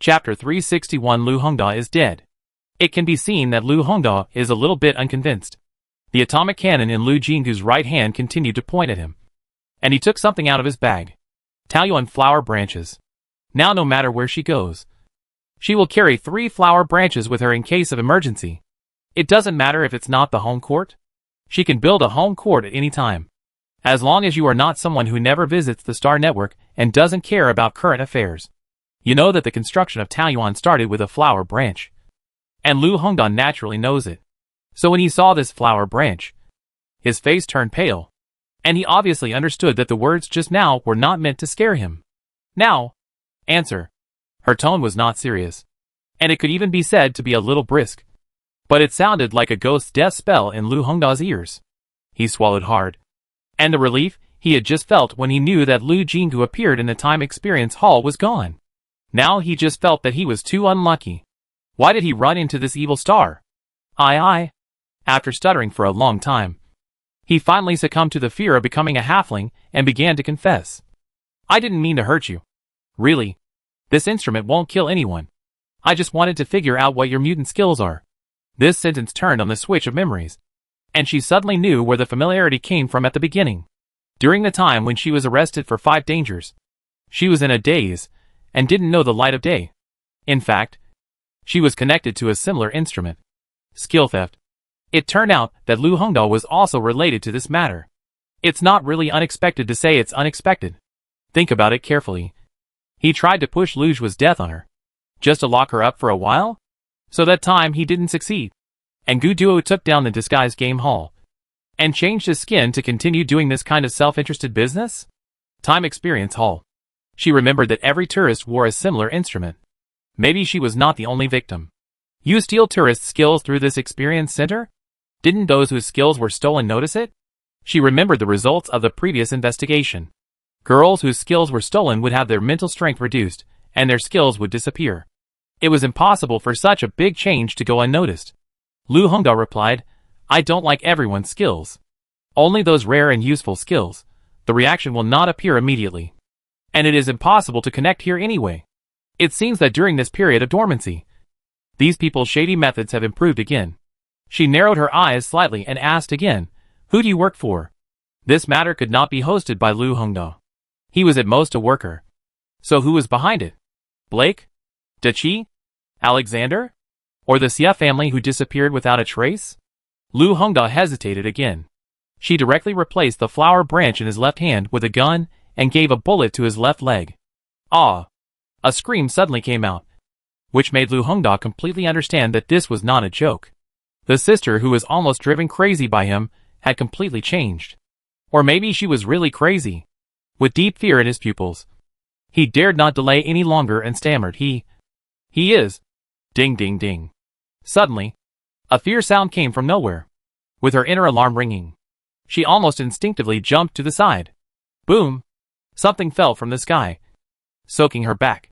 Chapter 361 Lu Hongda is dead. It can be seen that Lu Hongda is a little bit unconvinced. The atomic cannon in Lu Jinggu's right hand continued to point at him. And he took something out of his bag. Taoyuan flower branches. Now no matter where she goes, she will carry 3 flower branches with her in case of emergency. It doesn't matter if it's not the home court. She can build a home court at any time. As long as you are not someone who never visits the Star Network and doesn't care about current affairs. You know that the construction of Taoyuan started with a flower branch. And Lu Hongdan naturally knows it. So when he saw this flower branch, his face turned pale. And he obviously understood that the words just now were not meant to scare him. Now, answer. Her tone was not serious. And it could even be said to be a little brisk. But it sounded like a ghost's death spell in Lu Hongda's ears. He swallowed hard. And the relief he had just felt when he knew that Lu Jinggu appeared in the Time Experience Hall was gone. Now he just felt that he was too unlucky. Why did he run into this evil star? I. After stuttering for a long time, he finally succumbed to the fear of becoming a halfling and began to confess. I didn't mean to hurt you. Really. This instrument won't kill anyone. I just wanted to figure out what your mutant skills are. This sentence turned on the switch of memories. And she suddenly knew where the familiarity came from at the beginning. During the time when she was arrested for 5 dangers, she was in a daze and didn't know the light of day. In fact, she was connected to a similar instrument. Skill theft. It turned out that Lu Hongda was also related to this matter. It's not really unexpected to say it's unexpected. Think about it carefully. He tried to push Lu Zhu's death on her. Just to lock her up for a while? So that time he didn't succeed. And Gu Duo took down the disguise game hall. And changed his skin to continue doing this kind of self-interested business? Time Experience Hall. She remembered that every tourist wore a similar instrument. Maybe she was not the only victim. You steal tourists' skills through this experience center? Didn't those whose skills were stolen notice it? She remembered the results of the previous investigation. Girls whose skills were stolen would have their mental strength reduced, and their skills would disappear. It was impossible for such a big change to go unnoticed. Lu Hongda replied, I don't like everyone's skills. Only those rare and useful skills. The reaction will not appear immediately. And it is impossible to connect here anyway. It seems that during this period of dormancy, these people's shady methods have improved again. She narrowed her eyes slightly and asked again, Who do you work for? This matter could not be hosted by Lu Hongda. He was at most a worker. So who was behind it? Blake? Dachi? Alexander? Or the Xia family who disappeared without a trace? Lu Hongda hesitated again. She directly replaced the flower branch in his left hand with a gun and gave a bullet to his left leg. Ah! A scream suddenly came out, which made Lu Hongda completely understand that this was not a joke. The sister who was almost driven crazy by him had completely changed. Or maybe she was really crazy. With deep fear in his pupils, he dared not delay any longer and stammered, He is. Ding ding ding. Suddenly, a fierce sound came from nowhere. With her inner alarm ringing, she almost instinctively jumped to the side. Boom! Something fell from the sky, soaking her back.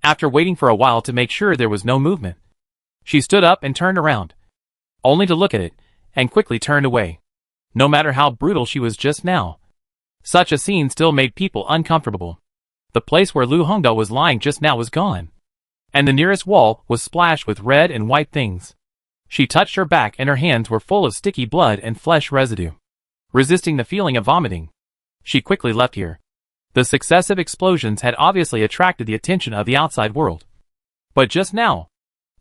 After waiting for a while to make sure there was no movement, she stood up and turned around, only to look at it, and quickly turned away. No matter how brutal she was just now, such a scene still made people uncomfortable. The place where Lu Hongda was lying just now was gone, and the nearest wall was splashed with red and white things. She touched her back and her hands were full of sticky blood and flesh residue. Resisting the feeling of vomiting, she quickly left here. The successive explosions had obviously attracted the attention of the outside world. But just now,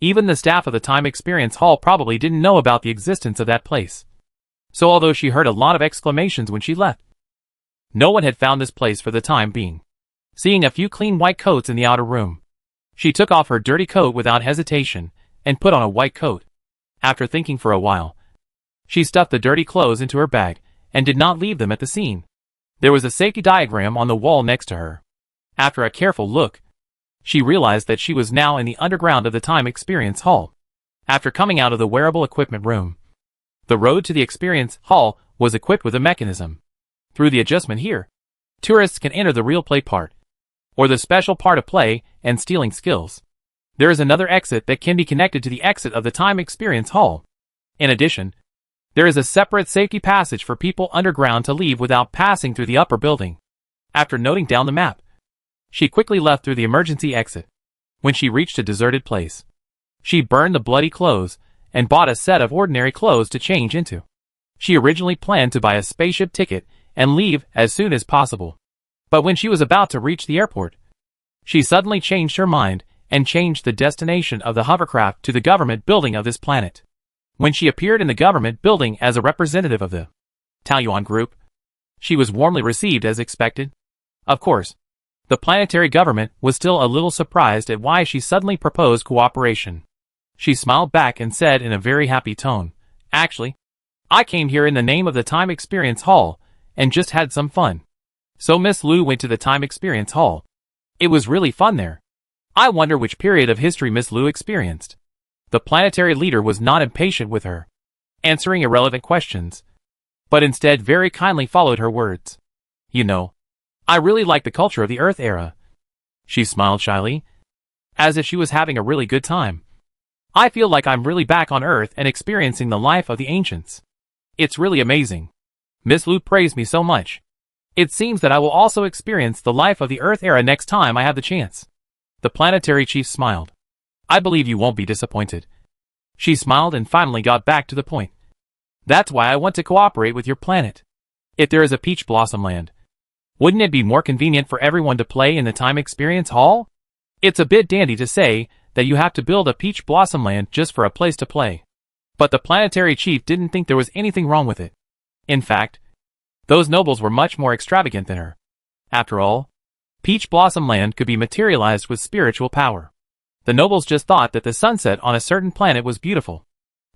even the staff of the Time Experience Hall probably didn't know about the existence of that place. So although she heard a lot of exclamations when she left, no one had found this place for the time being. Seeing a few clean white coats in the outer room, she took off her dirty coat without hesitation and put on a white coat. After thinking for a while, she stuffed the dirty clothes into her bag and did not leave them at the scene. There was a safety diagram on the wall next to her. After a careful look, she realized that she was now in the underground of the Time Experience Hall. After coming out of the wearable equipment room, the road to the Experience Hall was equipped with a mechanism. Through the adjustment here, tourists can enter the real play part, or the special part of play and stealing skills. There is another exit that can be connected to the exit of the Time Experience Hall. In addition, there is a separate safety passage for people underground to leave without passing through the upper building. After noting down the map, she quickly left through the emergency exit. When she reached a deserted place, she burned the bloody clothes and bought a set of ordinary clothes to change into. She originally planned to buy a spaceship ticket and leave as soon as possible. But when she was about to reach the airport, she suddenly changed her mind and changed the destination of the hovercraft to the government building of this planet. When she appeared in the government building as a representative of the Taiyuan group, she was warmly received as expected. Of course, the planetary government was still a little surprised at why she suddenly proposed cooperation. She smiled back and said in a very happy tone, "Actually, I came here in the name of the Time Experience Hall and just had some fun." So Miss Lu went to the Time Experience Hall. It was really fun there. I wonder which period of history Miss Lu experienced. The planetary leader was not impatient with her, answering irrelevant questions, but instead very kindly followed her words. "You know, I really like the culture of the Earth era." She smiled shyly, as if she was having a really good time. "I feel like I'm really back on Earth and experiencing the life of the ancients. It's really amazing. Miss Lu praised me so much. It seems that I will also experience the life of the Earth era next time I have the chance." The planetary chief smiled. "I believe you won't be disappointed." She smiled and finally got back to the point. "That's why I want to cooperate with your planet. If there is a Peach Blossom Land, wouldn't it be more convenient for everyone to play in the Time Experience Hall? It's a bit dandy to say that you have to build a Peach Blossom Land just for a place to play." But the planetary chief didn't think there was anything wrong with it. In fact, those nobles were much more extravagant than her. After all, Peach Blossom Land could be materialized with spiritual power. The nobles just thought that the sunset on a certain planet was beautiful,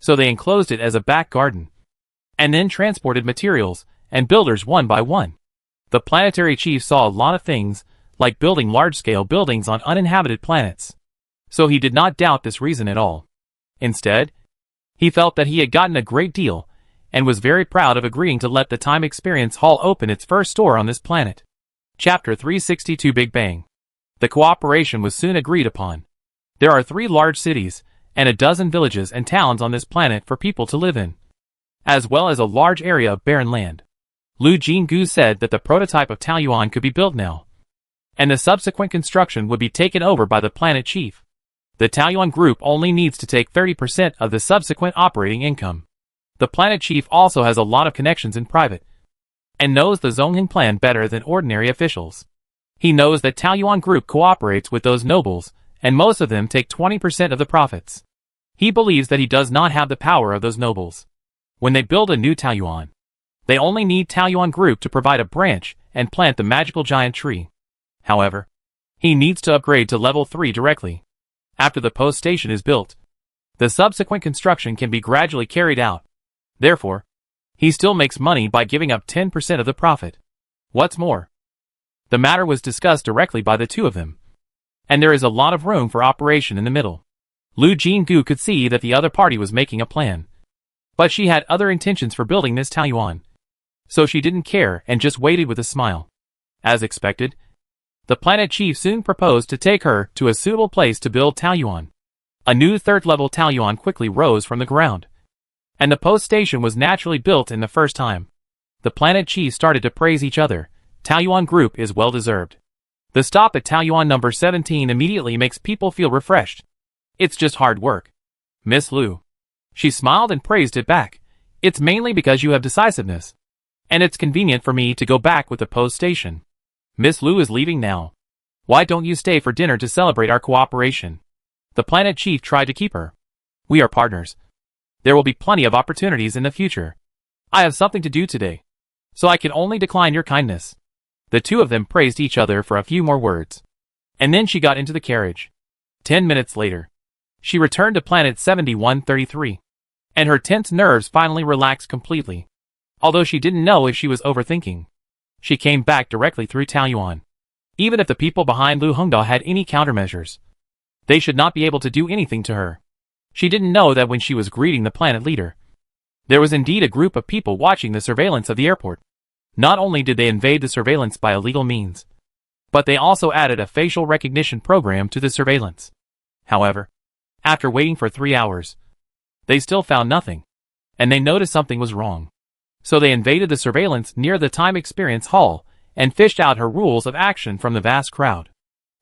so they enclosed it as a back garden, and then transported materials and builders one by one. The planetary chief saw a lot of things, like building large-scale buildings on uninhabited planets, so he did not doubt this reason at all. Instead, he felt that he had gotten a great deal, and was very proud of agreeing to let the Time Experience Hall open its first store on this planet. Chapter 362 Big Bang. The cooperation was soon agreed upon. There are 3 large cities, and a dozen villages and towns on this planet for people to live in, as well as a large area of barren land. Lu Jinggu said that the prototype of Taiyuan could be built now, and the subsequent construction would be taken over by the planet chief. The Taiyuan group only needs to take 30% of the subsequent operating income. The planet chief also has a lot of connections in private, and knows the Zhonghen plan better than ordinary officials. He knows that Taiyuan group cooperates with those nobles, and most of them take 20% of the profits. He believes that he does not have the power of those nobles. When they build a new Taiyuan, they only need Taiyuan group to provide a branch and plant the magical giant tree. However, he needs to upgrade to level 3 directly. After the post station is built, the subsequent construction can be gradually carried out. Therefore, he still makes money by giving up 10% of the profit. What's more, the matter was discussed directly by the two of them, and there is a lot of room for operation in the middle. Lu Jinggu could see that the other party was making a plan, but she had other intentions for building this Taiyuan, so she didn't care and just waited with a smile. As expected, the planet chief soon proposed to take her to a suitable place to build Taiyuan. A new third-level Taiyuan quickly rose from the ground, and the post station was naturally built in the first time. The planet chiefs started to praise each other. Taiyuan group is well deserved. The stop at Taiyuan number 17 immediately makes people feel refreshed. It's just hard work. Miss Lu. She smiled and praised it back. It's mainly because you have decisiveness, and it's convenient for me to go back with the post station. Miss Lu is leaving now. Why don't you stay for dinner to celebrate our cooperation? The planet chief tried to keep her. We are partners. There will be plenty of opportunities in the future. I have something to do today, so I can only decline your kindness. The two of them praised each other for a few more words, and then she got into the carriage. 10 minutes later, she returned to planet 7133, and her tense nerves finally relaxed completely. Although she didn't know if she was overthinking, she came back directly through Taiyuan. Even if the people behind Lu Hongda had any countermeasures, they should not be able to do anything to her. She didn't know that when she was greeting the planet leader, there was indeed a group of people watching the surveillance of the airport. Not only did they invade the surveillance by illegal means, but they also added a facial recognition program to the surveillance. However, after waiting for 3 hours, they still found nothing, and they noticed something was wrong. So they invaded the surveillance near the Time Experience Hall and fished out her rules of action from the vast crowd.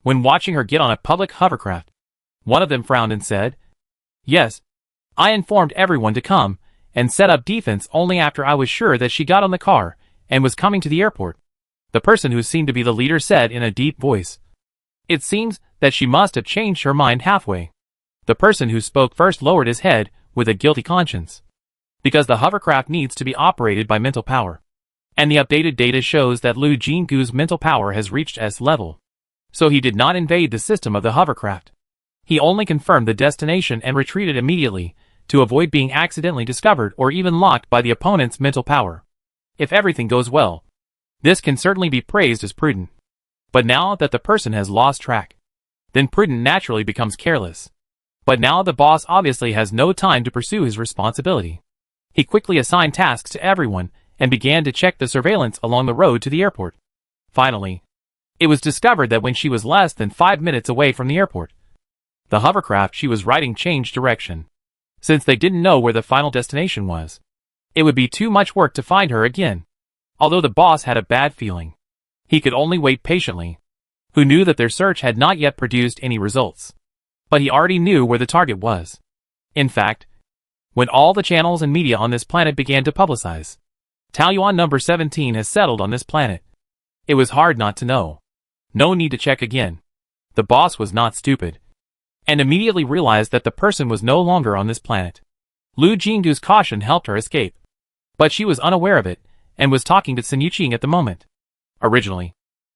When watching her get on a public hovercraft, One of them frowned and said, "Yes, I informed everyone to come and set up defense only after I was sure that she got on the car and was coming to the airport," the person who seemed to be the leader said in a deep voice. "It seems that she must have changed her mind halfway." The person who spoke first lowered his head with a guilty conscience. Because the hovercraft needs to be operated by mental power. And the updated data shows that Lu Jinggu's mental power has reached S level. So he did not invade the system of the hovercraft. He only confirmed the destination and retreated immediately, to avoid being accidentally discovered or even locked by the opponent's mental power. If everything goes well, this can certainly be praised as prudent. But now that the person has lost track, then prudent naturally becomes careless. But now the boss obviously has no time to pursue his responsibility. He quickly assigned tasks to everyone and began to check the surveillance along the road to the airport. Finally, it was discovered that when she was less than 5 minutes away from the airport, the hovercraft she was riding changed direction. Since they didn't know where the final destination was, it would be too much work to find her again. Although the boss had a bad feeling, he could only wait patiently. Who knew that their search had not yet produced any results? But he already knew where the target was. In fact, when all the channels and media on this planet began to publicize, Taoyuan number 17 has settled on this planet. It was hard not to know. No need to check again. The boss was not stupid, and immediately realized that the person was no longer on this planet. Lu Jinggu's caution helped her escape, but she was unaware of it, and was talking to Sun Yuqing at the moment. Originally,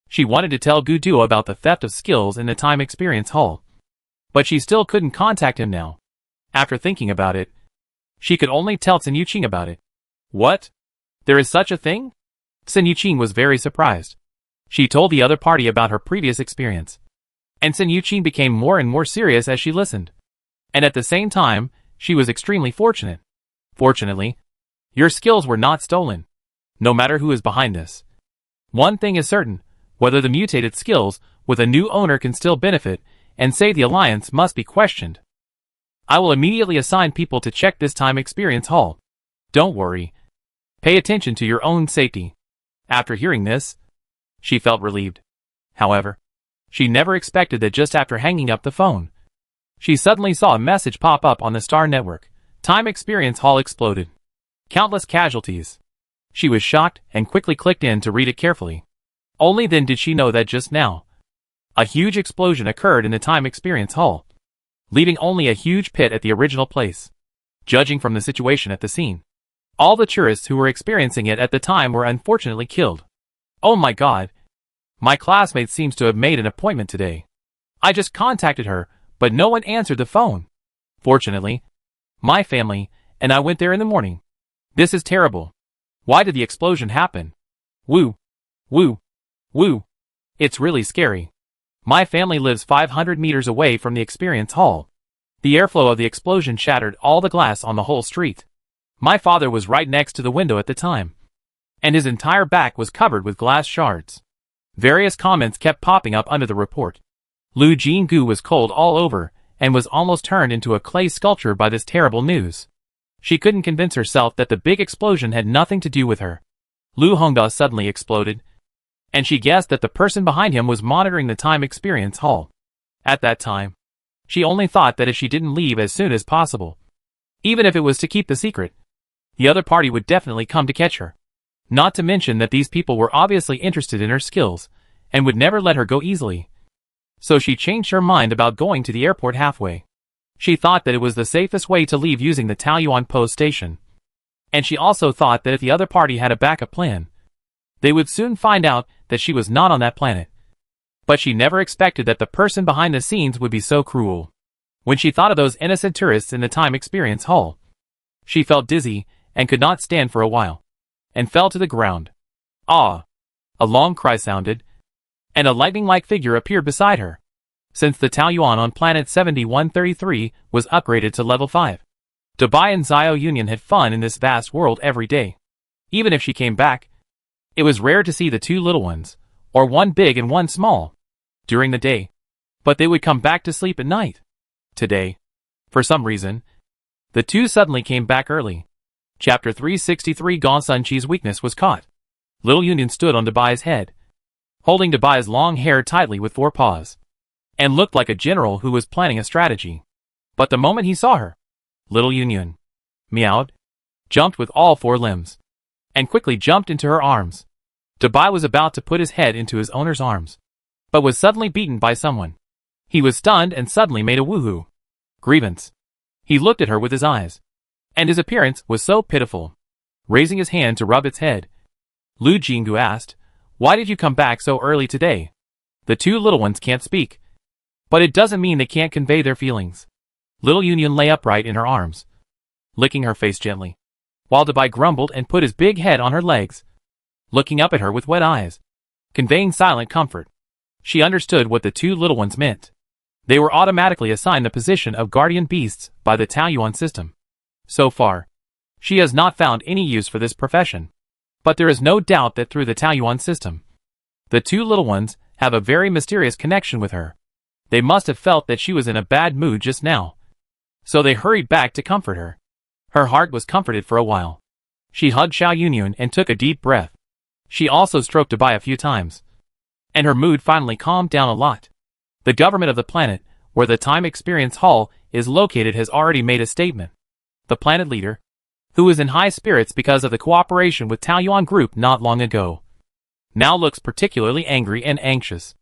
she wanted to tell Gu Duo about the theft of skills in the time experience hall, but she still couldn't contact him now. After thinking about it, she could only tell Sun Yuqing about it. What? There is such a thing? Sun Yuqing was very surprised. She told the other party about her previous experience, and Sun Yuqing became more and more serious as she listened. And at the same time, she was extremely fortunate. Fortunately, your skills were not stolen, no matter who is behind this. One thing is certain, whether the mutated skills with a new owner can still benefit and save the alliance must be questioned. I will immediately assign people to check this time experience hall. Don't worry. Pay attention to your own safety. After hearing this, she felt relieved. However, she never expected that just after hanging up the phone, she suddenly saw a message pop up on the Star Network. Time experience hall exploded. Countless casualties. She was shocked and quickly clicked in to read it carefully. Only then did she know that just now, a huge explosion occurred in the time experience hall, leaving only a huge pit at the original place. Judging from the situation at the scene, all the tourists who were experiencing it at the time were unfortunately killed. Oh my god. My classmate seems to have made an appointment today. I just contacted her, but no one answered the phone. Fortunately, my family and I went there in the morning. This is terrible. Why did the explosion happen? Woo. Woo. Woo. It's really scary. My family lives 500 meters away from the experience hall. The airflow of the explosion shattered all the glass on the whole street. My father was right next to the window at the time, and his entire back was covered with glass shards. Various comments kept popping up under the report. Lu Jinggu was cold all over and was almost turned into a clay sculpture by this terrible news. She couldn't convince herself that the big explosion had nothing to do with her. Lu Hongda suddenly exploded, and she guessed that the person behind him was monitoring the time experience hall. At that time, she only thought that if she didn't leave as soon as possible, even if it was to keep the secret, the other party would definitely come to catch her. Not to mention that these people were obviously interested in her skills, and would never let her go easily. So she changed her mind about going to the airport halfway. She thought that it was the safest way to leave using the Taoyuan post station. And she also thought that if the other party had a backup plan, they would soon find out that she was not on that planet. But she never expected that the person behind the scenes would be so cruel. When she thought of those innocent tourists in the time experience hall, she felt dizzy and could not stand for a while, and fell to the ground. Ah! A long cry sounded, and a lightning-like figure appeared beside her. Since the Taoyuan on planet 7133 was upgraded to level 5, Dubai and Zio Union had fun in this vast world every day. Even if she came back, it was rare to see the two little ones, or one big and one small, during the day. But they would come back to sleep at night. Today, for some reason, the two suddenly came back early. Chapter 363 Gong Sun Chi's weakness was caught. Little Union stood on Dubai's head, holding Dubai's long hair tightly with 4 paws. and looked like a general who was planning a strategy. But the moment he saw her, little Yun meowed, jumped with all four limbs, and quickly jumped into her arms. Dabai was about to put his head into his owner's arms, but was suddenly beaten by someone. He was stunned and suddenly made a woohoo grievance. He looked at her with his eyes, and his appearance was so pitiful. Raising his hand to rub its head, Lu Jinggu asked, "Why did you come back so early today?" The two little ones can't speak, but it doesn't mean they can't convey their feelings. Little Yun lay upright in her arms, licking her face gently, while Dabai grumbled and put his big head on her legs, looking up at her with wet eyes, conveying silent comfort. She understood what the two little ones meant. They were automatically assigned the position of guardian beasts by the Taoyuan system. So far, she has not found any use for this profession, but there is no doubt that through the Taoyuan system, the two little ones have a very mysterious connection with her. They must have felt that she was in a bad mood just now, so they hurried back to comfort her. Her heart was comforted for a while. She hugged Xiao Yunyun and took a deep breath. She also stroked Dabai a few times, and her mood finally calmed down a lot. The government of the planet, where the Time Experience Hall is located, has already made a statement. The planet leader, who was in high spirits because of the cooperation with Taoyuan Group not long ago, now looks particularly angry and anxious,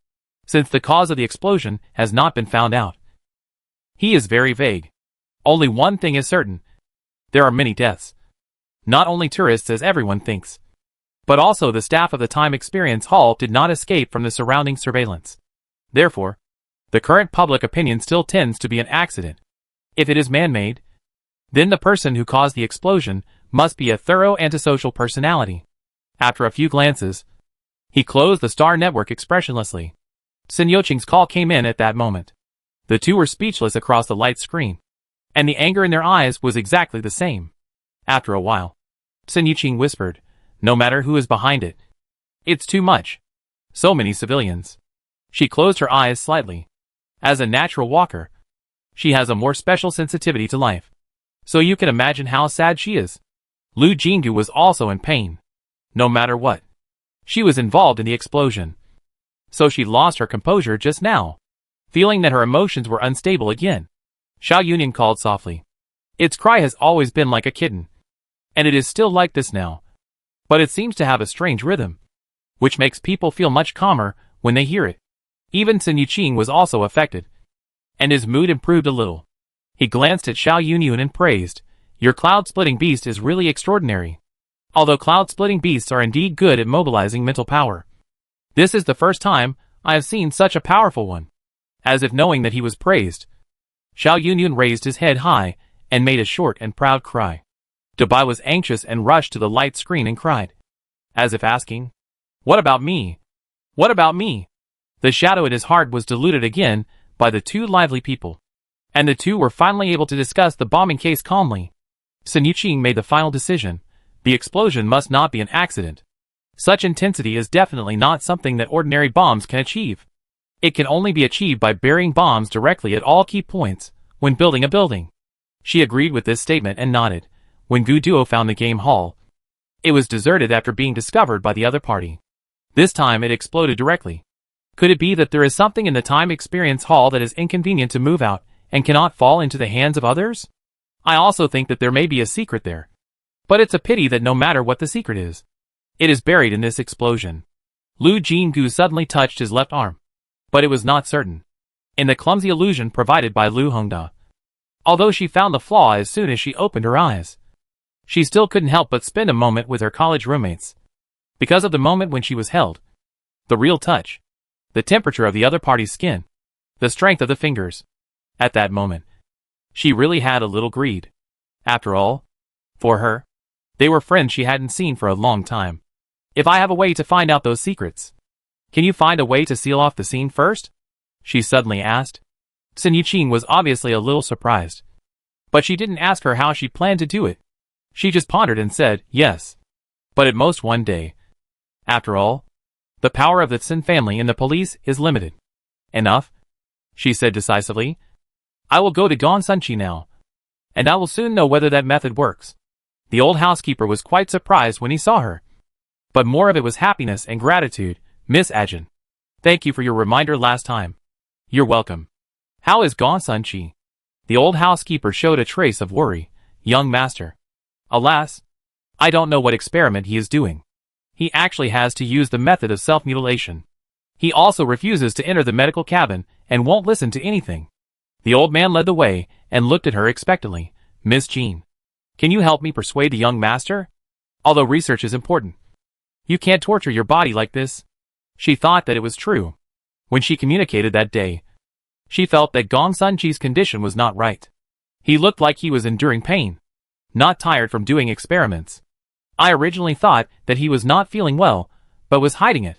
since the cause of the explosion has not been found out. He is very vague. Only one thing is certain. There are many deaths. Not only tourists as everyone thinks, but also the staff of the Time Experience Hall did not escape from the surrounding surveillance. Therefore, the current public opinion still tends to be an accident. If it is man-made, then the person who caused the explosion must be a thorough antisocial personality. After a few glances, he closed the star network expressionlessly. Sun Yoqing's call came in at that moment. The two were speechless across the light screen, and the anger in their eyes was exactly the same. After a while, Sun Yoqing whispered, "No matter who is behind it, it's too much. So many civilians." She closed her eyes slightly. As a natural walker, she has a more special sensitivity to life, so you can imagine how sad she is. Lu Jinggu was also in pain. No matter what, she was involved in the explosion, so she lost her composure just now, feeling that her emotions were unstable again. Xiao Yunyun called softly. Its cry has always been like a kitten, and it is still like this now, but it seems to have a strange rhythm, which makes people feel much calmer when they hear it. Even Sun Yuqing was also affected, and his mood improved a little. He glanced at Xiao Yunyun and praised, "Your cloud-splitting beast is really extraordinary." Although cloud-splitting beasts are indeed good at mobilizing mental power, this is the first time I have seen such a powerful one. As if knowing that he was praised, Xiao Yunyun raised his head high and made a short and proud cry. Dabai was anxious and rushed to the light screen and cried, as if asking, "What about me? What about me?" The shadow at his heart was diluted again by the two lively people, and the two were finally able to discuss the bombing case calmly. Sun Yuqing made the final decision. The explosion must not be an accident. Such intensity is definitely not something that ordinary bombs can achieve. It can only be achieved by burying bombs directly at all key points when building a building. She agreed with this statement and nodded. When Gu Duo found the game hall, it was deserted after being discovered by the other party. This time it exploded directly. Could it be that there is something in the Time Experience Hall that is inconvenient to move out and cannot fall into the hands of others? I also think that there may be a secret there. But it's a pity that no matter what the secret is, it is buried in this explosion. Lu Jinggu suddenly touched his left arm, but it was not certain. In the clumsy illusion provided by Lu Hongda, although she found the flaw as soon as she opened her eyes, she still couldn't help but spend a moment with her college roommates. Because of the moment when she was held, the real touch, the temperature of the other party's skin, the strength of the fingers. At that moment, she really had a little greed. After all, for her, they were friends she hadn't seen for a long time. If I have a way to find out those secrets, can you find a way to seal off the scene first? She suddenly asked. Sun Yuqing was obviously a little surprised, but she didn't ask her how she planned to do it. She just pondered and said, yes, but at most one day. After all, the power of the Sun family in the police is limited. Enough, she said decisively. I will go to Gongsunchi now, and I will soon know whether that method works. The old housekeeper was quite surprised when he saw her, but more of it was happiness and gratitude. Miss Ajin, thank you for your reminder last time. You're welcome. How is Gong Sun-chi? The old housekeeper showed a trace of worry. Young master. Alas, I don't know what experiment he is doing. He actually has to use the method of self-mutilation. He also refuses to enter the medical cabin and won't listen to anything. The old man led the way and looked at her expectantly. Miss Jean, can you help me persuade the young master? Although research is important. You can't torture your body like this. She thought that it was true. When she communicated that day, she felt that Gong Sun-chi's condition was not right. He looked like he was enduring pain, not tired from doing experiments. I originally thought that he was not feeling well, but was hiding it.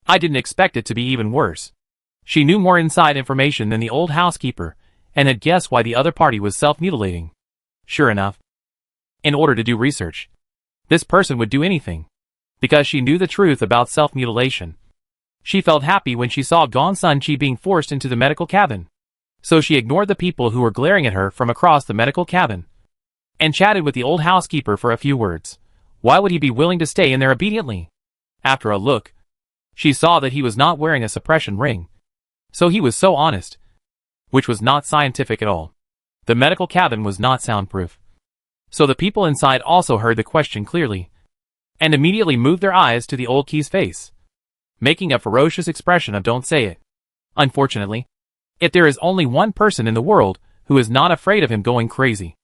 I didn't expect it to be even worse. She knew more inside information than the old housekeeper, and had guessed why the other party was self-mutilating. Sure enough, in order to do research, this person would do anything, because she knew the truth about self-mutilation. She felt happy when she saw Gong Sun-chi being forced into the medical cabin. So she ignored the people who were glaring at her from across the medical cabin, and chatted with the old housekeeper for a few words. Why would he be willing to stay in there obediently? After a look, she saw that he was not wearing a suppression ring. So he was so honest, which was not scientific at all. The medical cabin was not soundproof. So the people inside also heard the question clearly, and immediately moved their eyes to the old key's face, making a ferocious expression of don't say it. Unfortunately, if there is only one person in the world who is not afraid of him going crazy,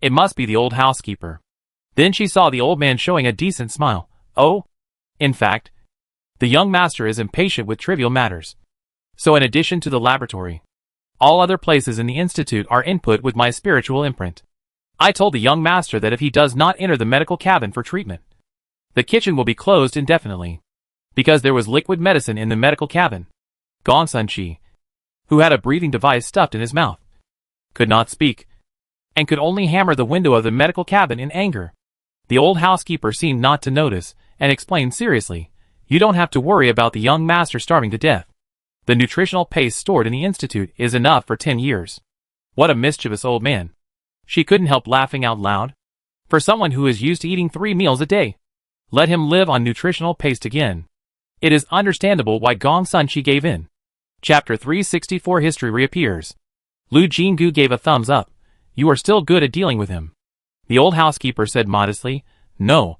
it must be the old housekeeper. Then she saw the old man showing a decent smile. Oh, in fact, the young master is impatient with trivial matters. So in addition to the laboratory, all other places in the institute are input with my spiritual imprint. I told the young master that if he does not enter the medical cabin for treatment, the kitchen will be closed indefinitely, because there was liquid medicine in the medical cabin. Gong Sun-chi, who had a breathing device stuffed in his mouth, could not speak, and could only hammer the window of the medical cabin in anger. The old housekeeper seemed not to notice, and explained seriously, you don't have to worry about the young master starving to death. The nutritional paste stored in the institute is enough for 10 years. What a mischievous old man. She couldn't help laughing out loud. For someone who is used to eating 3 meals a day, let him live on nutritional paste again. It is understandable why Gong Sun-chi gave in. Chapter 364 History reappears. Lu Jinggu gave a thumbs up. You are still good at dealing with him. The old housekeeper said modestly, No.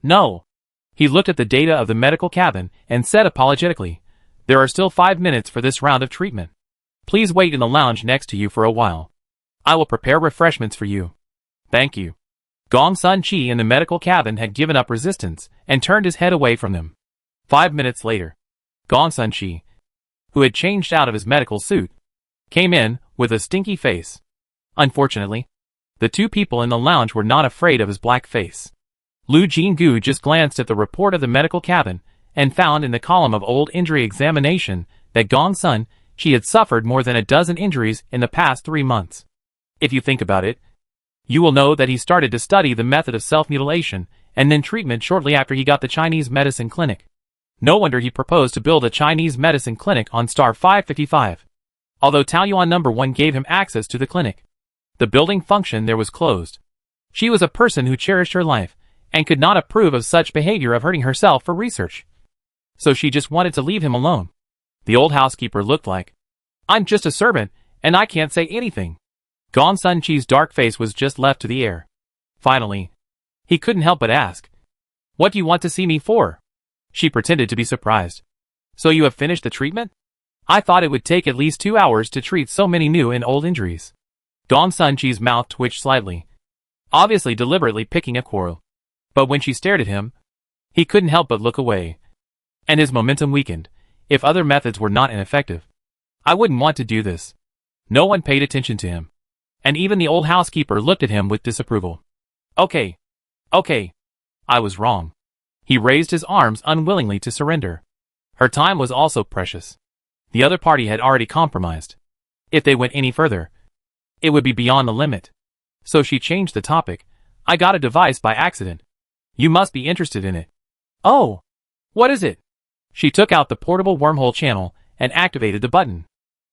No. He looked at the data of the medical cabin and said apologetically, there are still 5 minutes for this round of treatment. Please wait in the lounge next to you for a while. I will prepare refreshments for you. Thank you. Gong Sun-chi in the medical cabin had given up resistance and turned his head away from them. 5 minutes later, Gong Sun-chi, who had changed out of his medical suit, came in with a stinky face. Unfortunately, the two people in the lounge were not afraid of his black face. Lu Jinggu just glanced at the report of the medical cabin and found in the column of old injury examination that Gong Sun-chi had suffered more than a dozen injuries in the past 3 months. If you think about it, you will know that he started to study the method of self-mutilation and then treatment shortly after he got the Chinese medicine clinic. No wonder he proposed to build a Chinese medicine clinic on star 555. Although Taoyuan No. 1 gave him access to the clinic, the building function there was closed. She was a person who cherished her life and could not approve of such behavior of hurting herself for research. So she just wanted to leave him alone. The old housekeeper looked like, I'm just a servant, and I can't say anything. Gong Sun-chi's dark face was just left to the air. Finally, he couldn't help but ask, What do you want to see me for? She pretended to be surprised. So you have finished the treatment? I thought it would take at least 2 hours to treat so many new and old injuries. Gong Sun-chi's mouth twitched slightly, obviously deliberately picking a quarrel. But when she stared at him, he couldn't help but look away. And his momentum weakened. If other methods were not ineffective, I wouldn't want to do this. No one paid attention to him. And even the old housekeeper looked at him with disapproval. Okay. I was wrong. He raised his arms unwillingly to surrender. Her time was also precious. The other party had already compromised. If they went any further, it would be beyond the limit. So she changed the topic. I got a device by accident. You must be interested in it. Oh, what is it? She took out the portable wormhole channel and activated the button.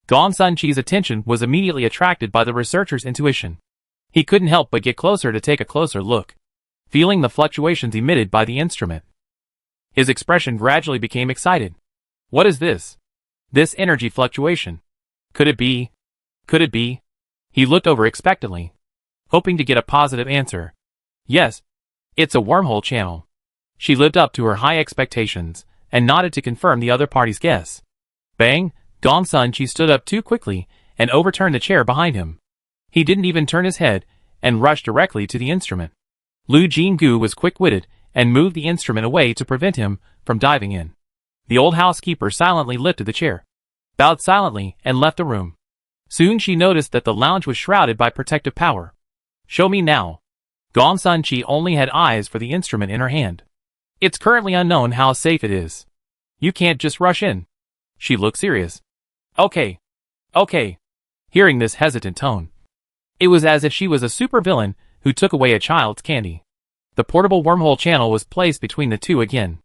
Gong Sun-chi's attention was immediately attracted by the researcher's intuition. He couldn't help but get closer to take a closer look, feeling the fluctuations emitted by the instrument. His expression gradually became excited. What is this? This energy fluctuation. Could it be? Could it be? He looked over expectantly, hoping to get a positive answer. Yes, it's a wormhole channel. She lived up to her high expectations, and nodded to confirm the other party's guess. Bang! Gongsun Chi stood up too quickly, and overturned the chair behind him. He didn't even turn his head, and rushed directly to the instrument. Lu Jinggu was quick-witted, and moved the instrument away to prevent him from diving in. The old housekeeper silently lifted the chair, bowed silently, and left the room. Soon she noticed that the lounge was shrouded by protective power. Show me now. Gongsun Chi only had eyes for the instrument in her hand. It's currently unknown how safe it is. You can't just rush in. She looked serious. Okay. Okay. Hearing this hesitant tone, it was as if she was a supervillain who took away a child's candy. The portable wormhole channel was placed between the two again.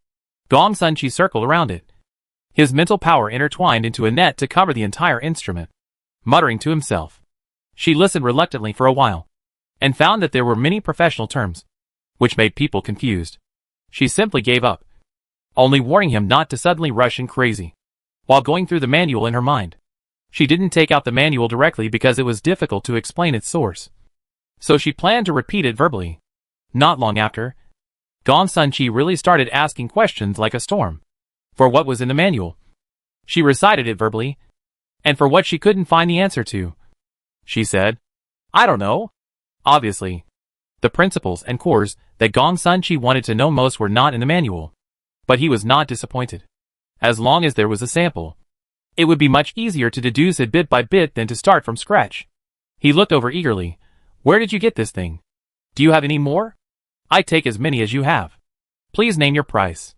Gongsun Chi circled around it. His mental power intertwined into a net to cover the entire instrument. Muttering to himself, she listened reluctantly for a while, and found that there were many professional terms, which made people confused. She simply gave up, only warning him not to suddenly rush in crazy. While going through the manual in her mind, she didn't take out the manual directly because it was difficult to explain its source. So she planned to repeat it verbally. Not long after, Gongsun Chi really started asking questions like a storm. For what was in the manual, she recited it verbally, and for what she couldn't find the answer to, she said, I don't know. Obviously, the principles and cores that Gongsun Chi wanted to know most were not in the manual. But he was not disappointed. As long as there was a sample, it would be much easier to deduce it bit by bit than to start from scratch. He looked over eagerly. Where did you get this thing? Do you have any more? I take as many as you have. Please name your price.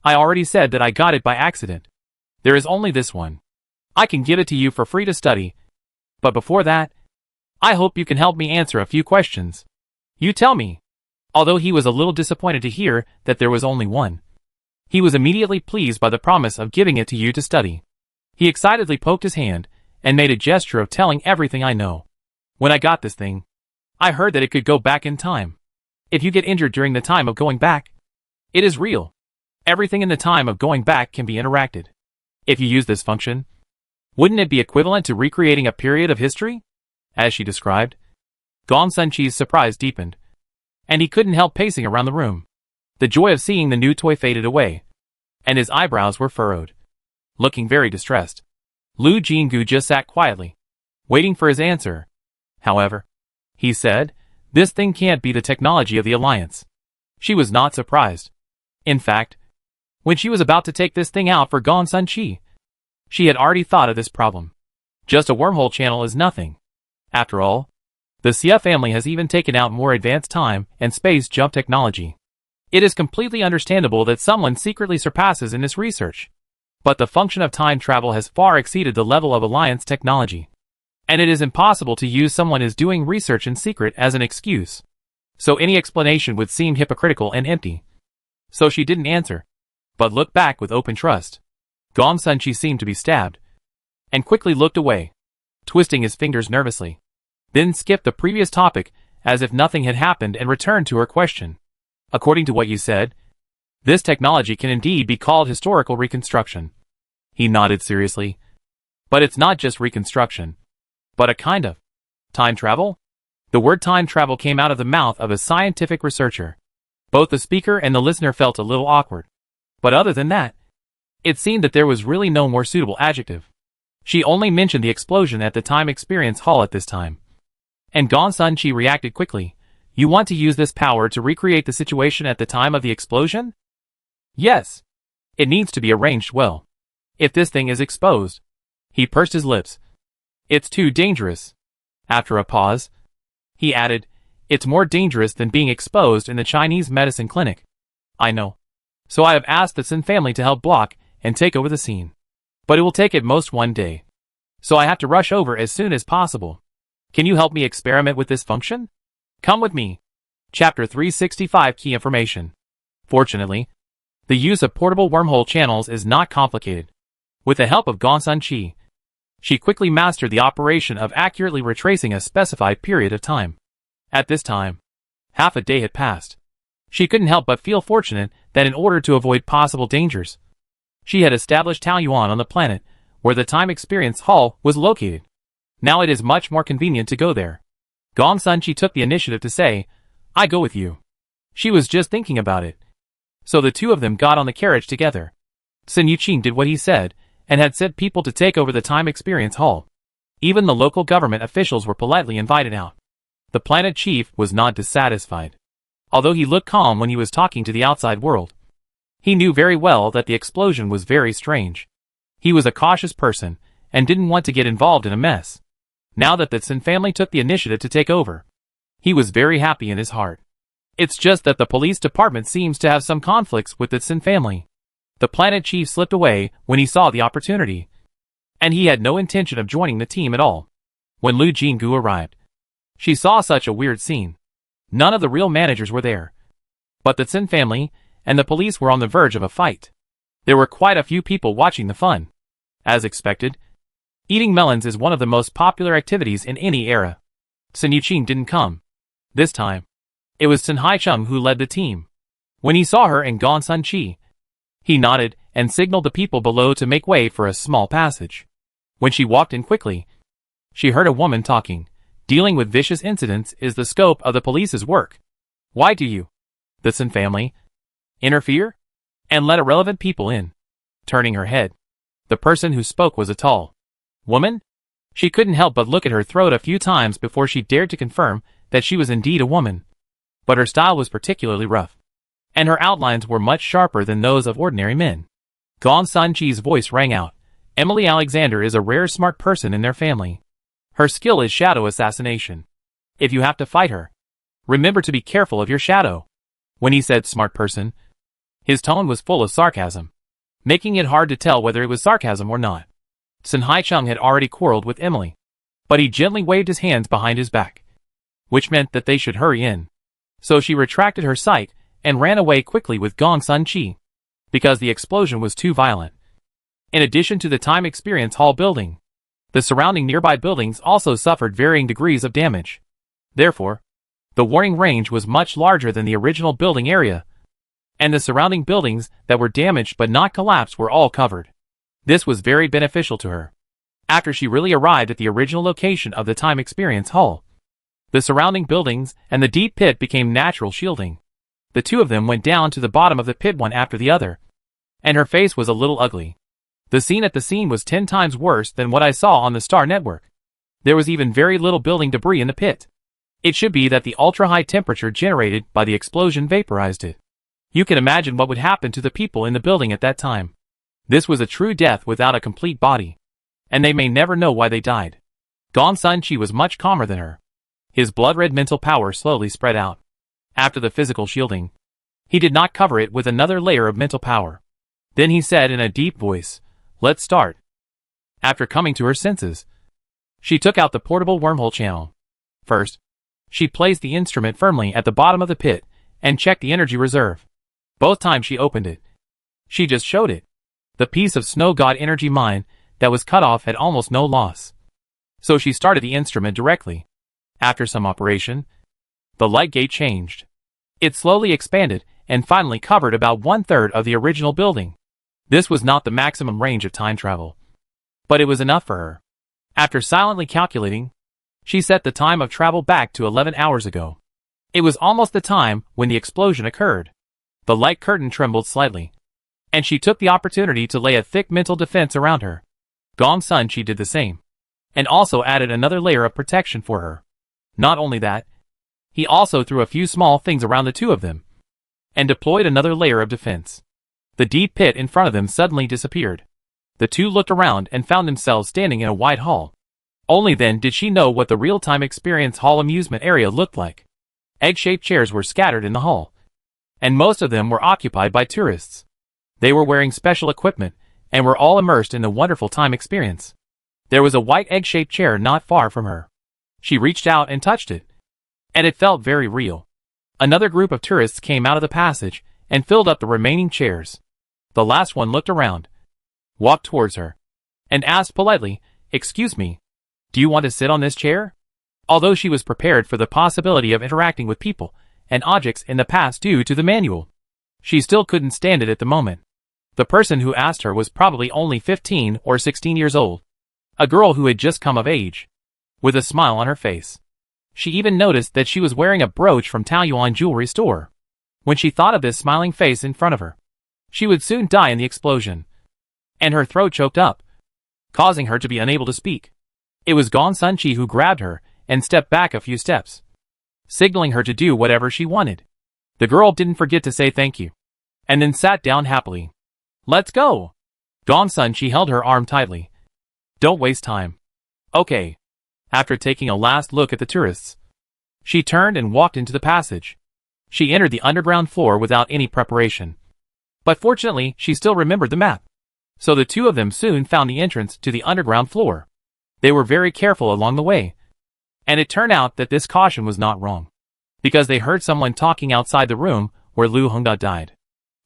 I already said that I got it by accident. There is only this one. I can give it to you for free to study. But before that, I hope you can help me answer a few questions. You tell me. Although he was a little disappointed to hear that there was only one, he was immediately pleased by the promise of giving it to you to study. He excitedly poked his hand, and made a gesture of telling everything I know. When I got this thing, I heard that it could go back in time. If you get injured during the time of going back, it is real. Everything in the time of going back can be interacted. If you use this function, wouldn't it be equivalent to recreating a period of history? As she described, Gongsun Chi's surprise deepened, and he couldn't help pacing around the room. The joy of seeing the new toy faded away, and his eyebrows were furrowed. Looking very distressed, Lu Jinggu just sat quietly, waiting for his answer. However, he said, this thing can't be the technology of the Alliance. She was not surprised. In fact, when she was about to take this thing out for Gongsun Chi, she had already thought of this problem. Just a wormhole channel is nothing. After all, the Xia family has even taken out more advanced time and space jump technology. It is completely understandable that someone secretly surpasses in this research. But the function of time travel has far exceeded the level of Alliance technology. And it is impossible to use someone is doing research in secret as an excuse. So any explanation would seem hypocritical and empty. So she didn't answer, but looked back with open trust. Gongsun Chi seemed to be stabbed, and quickly looked away, twisting his fingers nervously. Then skipped the previous topic as if nothing had happened and returned to her question. According to what you said, this technology can indeed be called historical reconstruction. He nodded seriously. But it's not just reconstruction, but a kind of time travel? The word time travel came out of the mouth of a scientific researcher. Both the speaker and the listener felt a little awkward. But other than that, it seemed that there was really no more suitable adjective. She only mentioned the explosion at the Time Experience Hall at this time. And Gongsun Chi reacted quickly. You want to use this power to recreate the situation at the time of the explosion? Yes. It needs to be arranged well. If this thing is exposed. He pursed his lips. It's too dangerous. After a pause, he added, it's more dangerous than being exposed in the Chinese medicine clinic. I know. So I have asked the Sin family to help block and take over the scene. But it will take at most 1 day. So I have to rush over as soon as possible. Can you help me experiment with this function? Come with me. Chapter 365 Key Information. Fortunately, the use of portable wormhole channels is not complicated. With the help of Gongsun Chi, she quickly mastered the operation of accurately retracing a specified period of time. At this time, half a day had passed. She couldn't help but feel fortunate that in order to avoid possible dangers, she had established Taoyuan on the planet where the Time Experience Hall was located. Now it is much more convenient to go there. Gong Sun-chi took the initiative to say, "I go with you." She was just thinking about it. So the two of them got on the carriage together. Sun Yuqing did what he said, and had sent people to take over the Time Experience Hall. Even the local government officials were politely invited out. The planet chief was not dissatisfied. Although he looked calm when he was talking to the outside world, he knew very well that the explosion was very strange. He was a cautious person, and didn't want to get involved in a mess. Now that the Sun family took the initiative to take over, he was very happy in his heart. It's just that the police department seems to have some conflicts with the Sun family. The planet chief slipped away when he saw the opportunity, and he had no intention of joining the team at all. When Lu Jinggu arrived, she saw such a weird scene. None of the real managers were there, but the Sun family and the police were on the verge of a fight. There were quite a few people watching the fun. As expected, eating melons is one of the most popular activities in any era. Sun Yuqing didn't come. This time, it was Sun Haicheng who led the team. When he saw her and Gong Sun-chi, he nodded and signaled the people below to make way for a small passage. When she walked in quickly, she heard a woman talking. Dealing with vicious incidents is the scope of the police's work. Why do you, the Sun family, interfere and let irrelevant people in? Turning her head, the person who spoke was a tall woman. She couldn't help but look at her throat a few times before she dared to confirm that she was indeed a woman. But her style was particularly rough, and her outlines were much sharper than those of ordinary men. Gong Sun-chi's voice rang out. Emily Alexander is a rare smart person in their family. Her skill is shadow assassination. If you have to fight her, remember to be careful of your shadow. When he said smart person, his tone was full of sarcasm, making it hard to tell whether it was sarcasm or not. Sun Haicheng had already quarreled with Emily, but he gently waved his hands behind his back, which meant that they should hurry in. So she retracted her sight and ran away quickly with Gong Sun-chi, because the explosion was too violent. In addition to the Time Experience Hall building, the surrounding nearby buildings also suffered varying degrees of damage. Therefore, the warning range was much larger than the original building area, and the surrounding buildings that were damaged but not collapsed were all covered. This was very beneficial to her. After she really arrived at the original location of the Time Experience Hall, the surrounding buildings and the deep pit became natural shielding. The two of them went down to the bottom of the pit one after the other, and her face was a little ugly. The scene at the scene was 10 times worse than what I saw on the Star Network. There was even very little building debris in the pit. It should be that the ultra-high temperature generated by the explosion vaporized it. You can imagine what would happen to the people in the building at that time. This was a true death without a complete body, and they may never know why they died. Gong Sun-chi was much calmer than her. His blood-red mental power slowly spread out. After the physical shielding, he did not cover it with another layer of mental power. Then he said in a deep voice, "Let's start." After coming to her senses, she took out the portable wormhole channel. First, she placed the instrument firmly at the bottom of the pit and checked the energy reserve. Both times she opened it, she just showed it. The piece of snow god energy mine that was cut off had almost no loss. So she started the instrument directly. After some operation, the light gate changed. It slowly expanded and finally covered about 1/3 of the original building. This was not the maximum range of time travel, but it was enough for her. After silently calculating, she set the time of travel back to 11 hours ago. It was almost the time when the explosion occurred. The light curtain trembled slightly, and she took the opportunity to lay a thick mental defense around her. Gong Sun-chi did the same, and also added another layer of protection for her. Not only that, he also threw a few small things around the two of them, and deployed another layer of defense. The deep pit in front of them suddenly disappeared. The two looked around and found themselves standing in a wide hall. Only then did she know what the real-time experience hall amusement area looked like. Egg-shaped chairs were scattered in the hall, and most of them were occupied by tourists. They were wearing special equipment and were all immersed in the wonderful time experience. There was a white egg-shaped chair not far from her. She reached out and touched it, and it felt very real. Another group of tourists came out of the passage and filled up the remaining chairs. The last one looked around, walked towards her, and asked politely, "Excuse me, do you want to sit on this chair?" Although she was prepared for the possibility of interacting with people and objects in the past due to the manual, she still couldn't stand it at the moment. The person who asked her was probably only 15 or 16 years old. A girl who had just come of age. With a smile on her face. She even noticed that she was wearing a brooch from Taoyuan jewelry store. When she thought of this smiling face in front of her, she would soon die in the explosion. And her throat choked up, causing her to be unable to speak. It was Gong Sun-chi who grabbed her and stepped back a few steps, signaling her to do whatever she wanted. The girl didn't forget to say thank you, and then sat down happily. Let's go! Gong Sun-chi held her arm tightly. Don't waste time. Okay. After taking a last look at the tourists, she turned and walked into the passage. She entered the underground floor without any preparation. But fortunately, she still remembered the map. So the two of them soon found the entrance to the underground floor. They were very careful along the way. And it turned out that this caution was not wrong, because they heard someone talking outside the room where Lu Hongda died.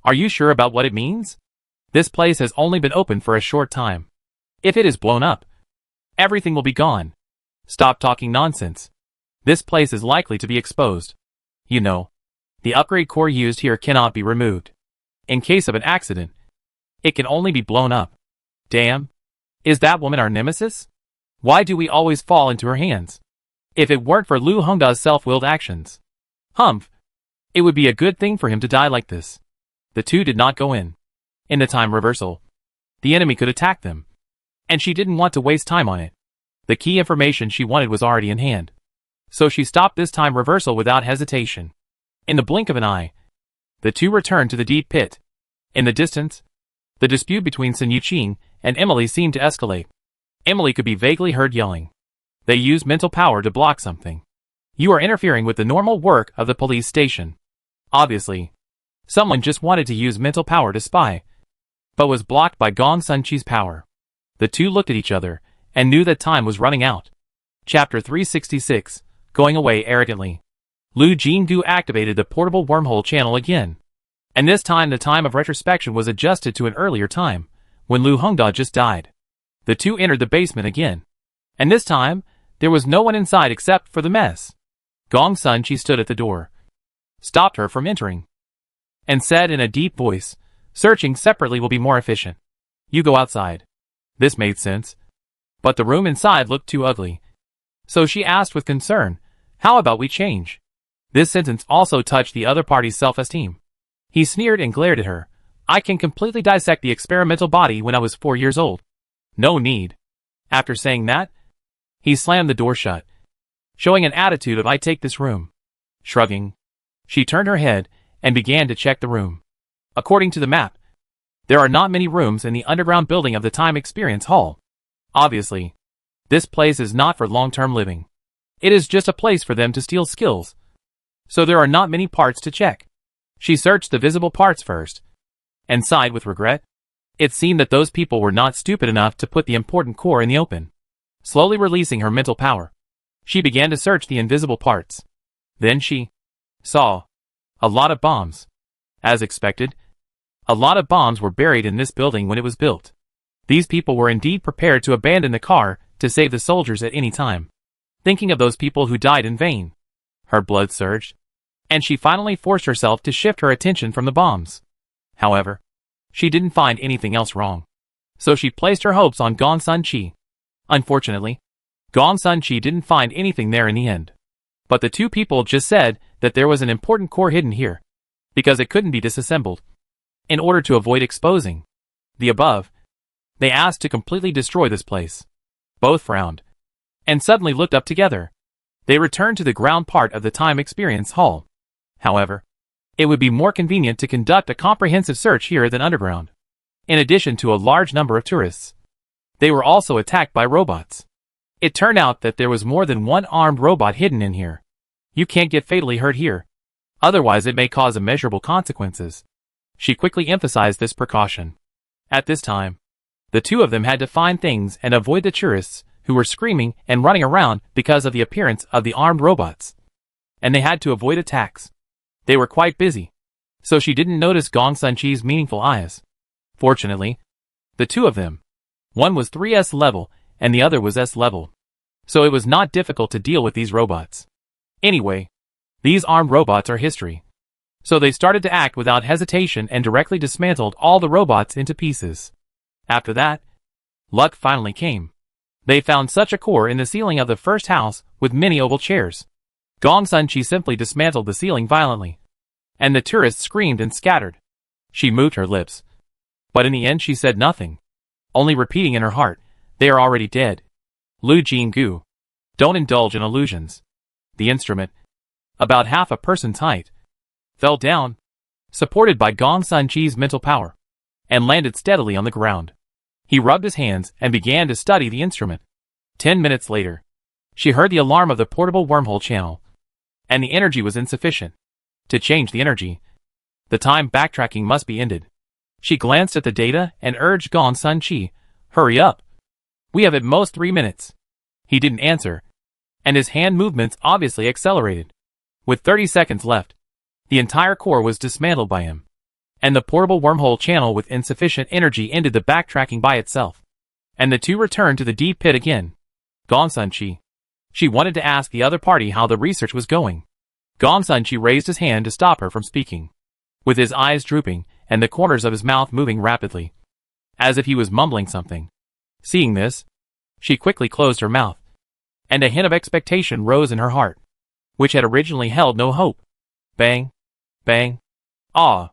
Are you sure about what it means? This place has only been open for a short time. If it is blown up, everything will be gone. Stop talking nonsense. This place is likely to be exposed. You know, the upgrade core used here cannot be removed. In case of an accident, it can only be blown up. Damn. Is that woman our nemesis? Why do we always fall into her hands? If it weren't for Lu Hongda's self-willed actions. Humph. It would be a good thing for him to die like this. The two did not go in. In the time reversal, the enemy could attack them. And she didn't want to waste time on it. The key information she wanted was already in hand. So she stopped this time reversal without hesitation. In the blink of an eye, the two returned to the deep pit. In the distance, the dispute between Sun Yuqing and Emily seemed to escalate. Emily could be vaguely heard yelling. They used mental power to block something. You are interfering with the normal work of the police station. Obviously, someone just wanted to use mental power to spy, but was blocked by Gong Sun-chi's power. The two looked at each other and knew that time was running out. Chapter 366, Going Away Arrogantly. Lu Jingdu activated the portable wormhole channel again. And this time the time of retrospection was adjusted to an earlier time, when Lu Hongda just died. The two entered the basement again. And this time, there was no one inside except for the mess. Gong Sun-chi stood at the door, stopped her from entering, and said in a deep voice, searching separately will be more efficient. You go outside. This made sense. But the room inside looked too ugly. So she asked with concern, how about we change? This sentence also touched the other party's self-esteem. He sneered and glared at her. I can completely dissect the experimental body when I was 4 years old. No need. After saying that, he slammed the door shut, showing an attitude of I take this room. Shrugging, she turned her head and began to check the room. According to the map, there are not many rooms in the underground building of the Time Experience Hall. Obviously, this place is not for long-term living. It is just a place for them to steal skills. So there are not many parts to check. She searched the visible parts first, and sighed with regret. It seemed that those people were not stupid enough to put the important core in the open. Slowly releasing her mental power, she began to search the invisible parts. Then she saw a lot of bombs. As expected, a lot of bombs were buried in this building when it was built. These people were indeed prepared to abandon the car to save the soldiers at any time. Thinking of those people who died in vain, her blood surged, and she finally forced herself to shift her attention from the bombs. However, she didn't find anything else wrong. So she placed her hopes on Gong Sun-chi. Unfortunately, Gong Sun-chi didn't find anything there in the end. But the two people just said that there was an important core hidden here, because it couldn't be disassembled. In order to avoid exposing the above, they asked to completely destroy this place. Both frowned, and suddenly looked up together. They returned to the ground part of the Time Experience Hall. However, it would be more convenient to conduct a comprehensive search here than underground. In addition to a large number of tourists, they were also attacked by robots. It turned out that there was more than one armed robot hidden in here. You can't get fatally hurt here. Otherwise it may cause immeasurable consequences. She quickly emphasized this precaution. At this time, the two of them had to find things and avoid the tourists who were screaming and running around because of the appearance of the armed robots. And they had to avoid attacks. They were quite busy, so she didn't notice Gong Sun-chi's meaningful eyes. Fortunately, the two of them, one was 3S level and the other was S level, so it was not difficult to deal with these robots. Anyway, these armed robots are history. So they started to act without hesitation and directly dismantled all the robots into pieces. After that, luck finally came. They found such a core in the ceiling of the first house with many oval chairs. Gong Sun-chi simply dismantled the ceiling violently, and the tourists screamed and scattered. She moved her lips, but in the end she said nothing, only repeating in her heart, "They are already dead." Lu Jinggu. Don't indulge in illusions. The instrument, about half a person's height, fell down, supported by Gong Sun-chi's mental power, and landed steadily on the ground. He rubbed his hands and began to study the instrument. 10 minutes later, she heard the alarm of the portable wormhole channel, and the energy was insufficient. To change the energy, the time backtracking must be ended. She glanced at the data and urged Gong Sun-chi, "Hurry up. We have at most 3 minutes." He didn't answer, and his hand movements obviously accelerated. With 30 seconds left, the entire core was dismantled by him, and the portable wormhole channel with insufficient energy ended the backtracking by itself. And the two returned to the deep pit again. Gong Sun-chi. She wanted to ask the other party how the research was going. Gong Sun-chi raised his hand to stop her from speaking, with his eyes drooping and the corners of his mouth moving rapidly, as if he was mumbling something. Seeing this, she quickly closed her mouth, and a hint of expectation rose in her heart, which had originally held no hope. Bang! Bang! Ah!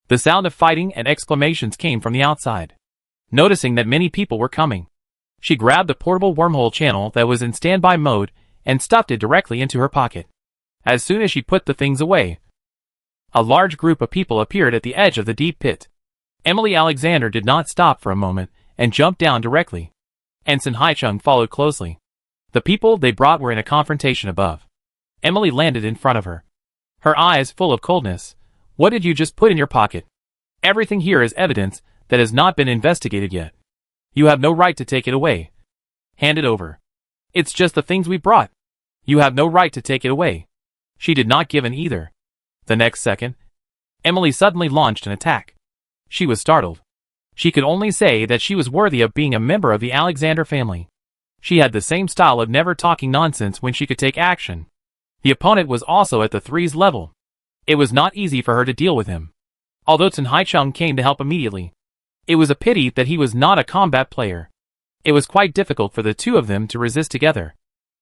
The sound of fighting and exclamations came from the outside. Noticing that many people were coming, she grabbed the portable wormhole channel that was in standby mode and stuffed it directly into her pocket. As soon as she put the things away, a large group of people appeared at the edge of the deep pit. Emily Alexander did not stop for a moment and jumped down directly, and Sun Haichung followed closely. The people they brought were in a confrontation above. Emily landed in front of her, her eyes full of coldness. "What did you just put in your pocket? Everything here is evidence that has not been investigated yet. You have no right to take it away. Hand it over. It's just the things we brought. You have no right to take it away." She did not give in either. The next second, Emily suddenly launched an attack. She was startled. She could only say that she was worthy of being a member of the Alexander family. She had the same style of never talking nonsense when she could take action. The opponent was also at the threes level. It was not easy for her to deal with him. Although Sun Haichung came to help immediately, it was a pity that he was not a combat player. It was quite difficult for the two of them to resist together.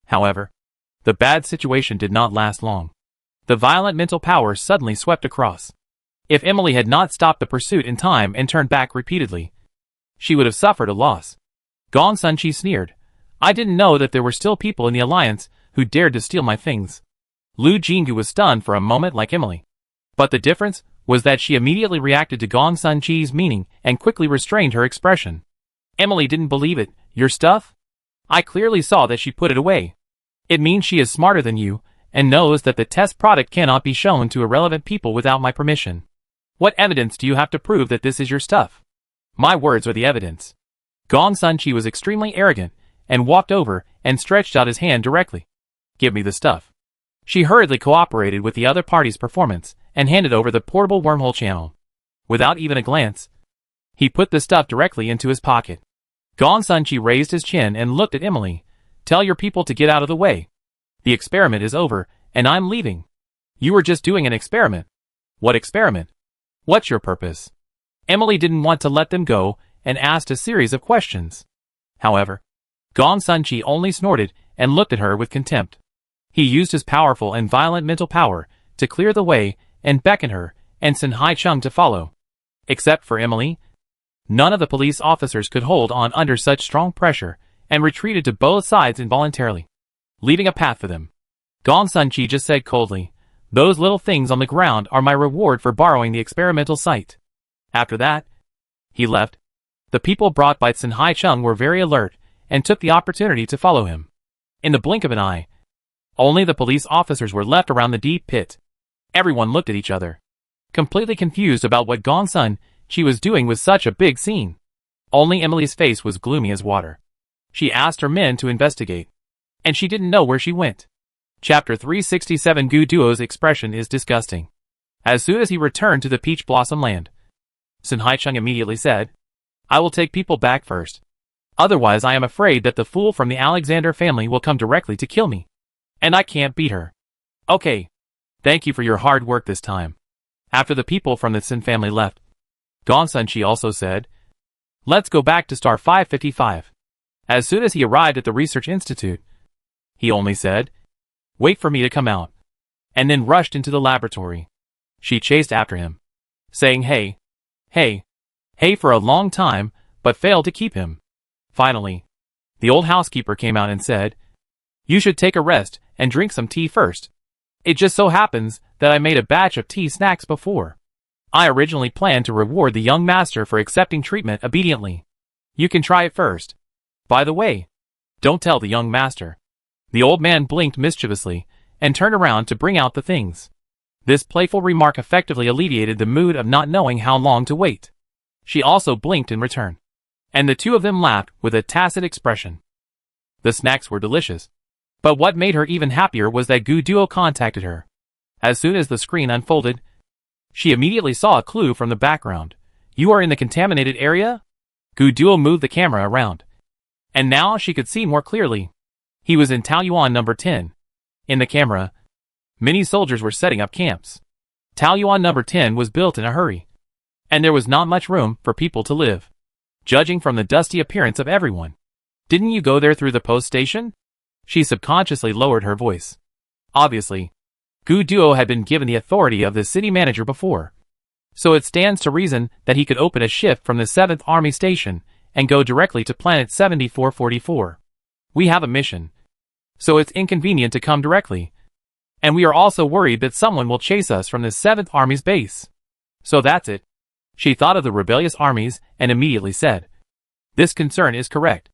However, the bad situation did not last long. The violent mental power suddenly swept across. If Emily had not stopped the pursuit in time and turned back repeatedly, she would have suffered a loss. Gong Sun-chi sneered, "I didn't know that there were still people in the Alliance who dared to steal my things." Lu Jinggu was stunned for a moment like Emily. But the difference was that she immediately reacted to Gong Sun-chi's meaning and quickly restrained her expression. Emily didn't believe it. "Your stuff? I clearly saw that she put it away. It means she is smarter than you and knows that the test product cannot be shown to irrelevant people without my permission. What evidence do you have to prove that this is your stuff?" "My words are the evidence." Gong Sun-chi was extremely arrogant and walked over and stretched out his hand directly. "Give me the stuff." She hurriedly cooperated with the other party's performance and handed over the portable wormhole channel. Without even a glance, he put the stuff directly into his pocket. Gong Sun-chi raised his chin and looked at Emily. "Tell your people to get out of the way. The experiment is over, and I'm leaving." "You were just doing an experiment." "What experiment? What's your purpose?" Emily didn't want to let them go and asked a series of questions. However, Gong Sun-chi only snorted and looked at her with contempt. He used his powerful and violent mental power to clear the way and beckon her and Sun Haichung to follow. Except for Emily, none of the police officers could hold on under such strong pressure and retreated to both sides involuntarily, leaving a path for them. Gong Sun-chi just said coldly, "Those little things on the ground are my reward for borrowing the experimental site." After that, he left. The people brought by Sun Haichung were very alert and took the opportunity to follow him. In the blink of an eye, only the police officers were left around the deep pit. Everyone looked at each other, completely confused about what Gong Sun-chi was doing with such a big scene. Only Emily's face was gloomy as water. She asked her men to investigate, and she didn't know where she went. Chapter 367. Gu Duo's expression is disgusting. As soon as he returned to the Peach Blossom Land, Sun Haichung immediately said, "I will take people back first. Otherwise I am afraid that the fool from the Alexander family will come directly to kill me. And I can't beat her." "Okay. Thank you for your hard work this time. After the people from the Sin family left, Gong Sun-chi also said, "Let's go back to star 555. As soon as he arrived at the research institute, he only said, "Wait for me to come out," and then rushed into the laboratory. She chased after him, saying hey, hey, hey for a long time, but failed to keep him. Finally, the old housekeeper came out and said, "You should take a rest and drink some tea first. It just so happens that I made a batch of tea snacks before. I originally planned to reward the young master for accepting treatment obediently. You can try it first. By the way, don't tell the young master." The old man blinked mischievously and turned around to bring out the things. This playful remark effectively alleviated the mood of not knowing how long to wait. She also blinked in return, and the two of them laughed with a tacit expression. The snacks were delicious, but what made her even happier was that Gu Duo contacted her. As soon as the screen unfolded, she immediately saw a clue from the background. "You are in the contaminated area?" Gu Duo moved the camera around, and now she could see more clearly. He was in Taoyuan number 10. In the camera, many soldiers were setting up camps. Taoyuan number 10 was built in a hurry, and there was not much room for people to live. Judging from the dusty appearance of everyone, "Didn't you go there through the post station?" She subconsciously lowered her voice. Obviously, Gu Duo had been given the authority of the city manager before, so it stands to reason that he could open a shift from the 7th Army Station and go directly to planet 7444. "We have a mission, so it's inconvenient to come directly. And we are also worried that someone will chase us from the 7th Army's base. So that's it." She thought of the rebellious armies and immediately said, "This concern is correct.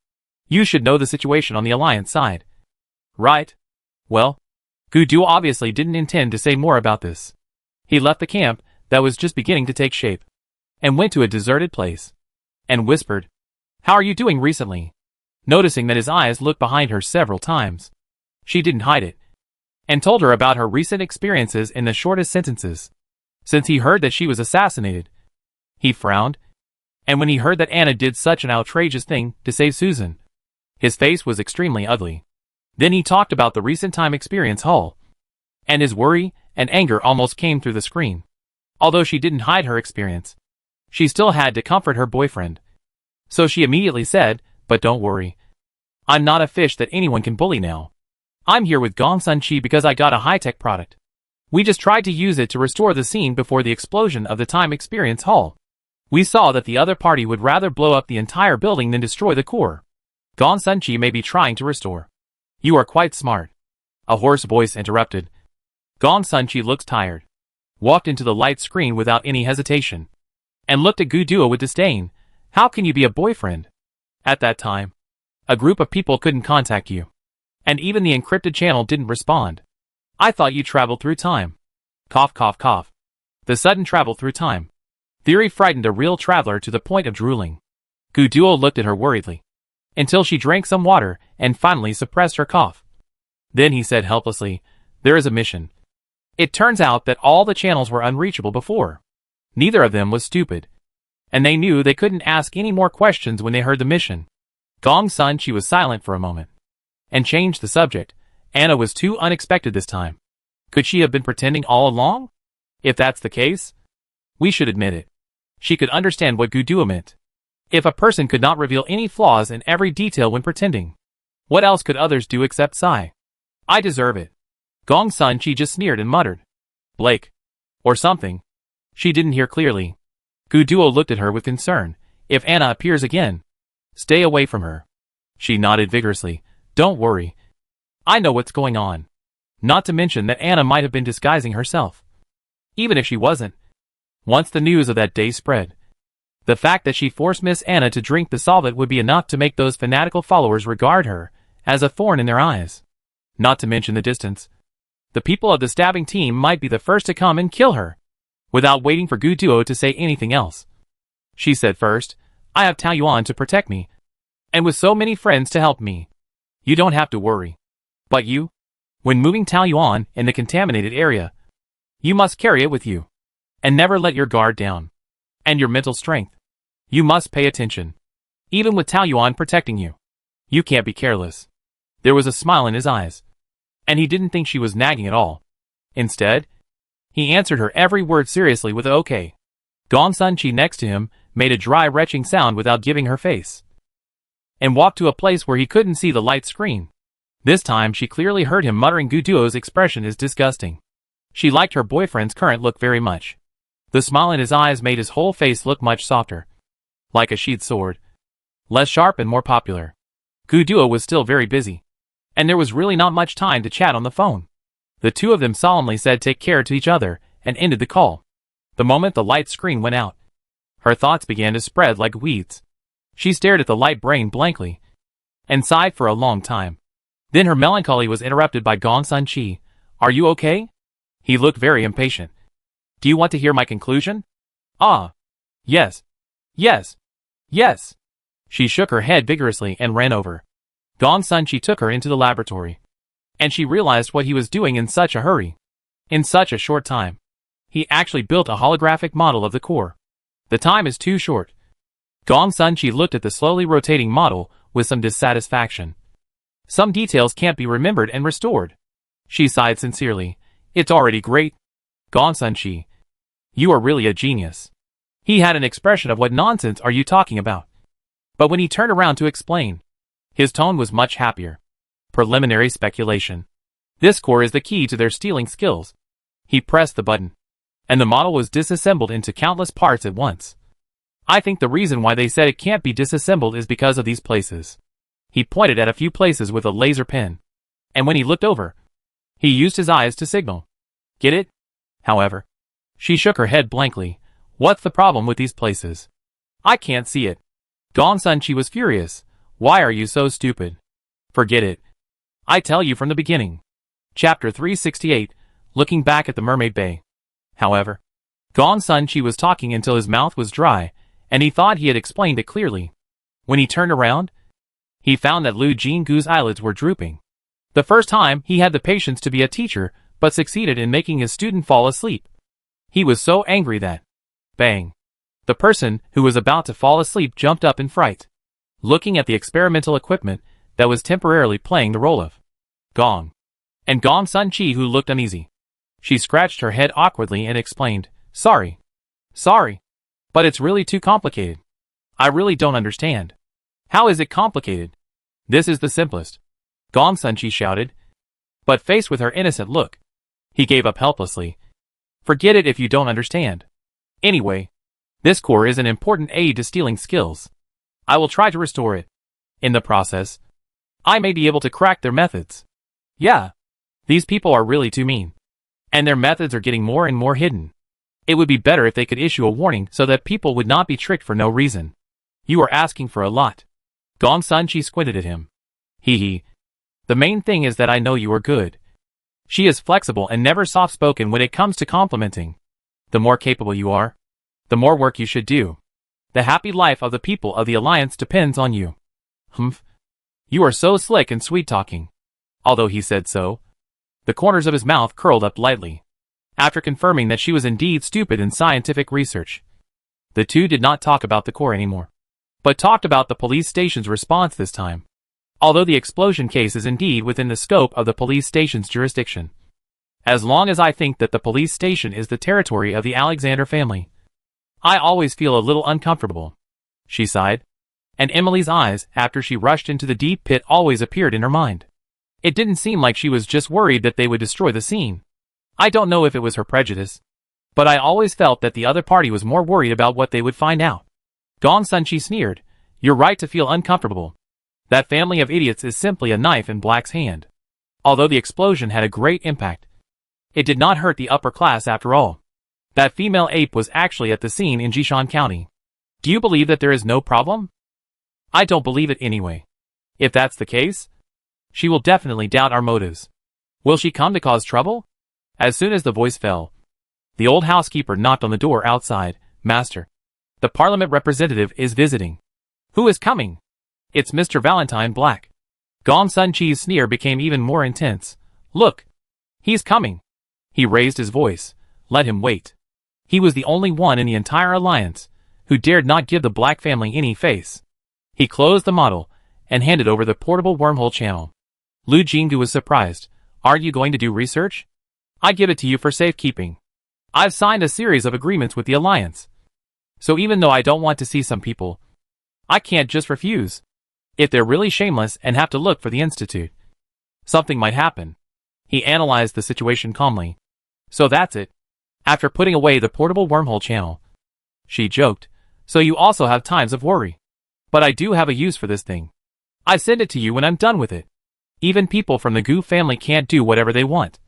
You should know the situation on the Alliance side." "Right. Well," Gu Duo obviously didn't intend to say more about this. He left the camp that was just beginning to take shape, and went to a deserted place, and whispered, "How are you doing recently?" Noticing that his eyes looked behind her several times, she didn't hide it, and told her about her recent experiences in the shortest sentences. Since he heard that she was assassinated, he frowned, and when he heard that Anna did such an outrageous thing to save Susan, his face was extremely ugly. Then he talked about the recent time experience Hull, and his worry and anger almost came through the screen. Although she didn't hide her experience, she still had to comfort her boyfriend. So she immediately said, "But don't worry. I'm not a fish that anyone can bully now. I'm here with Gong Sun-chi because I got a high-tech product. We just tried to use it to restore the scene before the explosion of the time experience Hull. We saw that the other party would rather blow up the entire building than destroy the core. Gong Sun-chi may be trying to restore." "You are quite smart," a hoarse voice interrupted. Gong Sun-chi looked tired, walked into the light screen without any hesitation, and looked at Gu Duo with disdain. "How can you be a boyfriend? At that time, a group of people couldn't contact you, and even the encrypted channel didn't respond. I thought you traveled through time." Cough, cough, cough. The sudden travel through time theory frightened a real traveler to the point of drooling. Gu Duo looked at her worriedly, until she drank some water and finally suppressed her cough. Then he said helplessly, "There is a mission. It turns out that all the channels were unreachable before. Neither of them was stupid, and they knew they couldn't ask any more questions when they heard the mission." Gong Sun-chi was silent for a moment, and changed the subject. Anna was too unexpected this time. Could she have been pretending all along? If that's the case, we should admit it. She could understand what Gu Duo meant. If a person could not reveal any flaws in every detail when pretending, what else could others do except sigh? "I deserve it." Gong Sun-chi just sneered and muttered, "Blake." Or something. She didn't hear clearly. Gu Duo looked at her with concern. "If Anna appears again, stay away from her." She nodded vigorously. "Don't worry. I know what's going on." Not to mention that Anna might have been disguising herself. Even if she wasn't. Once the news of that day spread, the fact that she forced Miss Anna to drink the solvent would be enough to make those fanatical followers regard her as a thorn in their eyes. Not to mention the distance. The people of the stabbing team might be the first to come and kill her, without waiting for Gu Duo to say anything else. She said first, "I have Taoyuan to protect me, and with so many friends to help me, you don't have to worry. But you, when moving Taoyuan in the contaminated area, you must carry it with you, and never let your guard down. And your mental strength. You must pay attention. Even with Taoyuan protecting you, you can't be careless." There was a smile in his eyes, and he didn't think she was nagging at all. Instead, He answered her every word seriously with okay. Gong Sun-chi next to him made a dry retching sound without giving her face, and walked to a place where he couldn't see the light screen. This time she clearly heard him muttering Gu Duo's expression is disgusting. She liked her boyfriend's current look very much. The smile in his eyes made his whole face look much softer, like a sheathed sword. Less sharp and more popular. Gu Duo was still very busy, and there was really not much time to chat on the phone. The two of them solemnly said take care to each other, and ended the call. The moment the light screen went out, her thoughts began to spread like weeds. She stared at the light brain blankly, and sighed for a long time. Then her melancholy was interrupted by Gong Sun-chi. Are you okay? He looked very impatient. Do you want to hear my conclusion? Ah. Yes. Yes. Yes. She shook her head vigorously and ran over. Gong Sun-chi took her into the laboratory, and she realized what he was doing in such a hurry. In such a short time, he actually built a holographic model of the core. The time is too short. Gong Sun-chi looked at the slowly rotating model with some dissatisfaction. Some details can't be remembered and restored. She sighed sincerely. It's already great. Gong Sun-chi, you are really a genius. He had an expression of what nonsense are you talking about? But when he turned around to explain, his tone was much happier. Preliminary speculation. This core is the key to their stealing skills. He pressed the button, and the model was disassembled into countless parts at once. I think the reason why they said it can't be disassembled is because of these places. He pointed at a few places with a laser pen, and when he looked over, he used his eyes to signal. Get it? However, she shook her head blankly. What's the problem with these places? I can't see it. Gong Sun-chi was furious. Why are you so stupid? Forget it. I tell you from the beginning. Chapter 368, looking back at the Mermaid Bay. However, Gong Sun-chi was talking until his mouth was dry, and he thought he had explained it clearly. When he turned around, he found that Lu Jinggu's eyelids were drooping. The first time he had the patience to be a teacher, but succeeded in making his student fall asleep. He was so angry that, bang, the person who was about to fall asleep jumped up in fright, looking at the experimental equipment that was temporarily playing the role of Gong, and Gong Sun-chi, who looked uneasy. She scratched her head awkwardly and explained, Sorry, but it's really too complicated. I really don't understand. How is it complicated? This is the simplest. Gong Sun-chi shouted, but faced with her innocent look, he gave up helplessly. Forget it if you don't understand. Anyway, this core is an important aid to stealing skills. I will try to restore it. In the process, I may be able to crack their methods. Yeah, these people are really too mean, and their methods are getting more and more hidden. It would be better if they could issue a warning so that people would not be tricked for no reason. You are asking for a lot. Gong Sun-chi squinted at him. Hee. The main thing is that I know you are good. She is flexible and never soft-spoken when it comes to complimenting. The more capable you are, the more work you should do. The happy life of the people of the Alliance depends on you. Humph. You are so slick and sweet-talking. Although he said so, the corners of his mouth curled up lightly. After confirming that she was indeed stupid in scientific research, the two did not talk about the core anymore, but talked about the police station's response this time. Although the explosion case is indeed within the scope of the police station's jurisdiction, as long as I think that the police station is the territory of the Alexander family, I always feel a little uncomfortable. She sighed, and Emily's eyes, after she rushed into the deep pit, always appeared in her mind. It didn't seem like she was just worried that they would destroy the scene. I don't know if it was her prejudice, but I always felt that the other party was more worried about what they would find out. Gong Sun-chi sneered. You're right to feel uncomfortable. That family of idiots is simply a knife in Black's hand. Although the explosion had a great impact, it did not hurt the upper class after all. That female ape was actually at the scene in Jishan County. Do you believe that there is no problem? I don't believe it anyway. If that's the case, she will definitely doubt our motives. Will she come to cause trouble? As soon as the voice fell, the old housekeeper knocked on the door outside. Master, the parliament representative is visiting. Who is coming? It's Mr. Valentine Black. Gong Sun-chi's sneer became even more intense. Look, he's coming. He raised his voice. Let him wait. He was the only one in the entire alliance who dared not give the Black family any face. He closed the model and handed over the portable wormhole channel. Lu Jinggu was surprised. Aren't you going to do research? I give it to you for safekeeping. I've signed a series of agreements with the Alliance. So even though I don't want to see some people, I can't just refuse. If they're really shameless and have to look for the Institute, something might happen. He analyzed the situation calmly. So that's it. After putting away the portable wormhole channel, she joked, so you also have times of worry. But I do have a use for this thing. I send it to you when I'm done with it. Even people from the Goo family can't do whatever they want.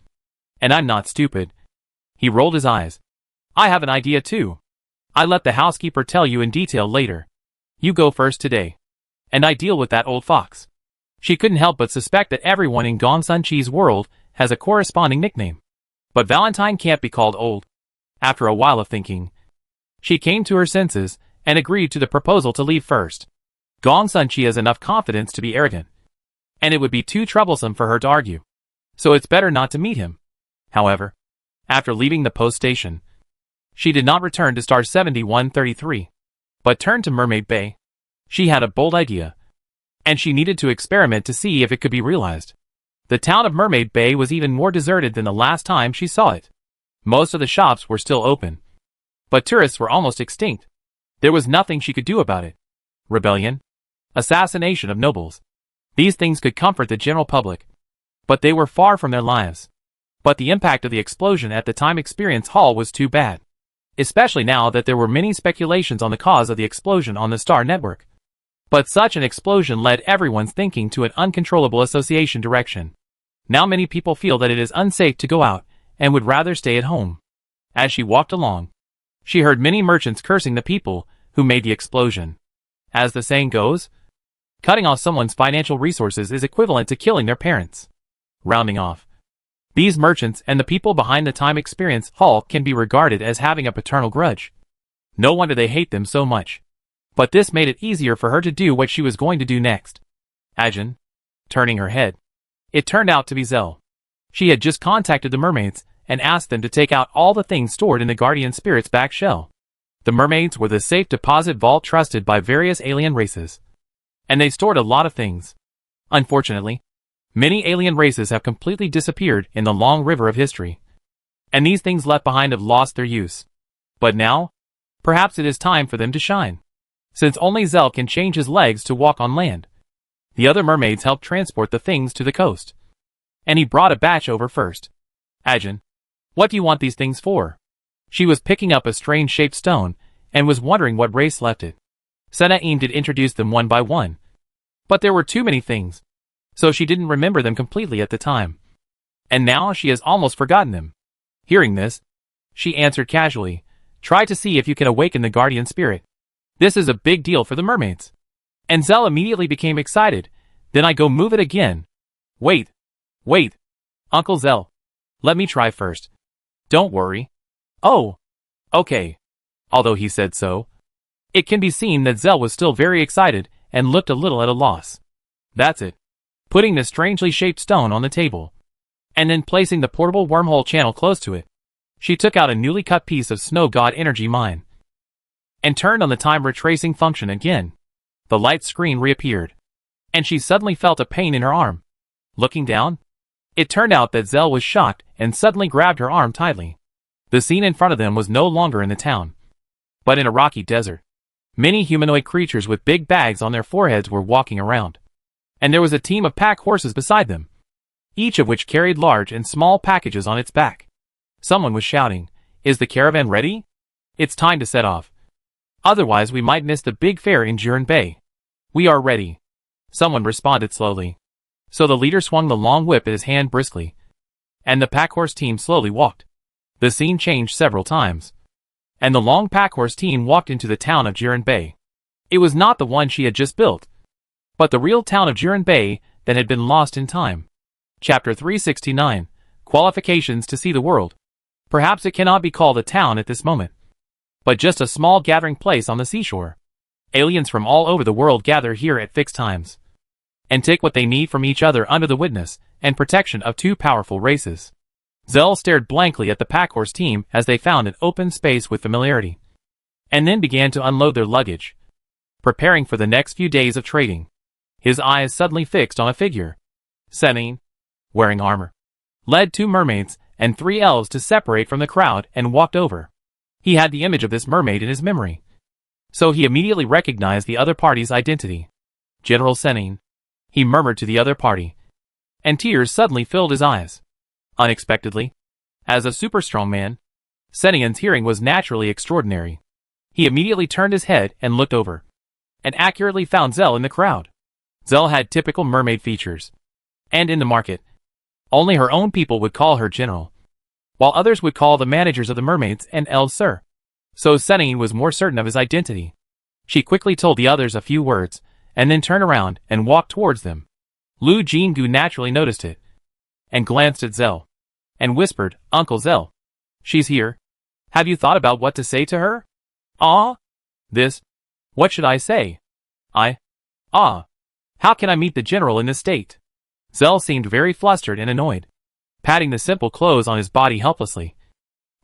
And I'm not stupid. He rolled his eyes. I have an idea too. I let the housekeeper tell you in detail later. You go first today. And I deal with that old fox. She couldn't help but suspect that everyone in Gong Sun Chi's world has a corresponding nickname. But Valentine can't be called old. After a while of thinking, she came to her senses and agreed to the proposal to leave first. Gong Sun Chi has enough confidence to be arrogant, and it would be too troublesome for her to argue. So it's better not to meet him. However, after leaving the post station, she did not return to Star 7133, but turned to Mermaid Bay. She had a bold idea, and she needed to experiment to see if it could be realized. The town of Mermaid Bay was even more deserted than the last time she saw it. Most of the shops were still open, but tourists were almost extinct. There was nothing she could do about it. Rebellion, assassination of nobles. These things could comfort the general public, but they were far from their lives. But the impact of the explosion at the Time Experience Hall was too bad, especially now that there were many speculations on the cause of the explosion on the Star Network. But such an explosion led everyone's thinking to an uncontrollable association direction. Now many people feel that it is unsafe to go out and would rather stay at home. As she walked along, she heard many merchants cursing the people who made the explosion. As the saying goes, cutting off someone's financial resources is equivalent to killing their parents. Rounding off, these merchants and the people behind the Time Experience Hall can be regarded as having a paternal grudge. No wonder they hate them so much. But this made it easier for her to do what she was going to do next. Ajin, turning her head. It turned out to be Zell. She had just contacted the mermaids and asked them to take out all the things stored in the Guardian Spirit's back shell. The mermaids were the safe deposit vault trusted by various alien races, and they stored a lot of things. Unfortunately, many alien races have completely disappeared in the long river of history, and these things left behind have lost their use. But now, perhaps it is time for them to shine. Since only Zell can change his legs to walk on land, the other mermaids helped transport the things to the coast, and he brought a batch over first. Ajin, what do you want these things for? She was picking up a strange-shaped stone and was wondering what race left it. Sena'im did introduce them one by one, but there were too many things, so she didn't remember them completely at the time. And now she has almost forgotten them. Hearing this, she answered casually, try to see if you can awaken the guardian spirit. This is a big deal for the mermaids. And Zell immediately became excited. Then I go move it again. Wait. Uncle Zell. Let me try first. Don't worry. Oh. Okay. Although he said so, it can be seen that Zell was still very excited and looked a little at a loss. That's it. Putting the strangely shaped stone on the table, and then placing the portable wormhole channel close to it, she took out a newly cut piece of Snow God Energy Mine and turned on the time retracing function again. The light screen reappeared, and she suddenly felt a pain in her arm. Looking down, it turned out that Zell was shocked and suddenly grabbed her arm tightly. The scene in front of them was no longer in the town, but in a rocky desert. Many humanoid creatures with big bags on their foreheads were walking around, and there was a team of pack horses beside them, each of which carried large and small packages on its back. Someone was shouting, "Is the caravan ready? It's time to set off. Otherwise we might miss the big fair in Jiren Bay." "We are ready," someone responded slowly. So the leader swung the long whip in his hand briskly, and the packhorse team slowly walked. The scene changed several times, and the long packhorse team walked into the town of Jiren Bay. It was not the one she had just built, but the real town of Jiren Bay that had been lost in time. Chapter 369, Qualifications to See the World. Perhaps it cannot be called a town at this moment, but just a small gathering place on the seashore. Aliens from all over the world gather here at fixed times, and take what they need from each other under the witness and protection of two powerful races. Zell stared blankly at the packhorse team as they found an open space with familiarity, and then began to unload their luggage, preparing for the next few days of trading. His eyes suddenly fixed on a figure. Sena'im, wearing armor, led two mermaids and 3 elves to separate from the crowd and walked over. He had the image of this mermaid in his memory, so he immediately recognized the other party's identity. General Senin, he murmured to the other party, and tears suddenly filled his eyes. Unexpectedly, as a super strong man, Senin's hearing was naturally extraordinary. He immediately turned his head and looked over, and accurately found Zell in the crowd. Zell had typical mermaid features, and in the market, only her own people would call her general, while others would call the managers of the mermaids and elves sir. So Senin was more certain of his identity. She quickly told the others a few words, and then turned around and walked towards them. Lu Jingu naturally noticed it, and glanced at Zell, and whispered, "Uncle Zell, she's here. Have you thought about what to say to her?" "Ah? This? What should I say? How can I meet the general in this state?" Zell seemed very flustered and annoyed, patting the simple clothes on his body helplessly,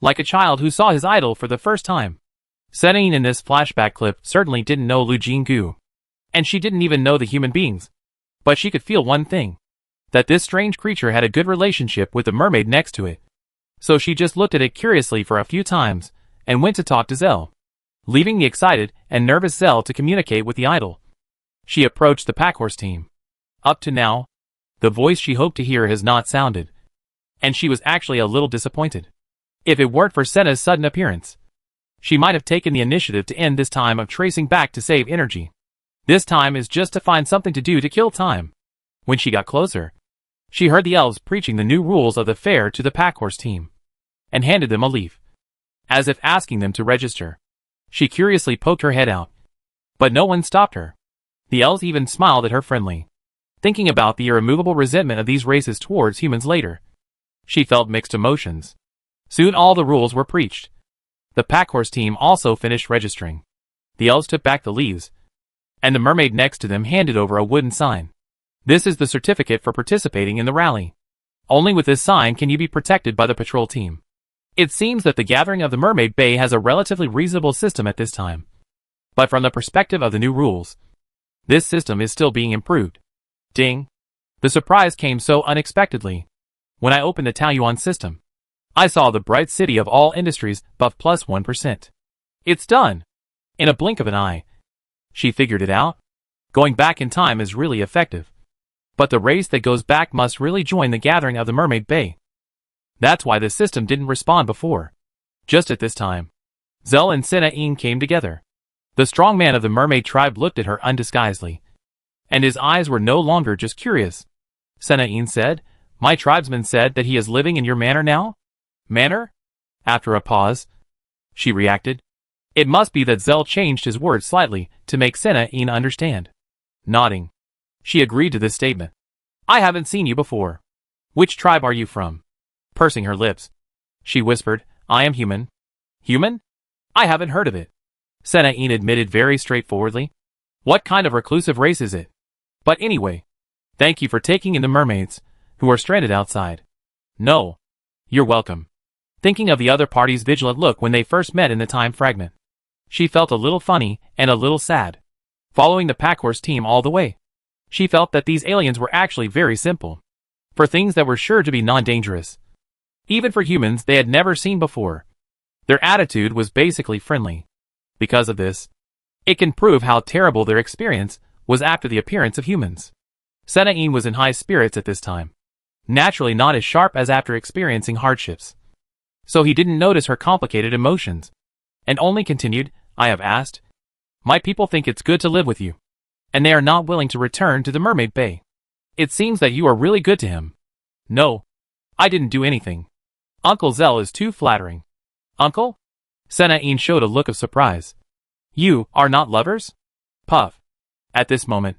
like a child who saw his idol for the first time. Senin in this flashback clip certainly didn't know Lu Jingu, and she didn't even know the human beings, but she could feel one thing, that this strange creature had a good relationship with the mermaid next to it. So she just looked at it curiously for a few times, and went to talk to Zell, leaving the excited and nervous Zell to communicate with the idol. She approached the packhorse team. Up to now, the voice she hoped to hear has not sounded, and she was actually a little disappointed. If it weren't for Senna's sudden appearance, she might have taken the initiative to end this time of tracing back to save energy. This time is just to find something to do to kill time. When she got closer, she heard the elves preaching the new rules of the fair to the packhorse team, and handed them a leaf, as if asking them to register. She curiously poked her head out, but no one stopped her. The elves even smiled at her friendly. Thinking about the irremovable resentment of these races towards humans later, she felt mixed emotions. Soon all the rules were preached. The packhorse team also finished registering. The elves took back the leaves, and the mermaid next to them handed over a wooden sign. This is the certificate for participating in the rally. Only with this sign can you be protected by the patrol team. It seems that the gathering of the Mermaid Bay has a relatively reasonable system at this time, but from the perspective of the new rules, this system is still being improved. Ding! The surprise came so unexpectedly. When I opened the Taoyuan system, I saw the bright city of all industries buff plus 1%. It's done! In a blink of an eye. She figured it out. Going back in time is really effective. But the race that goes back must really join the gathering of the Mermaid Bay. That's why the system didn't respond before. Just at this time, Zell and Sina-Ing came together. The strong man of the mermaid tribe looked at her undisguisedly, and his eyes were no longer just curious. Sina-Ing said, "My tribesman said that he is living in your manor now?" "Manor?" After a pause, she reacted. It must be that Zell changed his words slightly to make Sina-Ing understand. Nodding, she agreed to this statement. "I haven't seen you before. Which tribe are you from?" Pursing her lips, she whispered, "I am human." "Human? I haven't heard of it." Sina-Ing admitted very straightforwardly. "What kind of reclusive race is it? But anyway, thank you for taking in the mermaids, who are stranded outside." "No. You're welcome." Thinking of the other party's vigilant look when they first met in the time fragment, she felt a little funny and a little sad. Following the packhorse team all the way, she felt that these aliens were actually very simple, for things that were sure to be non-dangerous. Even for humans they had never seen before. Their attitude was basically friendly. Because of this, it can prove how terrible their experience was after the appearance of humans. Sina-Ing was in high spirits at this time, naturally not as sharp as after experiencing hardships. So he didn't notice her complicated emotions, and only continued, "I have asked. My people think it's good to live with you, and they are not willing to return to the Mermaid Bay. It seems that you are really good to him." "No, I didn't do anything. Uncle Zell is too flattering." "Uncle?" Sina-Ing showed a look of surprise. "You are not lovers?" Puff. At this moment,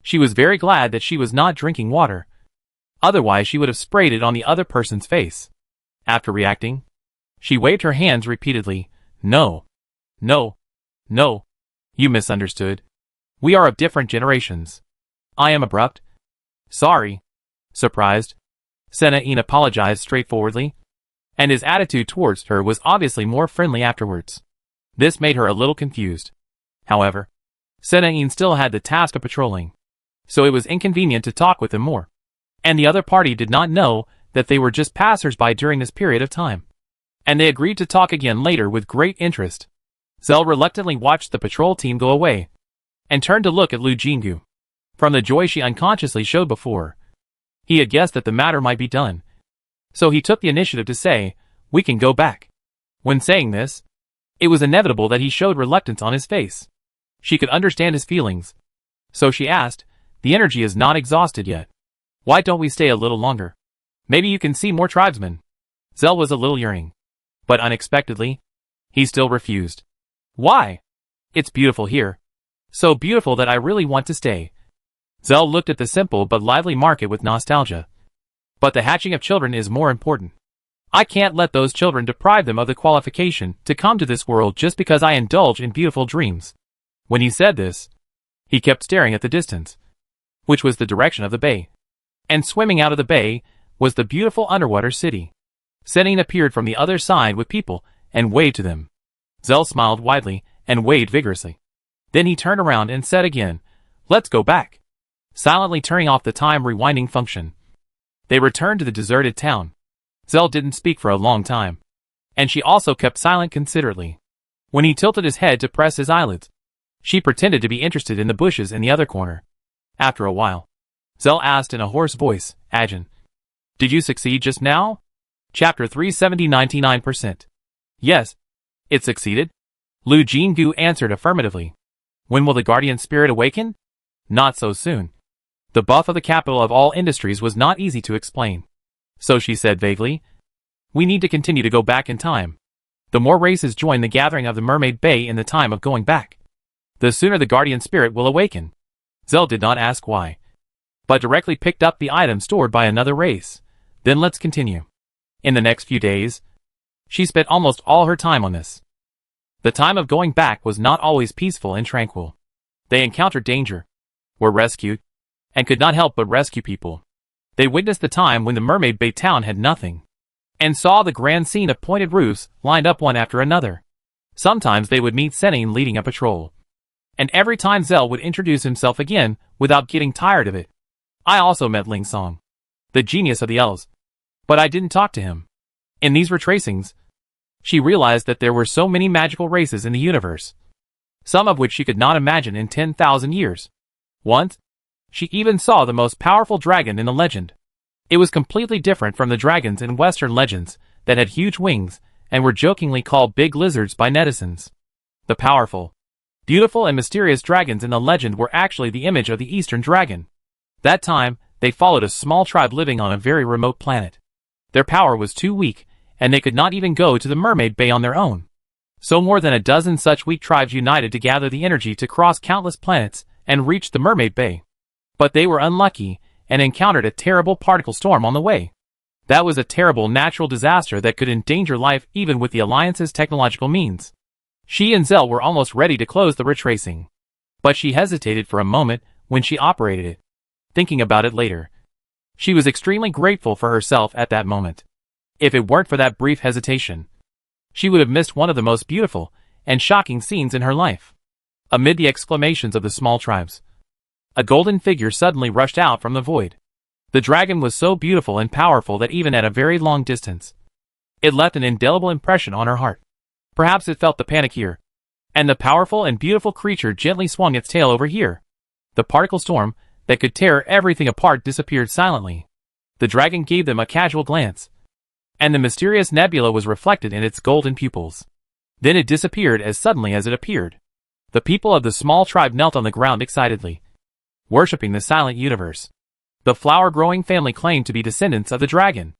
she was very glad that she was not drinking water. Otherwise she would have sprayed it on the other person's face. After reacting, she waved her hands repeatedly. "No. No. No. You misunderstood. We are of different generations." "I am abrupt." "Sorry." Surprised, Sina-Ing apologized straightforwardly, and his attitude towards her was obviously more friendly afterwards. This made her a little confused. However, Sina-Ing still had the task of patrolling, so it was inconvenient to talk with him more. And the other party did not know that they were just passers-by during this period of time. And they agreed to talk again later with great interest. Zell reluctantly watched the patrol team go away, and turned to look at Lu Jingu. From the joy she unconsciously showed before, he had guessed that the matter might be done. So he took the initiative to say, "We can go back." When saying this, it was inevitable that he showed reluctance on his face. She could understand his feelings. So she asked, "The energy is not exhausted yet. Why don't we stay a little longer? Maybe you can see more tribesmen." Zell was a little yearning. But unexpectedly, he still refused. "Why? It's beautiful here. So beautiful that I really want to stay." Zell looked at the simple but lively market with nostalgia. "But the hatching of children is more important. I can't let those children deprive them of the qualification to come to this world just because I indulge in beautiful dreams." When he said this, he kept staring at the distance, which was the direction of the bay. And swimming out of the bay was the beautiful underwater city. Senin appeared from the other side with people and waved to them. Zell smiled widely and waved vigorously. Then he turned around and said again, "Let's go back," silently turning off the time rewinding function. They returned to the deserted town. Zell didn't speak for a long time, and she also kept silent considerately. When he tilted his head to press his eyelids, she pretended to be interested in the bushes in the other corner. After a while, Zell asked in a hoarse voice, "Ajin, did you succeed just now?" Chapter 370 99%. "Yes, it succeeded." Lu Jingu answered affirmatively. "When will the guardian spirit awaken?" "Not so soon." The buff of the capital of all industries was not easy to explain. So she said vaguely, "We need to continue to go back in time. The more races join the gathering of the Mermaid Bay in the time of going back, the sooner the guardian spirit will awaken." Zell did not ask why, but directly picked up the item stored by another race. "Then let's continue." In the next few days, she spent almost all her time on this. The time of going back was not always peaceful and tranquil. They encountered danger, were rescued, and could not help but rescue people. They witnessed the time when the Mermaid Bay town had nothing, and saw the grand scene of pointed roofs lined up one after another. Sometimes they would meet Senin leading a patrol, and every time Zell would introduce himself again without getting tired of it. "I also met Ling Song, the genius of the elves, but I didn't talk to him." In these retracings, she realized that there were so many magical races in the universe, some of which she could not imagine in 10,000 years. Once, she even saw the most powerful dragon in the legend. It was completely different from the dragons in Western legends that had huge wings and were jokingly called big lizards by netizens. The powerful, beautiful and mysterious dragons in the legend were actually the image of the Eastern dragon. That time, they followed a small tribe living on a very remote planet. Their power was too weak, and they could not even go to the Mermaid Bay on their own. So more than a dozen such weak tribes united to gather the energy to cross countless planets and reach the Mermaid Bay. But they were unlucky and encountered a terrible particle storm on the way. That was a terrible natural disaster that could endanger life even with the Alliance's technological means. She and Zell were almost ready to close the retracing, but she hesitated for a moment when she operated it. Thinking about it later, she was extremely grateful for herself at that moment. If it weren't for that brief hesitation, she would have missed one of the most beautiful and shocking scenes in her life. Amid the exclamations of the small tribes, a golden figure suddenly rushed out from the void. The dragon was so beautiful and powerful that even at a very long distance, it left an indelible impression on her heart. Perhaps it felt the panic here, and the powerful and beautiful creature gently swung its tail over here. The particle storm that could tear everything apart disappeared silently. The dragon gave them a casual glance, and the mysterious nebula was reflected in its golden pupils. Then it disappeared as suddenly as it appeared. The people of the small tribe knelt on the ground excitedly, worshipping the silent universe. The flower-growing family claimed to be descendants of the dragon.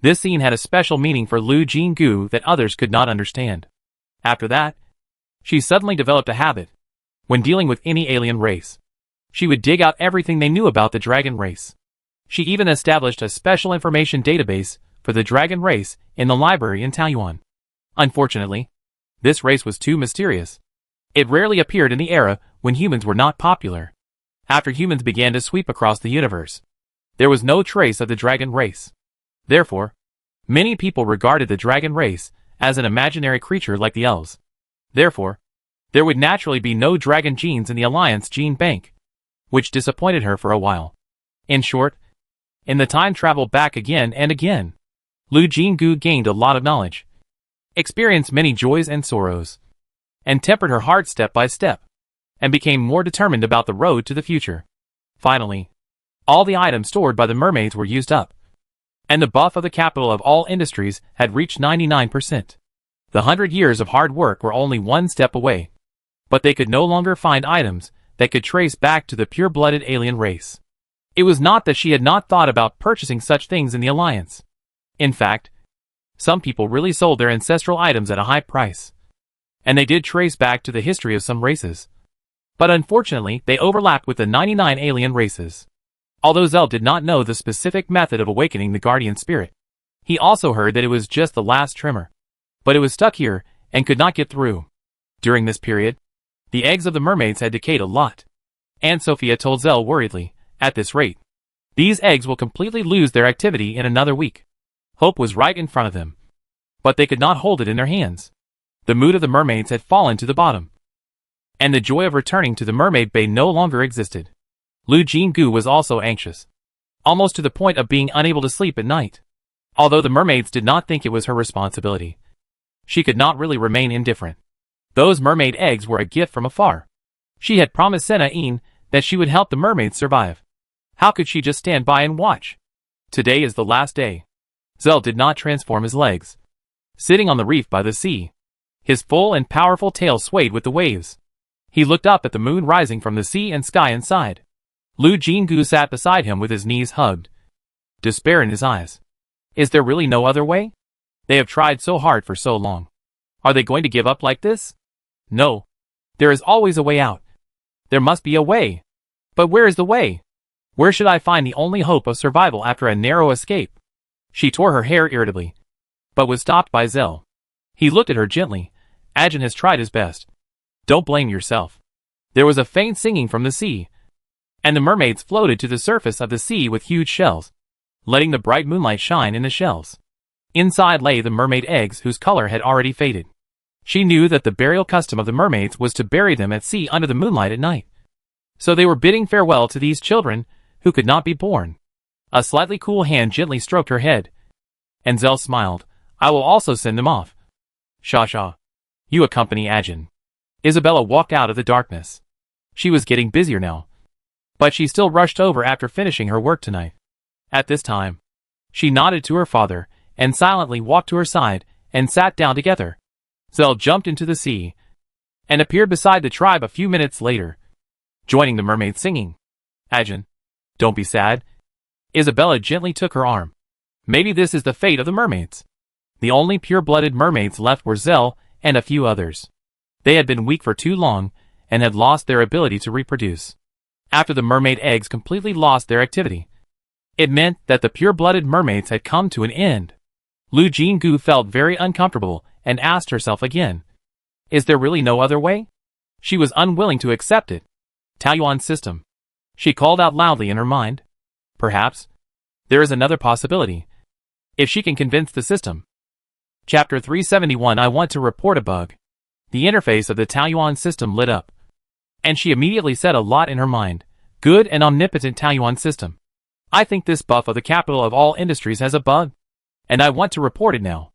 This scene had a special meaning for Lu Jingu that others could not understand. After that, she suddenly developed a habit. When dealing with any alien race, she would dig out everything they knew about the dragon race. She even established a special information database for the dragon race in the library in Taiyuan. Unfortunately, this race was too mysterious. It rarely appeared in the era when humans were not popular. After humans began to sweep across the universe, there was no trace of the dragon race. Therefore, many people regarded the dragon race as an imaginary creature like the elves. Therefore, there would naturally be no dragon genes in the Alliance gene bank, which disappointed her for a while. In short, In the time travel back again and again, Lu Jinggu gained a lot of knowledge, experienced many joys and sorrows, and tempered her heart step by step, and became more determined about the road to the future. Finally, all the items stored by the mermaids were used up, and the buff of the capital of all industries had reached 99%. The 100 years of hard work were only one step away, but they could no longer find items that could trace back to the pure-blooded alien race. It was not that she had not thought about purchasing such things in the Alliance. In fact, some people really sold their ancestral items at a high price, and they did trace back to the history of some races. But unfortunately, they overlapped with the 99 alien races. Although Zell did not know the specific method of awakening the guardian spirit, he also heard that it was just the last tremor. But it was stuck here and could not get through. During this period, the eggs of the mermaids had decayed a lot. Aunt Sophia told Zell worriedly, at this rate, these eggs will completely lose their activity in another week. Hope was right in front of them, but they could not hold it in their hands. The mood of the mermaids had fallen to the bottom, and the joy of returning to the mermaid bay no longer existed. Lu Jinggu was also anxious, almost to the point of being unable to sleep at night. Although the mermaids did not think it was her responsibility, she could not really remain indifferent. Those mermaid eggs were a gift from afar. She had promised Senna-in that she would help the mermaids survive. How could she just stand by and watch? Today is the last day. Zell did not transform his legs. Sitting on the reef by the sea, his full and powerful tail swayed with the waves. He looked up at the moon rising from the sea and sky and sighed. Lu Jinggu sat beside him with his knees hugged, despair in his eyes. Is there really no other way? They have tried so hard for so long. Are they going to give up like this? No. There is always a way out. There must be a way. But where is the way? Where should I find the only hope of survival after a narrow escape? She tore her hair irritably, but was stopped by Zell. He looked at her gently. Ajin has tried his best. Don't blame yourself. There was a faint singing from the sea, and the mermaids floated to the surface of the sea with huge shells, letting the bright moonlight shine in the shells. Inside lay the mermaid eggs whose color had already faded. She knew that the burial custom of the mermaids was to bury them at sea under the moonlight at night. So they were bidding farewell to these children who could not be born. A slightly cool hand gently stroked her head, and Zell smiled. I will also send them off. Shasha, you accompany Ajin. Isabella walked out of the darkness. She was getting busier now, but she still rushed over after finishing her work tonight. At this time, she nodded to her father and silently walked to her side and sat down together. Zell jumped into the sea and appeared beside the tribe a few minutes later, joining the mermaids singing. Ajin, don't be sad. Isabella gently took her arm. Maybe this is the fate of the mermaids. The only pure-blooded mermaids left were Zell and a few others. They had been weak for too long and had lost their ability to reproduce. After the mermaid eggs completely lost their activity, it meant that the pure-blooded mermaids had come to an end. Lu Jinggu felt very uncomfortable and asked herself again, is there really no other way? She was unwilling to accept it. Taoyuan system. She called out loudly in her mind. Perhaps there is another possibility, if she can convince the system. Chapter 371. I want to report a bug. The interface of the Taoyuan system lit up, and she immediately said a lot in her mind. Good and omnipotent Taoyuan system. I think this buff of the capital of all industries has a bug, and I want to report it now.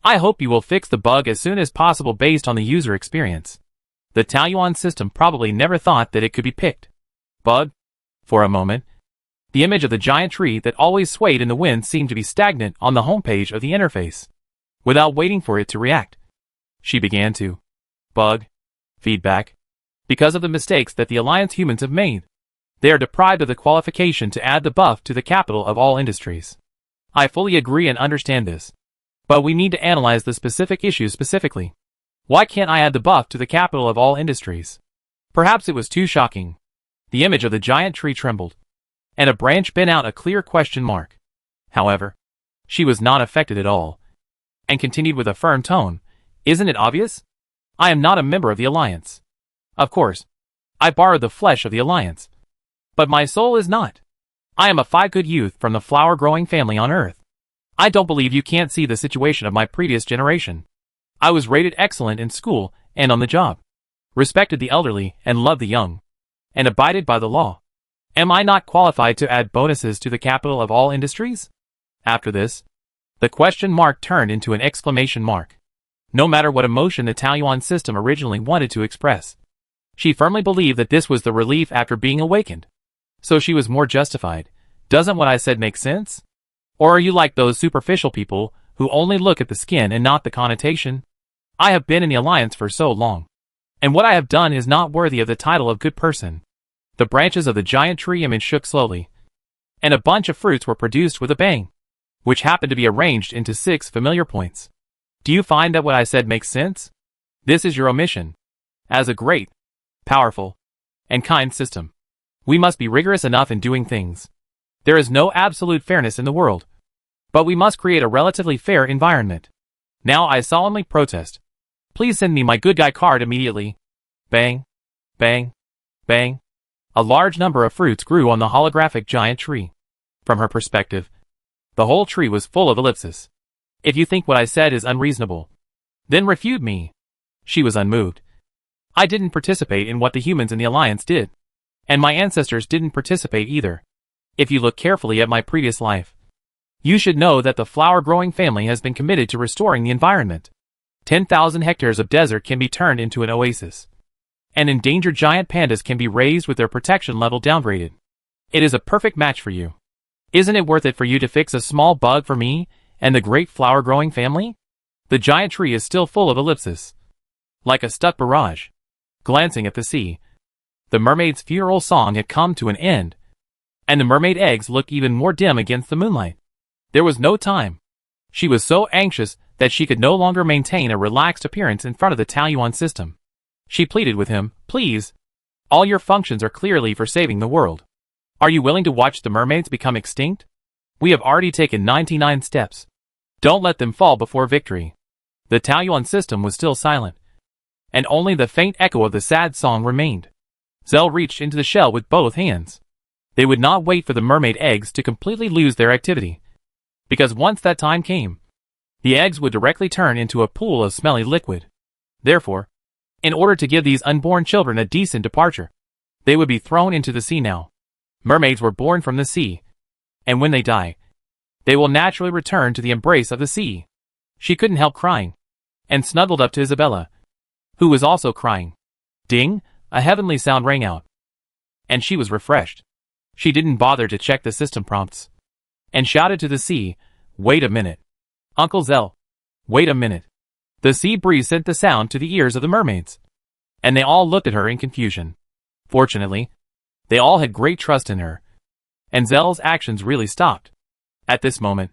I hope you will fix the bug as soon as possible based on the user experience. The Taoyuan system probably never thought that it could be picked. Bug? For a moment, the image of the giant tree that always swayed in the wind seemed to be stagnant on the homepage of the interface. Without waiting for it to react, she began to bug feedback. Because of the mistakes that the Alliance humans have made, they are deprived of the qualification to add the buff to the capital of all industries. I fully agree and understand this, but we need to analyze the specific issues specifically. Why can't I add the buff to the capital of all industries? Perhaps it was too shocking. The image of the giant tree trembled, and a branch bent out a clear question mark. However, she was not affected at all, and continued with a firm tone. Isn't it obvious? I am not a member of the Alliance. Of course, I borrowed the flesh of the Alliance, but my soul is not. I am a good youth from the flower-growing family on Earth. I don't believe you can't see the situation of my previous generation. I was rated excellent in school and on the job, respected the elderly and loved the young, and abided by the law. Am I not qualified to add bonuses to the capital of all industries? After this, the question mark turned into an exclamation mark. No matter what emotion the Taiyuan system originally wanted to express, she firmly believed that this was the relief after being awakened. So she was more justified. Doesn't what I said make sense? Or are you like those superficial people who only look at the skin and not the connotation? I have been in the alliance for so long, and what I have done is not worthy of the title of good person. The branches of the giant tree image shook slowly, and a bunch of fruits were produced with a bang, which happened to be arranged into 6 familiar points. Do you find that what I said makes sense? This is your omission. As a great, powerful, and kind system, we must be rigorous enough in doing things. There is no absolute fairness in the world, but we must create a relatively fair environment. Now I solemnly protest. Please send me my good guy card immediately. Bang, bang, bang. A large number of fruits grew on the holographic giant tree. From her perspective, the whole tree was full of ellipses. If you think what I said is unreasonable, then refute me. She was unmoved. I didn't participate in what the humans in the Alliance did, and my ancestors didn't participate either. If you look carefully at my previous life, you should know that the flower-growing family has been committed to restoring the environment. 10,000 hectares of desert can be turned into an oasis, and endangered giant pandas can be raised with their protection level downgraded. It is a perfect match for you. Isn't it worth it for you to fix a small bug for me and the great flower-growing family? The giant tree is still full of ellipses, like a stuck barrage. Glancing at the sea, the mermaid's funeral song had come to an end, and the mermaid eggs looked even more dim against the moonlight. There was no time. She was so anxious that she could no longer maintain a relaxed appearance in front of the Taiyuan system. She pleaded with him, please. All your functions are clearly for saving the world. Are you willing to watch the mermaids become extinct? We have already taken 99 steps. Don't let them fall before victory. The Taiyuan system was still silent, and only the faint echo of the sad song remained. Zell reached into the shell with both hands. They would not wait for the mermaid eggs to completely lose their activity, because once that time came, the eggs would directly turn into a pool of smelly liquid. Therefore, in order to give these unborn children a decent departure, they would be thrown into the sea now. Mermaids were born from the sea, and when they die, they will naturally return to the embrace of the sea. She couldn't help crying, and snuggled up to Isabella, who was also crying. Ding! A heavenly sound rang out, and she was refreshed. She didn't bother to check the system prompts, and shouted to the sea, wait a minute. Uncle Zell, wait a minute. The sea breeze sent the sound to the ears of the mermaids, and they all looked at her in confusion. Fortunately, they all had great trust in her, and Zell's actions really stopped. At this moment,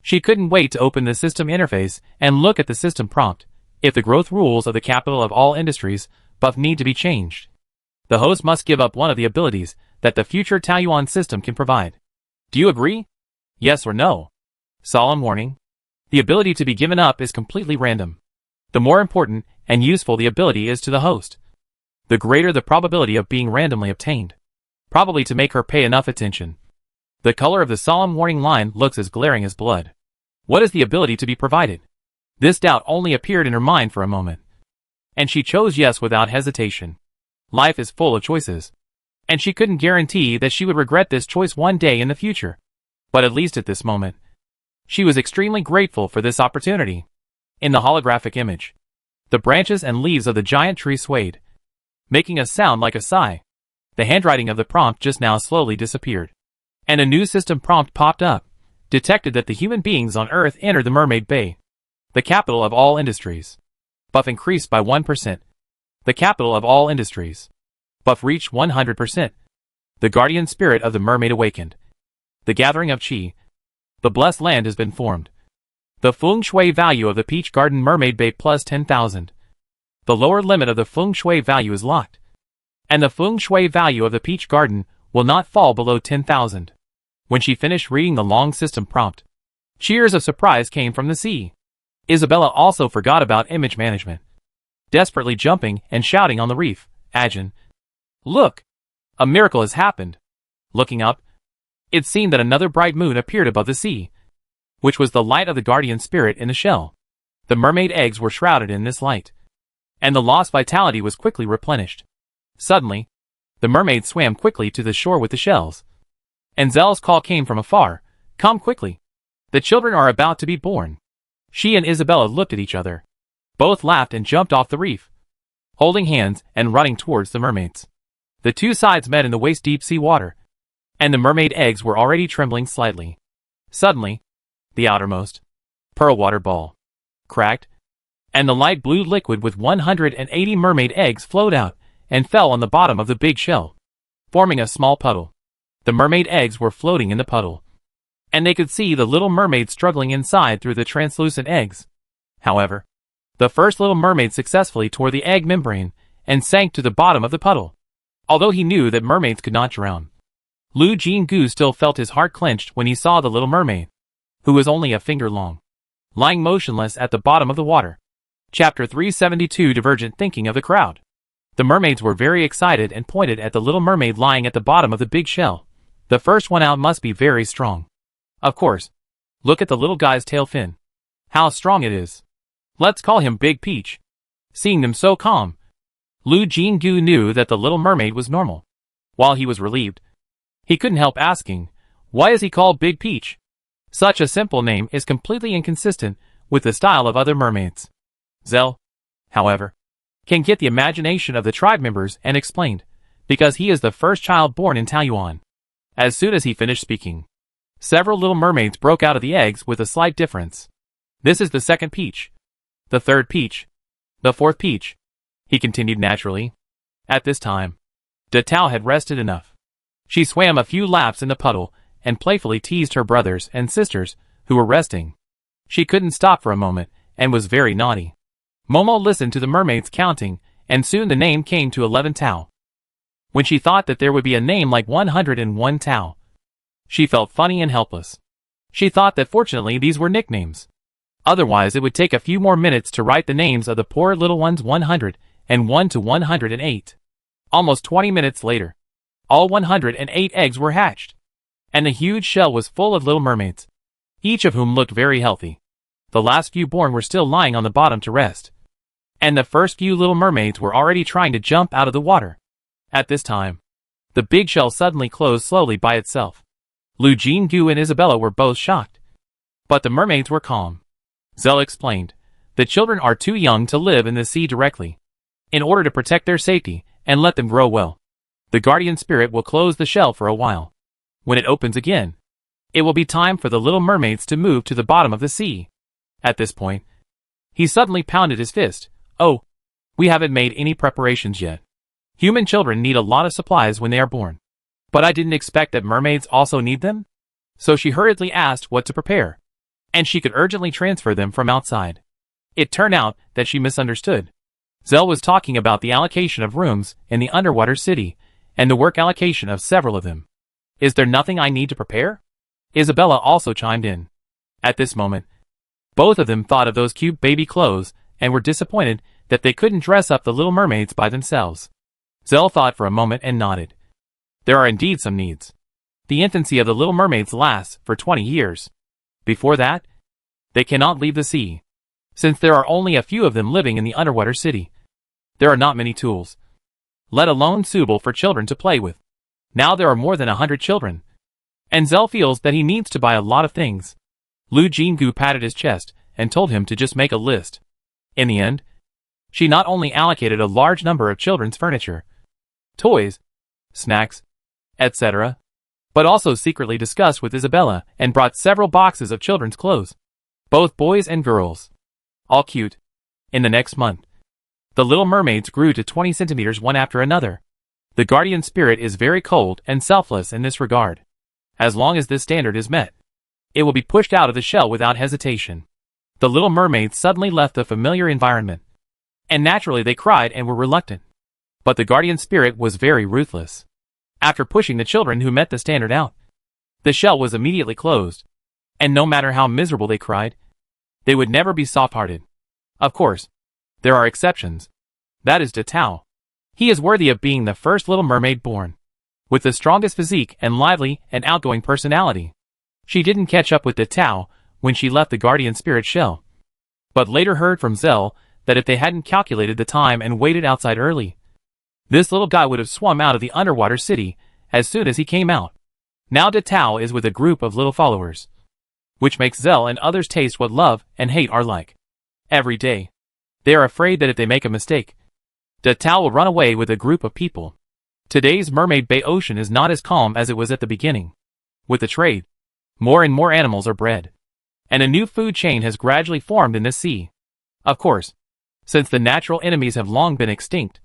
she couldn't wait to open the system interface and look at the system prompt. If the growth rules of the capital of all industries buff need to be changed, the host must give up one of the abilities that the future Taiyuan system can provide. Do you agree? Yes or no? Solemn warning. The ability to be given up is completely random. The more important and useful the ability is to the host, the greater the probability of being randomly obtained, probably to make her pay enough attention. The color of the solemn warning line looks as glaring as blood. What is the ability to be provided? This doubt only appeared in her mind for a moment, and she chose yes without hesitation. Life is full of choices, and she couldn't guarantee that she would regret this choice one day in the future. But at least at this moment, she was extremely grateful for this opportunity. In the holographic image, the branches and leaves of the giant tree swayed, making a sound like a sigh. The handwriting of the prompt just now slowly disappeared, and a new system prompt popped up, detected that the human beings on Earth entered the Mermaid Bay, the capital of all industries. Buff increased by 1%. The capital of all industries. Buff reached 100%. The guardian spirit of the mermaid awakened. The gathering of Qi. The blessed land has been formed. The feng shui value of the Peach Garden Mermaid Bay plus 10,000. The lower limit of the feng shui value is locked, and the feng shui value of the Peach Garden will not fall below 10,000. When she finished reading the long system prompt, cheers of surprise came from the sea. Isabella also forgot about image management, desperately jumping and shouting on the reef. Ajin, look! A miracle has happened. Looking up, it seemed that another bright moon appeared above the sea, which was the light of the guardian spirit in the shell. The mermaid eggs were shrouded in this light, and the lost vitality was quickly replenished. Suddenly, The mermaid swam quickly to the shore with the shells. And Zelle's call came from afar. Come quickly. The children are about to be born. She and Isabella looked at each other. Both laughed and jumped off the reef, holding hands and running towards the mermaids. The two sides met in the waist-deep sea water, and the mermaid eggs were already trembling slightly. Suddenly, the outermost pearl water ball cracked, and the light blue liquid with 180 mermaid eggs flowed out and fell on the bottom of the big shell, forming a small puddle. The mermaid eggs were floating in the puddle, and they could see the little mermaid struggling inside through the translucent eggs. However, the first little mermaid successfully tore the egg membrane and sank to the bottom of the puddle. Although he knew that mermaids could not drown, Lu Jinggu still felt his heart clenched when he saw the little mermaid, who was only a finger long, lying motionless at the bottom of the water. Chapter 372 Divergent Thinking of the Crowd. The mermaids were very excited and pointed at the little mermaid lying at the bottom of the big shell. The first one out must be very strong. Of course. Look at the little guy's tail fin. How strong it is. Let's call him Big Peach. Seeing them so calm, Lu Jinggu knew that the little mermaid was normal. While he was relieved, he couldn't help asking, why is he called Big Peach? Such a simple name is completely inconsistent with the style of other mermaids. Zell, however, can get the imagination of the tribe members and explained, because he is the first child born in Taiyuan. As soon as he finished speaking, several little mermaids broke out of the eggs with a slight difference. This is the second peach, the third peach, the fourth peach, he continued naturally. At this time, De Tao had rested enough. She swam a few laps in the puddle and playfully teased her brothers and sisters who were resting. She couldn't stop for a moment and was very naughty. Momo listened to the mermaids counting, and soon the name came to 11 Tao. When she thought that there would be a name like 101 Tao, she felt funny and helpless. She thought that fortunately these were nicknames. Otherwise it would take a few more minutes to write the names of the poor little ones 101 to 108. Almost 20 minutes later, all 108 eggs were hatched, and the huge shell was full of little mermaids, each of whom looked very healthy. The last few born were still lying on the bottom to rest, and the first few little mermaids were already trying to jump out of the water. At this time, the big shell suddenly closed slowly by itself. Lu Jinggu and Isabella were both shocked, but the mermaids were calm. Zell explained, the children are too young to live in the sea directly. In order to protect their safety and let them grow well, the guardian spirit will close the shell for a while. When it opens again, it will be time for the little mermaids to move to the bottom of the sea. At this point, he suddenly pounded his fist. Oh, we haven't made any preparations yet. Human children need a lot of supplies when they are born. But I didn't expect that mermaids also need them. So she hurriedly asked what to prepare, and she could urgently transfer them from outside. It turned out that she misunderstood. Zell was talking about the allocation of rooms in the underwater city, and the work allocation of several of them. Is there nothing I need to prepare? Isabella also chimed in. At this moment, both of them thought of those cute baby clothes and were disappointed that they couldn't dress up the little mermaids by themselves. Zell thought for a moment and nodded. There are indeed some needs. The infancy of the little mermaids lasts for 20 years. Before that, they cannot leave the sea. Since there are only a few of them living in the underwater city, there are not many tools, let alone suitable for children to play with. Now there are more than 100 children, and Zell feels that he needs to buy a lot of things. Lu Jinggu patted his chest and told him to just make a list. In the end, she not only allocated a large number of children's furniture, toys, snacks, etc., but also secretly discussed with Isabella and brought several boxes of children's clothes, both boys and girls. All cute. In the next month, the little mermaids grew to 20 centimeters one after another. The guardian spirit is very cold and selfless in this regard. As long as this standard is met, it will be pushed out of the shell without hesitation. The little mermaids suddenly left the familiar environment, and naturally they cried and were reluctant. But the guardian spirit was very ruthless. After pushing the children who met the standard out, the shell was immediately closed, and no matter how miserable they cried, they would never be soft-hearted. Of course, there are exceptions. That is De Tao. He is worthy of being the first little mermaid born, with the strongest physique and lively and outgoing personality. She didn't catch up with De Tao when she left the guardian spirit shell, but later heard from Zell that if they hadn't calculated the time and waited outside early, This little guy would have swum out of the underwater city as soon as he came out. Now De Tao is with a group of little followers, which makes Zell and others taste what love and hate are like. Every day, they are afraid that if they make a mistake, De Tao will run away with a group of people. Today's Mermaid Bay Ocean is not as calm as it was at the beginning. With the trade, more and more animals are bred, and a new food chain has gradually formed in this sea. Of course, since the natural enemies have long been extinct,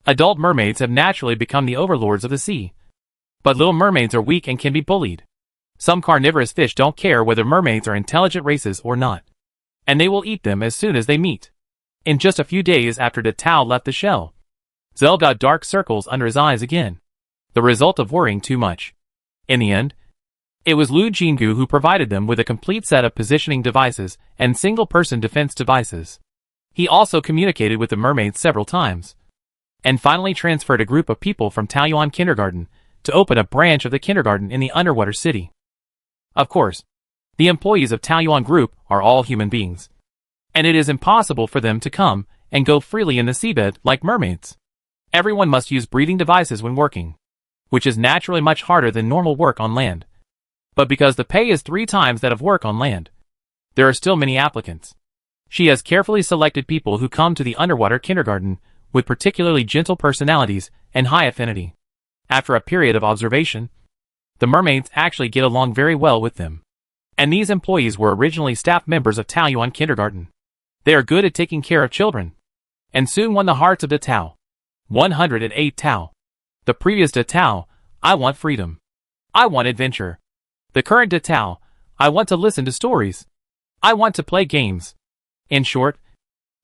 adult mermaids have naturally become the overlords of the sea. But little mermaids are weak and can be bullied. Some carnivorous fish don't care whether mermaids are intelligent races or not, and they will eat them as soon as they meet. In just a few days after De Tao left the shell, Zell got dark circles under his eyes again, the result of worrying too much. In the end, it was Lu Jingu who provided them with a complete set of positioning devices and single-person defense devices. He also communicated with the mermaids several times, and finally transferred a group of people from Taoyuan Kindergarten to open a branch of the kindergarten in the underwater city. Of course, the employees of Taoyuan Group are all human beings, and it is impossible for them to come and go freely in the seabed like mermaids. Everyone must use breathing devices when working, which is naturally much harder than normal work on land. But because the pay is 3 times that of work on land, there are still many applicants. She has carefully selected people who come to the underwater kindergarten with particularly gentle personalities and high affinity. After a period of observation, the mermaids actually get along very well with them. And these employees were originally staff members of Taoyuan Kindergarten. They are good at taking care of children, and soon won the hearts of De Tao. 108 Tao. The previous De Tao, I want freedom. I want adventure. The current De Tao, I want to listen to stories. I want to play games. In short,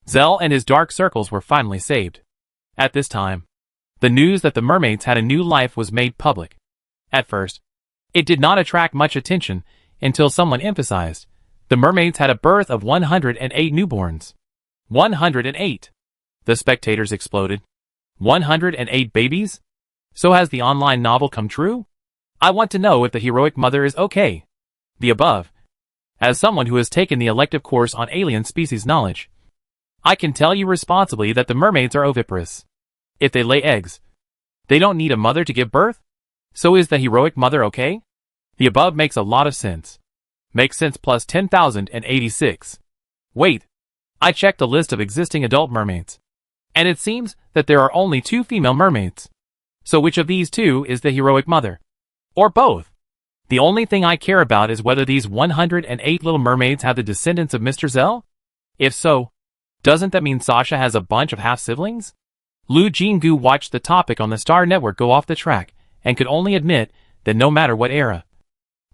Zell and his dark circles were finally saved. At this time, the news that the mermaids had a new life was made public. At first, it did not attract much attention until someone emphasized the mermaids had a birth of 108 newborns. 108. The spectators exploded. 108 babies? So has the online novel come true? I want to know if the heroic mother is okay. The above. As someone who has taken the elective course on alien species knowledge, I can tell you responsibly that the mermaids are oviparous. If they lay eggs, they don't need a mother to give birth? So is the heroic mother okay? The above makes a lot of sense. Makes sense plus 10,086. Wait, I checked the list of existing adult mermaids, and it seems that there are only 2 female mermaids. So which of these 2 is the heroic mother? Or both? The only thing I care about is whether these 108 little mermaids have the descendants of Mr. Zell? If so, doesn't that mean Sasha has a bunch of half-siblings? Lu Jingu watched the topic on the Star Network go off the track, and could only admit that no matter what era,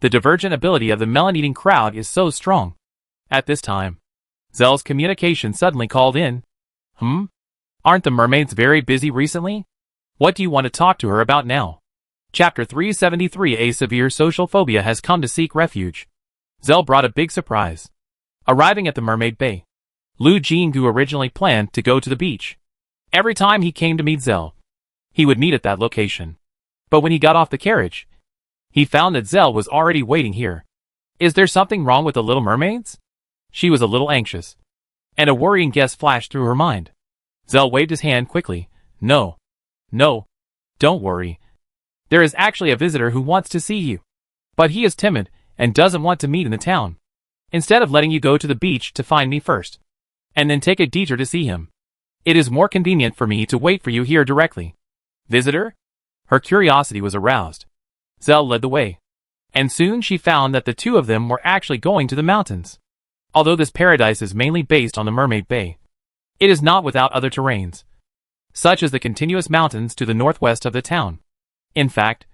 the divergent ability of the melon-eating crowd is so strong. At this time, Zell's communication suddenly called in. Aren't the mermaids very busy recently? What do you want to talk to her about now? Chapter 373. A severe social phobia has come to seek refuge. Zell brought a big surprise. Arriving at the Mermaid Bay, Lu Jingu originally planned to go to the beach. Every time he came to meet Zell, he would meet at that location. But when he got off the carriage, he found that Zell was already waiting here. Is there something wrong with the little mermaids? She was a little anxious, and a worrying guess flashed through her mind. Zell waved his hand quickly. No, don't worry. There is actually a visitor who wants to see you. But he is timid and doesn't want to meet in the town. Instead of letting you go to the beach to find me first, and then take a detour to see him, it is more convenient for me to wait for you here directly. Visitor? Her curiosity was aroused. Zell led the way, and soon she found that the 2 of them were actually going to the mountains. Although this paradise is mainly based on the Mermaid Bay, it is not without other terrains, such as the continuous mountains to the northwest of the town. In fact,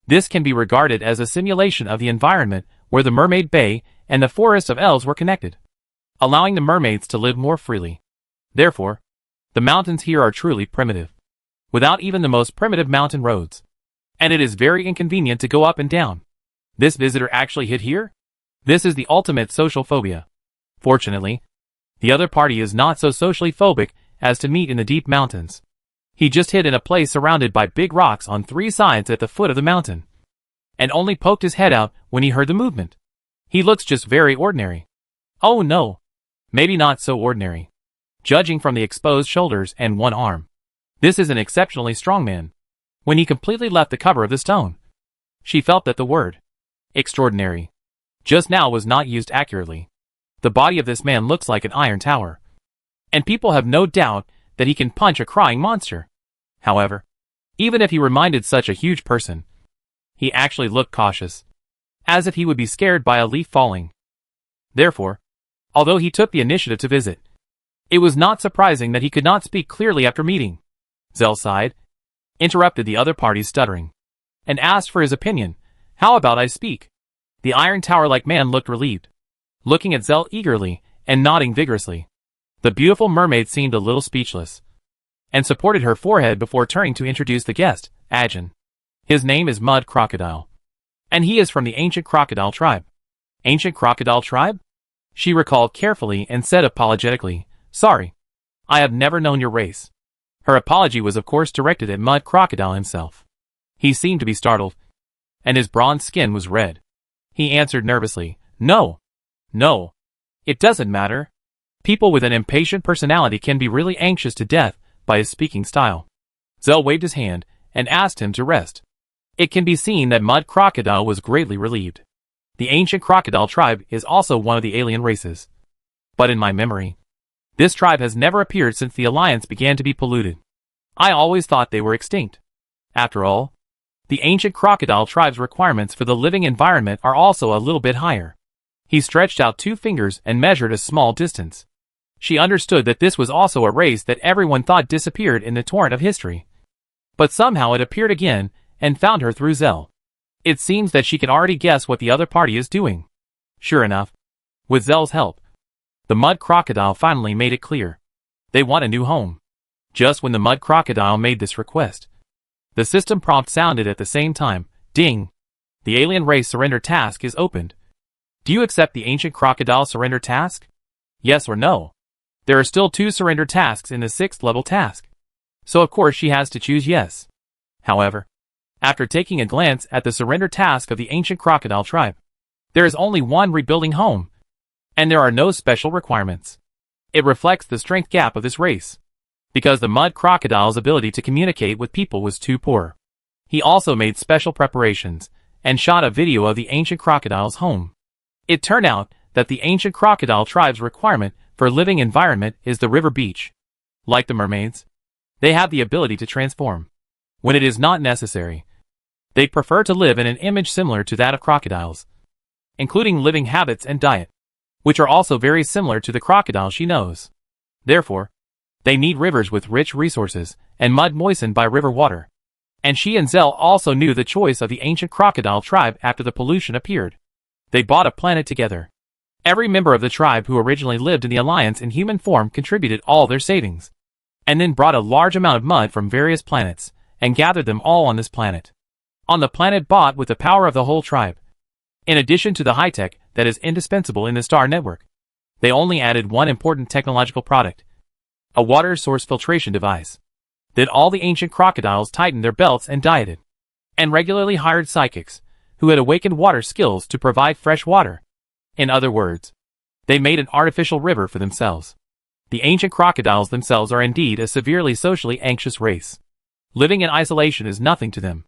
this can be regarded as a simulation of the environment where the Mermaid Bay and the Forest of Elves were connected, allowing the mermaids to live more freely. Therefore, the mountains here are truly primitive, without even the most primitive mountain roads, and it is very inconvenient to go up and down. This visitor actually hid here? This is the ultimate social phobia. Fortunately, the other party is not so socially phobic as to meet in the deep mountains. He just hid in a place surrounded by big rocks on 3 sides at the foot of the mountain, and only poked his head out when he heard the movement. He looks just very ordinary. Oh no, maybe not so ordinary, judging from the exposed shoulders and one arm. This is an exceptionally strong man. When he completely left the cover of the stone, she felt that the word extraordinary just now was not used accurately. The body of this man looks like an iron tower, and people have no doubt that he can punch a crying monster. However, even if he reminded such a huge person, he actually looked cautious, as if he would be scared by a leaf falling. Therefore, although he took the initiative to visit, it was not surprising that he could not speak clearly after meeting. Zell sighed, interrupted the other party's stuttering, and asked for his opinion. How about I speak? The iron tower-like man looked relieved, looking at Zell eagerly and nodding vigorously. The beautiful mermaid seemed a little speechless, and supported her forehead before turning to introduce the guest, Ajin. His name is Mud Crocodile, and he is from the ancient crocodile tribe. Ancient crocodile tribe? She recalled carefully and said apologetically, "Sorry, I have never known your race." Her apology was of course directed at Mud Crocodile himself. He seemed to be startled, and his bronze skin was red. He answered nervously, No, it doesn't matter. People with an impatient personality can be really anxious to death by his speaking style." Zell waved his hand and asked him to rest. It can be seen that Mud Crocodile was greatly relieved. The ancient crocodile tribe is also one of the alien races. But in my memory, this tribe has never appeared since the alliance began to be polluted. I always thought they were extinct. After all, the ancient crocodile tribe's requirements for the living environment are also a little bit higher. He stretched out 2 fingers and measured a small distance. She understood that this was also a race that everyone thought disappeared in the torrent of history. But somehow it appeared again and found her through Zell. It seems that she can already guess what the other party is doing. Sure enough, with Zell's help, the Mud Crocodile finally made it clear. They want a new home. Just when the Mud Crocodile made this request, the system prompt sounded at the same time. Ding! The alien race surrender task is opened. Do you accept the ancient crocodile surrender task? Yes or no? There are still 2 surrender tasks in the 6th level task, so of course she has to choose yes. However, after taking a glance at the surrender task of the ancient crocodile tribe, there is only one rebuilding home, and there are no special requirements. It reflects the strength gap of this race, because the Mud Crocodile's ability to communicate with people was too poor. He also made special preparations, and shot a video of the ancient crocodile's home. It turned out that the ancient crocodile tribe's requirement for a living environment is the river beach. Like the mermaids, they have the ability to transform when it is not necessary. They prefer to live in an image similar to that of crocodiles, including living habits and diet, which are also very similar to the crocodile she knows. Therefore, they need rivers with rich resources and mud moistened by river water. And she and Zell also knew the choice of the ancient crocodile tribe after the pollution appeared. They bought a planet together. Every member of the tribe who originally lived in the alliance in human form contributed all their savings, and then brought a large amount of mud from various planets, and gathered them all on this planet. On the planet bought with the power of the whole tribe. In addition to the high-tech that is indispensable in the star network, they only added one important technological product, a water source filtration device. Then all the ancient crocodiles tightened their belts and dieted, and regularly hired psychics, who had awakened water skills to provide fresh water. In other words, they made an artificial river for themselves. The ancient crocodiles themselves are indeed a severely socially anxious race. Living in isolation is nothing to them.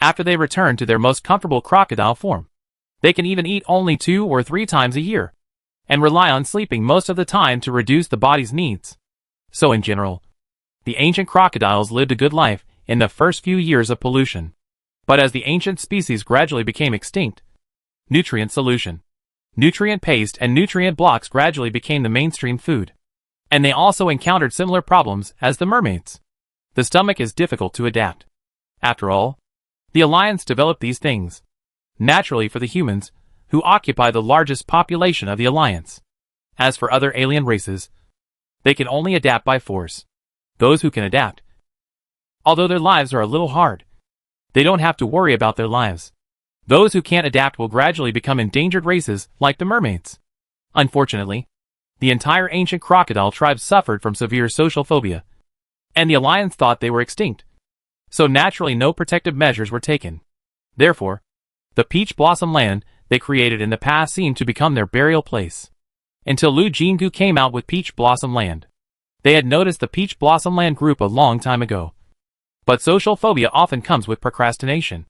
After they return to their most comfortable crocodile form, they can even eat only 2 or 3 times a year, and rely on sleeping most of the time to reduce the body's needs. So in general, the ancient crocodiles lived a good life in the first few years of pollution. But as the ancient species gradually became extinct, nutrient solution, nutrient paste and nutrient blocks gradually became the mainstream food. And they also encountered similar problems as the mermaids. The stomach is difficult to adapt. After all, the Alliance developed these things naturally for the humans, who occupy the largest population of the Alliance. As for other alien races, they can only adapt by force. Those who can adapt, although their lives are a little hard, they don't have to worry about their lives. Those who can't adapt will gradually become endangered races like the mermaids. Unfortunately, the entire ancient crocodile tribe suffered from severe social phobia, and the Alliance thought they were extinct. So naturally no protective measures were taken. Therefore, the Peach Blossom Land they created in the past seemed to become their burial place. Until Lu Jingu came out with Peach Blossom Land. They had noticed the Peach Blossom Land group a long time ago. But social phobia often comes with procrastination.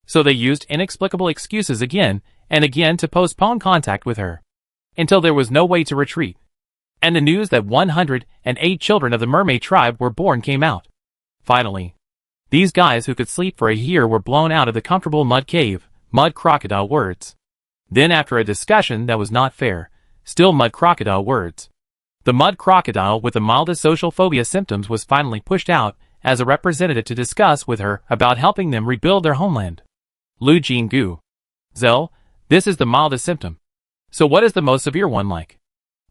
So they used inexplicable excuses again and again to postpone contact with her, until there was no way to retreat. And the news that 108 children of the mermaid tribe were born came out. Finally, these guys who could sleep for a year were blown out of the comfortable mud cave, mud crocodile words. Then after a discussion that was not fair, still mud crocodile words. The mud crocodile with the mildest social phobia symptoms was finally pushed out as a representative to discuss with her about helping them rebuild their homeland. Lu Jinggu. Zell, this is the mildest symptom. So what is the most severe one like?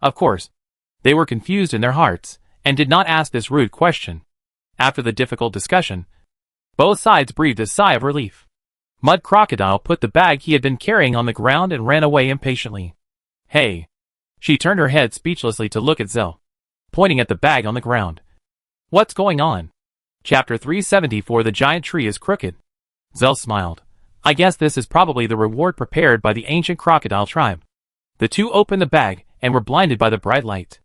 Of course, they were confused in their hearts and did not ask this rude question. After the difficult discussion, both sides breathed a sigh of relief. Mud Crocodile put the bag he had been carrying on the ground and ran away impatiently. Hey. She turned her head speechlessly to look at Zell, pointing at the bag on the ground. What's going on? Chapter 374. The giant tree is crooked. Zell smiled. I guess this is probably the reward prepared by the ancient crocodile tribe. The two opened the bag and were blinded by the bright light.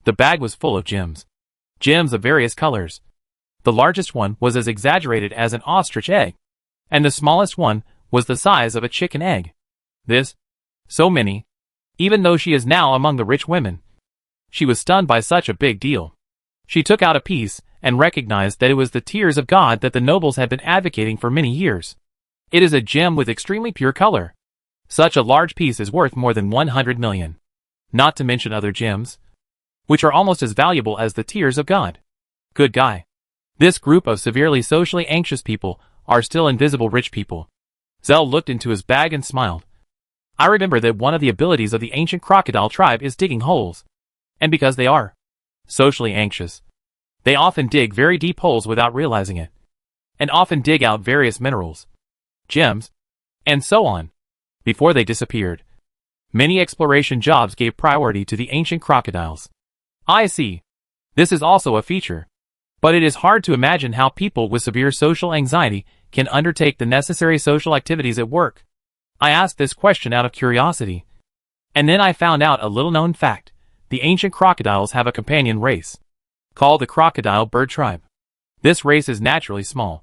The bag was full of gems. Gems of various colors. The largest one was as exaggerated as an ostrich egg, and the smallest one was the size of a chicken egg. So many. Even though she is now among the rich women. She was stunned by such a big deal. She took out a piece and recognized that it was the tears of God that the nobles had been advocating for many years. It is a gem with extremely pure color. Such a large piece is worth more than 100 million. Not to mention other gems, which are almost as valuable as the tears of God. Good guy. This group of severely socially anxious people are still invisible rich people. Zell looked into his bag and smiled. I remember that one of the abilities of the ancient crocodile tribe is digging holes. And because they are socially anxious, they often dig very deep holes without realizing it. And often dig out various minerals, gems, and so on, before they disappeared. Many exploration jobs gave priority to the ancient crocodiles. I see. This is also a feature. But it is hard to imagine how people with severe social anxiety can undertake the necessary social activities at work. I asked this question out of curiosity. And then I found out a little-known fact. The ancient crocodiles have a companion race, called the crocodile bird tribe. This race is naturally small.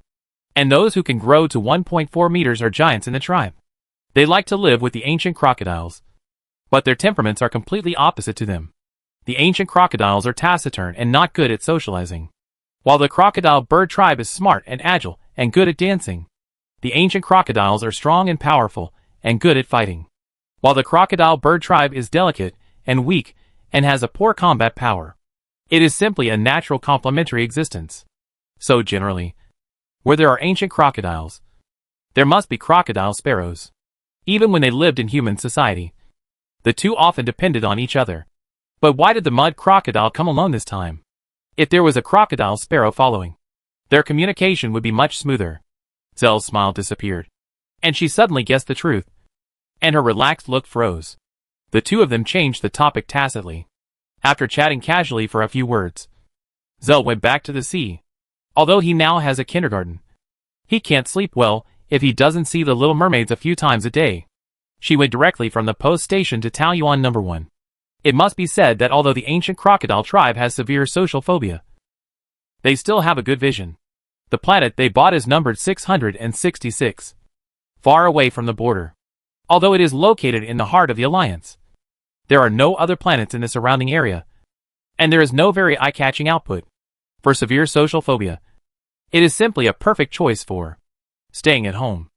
And those who can grow to 1.4 meters are giants in the tribe. They like to live with the ancient crocodiles. But their temperaments are completely opposite to them. The ancient crocodiles are taciturn and not good at socializing, while the crocodile bird tribe is smart and agile and good at dancing. The ancient crocodiles are strong and powerful and good at fighting, while the crocodile bird tribe is delicate and weak and has a poor combat power. It is simply a natural complementary existence. So generally, where there are ancient crocodiles, there must be crocodile sparrows. Even when they lived in human society, the two often depended on each other. But why did the mud crocodile come alone this time? If there was a crocodile sparrow following, their communication would be much smoother. Zell's smile disappeared, and she suddenly guessed the truth, and her relaxed look froze. The two of them changed the topic tacitly. After chatting casually for a few words, Zell went back to the sea. Although he now has a kindergarten, he can't sleep well if he doesn't see the little mermaids a few times a day. She went directly from the post station to Taoyuan No. 1. It must be said that although the ancient crocodile tribe has severe social phobia, they still have a good vision. The planet they bought is numbered 666, far away from the border. Although it is located in the heart of the Alliance, there are no other planets in the surrounding area, and there is no very eye-catching output. For severe social phobia, it is simply a perfect choice for staying at home.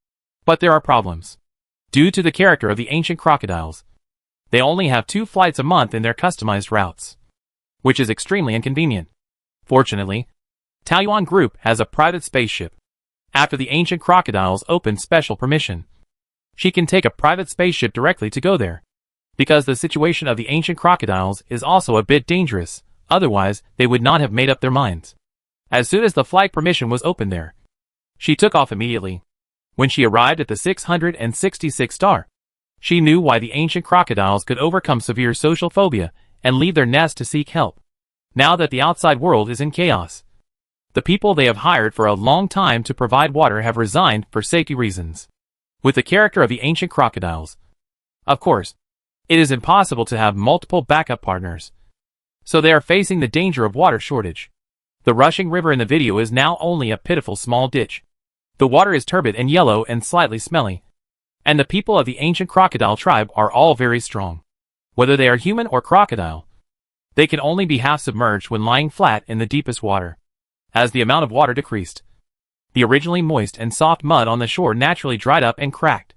But there are problems. Due to the character of the ancient crocodiles, they only have 2 flights a month in their customized routes, which is extremely inconvenient. Fortunately, Taoyuan Group has a private spaceship. After the ancient crocodiles opened special permission, she can take a private spaceship directly to go there. Because the situation of the ancient crocodiles is also a bit dangerous, otherwise they would not have made up their minds. As soon as the flight permission was opened there, she took off immediately. When she arrived at the 666 star, she knew why the ancient crocodiles could overcome severe social phobia and leave their nest to seek help. Now that the outside world is in chaos, the people they have hired for a long time to provide water have resigned for safety reasons. With the character of the ancient crocodiles, of course, it is impossible to have multiple backup partners. so they are facing the danger of water shortage. The rushing river in the video is now only a pitiful small ditch. The water is turbid and yellow and slightly smelly. And the people of the ancient crocodile tribe are all very strong. Whether they are human or crocodile, they can only be half submerged when lying flat in the deepest water. As the amount of water decreased, the originally moist and soft mud on the shore naturally dried up and cracked.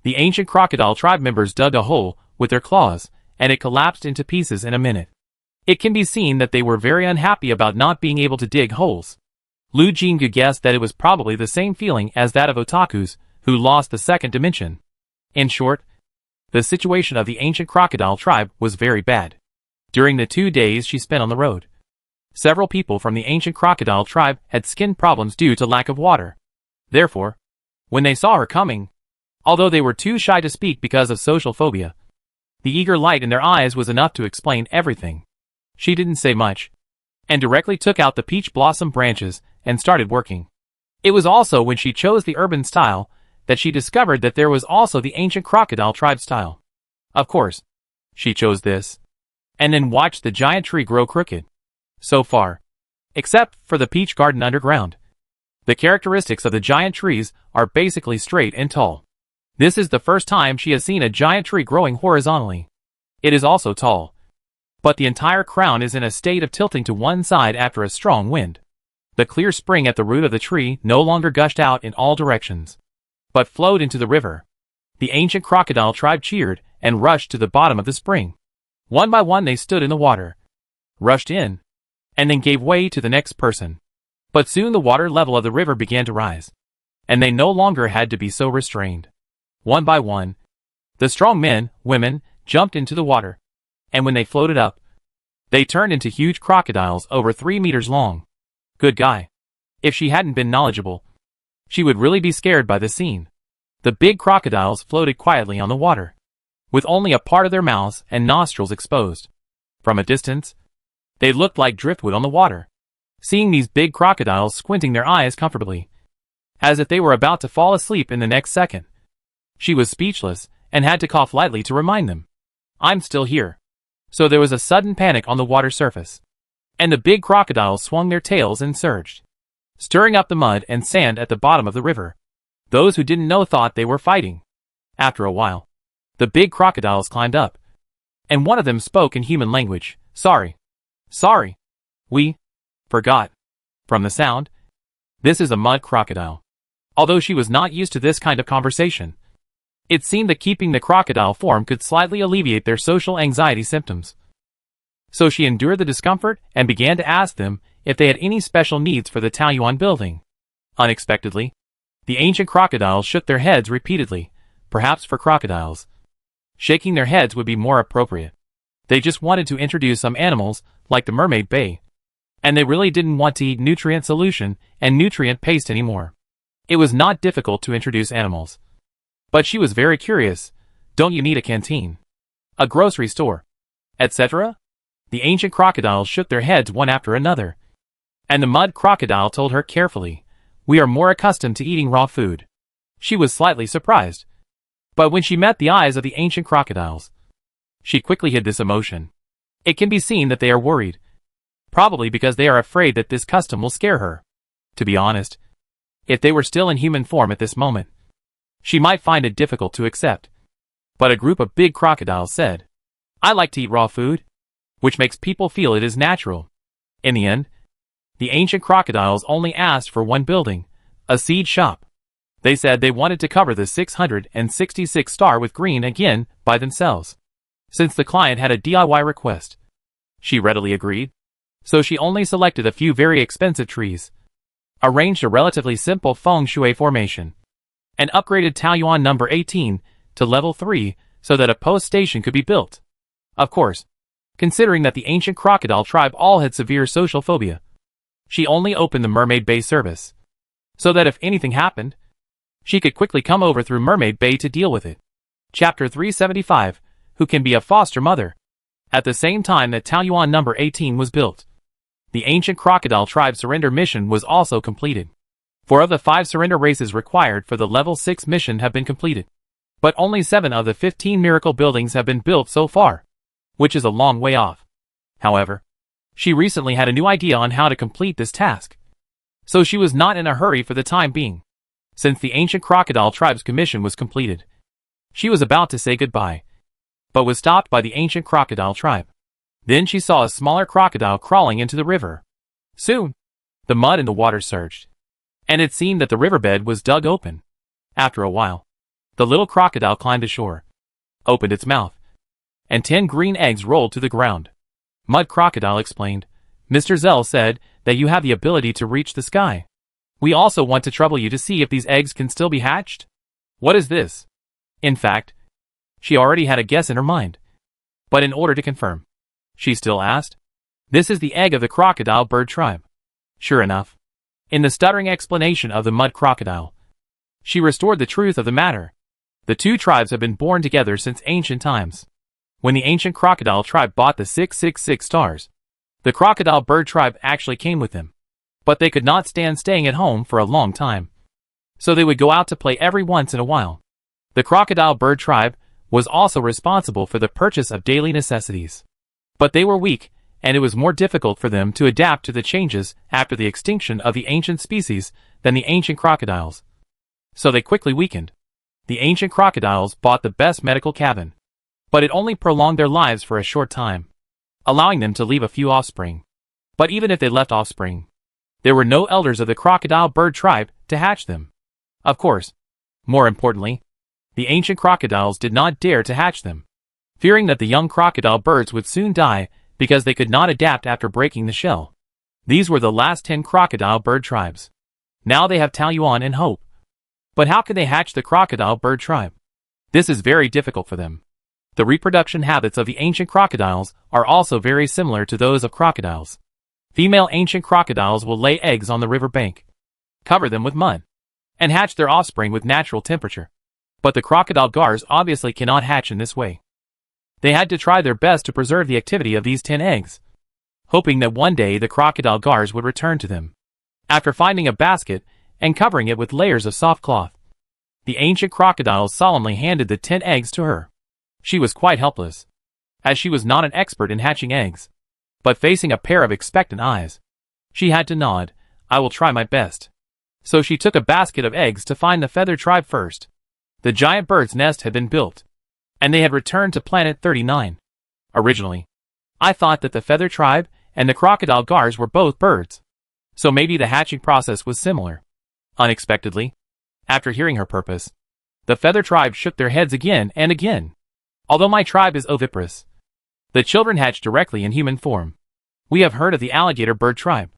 The ancient crocodile tribe members dug a hole with their claws, and it collapsed into pieces in a minute. It can be seen that they were very unhappy about not being able to dig holes. Lu Jingu guessed that it was probably the same feeling as that of otakus, who lost the second dimension. In short, the situation of the ancient crocodile tribe was very bad. During the 2 days she spent on the road, several people from the ancient crocodile tribe had skin problems due to lack of water. Therefore, when they saw her coming, although they were too shy to speak because of social phobia, the eager light in their eyes was enough to explain everything. She didn't say much, and directly took out the peach blossom branches and started working. It was also when she chose the urban style that she discovered that there was also the ancient crocodile tribe style. Of course, she chose this, and then watched the giant tree grow crooked. So far, except for the peach garden underground, the characteristics of the giant trees are basically straight and tall. This is the first time she has seen a giant tree growing horizontally. It is also tall, but the entire crown is in a state of tilting to one side after a strong wind. The clear spring at the root of the tree no longer gushed out in all directions, but flowed into the river. The ancient crocodile tribe cheered and rushed to the bottom of the spring. One by one they stood in the water, rushed in, and then gave way to the next person. But soon the water level of the river began to rise, and they no longer had to be so restrained. One by one, the strong men, women, jumped into the water, and when they floated up, they turned into huge crocodiles over 3 meters long. Good guy. If she hadn't been knowledgeable, she would really be scared by the scene. The big crocodiles floated quietly on the water, with only a part of their mouths and nostrils exposed. From a distance, they looked like driftwood on the water. Seeing these big crocodiles squinting their eyes comfortably, as if they were about to fall asleep in the next second, she was speechless and had to cough lightly to remind them, "I'm still here." So there was a sudden panic on the water surface, and the big crocodiles swung their tails and surged, stirring up the mud and sand at the bottom of the river. Those who didn't know thought they were fighting. After a while, the big crocodiles climbed up, and one of them spoke in human language. Sorry. We forgot." From the sound, this is a mud crocodile. Although she was not used to this kind of conversation, it seemed that keeping the crocodile form could slightly alleviate their social anxiety symptoms. So she endured the discomfort and began to ask them if they had any special needs for the Taoyuan building. Unexpectedly, the ancient crocodiles shook their heads repeatedly, perhaps for crocodiles, shaking their heads would be more appropriate. They just wanted to introduce some animals, like the mermaid bay, and they really didn't want to eat nutrient solution and nutrient paste anymore. It was not difficult to introduce animals. But she was very curious. Don't you need a canteen, a grocery store, etc.? The ancient crocodiles shook their heads one after another, and the mud crocodile told her carefully, "We are more accustomed to eating raw food." She was slightly surprised, but when she met the eyes of the ancient crocodiles, she quickly hid this emotion. It can be seen that they are worried, probably because they are afraid that this custom will scare her. To be honest, if they were still in human form at this moment, she might find it difficult to accept. But a group of big crocodiles said, "I like to eat raw food," which makes people feel it is natural. In the end, the ancient crocodiles only asked for one building, a seed shop. They said they wanted to cover the 666 star with green again by themselves. Since the client had a DIY request, she readily agreed. So she only selected a few very expensive trees, arranged a relatively simple feng shui formation, and upgraded Taoyuan number 18 to level 3 so that a post station could be built. Of course, considering that the ancient crocodile tribe all had severe social phobia, she only opened the Mermaid Bay service, so that if anything happened, she could quickly come over through Mermaid Bay to deal with it. Chapter 375, Who Can Be a Foster Mother? At the same time that Taoyuan number 18 was built, the ancient crocodile tribe surrender mission was also completed. 4 of the 5 surrender races required for the level 6 mission have been completed, but only 7 of the 15 miracle buildings have been built so far, which is a long way off. However, She recently had a new idea on how to complete this task. So she was not in a hurry for the time being. Since the ancient crocodile tribe's commission was completed, she was about to say goodbye, but was stopped by the ancient crocodile tribe. Then she saw a smaller crocodile crawling into the river. Soon, the mud in the water surged, and it seemed that the riverbed was dug open. After a while, the little crocodile climbed ashore, opened its mouth, and 10 green eggs rolled to the ground. Mud Crocodile explained, "Mr. Zell said that you have the ability to reach the sky. We also want to trouble you to see if these eggs can still be hatched." What is this? In fact, she already had a guess in her mind. But in order to confirm, she still asked, "This is the egg of the crocodile bird tribe." Sure enough, in the stuttering explanation of the mud crocodile, she restored the truth of the matter. The two tribes have been born together since ancient times. When the ancient crocodile tribe bought the 666 stars, the crocodile bird tribe actually came with them. But they could not stand staying at home for a long time, so they would go out to play every once in a while. The crocodile bird tribe was also responsible for the purchase of daily necessities. But they were weak, and it was more difficult for them to adapt to the changes after the extinction of the ancient species than the ancient crocodiles. So they quickly weakened. The ancient crocodiles bought the best medical cabin, but it only prolonged their lives for a short time, allowing them to leave a few offspring. But even if they left offspring, there were no elders of the crocodile bird tribe to hatch them. Of course, more importantly, the ancient crocodiles did not dare to hatch them, fearing that the young crocodile birds would soon die because they could not adapt after breaking the shell. These were the last 10 crocodile bird tribes. Now they have Taoyuan and Hope. But how can they hatch the crocodile bird tribe? This is very difficult for them. The reproduction habits of the ancient crocodiles are also very similar to those of crocodiles. Female ancient crocodiles will lay eggs on the river bank, cover them with mud, and hatch their offspring with natural temperature. But the crocodile gars obviously cannot hatch in this way. They had to try their best to preserve the activity of these 10 eggs, hoping that one day the crocodile gars would return to them. After finding a basket and covering it with layers of soft cloth, the ancient crocodiles solemnly handed the 10 eggs to her. She was quite helpless, as she was not an expert in hatching eggs. But facing a pair of expectant eyes, she had to nod, "I will try my best." So she took a basket of eggs to find the feather tribe first. The giant bird's nest had been built, and they had returned to planet 39. Originally, I thought that the feather tribe and the crocodile gars were both birds, so maybe the hatching process was similar. Unexpectedly, after hearing her purpose, the feather tribe shook their heads again and again. "Although my tribe is oviparous, the children hatch directly in human form. We have heard of the alligator bird tribe.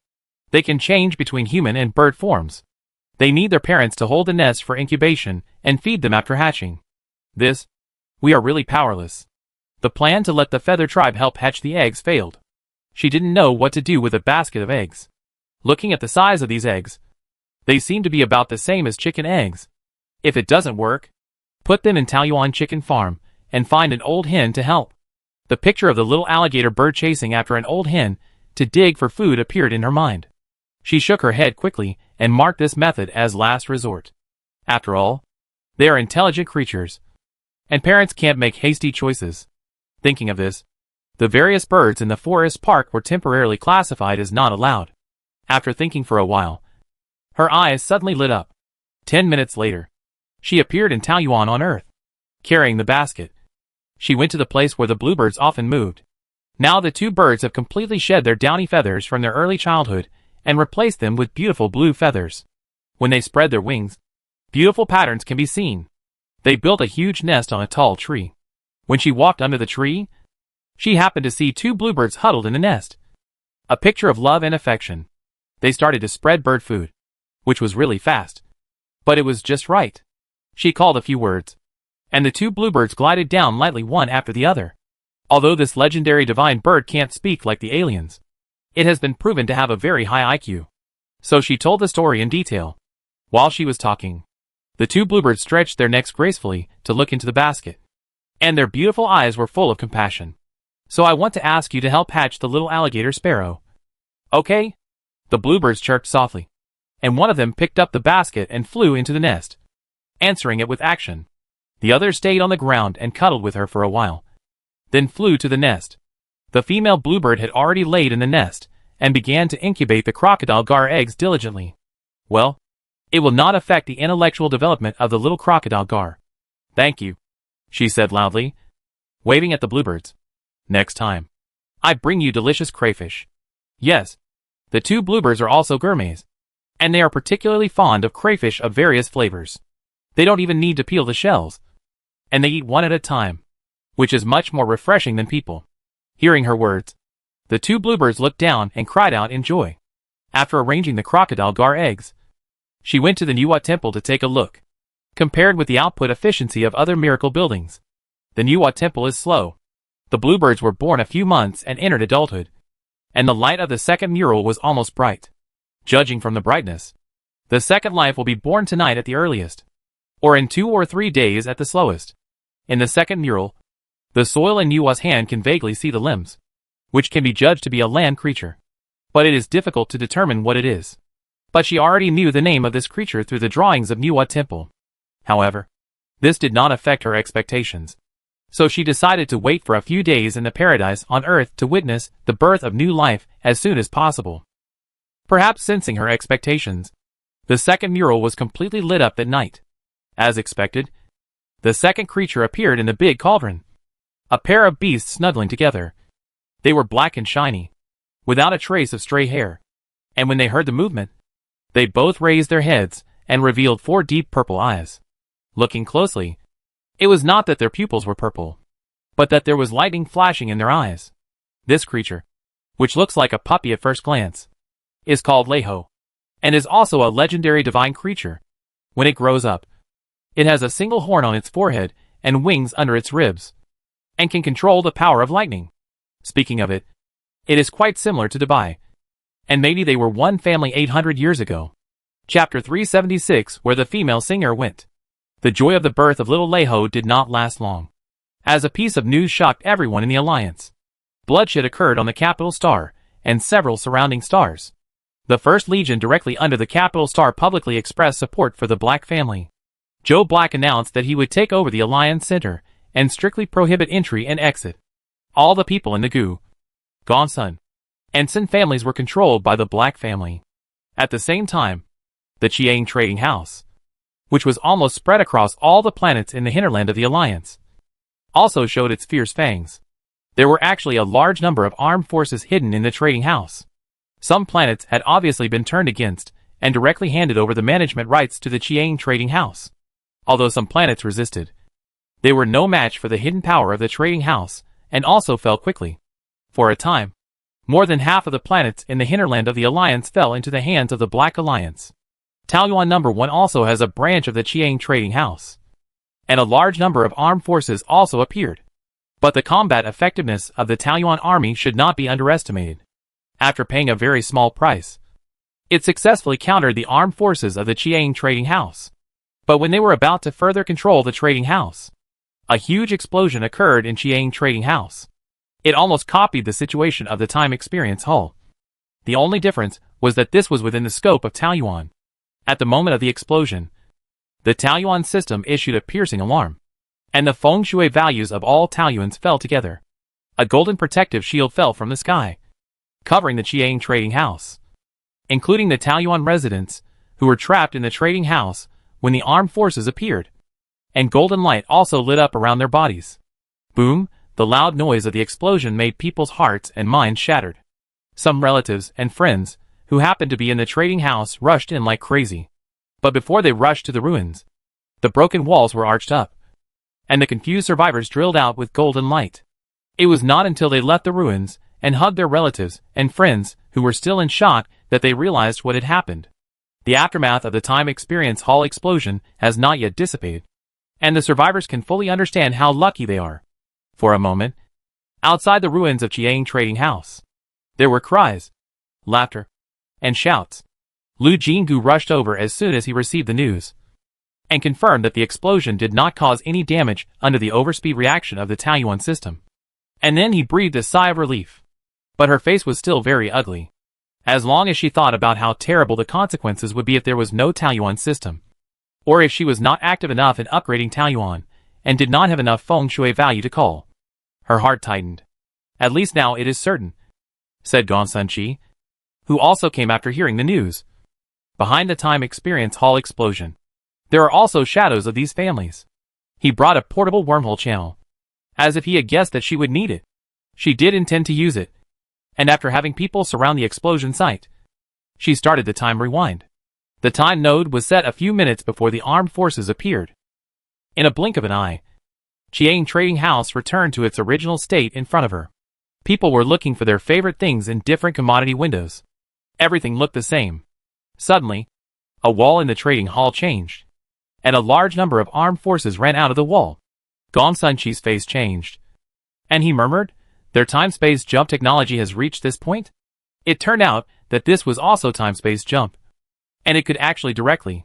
They can change between human and bird forms. They need their parents to hold the nest for incubation and feed them after hatching. We are really powerless." The plan to let the feather tribe help hatch the eggs failed. She didn't know what to do with a basket of eggs. Looking at the size of these eggs, they seem to be about the same as chicken eggs. If it doesn't work, put them in Taoyuan chicken farm and find an old hen to help. The picture of the little alligator bird chasing after an old hen to dig for food appeared in her mind. She shook her head quickly and marked this method as last resort. After all, they are intelligent creatures, and parents can't make hasty choices. Thinking of this, the various birds in the forest park were temporarily classified as not allowed. After thinking for a while, her eyes suddenly lit up. 10 minutes later, she appeared in Taoyuan on Earth, carrying the basket. She went to the place where the bluebirds often moved. Now the two birds have completely shed their downy feathers from their early childhood and replaced them with beautiful blue feathers. When they spread their wings, beautiful patterns can be seen. They built a huge nest on a tall tree. When she walked under the tree, she happened to see two bluebirds huddled in the nest. A picture of love and affection. They started to spread bird food, which was really fast. But it was just right. She called a few words, and the two bluebirds glided down lightly one after the other. Although this legendary divine bird can't speak like the aliens, it has been proven to have a very high IQ. So she told the story in detail. While she was talking, the two bluebirds stretched their necks gracefully to look into the basket, and their beautiful eyes were full of compassion. "So I want to ask you to help hatch the little alligator sparrow." "Okay." The bluebirds chirped softly, and one of them picked up the basket and flew into the nest, answering it with action. The other stayed on the ground and cuddled with her for a while, then flew to the nest. The female bluebird had already laid in the nest, and began to incubate the crocodile gar eggs diligently. Well, it will not affect the intellectual development of the little crocodile gar. Thank you, she said loudly, waving at the bluebirds. Next time, I bring you delicious crayfish. Yes, the two bluebirds are also gourmets, and they are particularly fond of crayfish of various flavors. They don't even need to peel the shells, and they eat one at a time, which is much more refreshing than people. Hearing her words, the two bluebirds looked down and cried out in joy. After arranging the crocodile gar eggs, she went to the Nuwa temple to take a look. Compared with the output efficiency of other miracle buildings, the Nuwa temple is slow. The bluebirds were born a few months and entered adulthood, and the light of the second mural was almost bright. Judging from the brightness, the second life will be born tonight at the earliest, or in 2 or 3 days at the slowest. In the second mural, the soil in Nuwa's hand can vaguely see the limbs, which can be judged to be a land creature, but it is difficult to determine what it is. But she already knew the name of this creature through the drawings of Nuwa Temple. However, this did not affect her expectations, so she decided to wait for a few days in the paradise on earth to witness the birth of new life as soon as possible. Perhaps sensing her expectations, the second mural was completely lit up at night. As expected, the second creature appeared in the big cauldron. A pair of beasts snuggling together. They were black and shiny, without a trace of stray hair, and when they heard the movement, they both raised their heads and revealed 4 deep purple eyes. Looking closely, it was not that their pupils were purple, but that there was lightning flashing in their eyes. This creature, which looks like a puppy at first glance, is called Leho, and is also a legendary divine creature. When it grows up, it has a single horn on its forehead and wings under its ribs, and can control the power of lightning. Speaking of it, it is quite similar to Dubai, and maybe they were one family 800 years ago. Chapter 376, where the female singer went. The joy of the birth of little Leho did not last long, as a piece of news shocked everyone in the Alliance. Bloodshed occurred on the capital star, and several surrounding stars. The First Legion directly under the capital star publicly expressed support for the Black family. Joe Black announced that he would take over the Alliance Center, and strictly prohibit entry and exit. All the people in the Gu, Gonsun, and Sin families were controlled by the Black family. At the same time, the Chiang trading house, which was almost spread across all the planets in the hinterland of the Alliance, also showed its fierce fangs. There were actually a large number of armed forces hidden in the trading house. Some planets had obviously been turned against, and directly handed over the management rights to the Chiang trading house. Although some planets resisted, they were no match for the hidden power of the trading house, and also fell quickly. For a time, more than half of the planets in the hinterland of the Alliance fell into the hands of the Black Alliance. Taoyuan No. 1 also has a branch of the Chiang trading house, and a large number of armed forces also appeared. But the combat effectiveness of the Taoyuan army should not be underestimated. After paying a very small price, it successfully countered the armed forces of the Chiang trading house. But when they were about to further control the trading house, a huge explosion occurred in Chiang trading house. It almost copied the situation of the Time Experience Hull. The only difference was that this was within the scope of Taoyuan. At the moment of the explosion, the Taoyuan system issued a piercing alarm, and the feng shui values of all Taoyuans fell together. A golden protective shield fell from the sky, covering the Chiang trading house, including the Taoyuan residents, who were trapped in the trading house when the armed forces appeared, and golden light also lit up around their bodies. Boom! The loud noise of the explosion made people's hearts and minds shattered. Some relatives and friends, who happened to be in the trading house, rushed in like crazy. But before they rushed to the ruins, the broken walls were arched up, and the confused survivors drilled out with golden light. It was not until they left the ruins and hugged their relatives and friends who were still in shock that they realized what had happened. The aftermath of the Time Experience Hall explosion has not yet dissipated, and the survivors can fully understand how lucky they are. For a moment, outside the ruins of Chiang trading house, there were cries, laughter, and shouts. Lu Jinggu rushed over as soon as he received the news, and confirmed that the explosion did not cause any damage under the overspeed reaction of the Taoyuan system. And then he breathed a sigh of relief. But her face was still very ugly, as long as she thought about how terrible the consequences would be if there was no Taoyuan system, or if she was not active enough in upgrading Taoyuan, and did not have enough feng shui value to call. Her heart tightened. At least now it is certain, said Gong Sun-chi, who also came after hearing the news. Behind the Time Experience Hall explosion, there are also shadows of these families. He brought a portable wormhole channel, as if he had guessed that she would need it. She did intend to use it, and after having people surround the explosion site, she started the time rewind. The time node was set a few minutes before the armed forces appeared. In a blink of an eye, Chiang Trading House returned to its original state in front of her. People were looking for their favorite things in different commodity windows. Everything looked the same. Suddenly, a wall in the trading hall changed, and a large number of armed forces ran out of the wall. Gong Sun-chi's face changed, and he murmured, "Their time-space jump technology has reached this point?" It turned out that this was also time-space jump, and it could actually directly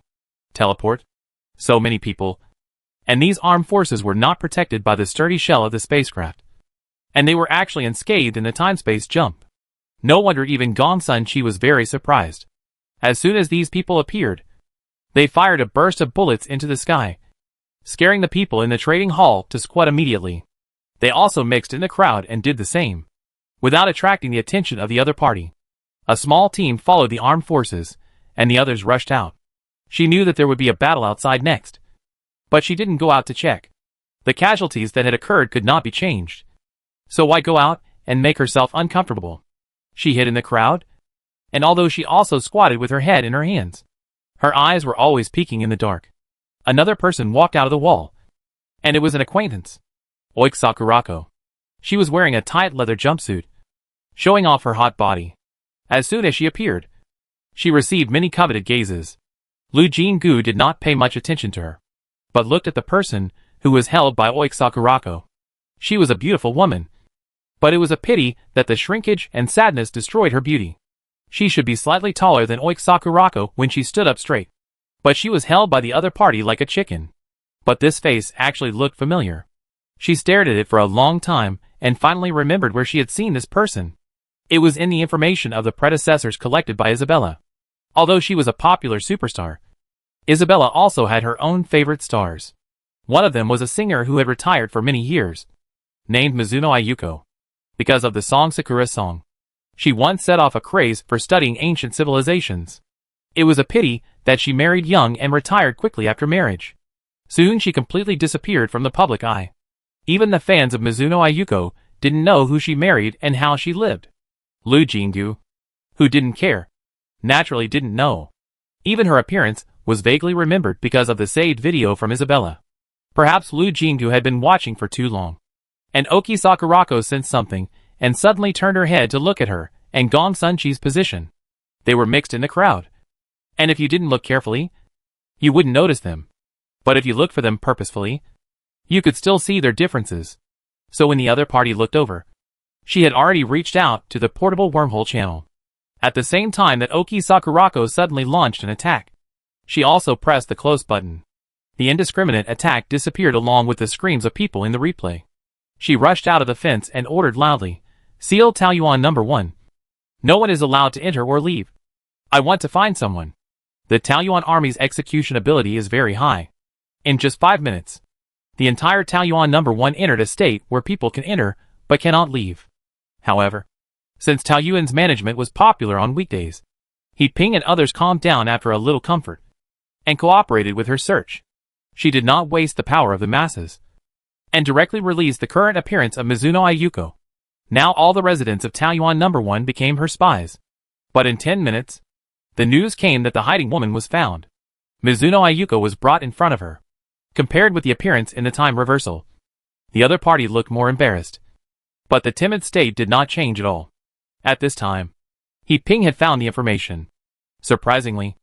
teleport so many people, and these armed forces were not protected by the sturdy shell of the spacecraft, and they were actually unscathed in the time-space jump. No wonder even Gong Sun-chi was very surprised. As soon as these people appeared, they fired a burst of bullets into the sky, scaring the people in the trading hall to squat immediately. They also mixed in the crowd and did the same, without attracting the attention of the other party. A small team followed the armed forces, and the others rushed out. She knew that there would be a battle outside next, but she didn't go out to check. The casualties that had occurred could not be changed, so why go out and make herself uncomfortable? She hid in the crowd, and although she also squatted with her head in her hands, her eyes were always peeking in the dark. Another person walked out of the wall, and it was an acquaintance, Oik Sakurako. She was wearing a tight leather jumpsuit, showing off her hot body. As soon as she appeared, she received many coveted gazes. Lu Jin-gu did not pay much attention to her, but looked at the person who was held by Oik Sakurako. She was a beautiful woman, but it was a pity that the shrinkage and sadness destroyed her beauty. She should be slightly taller than Oik Sakurako when she stood up straight, but she was held by the other party like a chicken. But this face actually looked familiar. She stared at it for a long time and finally remembered where she had seen this person. It was in the information of the predecessors collected by Isabella. Although she was a popular superstar, Isabella also had her own favorite stars. One of them was a singer who had retired for many years, named Mizuno Ayuko, because of the song Sakura Song. She once set off a craze for studying ancient civilizations. It was a pity that she married young and retired quickly after marriage. Soon she completely disappeared from the public eye. Even the fans of Mizuno Ayuko didn't know who she married and how she lived. Lu Jin-gu, who didn't care, naturally didn't know. Even her appearance was vaguely remembered because of the saved video from Isabella. Perhaps Lu Jin-gu had been watching for too long. And Oki Sakurako sensed something and suddenly turned her head to look at her and Gong Sun-chi's position. They were mixed in the crowd, and if you didn't look carefully, you wouldn't notice them. But if you looked for them purposefully, you could still see their differences. So when the other party looked over, she had already reached out to the portable wormhole channel. At the same time that Oki Sakurako suddenly launched an attack, she also pressed the close button. The indiscriminate attack disappeared along with the screams of people in the replay. She rushed out of the fence and ordered loudly, "Seal Taoyuan No. 1. No one is allowed to enter or leave. I want to find someone." The Taoyuan army's execution ability is very high. In just 5 minutes, the entire Taoyuan No. 1 entered a state where people can enter but cannot leave. However, since Taoyuan's management was popular on weekdays, He Ping and others calmed down after a little comfort and cooperated with her search. She did not waste the power of the masses and directly released the current appearance of Mizuno Ayuko. Now all the residents of Taoyuan No. 1 became her spies. But in 10 minutes, the news came that the hiding woman was found. Mizuno Ayuko was brought in front of her. Compared with the appearance in the time reversal, the other party looked more embarrassed. But the timid state did not change at all. At this time, He Ping had found the information. Surprisingly,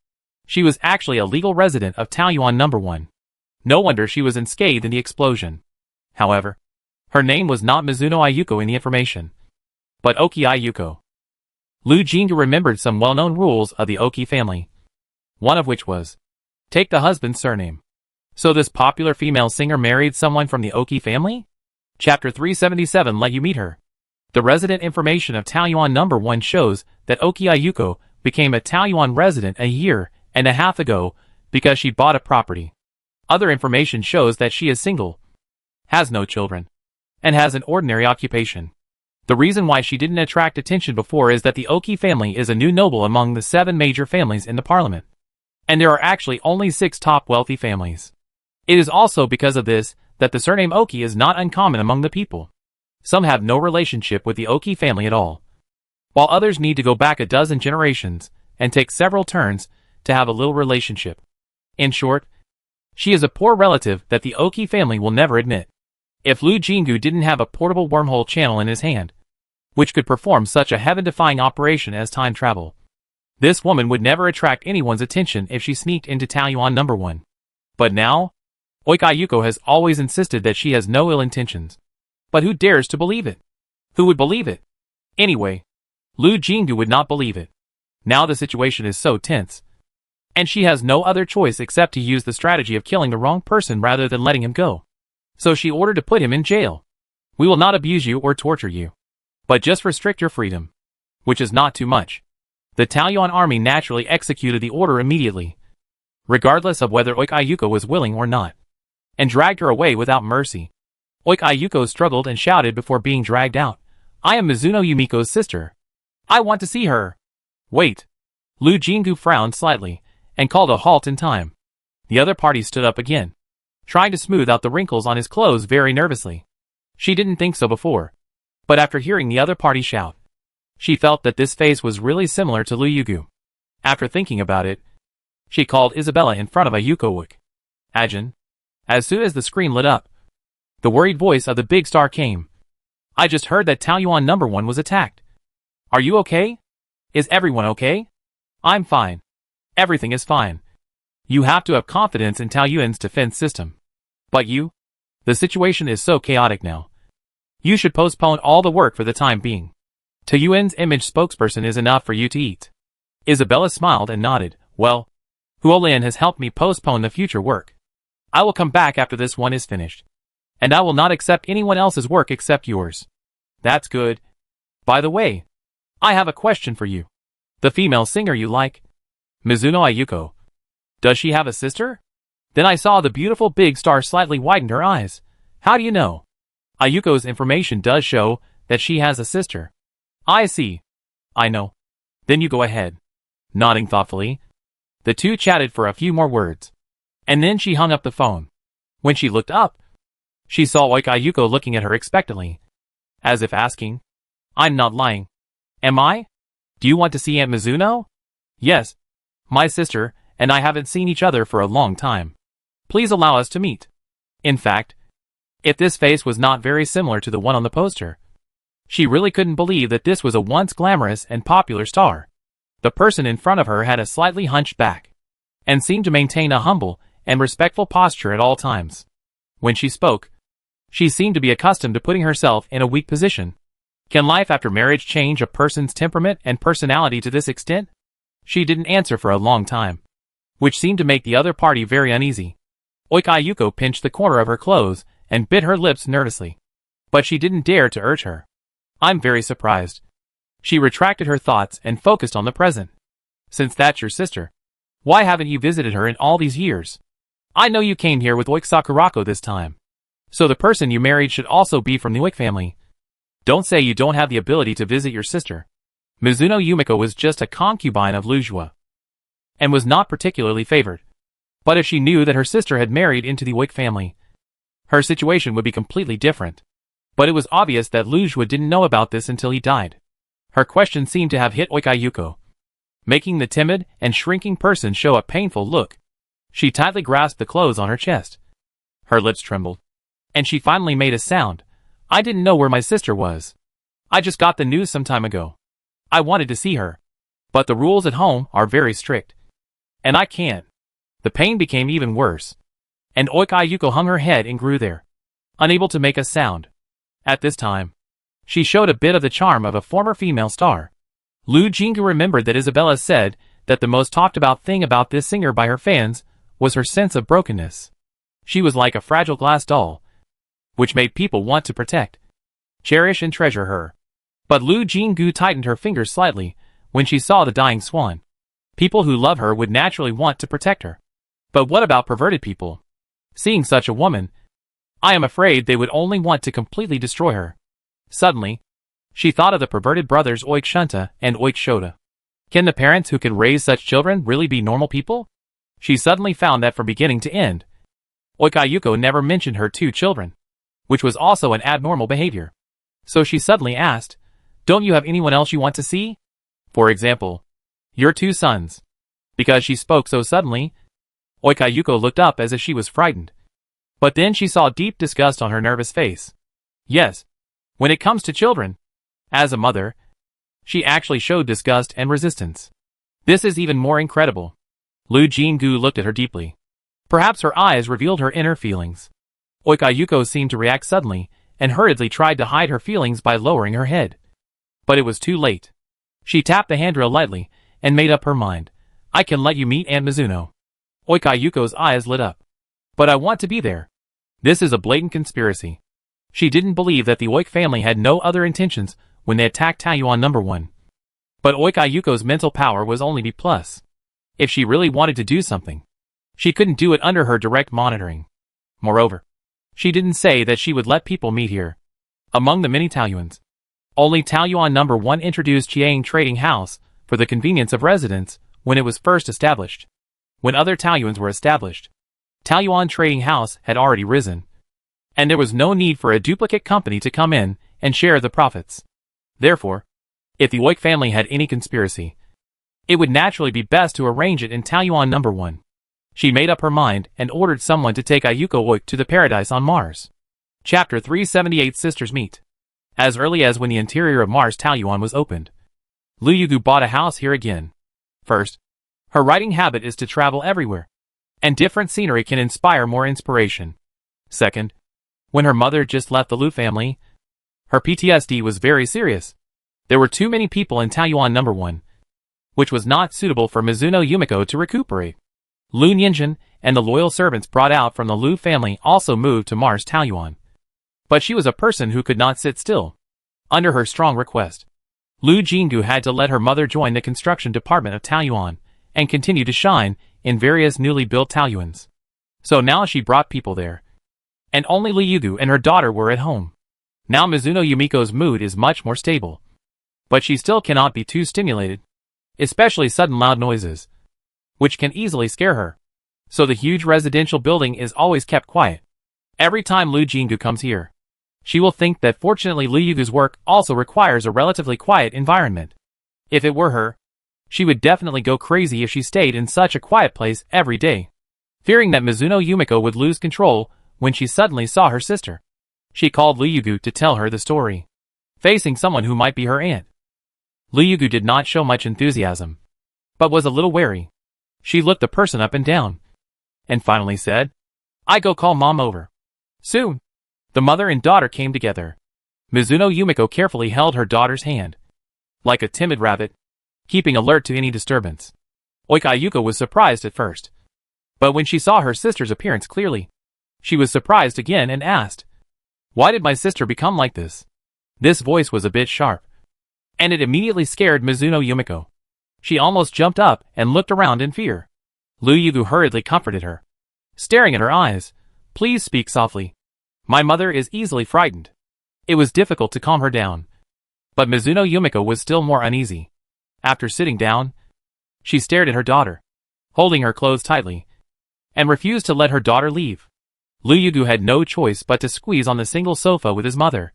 she was actually a legal resident of Taoyuan No. 1. No wonder she was unscathed in the explosion. However, her name was not Mizuno Ayuko in the information, but Oki Ayuko. Lu Jin-gu remembered some well-known rules of the Oki family, one of which was, take the husband's surname. So this popular female singer married someone from the Oki family? Chapter 377 let you meet her. The resident information of Taoyuan No. 1 shows that Oki Ayuko became a Taoyuan resident a year and a half ago because she bought a property. Other information shows that she is single, has no children, and has an ordinary occupation. The reason why she didn't attract attention before is that the Oki family is a new noble among the 7 major families in the parliament. And there are actually only 6 top wealthy families. It is also because of this that the surname Oki is not uncommon among the people. Some have no relationship with the Oki family at all, while others need to go back a dozen generations and take several turns to have a little relationship. In short, she is a poor relative that the Oki family will never admit. If Lu Jingu didn't have a portable wormhole channel in his hand, which could perform such a heaven-defying operation as time travel, this woman would never attract anyone's attention if she sneaked into Taiyuan No. 1. But now, Oikai Yuko has always insisted that she has no ill intentions. But who dares to believe it? Who would believe it? Anyway, Lu Jingu would not believe it. Now the situation is so tense. And she has no other choice except to use the strategy of killing the wrong person rather than letting him go. So she ordered to put him in jail. We will not abuse you or torture you, but just restrict your freedom, which is not too much. The Taiyuan army naturally executed the order immediately, regardless of whether Oikai Yuko was willing or not, and dragged her away without mercy. Oikai Yuko struggled and shouted before being dragged out. I am Mizuno Yumiko's sister. I want to see her. Wait. Lu Jingu frowned slightly, and called a halt in time. The other party stood up again, trying to smooth out the wrinkles on his clothes very nervously. She didn't think so before, but after hearing the other party shout, she felt that this face was really similar to Lu Yugu. After thinking about it, she called Isabella in front of a Yuko-wik. Ajin. As soon as the screen lit up, the worried voice of the big star came. I just heard that Taiyuan No. 1 was attacked. Are you okay? Is everyone okay? I'm fine. Everything is fine. You have to have confidence in Taiyuan's defense system. But you? The situation is so chaotic now. You should postpone all the work for the time being. Taiyuan's image spokesperson is enough for you to eat. Isabella smiled and nodded. Well, Huolin has helped me postpone the future work. I will come back after this one is finished. And I will not accept anyone else's work except yours. That's good. By the way, I have a question for you. The female singer you like? Mizuno Ayuko. Does she have a sister? Then I saw the beautiful big star slightly widened her eyes. How do you know? Ayuko's information does show that she has a sister. I see. I know. Then you go ahead. Nodding thoughtfully, the two chatted for a few more words. And then she hung up the phone. When she looked up, she saw Oikai Yuko looking at her expectantly, as if asking, I'm not lying. Am I? Do you want to see Aunt Mizuno? Yes. My sister and I haven't seen each other for a long time. Please allow us to meet. In fact, if this face was not very similar to the one on the poster, she really couldn't believe that this was a once glamorous and popular star. The person in front of her had a slightly hunched back, and seemed to maintain a humble and respectful posture at all times. When she spoke, she seemed to be accustomed to putting herself in a weak position. Can life after marriage change a person's temperament and personality to this extent? She didn't answer for a long time, which seemed to make the other party very uneasy. Oikai Yuko pinched the corner of her clothes and bit her lips nervously. But she didn't dare to urge her. I'm very surprised. She retracted her thoughts and focused on the present. Since that's your sister, why haven't you visited her in all these years? I know you came here with Oik Sakurako this time. So the person you married should also be from the Oik family. Don't say you don't have the ability to visit your sister. Mizuno Yumiko was just a concubine of Lujua, and was not particularly favored. But if she knew that her sister had married into the Oik family, her situation would be completely different. But it was obvious that Lujua didn't know about this until he died. Her question seemed to have hit Oikai Yuko, making the timid and shrinking person show a painful look. She tightly grasped the clothes on her chest. Her lips trembled, and she finally made a sound. I didn't know where my sister was. I just got the news some time ago. I wanted to see her, but the rules at home are very strict, and I can't. The pain became even worse, and Oikai Yuko hung her head and grew there, unable to make a sound. At this time, she showed a bit of the charm of a former female star. Lu Jingu remembered that Isabella said that the most talked about thing about this singer by her fans was her sense of brokenness. She was like a fragile glass doll, which made people want to protect, cherish and treasure her. But Lu Jingu tightened her fingers slightly when she saw the dying swan. People who love her would naturally want to protect her. But what about perverted people? Seeing such a woman, I am afraid they would only want to completely destroy her. Suddenly, She thought of the perverted brothers Oik Shunta and Oik Shota. Can the parents who can raise such children really be normal people? She suddenly found that from beginning to end, Oik Ayuko never mentioned her 2 children, which was also an abnormal behavior. So she suddenly asked, "Don't you have anyone else you want to see? For example, your 2 sons." Because she spoke so suddenly, Oik Ayuko looked up as if she was frightened. But then she saw deep disgust on her nervous face. Yes, when it comes to children, as a mother, she actually showed disgust and resistance. This is even more incredible. Lu Jinggu looked at her deeply. Perhaps her eyes revealed her inner feelings. Oik Ayuko seemed to react suddenly, and hurriedly tried to hide her feelings by lowering her head. But it was too late. She tapped the handrail lightly, and made up her mind. "I can let you meet Aunt Mizuno." Oik Ayuko's eyes lit up. "But I want to be there." This is a blatant conspiracy. She didn't believe that the Oik family had no other intentions when they attacked Taiyuan No. 1. But Oik Ayuko's mental power was only B+. If she really wanted to do something, she couldn't do it under her direct monitoring. Moreover, she didn't say that she would let people meet here. Among the many Taiyuans, only Taiyuan No. 1 introduced Chiang Trading House for the convenience of residents when it was first established. When other Taiyuans were established, Taiyuan Trading House had already risen, and there was no need for a duplicate company to come in and share the profits. Therefore, if the Oik family had any conspiracy, it would naturally be best to arrange it in Taiyuan No. 1. She made up her mind and ordered someone to take Ayuko Oik to the paradise on Mars. Chapter 378 Sisters Meet. As early as when the interior of Mars Taiyuan was opened, Lu Yugu bought a house here again. First, her writing habit is to travel everywhere, and different scenery can inspire more inspiration. Second, when her mother just left the Lu family, her PTSD was very serious. There were too many people in Taiyuan No. 1, which was not suitable for Mizuno Yumiko to recuperate. Lu Nianjin and the loyal servants brought out from the Lu family also moved to Mars Taiyuan. But she was a person who could not sit still. Under her strong request, Lu Jinggu had to let her mother join the construction department of Taiyuan and continue to shine in various newly built Taiyuans. So now she brought people there, and only Lu Yugu and her daughter were at home. Now Mizuno Yumiko's mood is much more stable, but she still cannot be too stimulated, especially sudden loud noises, which can easily scare her. So the huge residential building is always kept quiet. Every time Lu Jinggu comes here, she will think that fortunately Lu Yugu's work also requires a relatively quiet environment. If it were her, she would definitely go crazy if she stayed in such a quiet place every day. Fearing that Mizuno Yumiko would lose control when she suddenly saw her sister, she called Lu Yugu to tell her the story, facing someone who might be her aunt. Lu Yugu did not show much enthusiasm, but was a little wary. She looked the person up and down, and finally said, "I go call mom over." Soon, the mother and daughter came together. Mizuno Yumiko carefully held her daughter's hand, like a timid rabbit, keeping alert to any disturbance. Oik Ayuko was surprised at first, but when she saw her sister's appearance clearly, she was surprised again and asked, "Why did my sister become like this?" This voice was a bit sharp, and it immediately scared Mizuno Yumiko. She almost jumped up and looked around in fear. Lu Yugu hurriedly comforted her, staring at her eyes. "Please speak softly. My mother is easily frightened." It was difficult to calm her down, but Mizuno Yumiko was still more uneasy. After sitting down, she stared at her daughter, holding her clothes tightly, and refused to let her daughter leave. Lu Yugu had no choice but to squeeze on the single sofa with his mother,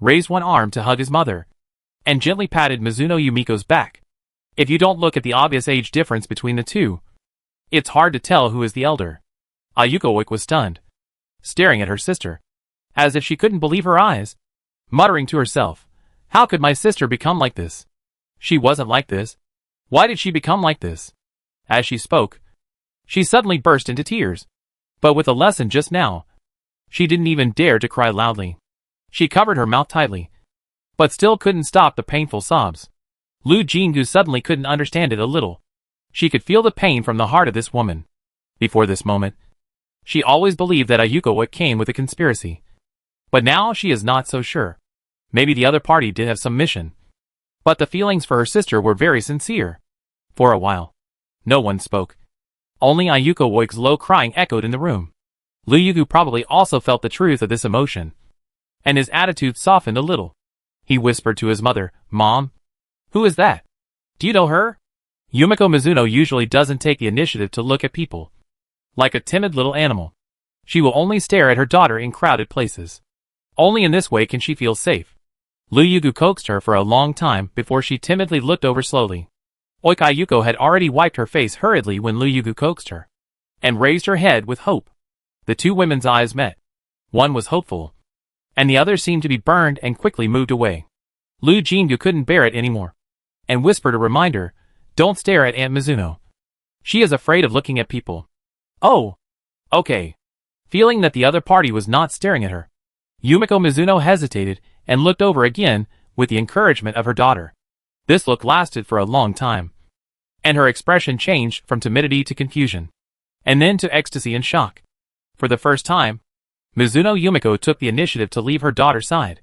raised one arm to hug his mother, and gently patted Mizuno Yumiko's back. If you don't look at the obvious age difference between the two, it's hard to tell who is the elder. Ayuko Oik was stunned, staring at her sister, as if she couldn't believe her eyes, muttering to herself, "How could my sister become like this? She wasn't like this. Why did she become like this?" As she spoke, she suddenly burst into tears. But with a lesson just now, she didn't even dare to cry loudly. She covered her mouth tightly, but still couldn't stop the painful sobs. Lu Jinggu suddenly couldn't understand it a little. She could feel the pain from the heart of this woman. Before this moment, she always believed that Ayuko Oik came with a conspiracy. But now she is not so sure. Maybe the other party did have some mission. But the feelings for her sister were very sincere. For a while, no one spoke. Only Ayuko Oik's low crying echoed in the room. Lu Yugu probably also felt the truth of this emotion, and his attitude softened a little. He whispered to his mother, "Mom? Who is that? Do you know her?" Yumiko Mizuno usually doesn't take the initiative to look at people. Like a timid little animal, she will only stare at her daughter in crowded places. Only in this way can she feel safe. Lu Yugu coaxed her for a long time before she timidly looked over slowly. Oikai Yuko had already wiped her face hurriedly when Lu Yugu coaxed her, and raised her head with hope. The two women's eyes met. One was hopeful, and the other seemed to be burned and quickly moved away. Lu Jingu couldn't bear it anymore, and whispered a reminder, "Don't stare at Aunt Mizuno. She is afraid of looking at people." "Oh, okay." Feeling that the other party was not staring at her, Yumiko Mizuno hesitated and looked over again with the encouragement of her daughter. This look lasted for a long time, and her expression changed from timidity to confusion, and then to ecstasy and shock. For the first time, Mizuno Yumiko took the initiative to leave her daughter's side,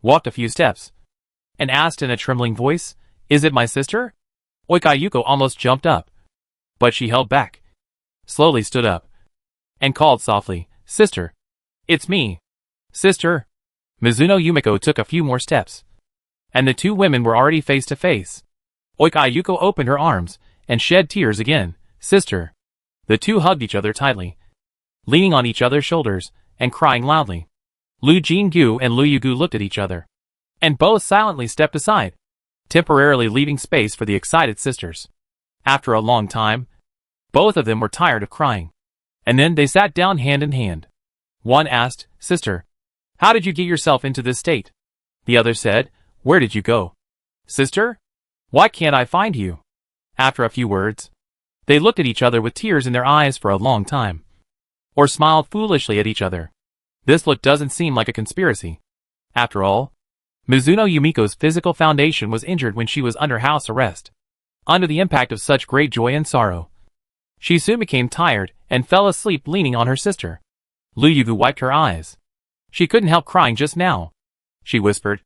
walked a few steps, and asked in a trembling voice, "Is it my sister?" Oikai Yuko almost jumped up, but she held back, slowly stood up, and called softly, "Sister, it's me. Sister." Mizuno Yumiko took a few more steps, and the two women were already face to face. Oikai Yuko opened her arms and shed tears again. "Sister." The two hugged each other tightly, leaning on each other's shoulders and crying loudly. Lu Jingu and Lu Yugu looked at each other, and both silently stepped aside, temporarily leaving space for the excited sisters. After a long time, both of them were tired of crying, and then they sat down hand in hand. One asked, "Sister, how did you get yourself into this state?" The other said, "Where did you go? Sister? Why can't I find you?" After a few words, they looked at each other with tears in their eyes for a long time, or smiled foolishly at each other. This look doesn't seem like a conspiracy. After all, Mizuno Yumiko's physical foundation was injured when she was under house arrest. Under the impact of such great joy and sorrow, she soon became tired and fell asleep leaning on her sister. Lu Yugu wiped her eyes. She couldn't help crying just now. She whispered,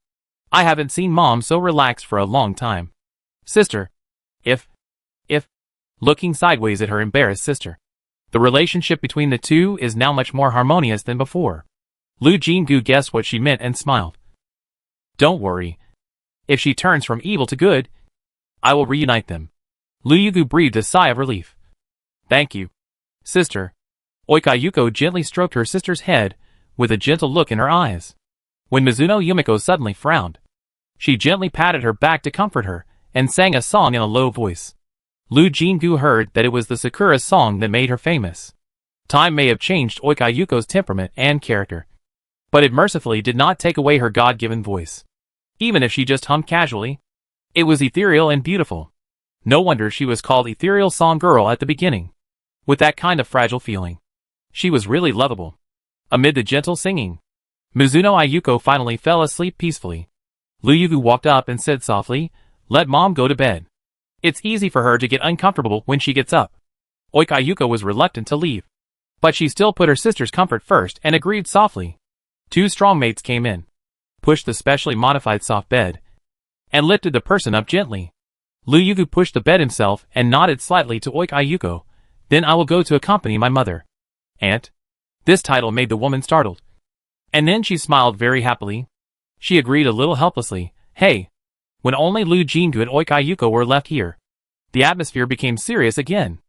"I haven't seen Mom so relaxed for a long time. Sister, if, looking sideways at her embarrassed sister. The relationship between the two is now much more harmonious than before." Lu Jingu guessed what she meant and smiled. "Don't worry. If she turns from evil to good, I will reunite them." Lu Yugu breathed a sigh of relief. "Thank you, sister." Oikai Yuko gently stroked her sister's head with a gentle look in her eyes. When Mizuno Yumiko suddenly frowned, she gently patted her back to comfort her and sang a song in a low voice. Lu Jingu heard that it was the Sakura song that made her famous. Time may have changed Oikai Yuko's temperament and character, but it mercifully did not take away her God-given voice. Even if she just hummed casually, it was ethereal and beautiful. No wonder she was called Ethereal Song Girl at the beginning. With that kind of fragile feeling, she was really lovable. Amid the gentle singing, Mizuno Ayuko finally fell asleep peacefully. Lu Yugu walked up and said softly, "Let Mom go to bed. It's easy for her to get uncomfortable when she gets up." Oikai Yuko was reluctant to leave, but she still put her sister's comfort first and agreed softly. Two strong mates came in, pushed the specially modified soft bed, and lifted the person up gently. Lu Yugu pushed the bed himself and nodded slightly to Oikai Yuko. "Then I will go to accompany my mother." "Aunt?" This title made the woman startled, and then she smiled very happily. She agreed a little helplessly. "Hey." When only Lu Jingu and Oikai Yuko were left here, the atmosphere became serious again.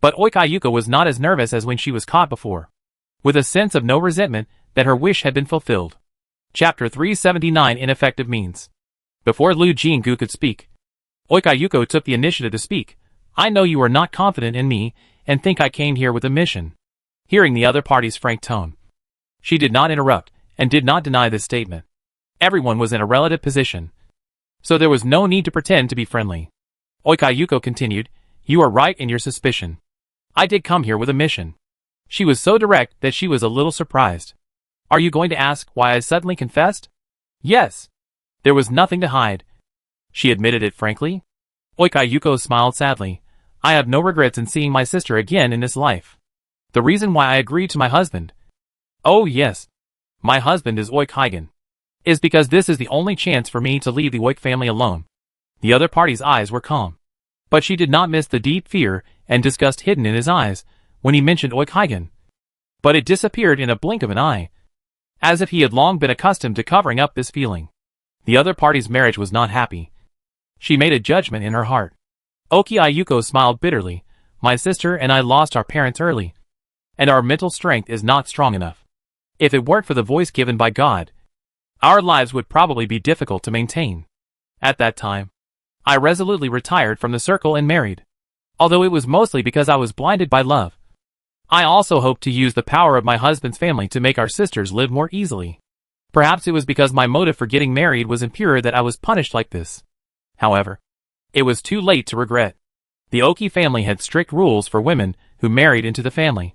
But Oikai Yuko was not as nervous as when she was caught before, with a sense of no resentment that her wish had been fulfilled. Chapter 379 Ineffective Means. Before Lu Jingu could speak, Oikai Yuko took the initiative to speak. "I know you are not confident in me and think I came here with a mission." Hearing the other party's frank tone, she did not interrupt and did not deny this statement. Everyone was in a relative position, so there was no need to pretend to be friendly. Oikai Yuko continued, "You are right in your suspicion. I did come here with a mission." She was so direct that she was a little surprised. "Are you going to ask why I suddenly confessed?" "Yes." There was nothing to hide. She admitted it frankly. Oikai Yuko smiled sadly. "I have no regrets in seeing my sister again in this life. The reason why I agreed to my husband— oh yes, my husband is Oik Hygen— is because this is the only chance for me to leave the Oik family alone." The other party's eyes were calm, but she did not miss the deep fear and disgust hidden in his eyes when he mentioned Oik Hygen. But it disappeared in a blink of an eye, as if he had long been accustomed to covering up this feeling. The other party's marriage was not happy. She made a judgment in her heart. Oki Ayuko smiled bitterly. My sister and I lost our parents early, and our mental strength is not strong enough. If it weren't for the voice given by God, our lives would probably be difficult to maintain. At that time, I resolutely retired from the circle and married. Although it was mostly because I was blinded by love. I also hoped to use the power of my husband's family to make our sisters live more easily. Perhaps it was because my motive for getting married was impure that I was punished like this. However, it was too late to regret. The Oki family had strict rules for women who married into the family.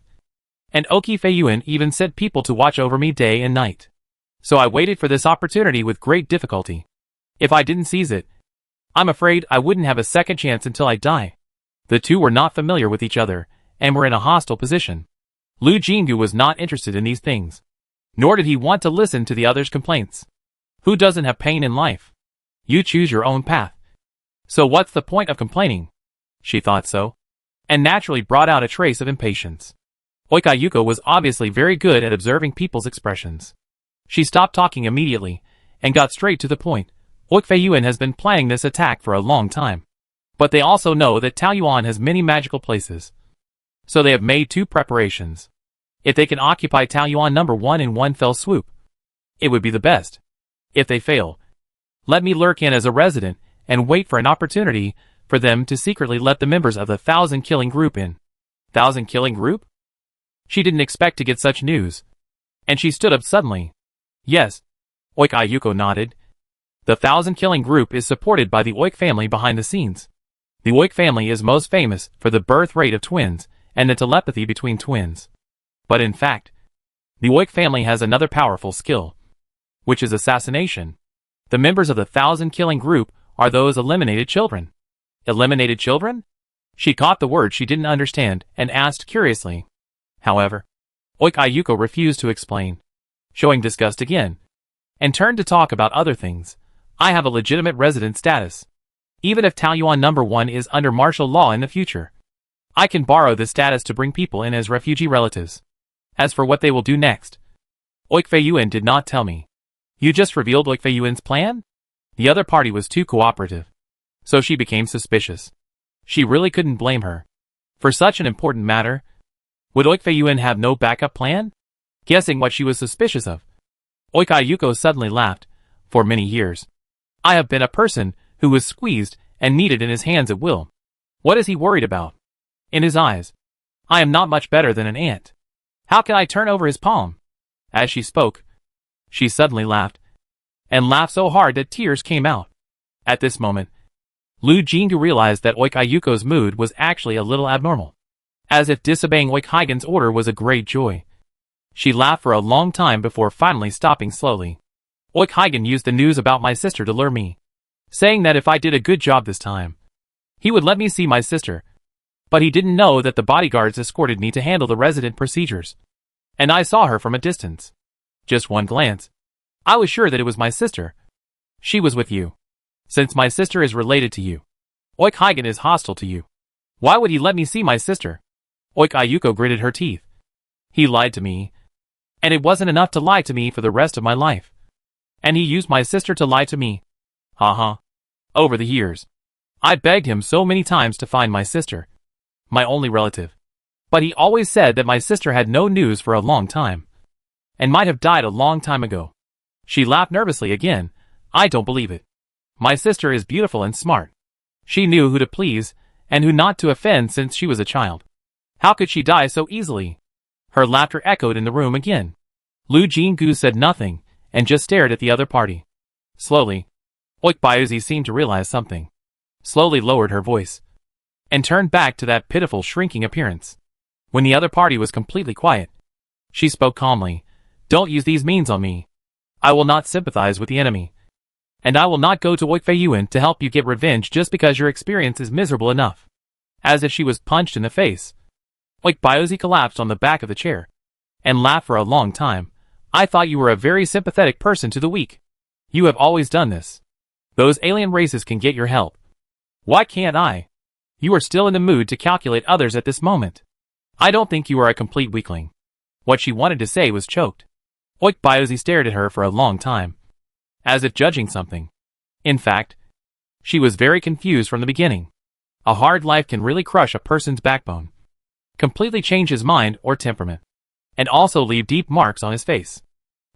And Oki Feiyuan even sent people to watch over me day and night. So I waited for this opportunity with great difficulty. If I didn't seize it, I'm afraid I wouldn't have a second chance until I die. The two were not familiar with each other, and were in a hostile position. Lu Jinggu was not interested in these things. Nor did he want to listen to the other's complaints. Who doesn't have pain in life? You choose your own path. So what's the point of complaining? She thought so, and naturally brought out a trace of impatience. Oikayuko was obviously very good at observing people's expressions. She stopped talking immediately, and got straight to the point. Oikfeiyuan has been planning this attack for a long time. But they also know that Taoyuan has many magical places. So they have made 2 preparations. If they can occupy Taoyuan number 1 in one fell swoop, it would be the best. If they fail, let me lurk in as a resident, and wait for an opportunity for them to secretly let the members of the 1,000 killing group in. 1,000 killing group? She didn't expect to get such news. And she stood up suddenly. Yes. Oik Ayuko nodded. The 1,000 killing group is supported by the Oik family behind the scenes. The Oik family is most famous for the birth rate of twins, and the telepathy between twins. But in fact, the Oik family has another powerful skill, which is assassination. The members of the 1,000 killing group are those eliminated children. Eliminated children? She caught the word she didn't understand, and asked curiously. However, Oik Ayuko refused to explain, showing disgust again, and turned to talk about other things. I have a legitimate resident status. Even if Taoyuan number 1 is under martial law in the future, I can borrow this status to bring people in as refugee relatives. As for what they will do next, Oik Feiyuan did not tell me. You just revealed Oik Feiyuan's plan? The other party was too cooperative, so she became suspicious. She really couldn't blame her. For such an important matter, would Oik Feiyuan have no backup plan? Guessing what she was suspicious of, Oik Ayuko suddenly laughed. For many years, I have been a person who was squeezed and kneaded in his hands at will. What is he worried about? In his eyes, I am not much better than an ant. How can I turn over his palm? As she spoke, she suddenly laughed, and laughed so hard that tears came out. At this moment, Lu Jinggu realized that Oik Ayuko's mood was actually a little abnormal. As if disobeying Oik Hagen's order was a great joy. She laughed for a long time before finally stopping slowly. Oik Hagen used the news about my sister to lure me, saying that if I did a good job this time, he would let me see my sister. But he didn't know that the bodyguards escorted me to handle the resident procedures. And I saw her from a distance. Just one glance. I was sure that it was my sister. She was with you. Since my sister is related to you, Oik Hagen is hostile to you. Why would he let me see my sister? Oik Ayuko gritted her teeth. He lied to me. And it wasn't enough to lie to me for the rest of my life. And he used my sister to lie to me. Ha. Over the years, I begged him so many times to find my sister, my only relative. But he always said that my sister had no news for a long time, and might have died a long time ago. She laughed nervously again. I don't believe it. My sister is beautiful and smart. She knew who to please, and who not to offend since she was a child. How could she die so easily? Her laughter echoed in the room again. Lu Jinggu said nothing, and just stared at the other party. Slowly, Oik Baiuzi seemed to realize something. Slowly lowered her voice, and turned back to that pitiful shrinking appearance. When the other party was completely quiet, she spoke calmly. Don't use these means on me. I will not sympathize with the enemy. And I will not go to Oik Feiyuan to help you get revenge just because your experience is miserable enough. As if she was punched in the face, Oik Baiuzi collapsed on the back of the chair, and laughed for a long time. I thought you were a very sympathetic person to the weak. You have always done this. Those alien races can get your help. Why can't I? You are still in the mood to calculate others at this moment. I don't think you are a complete weakling. What she wanted to say was choked. Oik Baiuzi stared at her for a long time. as if judging something. In fact, she was very confused from the beginning. A hard life can really crush a person's backbone, completely change his mind or temperament, and also leave deep marks on his face.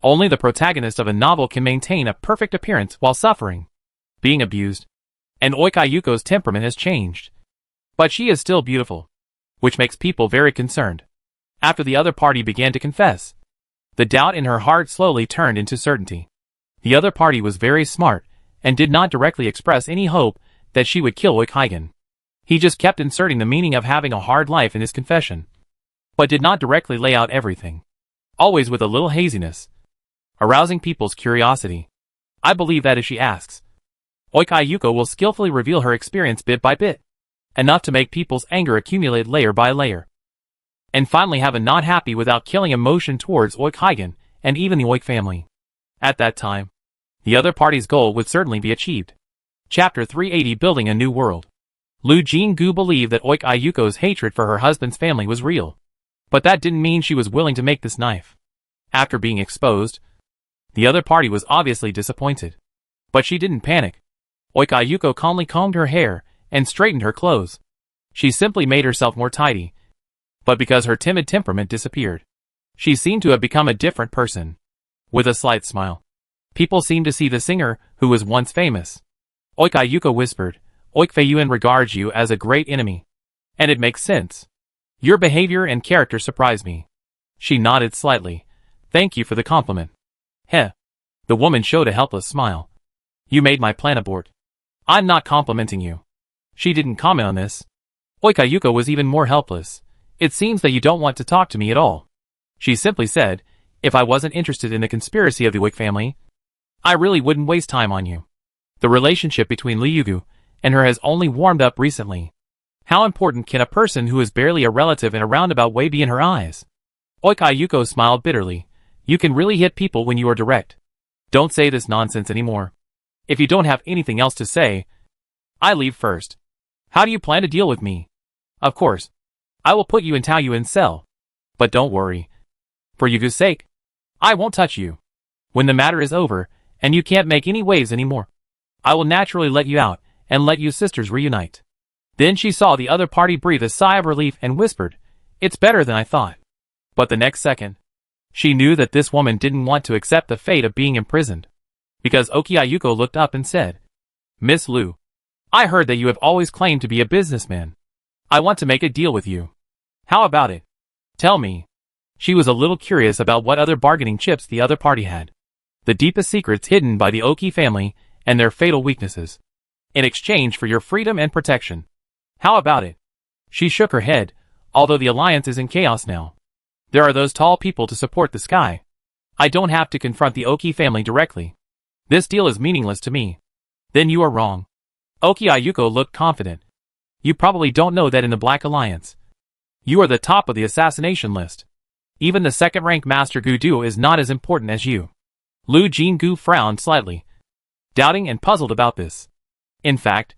Only the protagonist of a novel can maintain a perfect appearance while suffering, being abused, and Oika Yuko's temperament has changed. But she is still beautiful, which makes people very concerned. After the other party began to confess, the doubt in her heart slowly turned into certainty. The other party was very smart and did not directly express any hope that she would kill Oikaigen. He just kept inserting the meaning of having a hard life in his confession, but did not directly lay out everything, always with a little haziness, arousing people's curiosity. I believe that if she asks, Oika Yuko will skillfully reveal her experience bit by bit, enough to make people's anger accumulate layer by layer, and finally have a not happy without killing emotion towards Oikaigen and even the Oik family. At that time, the other party's goal would certainly be achieved. Chapter 380, Building a New World. Lu Jinggu believed that Oika Yuko's hatred for her husband's family was real, but that didn't mean she was willing to make this knife. After being exposed, the other party was obviously disappointed, but she didn't panic. Oika Yuko calmly combed her hair and straightened her clothes. She simply made herself more tidy, but because her timid temperament disappeared, she seemed to have become a different person. With a slight smile, people seemed to see the singer who was once famous. Oika Yuko whispered, Oikfeiyuan regards you as a great enemy. And it makes sense. Your behavior and character surprise me. She nodded slightly. Thank you for the compliment. Heh. The woman showed a helpless smile. You made my plan abort. I'm not complimenting you. She didn't comment on this. Oika Yuko was even more helpless. It seems that you don't want to talk to me at all. She simply said, if I wasn't interested in the conspiracy of the Oik family, I really wouldn't waste time on you. The relationship between Liugu and her has only warmed up recently. How important can a person who is barely a relative in a roundabout way be in her eyes? Oika Yuko smiled bitterly. You can really hit people when you are direct. Don't say this nonsense anymore. If you don't have anything else to say, I leave first. How do you plan to deal with me? Of course, I will put you in Taoyuan's cell. But don't worry. For Yugu's sake, I won't touch you. When the matter is over, and you can't make any waves anymore, I will naturally let you out, and let you sisters reunite. Then she saw the other party breathe a sigh of relief and whispered, it's better than I thought. But the next second, she knew that this woman didn't want to accept the fate of being imprisoned. Because Oika Yuko looked up and said, Miss Lu, I heard that you have always claimed to be a businessman. I want to make a deal with you. How about it? Tell me. She was a little curious about what other bargaining chips the other party had. The deepest secrets hidden by the Oki family and their fatal weaknesses. In exchange for your freedom and protection. How about it? She shook her head, although the alliance is in chaos now. There are those tall people to support the sky. I don't have to confront the Oki family directly. This deal is meaningless to me. Then you are wrong. Oki Ayuko looked confident. You probably don't know that in the Black Alliance, you are the top of the assassination list. Even the second-rank Master Gudu is not as important as you. Lu Jinggu frowned slightly, doubting and puzzled about this. In fact,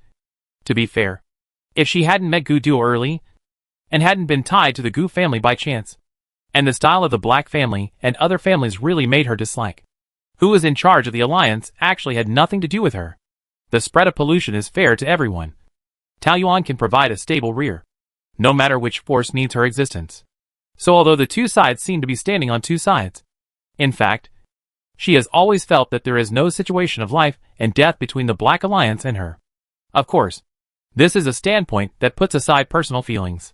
to be fair, if she hadn't met Gudu early, and hadn't been tied to the Gu family by chance, and the style of the Black family and other families really made her dislike, who was in charge of the alliance actually had nothing to do with her. The spread of pollution is fair to everyone. Taoyuan can provide a stable rear, no matter which force needs her existence. So although the two sides seem to be standing on two sides, in fact, she has always felt that there is no situation of life and death between the Black Alliance and her. Of course, this is a standpoint that puts aside personal feelings.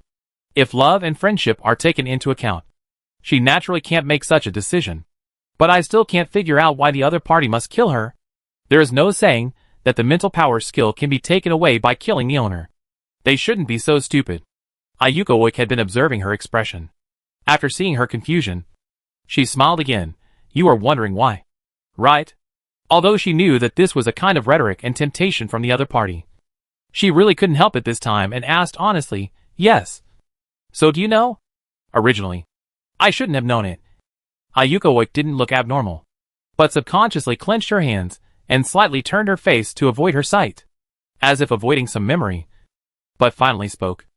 If love and friendship are taken into account, she naturally can't make such a decision. But I still can't figure out why the other party must kill her. There is no saying that the mental power skill can be taken away by killing the owner. They shouldn't be so stupid. Ayuko Oik had been observing her expression. After seeing her confusion, she smiled again. You are wondering why, right? Although she knew that this was a kind of rhetoric and temptation from the other party, she really couldn't help it this time and asked honestly, yes. So do you know? Originally, I shouldn't have known it. Ayuko Oik didn't look abnormal, but subconsciously clenched her hands and slightly turned her face to avoid her sight, as if avoiding some memory, but finally spoke.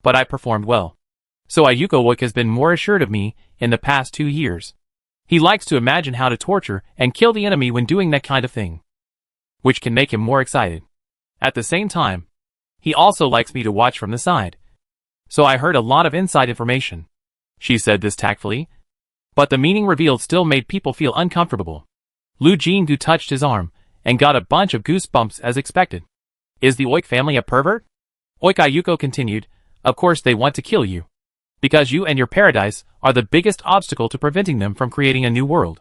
But I performed well. So Ayuko Oik has been more assured of me in the past 2 years. He likes to imagine how to torture and kill the enemy when doing that kind of thing, which can make him more excited. At the same time, he also likes me to watch from the side. So I heard a lot of inside information. She said this tactfully, but the meaning revealed still made people feel uncomfortable. Lu Jinggu touched his arm and got a bunch of goosebumps as expected. Is the Oik family a pervert? Oik Ayuko continued, of course they want to kill you. Because you and your paradise are the biggest obstacle to preventing them from creating a new world.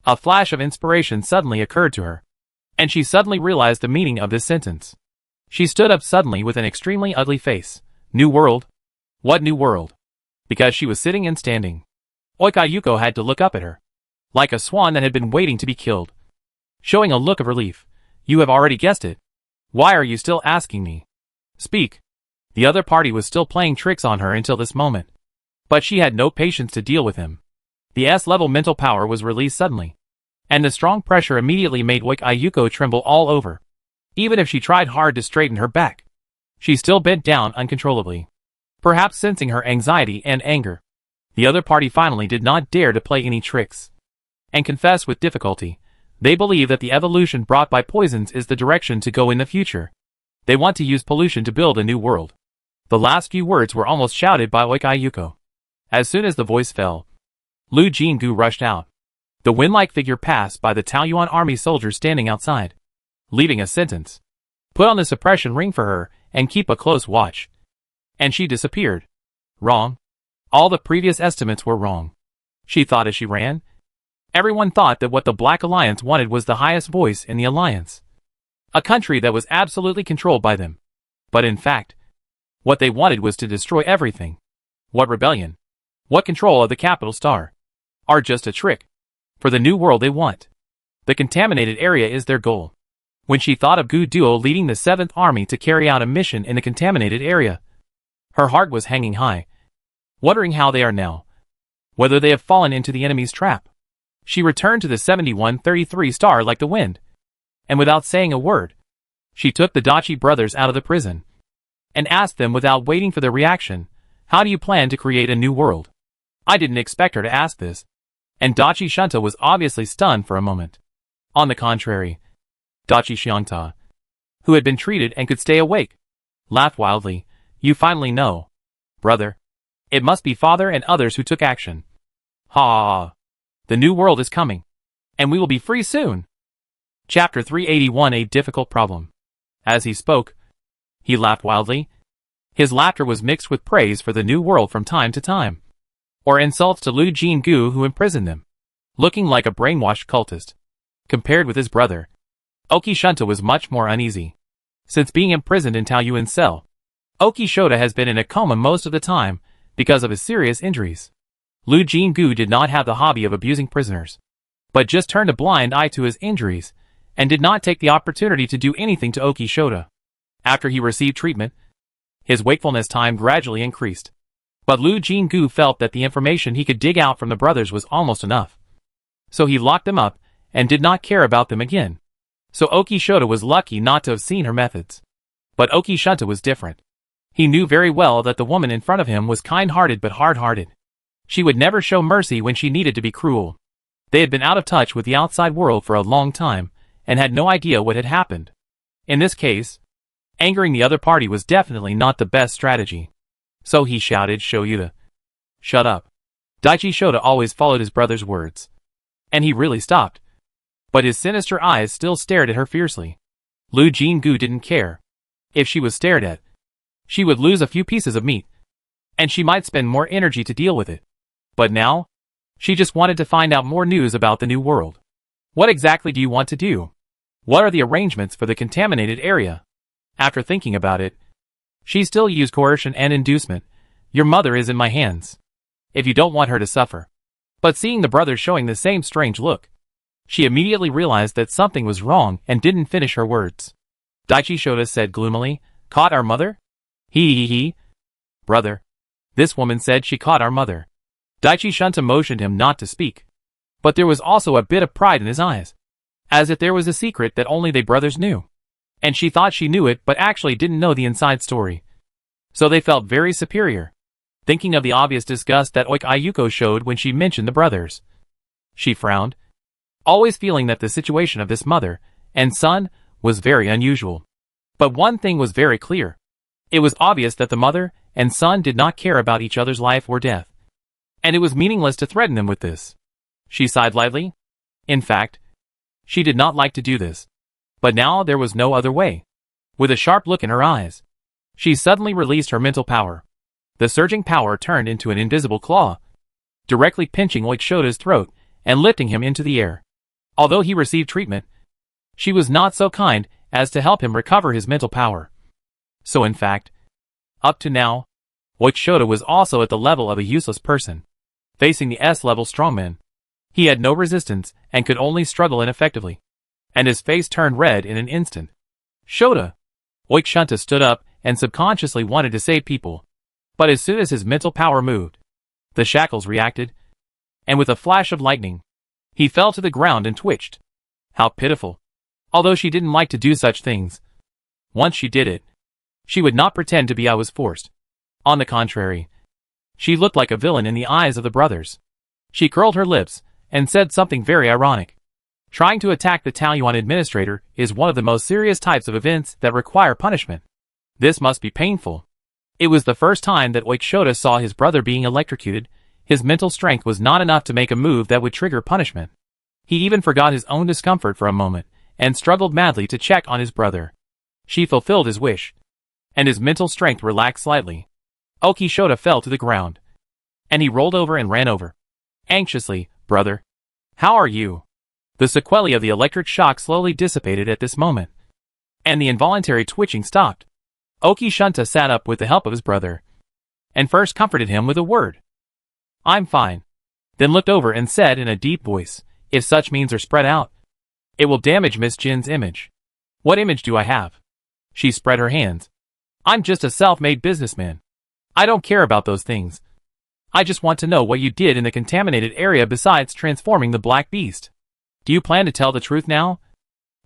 A flash of inspiration suddenly occurred to her, and she suddenly realized the meaning of this sentence. She stood up suddenly with an extremely ugly face. New world? What new world? Because she was sitting and standing. Oik Ayuko had to look up at her, like a swan that had been waiting to be killed. Showing a look of relief. You have already guessed it. Why are you still asking me? Speak. The other party was still playing tricks on her until this moment, but she had no patience to deal with him. The S-level mental power was released suddenly, and the strong pressure immediately made Oik Ayuko tremble all over. Even if she tried hard to straighten her back, she still bent down uncontrollably, perhaps sensing her anxiety and anger. The other party finally did not dare to play any tricks, and confessed with difficulty. They believe that the evolution brought by poisons is the direction to go in the future. They want to use pollution to build a new world. The last few words were almost shouted by Oik Ayuko. As soon as the voice fell, Lu Jinggu rushed out. The wind-like figure passed by the Taoyuan army soldiers standing outside, leaving a sentence. Put on the suppression ring for her and keep a close watch. And she disappeared. Wrong. All the previous estimates were wrong, she thought as she ran. Everyone thought that what the Black Alliance wanted was the highest voice in the alliance, a country that was absolutely controlled by them. But in fact, what they wanted was to destroy everything. What rebellion, what control of the capital star, are just a trick for the new world they want. The contaminated area is their goal. When she thought of Gu Duo leading the 7th Army to carry out a mission in the contaminated area, her heart was hanging high, wondering how they are now, whether they have fallen into the enemy's trap. She returned to the 7133 star like the wind, and without saying a word, she took the Dachi brothers out of the prison, and asked them without waiting for their reaction, how do you plan to create a new world? I didn't expect her to ask this, and Dachi Shunta was obviously stunned for a moment. On the contrary, Dachi Xiangta, who had been treated and could stay awake, laughed wildly. You finally know, brother. It must be father and others who took action. Ha ha ha. The new world is coming, and we will be free soon. Chapter 381, A Difficult Problem. As he spoke, he laughed wildly. His laughter was mixed with praise for the new world from time to time, or insults to Lu Jinggu who imprisoned them, looking like a brainwashed cultist. Compared with his brother, Oki Shunta was much more uneasy. Since being imprisoned in Taoyuan's cell, Oki Shota has been in a coma most of the time because of his serious injuries. Lu Jinggu did not have the hobby of abusing prisoners, but just turned a blind eye to his injuries and did not take the opportunity to do anything to Oki Shota. After he received treatment, his wakefulness time gradually increased. But Lu Jinggu felt that the information he could dig out from the brothers was almost enough. So he locked them up and did not care about them again. So Oki Shota was lucky not to have seen her methods. But Oki Shunta was different. He knew very well that the woman in front of him was kind-hearted but hard-hearted. She would never show mercy when she needed to be cruel. They had been out of touch with the outside world for a long time, and had no idea what had happened. In this case, angering the other party was definitely not the best strategy. So he shouted Shoyuta, shut up. Daichi Shota always followed his brother's words, and he really stopped. But his sinister eyes still stared at her fiercely. Lu Jinggu didn't care. If she was stared at, she would lose a few pieces of meat, and she might spend more energy to deal with it. But now, she just wanted to find out more news about the new world. What exactly do you want to do? What are the arrangements for the contaminated area? After thinking about it, she still used coercion and inducement. Your mother is in my hands, if you don't want her to suffer. But seeing the brothers showing the same strange look, she immediately realized that something was wrong and didn't finish her words. Daichi Shota said gloomily, caught our mother? He. Brother. This woman said she caught our mother. Daichi Shunta motioned him not to speak. But there was also a bit of pride in his eyes, as if there was a secret that only they brothers knew. And she thought she knew it but actually didn't know the inside story. So they felt very superior, thinking of the obvious disgust that Oik Ayuko showed when she mentioned the brothers. She frowned, always feeling that the situation of this mother and son was very unusual. But one thing was very clear. It was obvious that the mother and son did not care about each other's life or death. And it was meaningless to threaten them with this. She sighed lightly. In fact, she did not like to do this. But now there was no other way. With a sharp look in her eyes, she suddenly released her mental power. The surging power turned into an invisible claw, directly pinching Shota's throat and lifting him into the air. Although he received treatment, she was not so kind as to help him recover his mental power. So in fact, up to now, Shota was also at the level of a useless person, facing the S-level strongman. He had no resistance and could only struggle ineffectively. And his face turned red in an instant. Shota! Shunta stood up and subconsciously wanted to save people. But as soon as his mental power moved, the shackles reacted, and with a flash of lightning, he fell to the ground and twitched. How pitiful. Although she didn't like to do such things, once she did it, she would not pretend to be I was forced. On the contrary, she looked like a villain in the eyes of the brothers. She curled her lips and said something very ironic. Trying to attack the Taoyuan administrator is one of the most serious types of events that require punishment. This must be painful. It was the first time that Shota saw his brother being electrocuted. His mental strength was not enough to make a move that would trigger punishment. He even forgot his own discomfort for a moment and struggled madly to check on his brother. She fulfilled his wish, and his mental strength relaxed slightly. Shota fell to the ground, and he rolled over and ran over. Anxiously, "Brother, how are you?" The sequelae of the electric shock slowly dissipated at this moment, and the involuntary twitching stopped. Shunta sat up with the help of his brother, and first comforted him with a word. "I'm fine," then looked over and said in a deep voice, "If such means are spread out, it will damage Miss Jin's image." "What image do I have?" She spread her hands. "I'm just a self-made businessman. I don't care about those things. I just want to know what you did in the contaminated area besides transforming the Black Beast. Do you plan to tell the truth now?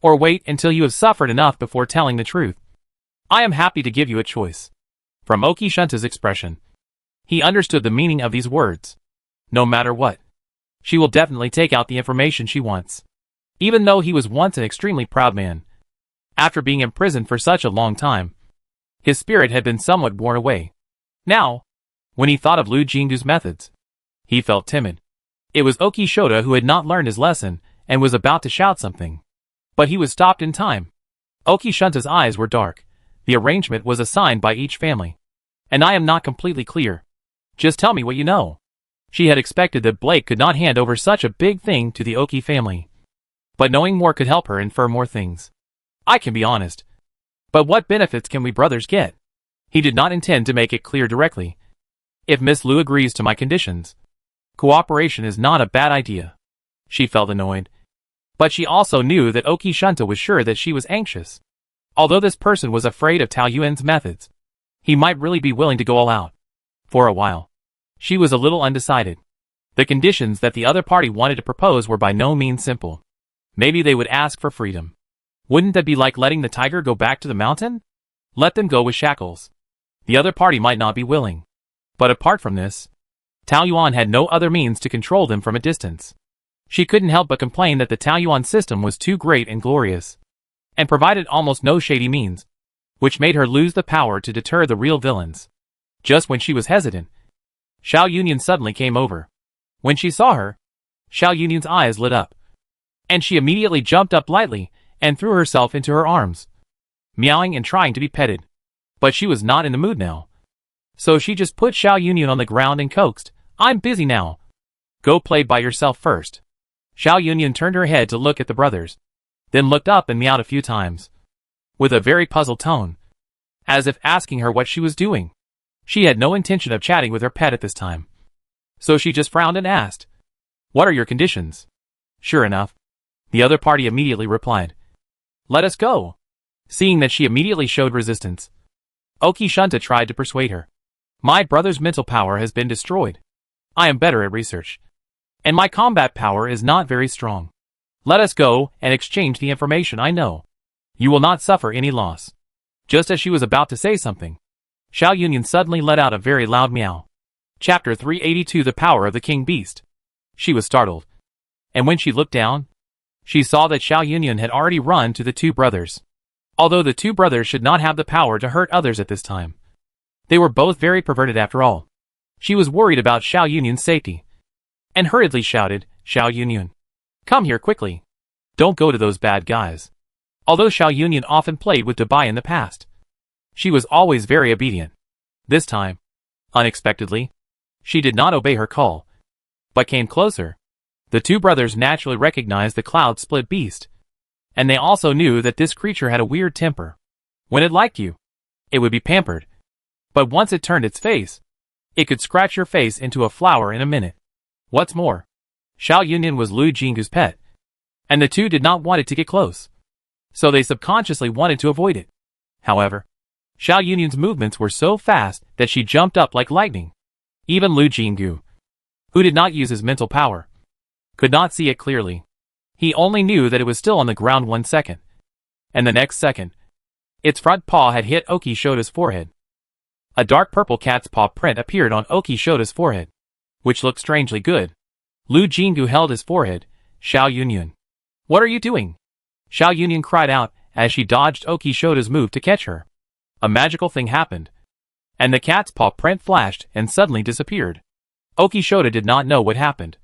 Or wait until you have suffered enough before telling the truth? I am happy to give you a choice." From Shunta's expression, he understood the meaning of these words. No matter what, she will definitely take out the information she wants. Even though he was once an extremely proud man, after being imprisoned for such a long time, his spirit had been somewhat worn away. Now, when he thought of Lu Jingdu's methods, he felt timid. It was Shota who had not learned his lesson and was about to shout something. But he was stopped in time. Shunta's eyes were dark. The arrangement was assigned by each family. And I am not completely clear. Just tell me what you know. She had expected that Blake could not hand over such a big thing to the Oki family. But knowing more could help her infer more things. I can be honest. But what benefits can we brothers get? He did not intend to make it clear directly. If Miss Lu agrees to my conditions, cooperation is not a bad idea. She felt annoyed. But she also knew that Shunta was sure that she was anxious. Although this person was afraid of Taoyuan's methods, he might really be willing to go all out. For a while, she was a little undecided. The conditions that the other party wanted to propose were by no means simple. Maybe they would ask for freedom. Wouldn't that be like letting the tiger go back to the mountain? Let them go with shackles. The other party might not be willing. But apart from this, Taoyuan had no other means to control them from a distance. She couldn't help but complain that the Taoyuan system was too great and glorious, and provided almost no shady means, which made her lose the power to deter the real villains. Just when she was hesitant, Xiao Yunyan suddenly came over. When she saw her, Xiao Yunyan's eyes lit up, and she immediately jumped up lightly and threw herself into her arms, meowing and trying to be petted. But she was not in the mood now. So she just put Xiao Yunyan on the ground and coaxed, "I'm busy now. Go play by yourself first." Xiao Yunyan turned her head to look at the brothers, then looked up and meowed a few times, with a very puzzled tone, as if asking her what she was doing. She had no intention of chatting with her pet at this time. So she just frowned and asked, "What are your conditions?" Sure enough, the other party immediately replied, "Let us go." Seeing that she immediately showed resistance, Shunta tried to persuade her. "My brother's mental power has been destroyed. I am better at research, and my combat power is not very strong. Let us go and exchange the information I know. You will not suffer any loss." Just as she was about to say something, Xiao Yunyan suddenly let out a very loud meow. Chapter 382 The Power of the King Beast. She was startled. And when she looked down, she saw that Xiao Yunyan had already run to the two brothers. Although the two brothers should not have the power to hurt others at this time. They were both very perverted after all. She was worried about Xiao Yunyan's safety. And hurriedly shouted, "Xiao Yunyan, come here quickly. Don't go to those bad guys." Although Xiao Yunyan often played with Dubai in the past, she was always very obedient. This time, unexpectedly, she did not obey her call, but came closer. The two brothers naturally recognized the cloud-split beast, and they also knew that this creature had a weird temper. When it liked you, it would be pampered, but once it turned its face, it could scratch your face into a flower in a minute. What's more, Xiao Yunyan was Lu Jingu's pet, and the two did not want it to get close, so they subconsciously wanted to avoid it. However, Xiao Yunyan's movements were so fast that she jumped up like lightning. Even Lu Jingu, who did not use his mental power, could not see it clearly. He only knew that it was still on the ground 1 second, and the next second, its front paw had hit Oki Shota's forehead. A dark purple cat's paw print appeared on Oki Shota's forehead, which looked strangely good. Lu Jingu held his forehead. "Xiao Yunyan, what are you doing?" Xiao Yunyan cried out as she dodged Oki Shota's move to catch her. A magical thing happened, and the cat's paw print flashed and suddenly disappeared. Oki Shota did not know what happened,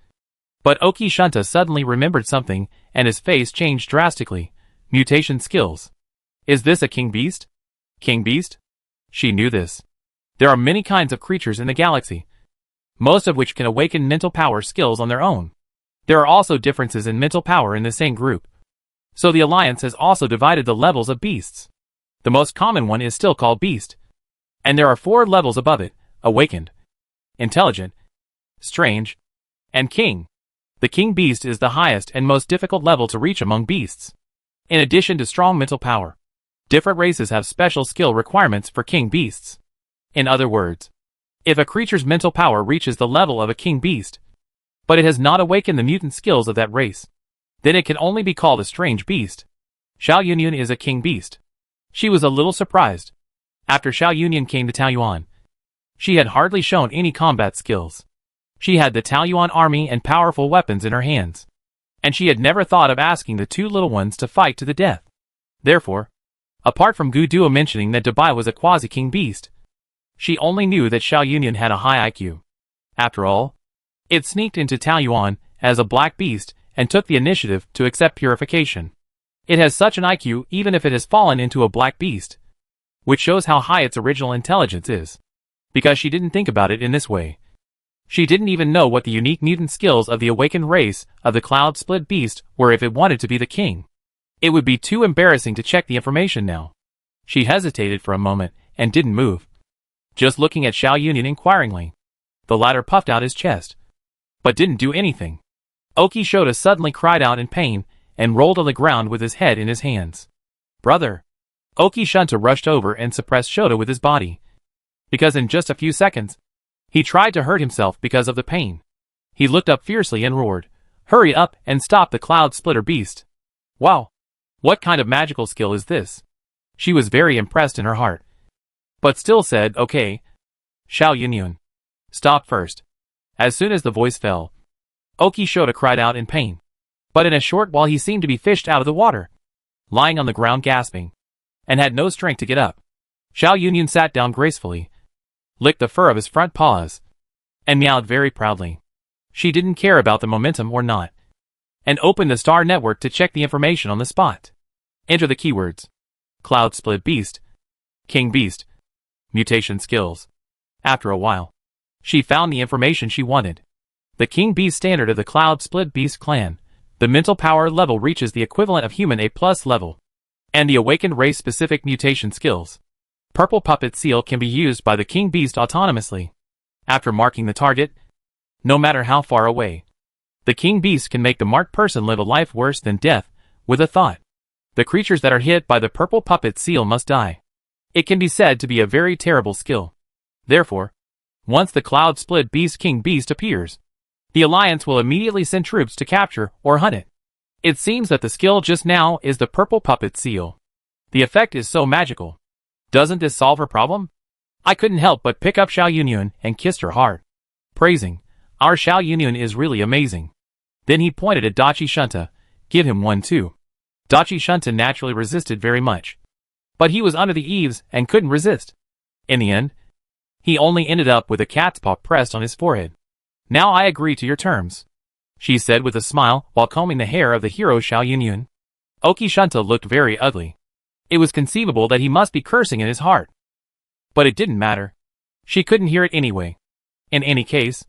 but Oki Shunta suddenly remembered something and his face changed drastically. Mutation skills. Is this a king beast? King beast? She knew this. There are many kinds of creatures in the galaxy, most of which can awaken mental power skills on their own. There are also differences in mental power in the same group. So the Alliance has also divided the levels of beasts. The most common one is still called beast, and there are 4 levels above it: awakened, intelligent, strange, and king. The king beast is the highest and most difficult level to reach among beasts. In addition to strong mental power, different races have special skill requirements for king beasts. In other words, if a creature's mental power reaches the level of a king beast, but it has not awakened the mutant skills of that race, then it can only be called a strange beast. Xiao Yunyan is a king beast. She was a little surprised. After Xiao Yunyan came to Taoyuan, she had hardly shown any combat skills. She had the Taoyuan army and powerful weapons in her hands, and she had never thought of asking the two little ones to fight to the death. Therefore, apart from Gu Duo mentioning that Dubai was a quasi-king beast, she only knew that Xiao Yunyan had a high IQ. After all, it sneaked into Taoyuan as a black beast and took the initiative to accept purification. It has such an IQ even if it has fallen into a black beast, which shows how high its original intelligence is. Because she didn't think about it in this way. She didn't even know what the unique mutant skills of the awakened race of the cloud-split beast were if it wanted to be the king. It would be too embarrassing to check the information now. She hesitated for a moment and didn't move, just looking at Xiao Yunyan inquiringly. The latter puffed out his chest, but didn't do anything. Oki Shota suddenly cried out in pain and rolled on the ground with his head in his hands. "Brother!" Oki Shunta rushed over and suppressed Shota with his body, because in just a few seconds, he tried to hurt himself because of the pain. He looked up fiercely and roared, "Hurry up and stop the cloud splitter beast!" Wow! What kind of magical skill is this? She was very impressed in her heart, but still said, "Okay, Xiao Yunyan, stop first." As soon as the voice fell, Oki Shota cried out in pain, but in a short while he seemed to be fished out of the water, lying on the ground gasping, and had no strength to get up. Xiao Yunyan sat down gracefully, licked the fur of his front paws, and meowed very proudly. She didn't care about the momentum or not, and opened the star network to check the information on the spot. Enter the keywords: Cloud Split Beast, King Beast, Mutation Skills. After a while, she found the information she wanted. The King Beast standard of the Cloud Split Beast clan. The mental power level reaches the equivalent of human A+ level, and the awakened race-specific mutation skills. Purple puppet seal can be used by the king beast autonomously. After marking the target, no matter how far away, the king beast can make the marked person live a life worse than death with a thought. The creatures that are hit by the purple puppet seal must die. It can be said to be a very terrible skill. Therefore, once the cloud split beast king beast appears, the Alliance will immediately send troops to capture or hunt it. It seems that the skill just now is the purple puppet seal. The effect is so magical. Doesn't this solve her problem? I couldn't help but pick up Xiao Yunyan and kissed her hard, praising, "Our Xiao Yunyan is really amazing." Then he pointed at Dachi Shunta. Give him one too. Dachi Shunta naturally resisted very much. But he was under the eaves and couldn't resist. In the end, he only ended up with a cat's paw pressed on his forehead. Now I agree to your terms, she said with a smile while combing the hair of the hero Xiao Yunyun. Oki Shunta looked very ugly. It was conceivable that he must be cursing in his heart. But it didn't matter. She couldn't hear it anyway. In any case,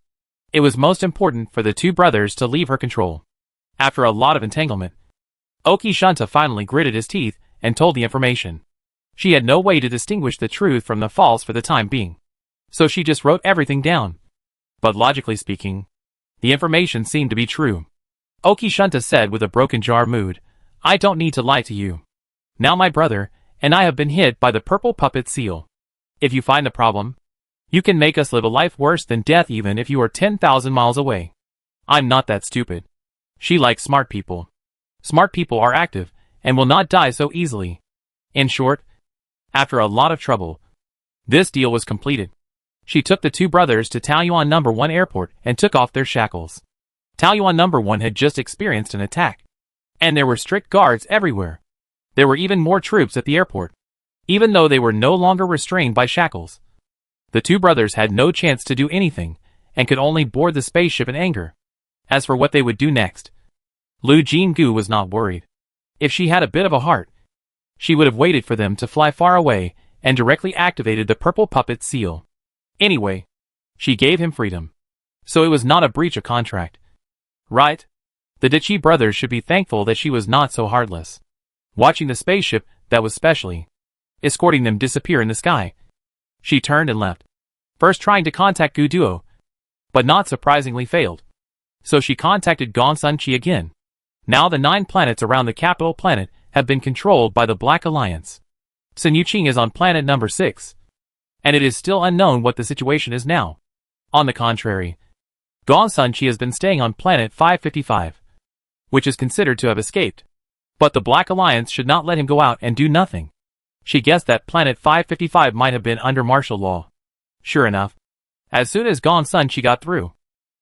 it was most important for the two brothers to leave her control. After a lot of entanglement, Oki Shunta finally gritted his teeth and told the information. She had no way to distinguish the truth from the false for the time being. So she just wrote everything down. But logically speaking, the information seemed to be true. Oki Shunta said with a broken jar mood, I don't need to lie to you. Now my brother and I have been hit by the purple puppet seal. If you find the problem, you can make us live a life worse than death even if you are 10,000 miles away. I'm not that stupid. She likes smart people. Smart people are active and will not die so easily. In short, after a lot of trouble, this deal was completed. She took the two brothers to Taoyuan No. 1 airport and took off their shackles. Taoyuan No. 1 had just experienced an attack, and there were strict guards everywhere. There were even more troops at the airport, even though they were no longer restrained by shackles. The two brothers had no chance to do anything, and could only board the spaceship in anger. As for what they would do next, Lu Jinggu was not worried. If she had a bit of a heart, she would have waited for them to fly far away and directly activated the purple puppet seal. Anyway, she gave him freedom. So it was not a breach of contract. Right? The Dichi brothers should be thankful that she was not so heartless. Watching the spaceship that was specially escorting them disappear in the sky, she turned and left. First trying to contact Gu Duo, but not surprisingly failed. So she contacted Gongsun Chi again. Now the 9 planets around the capital planet have been controlled by the Black Alliance. Sun Yuqing is on planet number 6. And it is still unknown what the situation is now. On the contrary, Gongsun Chi has been staying on planet 555, which is considered to have escaped. But the Black Alliance should not let him go out and do nothing. She guessed that planet 555 might have been under martial law. Sure enough, as soon as Gongsun Chi got through,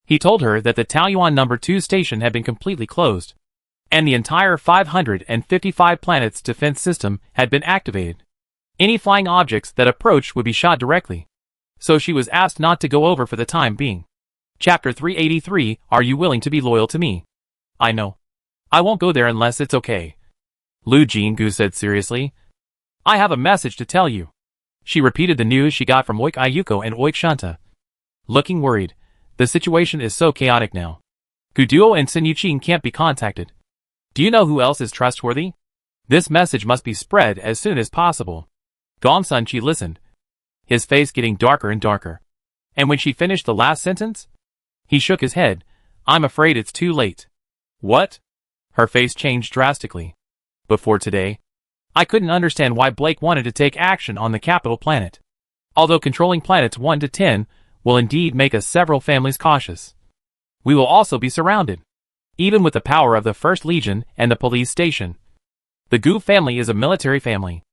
he told her that the Taoyuan No. 2 station had been completely closed, and the entire 555 planets defense system had been activated. Any flying objects that approached would be shot directly. So she was asked not to go over for the time being. Chapter 383, Are you willing to be loyal to me? I know. I won't go there unless it's okay. Lu Jinggu said seriously. I have a message to tell you. She repeated the news she got from Oik Ayuko and Oik Shunta. Looking worried, the situation is so chaotic now. Guduo and Sun Yuqing can't be contacted. Do you know who else is trustworthy? This message must be spread as soon as possible. Gongsun Chi listened, his face getting darker and darker. And when she finished the last sentence, he shook his head. I'm afraid it's too late. What? Her face changed drastically. Before today, I couldn't understand why Blake wanted to take action on the capital planet. Although controlling planets 1 to 10 will indeed make us several families cautious, we will also be surrounded. Even with the power of the First Legion and the police station. The Gu family is a military family.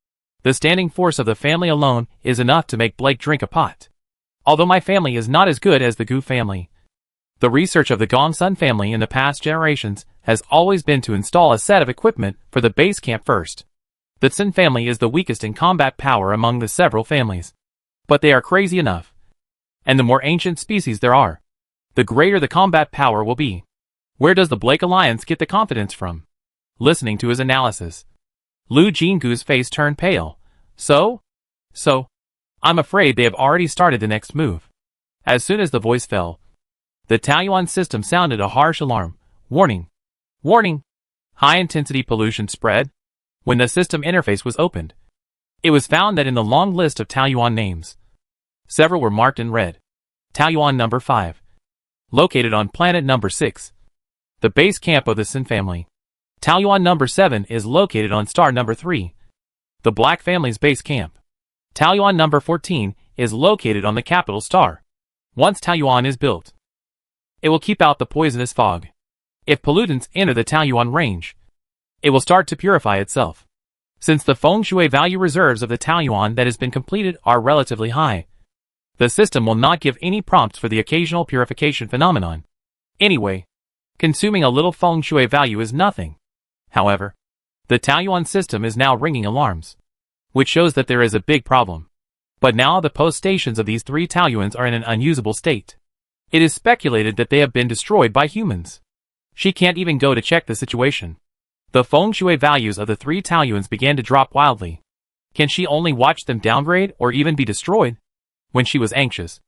The standing force of the family alone is enough to make Blake drink a pot. Although my family is not as good as the Gu family. The research of the Gongsun family in the past generations has always been to install a set of equipment for the base camp first. The Sun family is the weakest in combat power among the several families. But they are crazy enough. And the more ancient species there are, the greater the combat power will be. Where does the Blake Alliance get the confidence from? Listening to his analysis, Lu Jinggu's face turned pale. So, I'm afraid they have already started the next move. As soon as the voice fell, the Taoyuan system sounded a harsh alarm. Warning! Warning! High-intensity pollution spread. When the system interface was opened, it was found that in the long list of Taoyuan names, several were marked in red. Taoyuan No. 5. Located on planet No. 6. The base camp of the Sun family. Taoyuan No. 7 is located on star No. 3. The Black family's base camp. Taoyuan No. 14 is located on the capital star. Once Taoyuan is built, it will keep out the poisonous fog. If pollutants enter the Taoyuan range, it will start to purify itself. Since the feng shui value reserves of the Taoyuan that has been completed are relatively high, the system will not give any prompts for the occasional purification phenomenon. Anyway, Consuming a little feng shui value is nothing. However, the Taoyuan system is now ringing alarms, which shows that there is a big problem. But now the post stations of these 3 Taoyuans are in an unusable state. It is speculated that they have been destroyed by humans. She can't even go to check the situation. The feng shui values of the 3 Taoyuans began to drop wildly. Can she only watch them downgrade or even be destroyed? When she was anxious,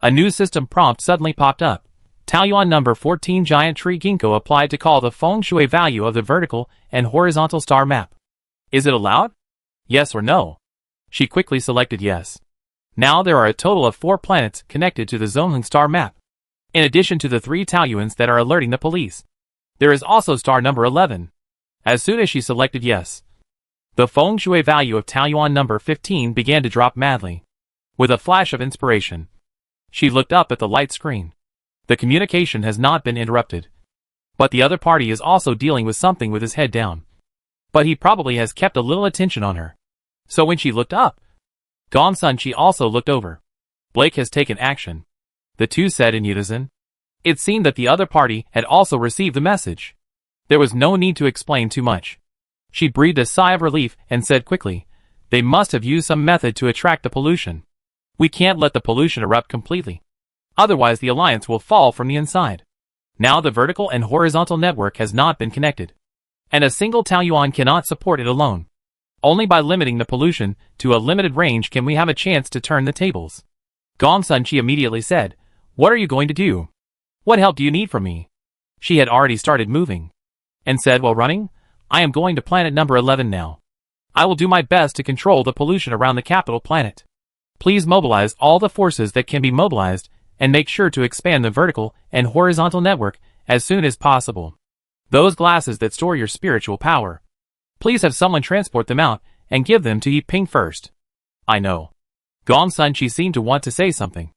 a new system prompt suddenly popped up. Taoyuan number 14 giant tree ginkgo applied to call the feng shui value of the vertical and horizontal star map. Is it allowed? Yes or no? She quickly selected yes. Now there are a total of 4 planets connected to the Zongheng star map. In addition to the 3 Taoyuans that are alerting the police, there is also star number 11. As soon as she selected yes, the feng shui value of Taoyuan number 15 began to drop madly. With a flash of inspiration, she looked up at the light screen. The communication has not been interrupted. But the other party is also dealing with something with his head down. But he probably has kept a little attention on her. So when she looked up, Gongsun Chi also looked over. Blake has taken action, the two said in unison. It seemed that the other party had also received the message. There was no need to explain too much. She breathed a sigh of relief and said quickly, they must have used some method to attract the pollution. We can't let the pollution erupt completely. Otherwise the alliance will fall from the inside. Now the vertical and horizontal network has not been connected. And a single Taoyuan cannot support it alone. Only by limiting the pollution to a limited range can we have a chance to turn the tables. Gongsun Chi immediately said, what are you going to do? What help do you need from me? She had already started moving. And said while running, I am going to planet number 11 now. I will do my best to control the pollution around the capital planet. Please mobilize all the forces that can be mobilized and make sure to expand the vertical and horizontal network as soon as possible. Those glasses that store your spiritual power. Please have someone transport them out and give them to Yi Ping first. I know. Gongsun Chi seemed to want to say something.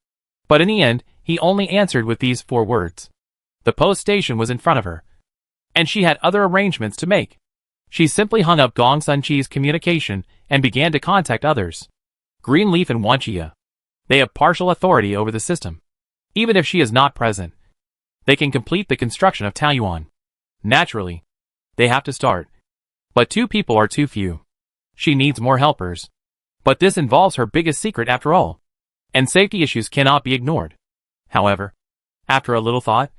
But in the end, he only answered with these 4 words. The post station was in front of her. And she had other arrangements to make. She simply hung up Gongsun Chi's communication and began to contact others. Greenleaf and Wanchia. They have partial authority over the system. Even if she is not present, they can complete the construction of Taoyuan. Naturally, they have to start. But 2 people are too few. She needs more helpers. But this involves her biggest secret after all. And safety issues cannot be ignored. However, after a little thought,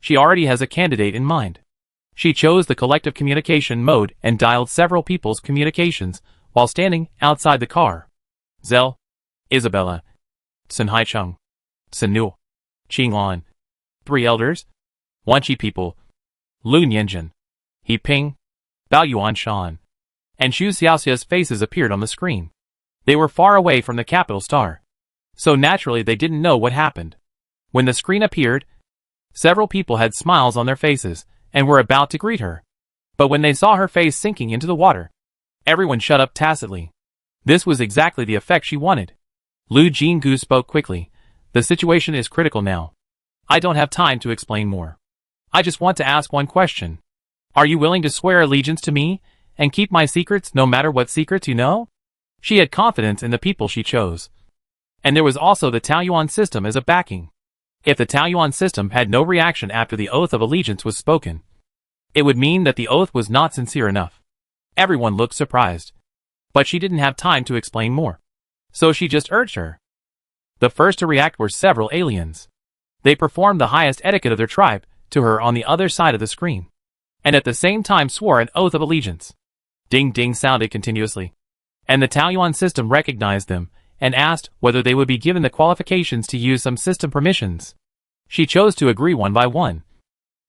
she already has a candidate in mind. She chose the collective communication mode and dialed several people's communications while standing outside the car. Zell, Isabella, Sun Haicheng, Sun Nu, Qing Lan, 3 elders, Wanchi people, Lu Nianjin, He Ping, Bao Yuan Shan, and Xu Xiaoxia's faces appeared on the screen. They were far away from the capital star, so naturally they didn't know what happened. When the screen appeared, several people had smiles on their faces and were about to greet her. But when they saw her face sinking into the water, everyone shut up tacitly. This was exactly the effect she wanted. Lu Jinggu spoke quickly. The situation is critical now. I don't have time to explain more. I just want to ask one question. Are you willing to swear allegiance to me and keep my secrets no matter what secrets you know? She had confidence in the people she chose. And there was also the Taoyuan system as a backing. If the Taoyuan system had no reaction after the oath of allegiance was spoken, it would mean that the oath was not sincere enough. Everyone looked surprised. But she didn't have time to explain more. So she just urged her. The first to react were several aliens. They performed the highest etiquette of their tribe to her on the other side of the screen, and at the same time swore an oath of allegiance. Ding ding sounded continuously. And the Taoyuan system recognized them and asked whether they would be given the qualifications to use some system permissions. She chose to agree one by one.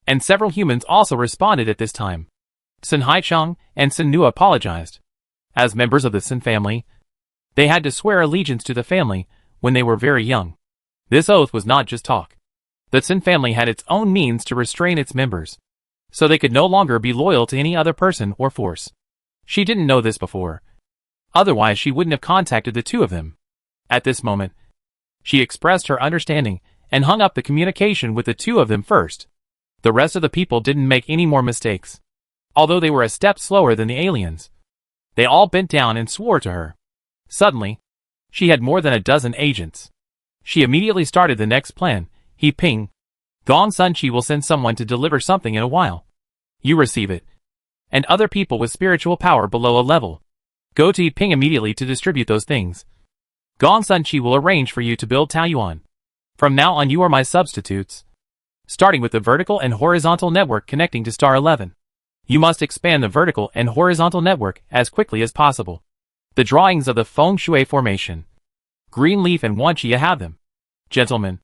And several humans also responded at this time. Sun Haicheng and Sun Nu apologized. As members of the Sun family, they had to swear allegiance to the family when they were very young. This oath was not just talk. The Sun family had its own means to restrain its members, so they could no longer be loyal to any other person or force. She didn't know this before. Otherwise she wouldn't have contacted the 2 of them. At this moment, she expressed her understanding and hung up the communication with the 2 of them first. The rest of the people didn't make any more mistakes. Although they were a step slower than the aliens, they all bent down and swore to her. Suddenly, she had more than a dozen agents. She immediately started the next plan. He Ping, Gong Sun Chi will send someone to deliver something in a while. You receive it. And other people with spiritual power below a level. Go to Yiping immediately to distribute those things. Gong Sun Chi will arrange for you to build Taoyuan. From now on you are my substitutes. Starting with the vertical and horizontal network connecting to Star 11. You must expand the vertical and horizontal network as quickly as possible. The drawings of the Feng Shui formation. Greenleaf and Wan Chia have them. Gentlemen,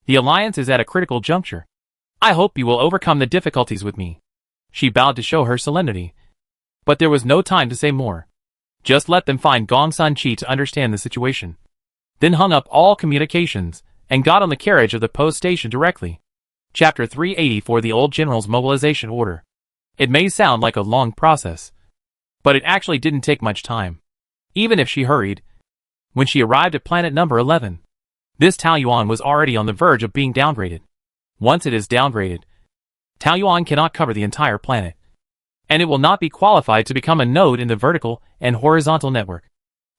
the alliance is at a critical juncture. I hope you will overcome the difficulties with me. She bowed to show her solemnity. But there was no time to say more. Just let them find Gong Sun Chi to understand the situation. Then hung up all communications, and got on the carriage of the post station directly. Chapter 380 for the old general's mobilization order. It may sound like a long process, but it actually didn't take much time. Even if she hurried. When she arrived at planet number 11, this Taoyuan was already on the verge of being downgraded. Once it is downgraded, Taoyuan cannot cover the entire planet, and it will not be qualified to become a node in the vertical and horizontal network.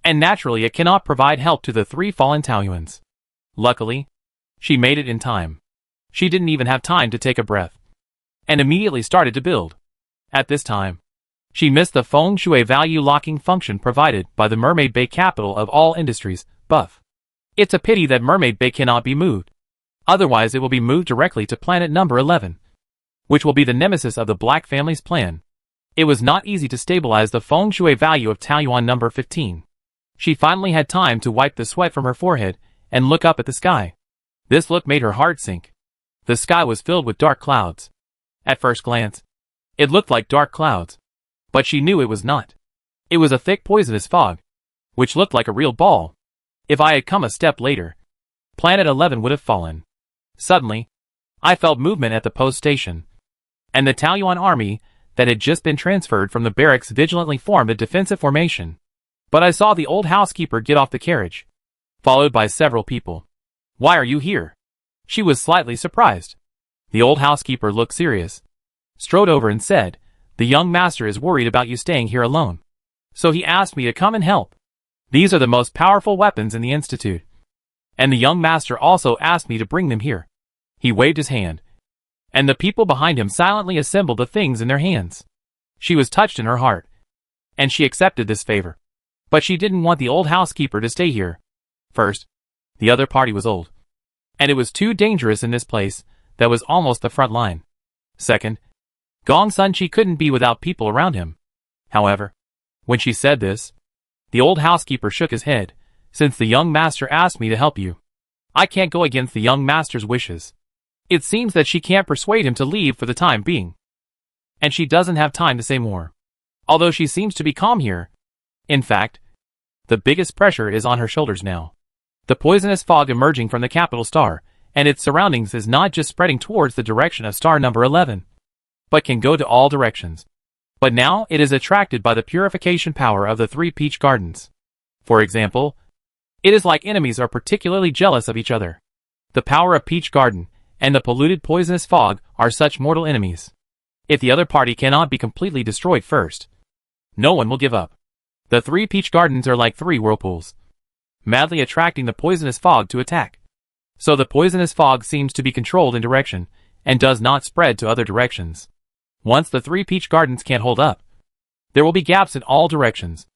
And naturally it cannot provide help to the 3 fallen Taoyuans. Luckily, she made it in time. She didn't even have time to take a breath, and immediately started to build. At this time, she missed the Feng Shui value locking function provided by the Mermaid Bay capital of all industries, Buff. It's a pity that Mermaid Bay cannot be moved. Otherwise it will be moved directly to planet number 11, which will be the nemesis of the Black family's plan. It was not easy to stabilize the Feng Shui value of Taoyuan number 15. She finally had time to wipe the sweat from her forehead and look up at the sky. This look made her heart sink. The sky was filled with dark clouds. At first glance, it looked like dark clouds, but she knew it was not. It was a thick poisonous fog, which looked like a real ball. If I had come a step later, planet 11 would have fallen. Suddenly, I felt movement at the post station, and the Taoyuan army that had just been transferred from the barracks vigilantly formed a defensive formation. But I saw the old housekeeper get off the carriage, followed by several people. Why are you here? She was slightly surprised. The old housekeeper looked serious, strode over and said, the young master is worried about you staying here alone. So he asked me to come and help. These are the most powerful weapons in the institute. And the young master also asked me to bring them here. He waved his hand, and the people behind him silently assembled the things in their hands. She was touched in her heart, and she accepted this favor. But she didn't want the old housekeeper to stay here. First, the other party was old, and it was too dangerous in this place that was almost the front line. Second, Gong Sun Chi couldn't be without people around him. However, when she said this, the old housekeeper shook his head. Since the young master asked me to help you, I can't go against the young master's wishes. It seems that she can't persuade him to leave for the time being. And she doesn't have time to say more. Although she seems to be calm here. In fact, the biggest pressure is on her shoulders now. The poisonous fog emerging from the capital star and its surroundings is not just spreading towards the direction of star number 11, but can go to all directions. But now it is attracted by the purification power of the 3 peach gardens. For example, it is like enemies are particularly jealous of each other. The power of Peach Garden and the polluted poisonous fog are such mortal enemies. If the other party cannot be completely destroyed first, no one will give up. The 3 peach gardens are like 3 whirlpools, madly attracting the poisonous fog to attack. So the poisonous fog seems to be controlled in direction and does not spread to other directions. Once the 3 peach gardens can't hold up, there will be gaps in all directions,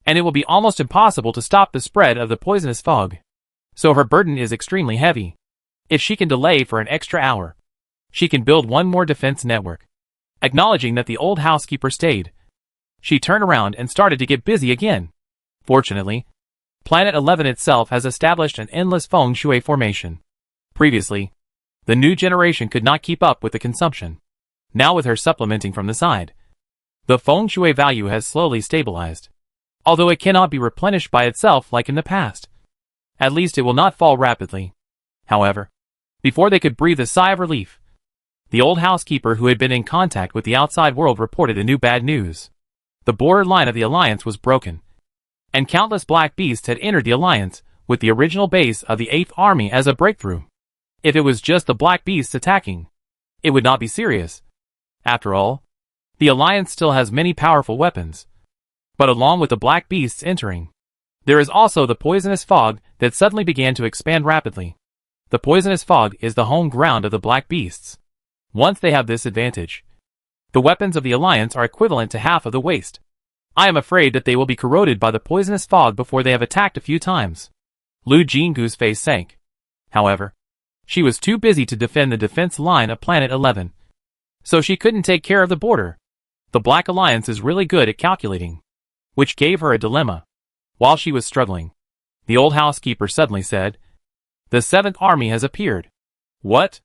and it will be almost impossible to stop the spread of the poisonous fog. So her burden is extremely heavy. If she can delay for an extra hour, she can build one more defense network. Acknowledging that the old housekeeper stayed, she turned around and started to get busy again. Fortunately, Planet 11 itself has established an endless Feng Shui formation. Previously, the new generation could not keep up with the consumption. Now with her supplementing from the side, the Feng Shui value has slowly stabilized. Although it cannot be replenished by itself like in the past. At least it will not fall rapidly. However, before they could breathe a sigh of relief, the old housekeeper who had been in contact with the outside world reported a new bad news. The border line of the Alliance was broken, and countless black beasts had entered the Alliance with the original base of the 8th Army as a breakthrough. If it was just the black beasts attacking, it would not be serious. After all, the Alliance still has many powerful weapons. But along with the black beasts entering, there is also the poisonous fog that suddenly began to expand rapidly. The poisonous fog is the home ground of the black beasts. Once they have this advantage, the weapons of the Alliance are equivalent to half of the waste. I am afraid that they will be corroded by the poisonous fog before they have attacked a few times. Lu Jinggu's face sank. However, she was too busy to defend the defense line of Planet 11. So she couldn't take care of the border. The Black Alliance is really good at calculating, which gave her a dilemma. While she was struggling, the old housekeeper suddenly said, "The 7th Army has appeared." What?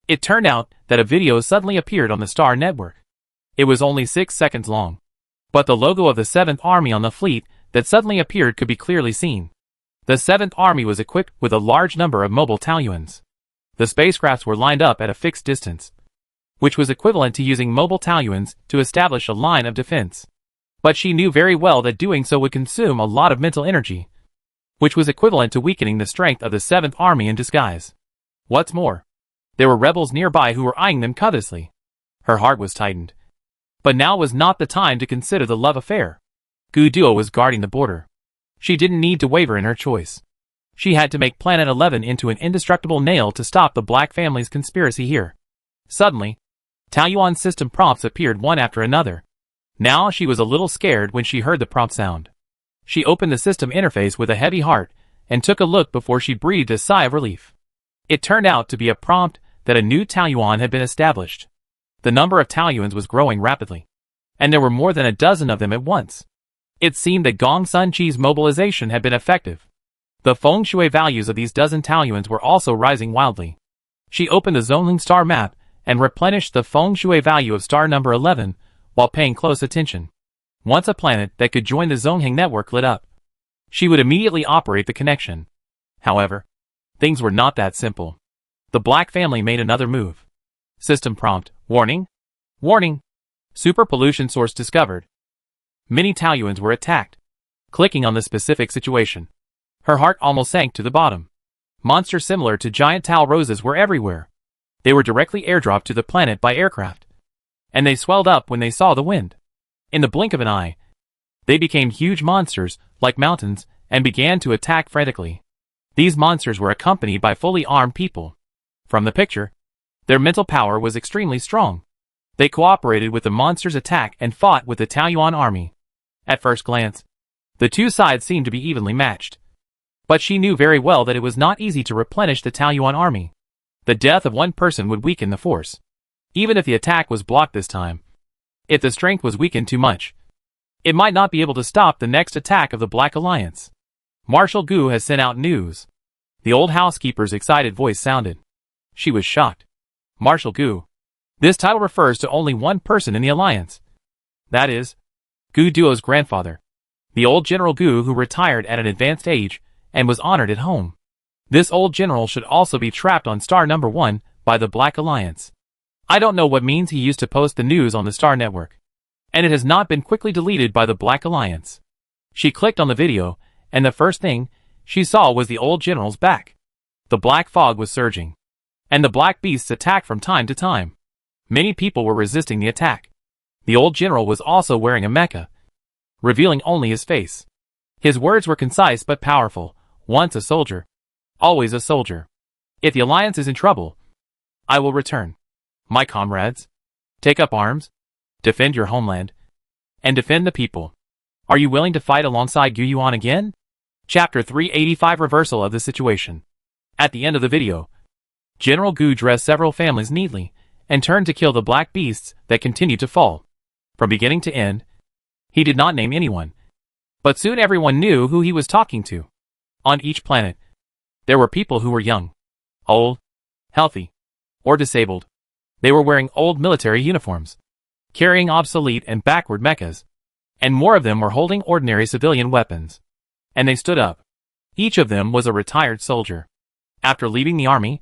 It turned out that a video suddenly appeared on the Star Network. It was only 6 seconds long, but the logo of the 7th Army on the fleet that suddenly appeared could be clearly seen. The 7th Army was equipped with a large number of mobile Taluans. The spacecrafts were lined up at a fixed distance, which was equivalent to using mobile Taluans to establish a line of defense. But she knew very well that doing so would consume a lot of mental energy, which was equivalent to weakening the strength of the 7th Army in disguise. What's more, there were rebels nearby who were eyeing them covetously. Her heart was tightened. But now was not the time to consider the love affair. Gu Duo was guarding the border. She didn't need to waver in her choice. She had to make Planet 11 into an indestructible nail to stop the Black family's conspiracy here. Suddenly, Taoyuan system prompts appeared one after another. Now she was a little scared when she heard the prompt sound. She opened the system interface with a heavy heart and took a look before she breathed a sigh of relief. It turned out to be a prompt that a new Taoyuan had been established. The number of Taoyuans was growing rapidly, and there were more than a dozen of them at once. It seemed that Gong Sun Chi's mobilization had been effective. The feng shui values of these dozen Taoyuans were also rising wildly. She opened the Zonling star map and replenished the feng shui value of star number 11 while paying close attention. Once a planet that could join the Zongheng network lit up, she would immediately operate the connection. However, things were not that simple. The Black family made another move. System prompt, warning. Warning. Super pollution source discovered. Many Taoyuans were attacked. Clicking on the specific situation, her heart almost sank to the bottom. Monsters similar to giant Tao roses were everywhere. They were directly airdropped to the planet by aircraft, and they swelled up when they saw the wind. In the blink of an eye, they became huge monsters, like mountains, and began to attack frantically. These monsters were accompanied by fully armed people. From the picture, their mental power was extremely strong. They cooperated with the monsters' attack and fought with the Taoyuan army. At first glance, the two sides seemed to be evenly matched. But she knew very well that it was not easy to replenish the Taoyuan army. The death of one person would weaken the force, even if the attack was blocked this time. If the strength was weakened too much, it might not be able to stop the next attack of the Black Alliance. Marshal Gu has sent out news. The old housekeeper's excited voice sounded. She was shocked. Marshal Gu. This title refers to only one person in the Alliance. That is, Gu Duo's grandfather. The old General Gu who retired at an advanced age and was honored at home. This old general should also be trapped on star number 1 by the Black Alliance. I don't know what means he used to post the news on the Star Network, and it has not been quickly deleted by the Black Alliance. She clicked on the video, and the first thing she saw was the old general's back. The black fog was surging, and the black beasts attacked from time to time. Many people were resisting the attack. The old general was also wearing a mecha, revealing only his face. His words were concise but powerful. Once a soldier, always a soldier. If the Alliance is in trouble, I will return. My comrades, take up arms, defend your homeland, and defend the people. Are you willing to fight alongside Gu Yuan again? Chapter 385 Reversal of the Situation. At the end of the video, General Gu dressed several families neatly and turned to kill the black beasts that continued to fall. From beginning to end, he did not name anyone, but soon everyone knew who he was talking to. On each planet, there were people who were young, old, healthy, or disabled. They were wearing old military uniforms, carrying obsolete and backward mechas, and more of them were holding ordinary civilian weapons. And they stood up. Each of them was a retired soldier. After leaving the army,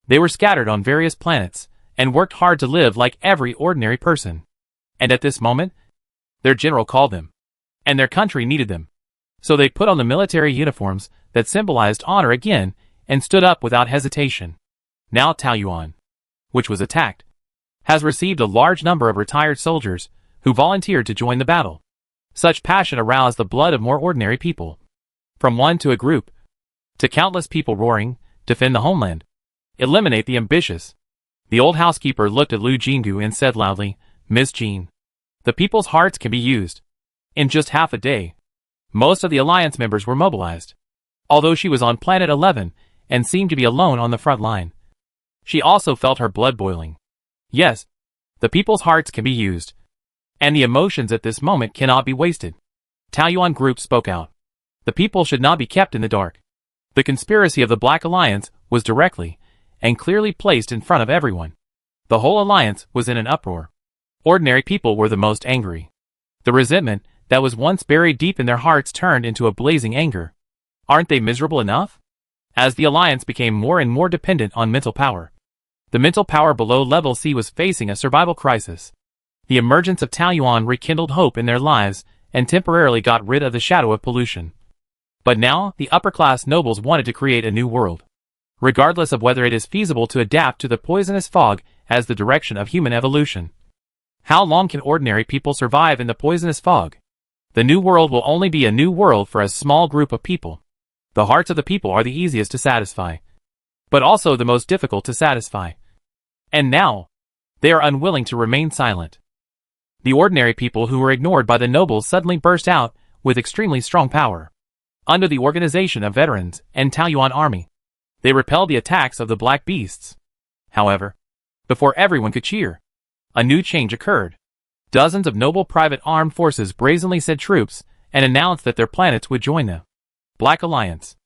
they were scattered on various planets and worked hard to live like every ordinary person. And at this moment, their general called them, and their country needed them. So they put on the military uniforms that symbolized honor again and stood up without hesitation. Now Taoyuan, which was attacked, has received a large number of retired soldiers who volunteered to join the battle. Such passion aroused the blood of more ordinary people. From one to a group, to countless people roaring, defend the homeland. Eliminate the ambitious. The old housekeeper looked at Lu Jingu and said loudly, Miss Jean, the people's hearts can be used. In just half a day, most of the Alliance members were mobilized. Although she was on Planet 11 and seemed to be alone on the front line, she also felt her blood boiling. Yes, the people's hearts can be used. And the emotions at this moment cannot be wasted. Taoyuan Group spoke out. The people should not be kept in the dark. The conspiracy of the Black Alliance was directly and clearly placed in front of everyone. The whole alliance was in an uproar. Ordinary people were the most angry. The resentment that was once buried deep in their hearts turned into a blazing anger. Aren't they miserable enough? As the alliance became more and more dependent on mental power, the mental power below level C was facing a survival crisis. The emergence of Taoyuan rekindled hope in their lives and temporarily got rid of the shadow of pollution. But now, the upper-class nobles wanted to create a new world, regardless of whether it is feasible to adapt to the poisonous fog as the direction of human evolution. How long can ordinary people survive in the poisonous fog? The new world will only be a new world for a small group of people. The hearts of the people are the easiest to satisfy, but also the most difficult to satisfy. And now, they are unwilling to remain silent. The ordinary people who were ignored by the nobles suddenly burst out with extremely strong power. Under the organization of veterans and Taoyuan army, they repelled the attacks of the black beasts. However, before everyone could cheer, a new change occurred. Dozens of noble private armed forces brazenly sent troops and announced that their planets would join the Black Alliance.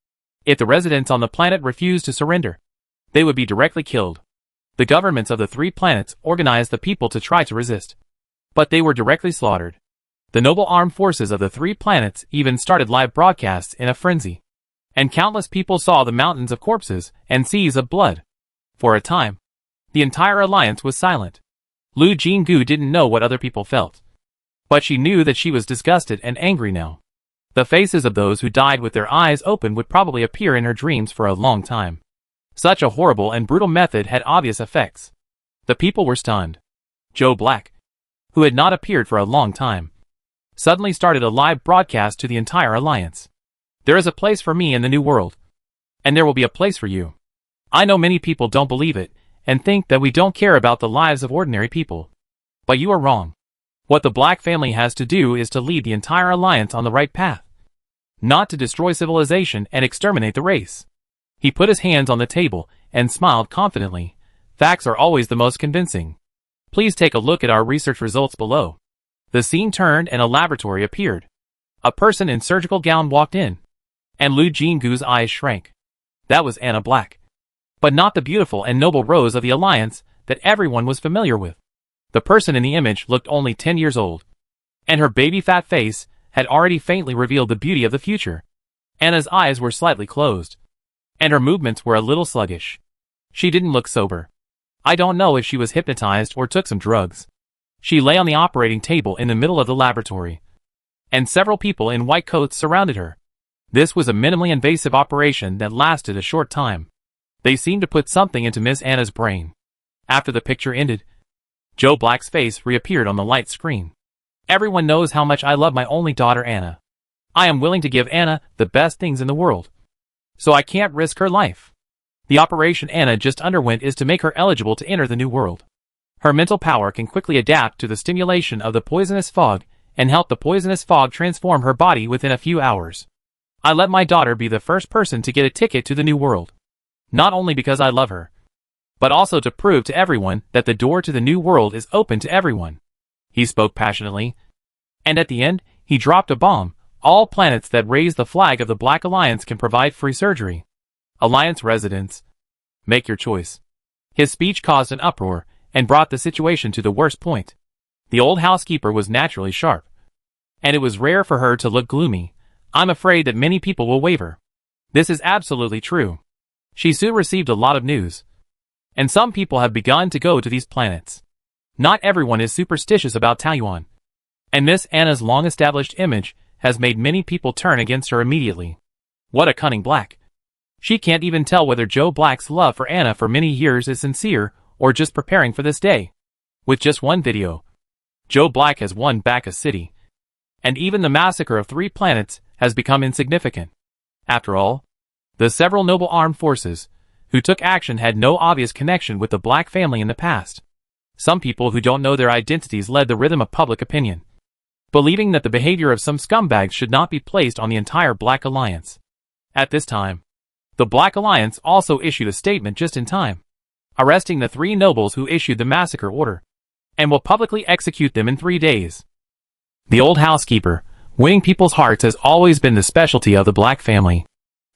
If the residents on the planet refused to surrender, they would be directly killed. The governments of the 3 planets organized the people to try to resist, but they were directly slaughtered. The noble armed forces of the 3 planets even started live broadcasts in a frenzy, and countless people saw the mountains of corpses and seas of blood. For a time, the entire alliance was silent. Lu Jingu didn't know what other people felt, but she knew that she was disgusted and angry now. The faces of those who died with their eyes open would probably appear in her dreams for a long time. Such a horrible and brutal method had obvious effects. The people were stunned. Joe Black, who had not appeared for a long time, suddenly started a live broadcast to the entire alliance. There is a place for me in the new world, and there will be a place for you. I know many people don't believe it and think that we don't care about the lives of ordinary people. But you are wrong. What the Black family has to do is to lead the entire alliance on the right path, not to destroy civilization and exterminate the race. He put his hands on the table and smiled confidently. Facts are always the most convincing. Please take a look at our research results below. The scene turned and a laboratory appeared. A person in surgical gown walked in, and Lu Jingu's eyes shrank. That was Anna Black, but not the beautiful and noble Rose of the Alliance that everyone was familiar with. The person in the image looked only 10 years old, and her baby-fat face had already faintly revealed the beauty of the future. Anna's eyes were slightly closed, and her movements were a little sluggish. She didn't look sober. I don't know if she was hypnotized or took some drugs. She lay on the operating table in the middle of the laboratory, and several people in white coats surrounded her. This was a minimally invasive operation that lasted a short time. They seemed to put something into Miss Anna's brain. After the picture ended, Joe Black's face reappeared on the light screen. Everyone knows how much I love my only daughter Anna. I am willing to give Anna the best things in the world, so I can't risk her life. The operation Anna just underwent is to make her eligible to enter the new world. Her mental power can quickly adapt to the stimulation of the poisonous fog and help the poisonous fog transform her body within a few hours. I let my daughter be the first person to get a ticket to the new world, not only because I love her, but also to prove to everyone that the door to the new world is open to everyone. He spoke passionately, and at the end, he dropped a bomb. All planets that raise the flag of the Black Alliance can provide free surgery. Alliance residents, make your choice. His speech caused an uproar and brought the situation to the worst point. The old housekeeper was naturally sharp, and it was rare for her to look gloomy. I'm afraid that many people will waver. This is absolutely true. She soon received a lot of news, and some people have begun to go to these planets. Not everyone is superstitious about Taoyuan, and Miss Anna's long-established image has made many people turn against her immediately. What a cunning Black. She can't even tell whether Joe Black's love for Anna for many years is sincere or just preparing for this day. With just one video, Joe Black has won back a city, and even the massacre of 3 planets has become insignificant. After all, the several noble armed forces, who took action had no obvious connection with the Black family in the past. Some people who don't know their identities led the rhythm of public opinion, believing that the behavior of some scumbags should not be placed on the entire Black Alliance. At this time, the Black Alliance also issued a statement just in time, arresting the 3 nobles who issued the massacre order, and will publicly execute them in 3 days. The old housekeeper, winning people's hearts, has always been the specialty of the Black family.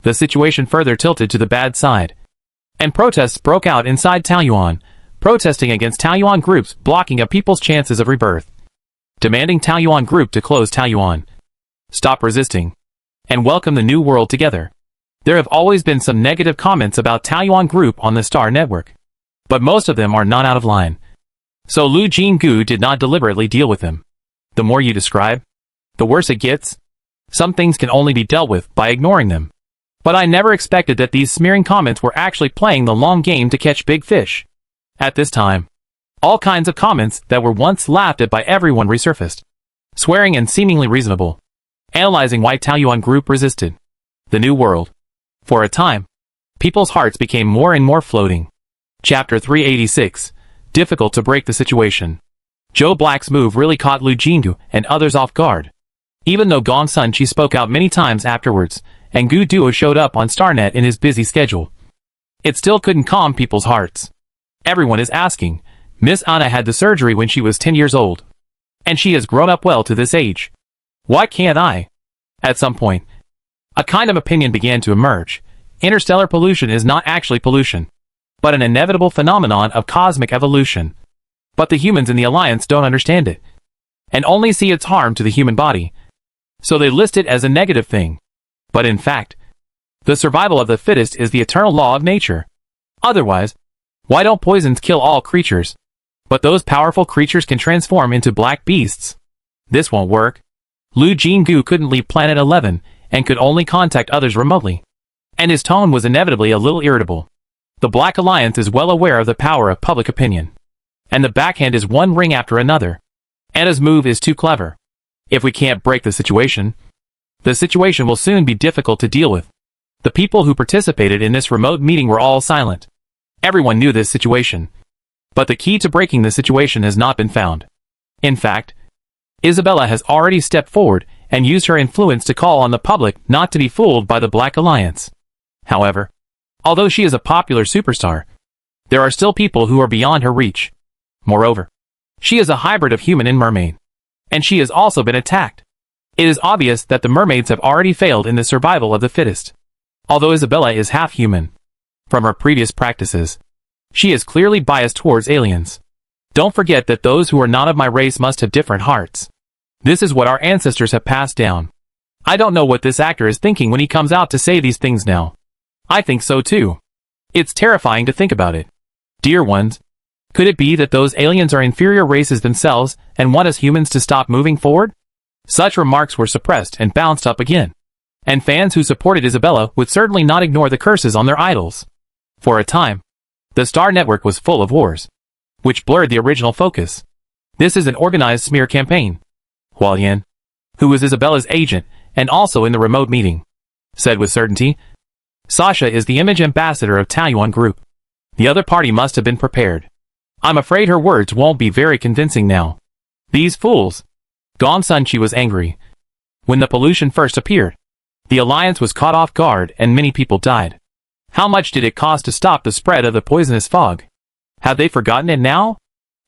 The situation further tilted to the bad side, and protests broke out inside Taoyuan, protesting against Taoyuan groups blocking a people's chances of rebirth, demanding Taoyuan group to close Taoyuan, stop resisting, and welcome the new world together. There have always been some negative comments about Taoyuan group on the Star Network, but most of them are not out of line. So Lu Jinggu did not deliberately deal with them. The more you describe, the worse it gets. Some things can only be dealt with by ignoring them. But I never expected that these smearing comments were actually playing the long game to catch big fish. At this time, all kinds of comments that were once laughed at by everyone resurfaced, swearing and seemingly reasonable, analyzing why Taoyuan group resisted the new world. For a time, people's hearts became more and more floating. Chapter 386, difficult to break the situation. Joe Black's move really caught Lu Jinggu and others off guard. Even though Gong Sun Chi spoke out many times afterwards, and Gu Duo showed up on StarNet in his busy schedule, it still couldn't calm people's hearts. Everyone is asking, Miss Anna had the surgery when she was 10 years old, and she has grown up well to this age. Why can't I? At some point, a kind of opinion began to emerge. Interstellar pollution is not actually pollution, but an inevitable phenomenon of cosmic evolution. But the humans in the Alliance don't understand it, and only see its harm to the human body. So they list it as a negative thing. But in fact, the survival of the fittest is the eternal law of nature. Otherwise, why don't poisons kill all creatures? But those powerful creatures can transform into black beasts. This won't work. Lu Jinggu couldn't leave Planet 11, and could only contact others remotely. And his tone was inevitably a little irritable. The Black Alliance is well aware of the power of public opinion, and the backhand is one ring after another. Anna's move is too clever. If we can't break the situation will soon be difficult to deal with. The people who participated in this remote meeting were all silent. Everyone knew this situation. But the key to breaking the situation has not been found. In fact, Isabella has already stepped forward and used her influence to call on the public not to be fooled by the Black Alliance. However, although she is a popular superstar, there are still people who are beyond her reach. Moreover, she is a hybrid of human and mermaid, and she has also been attacked. It is obvious that the mermaids have already failed in the survival of the fittest. Although Isabella is half human, from her previous practices, she is clearly biased towards aliens. Don't forget that those who are not of my race must have different hearts. This is what our ancestors have passed down. I don't know what this actor is thinking when he comes out to say these things now. I think so too. It's terrifying to think about it. Dear ones, could it be that those aliens are inferior races themselves and want us humans to stop moving forward? Such remarks were suppressed and bounced up again. And fans who supported Isabella would certainly not ignore the curses on their idols. For a time, the Star Network was full of wars, which blurred the original focus. This is an organized smear campaign. Hualien, who was Isabella's agent and also in the remote meeting, said with certainty, Sasha is the image ambassador of Taoyuan Group. The other party must have been prepared. I'm afraid her words won't be very convincing now. These fools. Gong Sun Chi was angry. When the pollution first appeared, the Alliance was caught off guard and many people died. How much did it cost to stop the spread of the poisonous fog? Have they forgotten it now?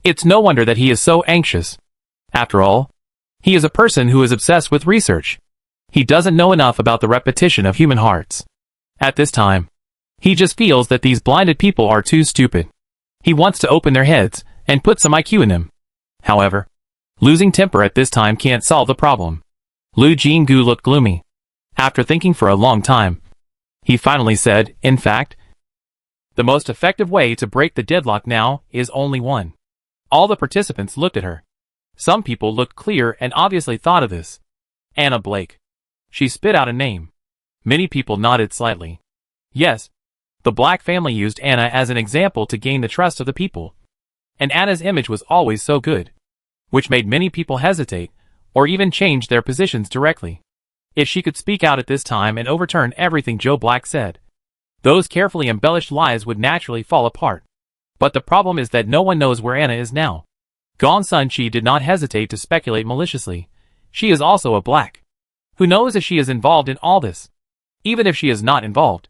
It's no wonder that he is so anxious. After all, he is a person who is obsessed with research. He doesn't know enough about the repetition of human hearts. At this time, he just feels that these blinded people are too stupid. He wants to open their heads and put some IQ in them. However, losing temper at this time can't solve the problem. Lu Jinggu looked gloomy. After thinking for a long time, he finally said, in fact, the most effective way to break the deadlock now is only one. All the participants looked at her. Some people looked clear and obviously thought of this. Anna Blake. She spit out a name. Many people nodded slightly. Yes, the Black family used Anna as an example to gain the trust of the people. And Anna's image was always so good, which made many people hesitate, or even change their positions directly. If she could speak out at this time and overturn everything Joe Black said, Those carefully embellished lies would naturally fall apart. But the problem is that no one knows where Anna is now. Gong Sun-chi did not hesitate to speculate maliciously. She is also a black. Who knows if she is involved in all this? Even if she is not involved,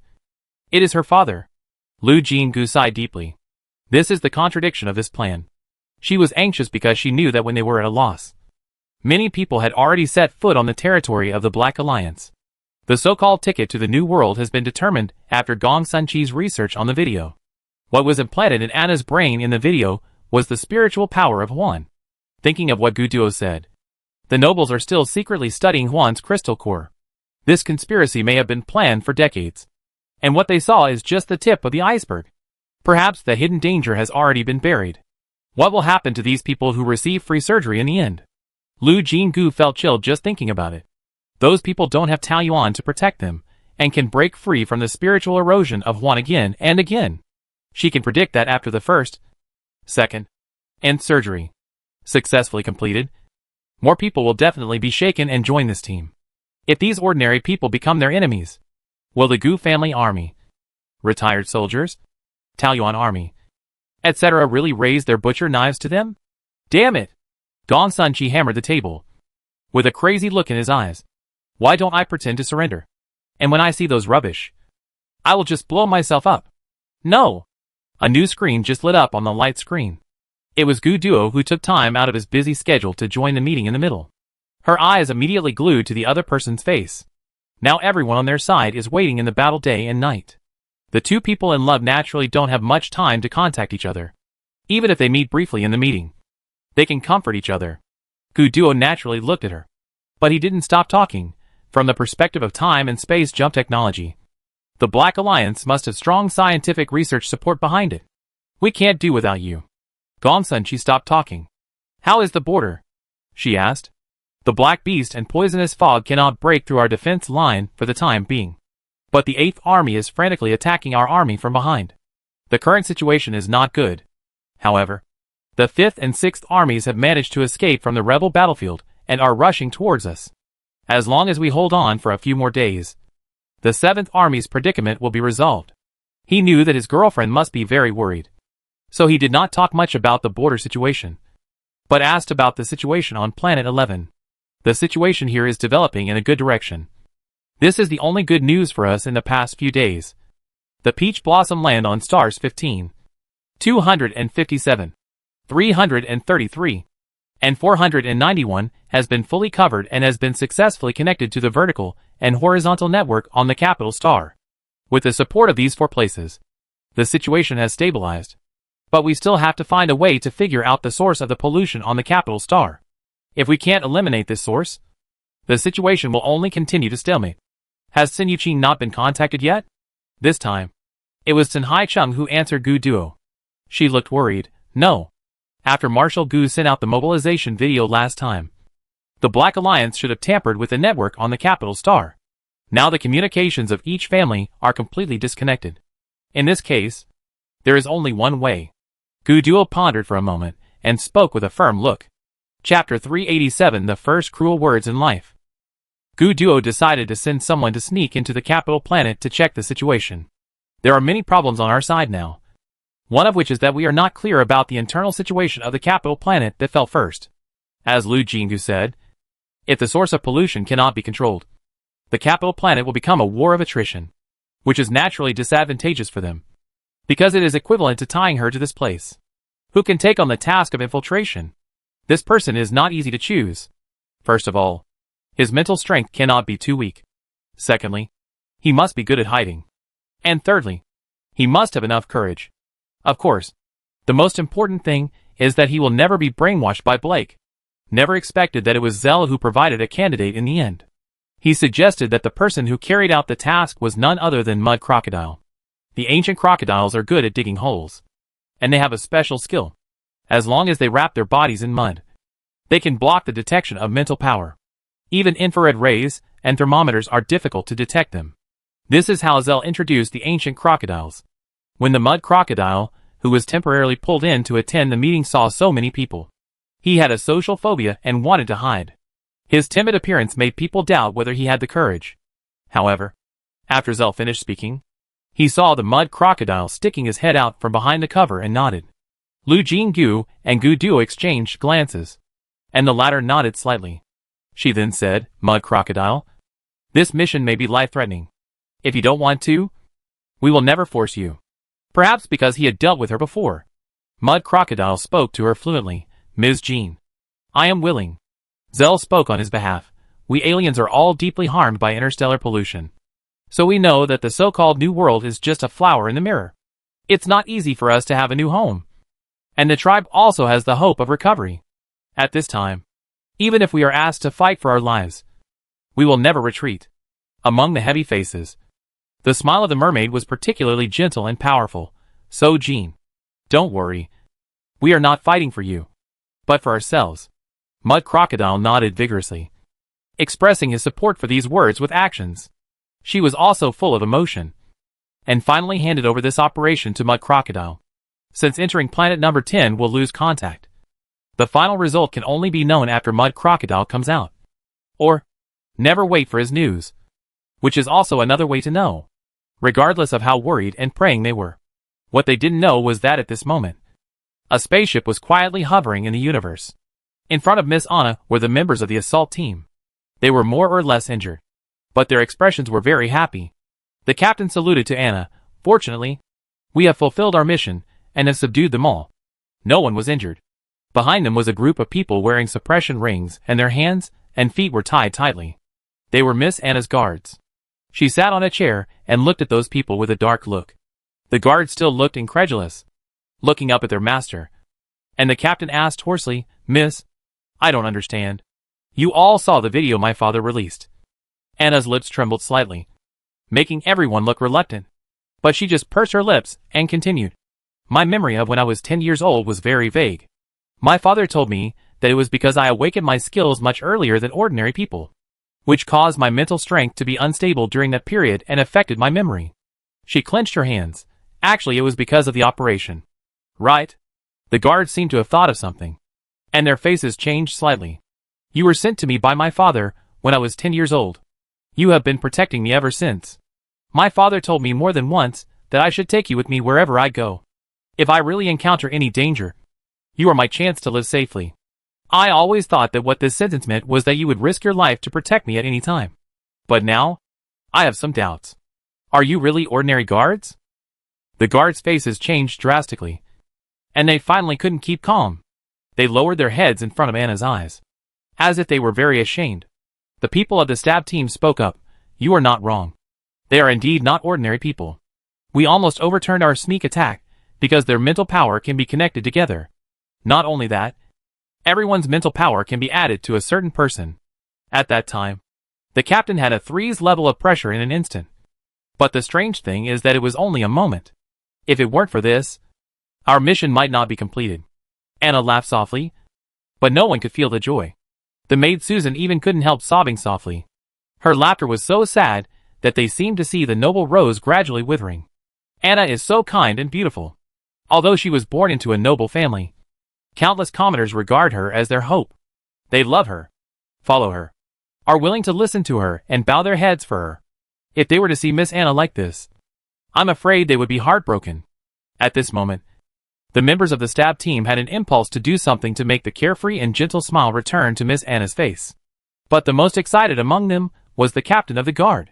it is her father. Lu Jinggu sighed deeply. This is the contradiction of this plan. She was anxious because she knew that when they were at a loss, many people had already set foot on the territory of the Black Alliance. The so-called ticket to the New World has been determined after Gong Sun-chi's research on the video. What was implanted in Anna's brain in the video was the spiritual power of Huan. Thinking of what Gu Duo said, the nobles are still secretly studying Huan's crystal core. This conspiracy may have been planned for decades. And what they saw is just the tip of the iceberg. Perhaps the hidden danger has already been buried. What will happen to these people who receive free surgery in the end? Lu Jinggu felt chilled just thinking about it. Those people don't have Taoyuan to protect them, and can break free from the spiritual erosion of Huan again and again. She can predict that after the first, second, and surgery successfully completed, more people will definitely be shaken and join this team. If these ordinary people become their enemies, will the Gu family army, retired soldiers, Taoyuan army, etc. really raise their butcher knives to them? Damn it! Gong Sun-chi hammered the table, with a crazy look in his eyes. Why don't I pretend to surrender? And when I see those rubbish, I will just blow myself up. No! A new screen just lit up on the light screen. It was Gu Duo who took time out of his busy schedule to join the meeting in the middle. Her eyes immediately glued to the other person's face. Now everyone on their side is waiting in the battle day and night. The two people in love naturally don't have much time to contact each other. Even if they meet briefly in the meeting, they can comfort each other. Gu Duo naturally looked at her. But he didn't stop talking. From the perspective of time and space jump technology, the Black Alliance must have strong scientific research support behind it. We can't do without you. Gong Sun-chi stopped talking. How is the border? She asked. The black beast and poisonous fog cannot break through our defense line for the time being. But the 8th Army is frantically attacking our army from behind. The current situation is not good. However, the 5th and 6th armies have managed to escape from the rebel battlefield and are rushing towards us. As long as we hold on for a few more days, the 7th Army's predicament will be resolved. He knew that his girlfriend must be very worried. So he did not talk much about the border situation, but asked about the situation on Planet 11. The situation here is developing in a good direction. This is the only good news for us in the past few days. The Peach Blossom land on stars 15, 257, 333, and 491 has been fully covered and has been successfully connected to the vertical and horizontal network on the capital star. With the support of these 4 places, the situation has stabilized. But we still have to find a way to figure out the source of the pollution on the capital star. If we can't eliminate this source, the situation will only continue to stalemate. Has Sin Yuqing not been contacted yet? This time, it was Sun Hai-chung who answered Gu Duo. She looked worried. No. After Marshal Gu sent out the mobilization video last time, the Black Alliance should have tampered with the network on the capital star. Now the communications of each family are completely disconnected. In this case, there is only one way. Gu Duo pondered for a moment and spoke with a firm look. Chapter 387 The First Cruel Words in Life. Gu Duo decided to send someone to sneak into the capital planet to check the situation. There are many problems on our side now. One of which is that we are not clear about the internal situation of the capital planet that fell first. As Lu Jinggu said, if the source of pollution cannot be controlled, the capital planet will become a war of attrition, which is naturally disadvantageous for them, because it is equivalent to tying her to this place. Who can take on the task of infiltration? This person is not easy to choose. First of all, his mental strength cannot be too weak. Secondly, he must be good at hiding. And thirdly, he must have enough courage. Of course, the most important thing is that he will never be brainwashed by Blake. Never expected that it was Zell who provided a candidate in the end. He suggested that the person who carried out the task was none other than Mud Crocodile. The ancient crocodiles are good at digging holes, and they have a special skill. As long as they wrap their bodies in mud, they can block the detection of mental power. Even infrared rays and thermometers are difficult to detect them. This is how Zell introduced the ancient crocodiles. When the Mud Crocodile, who was temporarily pulled in to attend the meeting, saw so many people, he had a social phobia and wanted to hide. His timid appearance made people doubt whether he had the courage. However, after Zell finished speaking, He saw the mud crocodile sticking his head out from behind the cover and nodded. Lu Jinggu and Gu Du exchanged glances, and the latter nodded slightly. She then said, "Mud crocodile, this mission may be life-threatening. If you don't want to, we will never force you." Perhaps because he had dealt with her before, Mud Crocodile spoke to her fluently. "Ms. Jean, I am willing." Zell spoke on his behalf. "We aliens are all deeply harmed by interstellar pollution. So we know that the so-called New World is just a flower in the mirror. It's not easy for us to have a new home. And the tribe also has the hope of recovery. At this time, even if we are asked to fight for our lives, we will never retreat." Among the heavy faces, the smile of the mermaid was particularly gentle and powerful. "So Jean, don't worry. We are not fighting for you, but for ourselves." Mud Crocodile nodded vigorously, expressing his support for these words with actions. She was also full of emotion, and finally handed over this operation to Mud Crocodile. Since entering planet number 10 will lose contact, the final result can only be known after Mud Crocodile comes out. Or, never wait for his news, which is also another way to know. Regardless of how worried and praying they were, what they didn't know was that at this moment, a spaceship was quietly hovering in the universe. In front of Miss Anna were the members of the assault team. They were more or less injured, but their expressions were very happy. The captain saluted to Anna. "Fortunately, we have fulfilled our mission and have subdued them all." No one was injured. Behind them was a group of people wearing suppression rings, and their hands and feet were tied tightly. They were Miss Anna's guards. She sat on a chair and looked at those people with a dark look. The guards still looked incredulous, looking up at their master. And the captain asked hoarsely, "Miss, I don't understand. You all saw the video my father released." Anna's lips trembled slightly, making everyone look reluctant. But she just pursed her lips and continued. "My memory of when I was 10 years old was very vague. My father told me that it was because I awakened my skills much earlier than ordinary people, which caused my mental strength to be unstable during that period and affected my memory." She clenched her hands. "Actually, it was because of the operation. Right?" The guards seemed to have thought of something, and their faces changed slightly. "You were sent to me by my father when I was 10 years old. You have been protecting me ever since. My father told me more than once that I should take you with me wherever I go. If I really encounter any danger, you are my chance to live safely. I always thought that what this sentence meant was that you would risk your life to protect me at any time. But now, I have some doubts. Are you really ordinary guards?" The guards' faces changed drastically, and they finally couldn't keep calm. They lowered their heads in front of Anna's eyes, as if they were very ashamed. The people of the stab team spoke up. "You are not wrong. They are indeed not ordinary people. We almost overturned our sneak attack because their mental power can be connected together. Not only that, everyone's mental power can be added to a certain person." At that time, the captain had a 3's level of pressure in an instant. But the strange thing is that it was only a moment. If it weren't for this, our mission might not be completed. Anna laughed softly, but no one could feel the joy. The maid Susan even couldn't help sobbing softly. Her laughter was so sad that they seemed to see the noble rose gradually withering. Anna is so kind and beautiful. Although she was born into a noble family, countless commoners regard her as their hope. They love her, follow her, are willing to listen to her and bow their heads for her. If they were to see Miss Anna like this, I'm afraid they would be heartbroken. At this moment, the members of the stab team had an impulse to do something to make the carefree and gentle smile return to Miss Anna's face. But the most excited among them was the captain of the guard.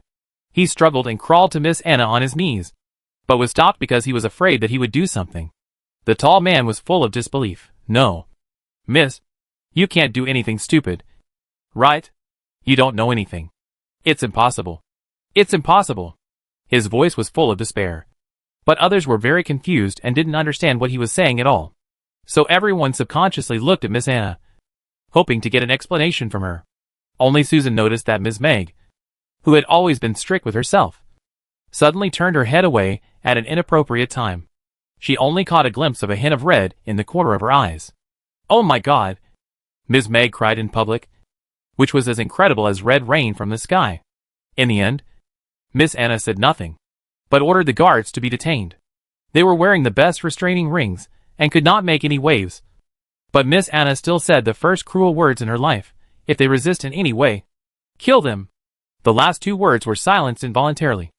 He struggled and crawled to Miss Anna on his knees, but was stopped because he was afraid that he would do something. The tall man was full of disbelief. "No, miss, you can't do anything stupid. Right? You don't know anything. It's impossible. It's impossible." His voice was full of despair. But others were very confused and didn't understand what he was saying at all. So everyone subconsciously looked at Miss Anna, hoping to get an explanation from her. Only Susan noticed that Miss Meg, who had always been strict with herself, suddenly turned her head away at an inappropriate time. She only caught a glimpse of a hint of red in the corner of her eyes. "Oh my God!" Miss Meg cried in public, which was as incredible as red rain from the sky. In the end, Miss Anna said nothing, but ordered the guards to be detained. They were wearing the best restraining rings and could not make any waves. But Miss Anna still said the first cruel words in her life. "If they resist in any way, kill them." The last two words were silenced involuntarily.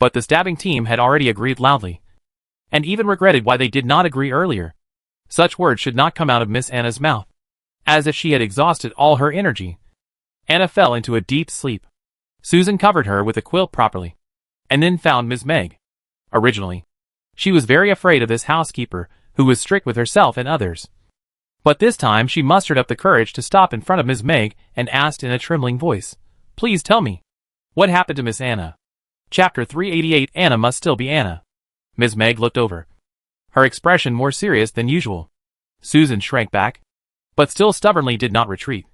But the stabbing team had already agreed loudly, and even regretted why they did not agree earlier. Such words should not come out of Miss Anna's mouth. As if she had exhausted all her energy, Anna fell into a deep sleep. Susan covered her with a quilt properly, and then found Miss Meg. Originally, she was very afraid of this housekeeper, who was strict with herself and others. But this time she mustered up the courage to stop in front of Miss Meg and asked in a trembling voice, "Please tell me, what happened to Miss Anna?" Chapter 388. Anna must still be Anna. Miss Meg looked over, her expression more serious than usual. Susan shrank back, but still stubbornly did not retreat,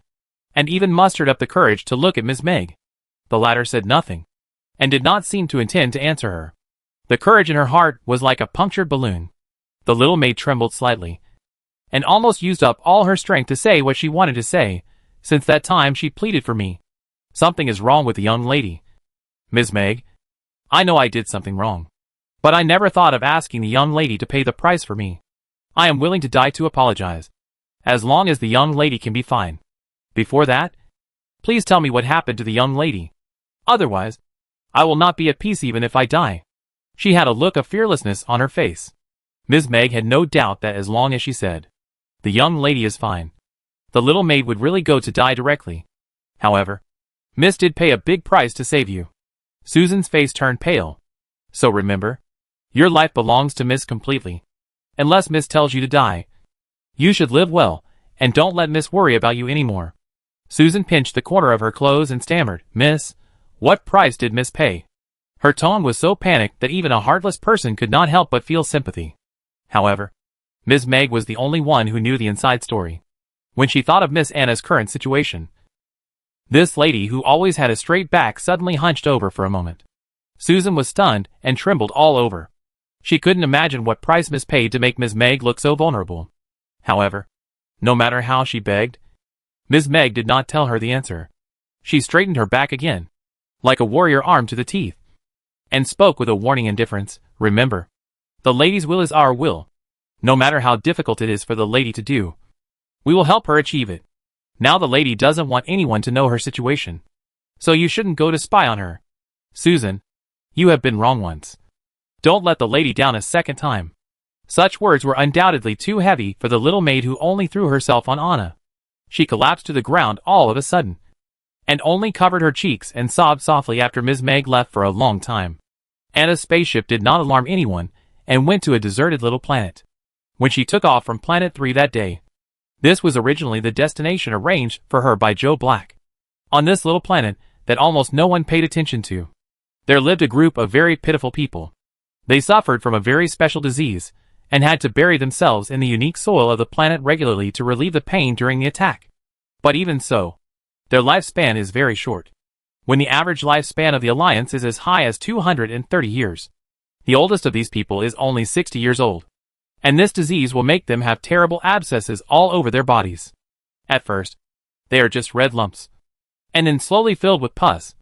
and even mustered up the courage to look at Miss Meg. The latter said nothing, and did not seem to intend to answer her. The courage in her heart was like a punctured balloon. The little maid trembled slightly, and almost used up all her strength to say what she wanted to say. Since that time she pleaded for me. Something is wrong with the young lady. Miss Meg, I know I did something wrong, but I never thought of asking the young lady to pay the price for me. I am willing to die to apologize, as long as the young lady can be fine. Before that, please tell me what happened to the young lady. Otherwise, I will not be at peace even if I die. She had a look of fearlessness on her face. Miss Meg had no doubt that as long as she said, "The young lady is fine," the little maid would really go to die directly. However, Miss did pay a big price to save you. Susan's face turned pale. So remember, your life belongs to Miss completely. Unless Miss tells you to die, you should live well, and don't let Miss worry about you anymore. Susan pinched the corner of her clothes and stammered, "Miss, what price did Miss pay?" Her tone was so panicked that even a heartless person could not help but feel sympathy. However, Miss Meg was the only one who knew the inside story. When she thought of Miss Anna's current situation, this lady who always had a straight back suddenly hunched over for a moment. Susan was stunned and trembled all over. She couldn't imagine what price Miss paid to make Miss Meg look so vulnerable. However, no matter how she begged, Miss Meg did not tell her the answer. She straightened her back again, like a warrior armed to the teeth, and spoke with a warning indifference, "Remember, the lady's will is our will. No matter how difficult it is for the lady to do, we will help her achieve it. Now the lady doesn't want anyone to know her situation, so you shouldn't go to spy on her. Susan, you have been wrong once. Don't let the lady down a second time." Such words were undoubtedly too heavy for the little maid, who only threw herself on Anna. She collapsed to the ground all of a sudden, and only covered her cheeks and sobbed softly after Miss Meg left for a long time. Anna's spaceship did not alarm anyone, and went to a deserted little planet. When she took off from Planet 3 that day, this was originally the destination arranged for her by Joe Black. On this little planet that almost no one paid attention to, there lived a group of very pitiful people. They suffered from a very special disease, and had to bury themselves in the unique soil of the planet regularly to relieve the pain during the attack. But even so, their lifespan is very short, when the average lifespan of the Alliance is as high as 230 years. The oldest of these people is only 60 years old, and this disease will make them have terrible abscesses all over their bodies. At first, they are just red lumps, and then slowly filled with pus,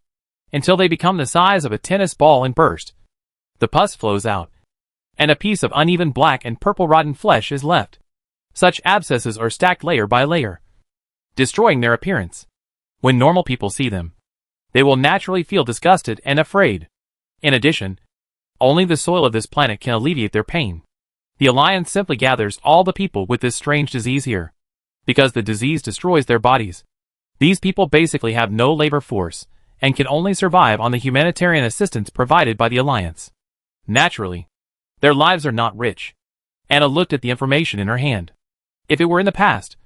until they become the size of a tennis ball and burst. The pus flows out, and a piece of uneven black and purple rotten flesh is left. Such abscesses are stacked layer by layer, destroying their appearance. When normal people see them, they will naturally feel disgusted and afraid. In addition, only the soil of this planet can alleviate their pain. The Alliance simply gathers all the people with this strange disease here, because the disease destroys their bodies. These people basically have no labor force, and can only survive on the humanitarian assistance provided by the Alliance. Naturally, their lives are not rich. Anna looked at the information in her hand. If it were in the past,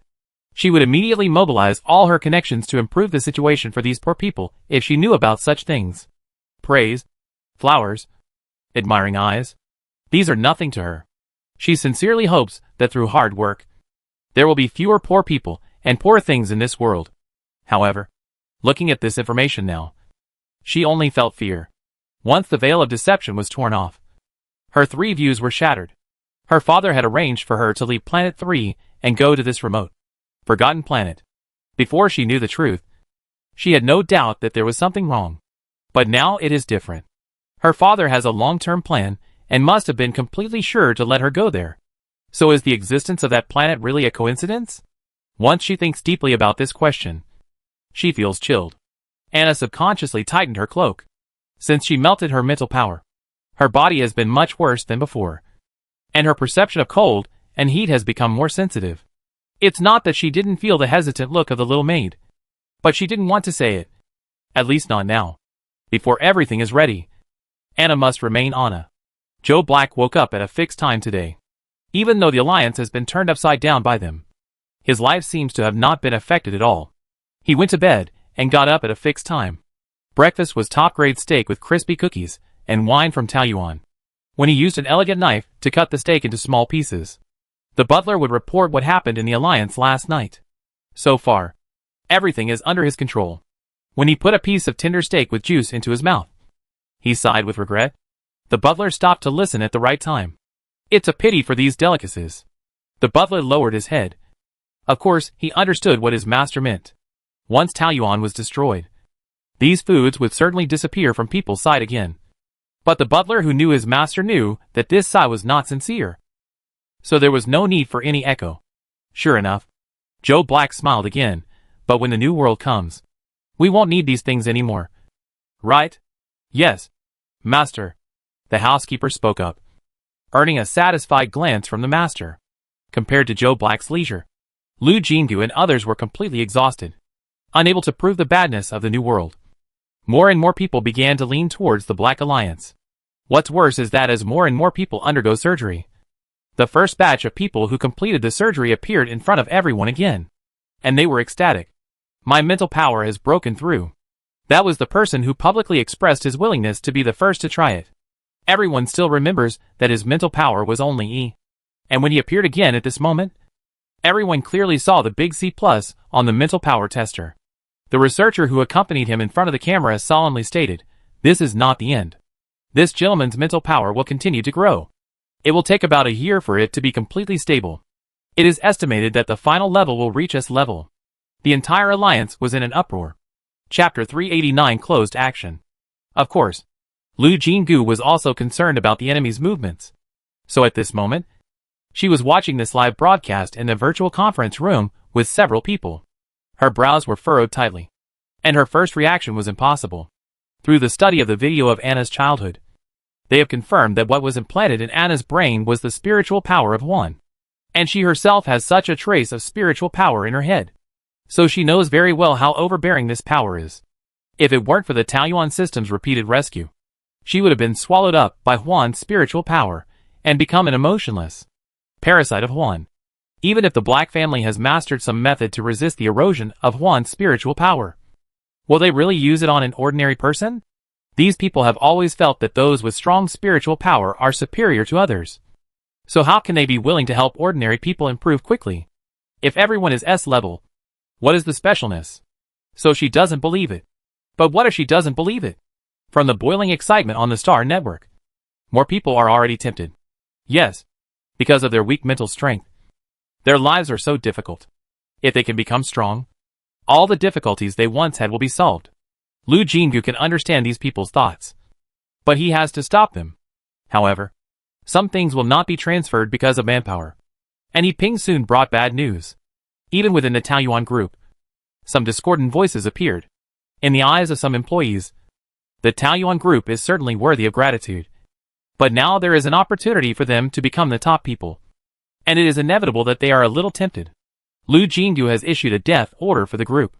she would immediately mobilize all her connections to improve the situation for these poor people if she knew about such things. Praise, flowers, admiring eyes, these are nothing to her. She sincerely hopes that through hard work, there will be fewer poor people and poor things in this world. However, looking at this information now, she only felt fear. Once the veil of deception was torn off, her three views were shattered. Her father had arranged for her to leave Planet 3 and go to this remote, forgotten planet. Before she knew the truth, she had no doubt that there was something wrong. But now it is different. Her father has a long-term plan and must have been completely sure to let her go there. So is the existence of that planet really a coincidence? Once she thinks deeply about this question, she feels chilled. Anna subconsciously tightened her cloak, since she melted her mental power. Her body has been much worse than before, and her perception of cold and heat has become more sensitive. It's not that she didn't feel the hesitant look of the little maid, but she didn't want to say it. At least not now. Before everything is ready, Anna must remain Anna. Joe Black woke up at a fixed time today. Even though the alliance has been turned upside down by them, his life seems to have not been affected at all. He went to bed and got up at a fixed time. Breakfast was top-grade steak with crispy cookies and wine from Taiyuan. When he used an elegant knife to cut the steak into small pieces, the butler would report what happened in the alliance last night. So far, everything is under his control. When he put a piece of tender steak with juice into his mouth, he sighed with regret. The butler stopped to listen at the right time. It's a pity for these delicacies. The butler lowered his head. Of course, he understood what his master meant. Once Taiyuan was destroyed, these foods would certainly disappear from people's sight again. But the butler who knew his master knew that this sigh was not sincere. So there was no need for any echo. Sure enough, Joe Black smiled again, but when the new world comes, we won't need these things anymore. Right? Yes, master. The housekeeper spoke up, earning a satisfied glance from the master. Compared to Joe Black's leisure, Lu Jinggu and others were completely exhausted, unable to prove the badness of the new world. More and more people began to lean towards the Black Alliance. What's worse is that as more and more people undergo surgery, the first batch of people who completed the surgery appeared in front of everyone again, and they were ecstatic. My mental power has broken through. That was the person who publicly expressed his willingness to be the first to try it. Everyone still remembers that his mental power was only E. And when he appeared again at this moment, everyone clearly saw the big C+ on the mental power tester. The researcher who accompanied him in front of the camera solemnly stated, "This is not the end. This gentleman's mental power will continue to grow. It will take about a year for it to be completely stable. It is estimated that the final level will reach S level." The entire alliance was in an uproar. Chapter 389 Closed Action. Of course, Lu Jinggu was also concerned about the enemy's movements. So at this moment, she was watching this live broadcast in a virtual conference room with several people. Her brows were furrowed tightly, and her first reaction was impossible. Through the study of the video of Anna's childhood, they have confirmed that what was implanted in Anna's brain was the spiritual power of Huan. And she herself has such a trace of spiritual power in her head. So she knows very well how overbearing this power is. If it weren't for the Taiyuan system's repeated rescue, she would have been swallowed up by Huan's spiritual power and become an emotionless parasite of Huan. Even if the Black family has mastered some method to resist the erosion of Huan's spiritual power, will they really use it on an ordinary person? These people have always felt that those with strong spiritual power are superior to others. So how can they be willing to help ordinary people improve quickly? If everyone is S level, what is the specialness? So she doesn't believe it. But what if she doesn't believe it? From the boiling excitement on the Star Network, more people are already tempted. Yes, because of their weak mental strength. Their lives are so difficult. If they can become strong, all the difficulties they once had will be solved. Lu Jinggu can understand these people's thoughts, but he has to stop them. However, some things will not be transferred because of manpower. And Ping soon brought bad news. Even within the Taiyuan group, some discordant voices appeared. In the eyes of some employees, the Taiyuan group is certainly worthy of gratitude. But now there is an opportunity for them to become the top people. And it is inevitable that they are a little tempted. Lu Jinggu has issued a death order for the group.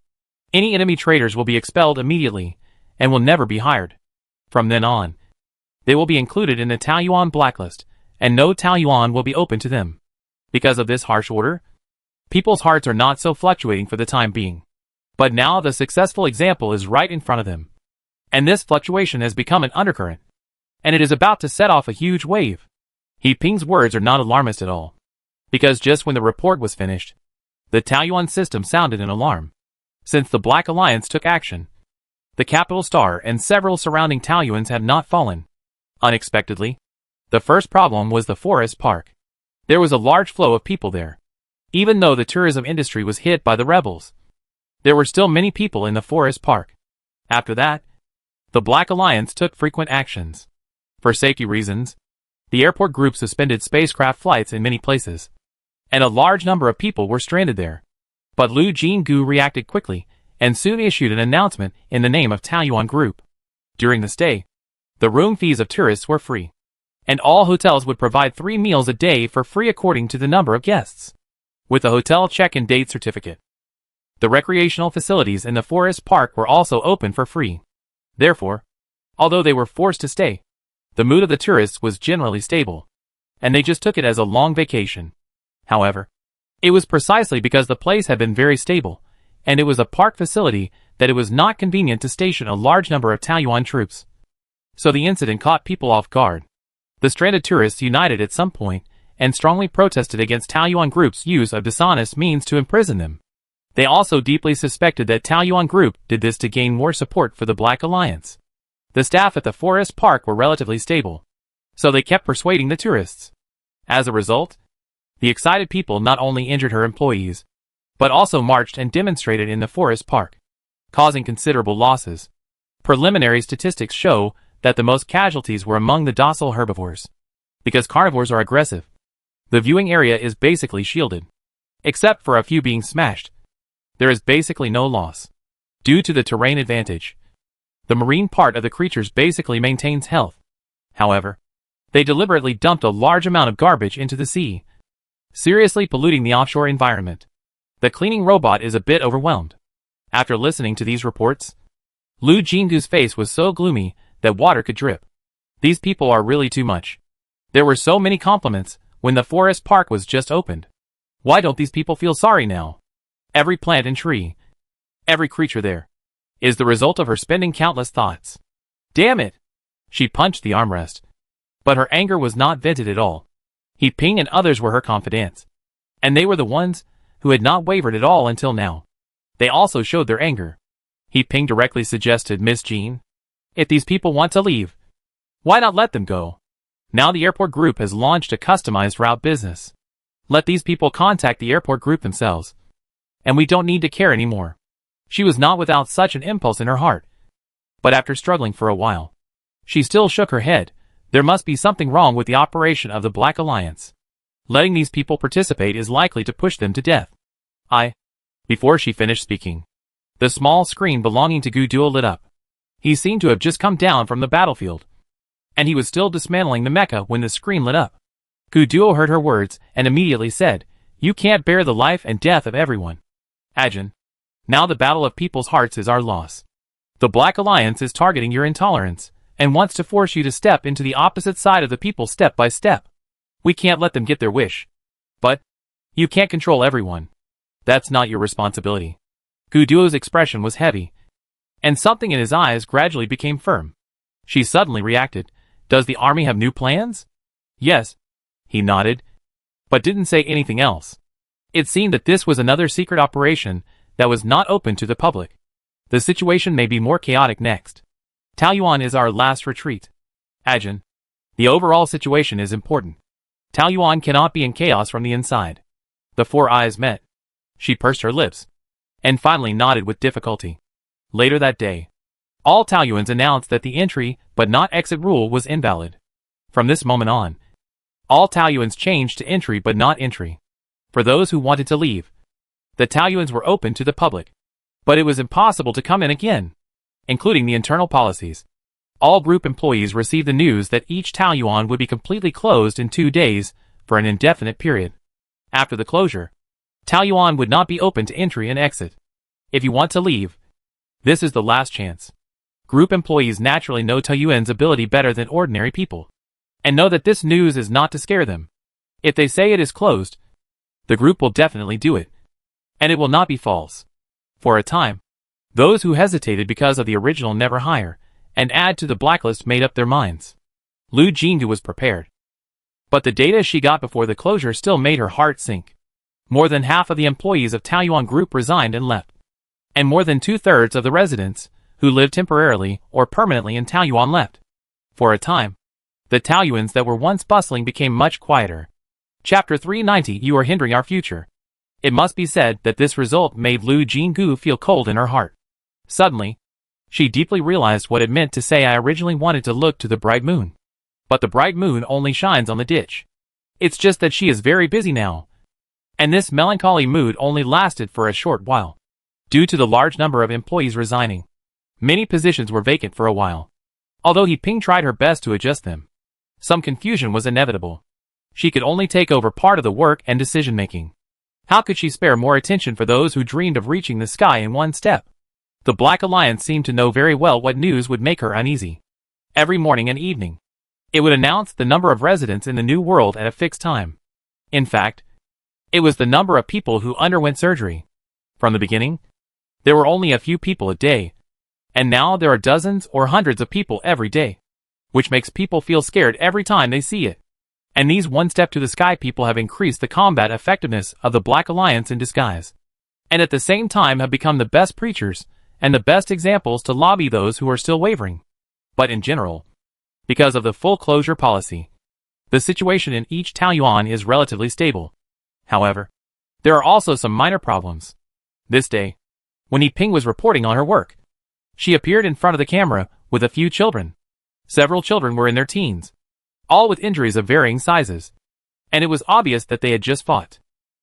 Any enemy traitors will be expelled immediately, and will never be hired. From then on, they will be included in the Taiyuan blacklist, and no Taiyuan will be open to them. Because of this harsh order, people's hearts are not so fluctuating for the time being. But now the successful example is right in front of them. And this fluctuation has become an undercurrent. And it is about to set off a huge wave. Ping's words are not alarmist at all. Because just when the report was finished, the Taiyuan system sounded an alarm. Since the Black Alliance took action, the capital star and several surrounding Taiyuans had not fallen. Unexpectedly, the first problem was the forest park. There was a large flow of people there. Even though the tourism industry was hit by the rebels, there were still many people in the forest park. After that, the Black Alliance took frequent actions. For safety reasons, the airport group suspended spacecraft flights in many places, and a large number of people were stranded there. But Lu Jinggu reacted quickly, and soon issued an announcement in the name of Taiyuan Group. During the stay, The room fees of tourists were free. And all hotels would provide 3 meals a day for free according to the number of guests. With a hotel check-in date certificate. The recreational facilities in the forest park were also open for free. Therefore, although they were forced to stay, the mood of the tourists was generally stable, and they just took it as a long vacation. However, it was precisely because the place had been very stable, and it was a park facility, that it was not convenient to station a large number of Taiyuan troops. So the incident caught people off guard. The stranded tourists united at some point, and strongly protested against Taiyuan Group's use of dishonest means to imprison them. They also deeply suspected that Taiyuan Group did this to gain more support for the Black Alliance. The staff at the forest park were relatively stable, so they kept persuading the tourists. As a result, the excited people not only injured her employees, but also marched and demonstrated in the forest park, causing considerable losses. Preliminary statistics show that the most casualties were among the docile herbivores. Because carnivores are aggressive, the viewing area is basically shielded. Except for a few being smashed, there is basically no loss. Due to the terrain advantage, the marine part of the creatures basically maintains health. However, they deliberately dumped a large amount of garbage into the sea, seriously polluting the offshore environment. The cleaning robot is a bit overwhelmed. After listening to these reports, Lu Jinggu's face was so gloomy that water could drip. These people are really too much. There were so many compliments when the forest park was just opened. Why don't these people feel sorry now? Every plant and tree, every creature there, is the result of her spending countless thoughts. Damn it! She punched the armrest. But her anger was not vented at all. He Ping and others were her confidants. And they were the ones who had not wavered at all until now. They also showed their anger. He Ping directly suggested, Miss Jean, if these people want to leave, why not let them go? Now the airport group has launched a customized route business. Let these people contact the airport group themselves. And we don't need to care anymore. She was not without such an impulse in her heart. But after struggling for a while, she still shook her head. There must be something wrong with the operation of the Black Alliance. Letting these people participate is likely to push them to death. Before she finished speaking, the small screen belonging to Gu Duo lit up. He seemed to have just come down from the battlefield, and he was still dismantling the mecha when the screen lit up. Gu Duo heard her words and immediately said, "You can't bear the life and death of everyone. Ajin, now the battle of people's hearts is our loss. The Black Alliance is targeting your intolerance, and wants to force you to step into the opposite side of the people step by step. We can't let them get their wish. But you can't control everyone. That's not your responsibility." Gu Duo's expression was heavy, and something in his eyes gradually became firm. She suddenly reacted. "Does the army have new plans?" "Yes." He nodded, but didn't say anything else. It seemed that this was another secret operation that was not open to the public. The situation may be more chaotic next. Taoyuan is our last retreat. Ajin, the overall situation is important. Taoyuan cannot be in chaos from the inside. The four eyes met. She pursed her lips, and finally nodded with difficulty. Later that day, all Taoyuans announced that the entry but not exit rule was invalid. From this moment on, all Taoyuans changed to entry but not entry. For those who wanted to leave, the Taoyuans were open to the public, but it was impossible to come in again, including the internal policies. All group employees received the news that each Taoyuan would be completely closed in 2 days for an indefinite period. After the closure, Taoyuan would not be open to entry and exit. If you want to leave, this is the last chance. Group employees naturally know Taoyuan's ability better than ordinary people, and know that this news is not to scare them. If they say it is closed, the group will definitely do it, and it will not be false. For a time, those who hesitated because of the original never hire and add to the blacklist made up their minds. Lu Jinggu was prepared, but the data she got before the closure still made her heart sink. More than half of the employees of Taoyuan Group resigned and left, and more than 2/3 of the residents who lived temporarily or permanently in Taoyuan left. For a time, the Taoyuans that were once bustling became much quieter. Chapter 390. You are hindering our future. It must be said that this result made Lu Jinggu feel cold in her heart. Suddenly, she deeply realized what it meant to say, "I originally wanted to look to the bright moon. But the bright moon only shines on the ditch. It's just that she is very busy now." And this melancholy mood only lasted for a short while. Due to the large number of employees resigning, many positions were vacant for a while. Although He Ping tried her best to adjust them, some confusion was inevitable. She could only take over part of the work and decision-making. How could she spare more attention for those who dreamed of reaching the sky in one step? The Black Alliance seemed to know very well what news would make her uneasy. Every morning and evening, it would announce the number of residents in the new world at a fixed time. In fact, it was the number of people who underwent surgery. From the beginning, there were only a few people a day, and now there are dozens or hundreds of people every day, which makes people feel scared every time they see it. And these one step to the sky people have increased the combat effectiveness of the Black Alliance in disguise, and at the same time have become the best preachers and the best examples to lobby those who are still wavering. But in general, because of the full closure policy, the situation in each Taoyuan is relatively stable. However, there are also some minor problems. This day, when Yi Ping was reporting on her work, she appeared in front of the camera with a few children. Several children were in their teens, all with injuries of varying sizes, and it was obvious that they had just fought.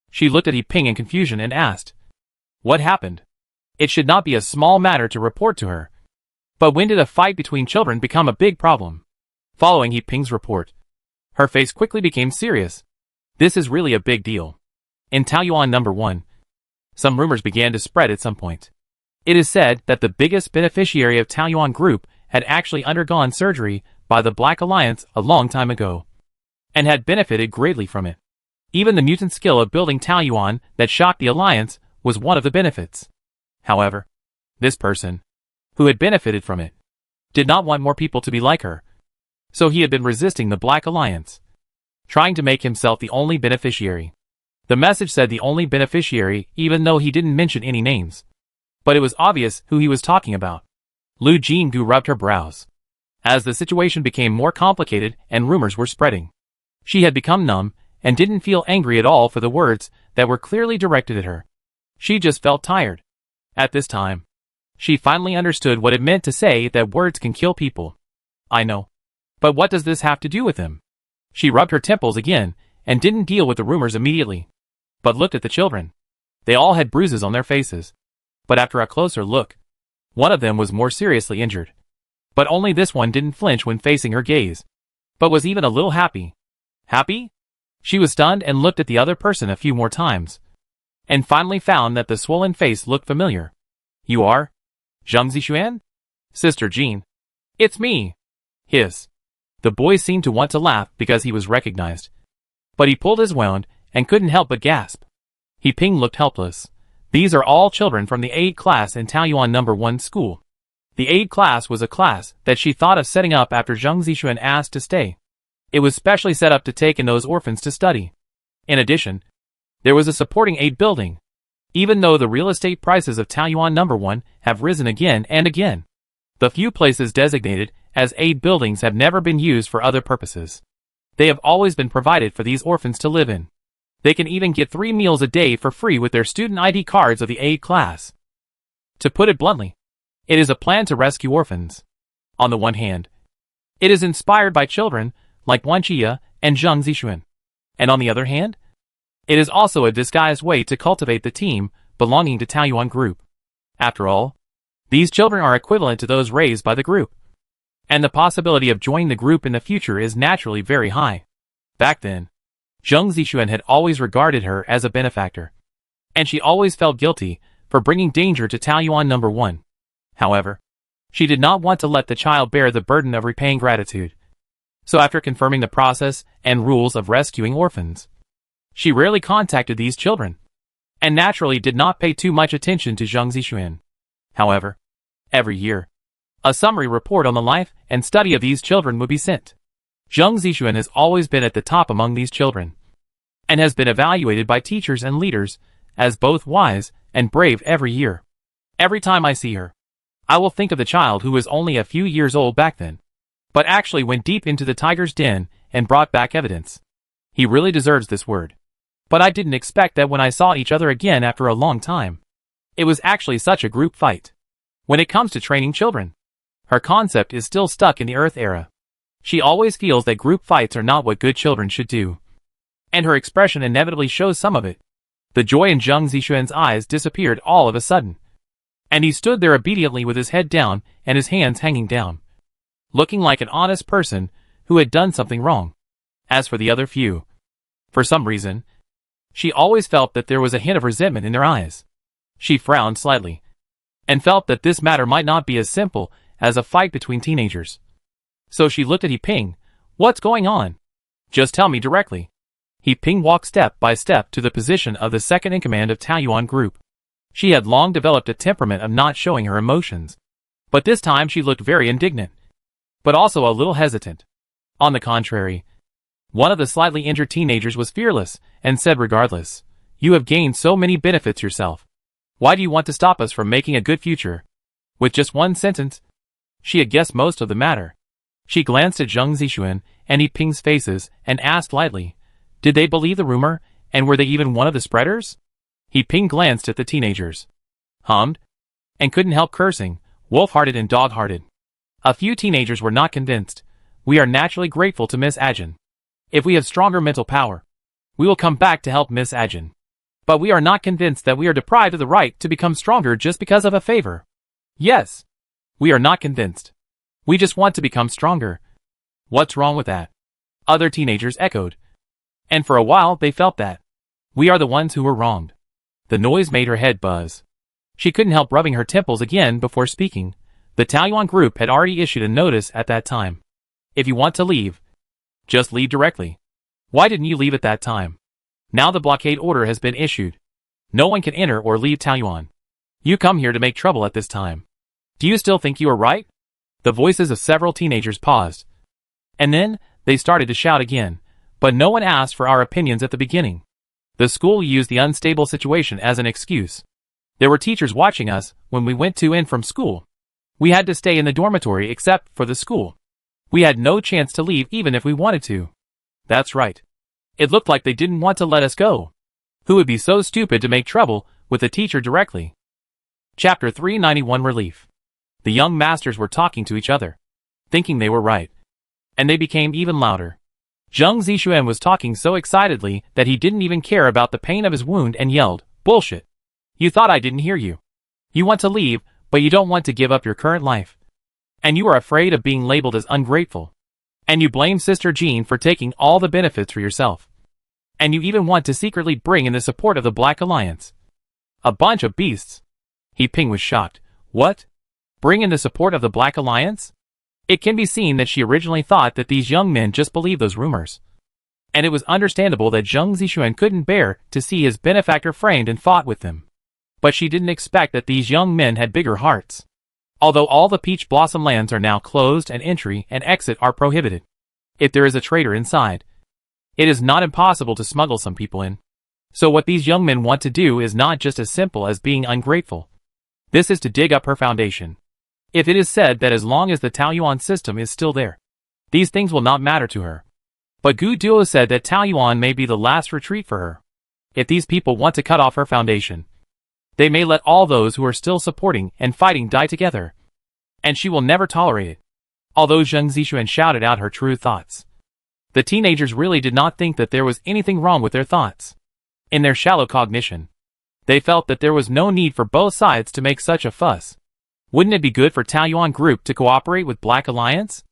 She looked at Yi Ping in confusion and asked, "What happened?" It should not be a small matter to report to her. But when did a fight between children become a big problem? Following Yi Ping's report, her face quickly became serious. This is really a big deal. In Taoyuan number 1, some rumors began to spread at some point. It is said that the biggest beneficiary of Taoyuan Group had actually undergone surgery by the Black Alliance a long time ago, and had benefited greatly from it. Even the mutant skill of building Taoyuan that shocked the Alliance was one of the benefits. However, this person, who had benefited from it, did not want more people to be like her. So he had been resisting the Black Alliance, trying to make himself the only beneficiary. The message said the only beneficiary, even though he didn't mention any names. But it was obvious who he was talking about. Lu Jinggu rubbed her brows. As the situation became more complicated and rumors were spreading, she had become numb and didn't feel angry at all for the words that were clearly directed at her. She just felt tired. At this time, she finally understood what it meant to say that words can kill people. I know. But what does this have to do with him? She rubbed her temples again and didn't deal with the rumors immediately, but looked at the children. They all had bruises on their faces. But after a closer look, one of them was more seriously injured. But only this one didn't flinch when facing her gaze, but was even a little happy. Happy? She was stunned and looked at the other person a few more times, and finally found that the swollen face looked familiar. You are? Zhang Zixuan? Sister Jean. It's me. Hiss. The boy seemed to want to laugh because he was recognized, but he pulled his wound and couldn't help but gasp. Yi Ping looked helpless. These are all children from the aid class in Taoyuan number 1 school. The aid class was a class that she thought of setting up after Zhang Zixuan asked to stay. It was specially set up to take in those orphans to study. In addition, there was a supporting aid building, even though the real estate prices of Taoyuan number 1 have risen again and again. The few places designated as aid buildings have never been used for other purposes. They have always been provided for these orphans to live in. They can even get 3 meals a day for free with their student ID cards of the aid class. To put it bluntly, it is a plan to rescue orphans. On the one hand, it is inspired by children like Wan Qia and Zhang Zixuan. And on the other hand, it is also a disguised way to cultivate the team belonging to Taoyuan Group. After all, these children are equivalent to those raised by the group, and the possibility of joining the group in the future is naturally very high. Back then, Zhang Zixuan had always regarded her as a benefactor, and she always felt guilty for bringing danger to Taoyuan number 1. However, she did not want to let the child bear the burden of repaying gratitude. So after confirming the process and rules of rescuing orphans, she rarely contacted these children, and naturally did not pay too much attention to Zhang Zixuan. However, every year, a summary report on the life and study of these children would be sent. Zhang Zixuan has always been at the top among these children, and has been evaluated by teachers and leaders as both wise and brave every year. Every time I see her, I will think of the child who was only a few years old back then, but actually went deep into the tiger's den and brought back evidence. He really deserves this word. But I didn't expect that when I saw each other again after a long time. It was actually such a group fight. When it comes to training children, her concept is still stuck in the Earth era. She always feels that group fights are not what good children should do. And her expression inevitably shows some of it. The joy in Zhang Zixuan's eyes disappeared all of a sudden, and he stood there obediently with his head down and his hands hanging down. looking like an honest person who had done something wrong. As for the other few, for some reason, she always felt that there was a hint of resentment in their eyes. She frowned slightly, and felt that this matter might not be as simple as a fight between teenagers. So she looked at He Ping. What's going on? Just tell me directly. He Ping walked step by step to the position of the second-in-command of Taoyuan group. She had long developed a temperament of not showing her emotions. But this time she looked very indignant, but also a little hesitant. On the contrary, one of the slightly injured teenagers was fearless, and said regardless, "You have gained so many benefits yourself. Why do you want to stop us from making a good future?" With just one sentence, she had guessed most of the matter. She glanced at Zheng Zixuan and He Ping's faces, and asked lightly, did they believe the rumor, and were they even one of the spreaders? He Ping glanced at the teenagers, hummed, and couldn't help cursing, wolf-hearted and dog-hearted. A few teenagers were not convinced. We are naturally grateful to Miss Ajin. If we have stronger mental power, we will come back to help Miss Ajin. But we are not convinced that we are deprived of the right to become stronger just because of a favor. Yes, we are not convinced. We just want to become stronger. What's wrong with that? Other teenagers echoed. And for a while they felt that. We are the ones who were wronged. The noise made her head buzz. She couldn't help rubbing her temples again before speaking. The Taoyuan group had already issued a notice at that time. If you want to leave, just leave directly. Why didn't you leave at that time? Now the blockade order has been issued. No one can enter or leave Taoyuan. You come here to make trouble at this time. Do you still think you are right? The voices of several teenagers paused. And then, they started to shout again. But no one asked for our opinions at the beginning. The school used the unstable situation as an excuse. There were teachers watching us when we went to and from school. We had to stay in the dormitory except for the school. We had no chance to leave even if we wanted to. That's right. It looked like they didn't want to let us go. Who would be so stupid to make trouble with the teacher directly? Chapter 391 Relief. The young masters were talking to each other, thinking they were right. And they became even louder. Zheng Zixuan was talking so excitedly that he didn't even care about the pain of his wound and yelled, "Bullshit! You thought I didn't hear you. You want to leave, but you don't want to give up your current life. And you are afraid of being labeled as ungrateful. And you blame Sister Jean for taking all the benefits for yourself. And you even want to secretly bring in the support of the Black Alliance. A bunch of beasts." He Ping was shocked. What? Bring in the support of the Black Alliance? It can be seen that she originally thought that these young men just believed those rumors. And it was understandable that Zheng Zixuan couldn't bear to see his benefactor framed and fought with them. But she didn't expect that these young men had bigger hearts. Although all the Peach Blossom lands are now closed and entry and exit are prohibited. If there is a traitor inside, it is not impossible to smuggle some people in. So what these young men want to do is not just as simple as being ungrateful. This is to dig up her foundation. If it is said that as long as the Taoyuan system is still there, these things will not matter to her. But Gu Duo said that Taoyuan may be the last retreat for her. If these people want to cut off her foundation, they may let all those who are still supporting and fighting die together. And she will never tolerate it. Although Zheng Zixuan shouted out her true thoughts, the teenagers really did not think that there was anything wrong with their thoughts. In their shallow cognition, they felt that there was no need for both sides to make such a fuss. Wouldn't it be good for Taoyuan group to cooperate with Black Alliance?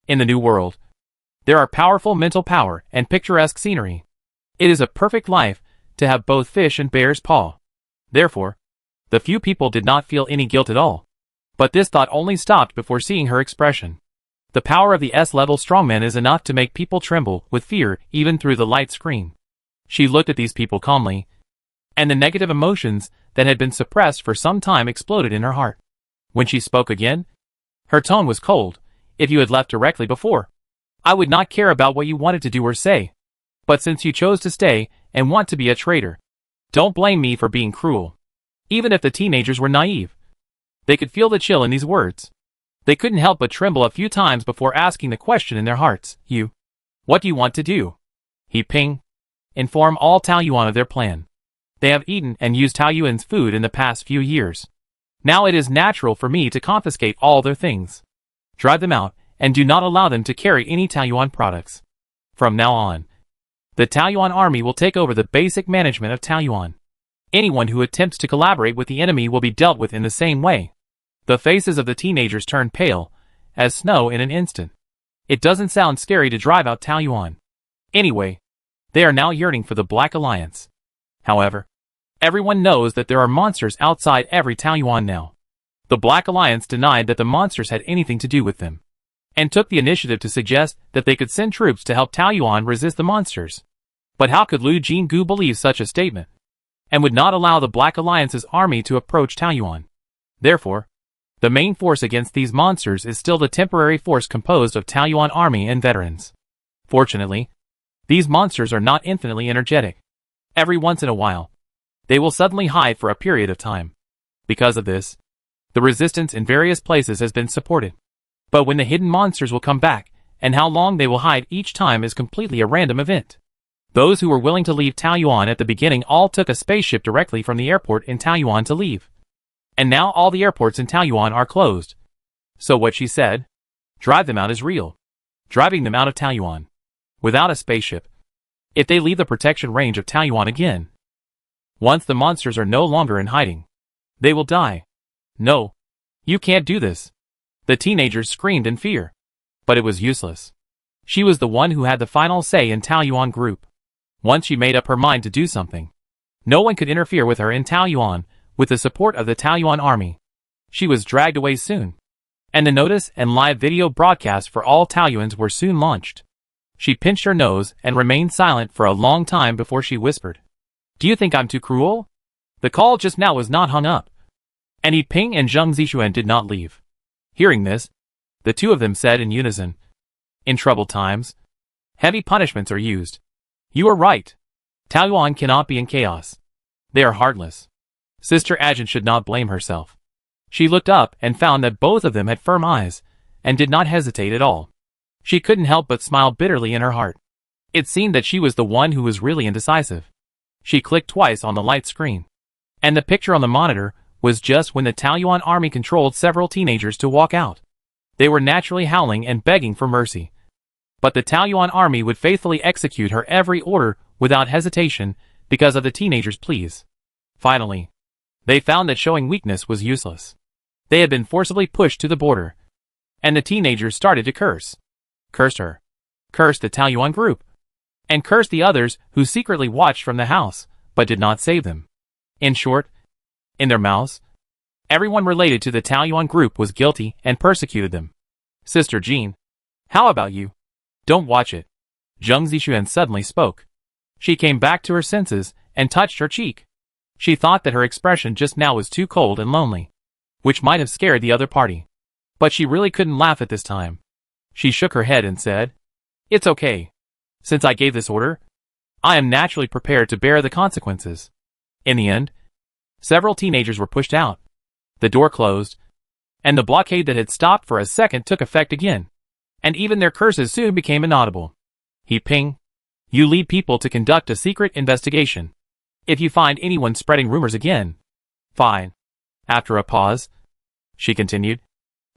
In the New World, there are powerful mental power and picturesque scenery. It is a perfect life to have both fish and bear's paw. Therefore, the few people did not feel any guilt at all. But this thought only stopped before seeing her expression. The power of the S-level strongman is enough to make people tremble with fear even through the light screen. She looked at these people calmly, and the negative emotions that had been suppressed for some time exploded in her heart. When she spoke again, her tone was cold. If you had left directly before, I would not care about what you wanted to do or say. But since you chose to stay and want to be a traitor, don't blame me for being cruel. Even if the teenagers were naive, they could feel the chill in these words. They couldn't help but tremble a few times before asking the question in their hearts. What do you want to do? He Ping. Inform all Taoyuan of their plan. They have eaten and used Taoyuan's food in the past few years. Now it is natural for me to confiscate all their things. Drive them out, and do not allow them to carry any Taoyuan products. From now on, the Taoyuan army will take over the basic management of Taoyuan. Anyone who attempts to collaborate with the enemy will be dealt with in the same way. The faces of the teenagers turned pale, as snow in an instant. It doesn't sound scary to drive out Taoyuan. Anyway, they are now yearning for the Black Alliance. However, everyone knows that there are monsters outside every Taoyuan now. The Black Alliance denied that the monsters had anything to do with them, and took the initiative to suggest that they could send troops to help Taoyuan resist the monsters. But how could Lu Jinggu believe such a statement, and would not allow the Black Alliance's army to approach Taoyuan? Therefore, the main force against these monsters is still the temporary force composed of Taoyuan army and veterans. Fortunately, these monsters are not infinitely energetic. Every once in a while, they will suddenly hide for a period of time. Because of this, the resistance in various places has been supported. But when the hidden monsters will come back, and how long they will hide each time is completely a random event. Those who were willing to leave Taoyuan at the beginning all took a spaceship directly from the airport in Taoyuan to leave. And now all the airports in Taoyuan are closed. So what she said, drive them out, is real. Driving them out of Taoyuan. Without a spaceship. If they leave the protection range of Taoyuan again. Once the monsters are no longer in hiding, they will die. No. You can't do this. The teenagers screamed in fear. But it was useless. She was the one who had the final say in Taoyuan group. Once she made up her mind to do something, no one could interfere with her in Taoyuan. With the support of the Taoyuan army, she was dragged away soon. And the notice and live video broadcast for all Taoyuans were soon launched. She pinched her nose and remained silent for a long time before she whispered, "Do you think I'm too cruel?" The call just now was not hung up. And Yi Ping and Zheng Zixuan did not leave. Hearing this, the two of them said in unison, "In troubled times, heavy punishments are used. You are right. Taoyuan cannot be in chaos. They are heartless." Sister Ajin should not blame herself. She looked up and found that both of them had firm eyes, and did not hesitate at all. She couldn't help but smile bitterly in her heart. It seemed that she was the one who was really indecisive. She clicked twice on the light screen, and the picture on the monitor was just when the Taoyuan army controlled several teenagers to walk out. They were naturally howling and begging for mercy. But the Taoyuan army would faithfully execute her every order without hesitation because of the teenagers' pleas. Finally, they found that showing weakness was useless. They had been forcibly pushed to the border, and the teenagers started to curse. Cursed her. Cursed the Taoyuan group. And cursed the others who secretly watched from the house, but did not save them. In short, in their mouths, everyone related to the Taoyuan group was guilty and persecuted them. Sister Jean, how about you? Don't watch it. Zheng Zixuan suddenly spoke. She came back to her senses and touched her cheek. She thought that her expression just now was too cold and lonely, which might have scared the other party. But she really couldn't laugh at this time. She shook her head and said, "It's okay. Since I gave this order, I am naturally prepared to bear the consequences." In the end, several teenagers were pushed out. The door closed, and the blockade that had stopped for a second took effect again, and even their curses soon became inaudible. Yi Ping, you lead people to conduct a secret investigation. If you find anyone spreading rumors again, fine. After a pause, she continued,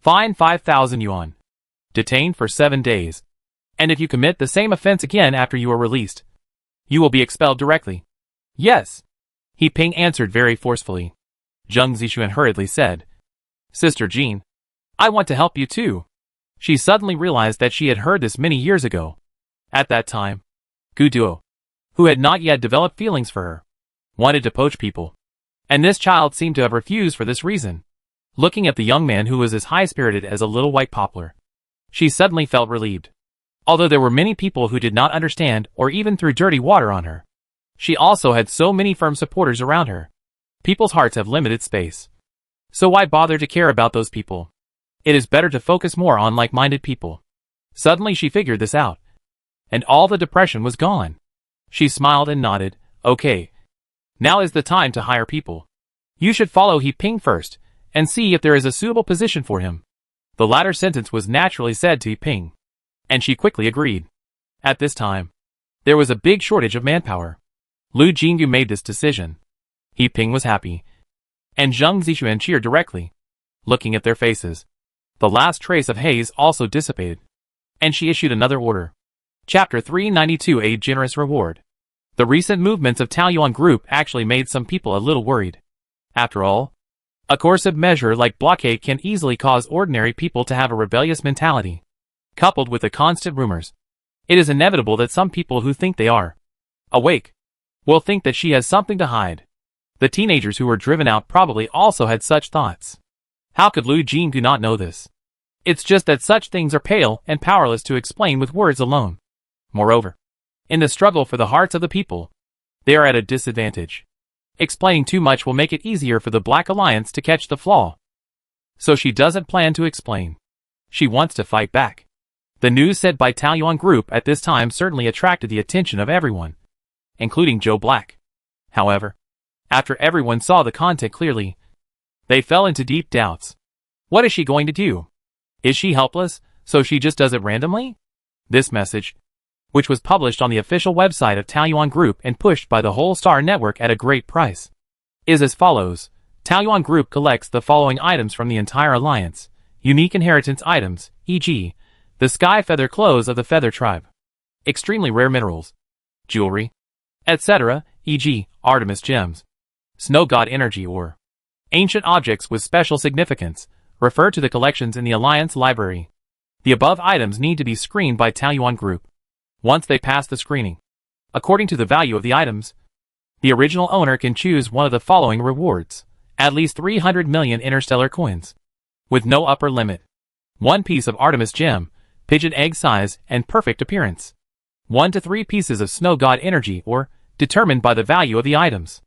fine 5,000 yuan. Detained for 7 days. And if you commit the same offense again after you are released, you will be expelled directly. Yes. Yi Ping answered very forcefully. Zheng Zixuan hurriedly said, Sister Jean, I want to help you too. She suddenly realized that she had heard this many years ago. At that time, Gu Duo, who had not yet developed feelings for her, wanted to poach people. And this child seemed to have refused for this reason. Looking at the young man who was as high-spirited as a little white poplar, she suddenly felt relieved. Although there were many people who did not understand or even threw dirty water on her, she also had so many firm supporters around her. People's hearts have limited space. So why bother to care about those people? It is better to focus more on like-minded people. Suddenly she figured this out, and all the depression was gone. She smiled and nodded. Okay. Now is the time to hire people. You should follow Yi Ping first, and see if there is a suitable position for him. The latter sentence was naturally said to Yi Ping, and she quickly agreed. At this time, there was a big shortage of manpower. Lu Jingyu made this decision. Yi Ping was happy, and Zheng Zixuan cheered directly. Looking at their faces, the last trace of haze also dissipated, and she issued another order. Chapter 392, A Generous Reward. The recent movements of Taoyuan Group actually made some people a little worried. After all, A coercive measure like blockade can easily cause ordinary people to have a rebellious mentality. Coupled with the constant rumors, it is inevitable that some people who think they are awake will think that she has something to hide. The teenagers who were driven out probably also had such thoughts. How could Lu Jinggu not know this? It's just that such things are pale and powerless to explain with words alone. Moreover, in the struggle for the hearts of the people, they are at a disadvantage. Explaining too much will make it easier for the Black Alliance to catch the flaw. So she doesn't plan to explain. She wants to fight back. The news said by Taoyuan Group at this time certainly attracted the attention of everyone, including Joe Black. However, after everyone saw the content clearly, they fell into deep doubts. What is she going to do? Is she helpless, so she just does it randomly? This message, which was published on the official website of Taoyuan Group and pushed by the whole Star Network at a great price, is as follows. Taoyuan Group collects the following items from the entire alliance. Unique inheritance items, e.g., the sky feather clothes of the feather tribe. Extremely rare minerals, jewelry, etc., e.g., Artemis gems. Snow god energy or ancient objects with special significance, refer to the collections in the Alliance library. The above items need to be screened by Taoyuan Group. Once they pass the screening, according to the value of the items, the original owner can choose one of the following rewards. At least 300 million interstellar coins, with no upper limit. 1 piece of Artemis gem, pigeon egg size and perfect appearance. 1 to 3 pieces of snow god energy or, determined by the value of the items,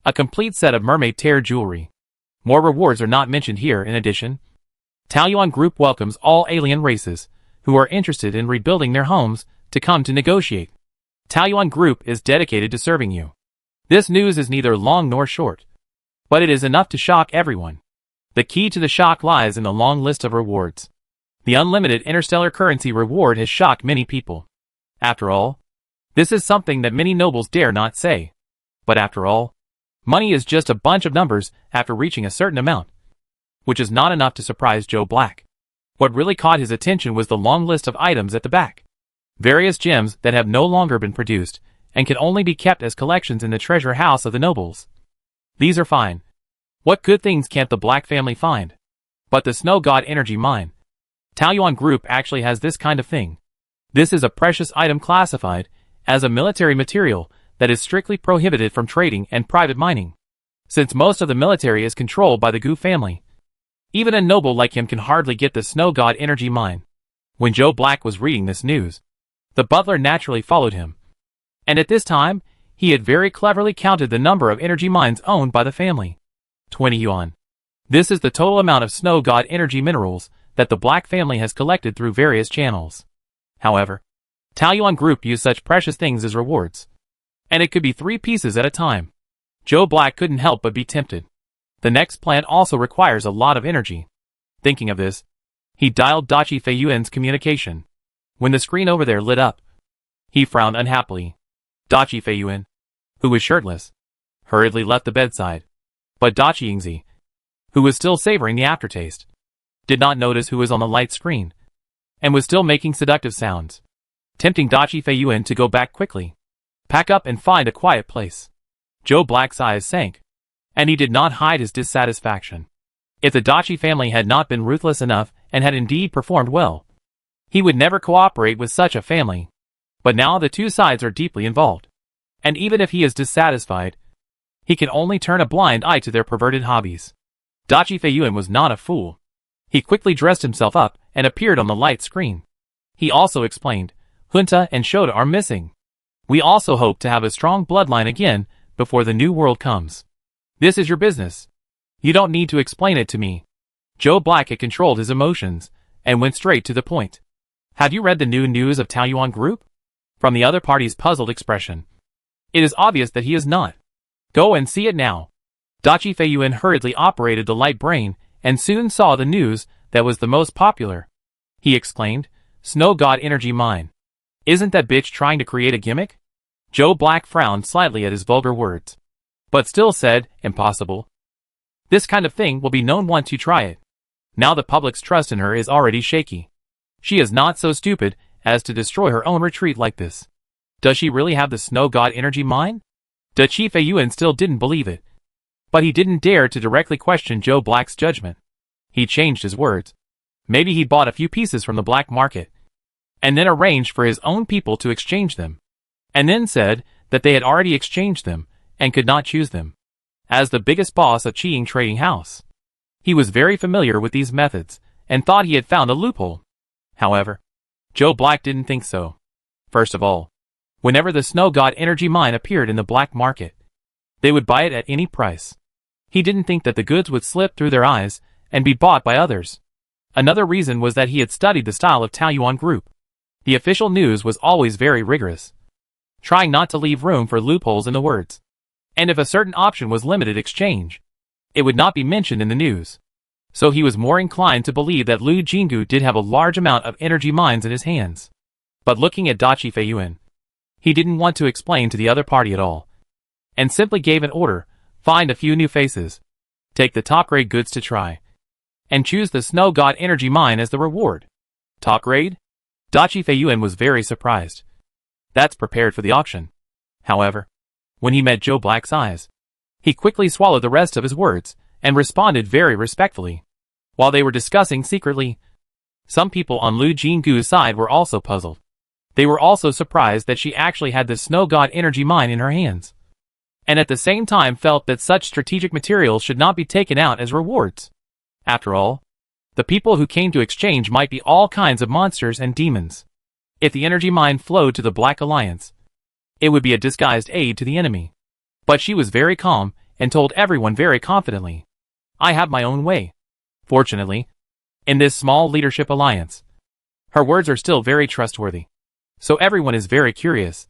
a complete set of mermaid tear jewelry. More rewards are not mentioned here. In addition, Taoyuan Group welcomes all alien races who are interested in rebuilding their homes to come to negotiate. Taoyuan Group is dedicated to serving you. This news is neither long nor short, but it is enough to shock everyone. The key to the shock lies in the long list of rewards. The unlimited interstellar currency reward has shocked many people. After all, this is something that many nobles dare not say. But after all, money is just a bunch of numbers after reaching a certain amount, which is not enough to surprise Joe Black. What really caught his attention was the long list of items at the back. Various gems that have no longer been produced and can only be kept as collections in the treasure house of the nobles. These are fine. What good things can't the Black family find? But the Snow God Energy Mine. Taoyuan Group actually has this kind of thing. This is a precious item classified as a military material that is strictly prohibited from trading and private mining, since most of the military is controlled by the Gu family. Even a noble like him can hardly get the Snow God Energy Mine. When Joe Black was reading this news, the butler naturally followed him. And at this time, he had very cleverly counted the number of energy mines owned by the family. 20 yuan. This is the total amount of Snow God energy minerals that the Black family has collected through various channels. However, Taoyuan Group used such precious things as rewards, and it could be 3 pieces at a time. Joe Black couldn't help but be tempted. The next plant also requires a lot of energy. Thinking of this, he dialed Dachi Feiyuan's communication. When the screen over there lit up, he frowned unhappily. Dachi Feiyuan, who was shirtless, hurriedly left the bedside. But Dachi Yingzi, who was still savoring the aftertaste, did not notice who was on the light screen, and was still making seductive sounds, tempting Dachi Feiyuan to go back quickly, pack up and find a quiet place. Joe Black's eyes sank, and he did not hide his dissatisfaction. If the Dachi family had not been ruthless enough and had indeed performed well, he would never cooperate with such a family. But now the two sides are deeply involved, and even if he is dissatisfied, he can only turn a blind eye to their perverted hobbies. Dachi Feiyuan was not a fool. He quickly dressed himself up and appeared on the light screen. He also explained, Junta and Shota are missing. We also hope to have a strong bloodline again before the new world comes. This is your business. You don't need to explain it to me. Joe Black had controlled his emotions and went straight to the point. Have you read the new news of Taoyuan Group? From the other party's puzzled expression, it is obvious that he is not. Go and see it now. Dachi Feiyuan hurriedly operated the light brain and soon saw the news that was the most popular. He exclaimed, Snow God Energy Mine. Isn't that bitch trying to create a gimmick? Joe Black frowned slightly at his vulgar words, but still said, impossible. This kind of thing will be known once you try it. Now the public's trust in her is already shaky. She is not so stupid as to destroy her own retreat like this. Does she really have the Snow God Energy Mine? Dachi Feiyuan still didn't believe it. But But he didn't dare to directly question Joe Black's judgment. He changed his words. Maybe he'd bought a few pieces from the black market, and then arranged for his own people to exchange them, and then said that they had already exchanged them, and could not choose them. As the biggest boss of Chiang Trading House, he was very familiar with these methods, and thought he had found a loophole. However, Joe Black didn't think so. First of all, whenever the Snow God energy mine appeared in the black market, they would buy it at any price. He didn't think that the goods would slip through their eyes and be bought by others. Another reason was that he had studied the style of Taoyuan Group. The official news was always very rigorous, trying not to leave room for loopholes in the words. And if a certain option was limited exchange, it would not be mentioned in the news. So he was more inclined to believe that Lu Jinggu did have a large amount of energy mines in his hands. But looking at Dachi Feiyuan, he didn't want to explain to the other party at all, and simply gave an order: find a few new faces, take the top-grade goods to try, and choose the Snow God energy mine as the reward. Top grade? Dachi Feiyuan was very surprised. That's prepared for the auction. However, when he met Joe Black's eyes, he quickly swallowed the rest of his words, and responded very respectfully. While they were discussing secretly, some people on Lu Jinggu's side were also puzzled. They were also surprised that she actually had the Snow God energy mine in her hands, and at the same time felt that such strategic materials should not be taken out as rewards. After all, the people who came to exchange might be all kinds of monsters and demons. If the energy mine flowed to the Black Alliance, it would be a disguised aid to the enemy. But she was very calm, and told everyone very confidently, I have my own way. Fortunately, in this small leadership alliance, her words are still very trustworthy. So everyone is very curious,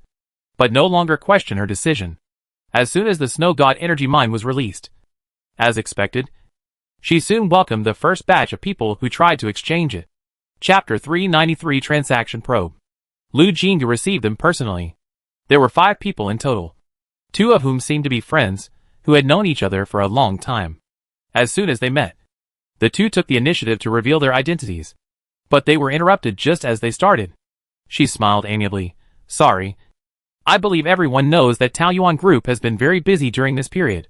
but no longer question her decision. As soon as the Snow God energy mine was released, as expected, she soon welcomed the first batch of people who tried to exchange it. Chapter 393 Transaction Probe. Lu Jinggu received them personally. There were 5 people in total, 2 of whom seemed to be friends, who had known each other for a long time. As soon as they met, the 2 took the initiative to reveal their identities, but they were interrupted just as they started. She smiled amiably. Sorry. I believe everyone knows that Taoyuan Group has been very busy during this period,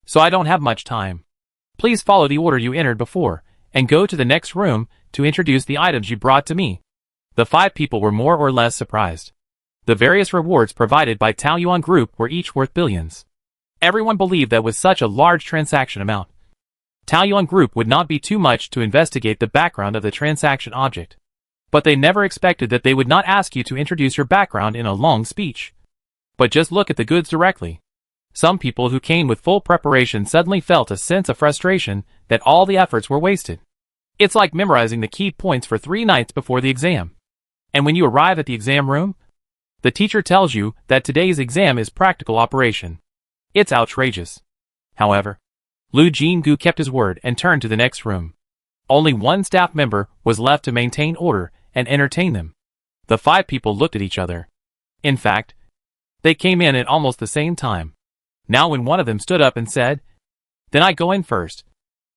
so I don't have much time. Please follow the order you entered before, and go to the next room to introduce the items you brought to me. The 5 people were more or less surprised. The various rewards provided by Taoyuan Group were each worth billions. Everyone believed that with such a large transaction amount, Taoyuan Group would not be too much to investigate the background of the transaction object. But they never expected that they would not ask you to introduce your background in a long speech, but just look at the goods directly. Some people who came with full preparation suddenly felt a sense of frustration that all the efforts were wasted. It's like memorizing the key points for 3 nights before the exam. And when you arrive at the exam room, the teacher tells you that today's exam is practical operation. It's outrageous. However, Lu Jinggu kept his word and turned to the next room. Only 1 staff member was left to maintain order and entertain them. The 5 people looked at each other. In fact, they came in at almost the same time. Now when one of them stood up and said, Then I go in first,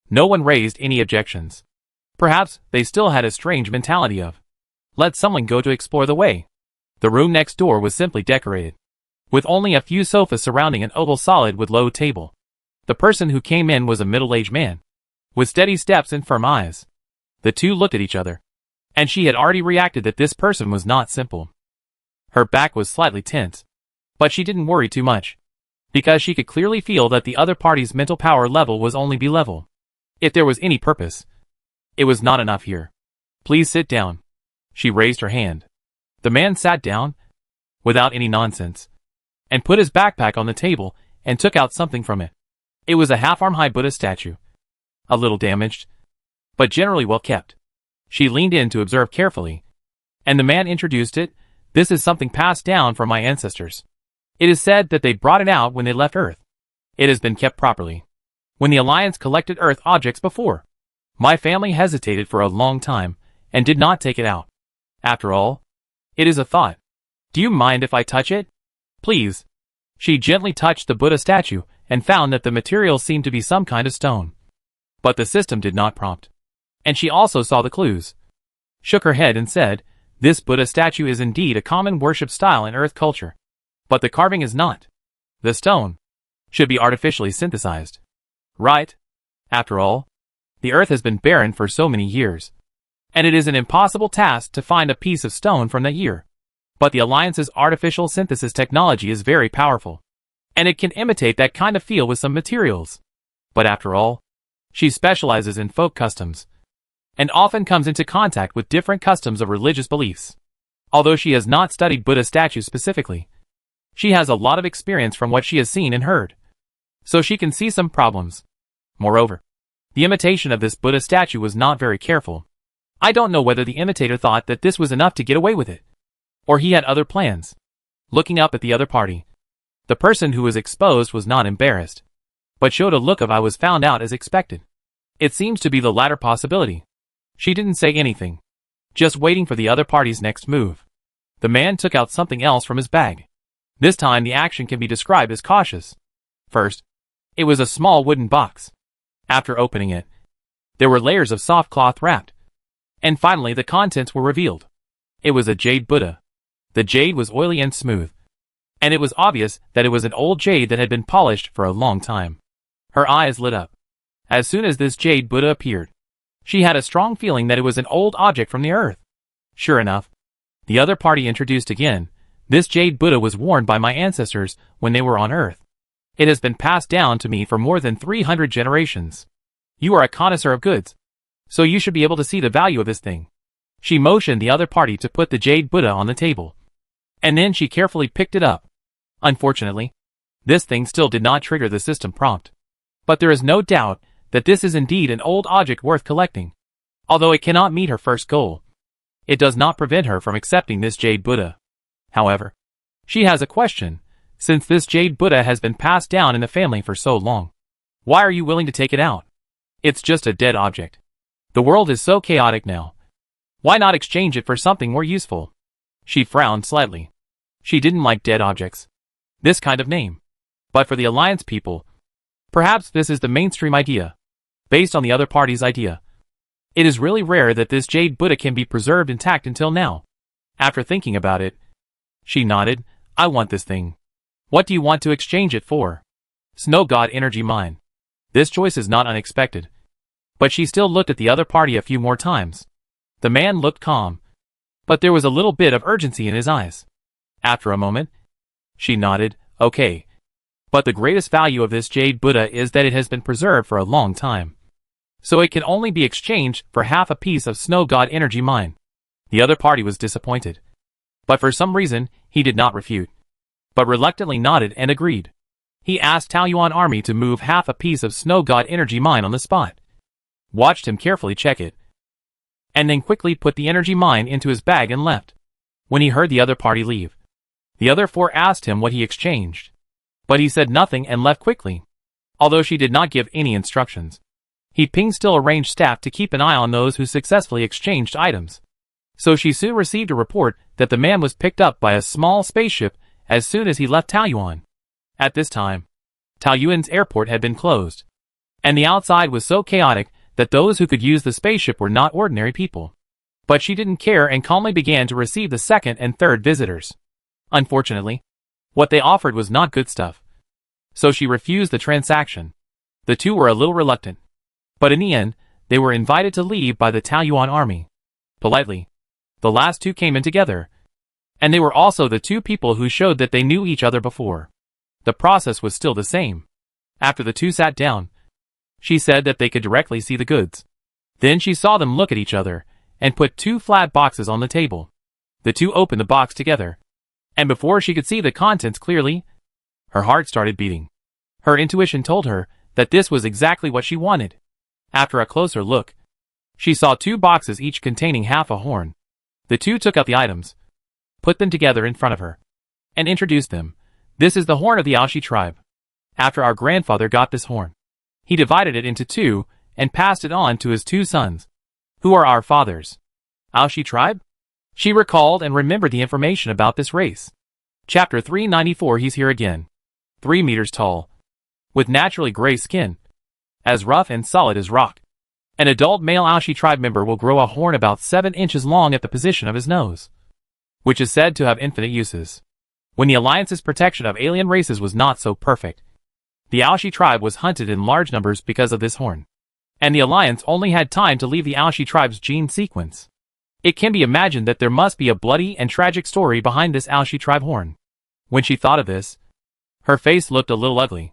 no one raised any objections. Perhaps they still had a strange mentality of, let someone go to explore the way. The room next door was simply decorated, with only a few sofas surrounding an oval solid with low table. The person who came in was a middle-aged man, with steady steps and firm eyes. The 2 looked at each other, and she had already reacted that this person was not simple. Her back was slightly tense, but she didn't worry too much, because she could clearly feel that the other party's mental power level was only B-level. If there was any purpose, it was not enough here. Please sit down. She raised her hand. The man sat down, without any nonsense, and put his backpack on the table and took out something from it. It was a half-arm-high Buddha statue, a little damaged, but generally well kept. She leaned in to observe carefully, and the man introduced it. This is something passed down from my ancestors. It is said that they brought it out when they left Earth. It has been kept properly. When the Alliance collected Earth objects before, my family hesitated for a long time and did not take it out. After all, it is a thought. Do you mind if I touch it? Please. She gently touched the Buddha statue and found that the material seemed to be some kind of stone. But the system did not prompt. And she also saw the clues. Shook her head and said, This Buddha statue is indeed a common worship style in Earth culture. But the carving is not. The stone should be artificially synthesized. Right? After all, the Earth has been barren for so many years, and it is an impossible task to find a piece of stone from that year. But the Alliance's artificial synthesis technology is very powerful, and it can imitate that kind of feel with some materials. But after all, she specializes in folk customs, and often comes into contact with different customs of religious beliefs. Although she has not studied Buddha statues specifically, she has a lot of experience from what she has seen and heard, so she can see some problems. Moreover, the imitation of this Buddha statue was not very careful. I don't know whether the imitator thought that this was enough to get away with it, or he had other plans. Looking up at the other party, the person who was exposed was not embarrassed, but showed a look of I was found out as expected. It seems to be the latter possibility. She didn't say anything, just waiting for the other party's next move. The man took out something else from his bag. This time the action can be described as cautious. First, it was a small wooden box. After opening it, there were layers of soft cloth wrapped, and finally the contents were revealed. It was a jade Buddha. The jade was oily and smooth, and it was obvious that it was an old jade that had been polished for a long time. Her eyes lit up. As soon as this jade Buddha appeared, she had a strong feeling that it was an old object from the earth. Sure enough, the other party introduced again. This jade Buddha was worn by my ancestors when they were on earth. It has been passed down to me for more than 300 generations. You are a connoisseur of goods, so you should be able to see the value of this thing. She motioned the other party to put the jade Buddha on the table, and then she carefully picked it up. Unfortunately, this thing still did not trigger the system prompt. But there is no doubt that this is indeed an old object worth collecting. Although it cannot meet her first goal, it does not prevent her from accepting this jade Buddha. However, she has a question, since this jade Buddha has been passed down in the family for so long. Why are you willing to take it out? It's just a dead object. The world is so chaotic now. Why not exchange it for something more useful? She frowned slightly. She didn't like dead objects. This kind of name. But for the Alliance people, perhaps this is the mainstream idea, based on the other party's idea. It is really rare that this jade Buddha can be preserved intact until now. After thinking about it, she nodded. I want this thing. What do you want to exchange it for? Snow God Energy Mine. This choice is not unexpected. But she still looked at the other party a few more times. The man looked calm, but there was a little bit of urgency in his eyes. After a moment, she nodded, okay. But the greatest value of this jade Buddha is that it has been preserved for a long time. So it can only be exchanged for half a piece of Snow God Energy Mine. The other party was disappointed, but for some reason, he did not refute, but reluctantly nodded and agreed. He asked Taoyuan Army to move half a piece of Snow God Energy Mine on the spot, watched him carefully check it, and then quickly put the energy mine into his bag and left. When he heard the other party leave, the other four asked him what he exchanged, but he said nothing and left quickly. Although she did not give any instructions, he pinged still arranged staff to keep an eye on those who successfully exchanged items. So she soon received a report that the man was picked up by a small spaceship as soon as he left Taoyuan. At this time, Taoyuan's airport had been closed, and the outside was so chaotic that those who could use the spaceship were not ordinary people. But she didn't care and calmly began to receive the second and third visitors. Unfortunately, what they offered was not good stuff, so she refused the transaction. The two were a little reluctant, but in the end, they were invited to leave by the Taoyuan Army. Politely, the last two came in together, and they were also the two people who showed that they knew each other before. The process was still the same. After the two sat down, she said that they could directly see the goods. Then she saw them look at each other, and put two flat boxes on the table. The two opened the box together, and before she could see the contents clearly, her heart started beating. Her intuition told her that this was exactly what she wanted. After a closer look, she saw two boxes each containing half a horn. The two took out the items, put them together in front of her, and introduced them. This is the horn of the Aoshi tribe. After our grandfather got this horn, he divided it into two and passed it on to his two sons, who are our fathers. Aoshi tribe? She recalled and remembered the information about this race. Chapter 394. He's here again. 3 meters tall, with naturally gray skin, as rough and solid as rock. An adult male Aoshi tribe member will grow a horn about 7 inches long at the position of his nose, which is said to have infinite uses. When the Alliance's protection of alien races was not so perfect, The Aoshi tribe was hunted in large numbers because of this horn. And the Alliance only had time to leave the Aoshi tribe's gene sequence. It can be imagined that there must be a bloody and tragic story behind this Aoshi tribe horn. When she thought of this, her face looked a little ugly.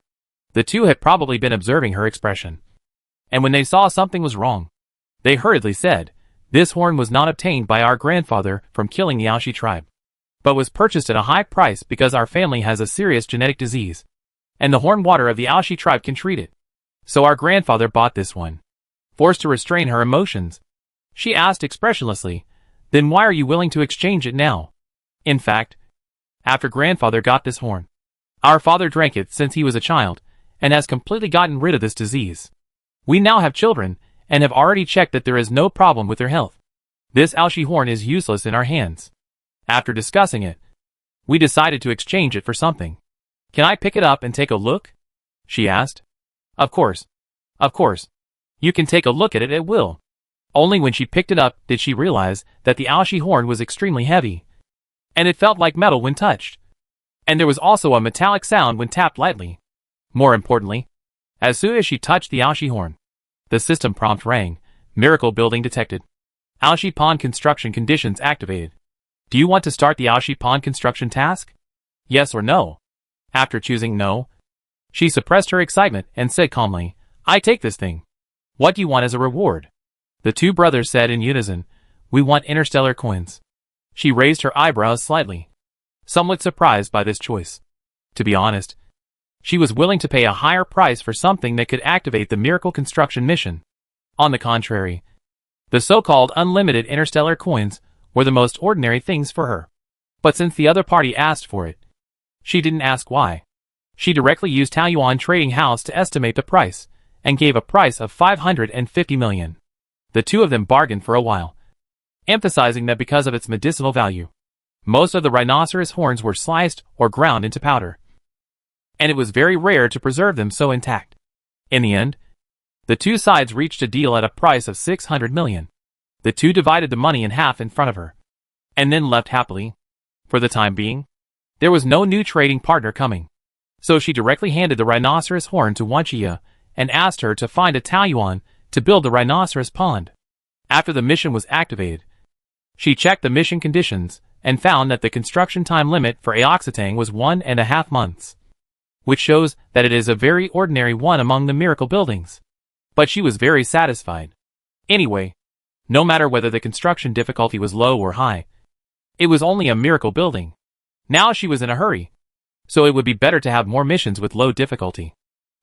The two had probably been observing her expression. And when they saw something was wrong, they hurriedly said, "This horn was not obtained by our grandfather from killing the Aoshi tribe, but was purchased at a high price because our family has a serious genetic disease, and the horn water of the Aoshi tribe can treat it. So our grandfather bought this one." Forced to restrain her emotions, she asked expressionlessly, "Then why are you willing to exchange it now?" In fact, after grandfather got this horn, our father drank it since he was a child, and has completely gotten rid of this disease. We now have children, and have already checked that there is no problem with their health. This Aoshi horn is useless in our hands. After discussing it, we decided to exchange it for something. "Can I pick it up and take a look?" she asked. Of course. Of course. You can take a look at it at will. Only when she picked it up did she realize that the Aoshi horn was extremely heavy, and it felt like metal when touched. And there was also a metallic sound when tapped lightly. More importantly, as soon as she touched the Aoshi horn, the system prompt rang. Miracle building detected. Aoshi pond construction conditions activated. Do you want to start the Aoshi pond construction task? Yes or no? After choosing no, she suppressed her excitement and said calmly, "I take this thing. What do you want as a reward?" The two brothers said in unison, "We want interstellar coins." She raised her eyebrows slightly, somewhat surprised by this choice. To be honest, she was willing to pay a higher price for something that could activate the miracle construction mission. On the contrary, the so-called unlimited interstellar coins were the most ordinary things for her. But since the other party asked for it, she didn't ask why. She directly used Taoyuan Trading House to estimate the price, and gave a price of 550 million. The two of them bargained for a while, emphasizing that because of its medicinal value, most of the rhinoceros horns were sliced or ground into powder, and it was very rare to preserve them so intact. In the end, the two sides reached a deal at a price of 600 million. The two divided the money in half in front of her, and then left happily. For the time being, there was no new trading partner coming, so she directly handed the rhinoceros horn to Wanchia and asked her to find a Taoyuan to build the rhinoceros pond. After the mission was activated, she checked the mission conditions and found that the construction time limit for Aoxitang was 1.5 months, which shows that it is a very ordinary one among the miracle buildings. But she was very satisfied. Anyway, no matter whether the construction difficulty was low or high, it was only a miracle building. Now she was in a hurry, so it would be better to have more missions with low difficulty.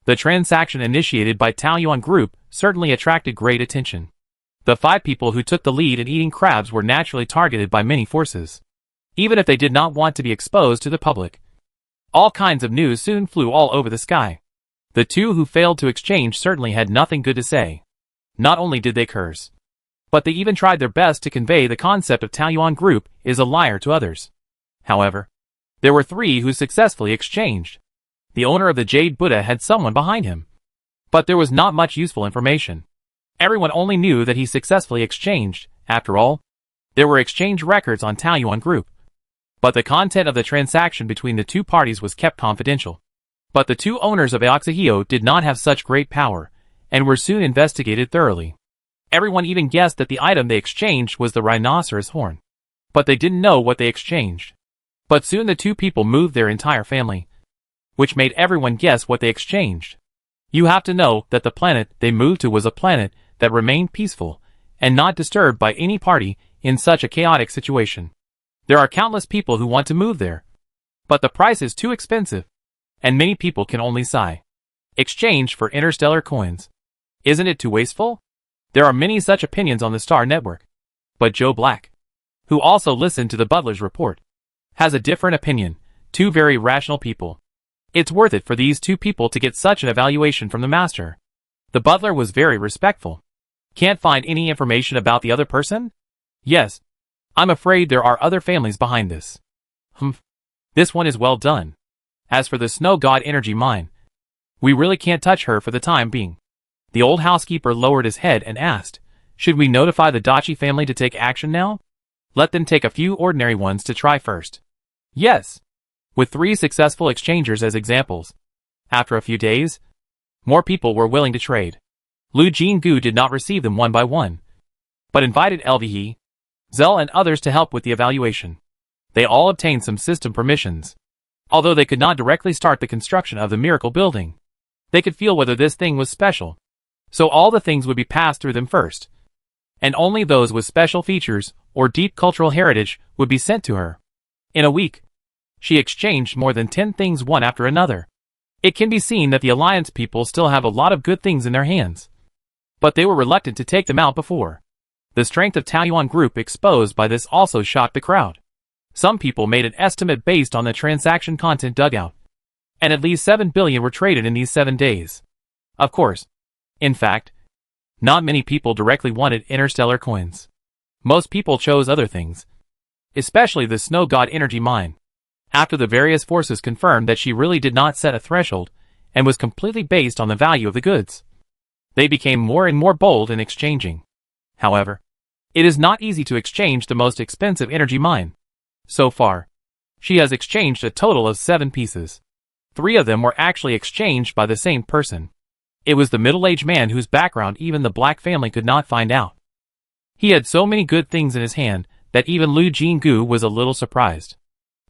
The transaction initiated by Taoyuan Group certainly attracted great attention. The 5 people who took the lead in eating crabs were naturally targeted by many forces, even if they did not want to be exposed to the public. All kinds of news soon flew all over the sky. The two who failed to exchange certainly had nothing good to say. Not only did they curse, but they even tried their best to convey the concept of Taoyuan Group is a liar to others. However, there were 3 who successfully exchanged. The owner of the Jade Buddha had someone behind him, but there was not much useful information. Everyone only knew that he successfully exchanged. After all, there were exchange records on Taoyuan Group, but the content of the transaction between the two parties was kept confidential. But the 2 owners of Aoxihio did not have such great power, and were soon investigated thoroughly. Everyone even guessed that the item they exchanged was the rhinoceros horn, but they didn't know what they exchanged. But soon the 2 people moved their entire family, which made everyone guess what they exchanged. You have to know that the planet they moved to was a planet that remained peaceful, and not disturbed by any party in such a chaotic situation. There are countless people who want to move there, but the price is too expensive, and many people can only sigh. Exchange for interstellar coins. Isn't it too wasteful? There are many such opinions on the Star Network. But Joe Black, who also listened to the butler's report, has a different opinion. 2 very rational people. It's worth it for these 2 people to get such an evaluation from the master. The butler was very respectful. Can't find any information about the other person? Yes. I'm afraid there are other families behind this. This one is well done. As for the snow god energy mine, we really can't touch her for the time being. The old housekeeper lowered his head and asked, should we notify the Dachi family to take action now? Let them take a few ordinary ones to try first. Yes. With 3 successful exchangers as examples, After a few days, more people were willing to trade. Lu Jinggu did not receive them one by one, but invited LVE, Zell and others to help with the evaluation. They all obtained some system permissions. Although they could not directly start the construction of the miracle building, they could feel whether this thing was special. So all the things would be passed through them first, and only those with special features or deep cultural heritage would be sent to her. In a week, she exchanged more than 10 things one after another. It can be seen that the Alliance people still have a lot of good things in their hands, but they were reluctant to take them out before. The strength of Taoyuan Group exposed by this also shocked the crowd. Some people made an estimate based on the transaction content dug out, and at least 7 billion were traded in these 7 days. Of course, in fact, not many people directly wanted Interstellar coins. Most people chose other things, especially the Snow God energy mine. After the various forces confirmed that she really did not set a threshold and was completely based on the value of the goods, they became more and more bold in exchanging. However, it is not easy to exchange the most expensive energy mine. So far, she has exchanged a total of 7 pieces. 3 of them were actually exchanged by the same person. It was the middle-aged man whose background even the Black family could not find out. He had so many good things in his hand that even Lu Jinggu was a little surprised.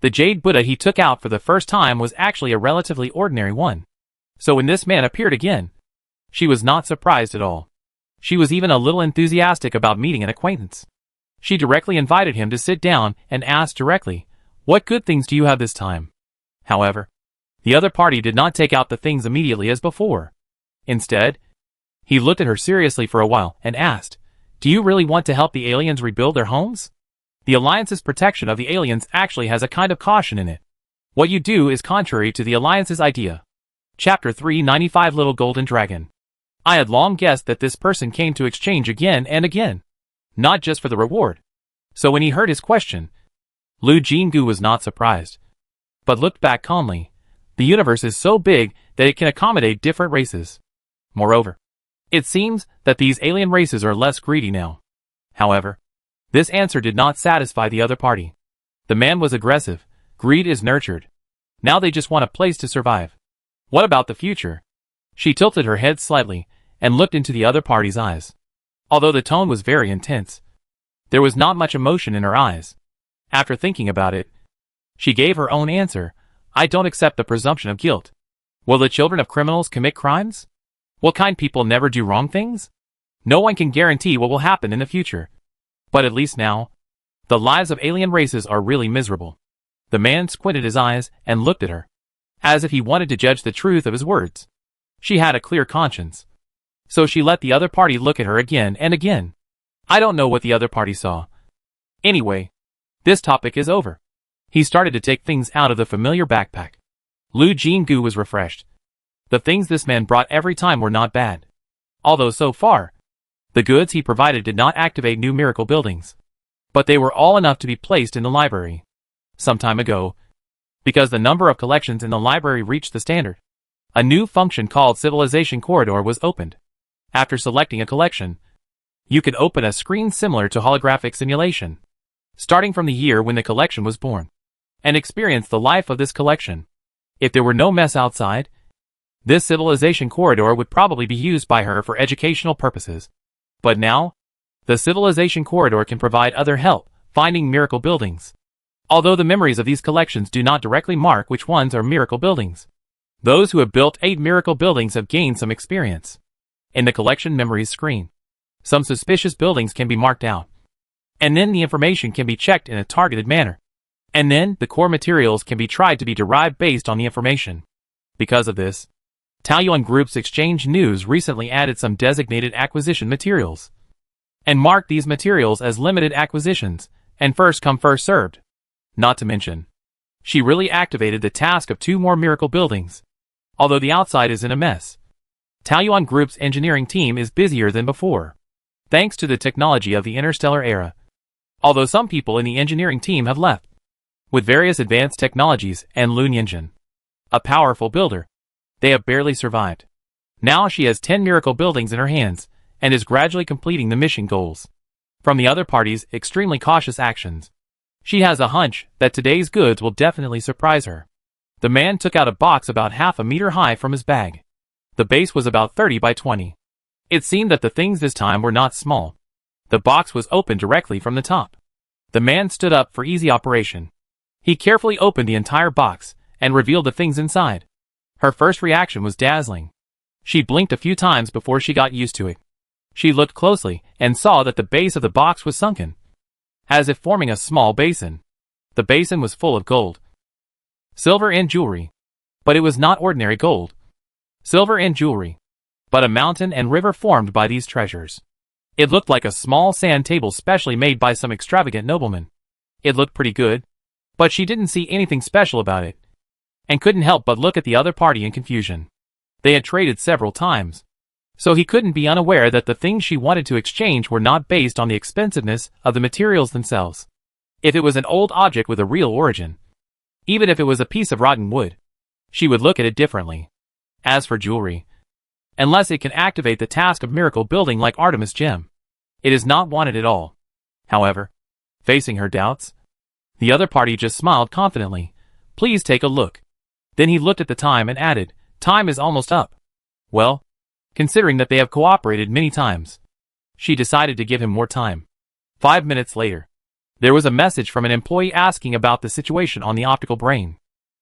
The jade Buddha he took out for the first time was actually a relatively ordinary one. So when this man appeared again, she was not surprised at all. She was even a little enthusiastic about meeting an acquaintance. She directly invited him to sit down and asked directly, "What good things do you have this time?" However, the other party did not take out the things immediately as before. Instead, he looked at her seriously for a while and asked, "Do you really want to help the aliens rebuild their homes? The Alliance's protection of the aliens actually has a kind of caution in it. What you do is contrary to the Alliance's idea." Chapter 395 Little Golden Dragon. I had long guessed that this person came to exchange again and again, not just for the reward. So when he heard his question, Lu Jinggu was not surprised, but looked back calmly. The universe is so big that it can accommodate different races. Moreover, it seems that these alien races are less greedy now. However, this answer did not satisfy the other party. The man was aggressive. Greed is nurtured. Now they just want a place to survive. What about the future? She tilted her head slightly and looked into the other party's eyes. Although the tone was very intense, there was not much emotion in her eyes. After thinking about it, she gave her own answer. I don't accept the presumption of guilt. Will the children of criminals commit crimes? Will kind people never do wrong things? No one can guarantee what will happen in the future. But at least now, the lives of alien races are really miserable. The man squinted his eyes and looked at her, as if he wanted to judge the truth of his words. She had a clear conscience, so she let the other party look at her again and again. I don't know what the other party saw. Anyway, this topic is over. He started to take things out of the familiar backpack. Lu Jinggu was refreshed. The things this man brought every time were not bad. Although so far, the goods he provided did not activate new miracle buildings, but they were all enough to be placed in the library. Some time ago, because the number of collections in the library reached the standard, a new function called Civilization Corridor was opened. After selecting a collection, you could open a screen similar to holographic simulation, starting from the year when the collection was born, and experience the life of this collection. If there were no mess outside, this Civilization Corridor would probably be used by her for educational purposes. But now, the Civilization Corridor can provide other help, finding miracle buildings. Although the memories of these collections do not directly mark which ones are miracle buildings, those who have built 8 miracle buildings have gained some experience. In the collection memories screen, some suspicious buildings can be marked out, and then the information can be checked in a targeted manner. And then the core materials can be tried to be derived based on the information. Because of this, Taoyuan Group's Exchange News recently added some designated acquisition materials, and marked these materials as limited acquisitions, and first come first served. Not to mention, she really activated the task of 2 more miracle buildings. Although the outside is in a mess, Taoyuan Group's engineering team is busier than before, thanks to the technology of the Interstellar era. Although some people in the engineering team have left, with various advanced technologies and Lun Yinjin, a powerful builder, they have barely survived. Now she has 10 miracle buildings in her hands, and is gradually completing the mission goals. From the other party's extremely cautious actions, she has a hunch that today's goods will definitely surprise her. The man took out a box about half a meter high from his bag. The base was about 30 by 20. It seemed that the things this time were not small. The box was opened directly from the top. The man stood up for easy operation. He carefully opened the entire box and revealed the things inside. Her first reaction was dazzling. She blinked a few times before she got used to it. She looked closely and saw that the base of the box was sunken, as if forming a small basin. The basin was full of gold, silver and jewelry. But it was not ordinary gold, silver and jewelry, but a mountain and river formed by these treasures. It looked like a small sand table specially made by some extravagant nobleman. It looked pretty good, but she didn't see anything special about it, and couldn't help but look at the other party in confusion. They had traded several times, so he couldn't be unaware that the things she wanted to exchange were not based on the expensiveness of the materials themselves. If it was an old object with a real origin, even if it was a piece of rotten wood, she would look at it differently. As for jewelry, unless it can activate the task of miracle building like Artemis gem, it is not wanted at all. However, facing her doubts, the other party just smiled confidently. Please take a look. Then he looked at the time and added, time is almost up. Well, considering that they have cooperated many times, she decided to give him more time. 5 minutes later, there was a message from an employee asking about the situation on the optical brain.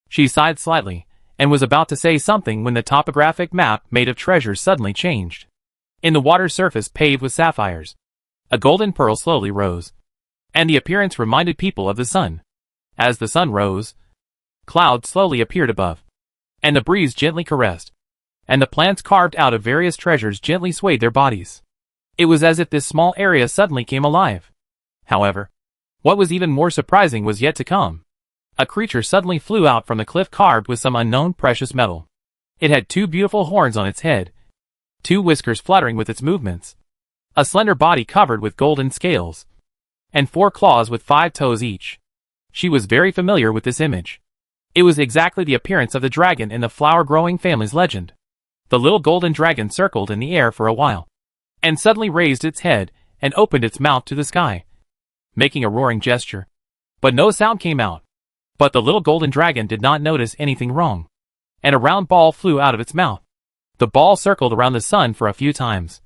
She sighed slightly, and was about to say something when the topographic map made of treasures suddenly changed. In the water surface paved with sapphires, a golden pearl slowly rose, and the appearance reminded people of the sun. As the sun rose, clouds slowly appeared above, and the breeze gently caressed, and the plants carved out of various treasures gently swayed their bodies. It was as if this small area suddenly came alive. However, what was even more surprising was yet to come. A creature suddenly flew out from the cliff carved with some unknown precious metal. It had 2 beautiful horns on its head, 2 whiskers fluttering with its movements, a slender body covered with golden scales, and 4 claws with 5 toes each. She was very familiar with this image. It was exactly the appearance of the dragon in the flower-growing family's legend. The little golden dragon circled in the air for a while, and suddenly raised its head and opened its mouth to the sky, making a roaring gesture. But no sound came out. But the little golden dragon did not notice anything wrong, and a round ball flew out of its mouth. The ball circled around the sun for a few times,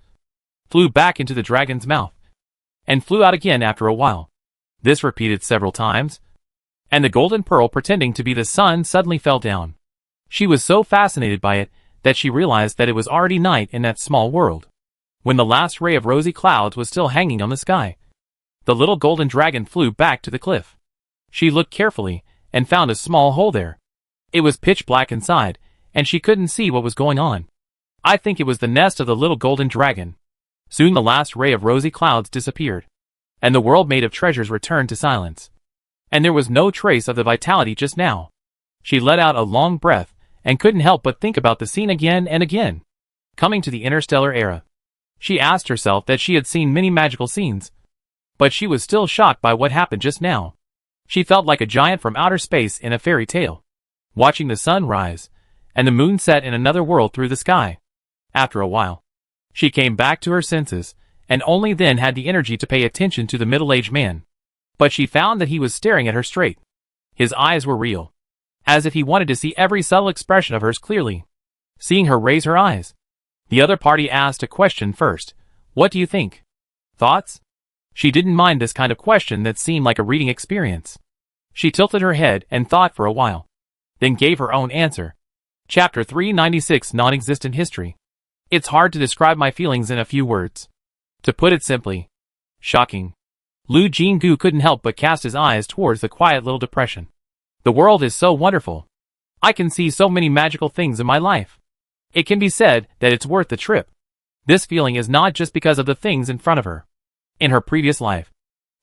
flew back into the dragon's mouth, and flew out again after a while. This repeated several times, and the golden pearl pretending to be the sun suddenly fell down. She was so fascinated by it that she realized that it was already night in that small world, when the last ray of rosy clouds was still hanging on the sky. The little golden dragon flew back to the cliff. She looked carefully and found a small hole there. It was pitch black inside, and she couldn't see what was going on. I think it was the nest of the little golden dragon. Soon the last ray of rosy clouds disappeared, and the world made of treasures returned to silence. And there was no trace of the vitality just now. She let out a long breath, and couldn't help but think about the scene again and again. Coming to the interstellar era, she asked herself that she had seen many magical scenes, but she was still shocked by what happened just now. She felt like a giant from outer space in a fairy tale, watching the sun rise, and the moon set in another world through the sky. After a while, she came back to her senses, and only then had the energy to pay attention to the middle-aged man. But she found that he was staring at her straight. His eyes were real, as if he wanted to see every subtle expression of hers clearly. Seeing her raise her eyes, the other party asked a question first. What do you think? Thoughts? She didn't mind this kind of question that seemed like a reading experience. She tilted her head and thought for a while, then gave her own answer. Chapter 396, Non-Existent History. It's hard to describe my feelings in a few words. To put it simply, shocking. Lu Jinggu couldn't help but cast his eyes towards the quiet little depression. The world is so wonderful. I can see so many magical things in my life. It can be said that it's worth the trip. This feeling is not just because of the things in front of her. In her previous life,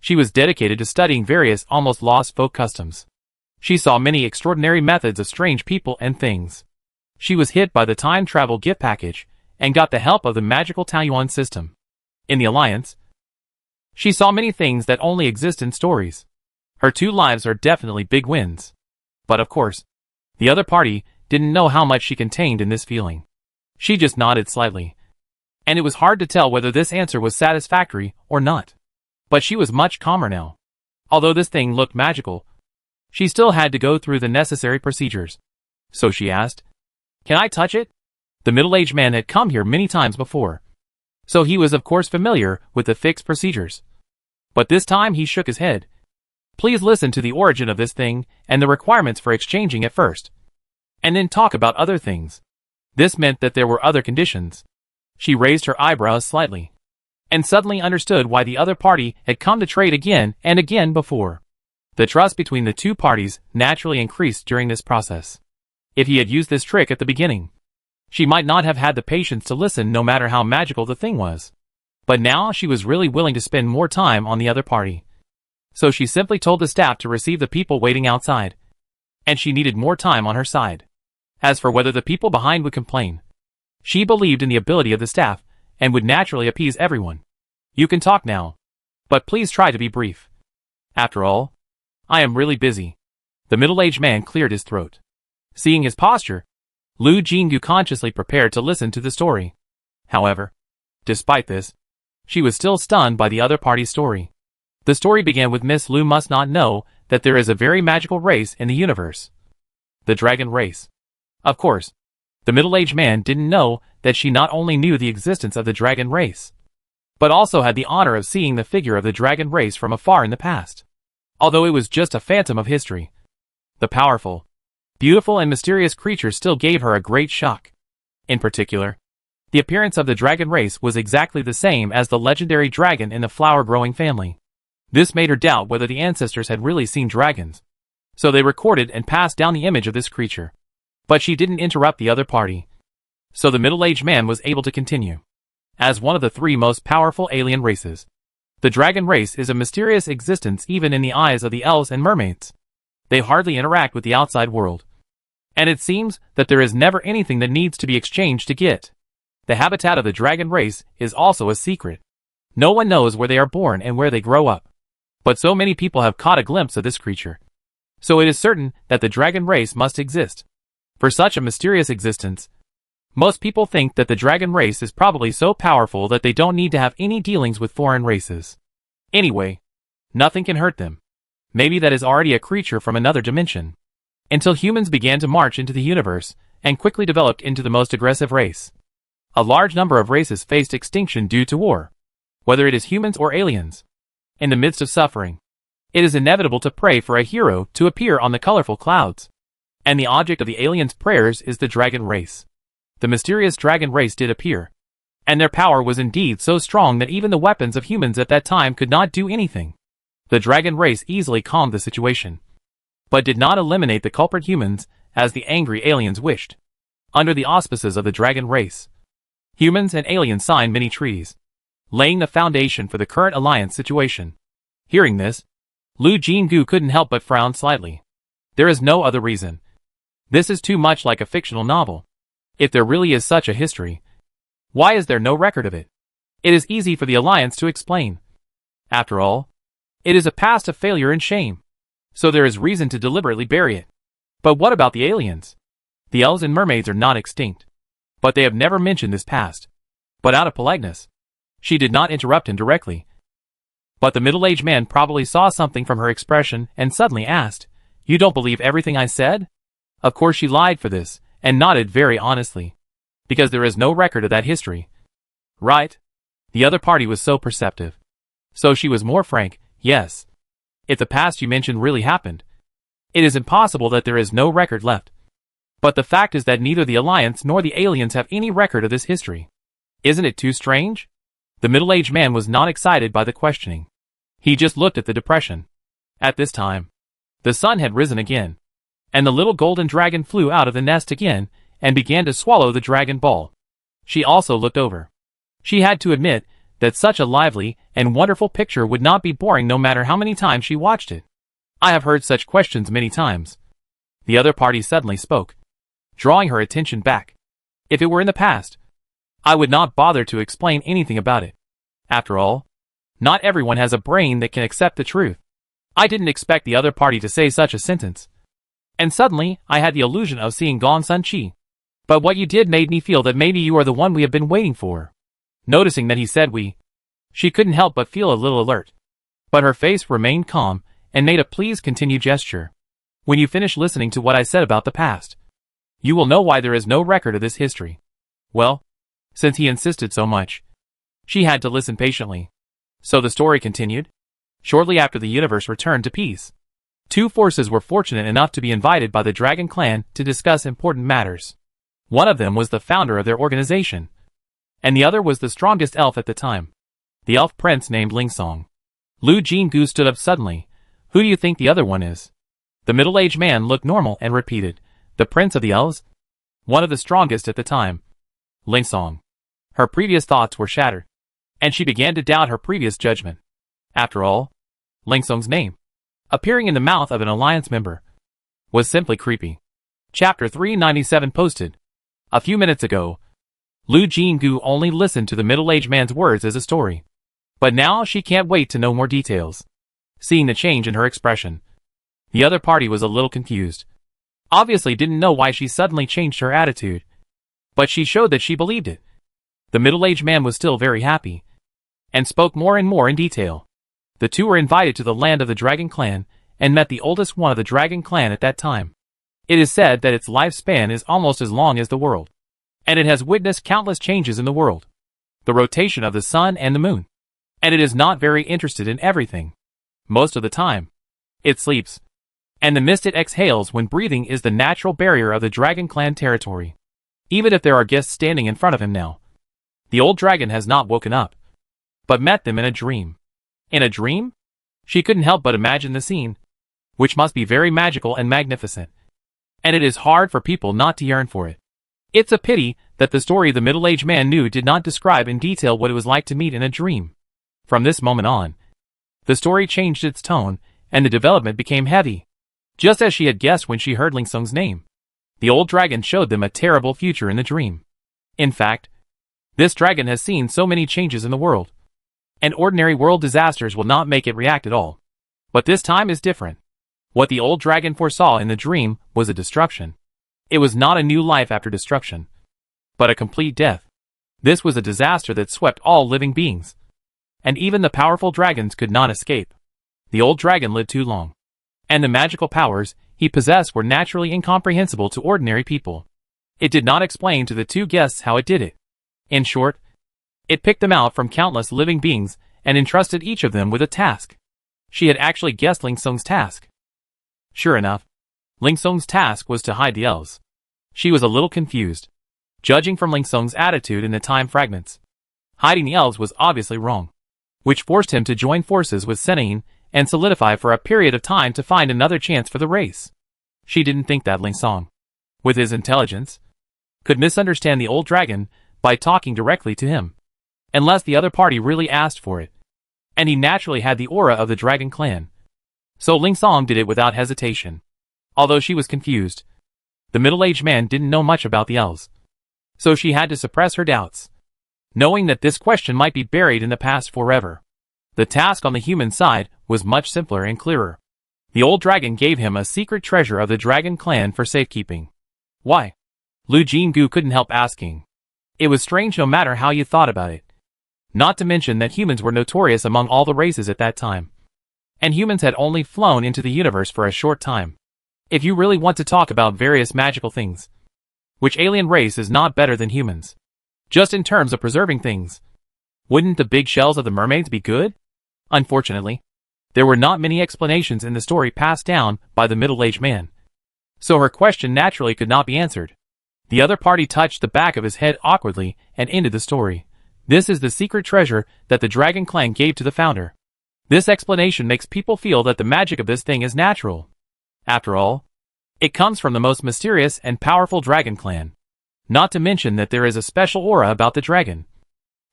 she was dedicated to studying various almost lost folk customs. She saw many extraordinary methods of strange people and things. She was hit by the time travel gift package and got the help of the magical Taoyuan system. In the Alliance, she saw many things that only exist in stories. Her 2 lives are definitely big wins. But of course, the other party didn't know how much she contained in this feeling. She just nodded slightly, and it was hard to tell whether this answer was satisfactory or not. But she was much calmer now. Although this thing looked magical, she still had to go through the necessary procedures. So she asked, "Can I touch it?" The middle-aged man had come here many times before, so he was of course familiar with the fixed procedures. But this time he shook his head. "Please listen to the origin of this thing and the requirements for exchanging it first, and then talk about other things." This meant that there were other conditions. She raised her eyebrows slightly, and suddenly understood why the other party had come to trade again and again before. The trust between the two parties naturally increased during this process. If he had used this trick at the beginning, she might not have had the patience to listen no matter how magical the thing was. But now she was really willing to spend more time on the other party. So she simply told the staff to receive the people waiting outside, and she needed more time on her side. As for whether the people behind would complain, she believed in the ability of the staff and would naturally appease everyone. "You can talk now, but please try to be brief. After all, I am really busy." The middle-aged man cleared his throat. Seeing his posture, Lu Jinggu consciously prepared to listen to the story. However, despite this, she was still stunned by the other party's story. The story began with Miss Lu must not know that there is a very magical race in the universe. The dragon race. Of course, the middle-aged man didn't know that she not only knew the existence of the dragon race, but also had the honor of seeing the figure of the dragon race from afar in the past. Although it was just a phantom of history, the powerful, beautiful and mysterious creature still gave her a great shock. In particular, the appearance of the dragon race was exactly the same as the legendary dragon in the flower-growing family. This made her doubt whether the ancestors had really seen dragons, so they recorded and passed down the image of this creature. But she didn't interrupt the other party, so the middle-aged man was able to continue. As one of the three most powerful alien races, the dragon race is a mysterious existence even in the eyes of the elves and mermaids. They hardly interact with the outside world, and it seems that there is never anything that needs to be exchanged to get. The habitat of the dragon race is also a secret. No one knows where they are born and where they grow up. But so many people have caught a glimpse of this creature, so it is certain that the dragon race must exist. For such a mysterious existence, most people think that the dragon race is probably so powerful that they don't need to have any dealings with foreign races. Anyway, nothing can hurt them. Maybe that is already a creature from another dimension. Until humans began to march into the universe and quickly developed into the most aggressive race. A large number of races faced extinction due to war, whether it is humans or aliens. In the midst of suffering, it is inevitable to pray for a hero to appear on the colorful clouds. And the object of the aliens' prayers is the dragon race. The mysterious dragon race did appear, and their power was indeed so strong that even the weapons of humans at that time could not do anything. The dragon race easily calmed the situation, but did not eliminate the culprit humans as the angry aliens wished. Under the auspices of the dragon race, humans and aliens signed many treaties, laying the foundation for the current alliance situation. Hearing this, Lu Jinggu couldn't help but frown slightly. There is no other reason. This is too much like a fictional novel. If there really is such a history, why is there no record of it? It is easy for the Alliance to explain. After all, it is a past of failure and shame, so there is reason to deliberately bury it. But what about the aliens? The elves and mermaids are not extinct, but they have never mentioned this past. But out of politeness, she did not interrupt him directly. But the middle-aged man probably saw something from her expression and suddenly asked, "You don't believe everything I said?" Of course she lied for this, and nodded very honestly, because there is no record of that history. Right? The other party was so perceptive. So she was more frank. "Yes. If the past you mentioned really happened, it is impossible that there is no record left. But the fact is that neither the Alliance nor the aliens have any record of this history. Isn't it too strange?" The middle-aged man was not excited by the questioning. He just looked at the depression. At this time, the sun had risen again, and the little golden dragon flew out of the nest again and began to swallow the dragon ball. She also looked over. She had to admit that such a lively and wonderful picture would not be boring no matter how many times she watched it. "I have heard such questions many times." The other party suddenly spoke, drawing her attention back. "If it were in the past, I would not bother to explain anything about it. After all, not everyone has a brain that can accept the truth." I didn't expect the other party to say such a sentence. And suddenly, I had the illusion of seeing Gong Sun Chi. "But what you did made me feel that maybe you are the one we have been waiting for." Noticing that he said we, she couldn't help but feel a little alert. But her face remained calm and made a please continue gesture. "When you finish listening to what I said about the past, You will know why there is no record of this history. Well, since he insisted so much, she had to listen patiently. So the story continued. Shortly after the universe returned to peace, two forces were fortunate enough to be invited by the Dragon Clan to discuss important matters. One of them was the founder of their organization, and the other was the strongest elf at the time, the elf prince named Lingsong. Lu Jingu stood up suddenly. Who do you think the other one is? The middle-aged man looked normal and repeated, the prince of the elves? One of the strongest at the time. Lingsong. Her previous thoughts were shattered, and she began to doubt her previous judgment. After all, Lingsong's name, appearing in the mouth of an alliance member, was simply creepy. Chapter 397 posted. A few minutes ago, Lu Jingu only listened to the middle-aged man's words as a story. But now she can't wait to know more details. Seeing the change in her expression, the other party was a little confused. Obviously didn't know why she suddenly changed her attitude, but she showed that she believed it. The middle-aged man was still very happy, and spoke more and more in detail. The two were invited to the land of the Dragon Clan, and met the oldest one of the Dragon Clan at that time. It is said that its lifespan is almost as long as the world, and it has witnessed countless changes in the world. The rotation of the sun and the moon. And it is not very interested in everything. Most of the time, it sleeps. And the mist it exhales when breathing is the natural barrier of the Dragon Clan territory. Even if there are guests standing in front of him now, the old dragon has not woken up, but met them in a dream. In a dream? She couldn't help but imagine the scene, which must be very magical and magnificent. And it is hard for people not to yearn for it. It's a pity that the story the middle-aged man knew did not describe in detail what it was like to meet in a dream. From this moment on, the story changed its tone, and the development became heavy. Just as she had guessed when she heard Lingsong's name. The old dragon showed them a terrible future in the dream. In fact, this dragon has seen so many changes in the world, and ordinary world disasters will not make it react at all. But this time is different. What the old dragon foresaw in the dream was a destruction. It was not a new life after destruction, but a complete death. This was a disaster that swept all living beings, and even the powerful dragons could not escape. The old dragon lived too long, and the magical powers he possessed were naturally incomprehensible to ordinary people. It did not explain to the two guests how it did it. In short, it picked them out from countless living beings and entrusted each of them with a task. She had actually guessed Lingsong's task. Sure enough, Lingsong's task was to hide the elves. She was a little confused, judging from Lingsong's attitude in the time fragments. Hiding the elves was obviously wrong, which forced him to join forces with Senine and solidify for a period of time to find another chance for the race. She didn't think that Lingsong, with his intelligence, could misunderstand the old dragon by talking directly to him, unless the other party really asked for it. And he naturally had the aura of the Dragon Clan. So Lingsong did it without hesitation. Although she was confused, the middle-aged man didn't know much about the elves, so she had to suppress her doubts, knowing that this question might be buried in the past forever. The task on the human side was much simpler and clearer. The old dragon gave him a secret treasure of the Dragon Clan for safekeeping. Why? Lu Jingu couldn't help asking. It was strange no matter how you thought about it. Not to mention that humans were notorious among all the races at that time. And humans had only flown into the universe for a short time. If you really want to talk about various magical things, which alien race is not better than humans? Just in terms of preserving things, wouldn't the big shells of the mermaids be good? Unfortunately, there were not many explanations in the story passed down by the middle-aged man, so her question naturally could not be answered. The other party touched the back of his head awkwardly and ended the story. This is the secret treasure that the Dragon Clan gave to the founder. This explanation makes people feel that the magic of this thing is natural. After all, it comes from the most mysterious and powerful Dragon Clan. Not to mention that there is a special aura about the dragon.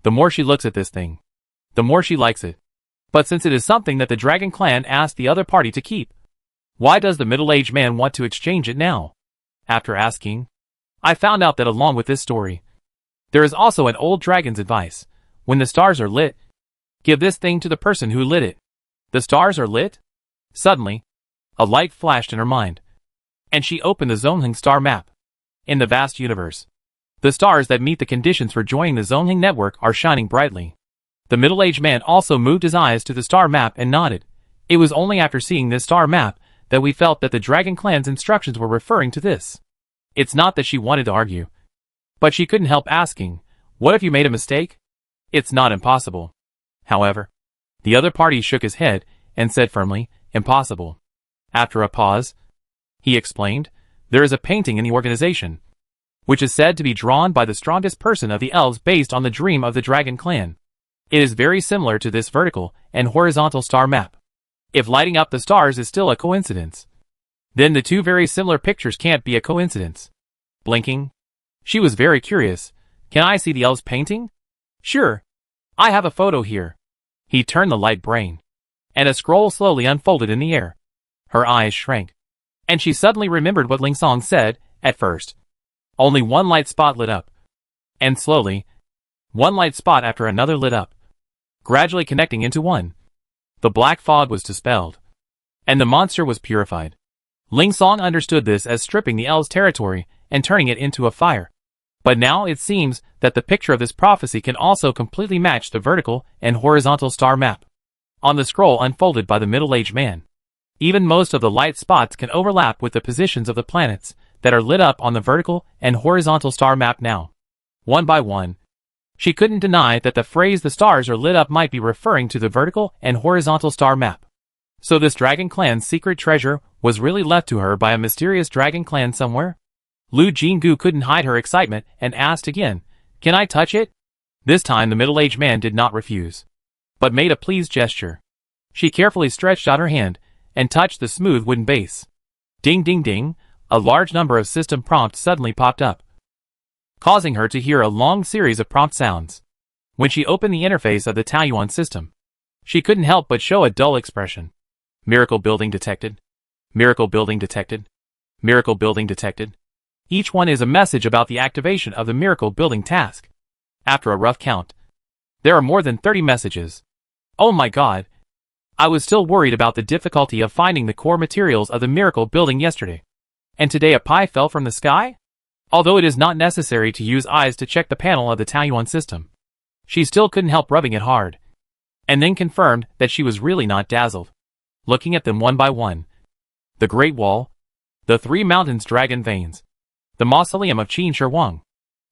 The more she looks at this thing, the more she likes it. But since it is something that the Dragon Clan asked the other party to keep, why does the middle-aged man want to exchange it now? After asking, I found out that along with this story, there is also an old dragon's advice. When the stars are lit, give this thing to the person who lit it. The stars are lit? Suddenly, a light flashed in her mind, and she opened the Zongheng star map. In the vast universe, the stars that meet the conditions for joining the Zongheng network are shining brightly. The middle-aged man also moved his eyes to the star map and nodded. It was only after seeing this star map that we felt that the Dragon Clan's instructions were referring to this. It's not that she wanted to argue, but she couldn't help asking, what if you made a mistake? It's not impossible. However, the other party shook his head and said firmly, impossible. After a pause, he explained, there is a painting in the organization, which is said to be drawn by the strongest person of the elves based on the dream of the dragon clan. It is very similar to this vertical and horizontal star map. If lighting up the stars is still a coincidence, then the two very similar pictures can't be a coincidence. Blinking, she was very curious. Can I see the elves' painting? Sure. I have a photo here. He turned the light brain, and a scroll slowly unfolded in the air. Her eyes shrank, and she suddenly remembered what Ling Song said at first. Only one light spot lit up, and slowly, one light spot after another lit up, gradually connecting into one. The black fog was dispelled, and the monster was purified. Ling Song understood this as stripping the elves' territory and turning it into a fire. But now it seems that the picture of this prophecy can also completely match the vertical and horizontal star map on the scroll unfolded by the middle-aged man. Even most of the light spots can overlap with the positions of the planets that are lit up on the vertical and horizontal star map now. One by one, she couldn't deny that the phrase the stars are lit up might be referring to the vertical and horizontal star map. So this Dragon Clan's secret treasure was really left to her by a mysterious Dragon Clan somewhere? Lu Jinggu couldn't hide her excitement and asked again, can I touch it? This time the middle-aged man did not refuse, but made a pleased gesture. She carefully stretched out her hand and touched the smooth wooden base. Ding ding ding, a large number of system prompts suddenly popped up, causing her to hear a long series of prompt sounds. When she opened the interface of the Taoyuan system, she couldn't help but show a dull expression. Miracle building detected. Miracle building detected. Miracle building detected. Each one is a message about the activation of the miracle building task. After a rough count, there are more than 30 messages. Oh my god! I was still worried about the difficulty of finding the core materials of the miracle building yesterday. And today a pie fell from the sky? Although it is not necessary to use eyes to check the panel of the Taoyuan system, she still couldn't help rubbing it hard, and then confirmed that she was really not dazzled. Looking at them one by one, the Great Wall, the Three Mountains Dragon Veins, the Mausoleum of Qin Shi Huang,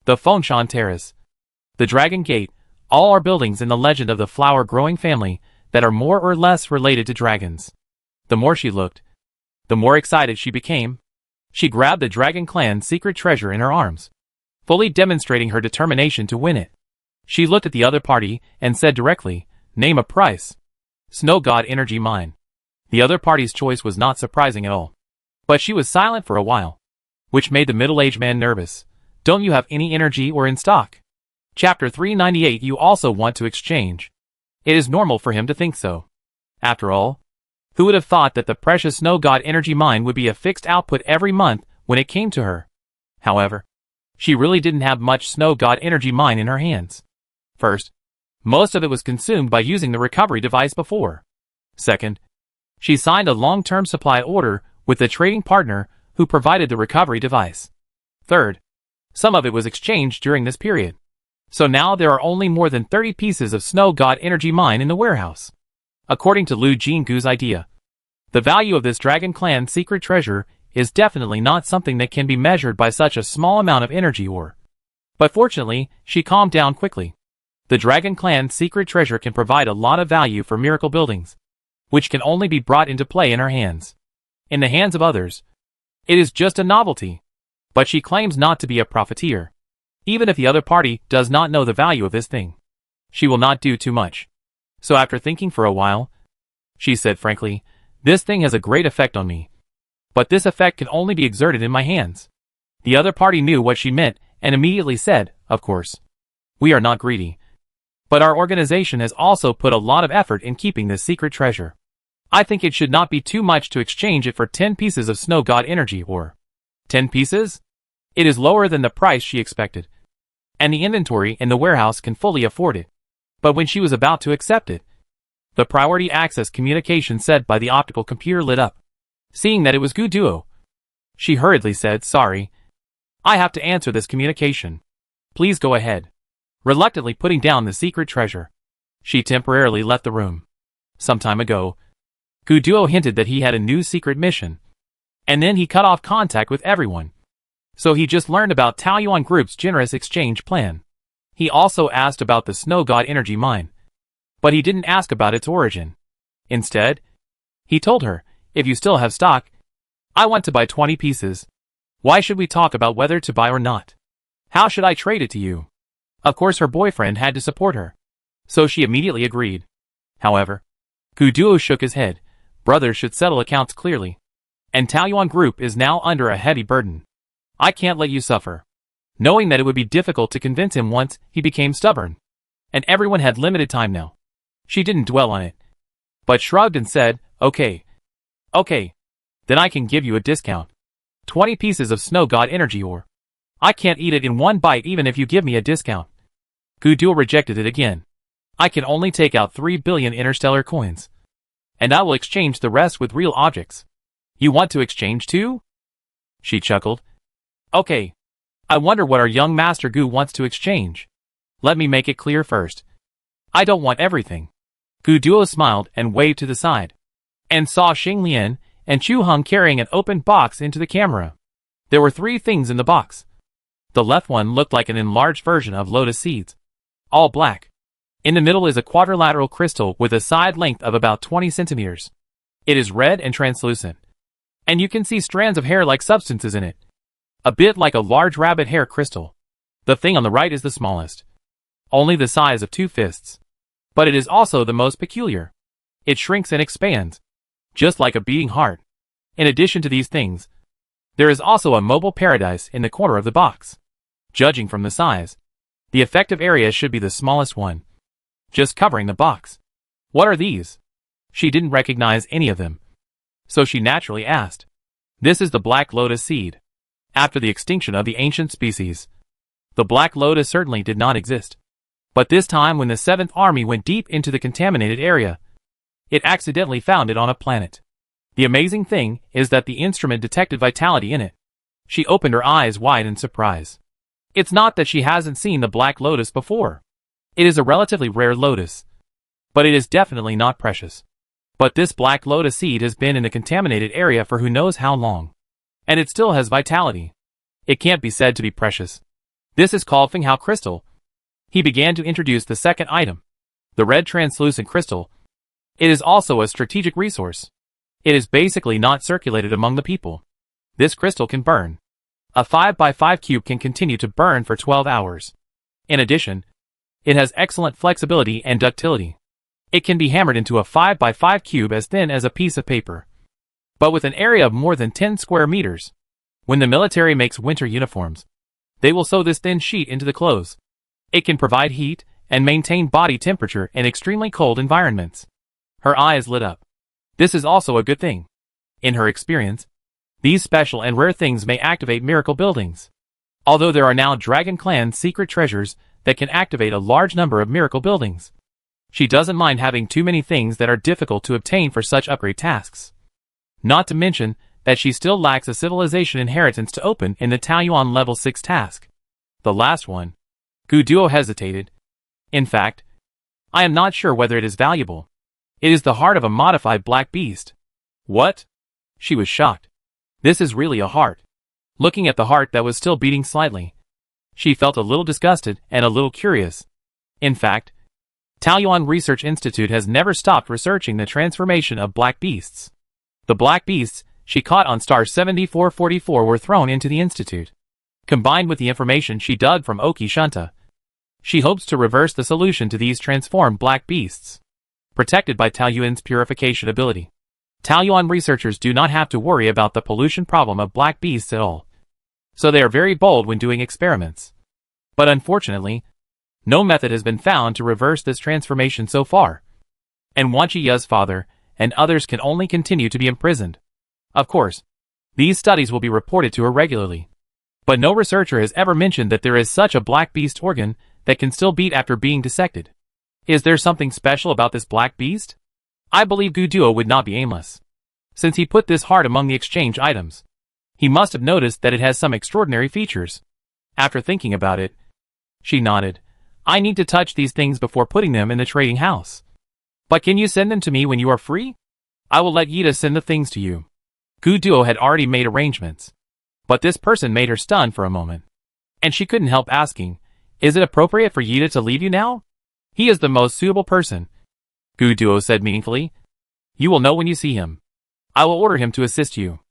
the Fengshan Terrace, the Dragon Gate, all are buildings in the legend of the flower-growing family that are more or less related to dragons. The more she looked, the more excited she became. She grabbed the Dragon Clan's secret treasure in her arms, fully demonstrating her determination to win it. She looked at the other party and said directly, name a price. Snow God Energy Mine. The other party's choice was not surprising at all, but she was silent for a while, which made the middle-aged man nervous. Don't you have any energy or in stock? Chapter 398. You also want to exchange. It is normal for him to think so. After all, who would have thought that the precious Snow God Energy Mine would be a fixed output every month when it came to her? However, she really didn't have much Snow God Energy Mine in her hands. First, most of it was consumed by using the recovery device before. Second, she signed a long-term supply order with the trading partner who provided the recovery device. Third, some of it was exchanged during this period. So now there are only more than 30 pieces of Snow God Energy Mine in the warehouse. According to Lu Jinggu's idea, the value of this Dragon Clan secret treasure is definitely not something that can be measured by such a small amount of energy ore. But fortunately, she calmed down quickly. The Dragon Clan secret treasure can provide a lot of value for miracle buildings, which can only be brought into play in her hands. In the hands of others, it is just a novelty. But she claims not to be a profiteer. Even if the other party does not know the value of this thing, she will not do too much. So after thinking for a while, she said frankly, this thing has a great effect on me. But this effect can only be exerted in my hands. The other party knew what she meant and immediately said, of course. We are not greedy. But our organization has also put a lot of effort in keeping this secret treasure. I think it should not be too much to exchange it for 10 pieces of Snow God Energy ore. 10 pieces? It is lower than the price she expected, and the inventory in the warehouse can fully afford it. But when she was about to accept it, the priority access communication said by the optical computer lit up. Seeing that it was Gu Duo, she hurriedly said, sorry, I have to answer this communication. Please go ahead. Reluctantly putting down the secret treasure, she temporarily left the room. Some time ago, Gu Duo hinted that he had a new secret mission, and then he cut off contact with everyone. So he just learned about Taoyuan Group's generous exchange plan. He also asked about the Snow God energy mine. But he didn't ask about its origin. Instead, he told her, if you still have stock, I want to buy 20 pieces. Why should we talk about whether to buy or not? How should I trade it to you? Of course her boyfriend had to support her. So she immediately agreed. However, Gu Duo shook his head. Brothers should settle accounts clearly. And Taoyuan Group is now under a heavy burden. I can't let you suffer. Knowing that it would be difficult to convince him once he became stubborn. And everyone had limited time now. She didn't dwell on it, but shrugged and said, okay. Okay. Then I can give you a discount. 20 pieces of Snow God energy ore. I can't eat it in one bite even if you give me a discount. Gu Duo rejected it again. I can only take out 3 billion interstellar coins. And I will exchange the rest with real objects. You want to exchange too? She chuckled. Okay. I wonder what our young master Gu wants to exchange. Let me make it clear first. I don't want everything. Gu Duo smiled and waved to the side. And saw Xing Lian and Chu Heng carrying an open box into the camera. There were 3 things in the box. The left one looked like an enlarged version of lotus seeds. All black. In the middle is a quadrilateral crystal with a side length of about 20 centimeters. It is red and translucent. And you can see strands of hair-like substances in it. A bit like a large rabbit hair crystal. The thing on the right is the smallest. Only the size of 2 fists. But it is also the most peculiar. It shrinks and expands. Just like a beating heart. In addition to these things, there is also a mobile paradise in the corner of the box. Judging from the size, the effective area should be the smallest one. Just covering the box. What are these? She didn't recognize any of them. So she naturally asked. This is the black lotus seed. After the extinction of the ancient species, the black lotus certainly did not exist. But this time when the 7th Army went deep into the contaminated area, it accidentally found it on a planet. The amazing thing is that the instrument detected vitality in it. She opened her eyes wide in surprise. It's not that she hasn't seen the black lotus before. It is a relatively rare lotus. But it is definitely not precious. But this black lotus seed has been in a contaminated area for who knows how long. And it still has vitality. It can't be said to be precious. This is called Finghao crystal. He began to introduce the second item. The red translucent crystal. It is also a strategic resource. It is basically not circulated among the people. This crystal can burn. A 5x5 cube can continue to burn for 12 hours. In addition, it has excellent flexibility and ductility. It can be hammered into a 5x5 cube as thin as a piece of paper. But with an area of more than 10 square meters. When the military makes winter uniforms, they will sew this thin sheet into the clothes. It can provide heat and maintain body temperature in extremely cold environments. Her eyes lit up. This is also a good thing. In her experience, these special and rare things may activate miracle buildings. Although there are now Dragon Clan secret treasures that can activate a large number of miracle buildings. She doesn't mind having too many things that are difficult to obtain for such upgrade tasks. Not to mention that she still lacks a civilization inheritance to open in the Taoyuan level 6 task. The last one. Gu Duo hesitated. In fact, I am not sure whether it is valuable. It is the heart of a modified black beast. What? She was shocked. This is really a heart. Looking at the heart that was still beating slightly, she felt a little disgusted and a little curious. In fact, Taoyuan Research Institute has never stopped researching the transformation of black beasts. The black beasts she caught on star 7444 were thrown into the institute. Combined with the information she dug from Oki Shunta, she hopes to reverse the solution to these transformed black beasts. Protected by Taoyuan's purification ability, Taoyuan researchers do not have to worry about the pollution problem of black beasts at all. So they are very bold when doing experiments. But unfortunately, no method has been found to reverse this transformation so far. And Wan Chiya's father and others can only continue to be imprisoned. Of course, these studies will be reported to her regularly. But no researcher has ever mentioned that there is such a black beast organ that can still beat after being dissected. Is there something special about this black beast? I believe Gu Duo would not be aimless. Since he put this heart among the exchange items, he must have noticed that it has some extraordinary features. After thinking about it, she nodded. I need to touch these things before putting them in the trading house. But can you send them to me when you are free? I will let Yida send the things to you. Gu Duo had already made arrangements. But this person made her stunned for a moment. And she couldn't help asking, "Is it appropriate for Yida to leave you now?" "He is the most suitable person," Gu Duo said meaningfully. "You will know when you see him. I will order him to assist you.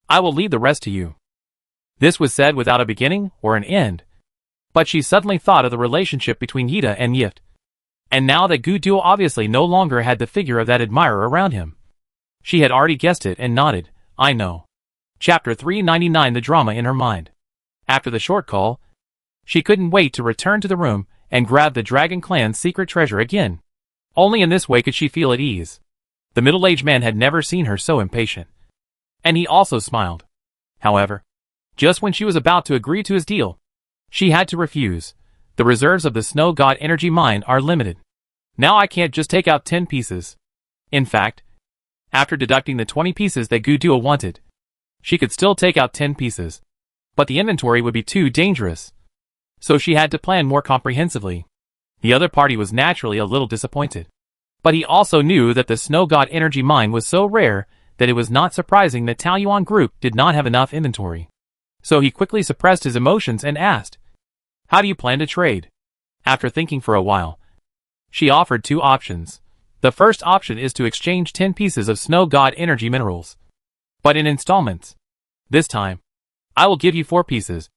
I will leave the rest to you." This was said without a beginning or an end. But she suddenly thought of the relationship between Yida and Yift. And now that Gu Duo obviously no longer had the figure of that admirer around him, she had already guessed it and nodded, "I know." Chapter 399. The drama in her mind. After the short call, she couldn't wait to return to the room and grab the Dragon Clan's secret treasure again. Only in this way could she feel at ease. The middle-aged man had never seen her so impatient. And he also smiled. However, just when she was about to agree to his deal, she had to refuse. The reserves of the Snow God Energy Mine are limited. Now I can't just take out 10 pieces. In fact, after deducting the 20 pieces that Gu Duo wanted, she could still take out 10 pieces. But the inventory would be too dangerous. So she had to plan more comprehensively. The other party was naturally a little disappointed. But he also knew that the Snow God Energy Mine was so rare that it was not surprising that Taoyuan Group did not have enough inventory. So he quickly suppressed his emotions and asked, "How do you plan to trade?" After thinking for a while, she offered 2 options. The first option is to exchange 10 pieces of Snow God Energy minerals, but in installments. This time, I will give you 4 pieces,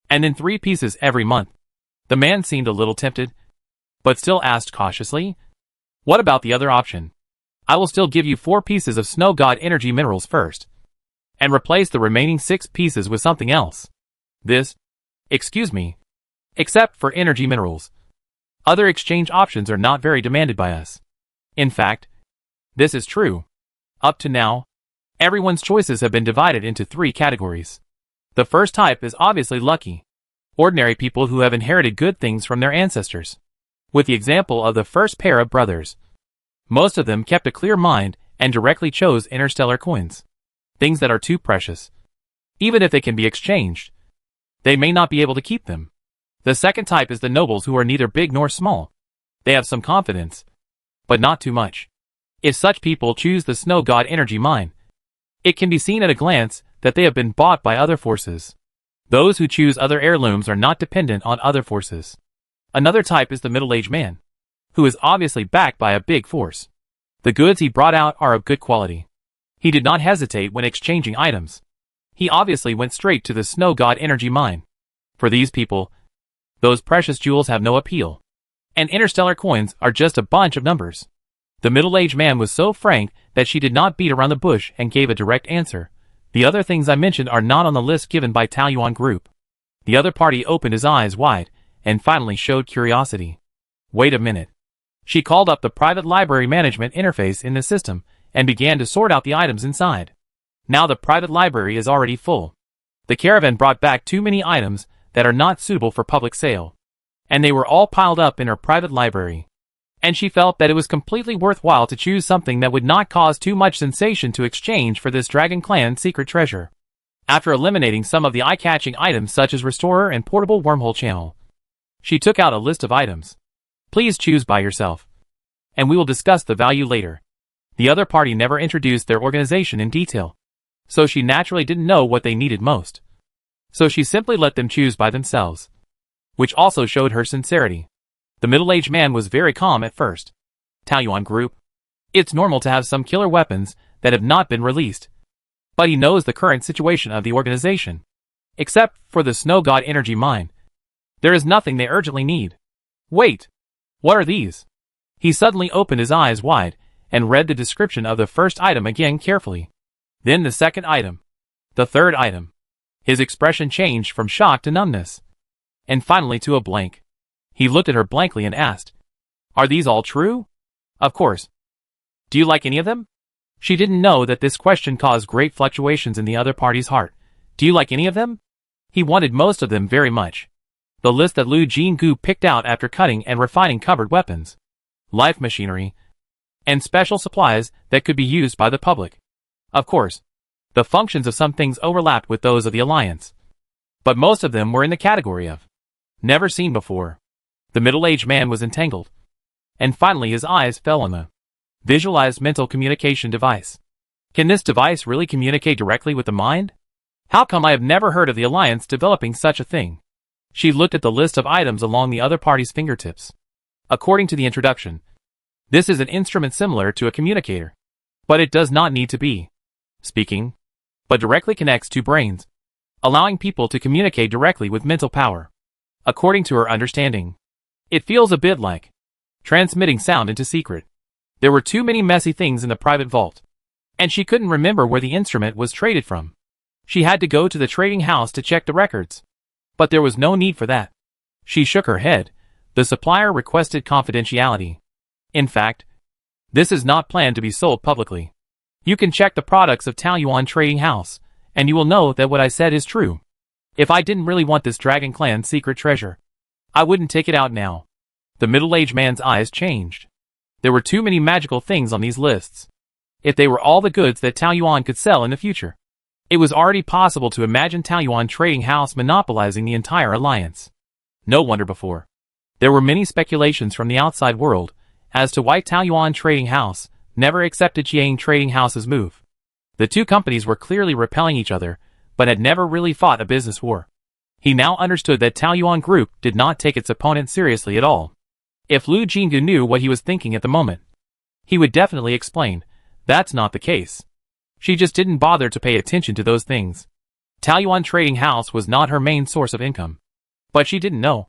and then 3 pieces every month. The man seemed a little tempted, but still asked cautiously, "What about the other option? I will still give you 4 pieces of Snow God Energy minerals first, and replace the remaining 6 pieces with something else. Excuse me, except for energy minerals. Other exchange options are not very demanded by us. In fact, this is true. Up to now, everyone's choices have been divided into 3 categories. The first type is obviously lucky. Ordinary people who have inherited good things from their ancestors. With the example of the first pair of brothers. Most of them kept a clear mind and directly chose interstellar coins. Things that are too precious. Even if they can be exchanged, they may not be able to keep them. The second type is the nobles who are neither big nor small. They have some confidence, but not too much. If such people choose the Snow God Energy Mine, it can be seen at a glance that they have been bought by other forces. Those who choose other heirlooms are not dependent on other forces. Another type is the middle-aged man, who is obviously backed by a big force. The goods he brought out are of good quality. He did not hesitate when exchanging items. He obviously went straight to the Snow God Energy Mine. For these people, those precious jewels have no appeal. And interstellar coins are just a bunch of numbers. The middle-aged man was so frank that she did not beat around the bush and gave a direct answer. The other things I mentioned are not on the list given by Taoyuan Group. The other party opened his eyes wide and finally showed curiosity. Wait a minute. She called up the private library management interface in the system and began to sort out the items inside. Now the private library is already full. The caravan brought back too many items that are not suitable for public sale, and they were all piled up in her private library. And she felt that it was completely worthwhile to choose something that would not cause too much sensation to exchange for this Dragon Clan secret treasure. After eliminating some of the eye-catching items such as Restorer and Portable Wormhole Channel, she took out a list of items. Please choose by yourself, and we will discuss the value later. The other party never introduced their organization in detail, so she naturally didn't know what they needed most. So she simply let them choose by themselves, which also showed her sincerity. The middle-aged man was very calm at first. Taoyuan Group. It's normal to have some killer weapons that have not been released, but he knows the current situation of the organization. Except for the Snow God Energy Mine, there is nothing they urgently need. Wait! What are these? He suddenly opened his eyes wide and read the description of the first item again carefully. Then the second item. The third item. His expression changed from shock to numbness, and finally to a blank. He looked at her blankly and asked, "Are these all true?" "Of course. Do you like any of them?" She didn't know that this question caused great fluctuations in the other party's heart. "Do you like any of them?" He wanted most of them very much. The list that Lu Jinggu picked out after cutting and refining covered weapons, life machinery, and special supplies that could be used by the public. Of course, the functions of some things overlapped with those of the Alliance, but most of them were in the category of never seen before. The middle-aged man was entangled, and finally his eyes fell on the visualized mental communication device. Can this device really communicate directly with the mind? How come I have never heard of the Alliance developing such a thing? She looked at the list of items along the other party's fingertips. According to the introduction, this is an instrument similar to a communicator. But it does not need to be speaking, but directly connects to brains, allowing people to communicate directly with mental power. According to her understanding, it feels a bit like transmitting sound into secret. There were too many messy things in the private vault, and she couldn't remember where the instrument was traded from. She had to go to the trading house to check the records. But there was no need for that. She shook her head. The supplier requested confidentiality. In fact, this is not planned to be sold publicly. You can check the products of Taoyuan Trading House, and you will know that what I said is true. If I didn't really want this Dragon Clan secret treasure, I wouldn't take it out now. The middle-aged man's eyes changed. There were too many magical things on these lists. If they were all the goods that Taoyuan could sell in the future, it was already possible to imagine Taoyuan Trading House monopolizing the entire alliance. No wonder before. There were many speculations from the outside world as to why Taoyuan Trading House never accepted Chiang Trading House's move. The two companies were clearly repelling each other, but had never really fought a business war. He now understood that Taoyuan Group did not take its opponent seriously at all. If Lu Jinggu knew what he was thinking at the moment, he would definitely explain, that's not the case. She just didn't bother to pay attention to those things. Taoyuan Trading House was not her main source of income. But she didn't know.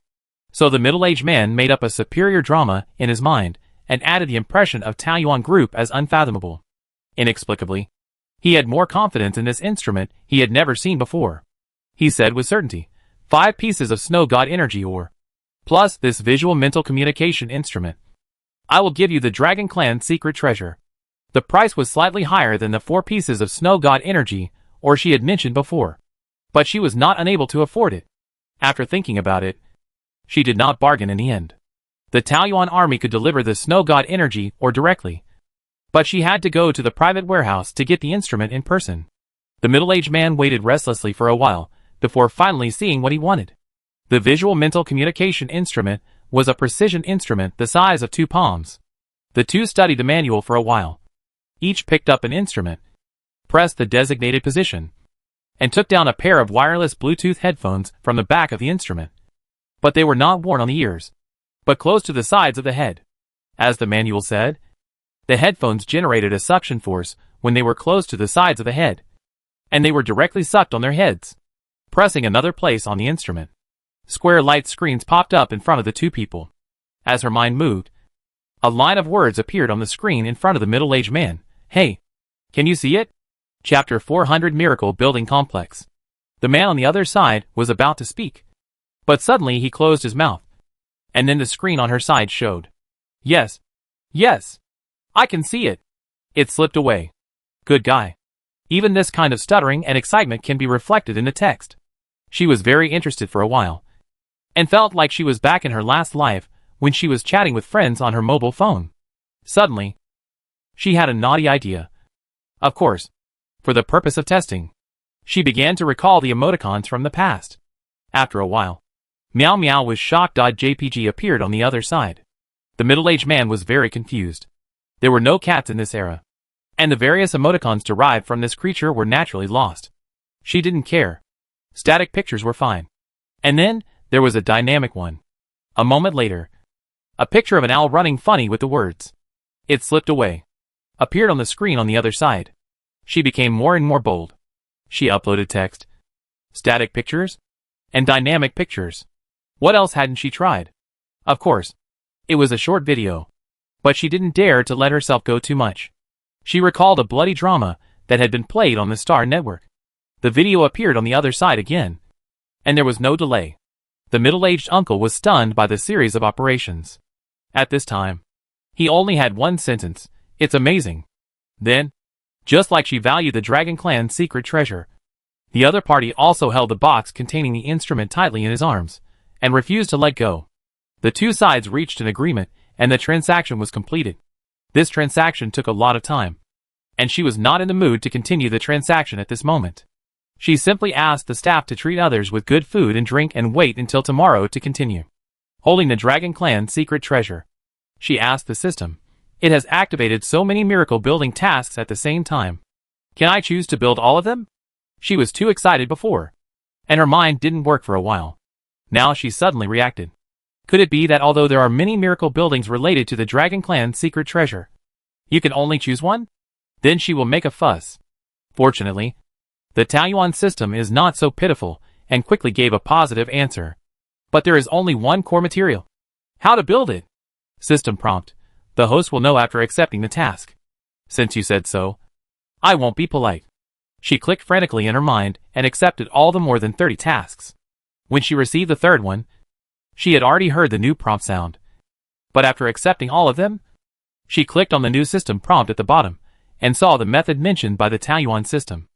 So the middle-aged man made up a superior drama in his mind and added the impression of Taoyuan Group as unfathomable. Inexplicably, he had more confidence in this instrument he had never seen before. He said with certainty, 5 pieces of snow god energy ore, plus this visual mental communication instrument. I will give you the Dragon Clan secret treasure. The price was slightly higher than the 4 pieces of snow god energy ore she had mentioned before. But she was not unable to afford it. After thinking about it, she did not bargain in the end. The Taoyuan army could deliver the snow god energy ore directly, but she had to go to the private warehouse to get the instrument in person. The middle-aged man waited restlessly for a while before finally seeing what he wanted. The visual mental communication instrument was a precision instrument the size of 2 palms. The two studied the manual for a while. Each picked up an instrument, pressed the designated position, and took down a pair of wireless Bluetooth headphones from the back of the instrument. But they were not worn on the ears, but close to the sides of the head. As the manual said, the headphones generated a suction force when they were close to the sides of the head, and they were directly sucked on their heads. Pressing another place on the instrument, square light screens popped up in front of the two people. As her mind moved, a line of words appeared on the screen in front of the middle-aged man. Hey, can you see it? Chapter 400 Miracle Building Complex. The man on the other side was about to speak, but suddenly he closed his mouth, and then the screen on her side showed. Yes, yes, I can see it. It slipped away. Good guy. Even this kind of stuttering and excitement can be reflected in the text. She was very interested for a while, and felt like she was back in her last life when she was chatting with friends on her mobile phone. Suddenly, she had a naughty idea. Of course, for the purpose of testing, she began to recall the emoticons from the past. After a while, Meow Meow with shock.jpg appeared on the other side. The middle-aged man was very confused. There were no cats in this era, and the various emoticons derived from this creature were naturally lost. She didn't care. Static pictures were fine. And then, there was a dynamic one. A moment later, a picture of an owl running funny with the words, "It slipped away," appeared on the screen on the other side. She became more and more bold. She uploaded text, static pictures, and dynamic pictures. What else hadn't she tried? Of course, it was a short video, but she didn't dare to let herself go too much. She recalled a bloody drama that had been played on the Star Network. The video appeared on the other side again, and there was no delay. The middle-aged uncle was stunned by the series of operations. At this time, he only had one sentence, "It's amazing." Then, just like she valued the Dragon Clan's secret treasure, the other party also held the box containing the instrument tightly in his arms, and refused to let go. The two sides reached an agreement, and the transaction was completed. This transaction took a lot of time, and she was not in the mood to continue the transaction at this moment. She simply asked the staff to treat others with good food and drink and wait until tomorrow to continue. Holding the Dragon Clan secret treasure, she asked the system, "It has activated so many miracle building tasks at the same time. Can I choose to build all of them?" She was too excited before, and her mind didn't work for a while. Now she suddenly reacted. Could it be that although there are many miracle buildings related to the Dragon Clan's secret treasure, you can only choose one? Then she will make a fuss. Fortunately, the Taoyuan system is not so pitiful and quickly gave a positive answer. But there is only one core material. How to build it? System prompt. The host will know after accepting the task. Since you said so, I won't be polite. She clicked frantically in her mind and accepted all the more than 30 tasks. When she received the third one, she had already heard the new prompt sound. But after accepting all of them, she clicked on the new system prompt at the bottom and saw the method mentioned by the Taoyuan system.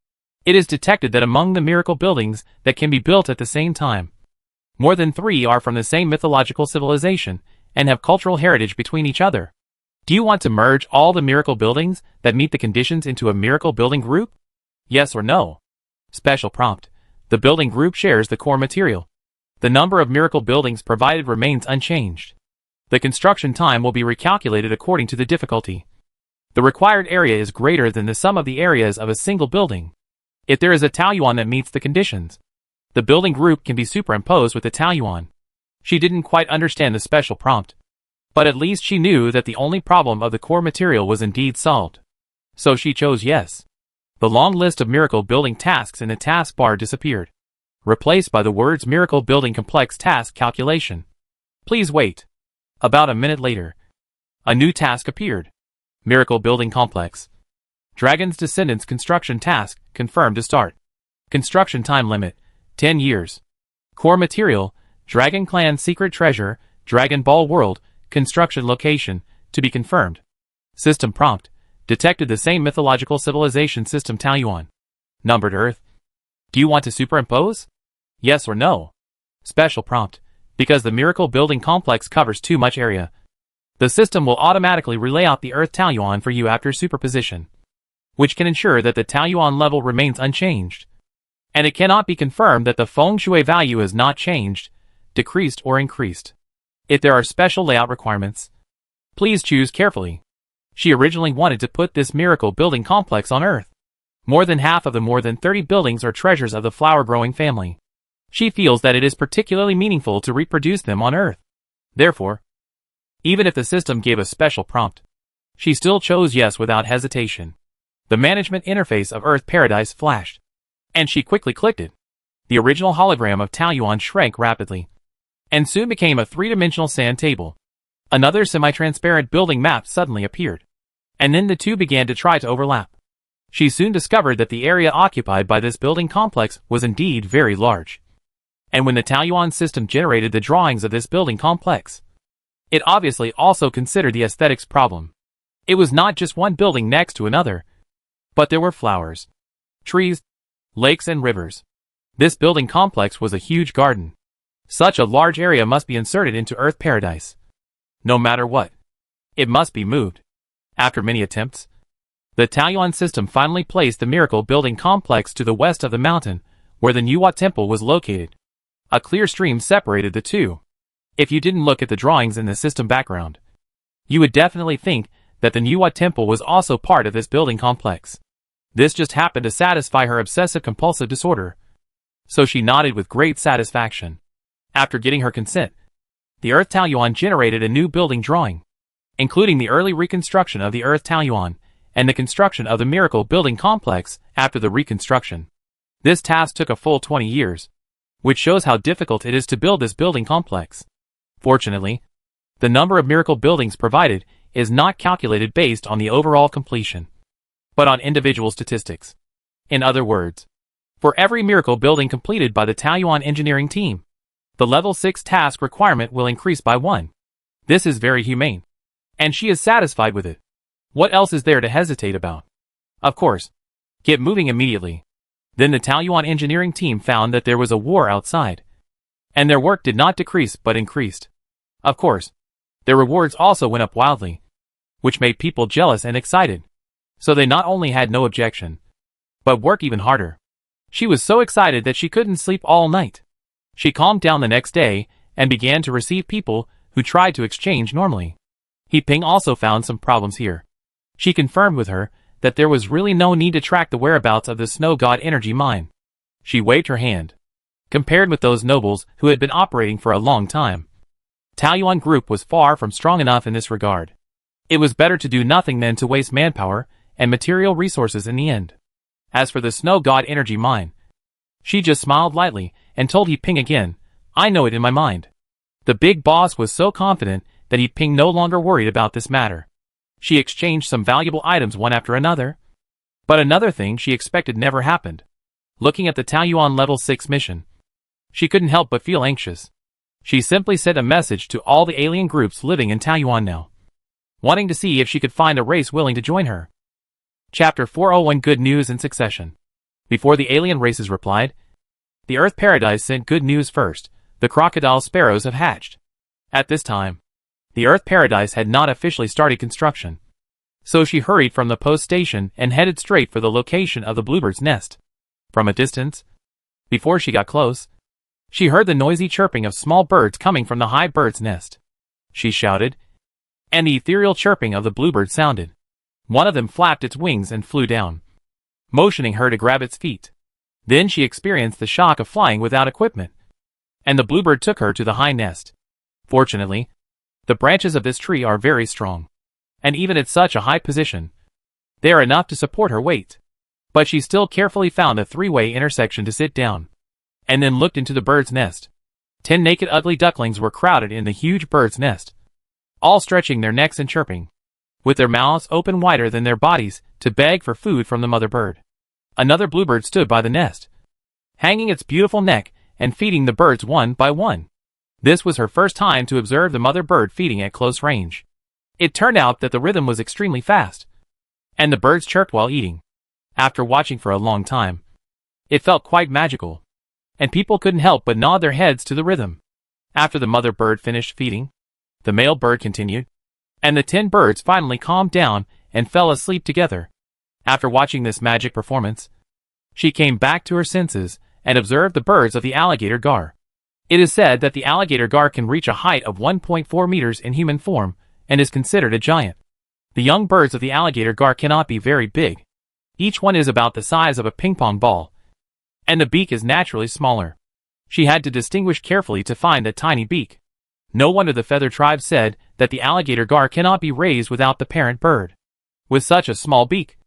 It is detected that among the miracle buildings that can be built at the same time, more than 3 are from the same mythological civilization and have cultural heritage between each other. Do you want to merge all the miracle buildings that meet the conditions into a miracle building group? Yes or no? Special prompt. The building group shares the core material. The number of miracle buildings provided remains unchanged. The construction time will be recalculated according to the difficulty. The required area is greater than the sum of the areas of a single building. If there is a Taoyuan that meets the conditions, the building group can be superimposed with the Taoyuan. She didn't quite understand the special prompt, but at least she knew that the only problem of the core material was indeed solved. So she chose yes. The long list of miracle building tasks in the taskbar disappeared, replaced by the words Miracle Building Complex Task Calculation. Please wait. About a minute later, a new task appeared. Miracle Building Complex. Dragon's Descendants Construction Task, confirmed to start. Construction time limit, 10 years. Core material, Dragon Clan Secret Treasure, Dragon Ball World, construction location, to be confirmed. System prompt, detected the same mythological civilization system Taoyuan. Numbered Earth. Do you want to superimpose? Yes or no? Special prompt, because the miracle building complex covers too much area, the system will automatically relay out the Earth Taoyuan for you after superposition, which can ensure that the Taoyuan level remains unchanged. And it cannot be confirmed that the feng shui value has not changed, decreased or increased. If there are special layout requirements, please choose carefully. She originally wanted to put this miracle building complex on Earth. More than half of the more than 30 buildings are treasures of the flower-growing family. She feels that it is particularly meaningful to reproduce them on Earth. Therefore, even if the system gave a special prompt, she still chose yes without hesitation. The management interface of Earth Paradise flashed, and she quickly clicked it. The original hologram of Taoyuan shrank rapidly, and soon became a three-dimensional sand table. Another semi-transparent building map suddenly appeared, and then the two began to try to overlap. She soon discovered that the area occupied by this building complex was indeed very large. And when the Taoyuan system generated the drawings of this building complex, it obviously also considered the aesthetics problem. It was not just one building next to another, but there were flowers, trees, lakes and rivers. This building complex was a huge garden. Such a large area must be inserted into Earth Paradise. No matter what, it must be moved. After many attempts, the Taoyuan system finally placed the miracle building complex to the west of the mountain, where the Nuwa temple was located. A clear stream separated the two. If you didn't look at the drawings in the system background, you would definitely think that the Nuwa temple was also part of this building complex. This just happened to satisfy her obsessive-compulsive disorder, so she nodded with great satisfaction. After getting her consent, the Earth Taoyuan generated a new building drawing, including the early reconstruction of the Earth Taoyuan and the construction of the miracle building complex after the reconstruction. This task took a full 20 years, which shows how difficult it is to build this building complex. Fortunately, the number of miracle buildings provided is not calculated based on the overall completion, but on individual statistics. In other words, for every miracle building completed by the Taoyuan engineering team, the level 6 task requirement will increase by 1. This is very humane, and she is satisfied with it. What else is there to hesitate about? Of course, get moving immediately. Then the Taoyuan engineering team found that there was a war outside, and their work did not decrease but increased. Of course, their rewards also went up wildly, which made people jealous and excited. So they not only had no objection, but work even harder. She was so excited that she couldn't sleep all night. She calmed down the next day and began to receive people who tried to exchange normally. He Ping also found some problems here. She confirmed with her that there was really no need to track the whereabouts of the snow god energy mine. She waved her hand. Compared with those nobles who had been operating for a long time, Taoyuan Group was far from strong enough in this regard. It was better to do nothing than to waste manpower and material resources in the end. As for the snow god energy mine, she just smiled lightly and told He Ping again, "I know it in my mind." The big boss was so confident that He Ping no longer worried about this matter. She exchanged some valuable items one after another. But another thing she expected never happened. Looking at the Taoyuan level 6 mission, she couldn't help but feel anxious. She simply sent a message to all the alien groups living in Taoyuan now, wanting to see if she could find a race willing to join her. Chapter 401 Good News in Succession. Before the alien races replied, the Earth Paradise sent good news first. The crocodile sparrows have hatched. At this time, the Earth Paradise had not officially started construction. So she hurried from the post station and headed straight for the location of the bluebird's nest. From a distance, before she got close, she heard the noisy chirping of small birds coming from the high bird's nest. She shouted, and the ethereal chirping of the bluebird sounded. One of them flapped its wings and flew down, motioning her to grab its feet. Then she experienced the shock of flying without equipment, and the bluebird took her to the high nest. Fortunately, the branches of this tree are very strong, and even at such a high position, they are enough to support her weight. But she still carefully found a three-way intersection to sit down, and then looked into the bird's nest. 10 naked ugly ducklings were crowded in the huge bird's nest, all stretching their necks and chirping, with their mouths open wider than their bodies to beg for food from the mother bird. Another bluebird stood by the nest, hanging its beautiful neck and feeding the birds one by one. This was her first time to observe the mother bird feeding at close range. It turned out that the rhythm was extremely fast, and the birds chirped while eating. After watching for a long time, it felt quite magical, and people couldn't help but nod their heads to the rhythm. After the mother bird finished feeding, the male bird continued, and the 10 birds finally calmed down and fell asleep together. After watching this magic performance, she came back to her senses and observed the birds of the alligator gar. It is said that the alligator gar can reach a height of 1.4 meters in human form and is considered a giant. The young birds of the alligator gar cannot be very big. Each one is about the size of a ping-pong ball, and the beak is naturally smaller. She had to distinguish carefully to find that tiny beak. No wonder the feather tribe said that the alligator gar cannot be raised without the parent bird. With such a small beak,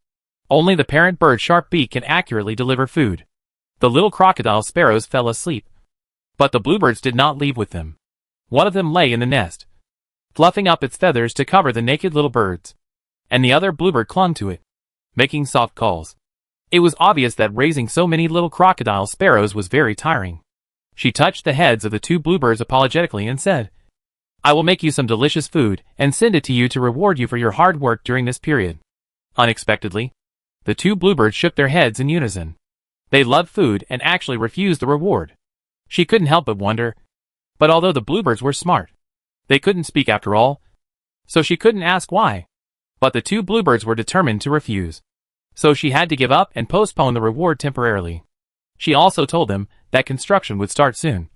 only the parent bird's sharp beak can accurately deliver food. The little crocodile sparrows fell asleep, but the bluebirds did not leave with them. One of them lay in the nest, fluffing up its feathers to cover the naked little birds, and the other bluebird clung to it, making soft calls. It was obvious that raising so many little crocodile sparrows was very tiring. She touched the heads of the 2 bluebirds apologetically and said, "I will make you some delicious food and send it to you to reward you for your hard work during this period." Unexpectedly, the 2 bluebirds shook their heads in unison. They loved food and actually refused the reward. She couldn't help but wonder, but although the bluebirds were smart, they couldn't speak after all, so she couldn't ask why. But the 2 bluebirds were determined to refuse, so she had to give up and postpone the reward temporarily. She also told them that construction would start soon,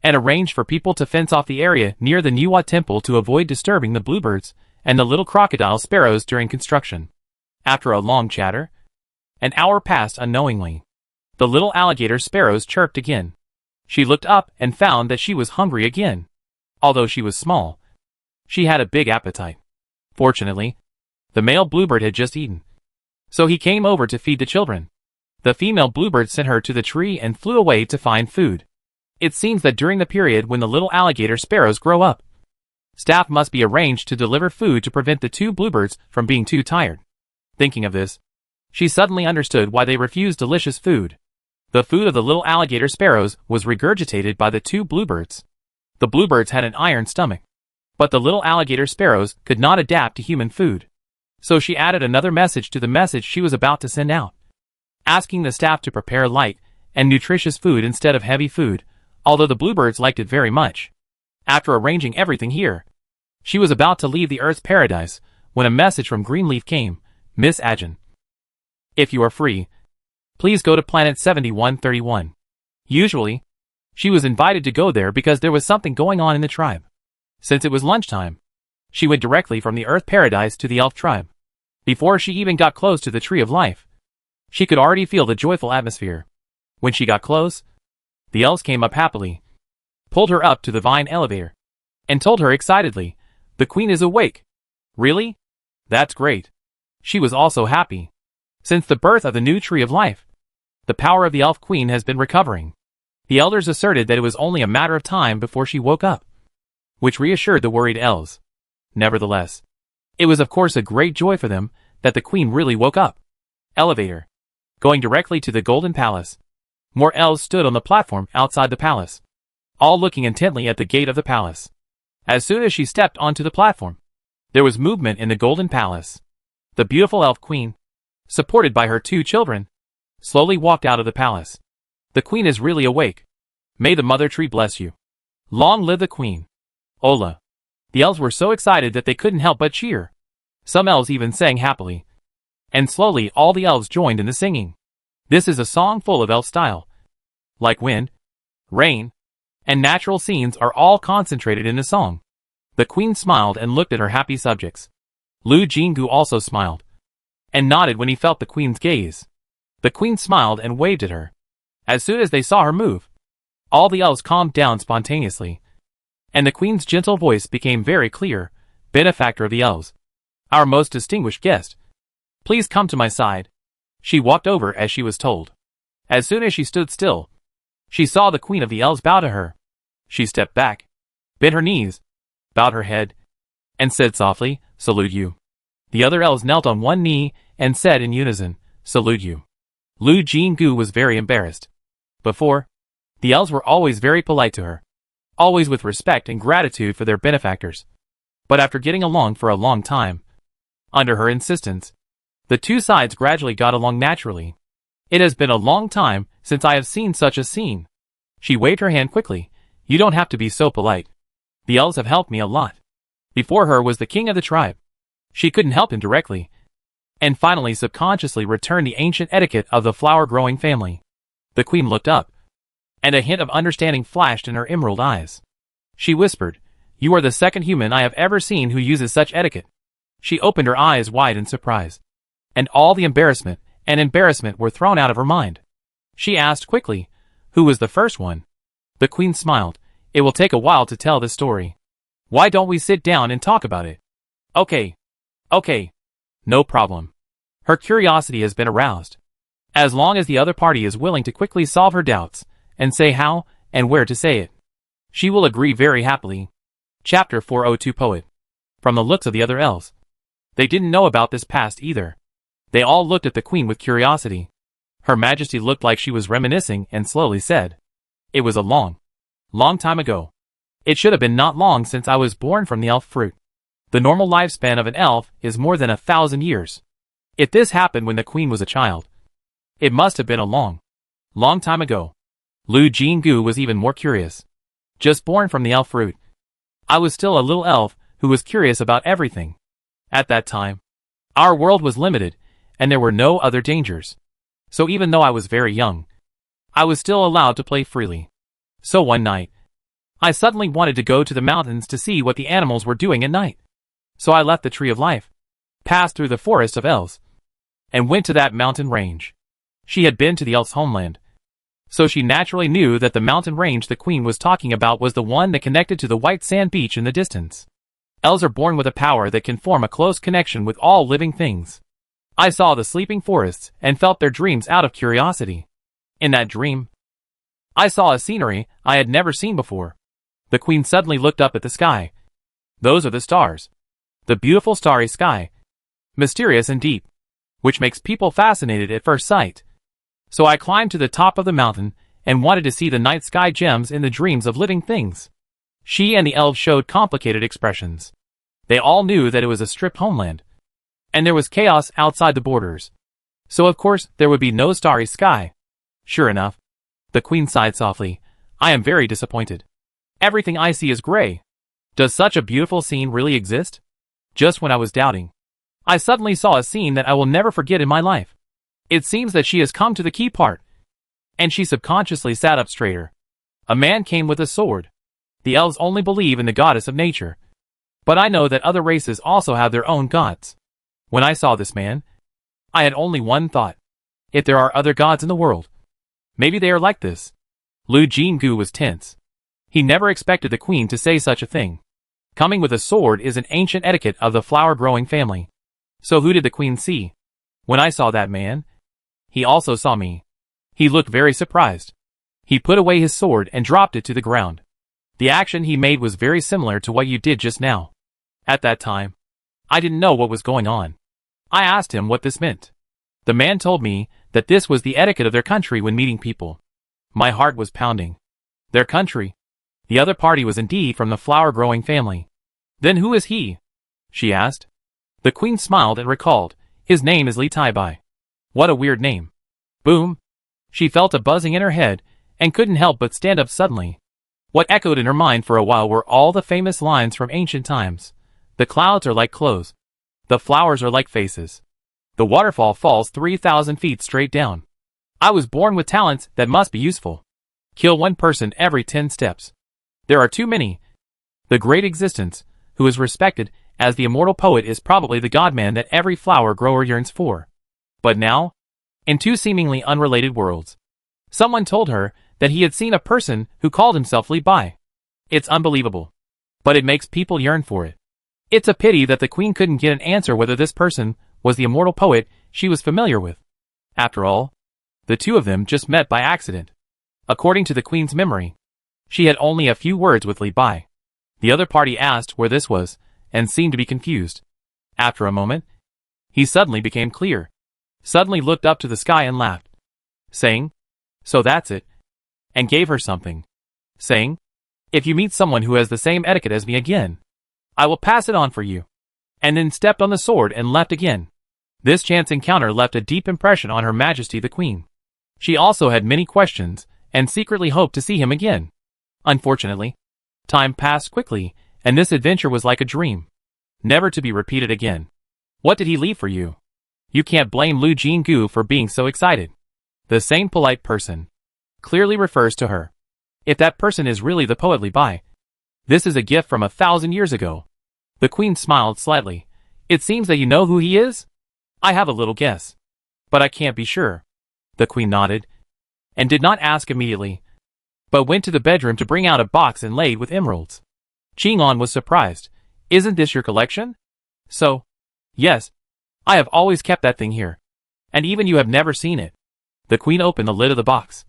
and arranged for people to fence off the area near the Niwa temple to avoid disturbing the bluebirds and the little crocodile sparrows during construction. After a long chatter, an hour passed unknowingly. The little alligator sparrows chirped again. She looked up and found that she was hungry again. Although she was small, she had a big appetite. Fortunately, the male bluebird had just eaten, so he came over to feed the children. The female bluebird sent her to the tree and flew away to find food. It seems that during the period when the little alligator sparrows grow up, staff must be arranged to deliver food to prevent the 2 bluebirds from being too tired. Thinking of this, she suddenly understood why they refused delicious food. The food of the little alligator sparrows was regurgitated by the 2 bluebirds. The bluebirds had an iron stomach, but the little alligator sparrows could not adapt to human food. So she added another message to the message she was about to send out, asking the staff to prepare light and nutritious food instead of heavy food, although the bluebirds liked it very much. After arranging everything here, she was about to leave the Earth's paradise when a message from Greenleaf came. "Miss Ajin, if you are free, please go to planet 7131. Usually, she was invited to go there because there was something going on in the tribe. Since it was lunchtime, she went directly from the Earth paradise to the elf tribe. Before she even got close to the Tree of Life, she could already feel the joyful atmosphere. When she got close, the elves came up happily, pulled her up to the vine elevator, and told her excitedly, "The queen is awake." Really? That's great. She was also happy. Since the birth of the new Tree of Life, the power of the elf queen has been recovering. The elders asserted that it was only a matter of time before she woke up, which reassured the worried elves. Nevertheless, it was of course a great joy for them that the queen really woke up. Elevator. Going directly to the Golden Palace. More elves stood on the platform outside the palace, all looking intently at the gate of the palace. As soon as she stepped onto the platform, there was movement in the Golden Palace. The beautiful elf queen, supported by her 2 children, slowly walked out of the palace. The queen is really awake. May the mother tree bless you. Long live the queen. Ola. The elves were so excited that they couldn't help but cheer. Some elves even sang happily. And slowly all the elves joined in the singing. This is a song full of elf style. Like wind, rain, and natural scenes are all concentrated in the song. The queen smiled and looked at her happy subjects. Lu Jingu also smiled, and nodded when he felt the queen's gaze. The queen smiled and waved at her. As soon as they saw her move, all the elves calmed down spontaneously, and the queen's gentle voice became very clear. "Benefactor of the elves, our most distinguished guest, please come to my side." She walked over as she was told. As soon as she stood still, she saw the queen of the elves bow to her. She stepped back, bent her knees, bowed her head, and said softly, "Salute you." The other elves knelt on one knee and said in unison, "Salute you." Lu Jingu was very embarrassed. Before, the elves were always very polite to her, always with respect and gratitude for their benefactors. But after getting along for a long time, under her insistence, the 2 sides gradually got along naturally. "It has been a long time since I have seen such a scene." She waved her hand quickly. "You don't have to be so polite. The elves have helped me a lot." Before her was the king of the tribe. She couldn't help him directly, and finally subconsciously returned the ancient etiquette of the flower-growing family. The queen looked up, and a hint of understanding flashed in her emerald eyes. She whispered, "You are the second human I have ever seen who uses such etiquette." She opened her eyes wide in surprise, and all the embarrassment were thrown out of her mind. She asked quickly, "Who was the first one?" The queen smiled. "It will take a while to tell this story. Why don't we sit down and talk about it?" Okay. No problem. Her curiosity has been aroused. As long as the other party is willing to quickly solve her doubts, and say how and where to say it, she will agree very happily. Chapter 402 Poet. From the looks of the other elves, they didn't know about this past either. They all looked at the queen with curiosity. Her Majesty looked like she was reminiscing and slowly said, "It was a long time ago. It should have been not long since I was born from the elf fruit. The normal lifespan of an elf is more than 1,000 years. If this happened when the queen was a child, it must have been a long time ago." Lu Jingu was even more curious. Just born from the elf fruit. I was still a little elf who was curious about everything. At that time, our world was limited, and there were no other dangers. So even though I was very young, I was still allowed to play freely. So one night, I suddenly wanted to go to the mountains to see what the animals were doing at night. So I left the Tree of Life, passed through the forest of elves, and went to that mountain range. She had been to the elves' homeland, so she naturally knew that the mountain range the queen was talking about was the one that connected to the white sand beach in the distance. Elves are born with a power that can form a close connection with all living things. I saw the sleeping forests and felt their dreams out of curiosity. In that dream, I saw a scenery I had never seen before. The queen suddenly looked up at the sky. Those are the stars. The beautiful starry sky. Mysterious and deep, which makes people fascinated at first sight. So I climbed to the top of the mountain and wanted to see the night sky gems in the dreams of living things. She and the elves showed complicated expressions. They all knew that it was a stripped homeland, and there was chaos outside the borders. So of course there would be no starry sky. Sure enough, the queen sighed softly. "I am very disappointed. Everything I see is gray. Does such a beautiful scene really exist?" Just when I was doubting, I suddenly saw a scene that I will never forget in my life. It seems that she has come to the key part. And she subconsciously sat up straighter. A man came with a sword. The elves only believe in the goddess of nature. But I know that other races also have their own gods. When I saw this man, I had only one thought. If there are other gods in the world, maybe they are like this. Lu Jinggu was tense. He never expected the queen to say such a thing. Coming with a sword is an ancient etiquette of the flower-growing family. So who did the queen see? When I saw that man, he also saw me. He looked very surprised. He put away his sword and dropped it to the ground. The action he made was very similar to what you did just now. At that time, I didn't know what was going on. I asked him what this meant. The man told me that this was the etiquette of their country when meeting people. My heart was pounding. Their country. The other party was indeed from the flower-growing family. Then who is he? She asked. The queen smiled and recalled, his name is Li Taibai. What a weird name. Boom. She felt a buzzing in her head and couldn't help but stand up suddenly. What echoed in her mind for a while were all the famous lines from ancient times. The clouds are like clothes. The flowers are like faces. The waterfall falls 3,000 feet straight down. I was born with talents that must be useful. Kill one person every 10 steps. There are too many. The great existence, who is respected as the immortal poet, is probably the godman that every flower grower yearns for. But now, in two seemingly unrelated worlds, someone told her that he had seen a person who called himself Li Bai. It's unbelievable. But it makes people yearn for it. It's a pity that the queen couldn't get an answer whether this person was the immortal poet she was familiar with. After all, the two of them just met by accident. According to the queen's memory, she had only a few words with Li Bai. The other party asked where this was, and seemed to be confused. After a moment, he suddenly became clear. Suddenly looked up to the sky and laughed, saying, "So that's it," and gave her something, saying, "If you meet someone who has the same etiquette as me again, I will pass it on for you," and then stepped on the sword and left again. This chance encounter left a deep impression on Her Majesty the Queen. She also had many questions, and secretly hoped to see him again. Unfortunately, time passed quickly, and this adventure was like a dream, never to be repeated again. What did he leave for you? You can't blame Lu Jinggu for being so excited. The same polite person clearly refers to her. If that person is really the poet Li Bai, this is a gift from 1,000 years ago. The queen smiled slightly. It seems that you know who he is? I have a little guess, but I can't be sure. The queen nodded, and did not ask immediately, but went to the bedroom to bring out a box inlaid with emeralds. Qing'an was surprised. Isn't this your collection? So, yes, I have always kept that thing here, and even you have never seen it. The queen opened the lid of the box,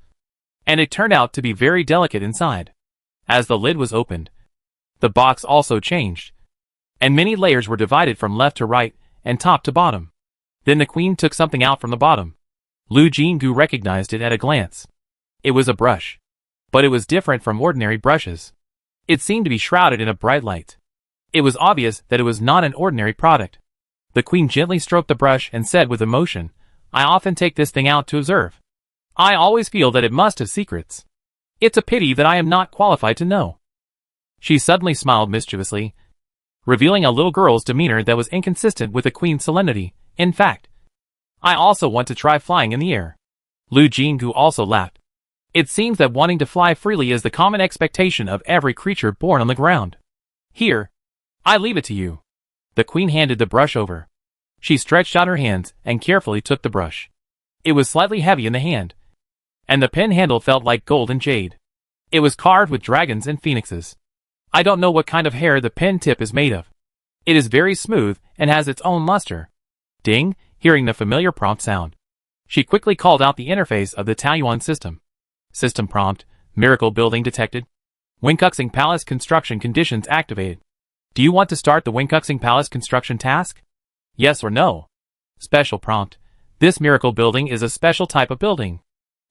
and it turned out to be very delicate inside. As the lid was opened, the box also changed, and many layers were divided from left to right and top to bottom. Then the queen took something out from the bottom. Lu Jinggu recognized it at a glance. It was a brush, but it was different from ordinary brushes. It seemed to be shrouded in a bright light. It was obvious that it was not an ordinary product. The queen gently stroked the brush and said with emotion, "I often take this thing out to observe. I always feel that it must have secrets. It's a pity that I am not qualified to know." She suddenly smiled mischievously, revealing a little girl's demeanor that was inconsistent with the queen's solemnity. In fact, I also want to try flying in the air. Lu Jinggu also laughed. It seems that wanting to fly freely is the common expectation of every creature born on the ground. Here, I leave it to you. The queen handed the brush over. She stretched out her hands and carefully took the brush. It was slightly heavy in the hand, and the pen handle felt like gold and jade. It was carved with dragons and phoenixes. I don't know what kind of hair the pen tip is made of. It is very smooth and has its own luster. Ding, hearing the familiar prompt sound, she quickly called out the interface of the Taoyuan system. System prompt, miracle building detected. Winkuxing Palace construction conditions activated. Do you want to start the Winkuxing Palace construction task? Yes or no? Special prompt. This miracle building is a special type of building,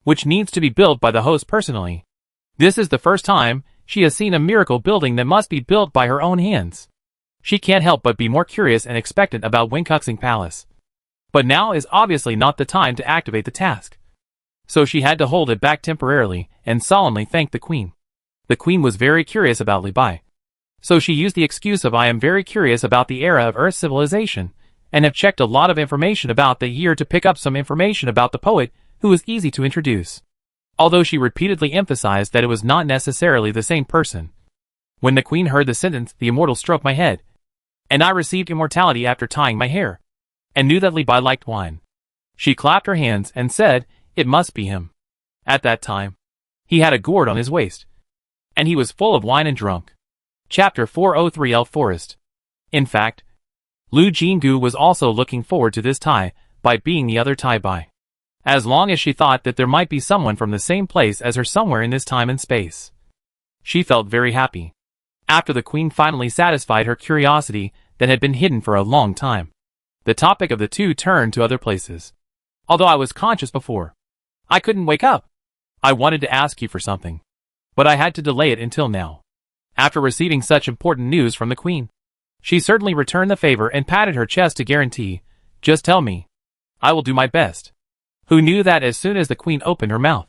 which needs to be built by the host personally. This is the first time she has seen a miracle building that must be built by her own hands. She can't help but be more curious and expectant about Winkuxing Palace. But now is obviously not the time to activate the task. So she had to hold it back temporarily and solemnly thank the queen. The queen was very curious about Li Bai. So she used the excuse of "I am very curious about the era of Earth civilization, and have checked a lot of information about the year to pick up some information about the poet who was easy to introduce." Although she repeatedly emphasized that it was not necessarily the same person. When the queen heard the sentence, "The immortal stroked my head, and I received immortality after tying my hair," and knew that Levi liked wine. She clapped her hands and said, "It must be him." At that time, he had a gourd on his waist, and he was full of wine and drunk. Chapter 403 Elf Forest. In fact, Lu Jinggu was also looking forward to this tie by being the other tie by. As long as she thought that there might be someone from the same place as her somewhere in this time and space. She felt very happy. After the queen finally satisfied her curiosity that had been hidden for a long time, the topic of the two turned to other places. Although I was conscious before, I couldn't wake up. I wanted to ask you for something, but I had to delay it until now. After receiving such important news from the queen, she certainly returned the favor and patted her chest to guarantee, "Just tell me. I will do my best." Who knew that as soon as the queen opened her mouth,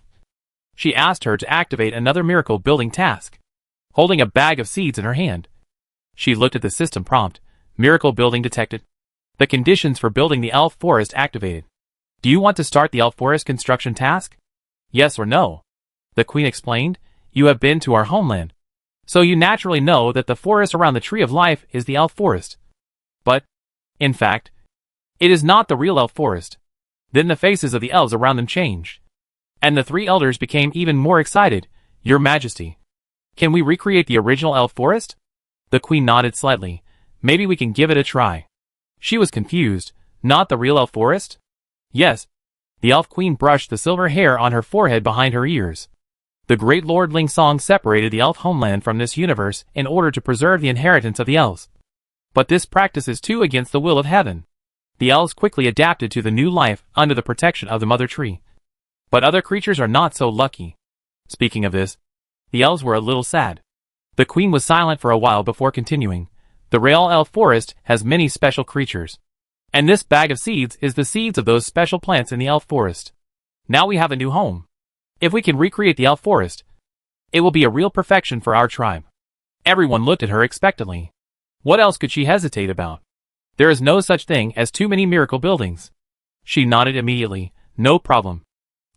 she asked her to activate another miracle building task, holding a bag of seeds in her hand. She looked at the system prompt. Miracle building detected. The conditions for building the elf forest activated. Do you want to start the elf forest construction task? Yes or no? The queen explained. You have been to our homeland, so you naturally know that the forest around the Tree of Life is the elf forest. But, in fact, it is not the real elf forest. Then the faces of the elves around them changed, and the three elders became even more excited. Your Majesty, can we recreate the original elf forest? The queen nodded slightly. Maybe we can give it a try. She was confused. Not the real elf forest? Yes. The elf queen brushed the silver hair on her forehead behind her ears. The great Lord Ling Song separated the elf homeland from this universe in order to preserve the inheritance of the elves. But this practice is too against the will of heaven. The elves quickly adapted to the new life under the protection of the mother tree. But other creatures are not so lucky. Speaking of this, the elves were a little sad. The queen was silent for a while before continuing. The real elf forest has many special creatures, and this bag of seeds is the seeds of those special plants in the elf forest. Now we have a new home. If we can recreate the elf forest, it will be a real perfection for our tribe. Everyone looked at her expectantly. What else could she hesitate about? There is no such thing as too many miracle buildings. She nodded immediately. No problem.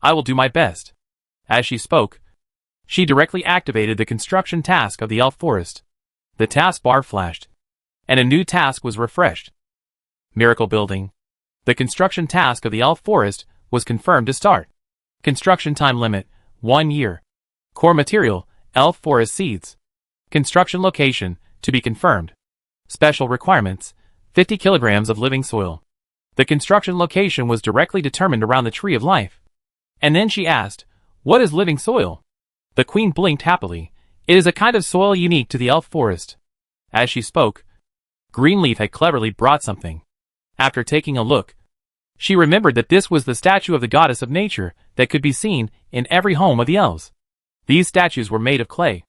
I will do my best. As she spoke, she directly activated the construction task of the elf forest. The task bar flashed, and a new task was refreshed. Miracle building. The construction task of the elf forest was confirmed to start. Construction time limit, 1 year. Core material, elf forest seeds. Construction location, to be confirmed. Special requirements, 50 kilograms of living soil. The construction location was directly determined around the Tree of Life. And then she asked, what is living soil? The queen blinked happily. It is a kind of soil unique to the elf forest. As she spoke, Greenleaf had cleverly brought something. After taking a look, she remembered that this was the statue of the goddess of nature that could be seen in every home of the elves. These statues were made of clay.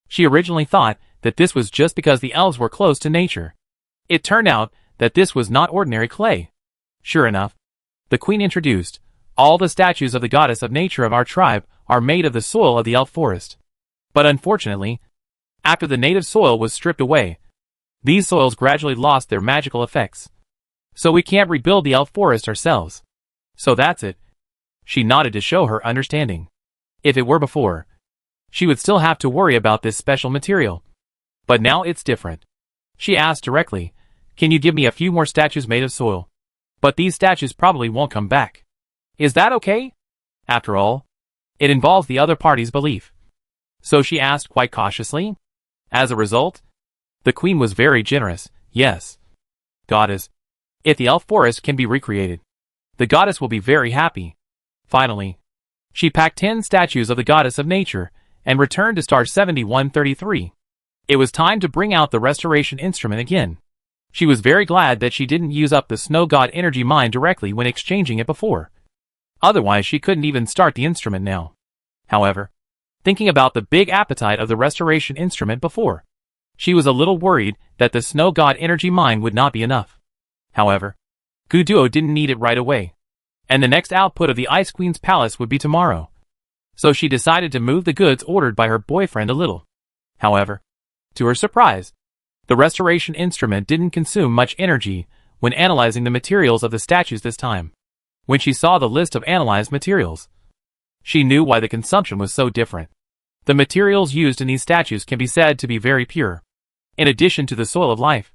She originally thought that this was just because the elves were close to nature. It turned out that this was not ordinary clay. Sure enough, the queen introduced, all the statues of the goddess of nature of our tribe are made of the soil of the elf forest. But unfortunately, after the native soil was stripped away, these soils gradually lost their magical effects. So we can't rebuild the elf forest ourselves. So that's it. She nodded to show her understanding. If it were before, she would still have to worry about this special material. But now it's different. She asked directly, can you give me a few more statues made of soil? But these statues probably won't come back. Is that okay? After all, it involves the other party's belief. So she asked quite cautiously. As a result, the queen was very generous. Yes. Goddess, if the elf forest can be recreated, the goddess will be very happy. Finally, she packed 10 statues of the goddess of nature and returned to star 7133. It was time to bring out the restoration instrument again. She was very glad that she didn't use up the snow god energy mine directly when exchanging it before. Otherwise she couldn't even start the instrument now. However, thinking about the big appetite of the restoration instrument before, she was a little worried that the snow god energy mine would not be enough. However, Guduo didn't need it right away, and the next output of the Ice Queen's palace would be tomorrow. So she decided to move the goods ordered by her boyfriend a little. However, to her surprise, the restoration instrument didn't consume much energy when analyzing the materials of the statues this time. When she saw the list of analyzed materials, she knew why the consumption was so different. The materials used in these statues can be said to be very pure. In addition to the soil of life,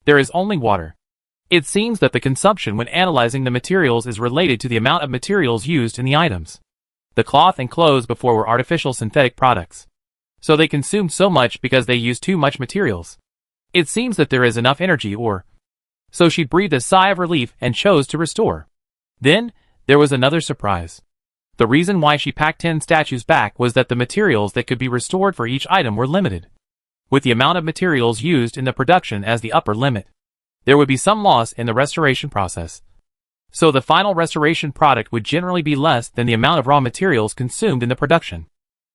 there is only water. It seems that the consumption when analyzing the materials is related to the amount of materials used in the items. The cloth and clothes before were artificial synthetic products. So they consumed so much because they used too much materials. It seems that there is enough energy or... So she breathed a sigh of relief and chose to restore. Then, there was another surprise. The reason why she packed 10 statues back was that the materials that could be restored for each item were limited, with the amount of materials used in the production as the upper limit. There would be some loss in the restoration process. So the final restoration product would generally be less than the amount of raw materials consumed in the production.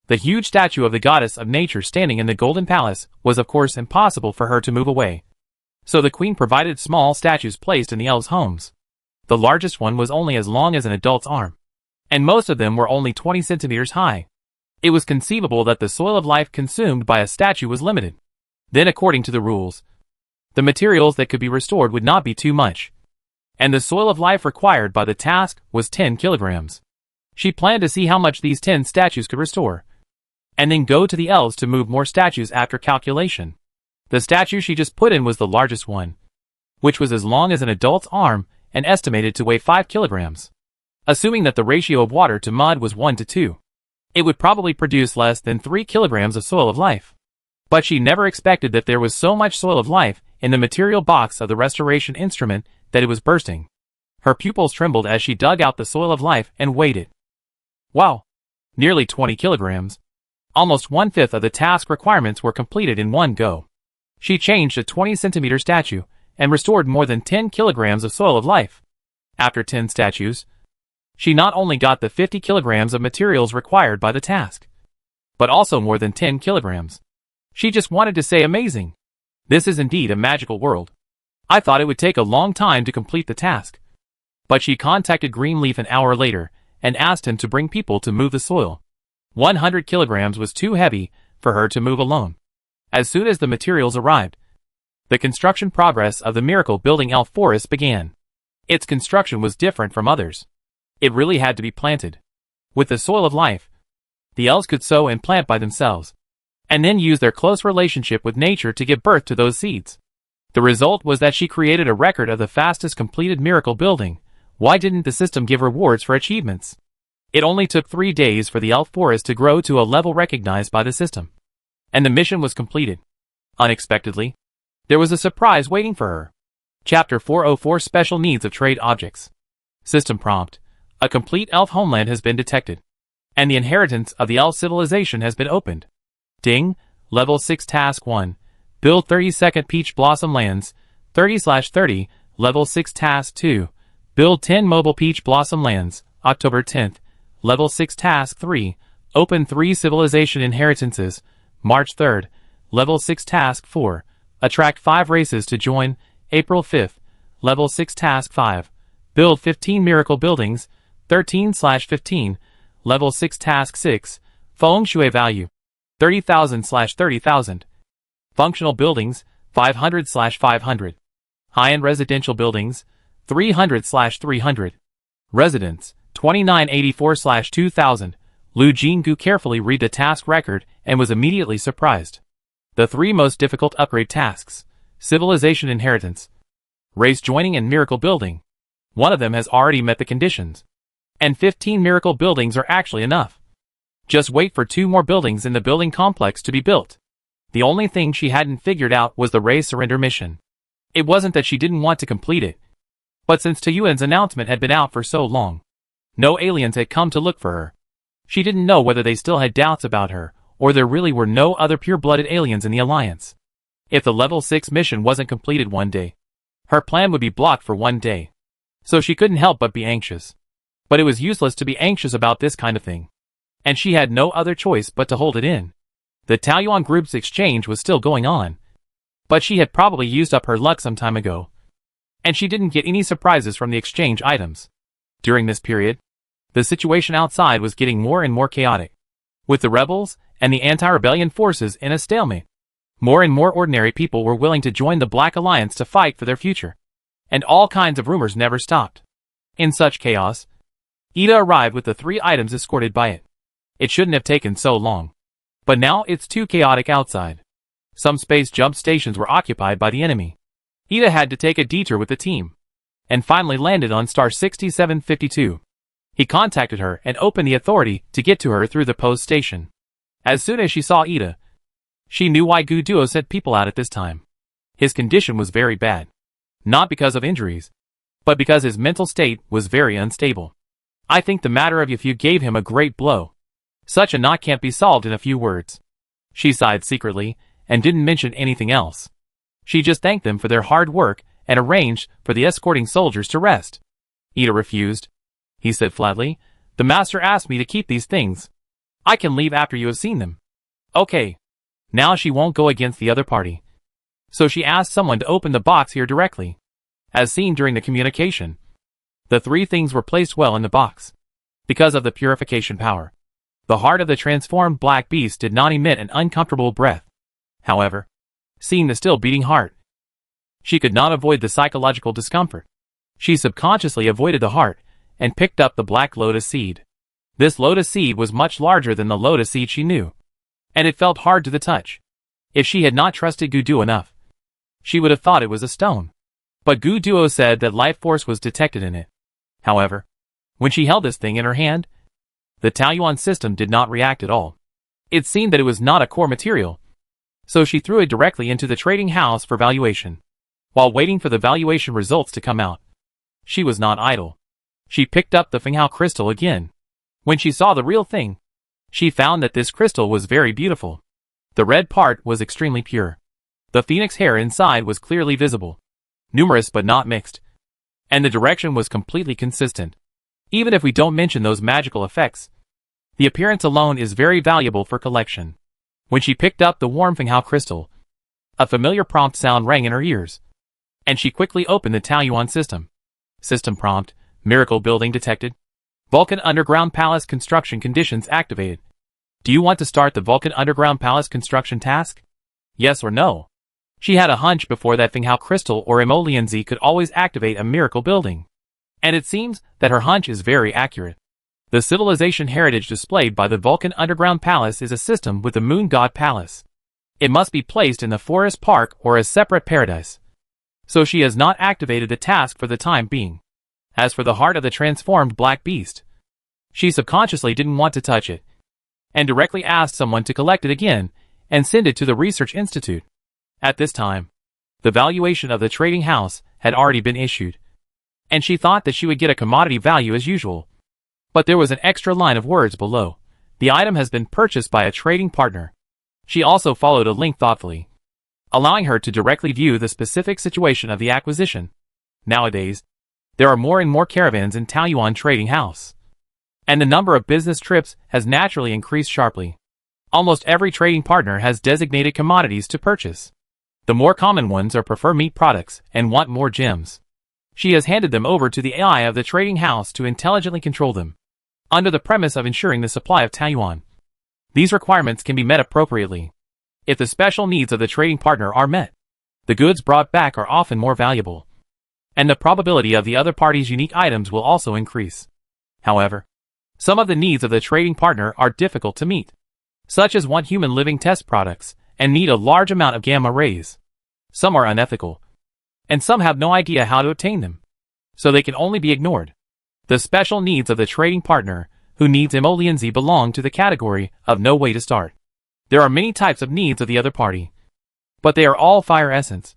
The huge statue of the goddess of nature standing in the golden palace was of course impossible for her to move away. So the queen provided small statues placed in the elves' homes. The largest one was only as long as an adult's arm, and most of them were only 20 centimeters high. It was conceivable that the soil of life consumed by a statue was limited. Then according to the rules, the materials that could be restored would not be too much, and the soil of life required by the task was 10 kilograms. She planned to see how much these 10 statues could restore, and then go to the elves to move more statues after calculation. The statue she just put in was the largest one, which was as long as an adult's arm and estimated to weigh 5 kilograms. Assuming that the ratio of water to mud was 1 to 2, it would probably produce less than 3 kilograms of soil of life. But she never expected that there was so much soil of life in the material box of the restoration instrument that it was bursting. Her pupils trembled as she dug out the soil of life and weighed it. Wow! Nearly 20 kilograms. Almost 1/5 of the task requirements were completed in one go. She changed a 20-centimeter statue and restored more than 10 kilograms of soil of life. After 10 statues, she not only got the 50 kilograms of materials required by the task, but also more than 10 kilograms. She just wanted to say amazing. This is indeed a magical world. I thought it would take a long time to complete the task. But she contacted Greenleaf an hour later and asked him to bring people to move the soil. 100 kilograms was too heavy for her to move alone. As soon as the materials arrived, the construction progress of the miracle building elf forest began. Its construction was different from others. It really had to be planted. With the soil of life, the elves could sow and plant by themselves, and then use their close relationship with nature to give birth to those seeds. The result was that she created a record of the fastest completed miracle building. Why didn't the system give rewards for achievements? It only took 3 days for the elf forest to grow to a level recognized by the system, and the mission was completed. Unexpectedly, there was a surprise waiting for her. Chapter 404 Special Needs of Trade Objects. System prompt. A complete elf homeland has been detected, and the inheritance of the elf civilization has been opened. Ding. Level 6 Task 1. Build 32nd Peach Blossom Lands, 30/30. Level 6 Task 2. Build 10 Mobile Peach Blossom Lands, October 10th. Level 6 Task 3. Open 3 Civilization Inheritances, March 3rd. Level 6 Task 4. Attract 5 races to join, April 5th. Level 6 Task 5. Build 15 Miracle Buildings, 13/15. Level 6 Task 6. Feng Shui Value, 30,000/30,000. Functional Buildings, 500/500. High-end Residential Buildings, 300/300. Residents, 2984/2000. Lu Jinggu carefully read the task record and was immediately surprised. The 3 most difficult upgrade tasks: Civilization Inheritance, Race Joining and Miracle Building. One of them has already met the conditions, and 15 miracle buildings are actually enough. Just wait for 2 more buildings in the building complex to be built. The only thing she hadn't figured out was the race surrender mission. It wasn't that she didn't want to complete it, but since Taiyuan's announcement had been out for so long, no aliens had come to look for her. She didn't know whether they still had doubts about her, or there really were no other pure-blooded aliens in the Alliance. If the level 6 mission wasn't completed one day, her plan would be blocked for 1 day. So she couldn't help but be anxious. But it was useless to be anxious about this kind of thing, and she had no other choice but to hold it in. The Taiyuan group's exchange was still going on, but she had probably used up her luck some time ago, and she didn't get any surprises from the exchange items. During this period, the situation outside was getting more and more chaotic, with the rebels and the anti-rebellion forces in a stalemate. More and more ordinary people were willing to join the Black Alliance to fight for their future, and all kinds of rumors never stopped. In such chaos, Ida arrived with the 3 items escorted by it. It shouldn't have taken so long, but now it's too chaotic outside. Some space jump stations were occupied by the enemy. Ida had to take a detour with the team, and finally landed on star 6752. He contacted her and opened the authority to get to her through the post station. As soon as she saw Ida, she knew why Gu Duo sent people out at this time. His condition was very bad. Not because of injuries, but because his mental state was very unstable. I think the matter of if you gave him a great blow. Such a knot can't be solved in a few words. She sighed secretly, and didn't mention anything else. She just thanked them for their hard work, and arranged for the escorting soldiers to rest. Ida refused. He said flatly, "The master asked me to keep these things. I can leave after you have seen them." Okay. Now she won't go against the other party. So she asked someone to open the box here directly. As seen during the communication, the three things were placed well in the box. Because of the purification power, the heart of the transformed black beast did not emit an uncomfortable breath. However, seeing the still beating heart, she could not avoid the psychological discomfort. She subconsciously avoided the heart, and picked up the black lotus seed. This lotus seed was much larger than the lotus seed she knew, and it felt hard to the touch. If she had not trusted Gu Duo enough, she would have thought it was a stone. But Gu Duo said that life force was detected in it. However, when she held this thing in her hand, the Taoyuan system did not react at all. It seemed that it was not a core material, so she threw it directly into the trading house for valuation. While waiting for the valuation results to come out, she was not idle. She picked up the Fenghao crystal again. When she saw the real thing, she found that this crystal was very beautiful. The red part was extremely pure. The phoenix hair inside was clearly visible, numerous but not mixed, and the direction was completely consistent. Even if we don't mention those magical effects, the appearance alone is very valuable for collection. When she picked up the warm Fenghao crystal, a familiar prompt sound rang in her ears, and she quickly opened the Taoyuan system. System prompt: Miracle building detected. Vulcan Underground Palace construction conditions activated. Do you want to start the Vulcan Underground Palace construction task? Yes or no? She had a hunch before that Fenghao crystal or Emolienzi could always activate a miracle building. And it seems that her hunch is very accurate. The civilization heritage displayed by the Vulcan Underground Palace is a system with the Moon God Palace. It must be placed in the forest park or a separate paradise. So she has not activated the task for the time being. As for the heart of the transformed black beast, she subconsciously didn't want to touch it, and directly asked someone to collect it again and send it to the research institute. At this time, the valuation of the trading house had already been issued, and she thought that she would get a commodity value as usual. But there was an extra line of words below. The item has been purchased by a trading partner. She also followed a link thoughtfully, allowing her to directly view the specific situation of the acquisition. Nowadays, there are more and more caravans in Taoyuan trading house, and the number of business trips has naturally increased sharply. Almost every trading partner has designated commodities to purchase. The more common ones are prefer meat products and want more gems. She has handed them over to the AI of the trading house to intelligently control them, under the premise of ensuring the supply of Taoyuan. These requirements can be met appropriately. If the special needs of the trading partner are met, the goods brought back are often more valuable, and the probability of the other party's unique items will also increase. However, some of the needs of the trading partner are difficult to meet, such as want human living test products and need a large amount of gamma rays. Some are unethical, and some have no idea how to obtain them, so they can only be ignored. The special needs of the trading partner, who needs Emolienzi, belong to the category of no way to start. There are many types of needs of the other party, but they are all fire essence,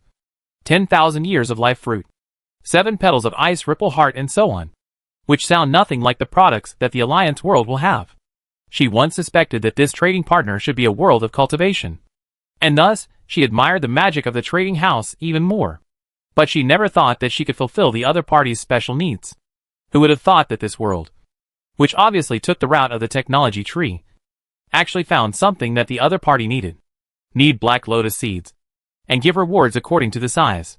10,000 years of life fruit, 7 petals of ice ripple heart, and so on, which sound nothing like the products that the Alliance world will have. She once suspected that this trading partner should be a world of cultivation, and thus she admired the magic of the trading house even more. But she never thought that she could fulfill the other party's special needs. Who would have thought that this world, which obviously took the route of the technology tree, actually found something that the other party needed? Need black lotus seeds, and give rewards according to the size.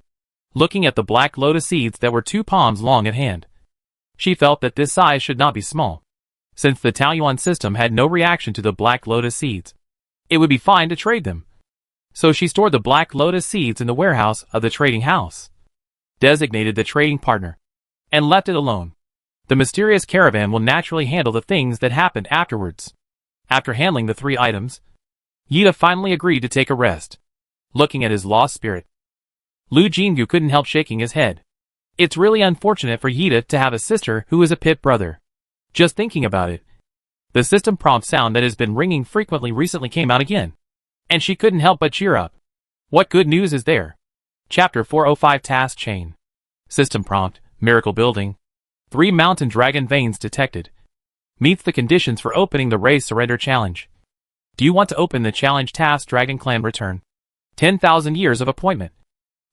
Looking at the black lotus seeds that were 2 palms long at hand, she felt that this size should not be small. Since the Taoyuan system had no reaction to the black lotus seeds, it would be fine to trade them. So she stored the black lotus seeds in the warehouse of the trading house, designated the trading partner, and left it alone. The mysterious caravan will naturally handle the things that happened afterwards. After handling the 3 items, Yida finally agreed to take a rest. Looking at his lost spirit, Lu Jingyu couldn't help shaking his head. It's really unfortunate for Yida to have a sister who is a pit brother. Just thinking about it. The system prompt sound that has been ringing frequently recently came out again. And she couldn't help but cheer up. What good news is there? Chapter 405 Task Chain. System prompt, Miracle Building. 3 mountain dragon veins detected. Meets the conditions for opening the race surrender challenge. Do you want to open the challenge task Dragon Clan return? 10,000 years of appointment.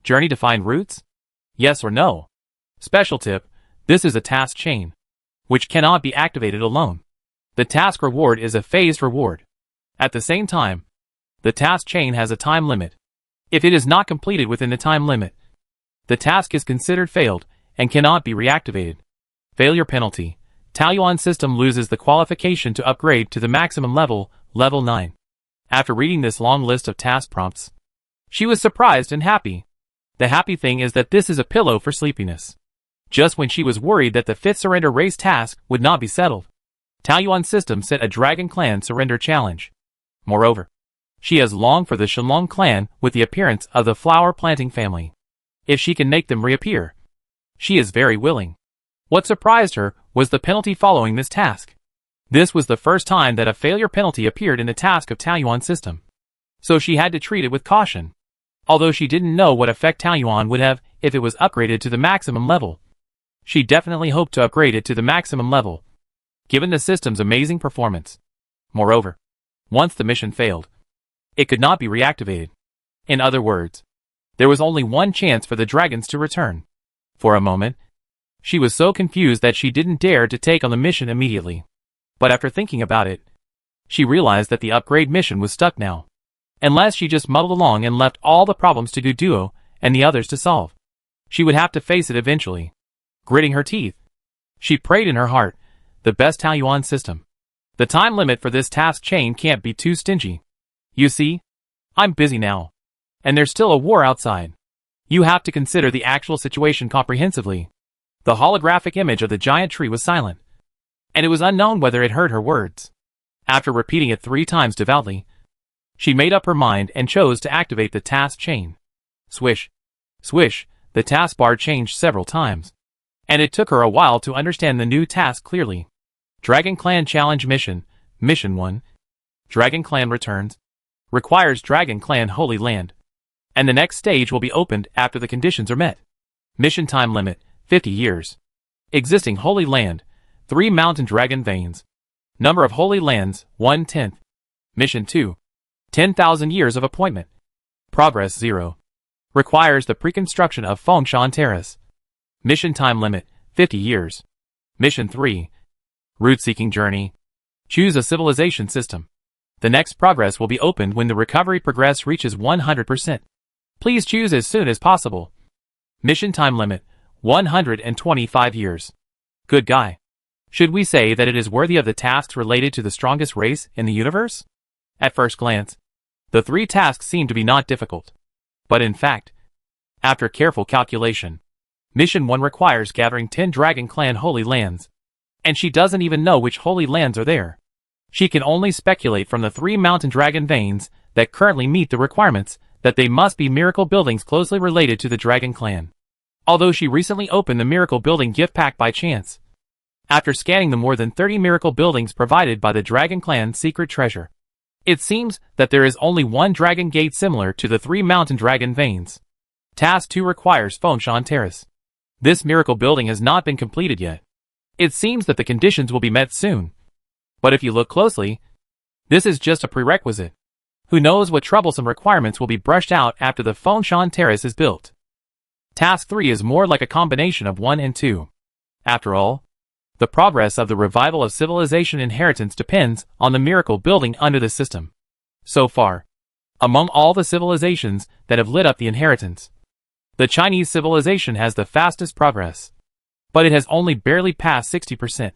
Journey to find roots? Yes or no? Special tip, this is a task chain, which cannot be activated alone. The task reward is a phased reward. At the same time, the task chain has a time limit. If it is not completed within the time limit, the task is considered failed and cannot be reactivated. Failure penalty. Taoyuan system loses the qualification to upgrade to the maximum level, level 9. After reading this long list of task prompts, she was surprised and happy. The happy thing is that this is a pillow for sleepiness. Just when she was worried that the 5th surrender race task would not be settled, Taoyuan system set a Dragon Clan surrender challenge. Moreover, she has longed for the Shenlong clan with the appearance of the flower planting family. If she can make them reappear, she is very willing. What surprised her was the penalty following this task. This was the first time that a failure penalty appeared in the task of Taoyuan system. So she had to treat it with caution. Although she didn't know what effect Taoyuan would have if it was upgraded to the maximum level. She definitely hoped to upgrade it to the maximum level, given the system's amazing performance. Moreover, once the mission failed, it could not be reactivated. In other words, there was only one chance for the dragons to return. For a moment, she was so confused that she didn't dare to take on the mission immediately. But after thinking about it, she realized that the upgrade mission was stuck now. Unless she just muddled along and left all the problems to Guduo and the others to solve, she would have to face it eventually. Gritting her teeth, she prayed in her heart, the best Taoyuan system. The time limit for this task chain can't be too stingy. You see, I'm busy now. And there's still a war outside. You have to consider the actual situation comprehensively. The holographic image of the giant tree was silent, and it was unknown whether it heard her words. After repeating it 3 times devoutly, she made up her mind and chose to activate the task chain. Swish, swish, the taskbar changed several times, and it took her a while to understand the new task clearly. Dragon Clan Challenge Mission, Mission 1. Dragon Clan returns. Requires Dragon Clan Holy Land. And the next stage will be opened after the conditions are met. Mission time limit, 50 years. Existing Holy Land, 3 mountain dragon veins. Number of Holy Lands, 1/10. Mission 2. 10,000 years of appointment. Progress 0. Requires the pre-construction of Fengshan Terrace. Mission time limit, 50 years. Mission 3. Route-seeking journey. Choose a civilization system. The next progress will be opened when the recovery progress reaches 100%. Please choose as soon as possible. Mission time limit, 125 years. Good guy. Should we say that it is worthy of the tasks related to the strongest race in the universe? At first glance, the 3 tasks seem to be not difficult. But in fact, after careful calculation, Mission 1 requires gathering 10 Dragon Clan Holy Lands. And she doesn't even know which Holy Lands are there. She can only speculate from the 3 mountain dragon veins that currently meet the requirements that they must be miracle buildings closely related to the Dragon Clan. Although she recently opened the miracle building gift pack by chance. After scanning the more than 30 miracle buildings provided by the Dragon Clan secret treasure, it seems that there is only one dragon gate similar to the 3 mountain dragon veins. Task 2 requires Fengshan Terrace. This miracle building has not been completed yet. It seems that the conditions will be met soon. But if you look closely, this is just a prerequisite. Who knows what troublesome requirements will be brushed out after the Fengshan Terrace is built. Task 3 is more like a combination of 1 and 2. After all, the progress of the revival of civilization inheritance depends on the miracle building under the system. So far, among all the civilizations that have lit up the inheritance, the Chinese civilization has the fastest progress. But it has only barely passed 60%.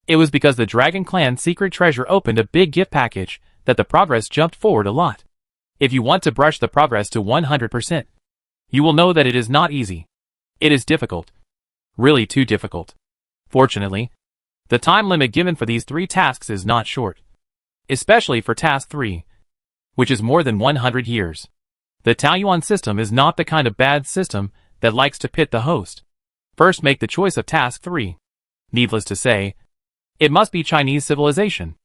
It was because the Dragon Clan secret treasure opened a big gift package that the progress jumped forward a lot. If you want to brush the progress to 100%, you will know that it is not easy. It is difficult. Really too difficult. Fortunately, the time limit given for these 3 tasks is not short. Especially for task 3, which is more than 100 years. The Taoyuan system is not the kind of bad system that likes to pit the host. First make the choice of task 3. Needless to say, it must be Chinese civilization.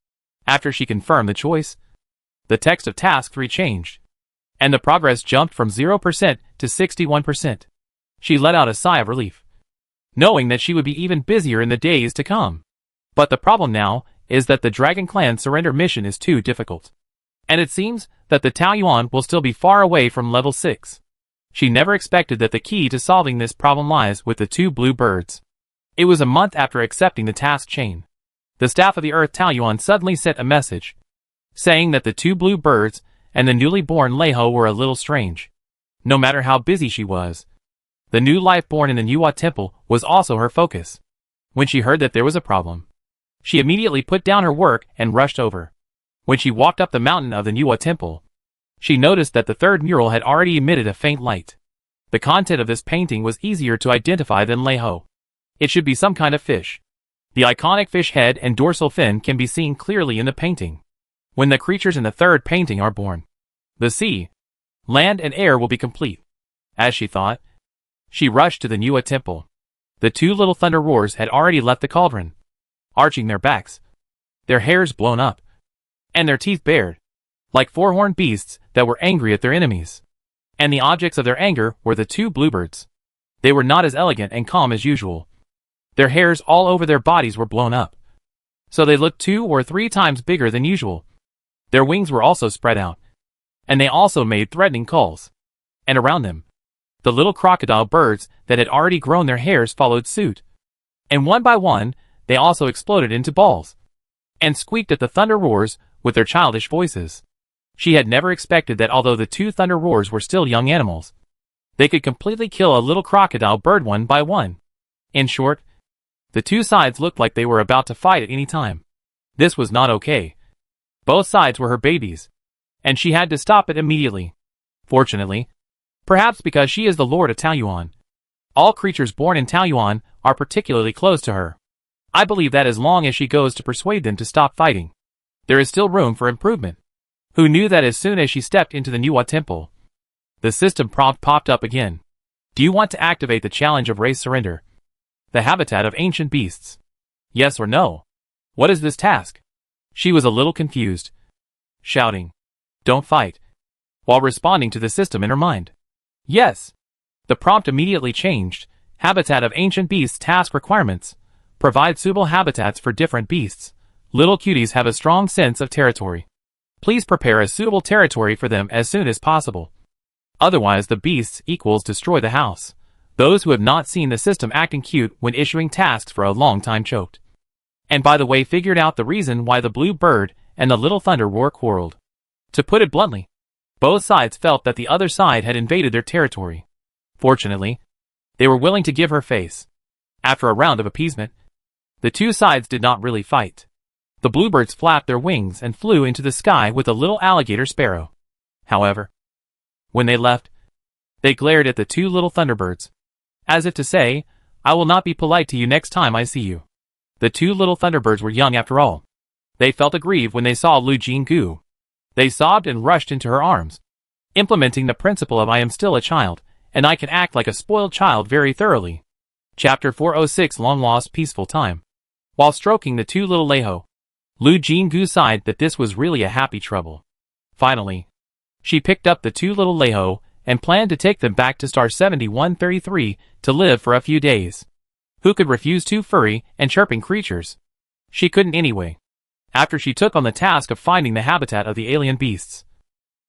After she confirmed the choice, the text of task 3 changed, and the progress jumped from 0% to 61%. She let out a sigh of relief, knowing that she would be even busier in the days to come. But the problem now is that the Dragon Clan surrender mission is too difficult, and it seems that the Taoyuan will still be far away from level 6. She never expected that the key to solving this problem lies with the 2 blue birds. It was a month after accepting the task chain. The staff of the Earth Taoyuan suddenly sent a message, saying that the 2 blue birds and the newly born Leiho were a little strange. No matter how busy she was, the new life born in the Nuwa temple was also her focus. When she heard that there was a problem, she immediately put down her work and rushed over. When she walked up the mountain of the Nuwa temple, she noticed that the third mural had already emitted a faint light. The content of this painting was easier to identify than Leiho. It should be some kind of fish. The iconic fish head and dorsal fin can be seen clearly in the painting. When the creatures in the third painting are born, the sea, land and air will be complete. As she thought, she rushed to the Nuwa temple. The 2 little thunder roars had already left the cauldron, arching their backs, their hairs blown up, and their teeth bared, like 4-horned beasts that were angry at their enemies. And the objects of their anger were the 2 bluebirds. They were not as elegant and calm as usual. Their hairs all over their bodies were blown up, so they looked 2 or 3 times bigger than usual. Their wings were also spread out, and they also made threatening calls. And around them, the little crocodile birds that had already grown their hairs followed suit. And one by one, they also exploded into balls, and squeaked at the thunder roars with their childish voices. She had never expected that although the 2 thunder roars were still young animals, they could completely kill a little crocodile bird one by one. In short, the 2 sides looked like they were about to fight at any time. This was not okay. Both sides were her babies, and she had to stop it immediately. Fortunately, perhaps because she is the Lord of Taoyuan, all creatures born in Taoyuan are particularly close to her. I believe that as long as she goes to persuade them to stop fighting, there is still room for improvement. Who knew that as soon as she stepped into the Nuwa temple, the system prompt popped up again. Do you want to activate the challenge of race surrender? The habitat of ancient beasts. Yes or no? What is this task? She was a little confused, shouting, "Don't fight," while responding to the system in her mind. Yes. The prompt immediately changed. Habitat of ancient beasts task requirements. Provide suitable habitats for different beasts. Little cuties have a strong sense of territory. Please prepare a suitable territory for them as soon as possible. Otherwise the beasts equals destroy the house. Those who have not seen the system acting cute when issuing tasks for a long time choked. And by the way figured out the reason why the blue bird and the little thunder roar quarreled. To put it bluntly, both sides felt that the other side had invaded their territory. Fortunately, they were willing to give her face. After a round of appeasement, the 2 sides did not really fight. The bluebirds flapped their wings and flew into the sky with a little alligator sparrow. However, when they left, they glared at the 2 little thunderbirds, as if to say, "I will not be polite to you next time I see you." The 2 little thunderbirds were young after all. They felt aggrieved when they saw Lu Jinggu. They sobbed and rushed into her arms, implementing the principle of I am still a child, and I can act like a spoiled child very thoroughly. Chapter 406 Long Lost Peaceful Time. While stroking the 2 little Leiho, Lu Jinggu sighed that this was really a happy trouble. Finally, she picked up the 2 little Leiho and planned to take them back to star 7133 to live for a few days. Who could refuse 2 furry and chirping creatures? She couldn't anyway. After she took on the task of finding the habitat of the alien beasts,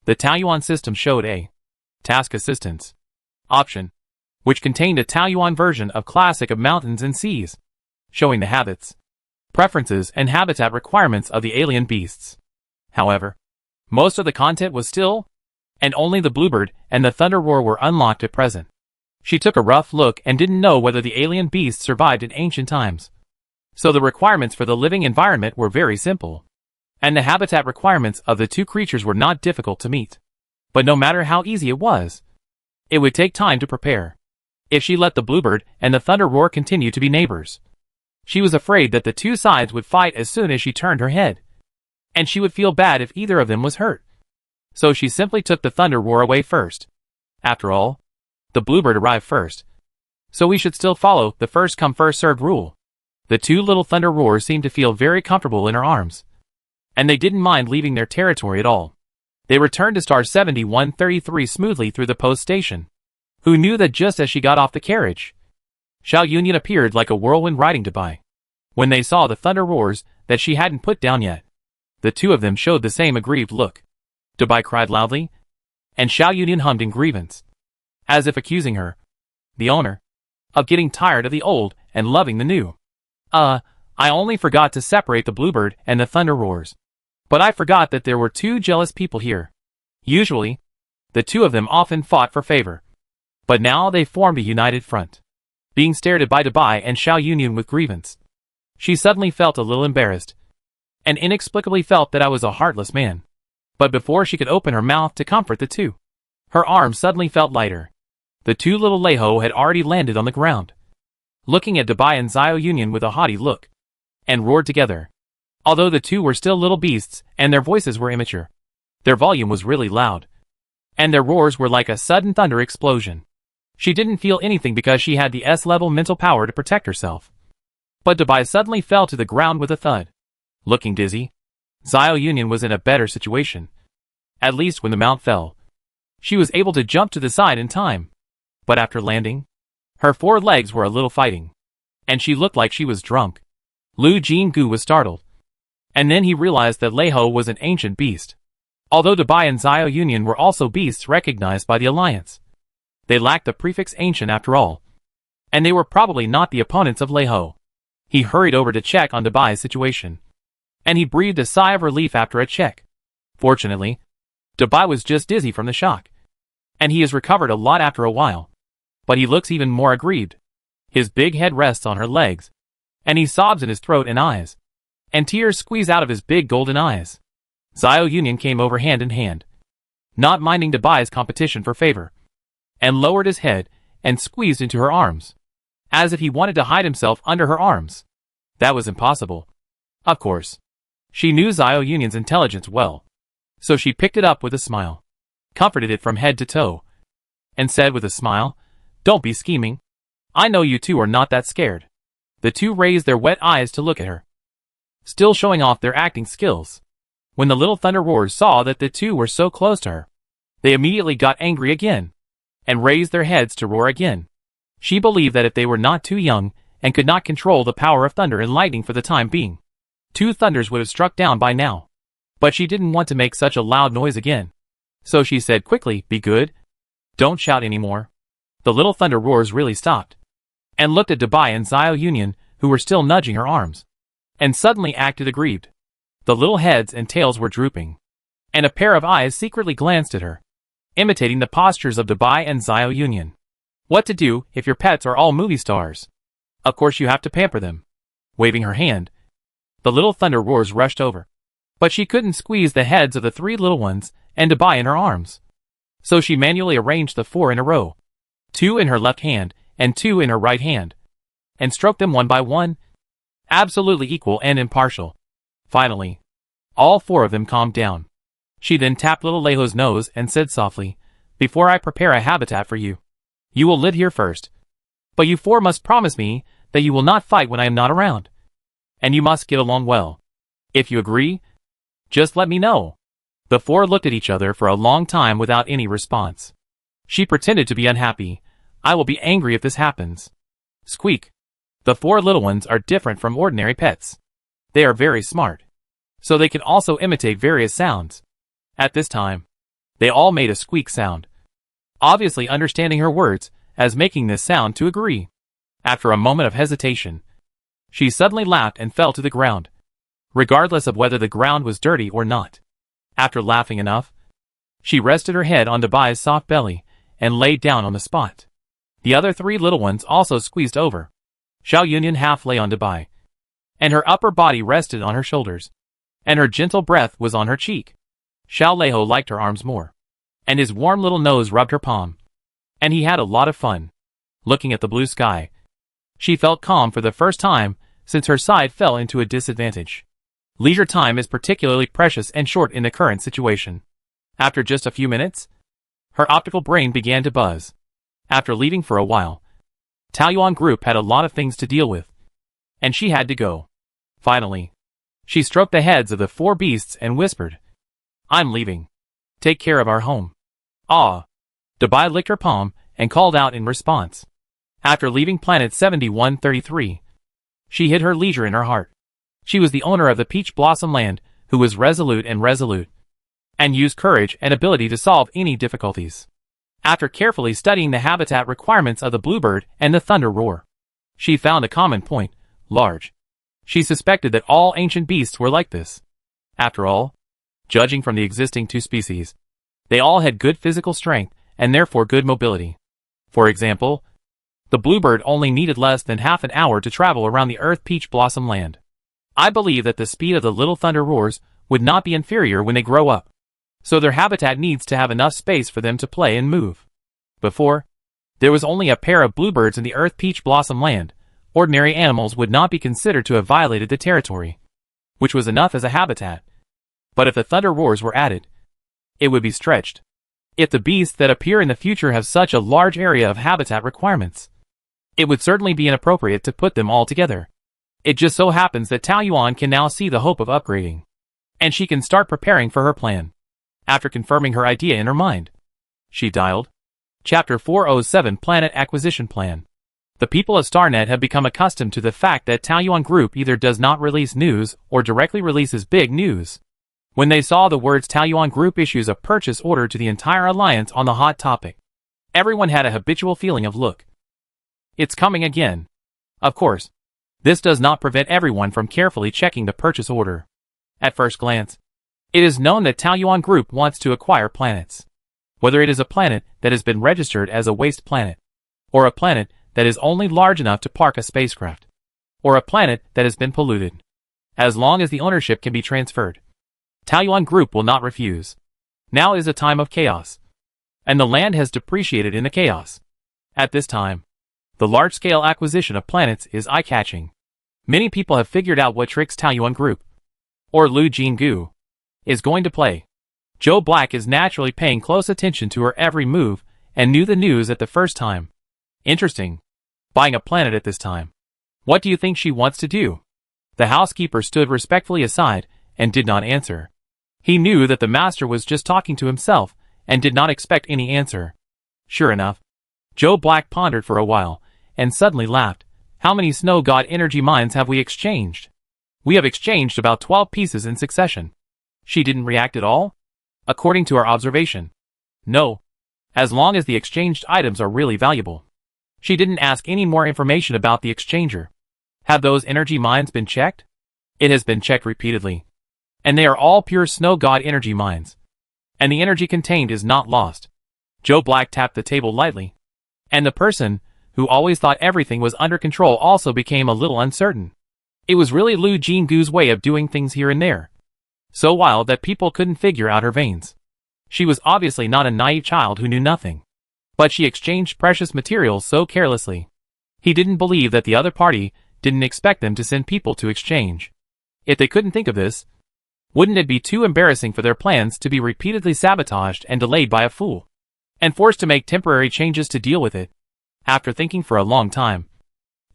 the Taoyuan system showed a task assistance option, which contained a Taoyuan version of classic of mountains and seas, showing the habits, preferences and habitat requirements of the alien beasts. However, most of the content was still, and only the bluebird and the thunder roar were unlocked at present. She took a rough look and didn't know whether the alien beasts survived in ancient times. So the requirements for the living environment were very simple, and the habitat requirements of the 2 creatures were not difficult to meet. But no matter how easy it was, it would take time to prepare. If she let the bluebird and the thunder roar continue to be neighbors, she was afraid that the 2 sides would fight as soon as she turned her head, and she would feel bad if either of them was hurt. so she simply took the thunder roar away first. After all, the bluebird arrived first, so we should still follow the first come first served rule. The two little thunder roars seemed to feel very comfortable in her arms, and they didn't mind leaving their territory at all. They returned to star 7133 smoothly through the post station. Who knew that just as she got off the carriage, Xiao Yunyan appeared like a whirlwind riding Dubai. When they saw the thunder roars that she hadn't put down yet, the two of them showed the same aggrieved look. Dubai cried loudly, and Xiao Yunyan hummed in grievance, as if accusing her, the owner, of getting tired of the old and loving the new. I only forgot to separate the bluebird and the thunder roars. But I forgot that there were two jealous people here. Usually, the two of them often fought for favor. But now they formed a united front. Being stared at by Dubai and Xiao Yunyan with grievance, she suddenly felt a little embarrassed, and inexplicably felt that I was a heartless man. But before she could open her mouth to comfort the two, her arms suddenly felt lighter. The two little Leiho had already landed on the ground, looking at Dubai and Xiao Yunyan with a haughty look, and roared together. Although the two were still little beasts and their voices were immature, their volume was really loud, and their roars were like a sudden thunder explosion. She didn't feel anything because she had the S-level mental power to protect herself. But Dubai suddenly fell to the ground with a thud. Looking dizzy, Xiao Yunyan was in a better situation. At least when the mount fell, she was able to jump to the side in time. But after landing, her four legs were a little fighting, and she looked like she was drunk. Lu Jinggu was startled, and then he realized that Leiho was an ancient beast. Although Dubai and Xiao Yunyan were also beasts recognized by the Alliance, they lacked the prefix ancient after all, and they were probably not the opponents of Leiho. He hurried over to check on Dubai's situation, and he breathed a sigh of relief after a check. Fortunately, Dubai was just dizzy from the shock, and he has recovered a lot after a while. But he looks even more aggrieved. His big head rests on her legs, and he sobs in his throat and eyes, and tears squeeze out of his big golden eyes. Xiao Yunyan came over hand in hand, not minding Dubai's competition for favor, and lowered his head and squeezed into her arms, as if he wanted to hide himself under her arms. That was impossible. Of course, she knew Xiao Yunyan's intelligence well, so she picked it up with a smile, comforted it from head to toe, and said with a smile, "Don't be scheming. I know you two are not that scared." The two raised their wet eyes to look at her, still showing off their acting skills. When the little thunder roars saw that the two were so close to her, they immediately got angry again, and raised their heads to roar again. She believed that if they were not too young, and could not control the power of thunder and lightning for the time being, two thunders would have struck down by now. But she didn't want to make such a loud noise again. So she said quickly, "Be good. Don't shout anymore." The little thunder roars really stopped, and looked at Dubai and Xiao Yunyan, who were still nudging her arms, and suddenly acted aggrieved. The little heads and tails were drooping, and a pair of eyes secretly glanced at her, imitating the postures of Dubai and Xiao Yunyan. What to do if your pets are all movie stars? Of course you have to pamper them. Waving her hand, the little thunder roars rushed over, but she couldn't squeeze the heads of the three little ones and Dubai in her arms. So she manually arranged the four in a row, two in her left hand and two in her right hand, and stroked them one by one, absolutely equal and impartial. Finally, all four of them calmed down. She then tapped little Leiho's nose and said softly, "Before I prepare a habitat for you, you will live here first. But you four must promise me that you will not fight when I am not around. And you must get along well. If you agree, just let me know." The four looked at each other for a long time without any response. She pretended to be unhappy. "I will be angry if this happens." Squeak. The four little ones are different from ordinary pets. They are very smart, so they can also imitate various sounds. At this time, they all made a squeak sound, obviously understanding her words as making this sound to agree. After a moment of hesitation, she suddenly laughed and fell to the ground, regardless of whether the ground was dirty or not. After laughing enough, she rested her head on Dubai's soft belly and laid down on the spot. The other three little ones also squeezed over. Xiao Yunyan half lay on Dubai, and her upper body rested on her shoulders, and her gentle breath was on her cheek. Xiao Leiho liked her arms more, and his warm little nose rubbed her palm, and he had a lot of fun. Looking at the blue sky, she felt calm for the first time since her side fell into a disadvantage. Leisure time is particularly precious and short in the current situation. After just a few minutes, her optical brain began to buzz. After leaving for a while, Taoyuan Group had a lot of things to deal with, and she had to go. Finally, she stroked the heads of the four beasts and whispered, "I'm leaving. Take care of our home." "Ah." Dabai licked her palm and called out in response. After leaving planet 7133, she hid her leisure in her heart. She was the owner of the Peach Blossom Land, who was resolute, and used courage and ability to solve any difficulties. After carefully studying the habitat requirements of the bluebird and the thunder roar, she found a common point: large. She suspected that all ancient beasts were like this. After all, judging from the existing two species, they all had good physical strength and therefore good mobility. For example, the bluebird only needed less than half an hour to travel around the Earth Peach Blossom Land. I believe that the speed of the little thunder roars would not be inferior when they grow up, so their habitat needs to have enough space for them to play and move. Before, there was only a pair of bluebirds in the Earth Peach Blossom Land. Ordinary animals would not be considered to have violated the territory, which was enough as a habitat. But if the thunder roars were added, it would be stretched. If the beasts that appear in the future have such a large area of habitat requirements, it would certainly be inappropriate to put them all together. It just so happens that Taoyuan can now see the hope of upgrading, and she can start preparing for her plan. After confirming her idea in her mind, she dialed Chapter 407 Planet Acquisition Plan. The people of StarNet have become accustomed to the fact that Taoyuan Group either does not release news or directly releases big news. When they saw the words Taoyuan Group issues a purchase order to the entire alliance on the hot topic, everyone had a habitual feeling of look, it's coming again. Of course, this does not prevent everyone from carefully checking the purchase order. At first glance, it is known that Taoyuan Group wants to acquire planets. Whether it is a planet that has been registered as a waste planet, or a planet that is only large enough to park a spacecraft, or a planet that has been polluted. As long as the ownership can be transferred, Taoyuan Group will not refuse. Now is a time of chaos, and the land has depreciated in the chaos. At this time, the large-scale acquisition of planets is eye-catching. Many people have figured out what tricks Taoyuan Group, or Lu Jinggu, is going to play. Joe Black is naturally paying close attention to her every move and knew the news at the first time. Interesting. Buying a planet at this time. What do you think she wants to do? The housekeeper stood respectfully aside and did not answer. He knew that the master was just talking to himself and did not expect any answer. Sure enough, Joe Black pondered for a while and suddenly laughed. How many snow god energy mines have we exchanged? We have exchanged about 12 pieces in succession. She didn't react at all? According to our observation, no. As long as the exchanged items are really valuable. She didn't ask any more information about the exchanger. Have those energy mines been checked? It has been checked repeatedly. And they are all pure snow god energy mines. And the energy contained is not lost. Joe Black tapped the table lightly. And the person, who always thought everything was under control, also became a little uncertain. It was really Lu Jinggu's way of doing things here and there. So wild that people couldn't figure out her veins. She was obviously not a naive child who knew nothing. But she exchanged precious materials so carelessly. He didn't believe that the other party didn't expect them to send people to exchange. If they couldn't think of this, wouldn't it be too embarrassing for their plans to be repeatedly sabotaged and delayed by a fool, and forced to make temporary changes to deal with it? After thinking for a long time,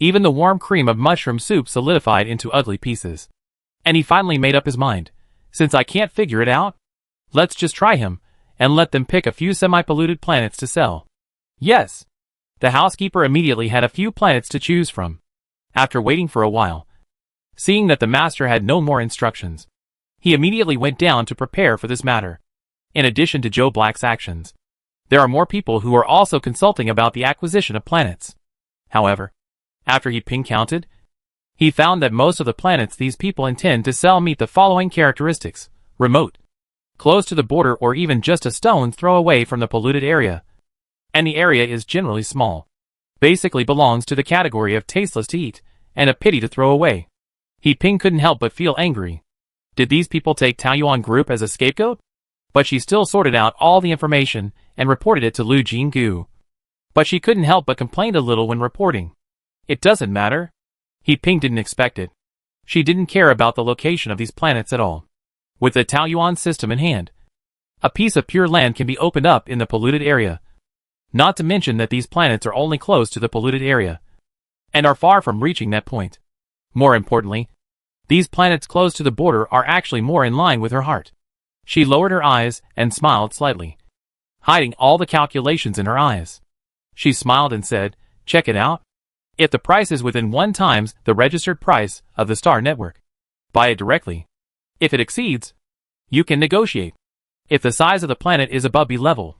even the warm cream of mushroom soup solidified into ugly pieces. And he finally made up his mind. Since I can't figure it out, let's just try him, and let them pick a few semi-polluted planets to sell. Yes. The housekeeper immediately had a few planets to choose from. After waiting for a while, seeing that the master had no more instructions, he immediately went down to prepare for this matter. In addition to Joe Black's actions, there are more people who are also consulting about the acquisition of planets. However, after he ping-counted, he found that most of the planets these people intend to sell meet the following characteristics: remote, close to the border, or even just a stone's throw away from the polluted area. And the area is generally small. Basically belongs to the category of tasteless to eat, and a pity to throw away. Ping couldn't help but feel angry. Did these people take Taoyuan Group as a scapegoat? But she still sorted out all the information and reported it to Lu Jinggu. But she couldn't help but complain a little when reporting. It doesn't matter. Ping didn't expect it. She didn't care about the location of these planets at all. With the Taoyuan system in hand, A piece of pure land can be opened up in the polluted area. Not to mention that these planets are only close to the polluted area, and are far from reaching that point. More importantly, these planets close to the border are actually more in line with her heart. She lowered her eyes and smiled slightly, hiding all the calculations in her eyes. She smiled and said, "Check it out. If the price is within 1 times the registered price of the star network, buy it directly. If it exceeds, you can negotiate. If the size of the planet is above B level,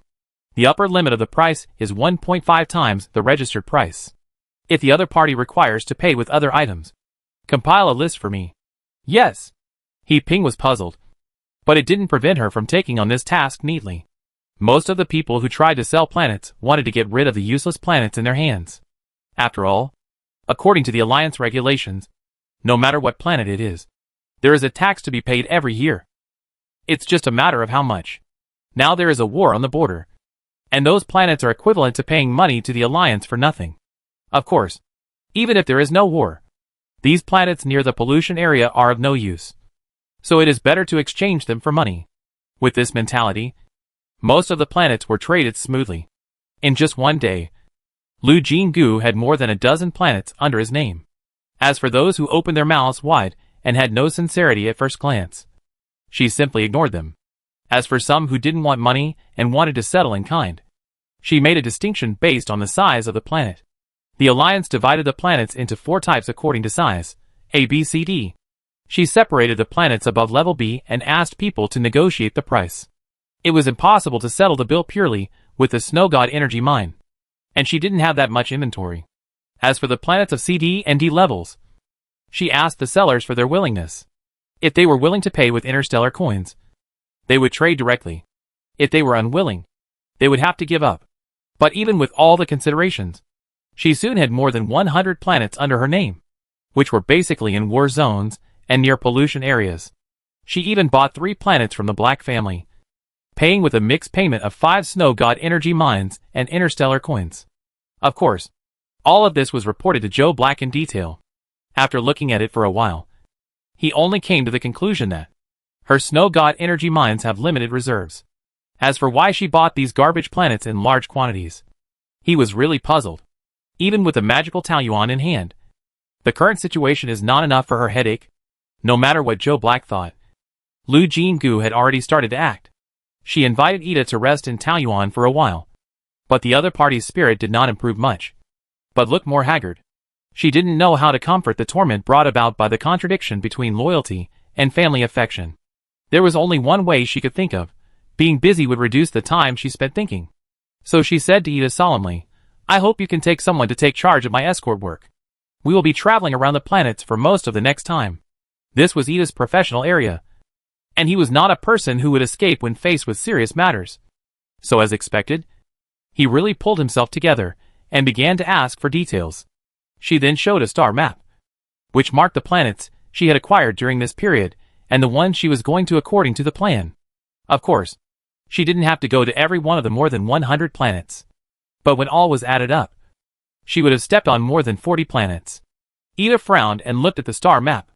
the upper limit of the price is 1.5 times the registered price. If the other party requires to pay with other items, compile a list for me." Yes. He Ping was puzzled, but it didn't prevent her from taking on this task neatly. Most of the people who tried to sell planets wanted to get rid of the useless planets in their hands. After all, according to the Alliance regulations, no matter what planet it is, there is a tax to be paid every year. It's just a matter of how much. Now there is a war on the border, and those planets are equivalent to paying money to the Alliance for nothing. Of course, even if there is no war, these planets near the pollution area are of no use. So it is better to exchange them for money. With this mentality, most of the planets were traded smoothly. In just one day, Lu Jinggu had more than a dozen planets under his name. As for those who opened their mouths wide and had no sincerity at first glance, she simply ignored them. As for some who didn't want money and wanted to settle in kind, she made a distinction based on the size of the planet. The Alliance divided the planets into 4 types according to size, A, B, C, D. She separated the planets above level B and asked people to negotiate the price. It was impossible to settle the bill purely with the Snow God energy mine, and she didn't have that much inventory. As for the planets of C, D, and D levels, she asked the sellers for their willingness. If they were willing to pay with interstellar coins, they would trade directly. If they were unwilling, they would have to give up. But even with all the considerations, she soon had more than 100 planets under her name, which were basically in war zones and near pollution areas. She even bought 3 planets from the Black family, paying with a mixed payment of 5 Snow God energy mines and interstellar coins. Of course, all of this was reported to Joe Black in detail. After looking at it for a while, he only came to the conclusion that her Snow God energy mines have limited reserves. As for why she bought these garbage planets in large quantities, he was really puzzled. Even with the magical Taoyuan in hand, the current situation is not enough for her headache. No matter what Joe Black thought, Lu Jinggu had already started to act. She invited Ida to rest in Taoyuan for a while, but the other party's spirit did not improve much, but looked more haggard. She didn't know how to comfort the torment brought about by the contradiction between loyalty and family affection. There was only one way she could think of. Being busy would reduce the time she spent thinking. So she said to Ida solemnly, "I hope you can take someone to take charge of my escort work. We will be traveling around the planets for most of the next time." This was Ida's professional area, and he was not a person who would escape when faced with serious matters. So as expected, he really pulled himself together and began to ask for details. She then showed a star map, which marked the planets she had acquired during this period and the ones she was going to according to the plan. Of course, she didn't have to go to every one of the more than 100 planets. But when all was added up, she would have stepped on more than 40 planets. Ida frowned and looked at the star map.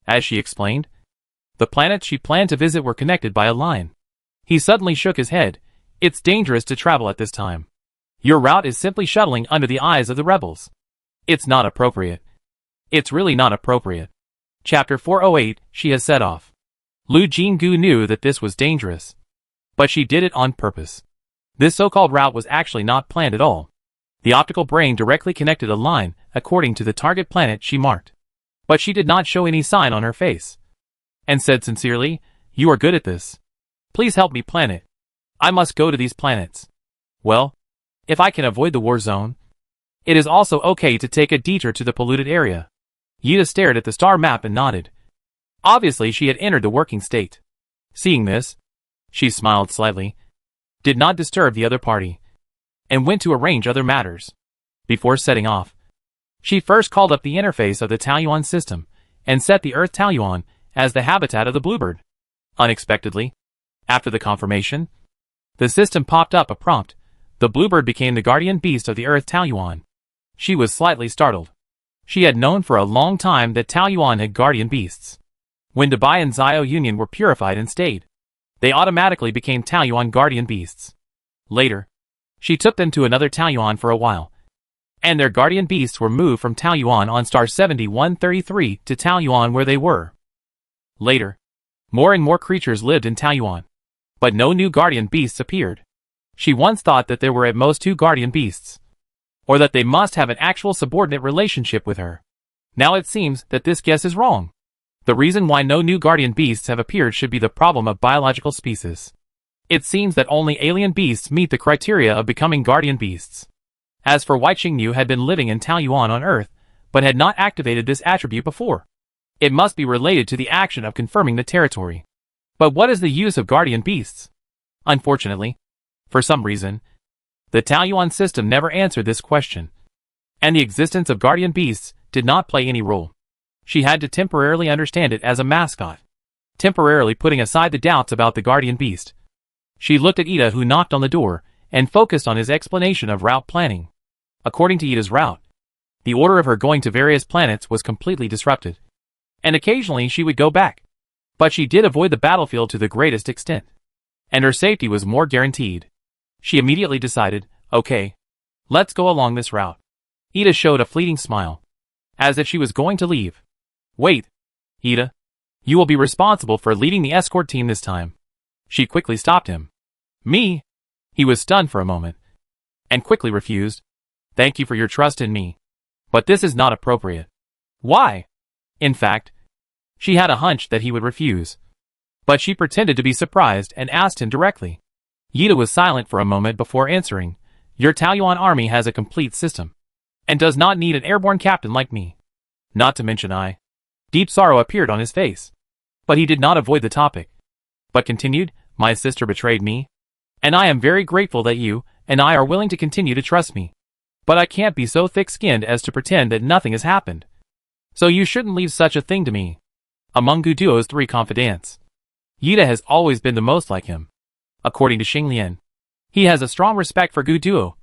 As she explained, the planets she planned to visit were connected by a line. He suddenly shook his head. "It's dangerous to travel at this time. Your route is simply shuttling under the eyes of the rebels. It's not appropriate. It's really not appropriate." Chapter 408, she has set off. Lu Jinggu knew that this was dangerous, but she did it on purpose. This so-called route was actually not planned at all. The optical brain directly connected a line according to the target planet she marked. But she did not show any sign on her face, and said sincerely, "You are good at this. Please help me plan it. I must go to these planets. Well, if I can avoid the war zone, it is also okay to take a detour to the polluted area." Ida stared at the star map and nodded. Obviously she had entered the working state. Seeing this, she smiled slightly, did not disturb the other party, and went to arrange other matters. Before setting off, she first called up the interface of the Taoyuan system and set the Earth Taoyuan as the habitat of the bluebird. Unexpectedly, after the confirmation, the system popped up a prompt. The bluebird became the guardian beast of the Earth Taoyuan. She was slightly startled. She had known for a long time that Taoyuan had guardian beasts, when Dubai and Zio Union were purified and stayed. They automatically became Taoyuan guardian beasts. Later, she took them to another Taoyuan for a while, and their guardian beasts were moved from Taoyuan on star 7133 to Taoyuan where they were. Later, more and more creatures lived in Taoyuan, but no new guardian beasts appeared. She once thought that there were at most 2 guardian beasts, or that they must have an actual subordinate relationship with her. Now it seems that this guess is wrong. The reason why no new guardian beasts have appeared should be the problem of biological species. It seems that only alien beasts meet the criteria of becoming guardian beasts. As for Wai Qingyu had been living in Taoyuan on Earth, but had not activated this attribute before. It must be related to the action of confirming the territory. But what is the use of guardian beasts? Unfortunately, for some reason, the Taoyuan system never answered this question, and the existence of guardian beasts did not play any role. She had to temporarily understand it as a mascot, temporarily putting aside the doubts about the guardian beast. She looked at Ida, who knocked on the door, and focused on his explanation of route planning. According to Ida's route, the order of her going to various planets was completely disrupted, and occasionally she would go back. But she did avoid the battlefield to the greatest extent, and her safety was more guaranteed. She immediately decided, okay, let's go along this route. Ida showed a fleeting smile, as if she was going to leave. Wait, Ida, you will be responsible for leading the escort team this time. She quickly stopped him. Me? He was stunned for a moment, and quickly refused. Thank you for your trust in me, but this is not appropriate. Why? In fact, she had a hunch that he would refuse, but she pretended to be surprised and asked him directly. Ida was silent for a moment before answering. Your Taoyuan army has a complete system, and does not need an airborne captain like me. Not to mention I. Deep sorrow appeared on his face, but he did not avoid the topic, but continued, my sister betrayed me, and I am very grateful that you and I are willing to continue to trust me. But I can't be so thick-skinned as to pretend that nothing has happened. So you shouldn't leave such a thing to me. Among Gu Duo's 3 confidants, Ida has always been the most like him. According to Xing Lian, he has a strong respect for Gu Duo,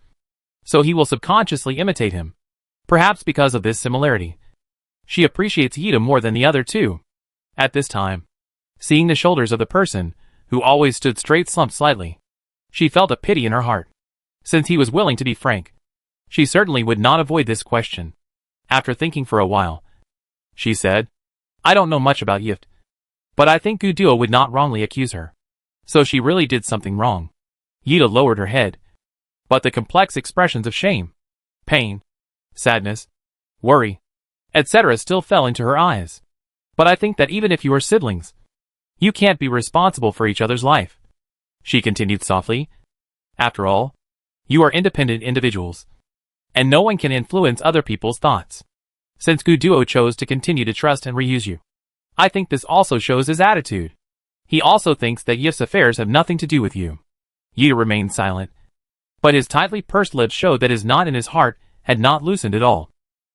so he will subconsciously imitate him. Perhaps because of this similarity, she appreciates Ida more than the other 2. At this time, seeing the shoulders of the person who always stood straight slumped slightly, she felt a pity in her heart. Since he was willing to be frank, she certainly would not avoid this question. After thinking for a while, she said, I don't know much about Yift, but I think Gu Duo would not wrongly accuse her. So she really did something wrong. Ida lowered her head, but the complex expressions of shame, pain, sadness, worry, etc. still fell into her eyes. But I think that even if you are siblings, you can't be responsible for each other's life. She continued softly. After all, you are independent individuals, and no one can influence other people's thoughts. Since Gu Duo chose to continue to trust and reuse you, I think this also shows his attitude. He also thinks that Yift's affairs have nothing to do with you. Ida remained silent, but his tightly pursed lips showed that his knot in his heart had not loosened at all.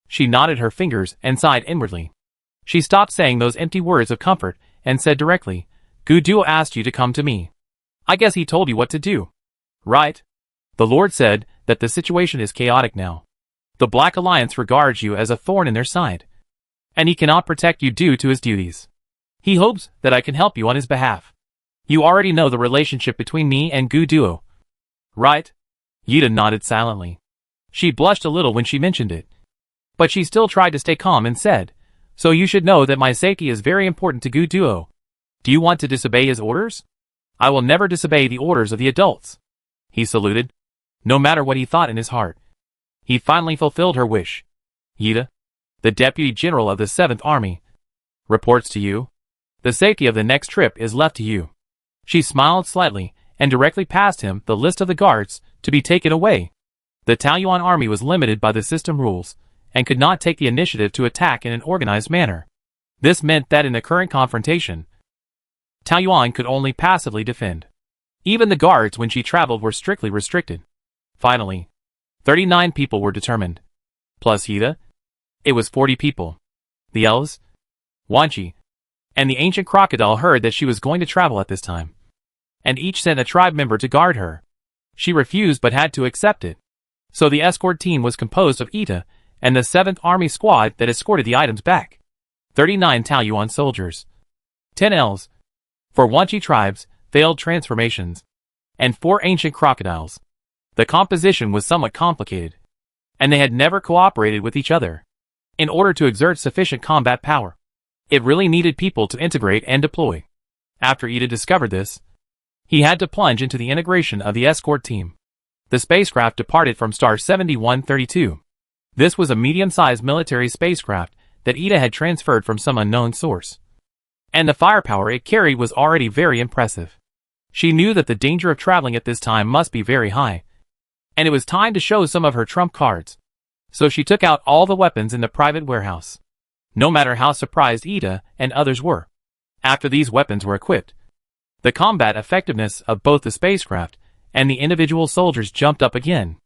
She knotted her fingers and sighed inwardly. She stopped saying those empty words of comfort and said directly, Gu Duo asked you to come to me. I guess he told you what to do. Right? The Lord said that the situation is chaotic now. The Black Alliance regards you as a thorn in their side, and he cannot protect you due to his duties. He hopes that I can help you on his behalf. You already know the relationship between me and Gu Duo. Right? Ida nodded silently. She blushed a little when she mentioned it, but she still tried to stay calm and said, so you should know that my safety is very important to Gu Duo. Do you want to disobey his orders? I will never disobey the orders of the adults. He saluted, no matter what he thought in his heart. He finally fulfilled her wish. Ida, the Deputy General of the 7th Army, reports to you. The safety of the next trip is left to you. She smiled slightly and directly passed him the list of the guards to be taken away. The Taoyuan army was limited by the system rules and could not take the initiative to attack in an organized manner. This meant that in the current confrontation, Taoyuan could only passively defend. Even the guards when she traveled were strictly restricted. Finally, 39 people were determined. Plus Ida, it was 40 people. The elves, Wanchi, and the ancient crocodile heard that she was going to travel at this time, and each sent a tribe member to guard her. She refused but had to accept it. So the escort team was composed of Ida and the 7th Army squad that escorted the items back. 39 Taoyuan soldiers, 10 elves. For Wanchi tribes, failed transformations, and 4 ancient crocodiles. The composition was somewhat complicated, and they had never cooperated with each other. In order to exert sufficient combat power, it really needed people to integrate and deploy. After Ida discovered this, he had to plunge into the integration of the escort team. The spacecraft departed from Star 7132. This was a medium-sized military spacecraft that Ida had transferred from some unknown source, and the firepower it carried was already very impressive. She knew that the danger of traveling at this time must be very high, and it was time to show some of her trump cards. So she took out all the weapons in the private warehouse, no matter how surprised Ida and others were. After these weapons were equipped, the combat effectiveness of both the spacecraft and the individual soldiers jumped up again.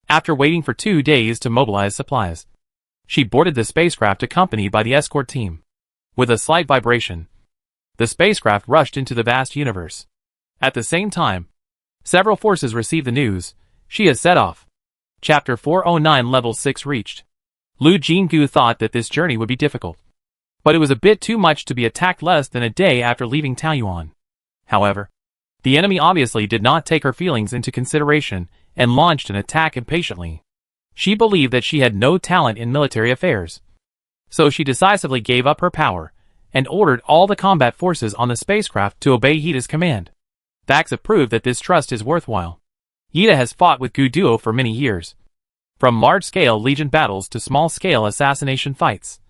After waiting for 2 days to mobilize supplies, she boarded the spacecraft accompanied by the escort team. With a slight vibration, the spacecraft rushed into the vast universe. At the same time, several forces received the news. She has set off. Chapter 409 Level 6 reached. Lu Jinggu thought that this journey would be difficult, but it was a bit too much to be attacked less than a day after leaving Taoyuan. However, the enemy obviously did not take her feelings into consideration and launched an attack impatiently. She believed that she had no talent in military affairs, so she decisively gave up her power and ordered all the combat forces on the spacecraft to obey Ida's command. Facts have proved that this trust is worthwhile. Ida has fought with Guduo for many years, from large-scale legion battles to small-scale assassination fights,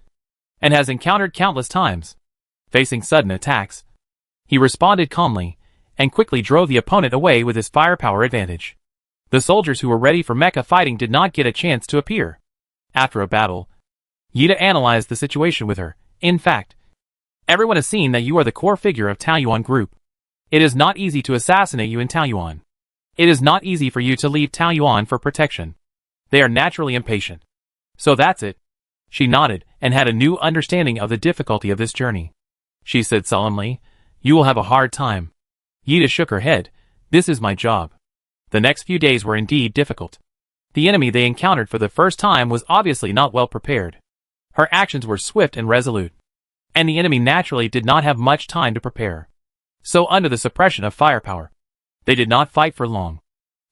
and has encountered countless times. Facing sudden attacks, he responded calmly and quickly drove the opponent away with his firepower advantage. The soldiers who were ready for mecha fighting did not get a chance to appear. After a battle, Ida analyzed the situation with her. In fact, everyone has seen that you are the core figure of Taoyuan group. It is not easy to assassinate you in Taoyuan. It is not easy for you to leave Taoyuan for protection. They are naturally impatient. So that's it. She nodded and had a new understanding of the difficulty of this journey. She said solemnly, "You will have a hard time." Ida shook her head. "This is my job." The next few days were indeed difficult. The enemy they encountered for the first time was obviously not well prepared. Her actions were swift and resolute, and the enemy naturally did not have much time to prepare. So under the suppression of firepower, they did not fight for long.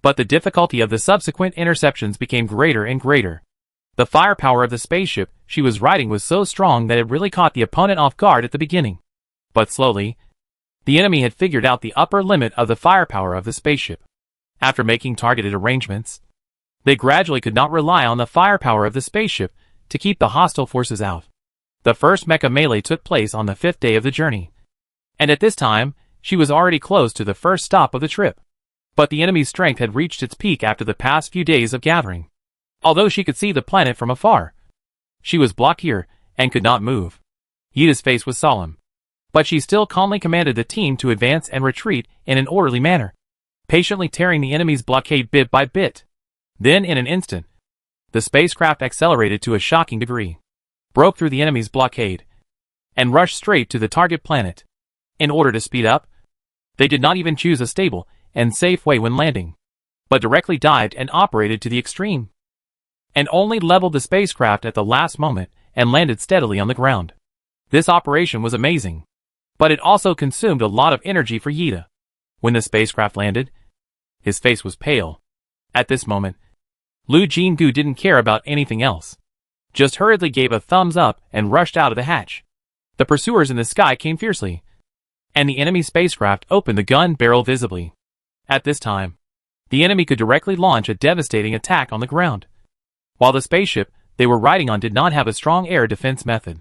But the difficulty of the subsequent interceptions became greater and greater. The firepower of the spaceship she was riding was so strong that it really caught the opponent off guard at the beginning. But slowly, the enemy had figured out the upper limit of the firepower of the spaceship. After making targeted arrangements, they gradually could not rely on the firepower of the spaceship to keep the hostile forces out. The first mecha melee took place on the 5th day of the journey, and at this time, she was already close to the first stop of the trip. But the enemy's strength had reached its peak after the past few days of gathering. Although she could see the planet from afar, she was blocked here and could not move. Ida's face was solemn, but she still calmly commanded the team to advance and retreat in an orderly manner, patiently tearing the enemy's blockade bit by bit. Then in an instant, the spacecraft accelerated to a shocking degree, broke through the enemy's blockade, and rushed straight to the target planet. In order to speed up, they did not even choose a stable and safe way when landing, but directly dived and operated to the extreme, and only leveled the spacecraft at the last moment and landed steadily on the ground. This operation was amazing, but it also consumed a lot of energy for Ida. When the spacecraft landed, his face was pale. At this moment, Lu Jinggu didn't care about anything else, just hurriedly gave a thumbs up and rushed out of the hatch. The pursuers in the sky came fiercely, and the enemy spacecraft opened the gun barrel visibly. At this time, the enemy could directly launch a devastating attack on the ground, while the spaceship they were riding on did not have a strong air defense method.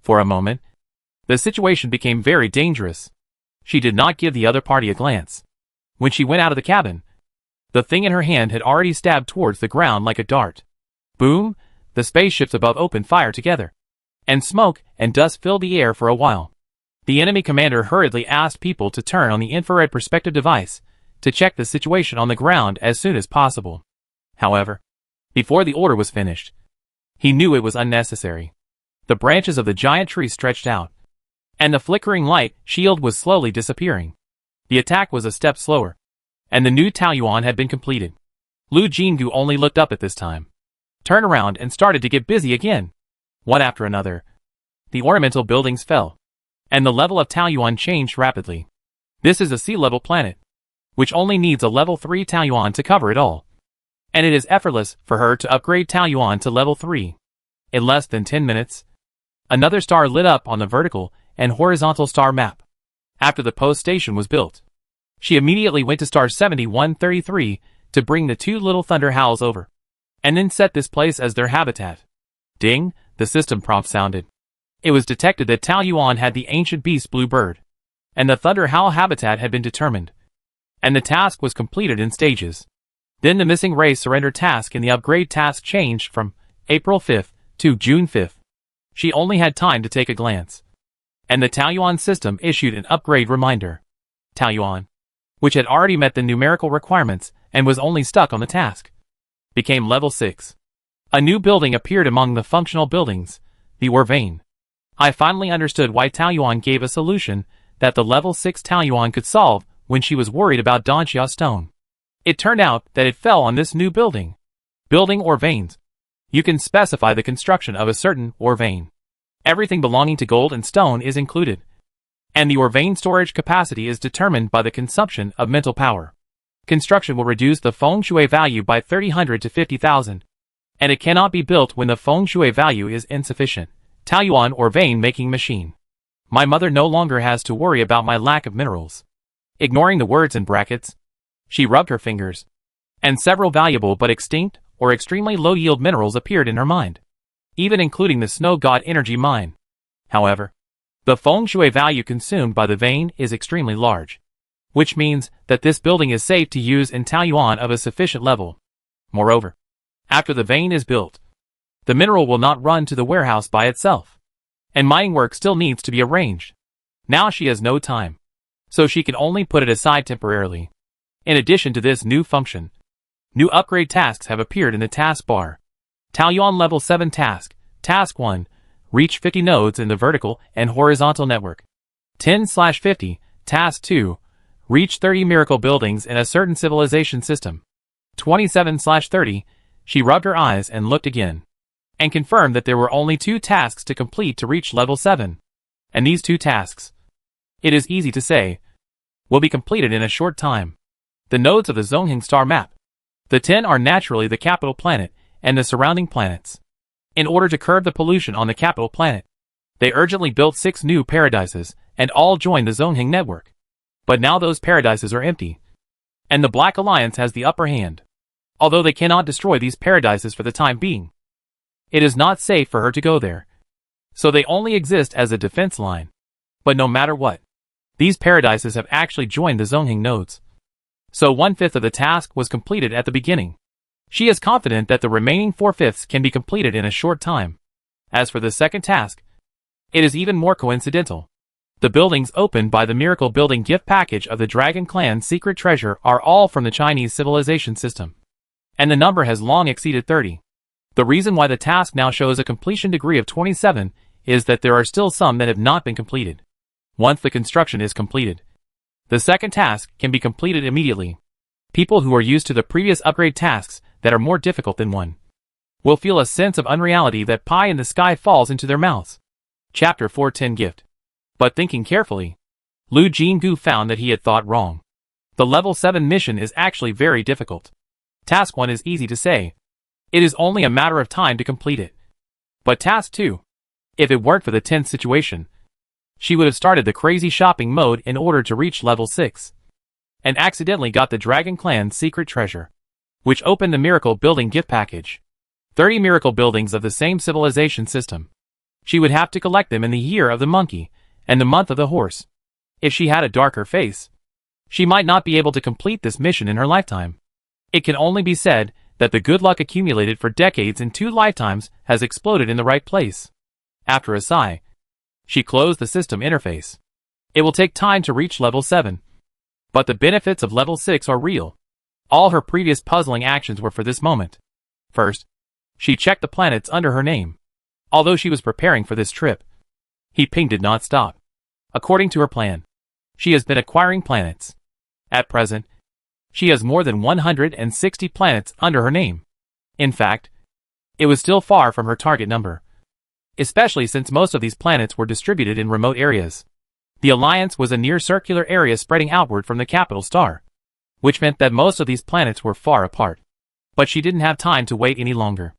For a moment, the situation became very dangerous. She did not give the other party a glance. When she went out of the cabin, the thing in her hand had already stabbed towards the ground like a dart. Boom! The spaceships above opened fire together, and smoke and dust filled the air for a while. The enemy commander hurriedly asked people to turn on the infrared perspective device to check the situation on the ground as soon as possible. However, before the order was finished, he knew it was unnecessary. The branches of the giant tree stretched out, and the flickering light shield was slowly disappearing. The attack was a step slower, and the new Taoyuan had been completed. Lu Jinggu only looked up at this time, turned around and started to get busy again. One after another, the ornamental buildings fell, and the level of Taoyuan changed rapidly. This is a sea-level planet, which only needs a level 3 Taoyuan to cover it all. And it is effortless for her to upgrade Taoyuan to level 3. In less than 10 minutes, another star lit up on the vertical and horizontal star map. After the post station was built, she immediately went to star 7133 to bring the two little thunder howls over, and then set this place as their habitat. Ding, the system prompt sounded. It was detected that Taoyuan had the ancient beast blue bird, and the thunder howl habitat had been determined, and the task was completed in stages. Then the missing race surrender task in the upgrade task changed from April 5th to June 5th. She only had time to take a glance, and the Taoyuan system issued an upgrade reminder. Taoyuan, which had already met the numerical requirements and was only stuck on the task, became level 6. A new building appeared among the functional buildings, the Orvane. I finally understood why Taoyuan gave a solution that the level 6 Taoyuan could solve when she was worried about Danxia stone. It turned out that it fell on this new building. Building Orvanes. You can specify the construction of a certain Orvane. Everything belonging to gold and stone is included, and the Orvane storage capacity is determined by the consumption of mental power. Construction will reduce the feng shui value by 30,000 to 50,000, and it cannot be built when the feng shui value is insufficient. Taoyuan Orvane making machine. My mother no longer has to worry about my lack of minerals. Ignoring the words in brackets, she rubbed her fingers, and several valuable but extinct or extremely low-yield minerals appeared in her mind, even including the snow god energy mine. However, the feng shui value consumed by the vein is extremely large, which means that this building is safe to use in Taoyuan of a sufficient level. Moreover, after the vein is built, the mineral will not run to the warehouse by itself, and mining work still needs to be arranged. Now she has no time, so she can only put it aside temporarily. In addition to this new function, new upgrade tasks have appeared in the task bar. Taoyuan level 7 task, task 1, reach 50 nodes in the vertical and horizontal network. 10/50, task 2, reach 30 miracle buildings in a certain civilization system. 27/30, she rubbed her eyes and looked again, and confirmed that there were only 2 tasks to complete to reach level 7. And these 2 tasks, it is easy to say, will be completed in a short time. The nodes of the Zongheng star map. The 10 are naturally the capital planet and the surrounding planets. In order to curb the pollution on the capital planet, they urgently built 6 new paradises and all joined the Zongheng network. But now those paradises are empty, and the Black Alliance has the upper hand. Although they cannot destroy these paradises for the time being, it is not safe for her to go there, so they only exist as a defense line. But no matter what, these paradises have actually joined the Zongheng nodes, so 1/5 of the task was completed at the beginning. She is confident that the remaining 4/5 can be completed in a short time. As for the second task, it is even more coincidental. The buildings opened by the Miracle Building gift package of the Dragon Clan's secret treasure are all from the Chinese civilization system, and the number has long exceeded 30. The reason why the task now shows a completion degree of 27 is that there are still some that have not been completed. Once the construction is completed, the second task can be completed immediately. People who are used to the previous upgrade tasks that are more difficult than one will feel a sense of unreality that pie in the sky falls into their mouths. Chapter 410 Gift. But thinking carefully, Lu Jinggu found that he had thought wrong. The level 7 mission is actually very difficult. Task 1 is easy to say. It is only a matter of time to complete it. But Task 2, if it weren't for the tense situation, she would have started the crazy shopping mode in order to reach level 6, and accidentally got the Dragon Clan's secret treasure, which opened the Miracle Building gift package. 30 miracle buildings of the same civilization system. She would have to collect them in the year of the monkey and the month of the horse. If she had a darker face, she might not be able to complete this mission in her lifetime. It can only be said that the good luck accumulated for decades in 2 lifetimes has exploded in the right place. After a sigh, she closed the system interface. It will take time to reach level 7, but the benefits of level 6 are real. All her previous puzzling actions were for this moment. First, she checked the planets under her name. Although she was preparing for this trip, Ping did not stop. According to her plan, she has been acquiring planets. At present, she has more than 160 planets under her name. In fact, it was still far from her target number, especially since most of these planets were distributed in remote areas. The Alliance was a near-circular area spreading outward from the capital star, which meant that most of these planets were far apart. But she didn't have time to wait any longer.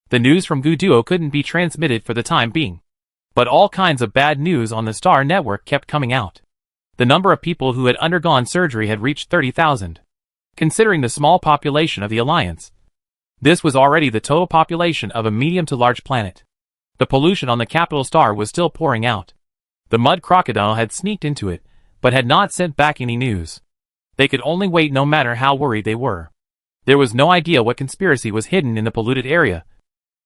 The news from Guduo couldn't be transmitted for the time being. But all kinds of bad news on the star network kept coming out. The number of people who had undergone surgery had reached 30,000. Considering the small population of the Alliance, this was already the total population of a medium to large planet. The pollution on the capital star was still pouring out. The mud crocodile had sneaked into it, but had not sent back any news. They could only wait no matter how worried they were. There was no idea what conspiracy was hidden in the polluted area.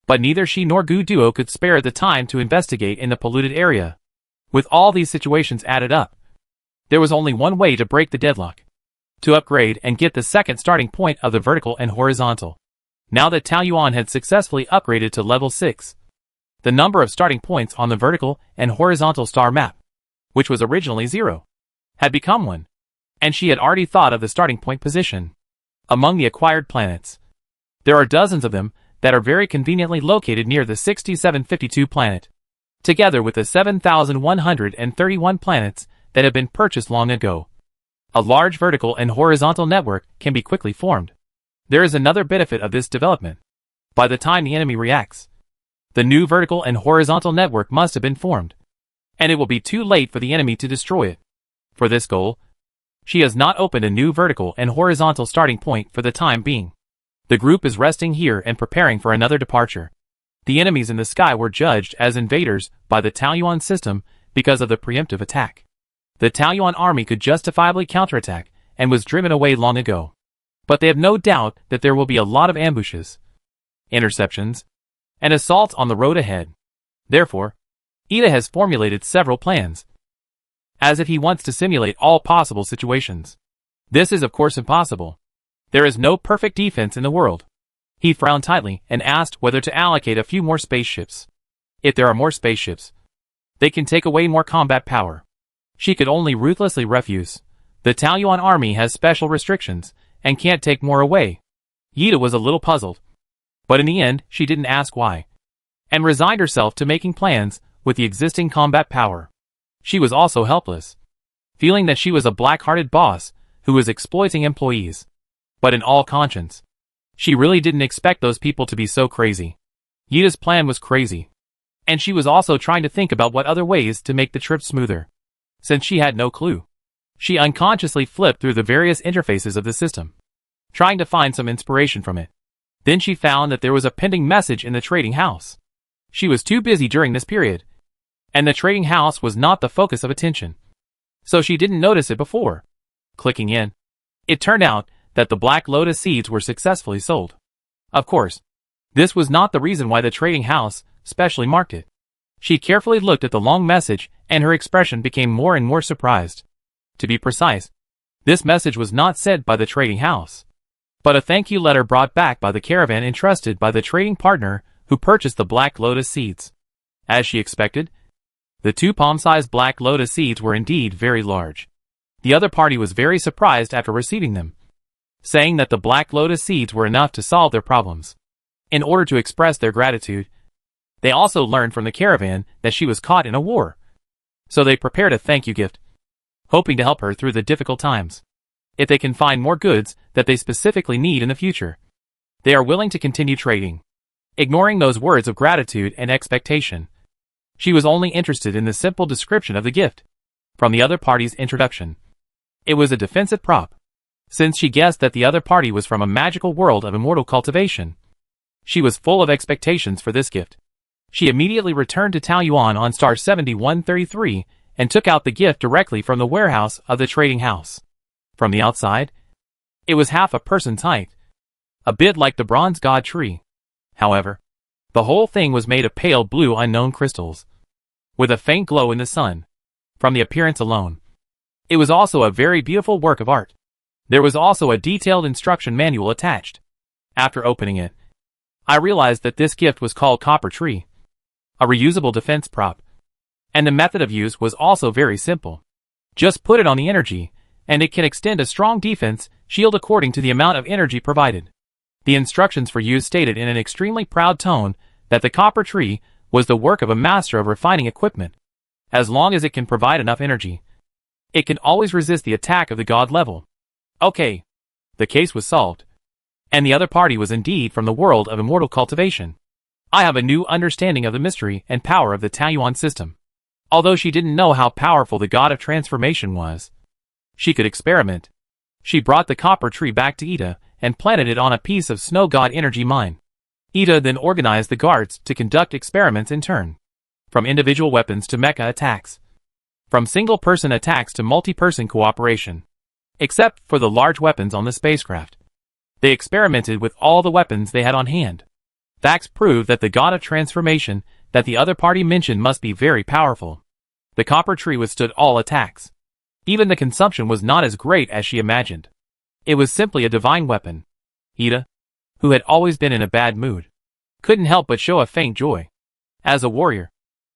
But neither she nor Guduo could spare the time to investigate in the polluted area. With all these situations added up, there was only one way to break the deadlock. To upgrade and get the second starting point of the vertical and horizontal. Now that Taoyuan had successfully upgraded to level 6, the number of starting points on the vertical and horizontal star map, which was originally 0, had become 1. And she had already thought of the starting point position. Among the acquired planets, there are dozens of them that are very conveniently located near the 6752 planet, together with the 7,131 planets that have been purchased long ago. A large vertical and horizontal network can be quickly formed. There is another benefit of this development. By the time the enemy reacts, the new vertical and horizontal network must have been formed, and it will be too late for the enemy to destroy it. For this goal, she has not opened a new vertical and horizontal starting point for the time being. The group is resting here and preparing for another departure. The enemies in the sky were judged as invaders by the Taoyuan system because of the preemptive attack. The Taoyuan army could justifiably counterattack and was driven away long ago. But they have no doubt that there will be a lot of ambushes, interceptions, and assaults on the road ahead. Therefore, Ida has formulated several plans, as if he wants to simulate all possible situations. This is of course impossible. There is no perfect defense in the world. He frowned tightly and asked whether to allocate a few more spaceships. If there are more spaceships, they can take away more combat power. She could only ruthlessly refuse. The Taoyuan army has special restrictions and can't take more away. Yida was a little puzzled, but in the end she didn't ask why, and resigned herself to making plans with the existing combat power. She was also helpless, feeling that she was a black-hearted boss who was exploiting employees. But in all conscience, she really didn't expect those people to be so crazy. Yida's plan was crazy, and she was also trying to think about what other ways to make the trip smoother. Since she had no clue, she unconsciously flipped through the various interfaces of the system, trying to find some inspiration from it. Then she found that there was a pending message in the trading house. She was too busy during this period, and the trading house was not the focus of attention, so she didn't notice it before. Clicking in, it turned out that the Black Lotus seeds were successfully sold. Of course, this was not the reason why the trading house specially marked it. She carefully looked at the long message and her expression became more and more surprised. To be precise, this message was not sent by the trading house, but a thank you letter brought back by the caravan entrusted by the trading partner who purchased the Black Lotus seeds. As she expected, the 2 palm-sized Black Lotus seeds were indeed very large. The other party was very surprised after receiving them, saying that the Black Lotus seeds were enough to solve their problems. In order to express their gratitude, they also learned from the caravan that she was caught in a war. So they prepared a thank you gift, hoping to help her through the difficult times. If they can find more goods that they specifically need in the future, they are willing to continue trading. Ignoring those words of gratitude and expectation, she was only interested in the simple description of the gift from the other party's introduction. It was a defensive prop, since she guessed that the other party was from a magical world of immortal cultivation. She was full of expectations for this gift. She immediately returned to Taoyuan on star 7133 and took out the gift directly from the warehouse of the trading house. From the outside, it was half a person's height, a bit like the bronze god tree. However, the whole thing was made of pale blue unknown crystals, with a faint glow in the sun. From the appearance alone, it was also a very beautiful work of art. There was also a detailed instruction manual attached. After opening it, I realized that this gift was called Copper Tree, a reusable defense prop, and the method of use was also very simple. Just put it on the energy, and it can extend a strong defense shield according to the amount of energy provided. The instructions for use stated in an extremely proud tone that the Copper Tree was the work of a master of refining equipment. As long as it can provide enough energy, It can always resist the attack of the god level. Okay. The case was solved. And the other party was indeed from the world of immortal cultivation. I have a new understanding of the mystery and power of the Taiyuan system. Although she didn't know how powerful the god of transformation was, she could experiment. She brought the copper tree back to Ida and planted it on a piece of snow god energy mine. Ida then organized the guards to conduct experiments in turn. From individual weapons to mecha attacks. From single-person attacks to multi-person cooperation. Except for the large weapons on the spacecraft. They experimented with all the weapons they had on hand. Facts prove that the god of transformation that the other party mentioned must be very powerful. The copper tree withstood all attacks. Even the consumption was not as great as she imagined. It was simply a divine weapon. Ida, who had always been in a bad mood, couldn't help but show a faint joy. As a warrior,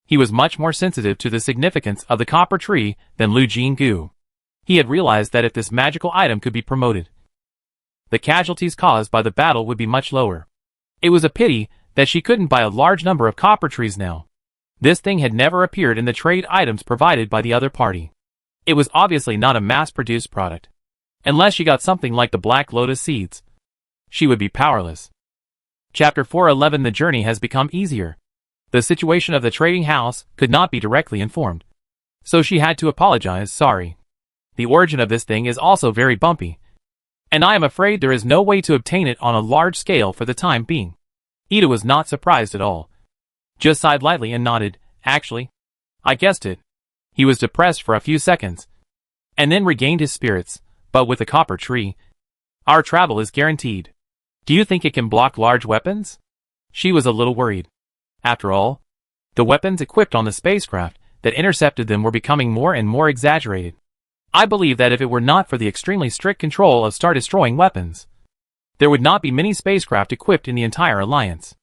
he was much more sensitive to the significance of the copper tree than Lu Jinggu. He had realized that if this magical item could be promoted, the casualties caused by the battle would be much lower. It was a pity that she couldn't buy a large number of copper trees now. This thing had never appeared in the trade items provided by the other party. It was obviously not a mass-produced product. Unless she got something like the Black Lotus seeds, she would be powerless. Chapter 411. The journey has become easier. The situation of the trading house could not be directly informed, so she had to apologize. Sorry. The origin of this thing is also very bumpy, and I am afraid there is no way to obtain it on a large scale for the time being. Ida was not surprised at all. Just sighed lightly and nodded. Actually, I guessed it. He was depressed for a few seconds, and then regained his spirits. But with the copper tree, our travel is guaranteed. Do you think it can block large weapons? She was a little worried. After all, the weapons equipped on the spacecraft that intercepted them were becoming more and more exaggerated. I believe that if it were not for the extremely strict control of star-destroying weapons, there would not be many spacecraft equipped in the entire alliance.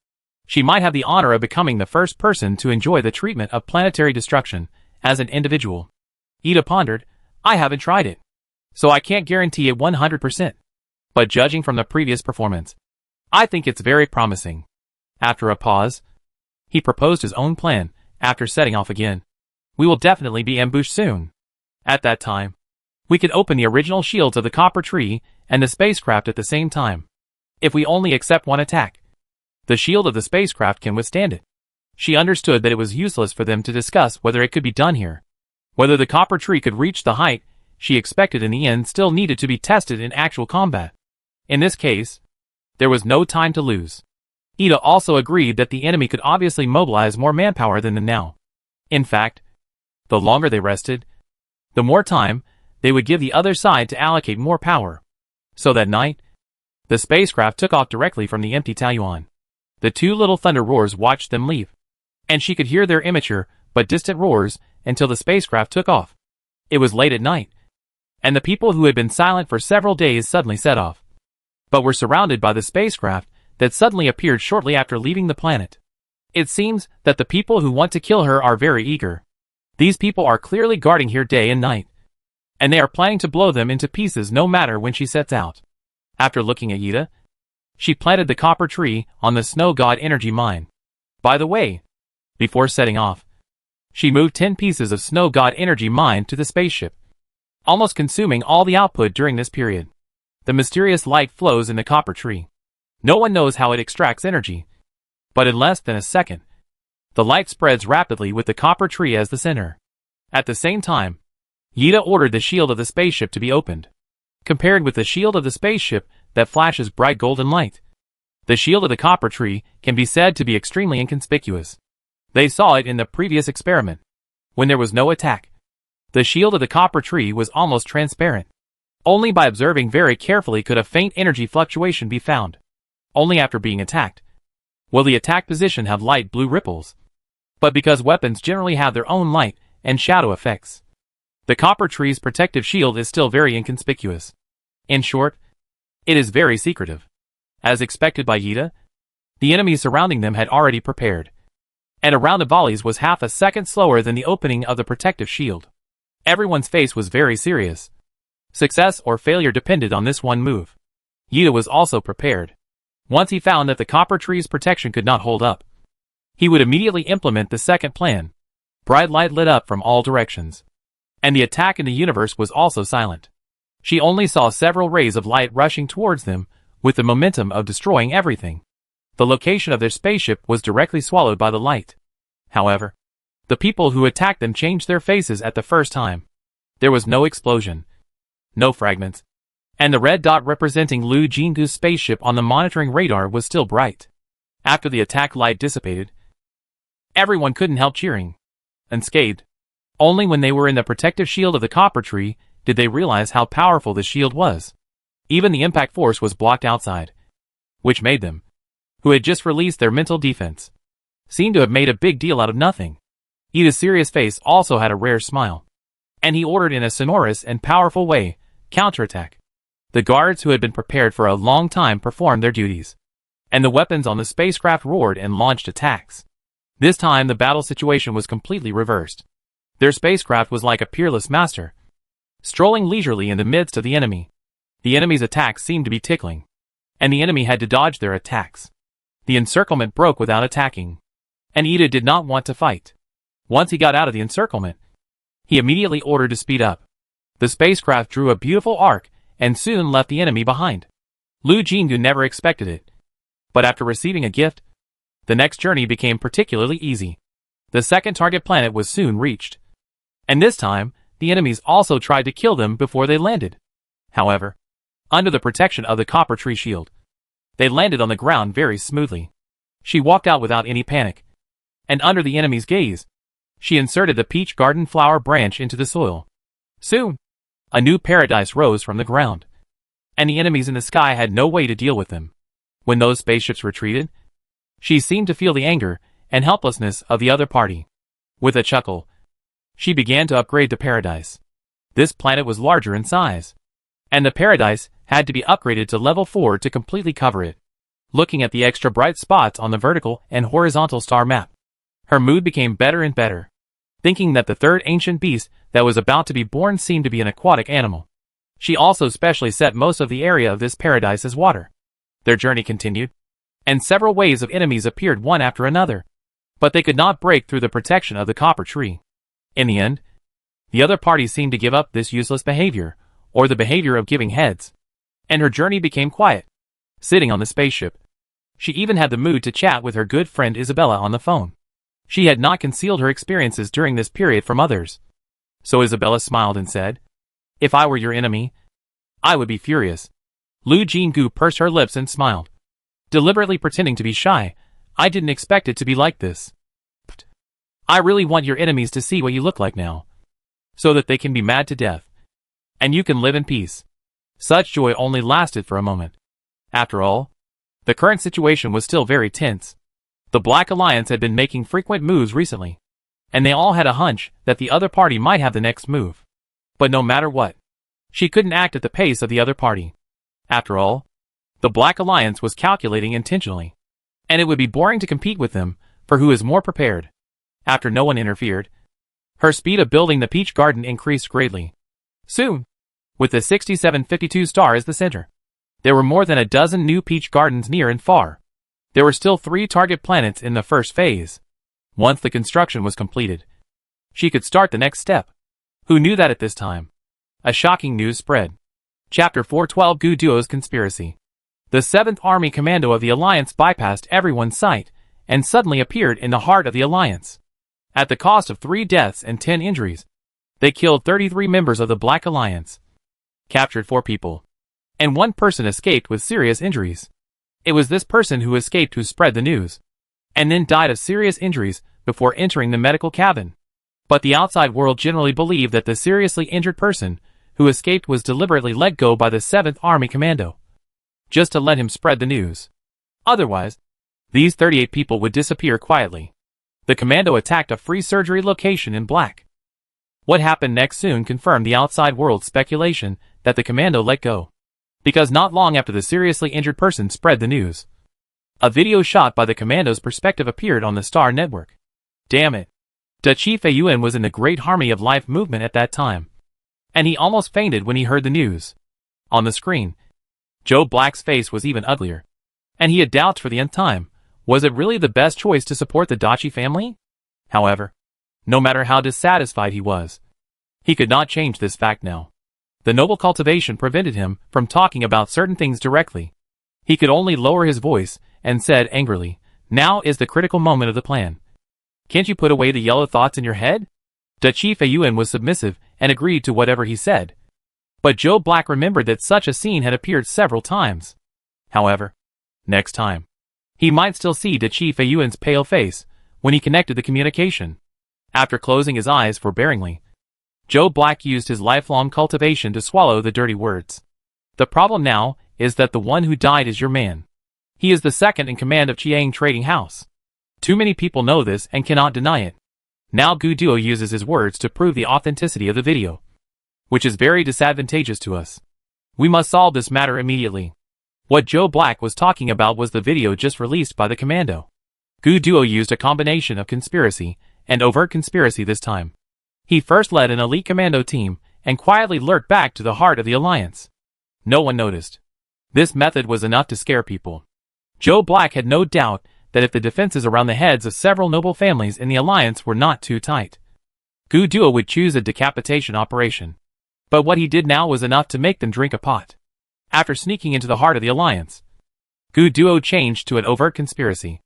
She might have the honor of becoming the first person to enjoy the treatment of planetary destruction as an individual. Ida pondered. I haven't tried it, so I can't guarantee it 100%. But judging from the previous performance, I think it's very promising. After a pause, he proposed his own plan. After setting off again, we will definitely be ambushed soon. At that time, we could open the original shields of the copper tree and the spacecraft at the same time. If we only accept one attack, the shield of the spacecraft can withstand it. She understood that it was useless for them to discuss whether it could be done here. Whether the copper tree could reach the height she expected in the end still needed to be tested in actual combat. In this case, there was no time to lose. Ida also agreed that the enemy could obviously mobilize more manpower than them now. In fact, the longer they rested, the more time they would give the other side to allocate more power. So that night, the spacecraft took off directly from the empty Taiyuan. The two little thunder roars watched them leave, and she could hear their immature but distant roars until the spacecraft took off. It was late at night, and the people who had been silent for several days suddenly set off, but were surrounded by the spacecraft that suddenly appeared shortly after leaving the planet. It seems that the people who want to kill her are very eager. These people are clearly guarding here day and night, and they are planning to blow them into pieces no matter when she sets out. After looking at Ida, she planted the copper tree on the snow god energy mine. By the way, before setting off, she moved 10 pieces of snow god energy mine to the spaceship, almost consuming all the output during this period. The mysterious light flows in the copper tree. No one knows how it extracts energy, but in less than a second, the light spreads rapidly with the copper tree as the center. At the same time, Ida ordered the shield of the spaceship to be opened. Compared with the shield of the spaceship that flashes bright golden light, the shield of the copper tree can be said to be extremely inconspicuous. They saw it in the previous experiment. When there was no attack, the shield of the copper tree was almost transparent. Only by observing very carefully could a faint energy fluctuation be found. Only after being attacked will the attack position have light blue ripples. But because weapons generally have their own light and shadow effects, the copper tree's protective shield is still very inconspicuous. In short, it is very secretive. As expected by Ida, the enemies surrounding them had already prepared, and a round of volleys was half a second slower than the opening of the protective shield. Everyone's face was very serious. Success or failure depended on this one move. Ida was also prepared. Once he found that the copper tree's protection could not hold up, he would immediately implement the second plan. Bright light lit up from all directions. And the attack in the universe was also silent. She only saw several rays of light rushing towards them, with the momentum of destroying everything. The location of their spaceship was directly swallowed by the light. However, the people who attacked them changed their faces at the first time. There was no explosion, no fragments, and the red dot representing Lu Jingu's spaceship on the monitoring radar was still bright. After the attack light dissipated, everyone couldn't help cheering. Unscathed. Only when they were in the protective shield of the copper tree did they realize how powerful the shield was. Even the impact force was blocked outside, which made them, who had just released their mental defense, seem to have made a big deal out of nothing. Ida's serious face also had a rare smile, and he ordered in a sonorous and powerful way, counterattack. The guards who had been prepared for a long time performed their duties, and the weapons on the spacecraft roared and launched attacks. This time the battle situation was completely reversed. Their spacecraft was like a peerless master, strolling leisurely in the midst of the enemy. The enemy's attacks seemed to be tickling, and the enemy had to dodge their attacks. The encirclement broke without attacking, and Ida did not want to fight. Once he got out of the encirclement, he immediately ordered to speed up. The spacecraft drew a beautiful arc and soon left the enemy behind. Lu Jingu never expected it, but after receiving a gift, the next journey became particularly easy. The second target planet was soon reached, and this time, the enemies also tried to kill them before they landed. However, under the protection of the copper tree shield, they landed on the ground very smoothly. She walked out without any panic, and under the enemy's gaze, she inserted the peach garden flower branch into the soil. Soon, a new paradise rose from the ground, and the enemies in the sky had no way to deal with them. When those spaceships retreated, she seemed to feel the anger and helplessness of the other party. With a chuckle, she began to upgrade the paradise. This planet was larger in size, and the paradise had to be upgraded to level 4 to completely cover it. Looking at the extra bright spots on the vertical and horizontal star map, her mood became better and better, thinking that the third ancient beast that was about to be born seemed to be an aquatic animal. She also specially set most of the area of this paradise as water. Their journey continued, and several waves of enemies appeared one after another, but they could not break through the protection of the copper tree. In the end, the other party seemed to give up this useless behavior, or the behavior of giving heads, and her journey became quiet. Sitting on the spaceship, she even had the mood to chat with her good friend Isabella on the phone. She had not concealed her experiences during this period from others. So Isabella smiled and said, "If I were your enemy, I would be furious." Lu Jingu pursed her lips and smiled, deliberately pretending to be shy. "I didn't expect it to be like this. I really want your enemies to see what you look like now, so that they can be mad to death, and you can live in peace." Such joy only lasted for a moment. After all, the current situation was still very tense. The Black Alliance had been making frequent moves recently, and they all had a hunch that the other party might have the next move. But no matter what, she couldn't act at the pace of the other party. After all, the Black Alliance was calculating intentionally, and it would be boring to compete with them for who is more prepared. After no one interfered, her speed of building the peach garden increased greatly. Soon, with the 6752 star as the center, there were more than a dozen new peach gardens near and far. There were still 3 target planets in the first phase. Once the construction was completed, she could start the next step. Who knew that at this time? A shocking news spread. Chapter 412 Gu Duo's Conspiracy. The 7th Army Commando of the Alliance bypassed everyone's sight and suddenly appeared in the heart of the Alliance. At the cost of 3 deaths and 10 injuries, they killed 33 members of the Black Alliance, captured 4 people, and 1 person escaped with serious injuries. It was this person who escaped who spread the news, and then died of serious injuries before entering the medical cabin. But the outside world generally believed that the seriously injured person who escaped was deliberately let go by the 7th Army Commando, just to let him spread the news. Otherwise, these 38 people would disappear quietly. The commando attacked a free surgery location in Black. What happened next soon confirmed the outside world's speculation that the commando let go, because not long after the seriously injured person spread the news, a video shot by the commando's perspective appeared on the Star Network. Damn it. Da Chi Feiyuan was in the Great Harmony of Life movement at that time, and he almost fainted when he heard the news. On the screen, Joe Black's face was even uglier, and he had doubts for the nth time. Was it really the best choice to support the Dachi family? However, no matter how dissatisfied he was, He could not change this fact now. The noble cultivation prevented him from talking about certain things directly. He could only lower his voice and said angrily, "Now is the critical moment of the plan. Can't you put away the yellow thoughts in your head?" Dachi Feiyuan was submissive and agreed to whatever he said. But Joe Black remembered that such a scene had appeared several times. However, next time, he might still see Dachi Feiyuan's pale face when he connected the communication. After closing his eyes forbearingly, Joe Black used his lifelong cultivation to swallow the dirty words. The problem now is that the one who died is your man. He is the second in command of Chiang Trading House. Too many people know this and cannot deny it. Now Gu Duo uses his words to prove the authenticity of the video, which is very disadvantageous to us. We must solve this matter immediately. What Joe Black was talking about was the video just released by the commando. Gu Duo used a combination of conspiracy and overt conspiracy this time. He first led an elite commando team and quietly lurked back to the heart of the alliance. No one noticed. This method was enough to scare people. Joe Black had no doubt that if the defenses around the heads of several noble families in the alliance were not too tight, Gu Duo would choose a decapitation operation. But what he did now was enough to make them drink a pot. After sneaking into the heart of the alliance, Gu Duo changed to an overt conspiracy.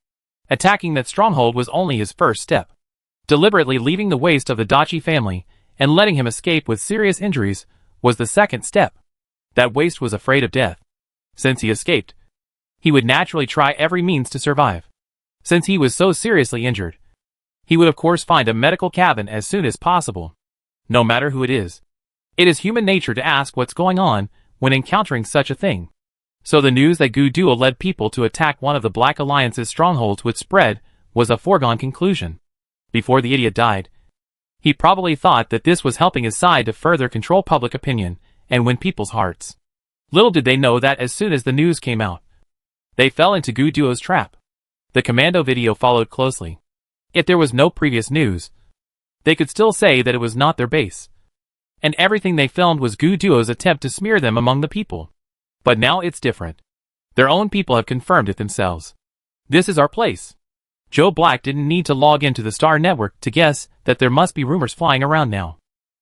Attacking that stronghold was only his first step. Deliberately leaving the waist of the Dachi family and letting him escape with serious injuries was the second step. That waist was afraid of death. Since he escaped, he would naturally try every means to survive. Since he was so seriously injured, he would of course find a medical cabin as soon as possible. No matter who it is human nature to ask what's going on when encountering such a thing. So the news that Gu Duo led people to attack one of the Black Alliance's strongholds would spread was a foregone conclusion. Before the idiot died, he probably thought that this was helping his side to further control public opinion and win people's hearts. Little did they know that as soon as the news came out, they fell into Gu Duo's trap. The commando video followed closely. If there was no previous news, they could still say that it was not their base. And everything they filmed was Gu Duo's attempt to smear them among the people. But now it's different. Their own people have confirmed it themselves. This is our place. Joe Black didn't need to log into the Star Network to guess that there must be rumors flying around now.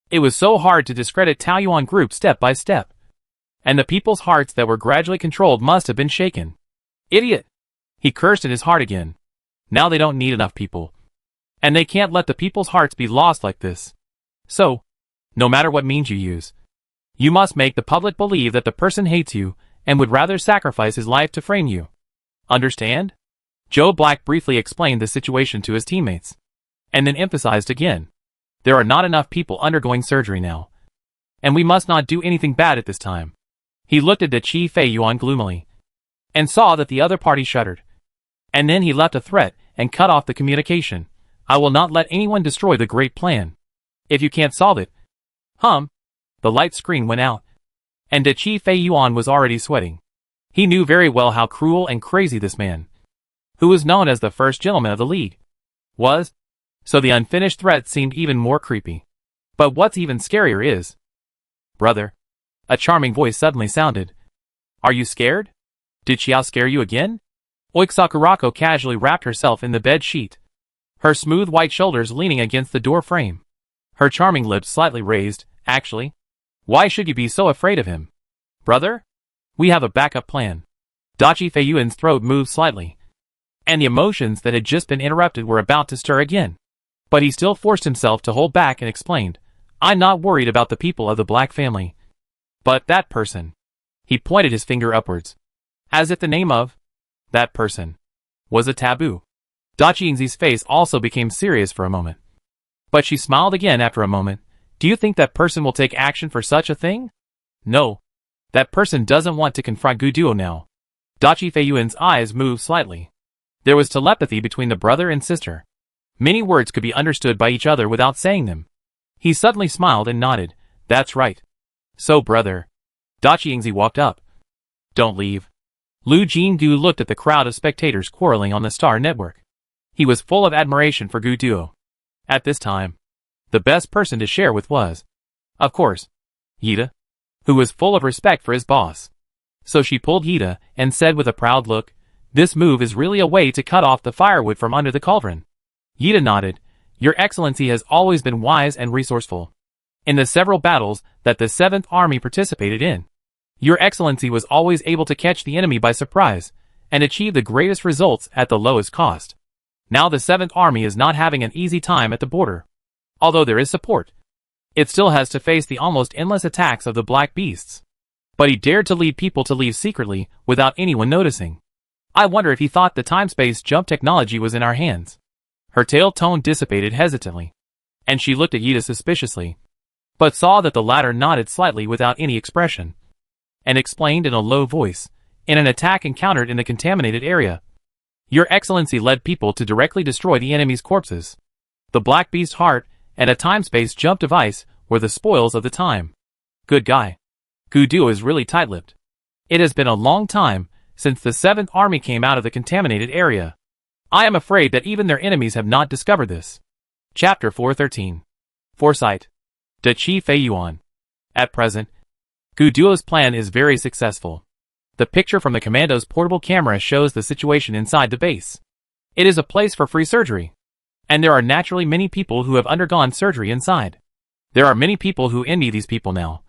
It was so hard to discredit Taoyuan Group step by step. And the people's hearts that were gradually controlled must have been shaken. Idiot! He cursed in his heart again. Now they don't need enough people. And they can't let the people's hearts be lost like this. So, no matter what means you use, you must make the public believe that the person hates you and would rather sacrifice his life to frame you. Understand? Joe Black briefly explained the situation to his teammates, and then emphasized again. There are not enough people undergoing surgery now, and we must not do anything bad at this time. He looked at Dachi Feiyuan gloomily, and saw that the other party shuddered. And then he left a threat and cut off the communication. I will not let anyone destroy the great plan. If you can't solve it, the light screen went out, and Dachi Feiyuan was already sweating. He knew very well how cruel and crazy this man, who was known as the first gentleman of the league, was, so the unfinished threat seemed even more creepy. But what's even scarier is, "Brother," a charming voice suddenly sounded. "Are you scared? Did Xiao scare you again?" Oik Sakurako casually wrapped herself in the bed sheet, her smooth white shoulders leaning against the door frame, her charming lips slightly raised. "Actually, why should you be so afraid of him? Brother? We have a backup plan." Dachi Feiyuan's throat moved slightly, and the emotions that had just been interrupted were about to stir again. But he still forced himself to hold back and explained, "I'm not worried about the people of the Black family. But that person." He pointed his finger upwards, as if the name of that person was a taboo. Dachi Yingzi's face also became serious for a moment. But she smiled again after a moment. "Do you think that person will take action for such a thing?" "No. That person doesn't want to confront Gu Duo now." Dachi Feiyuan's eyes moved slightly. There was telepathy between the brother and sister. Many words could be understood by each other without saying them. He suddenly smiled and nodded. "That's right. So brother." Dachi Yingzi walked up. "Don't leave." Lu Jinggu looked at the crowd of spectators quarreling on the Star Network. He was full of admiration for Gu Duo. At this time, the best person to share with was, of course, Yida, who was full of respect for his boss. So she pulled Yida and said with a proud look, "This move is really a way to cut off the firewood from under the cauldron." Yida nodded. "Your Excellency has always been wise and resourceful. in the several battles that the 7th Army participated in. Your Excellency was always able to catch the enemy by surprise and achieve the greatest results at the lowest cost. Now the 7th Army is not having an easy time at the border. Although there is support, it still has to face the almost endless attacks of the black beasts. But he dared to lead people to leave secretly without anyone noticing. I wonder if he thought the time-space jump technology was in our hands. Her tail tone dissipated hesitantly, and she looked at Yida suspiciously, but saw that the latter nodded slightly without any expression, and explained in a low voice, in an attack encountered in the contaminated area. Your Excellency led people to directly destroy the enemy's corpses. The Black Beast heart and a time-space jump device were the spoils of the time. Good guy. Gu Duo is really tight-lipped. It has been a long time since the 7th Army came out of the contaminated area. I am afraid that even their enemies have not discovered this. Chapter 413. Foresight. De Qi Fei Yuan. At present, Gu Duo's plan is very successful. The picture from the commando's portable camera shows the situation inside the base. It is a place for free surgery, and there are naturally many people who have undergone surgery inside. There are many people who envy these people now,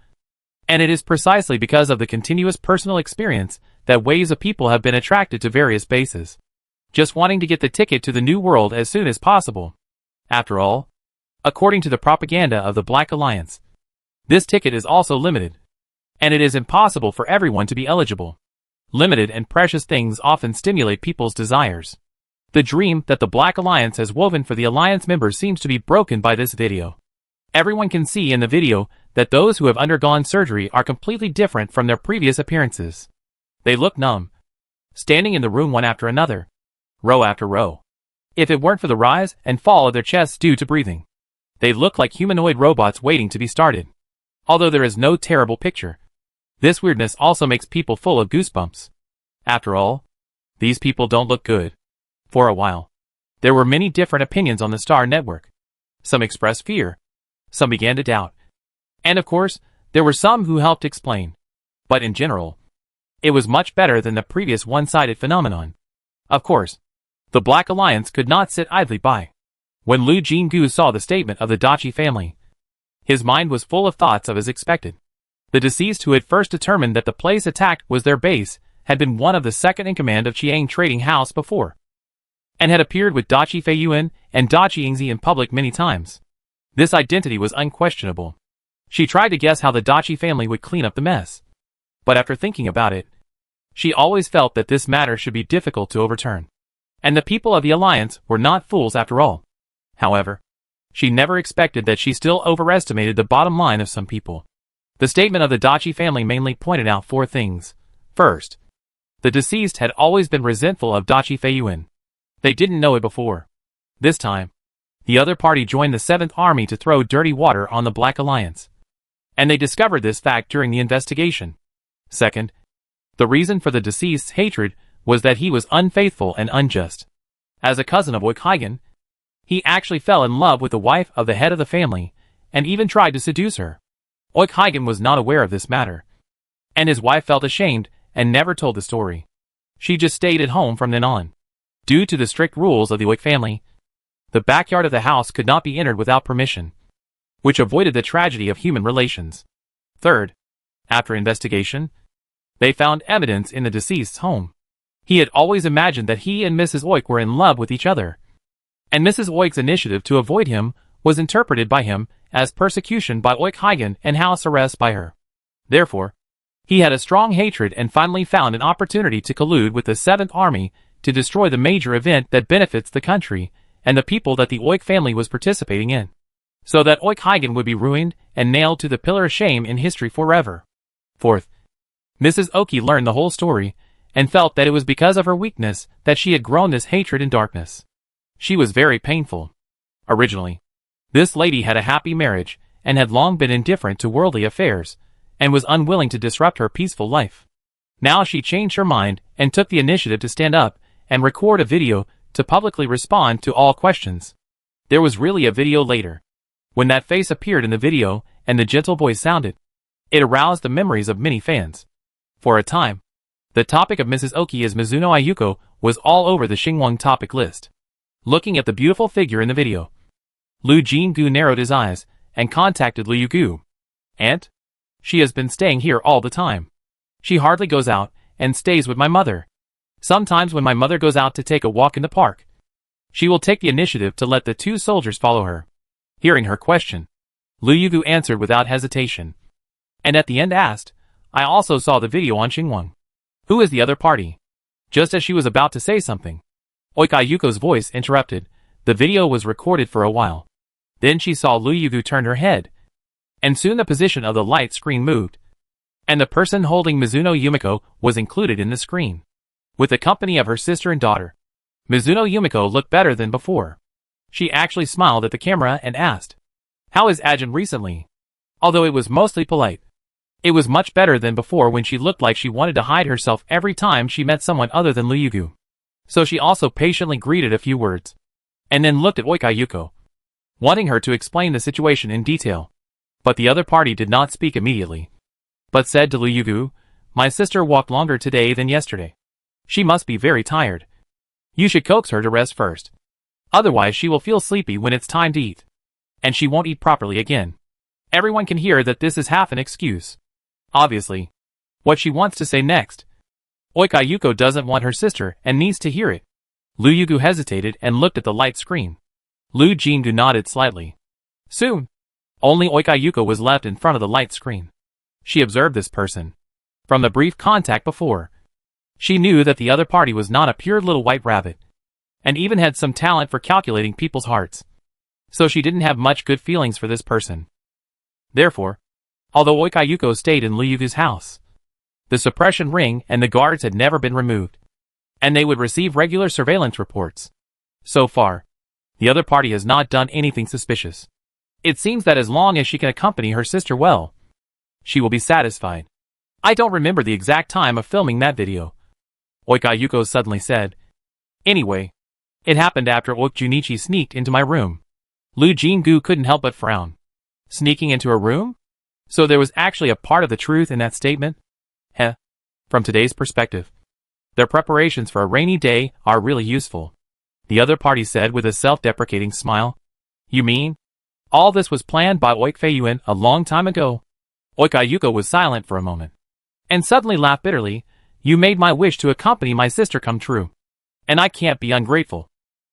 and it is precisely because of the continuous personal experience that waves of people have been attracted to various bases, just wanting to get the ticket to the new world as soon as possible. After all, according to the propaganda of the Black Alliance, this ticket is also limited, and it is impossible for everyone to be eligible. Limited and precious things often stimulate people's desires. The dream that the Black Alliance has woven for the Alliance members seems to be broken by this video. Everyone can see in the video that those who have undergone surgery are completely different from their previous appearances. They look numb, standing in the room one after another, row after row. If it weren't for the rise and fall of their chests due to breathing, they look like humanoid robots waiting to be started. Although there is no terrible picture, this weirdness also makes people full of goosebumps. After all, these people don't look good. For a while, there were many different opinions on the Star Network. Some expressed fear, some began to doubt, and of course, there were some who helped explain. But in general, it was much better than the previous one-sided phenomenon. Of course, the Black Alliance could not sit idly by. When Lu Jinggu saw the statement of the Dachi family, his mind was full of thoughts of as expected. The deceased who had first determined that the place attacked was their base had been one of the second in command of Chiang Trading House before, and had appeared with Dachi Feiyuan and Dachi Yingzi in public many times. This identity was unquestionable. She tried to guess how the Dachi family would clean up the mess, but after thinking about it, she always felt that this matter should be difficult to overturn. And the people of the Alliance were not fools after all. However, she never expected that she still overestimated the bottom line of some people. The statement of the Dachi family mainly pointed out 4 things. First, the deceased had always been resentful of Dachi Feiyuan. They didn't know it before. This time, the other party joined the 7th Army to throw dirty water on the Black Alliance, and they discovered this fact during the investigation. Second, the reason for the deceased's hatred was that he was unfaithful and unjust. As a cousin of Oikhaigen, he actually fell in love with the wife of the head of the family, and even tried to seduce her. Oikhaigen was not aware of this matter, and his wife felt ashamed and never told the story. She just stayed at home from then on. Due to the strict rules of the Oik family, the backyard of the house could not be entered without permission, which avoided the tragedy of human relations. Third, after investigation, they found evidence in the deceased's home. He had always imagined that he and Mrs. Oik were in love with each other, and Mrs. Oik's initiative to avoid him was interpreted by him as persecution by Oikhaigen and house arrest by her. Therefore, he had a strong hatred and finally found an opportunity to collude with the 7th Army to destroy the major event that benefits the country and the people that the Oik family was participating in, so that Oikhaigen would be ruined and nailed to the pillar of shame in history forever. Fourth, Mrs. Oki learned the whole story and felt that it was because of her weakness that she had grown this hatred and darkness. She was very painful. Originally, this lady had a happy marriage and had long been indifferent to worldly affairs and was unwilling to disrupt her peaceful life. Now she changed her mind and took the initiative to stand up and record a video to publicly respond to all questions. There was really a video later. When that face appeared in the video and the gentle voice sounded, it aroused the memories of many fans. For a time, the topic of Mrs. Oki as Mizuno Ayuko was all over the Xinguang topic list. Looking at the beautiful figure in the video, Lu Jinggu narrowed his eyes and contacted Liu Yugu. Aunt? She has been staying here all the time. She hardly goes out and stays with my mother. Sometimes when my mother goes out to take a walk in the park, she will take the initiative to let the two soldiers follow her. Hearing her question, Liu Yugu answered without hesitation. And at the end asked, I also saw the video on Xinguang. Who is the other party? Just as she was about to say something, Oika Yuko's voice interrupted. The video was recorded for a while. Then she saw Liu Yugu turn her head, and soon the position of the light screen moved, and the person holding Mizuno Yumiko was included in the screen, with the company of her sister and daughter. Mizuno Yumiko looked better than before. She actually smiled at the camera and asked, How is Ajin recently? Although it was mostly polite, it was much better than before when she looked like she wanted to hide herself every time she met someone other than Liu Yugu. So she also patiently greeted a few words, and then looked at Oika Yuko, wanting her to explain the situation in detail. But the other party did not speak immediately, but said to Liu Yugu, My sister walked longer today than yesterday. She must be very tired. You should coax her to rest first. Otherwise she will feel sleepy when it's time to eat, and she won't eat properly again. Everyone can hear that this is half an excuse. Obviously, what she wants to say next. Oika Yuko doesn't want her sister and needs to hear it. Liu Yugu hesitated and looked at the light screen. Liu Jinggu nodded slightly. Soon, only Oika Yuko was left in front of the light screen. She observed this person. From the brief contact before, she knew that the other party was not a pure little white rabbit, and even had some talent for calculating people's hearts. So she didn't have much good feelings for this person. Therefore, although Oika Yuko stayed in Liu Yugu's house, the suppression ring and the guards had never been removed, and they would receive regular surveillance reports. So far, the other party has not done anything suspicious. It seems that as long as she can accompany her sister well, she will be satisfied. I don't remember the exact time of filming that video, Oika Yuko suddenly said. Anyway, it happened after Junichi sneaked into my room. Liu Jinggu couldn't help but frown. Sneaking into her room? So there was actually a part of the truth in that statement? Heh. From today's perspective, their preparations for a rainy day are really useful, the other party said with a self-deprecating smile. You mean? All this was planned by Oik Feiyuan a long time ago? Oika Yuko was silent for a moment, and suddenly laughed bitterly. You made my wish to accompany my sister come true, and I can't be ungrateful.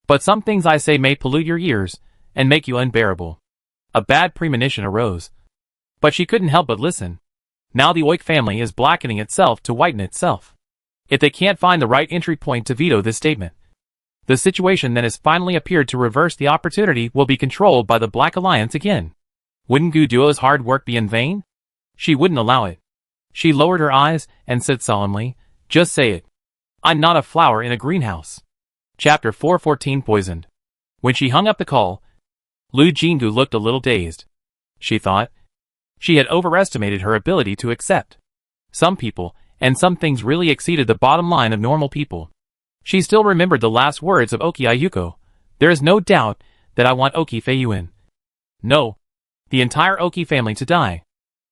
But some things I say may pollute your ears, and make you unbearable. A bad premonition arose, but she couldn't help but listen. Now the Oik family is blackening itself to whiten itself. If they can't find the right entry point to veto this statement, the situation that has finally appeared to reverse the opportunity will be controlled by the Black Alliance again. Wouldn't Gu Duo's hard work be in vain? She wouldn't allow it. She lowered her eyes and said solemnly, Just say it. I'm not a flower in a greenhouse. Chapter 414 Poisoned. When she hung up the call, Liu Jinggu looked a little dazed. She thought she had overestimated her ability to accept. Some people and some things really exceeded the bottom line of normal people. She still remembered the last words of Oki Ayuko. There is no doubt that I want Oki Feiyuan. No, the entire Oki family to die.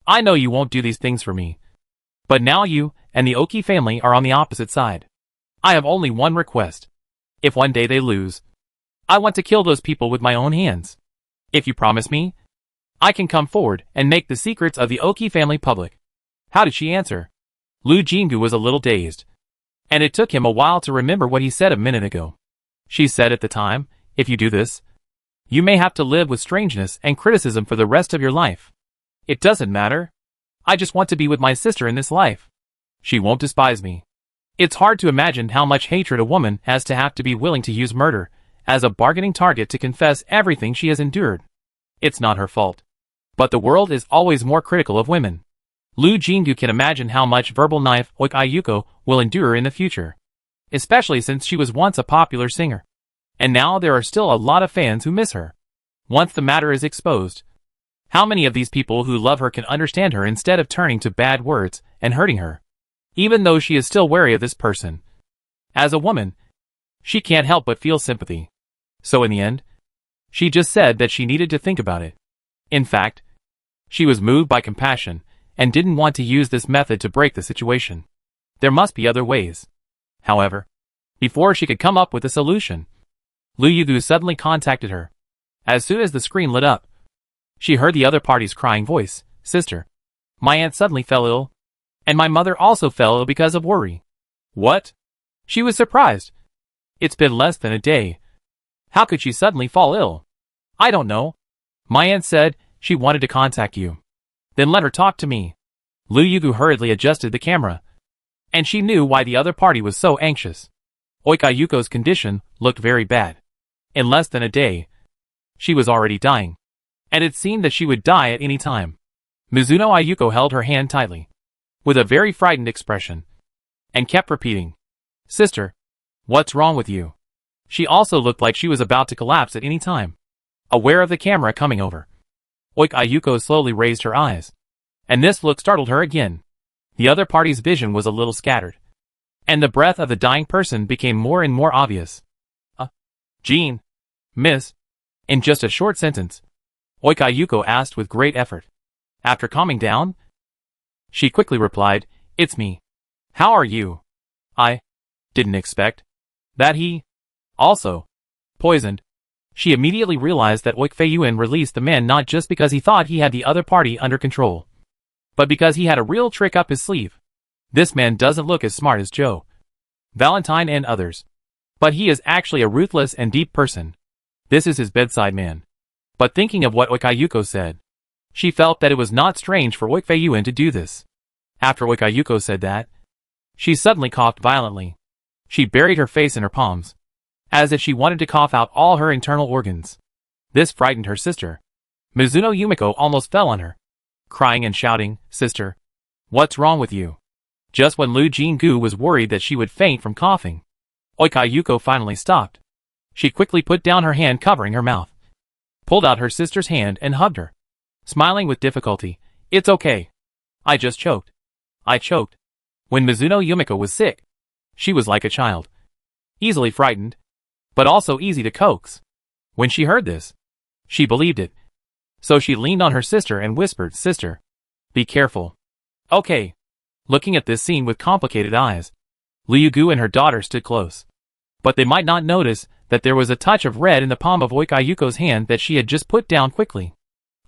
I know you won't do these things for me. But now you and the Oki family are on the opposite side. I have only one request. If one day they lose, I want to kill those people with my own hands. If you promise me, I can come forward and make the secrets of the Oki family public. How did she answer? Liu Jinggu was a little dazed, and it took him a while to remember what he said a minute ago. She said at the time, If you do this, you may have to live with strangeness and criticism for the rest of your life. It doesn't matter. I just want to be with my sister in this life. She won't despise me. It's hard to imagine how much hatred a woman has to have to be willing to use murder as a bargaining target to confess everything she has endured. It's not her fault. But the world is always more critical of women. Liu Jinggu can imagine how much verbal knife Oik Ayuko will endure in the future, especially since she was once a popular singer. And now there are still a lot of fans who miss her. Once the matter is exposed, how many of these people who love her can understand her instead of turning to bad words and hurting her? Even though she is still wary of this person, as a woman, she can't help but feel sympathy. So in the end, she just said that she needed to think about it. In fact, she was moved by compassion and didn't want to use this method to break the situation. There must be other ways. However, before she could come up with a solution, Liu Yugu suddenly contacted her. As soon as the screen lit up, She heard the other party's crying voice. Sister. My aunt suddenly fell ill. And my mother also fell ill because of worry. What? She was surprised. It's been less than a day. How could she suddenly fall ill? I don't know. My aunt said she wanted to contact you. Then let her talk to me. Lu Yugu hurriedly adjusted the camera. And she knew why the other party was so anxious. Oika Yuko's condition looked very bad. In less than a day, she was already dying. And it seemed that she would die at any time. Mizuno Ayuko held her hand tightly, with a very frightened expression, and kept repeating, Sister, what's wrong with you? She also looked like she was about to collapse at any time. Aware of the camera coming over, Oika Ayuko slowly raised her eyes. And this look startled her again. The other party's vision was a little scattered. And the breath of the dying person became more and more obvious. Jean. Miss. In just a short sentence, Oika Ayuko asked with great effort. After calming down, she quickly replied, It's me. How are you? I didn't expect that he also poisoned. She immediately realized that Oik Feiyuan released the man not just because he thought he had the other party under control, but because he had a real trick up his sleeve. This man doesn't look as smart as Joe, Valentine and others, but he is actually a ruthless and deep person. This is his bedside man. But thinking of what Oika Ayuko said, she felt that it was not strange for Oik Feiyuan to do this. After Oika Ayuko said that, she suddenly coughed violently. She buried her face in her palms, as if she wanted to cough out all her internal organs. This frightened her sister. Mizuno Yumiko almost fell on her, crying and shouting, Sister, what's wrong with you? Just when Lu Jinggu was worried that she would faint from coughing, Oika Ayuko finally stopped. She quickly put down her hand covering her mouth, pulled out her sister's hand and hugged her, smiling with difficulty. It's okay. I just choked. I choked. When Mizuno Yumiko was sick, she was like a child. Easily frightened, but also easy to coax. When she heard this, she believed it. So she leaned on her sister and whispered, Sister, be careful. Okay. Looking at this scene with complicated eyes, Liu Gu and her daughter stood close. But they might not notice that there was a touch of red in the palm of Oika Ayuko's hand that she had just put down quickly.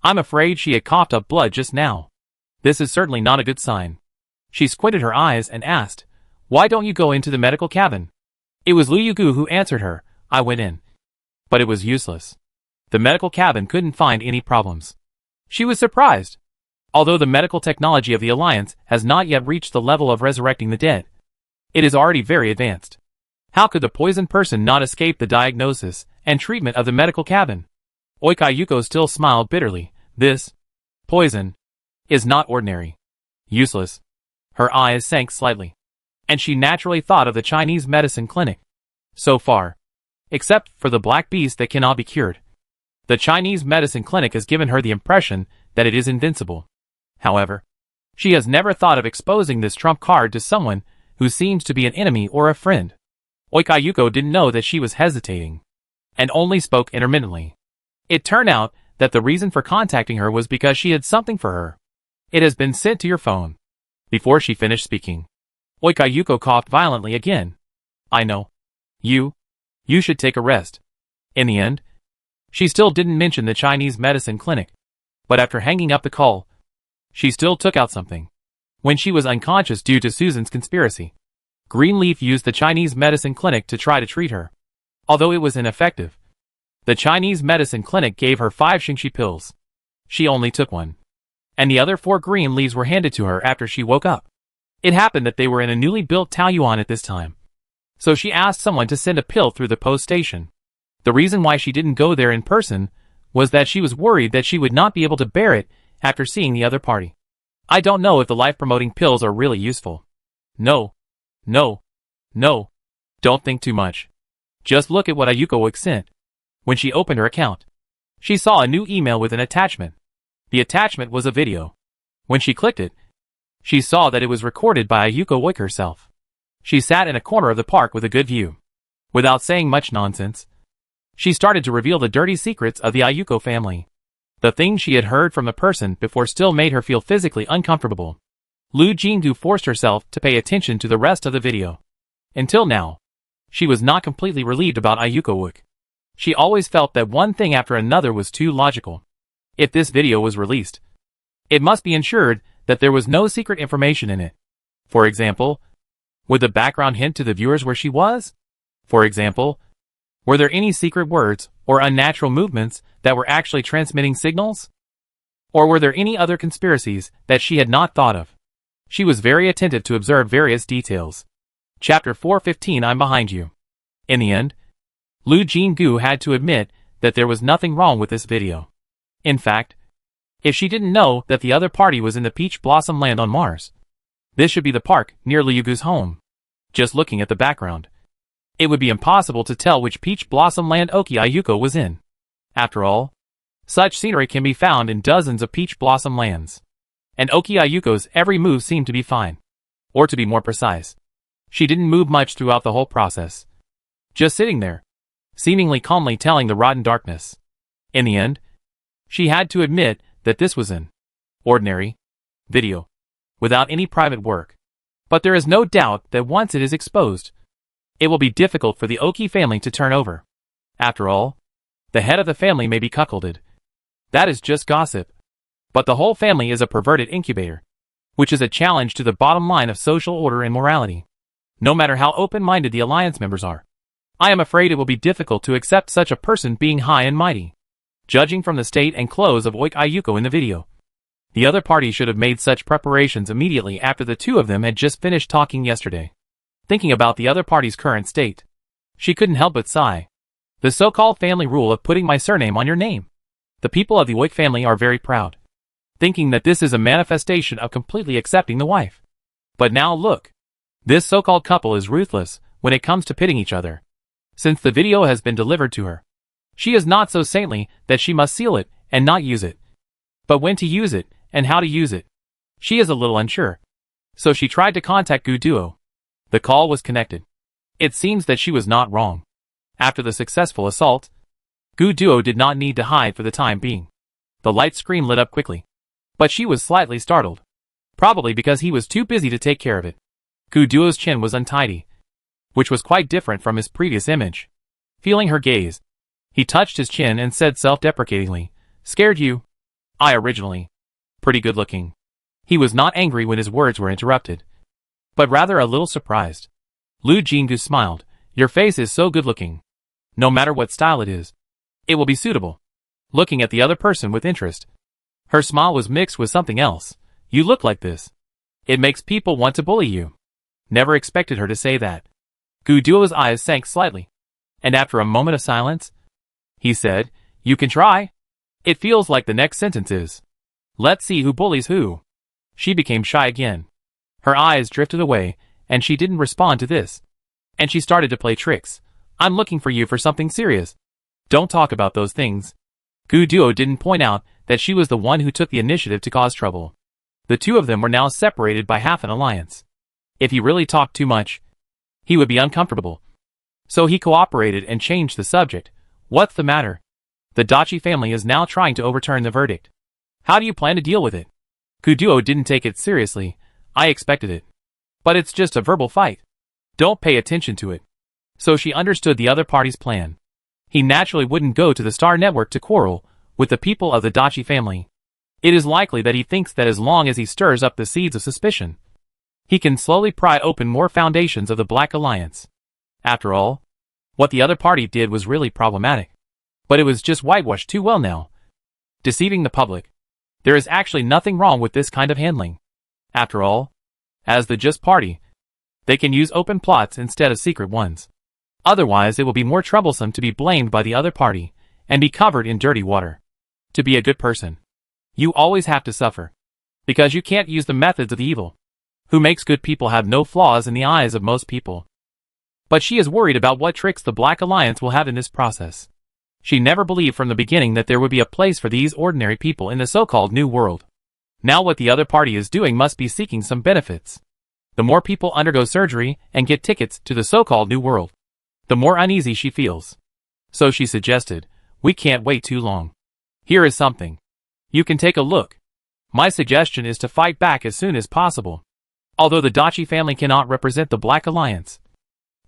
I'm afraid she had coughed up blood just now. This is certainly not a good sign. She squinted her eyes and asked, Why don't you go into the medical cabin? It was Liu Gu who answered her. I went in. But it was useless. The medical cabin couldn't find any problems. She was surprised. Although the medical technology of the Alliance has not yet reached the level of resurrecting the dead, it is already very advanced. How could the poisoned person not escape the diagnosis and treatment of the medical cabin? Oika Ayuko still smiled bitterly. This poison is not ordinary. Useless. Her eyes sank slightly, and she naturally thought of the Chinese medicine clinic. So far, except for the black beast that cannot be cured, the Chinese medicine clinic has given her the impression that it is invincible. However, she has never thought of exposing this trump card to someone who seems to be an enemy or a friend. Oika Ayuko didn't know that she was hesitating, and only spoke intermittently. It turned out that the reason for contacting her was because she had something for her. It has been sent to your phone. Before she finished speaking, Oika Ayuko coughed violently again. I know. You should take a rest. In the end, she still didn't mention the Chinese medicine clinic. But after hanging up the call, she still took out something. When she was unconscious due to Susan's conspiracy, Greenleaf used the Chinese medicine clinic to try to treat her. Although it was ineffective, the Chinese medicine clinic gave her 5 Xingxi pills. She only took 1. And the other 4 green leaves were handed to her after she woke up. It happened that they were in a newly built Taoyuan at this time. So she asked someone to send a pill through the post station. The reason why she didn't go there in person was that she was worried that she would not be able to bear it after seeing the other party. I don't know if the life-promoting pills are really useful. No. Don't think too much. Just look at what Ayuko sent. When she opened her account, she saw a new email with an attachment. The attachment was a video. When she clicked it, she saw that it was recorded by Ayuko Wick herself. She sat in a corner of the park with a good view. Without saying much nonsense, she started to reveal the dirty secrets of the Ayuko family. The things she had heard from the person before still made her feel physically uncomfortable. Lu Jinggu forced herself to pay attention to the rest of the video. Until now, she was not completely relieved about Ayuko Wick. She always felt that one thing after another was too logical. If this video was released, it must be ensured that there was no secret information in it. For example, would the background hint to the viewers where she was? For example, were there any secret words or unnatural movements that were actually transmitting signals? Or were there any other conspiracies that she had not thought of? She was very attentive to observe various details. Chapter 4:15 I'm behind you. In the end, Lu Jinggu had to admit that there was nothing wrong with this video. In fact, if she didn't know that the other party was in the Peach Blossom Land on Mars, this should be the park near Liu Gu's home. Just looking at the background, it would be impossible to tell which Peach Blossom Land Oki-Ayuko was in. After all, such scenery can be found in dozens of Peach Blossom Lands. And Oki-Ayuko's every move seemed to be fine. Or to be more precise, she didn't move much throughout the whole process. Just sitting there, seemingly calmly telling the rotten darkness. In the end, she had to admit that this was an ordinary video, without any private work. But there is no doubt that once it is exposed, it will be difficult for the Oki family to turn over. After all, the head of the family may be cuckolded. That is just gossip. But the whole family is a perverted incubator, which is a challenge to the bottom line of social order and morality. No matter how open-minded the alliance members are, I am afraid it will be difficult to accept such a person being high and mighty. Judging from the state and clothes of Oki-Ayuko in the video, the other party should have made such preparations immediately after the two of them had just finished talking yesterday. Thinking about the other party's current state, she couldn't help but sigh. The so-called family rule of putting my surname on your name. The people of the Oik family are very proud, thinking that this is a manifestation of completely accepting the wife. But now look. This so-called couple is ruthless when it comes to pitting each other. Since the video has been delivered to her, she is not so saintly that she must seal it and not use it. But when to use it and how to use it, she is a little unsure. So she tried to contact Gu Duo. The call was connected. It seems that she was not wrong. After the successful assault, Gu Duo did not need to hide for the time being. The light screen lit up quickly. But she was slightly startled. Probably because he was too busy to take care of it. Gu Duo's chin was untidy, which was quite different from his previous image. Feeling her gaze, he touched his chin and said self-deprecatingly, "Scared you? I originally pretty good looking." He was not angry when his words were interrupted, but rather a little surprised. Lu Jinggu smiled. "Your face is so good looking. No matter what style it is, it will be suitable." Looking at the other person with interest, her smile was mixed with something else. "You look like this. It makes people want to bully you." Never expected her to say that. Gu Duo's eyes sank slightly, and after a moment of silence, he said, "You can try." It feels like the next sentence is, "Let's see who bullies who." She became shy again. Her eyes drifted away, and she didn't respond to this. And she started to play tricks. "I'm looking for you for something serious. Don't talk about those things." Gu Duo didn't point out that she was the one who took the initiative to cause trouble. The two of them were now separated by half an alliance. If he really talked too much, he would be uncomfortable. So he cooperated and changed the subject. "What's the matter? The Dachi family is now trying to overturn the verdict. How do you plan to deal with it?" Gu Duo didn't take it seriously. "I expected it. But it's just a verbal fight. Don't pay attention to it." So she understood the other party's plan. He naturally wouldn't go to the Star Network to quarrel with the people of the Dachi family. It is likely that he thinks that as long as he stirs up the seeds of suspicion, he can slowly pry open more foundations of the Black Alliance. After all, what the other party did was really problematic. But it was just whitewashed too well now. Deceiving the public. There is actually nothing wrong with this kind of handling. After all, as the Just Party, they can use open plots instead of secret ones. Otherwise it will be more troublesome to be blamed by the other party, and be covered in dirty water. To be a good person, you always have to suffer. Because you can't use the methods of the evil, who makes good people have no flaws in the eyes of most people. But she is worried about what tricks the Black Alliance will have in this process. She never believed from the beginning that there would be a place for these ordinary people in the so-called New World. Now what the other party is doing must be seeking some benefits. The more people undergo surgery and get tickets to the so-called New World, the more uneasy she feels. So she suggested, "We can't wait too long. Here is something. You can take a look. My suggestion is to fight back as soon as possible. Although the Dachi family cannot represent the Black Alliance,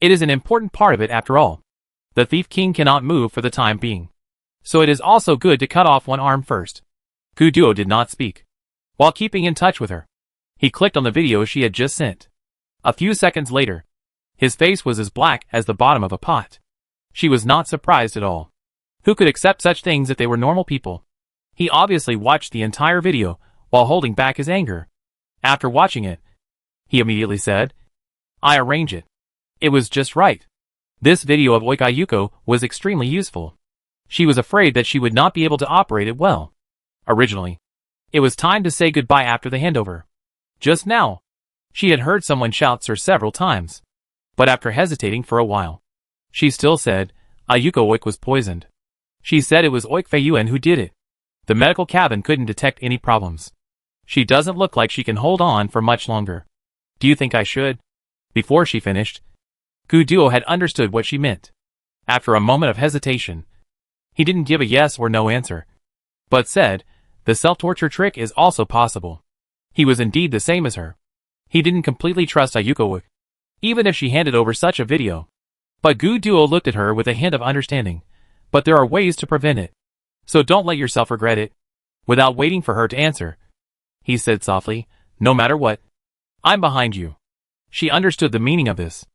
it is an important part of it after all. The Thief King cannot move for the time being. So it is also good to cut off one arm first. Kuduo did not speak. While keeping in touch with her, he clicked on the video she had just sent. A few seconds later, his face was as black as the bottom of a pot. She was not surprised at all. Who could accept such things if they were normal people? He obviously watched the entire video while holding back his anger. After watching it, he immediately said, "I arrange it. It was just right." This video of Oika Yuko was extremely useful. She was afraid that she would not be able to operate it well. Originally, it was time to say goodbye after the handover. Just now, she had heard someone shout "sir" several times. But after hesitating for a while, she still said, Ayuko Oik was poisoned. She said it was Oik Feiyuan who did it. The medical cabin couldn't detect any problems. She doesn't look like she can hold on for much longer. Do you think I should? Before she finished, Kuduo had understood what she meant. After a moment of hesitation, he didn't give a yes or no answer, but said, the self-torture trick is also possible. He was indeed the same as her. He didn't completely trust Ayuko, even if she handed over such a video. But Kuduo looked at her with a hint of understanding. But there are ways to prevent it. So don't let yourself regret it. Without waiting for her to answer, he said softly, no matter what, I'm behind you. She understood the meaning of this.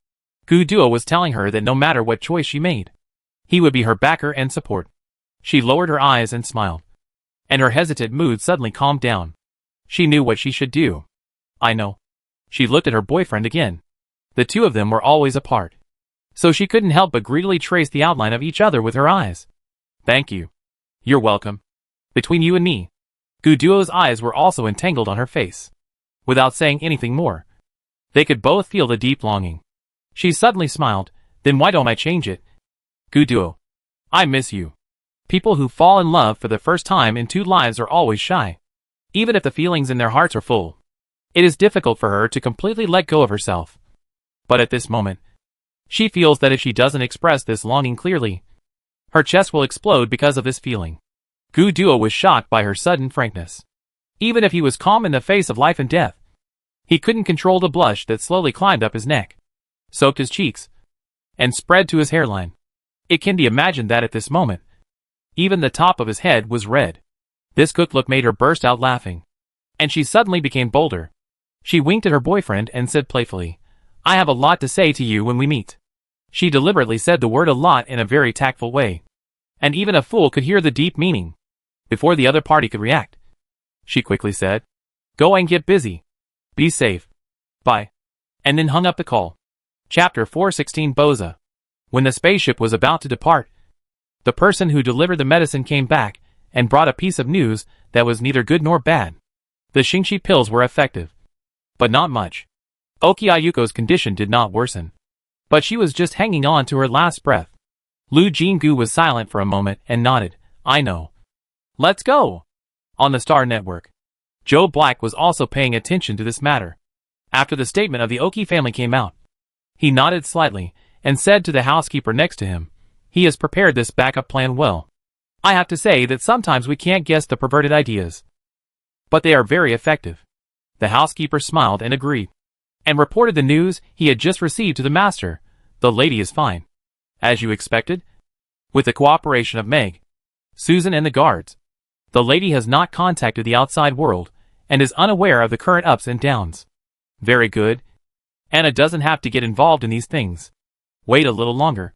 Kuduo was telling her that no matter what choice she made, he would be her backer and support. She lowered her eyes and smiled. And her hesitant mood suddenly calmed down. She knew what she should do. I know. She looked at her boyfriend again. The two of them were always apart. So she couldn't help but greedily trace the outline of each other with her eyes. Thank you. You're welcome. Between you and me. Kuduo's eyes were also entangled on her face. Without saying anything more, they could both feel the deep longing. She suddenly smiled, then why don't I change it? Kuduo. I miss you. People who fall in love for the first time in two lives are always shy. Even if the feelings in their hearts are full, it is difficult for her to completely let go of herself. But at this moment, she feels that if she doesn't express this longing clearly, her chest will explode because of this feeling. Kuduo was shocked by her sudden frankness. Even if he was calm in the face of life and death, he couldn't control the blush that slowly climbed up his neck, soaked his cheeks, and spread to his hairline. It can be imagined that at this moment, even the top of his head was red. This quick look made her burst out laughing. And she suddenly became bolder. She winked at her boyfriend and said playfully, I have a lot to say to you when we meet. She deliberately said the word a lot in a very tactful way. And even a fool could hear the deep meaning. Before the other party could react, she quickly said, Go and get busy. Be safe. Bye. And then hung up the call. Chapter 416 Boza. When the spaceship was about to depart, the person who delivered the medicine came back and brought a piece of news that was neither good nor bad. The Xingxi pills were effective. But not much. Oki Ayuko's condition did not worsen. But she was just hanging on to her last breath. Lu Jinggu was silent for a moment and nodded. I know. Let's go. On the Star Network, Joe Black was also paying attention to this matter. After the statement of the Oki family came out, he nodded slightly and said to the housekeeper next to him, he has prepared this backup plan well. I have to say that sometimes we can't guess the perverted ideas, but they are very effective. The housekeeper smiled and agreed, and reported the news he had just received to the master. The lady is fine. As you expected? With the cooperation of Meg, Susan and the guards, the lady has not contacted the outside world and is unaware of the current ups and downs. Very good. Anna doesn't have to get involved in these things. Wait a little longer,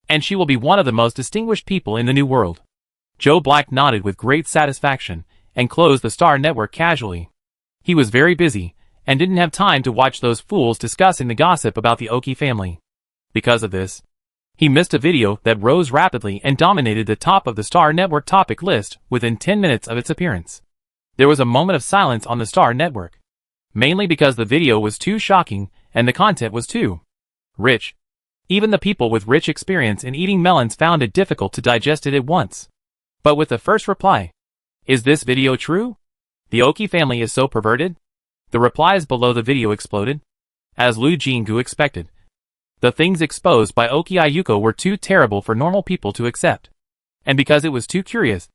and she will be one of the most distinguished people in the new world. Joe Black nodded with great satisfaction and closed the Star Network casually. He was very busy and didn't have time to watch those fools discussing the gossip about the Oki family. Because of this, he missed a video that rose rapidly and dominated the top of the Star Network topic list within 10 minutes of its appearance. There was a moment of silence on the Star Network, mainly because the video was too shocking and the content was too rich. Even the people with rich experience in eating melons found it difficult to digest it at once. But with the first reply, is this video true? The Oki family is so perverted? The replies below the video exploded. As Lu Jinggu expected, the things exposed by Oki Ayuko were too terrible for normal people to accept. And because it was too curious,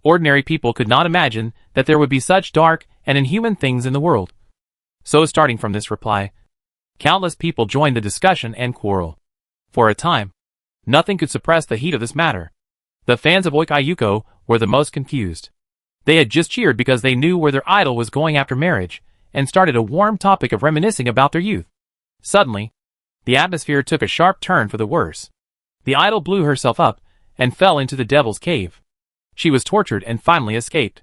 ordinary people could not imagine that there would be such dark and inhuman things in the world. So starting from this reply, countless people joined the discussion and quarrel. For a time, nothing could suppress the heat of this matter. The fans of Oki Ayuko were the most confused. They had just cheered because they knew where their idol was going after marriage, and started a warm topic of reminiscing about their youth. Suddenly, the atmosphere took a sharp turn for the worse. The idol blew herself up, and fell into the devil's cave. She was tortured and finally escaped.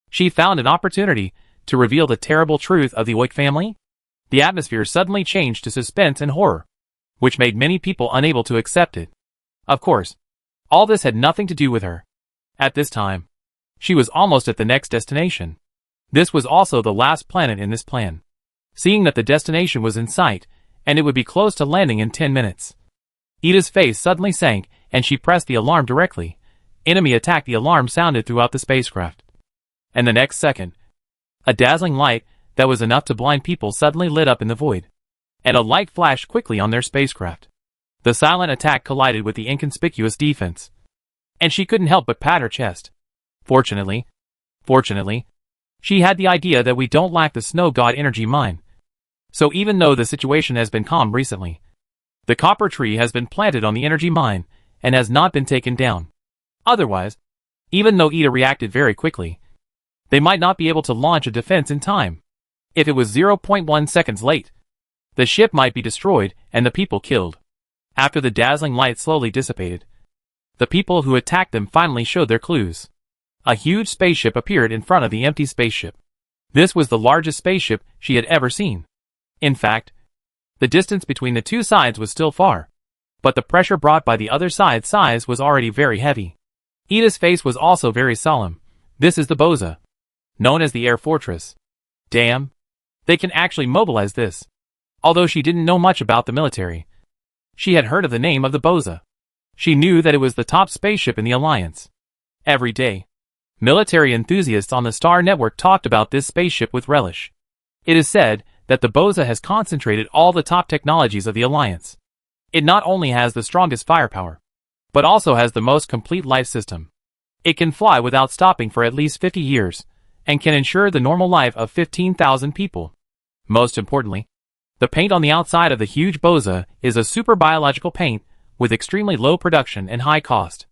She found an opportunity to reveal the terrible truth of the Oik family. The atmosphere suddenly changed to suspense and horror, which made many people unable to accept it. Of course, all this had nothing to do with her. At this time, she was almost at the next destination. This was also the last planet in this plan. Seeing that the destination was in sight, and it would be close to landing in 10 minutes. Ida's face suddenly sank, and she pressed the alarm directly. Enemy attack. The alarm sounded throughout the spacecraft. And the next second, a dazzling light that was enough to blind people suddenly lit up in the void. And a light flashed quickly on their spacecraft. The silent attack collided with the inconspicuous defense. And she couldn't help but pat her chest. Fortunately, she had the idea that we don't lack the snow god energy mine. So even though the situation has been calm recently, the copper tree has been planted on the energy mine, and has not been taken down. Otherwise, even though Ida reacted very quickly, they might not be able to launch a defense in time. If it was 0.1 seconds late, the ship might be destroyed and the people killed. After the dazzling light slowly dissipated, the people who attacked them finally showed their clues. A huge spaceship appeared in front of the empty spaceship. This was the largest spaceship she had ever seen. In fact, the distance between the two sides was still far, but the pressure brought by the other side's size was already very heavy. Ida's face was also very solemn. This is the Boza, known as the Air Fortress. Damn, they can actually mobilize this. Although she didn't know much about the military, she had heard of the name of the Boza. She knew that it was the top spaceship in the Alliance. Every day, military enthusiasts on the Star Network talked about this spaceship with relish. It is said that the Boza has concentrated all the top technologies of the Alliance. It not only has the strongest firepower, but also has the most complete life system. It can fly without stopping for at least 50 years, and can ensure the normal life of 15,000 people. Most importantly, the paint on the outside of the huge Boza is a super biological paint with extremely low production and high cost.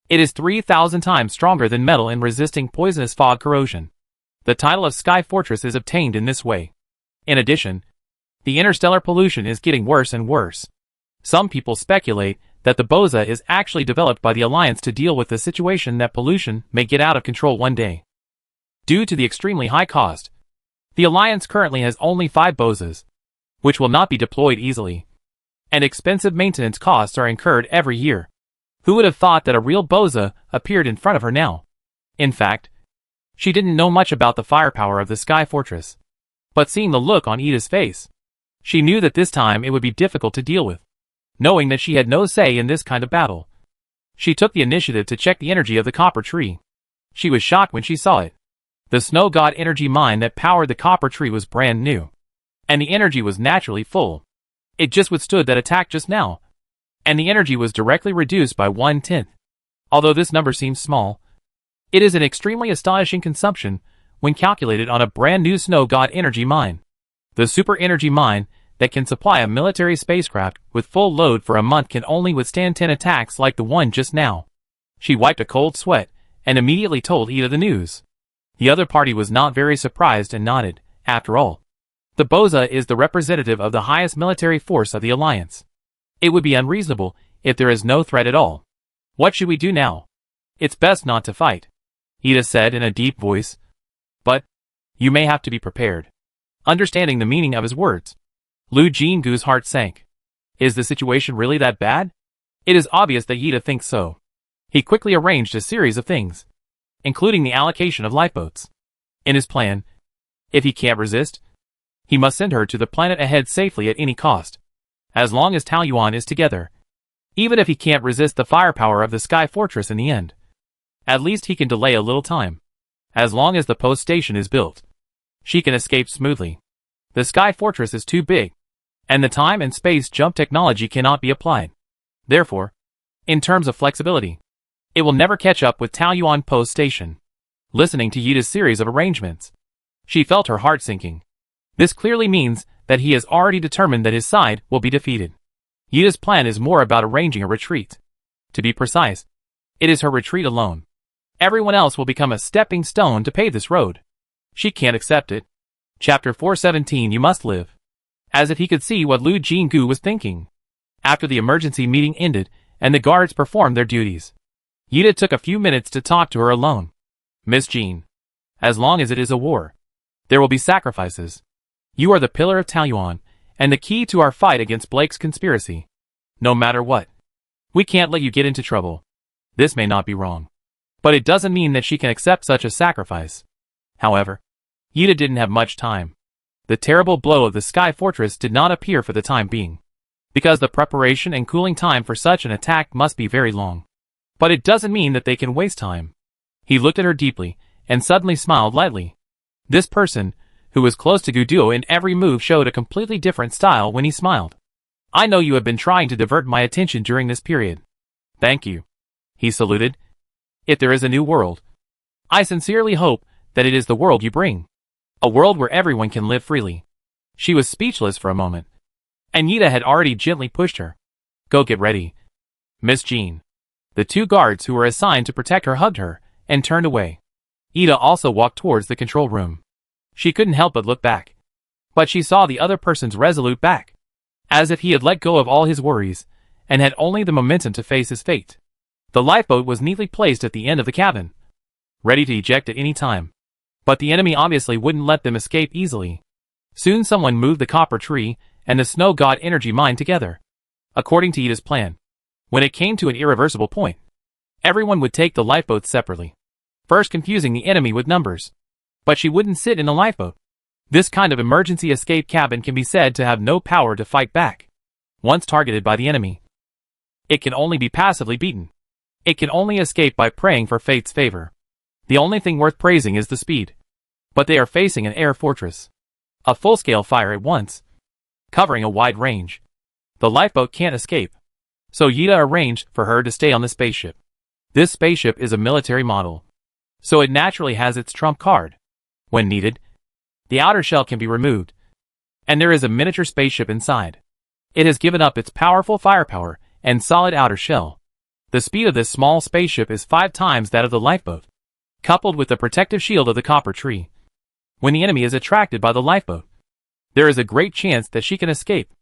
It is 3,000 times stronger than metal in resisting poisonous fog corrosion. The title of Sky Fortress is obtained in this way. In addition, the interstellar pollution is getting worse and worse. Some people speculate that the Boza is actually developed by the Alliance to deal with the situation that pollution may get out of control one day. Due to the extremely high cost, the Alliance currently has only 5 Bozas, which will not be deployed easily. And expensive maintenance costs are incurred every year. Who would have thought that a real Boza appeared in front of her now? In fact, she didn't know much about the firepower of the Sky Fortress. But seeing the look on Ida's face, she knew that this time it would be difficult to deal with. Knowing that she had no say in this kind of battle, she took the initiative to check the energy of the copper tree. She was shocked when she saw it. The snow god energy mine that powered the copper tree was brand new, and the energy was naturally full. It just withstood that attack just now, and the energy was directly reduced by 1/10. Although this number seems small, it is an extremely astonishing consumption when calculated on a brand new snow god energy mine. The super energy mine that can supply a military spacecraft with full load for a month can only withstand 10 attacks like the one just now. She wiped a cold sweat and immediately told Ida the news. The other party was not very surprised and nodded. After all, the Boza is the representative of the highest military force of the Alliance. It would be unreasonable if there is no threat at all. What should we do now? It's best not to fight, Ida said in a deep voice. But you may have to be prepared. Understanding the meaning of his words, Lu Jingu's heart sank. Is the situation really that bad? It is obvious that Ida thinks so. He quickly arranged a series of things, including the allocation of lifeboats. In his plan, if he can't resist, he must send her to the planet ahead safely at any cost. As long as Taoyuan is together, even if he can't resist the firepower of the Sky Fortress in the end, at least he can delay a little time. As long as the post station is built, she can escape smoothly. The Sky Fortress is too big, and the time and space jump technology cannot be applied. Therefore, in terms of flexibility, it will never catch up with Taoyuan post station. Listening to Ida's series of arrangements, she felt her heart sinking. This clearly means that he has already determined that his side will be defeated. Ida's plan is more about arranging a retreat. To be precise, it is her retreat alone. Everyone else will become a stepping stone to pave this road. She can't accept it. Chapter 417 You Must Live. As if he could see what Lu Jinggu was thinking. After the emergency meeting ended, and the guards performed their duties, Yida took a few minutes to talk to her alone. Miss Jean. As long as it is a war, there will be sacrifices. You are the pillar of Taoyuan, and the key to our fight against Blake's conspiracy. No matter what, we can't let you get into trouble. This may not be wrong, but it doesn't mean that she can accept such a sacrifice. However, Yida didn't have much time. The terrible blow of the Sky Fortress did not appear for the time being, because the preparation and cooling time for such an attack must be very long. But it doesn't mean that they can waste time. He looked at her deeply, and suddenly smiled lightly. This person, who was close to Guduo in every move, showed a completely different style when he smiled. I know you have been trying to divert my attention during this period. Thank you. He saluted. If there is a new world, I sincerely hope that it is the world you bring. A world where everyone can live freely. She was speechless for a moment, and Yida had already gently pushed her. Go get ready, Miss Jean. The two guards who were assigned to protect her hugged her, and turned away. Yida also walked towards the control room. She couldn't help but look back. But she saw the other person's resolute back, as if he had let go of all his worries, and had only the momentum to face his fate. The lifeboat was neatly placed at the end of the cabin, ready to eject at any time. But the enemy obviously wouldn't let them escape easily. Soon someone moved the copper tree and the snow god energy mine together, according to Yida's plan. When it came to an irreversible point, everyone would take the lifeboats separately, first confusing the enemy with numbers. But she wouldn't sit in the lifeboat. This kind of emergency escape cabin can be said to have no power to fight back. Once targeted by the enemy, it can only be passively beaten. It can only escape by praying for fate's favor. The only thing worth praising is the speed. But they are facing an air fortress. A full-scale fire at once, covering a wide range. The lifeboat can't escape. So Yida arranged for her to stay on the spaceship. This spaceship is a military model, so it naturally has its trump card. When needed, the outer shell can be removed, and there is a miniature spaceship inside. It has given up its powerful firepower and solid outer shell. The speed of this small spaceship is 5 times that of the lifeboat, coupled with the protective shield of the copper tree. When the enemy is attracted by the lifeboat, there is a great chance that she can escape.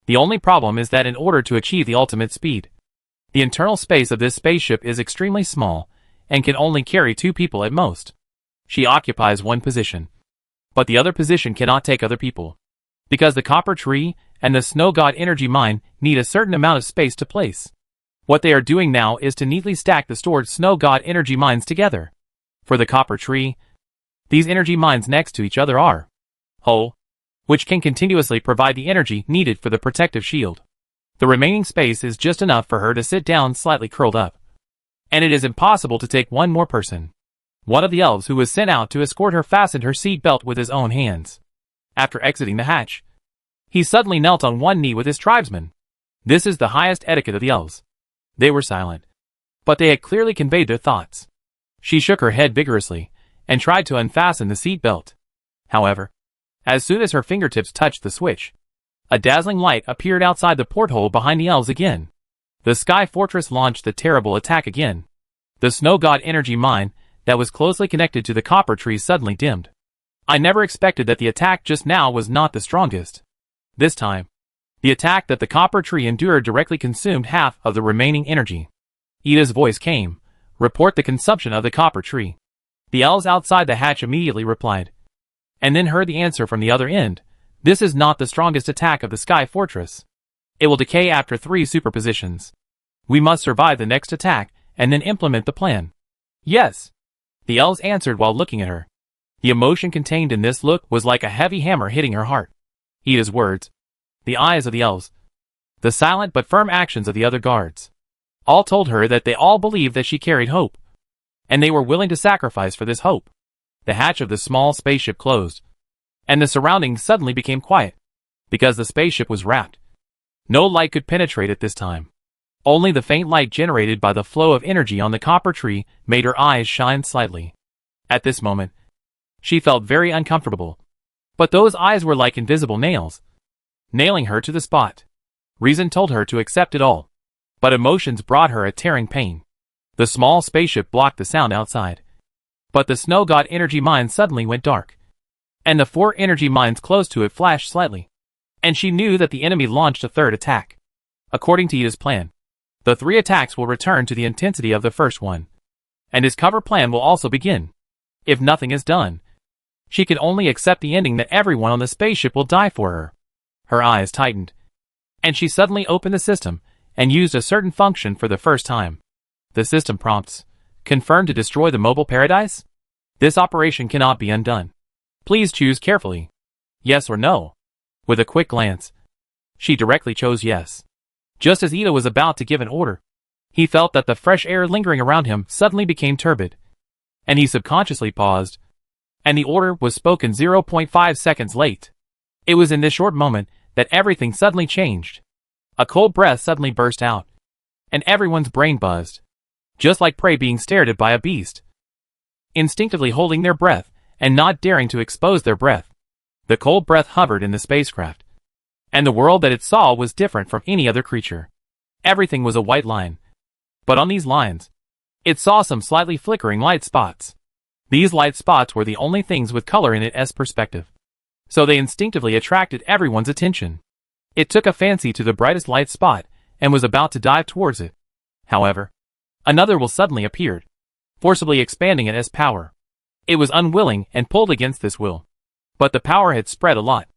The only problem is that in order to achieve the ultimate speed, the internal space of this spaceship is extremely small and can only carry 2 people at most. She occupies one position, but the other position cannot take other people, because the copper tree and the snow god energy mine need a certain amount of space to place. What they are doing now is to neatly stack the stored snow god energy mines together. For the copper tree, these energy mines next to each other are whole, which can continuously provide the energy needed for the protective shield. The remaining space is just enough for her to sit down slightly curled up. And it is impossible to take one more person. One of the elves who was sent out to escort her fastened her seat belt with his own hands. After exiting the hatch, he suddenly knelt on one knee with his tribesmen. This is the highest etiquette of the elves. They were silent, but they had clearly conveyed their thoughts. She shook her head vigorously, and tried to unfasten the seat belt. However, as soon as her fingertips touched the switch, a dazzling light appeared outside the porthole behind the elves again. The Sky Fortress launched the terrible attack again. The snow god energy mine that was closely connected to the copper tree suddenly dimmed. I never expected that the attack just now was not the strongest. This time, the attack that the copper tree endured directly consumed half of the remaining energy. Ida's voice came. Report the consumption of the copper tree. The elves outside the hatch immediately replied, and then heard the answer from the other end. This is not the strongest attack of the Sky Fortress. It will decay after 3 superpositions. We must survive the next attack, and then implement the plan. Yes, the elves answered while looking at her. The emotion contained in this look was like a heavy hammer hitting her heart. Ida's words, the eyes of the elves, the silent but firm actions of the other guards, all told her that they all believed that she carried hope, and they were willing to sacrifice for this hope. The hatch of the small spaceship closed, and the surroundings suddenly became quiet, because the spaceship was wrapped. No light could penetrate it this time. Only the faint light generated by the flow of energy on the copper tree made her eyes shine slightly. At this moment, she felt very uncomfortable, but those eyes were like invisible nails, nailing her to the spot. Reason told her to accept it all, but emotions brought her a tearing pain. The small spaceship blocked the sound outside. But the snow god energy mine suddenly went dark. And the 4 energy mines close to it flashed slightly. And she knew that the enemy launched a third attack. According to Ida's plan, the 3 attacks will return to the intensity of the first one. And his cover plan will also begin. If nothing is done, she can only accept the ending that everyone on the spaceship will die for her. Her eyes tightened. And she suddenly opened the system and used a certain function for the first time. The system prompts, confirm to destroy the mobile paradise? This operation cannot be undone. Please choose carefully. Yes or no? With a quick glance, she directly chose yes. Just as Ida was about to give an order, he felt that the fresh air lingering around him suddenly became turbid. And he subconsciously paused. And the order was spoken 0.5 seconds late. It was in this short moment that everything suddenly changed. A cold breath suddenly burst out. And everyone's brain buzzed. Just like prey being stared at by a beast. Instinctively holding their breath, and not daring to expose their breath. The cold breath hovered in the spacecraft. And the world that it saw was different from any other creature. Everything was a white line. But on these lines, it saw some slightly flickering light spots. These light spots were the only things with color in its perspective. So they instinctively attracted everyone's attention. It took a fancy to the brightest light spot, and was about to dive towards it. However, another will suddenly appeared, forcibly expanding its power. It was unwilling and pulled against this will. But the power had spread a lot.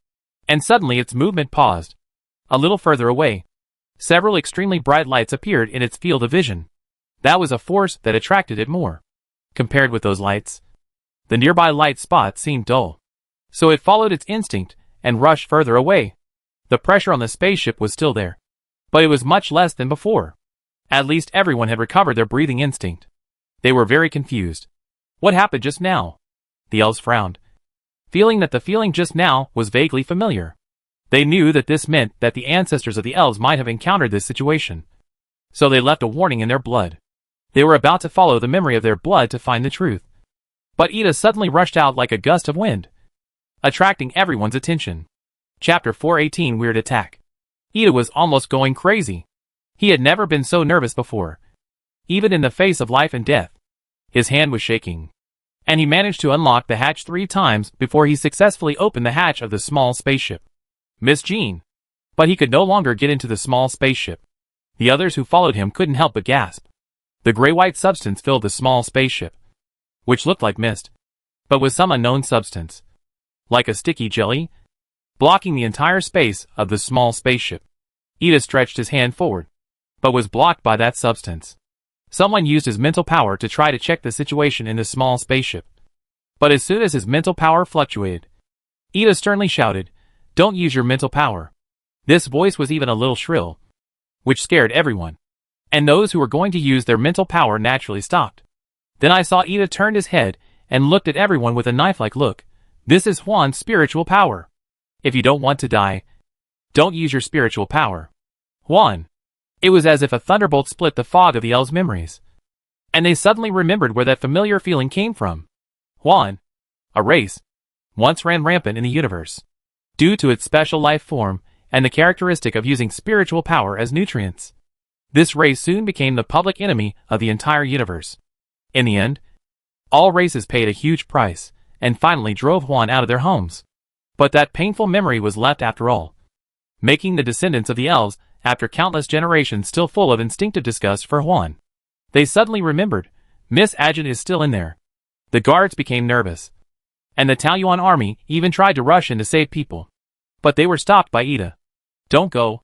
And suddenly its movement paused. A little further away, several extremely bright lights appeared in its field of vision. That was a force that attracted it more. Compared with those lights, the nearby light spot seemed dull. So it followed its instinct and rushed further away. The pressure on the spaceship was still there, but it was much less than before. At least everyone had recovered their breathing instinct. They were very confused. What happened just now? The elves frowned, feeling that the feeling just now was vaguely familiar. They knew that this meant that the ancestors of the elves might have encountered this situation. So they left a warning in their blood. They were about to follow the memory of their blood to find the truth. But Ida suddenly rushed out like a gust of wind, attracting everyone's attention. Chapter 418 Weird Attack. Ida was almost going crazy. He had never been so nervous before. Even in the face of life and death, his hand was shaking. And he managed to unlock the hatch 3 times before he successfully opened the hatch of the small spaceship. Miss Jean. But he could no longer get into the small spaceship. The others who followed him couldn't help but gasp. The gray-white substance filled the small spaceship, which looked like mist, but was some unknown substance, like a sticky jelly, blocking the entire space of the small spaceship. Ida stretched his hand forward, but was blocked by that substance. Someone used his mental power to try to check the situation in the small spaceship. But as soon as his mental power fluctuated, Ida sternly shouted, "Don't use your mental power." This voice was even a little shrill, which scared everyone. And those who were going to use their mental power naturally stopped. Then I saw Ida turned his head and looked at everyone with a knife-like look. This is Juan's spiritual power. If you don't want to die, don't use your spiritual power. Juan. It was as if a thunderbolt split the fog of the elves' memories. And they suddenly remembered where that familiar feeling came from. Juan, a race, once ran rampant in the universe, due to its special life form and the characteristic of using spiritual power as nutrients. This race soon became the public enemy of the entire universe. In the end, all races paid a huge price, and finally drove Juan out of their homes. But that painful memory was left after all, making the descendants of the elves, after countless generations, still full of instinctive disgust for Juan. They suddenly remembered, Miss Agent is still in there. The guards became nervous, and the Talyuan army even tried to rush in to save people. But they were stopped by Ida. Don't go.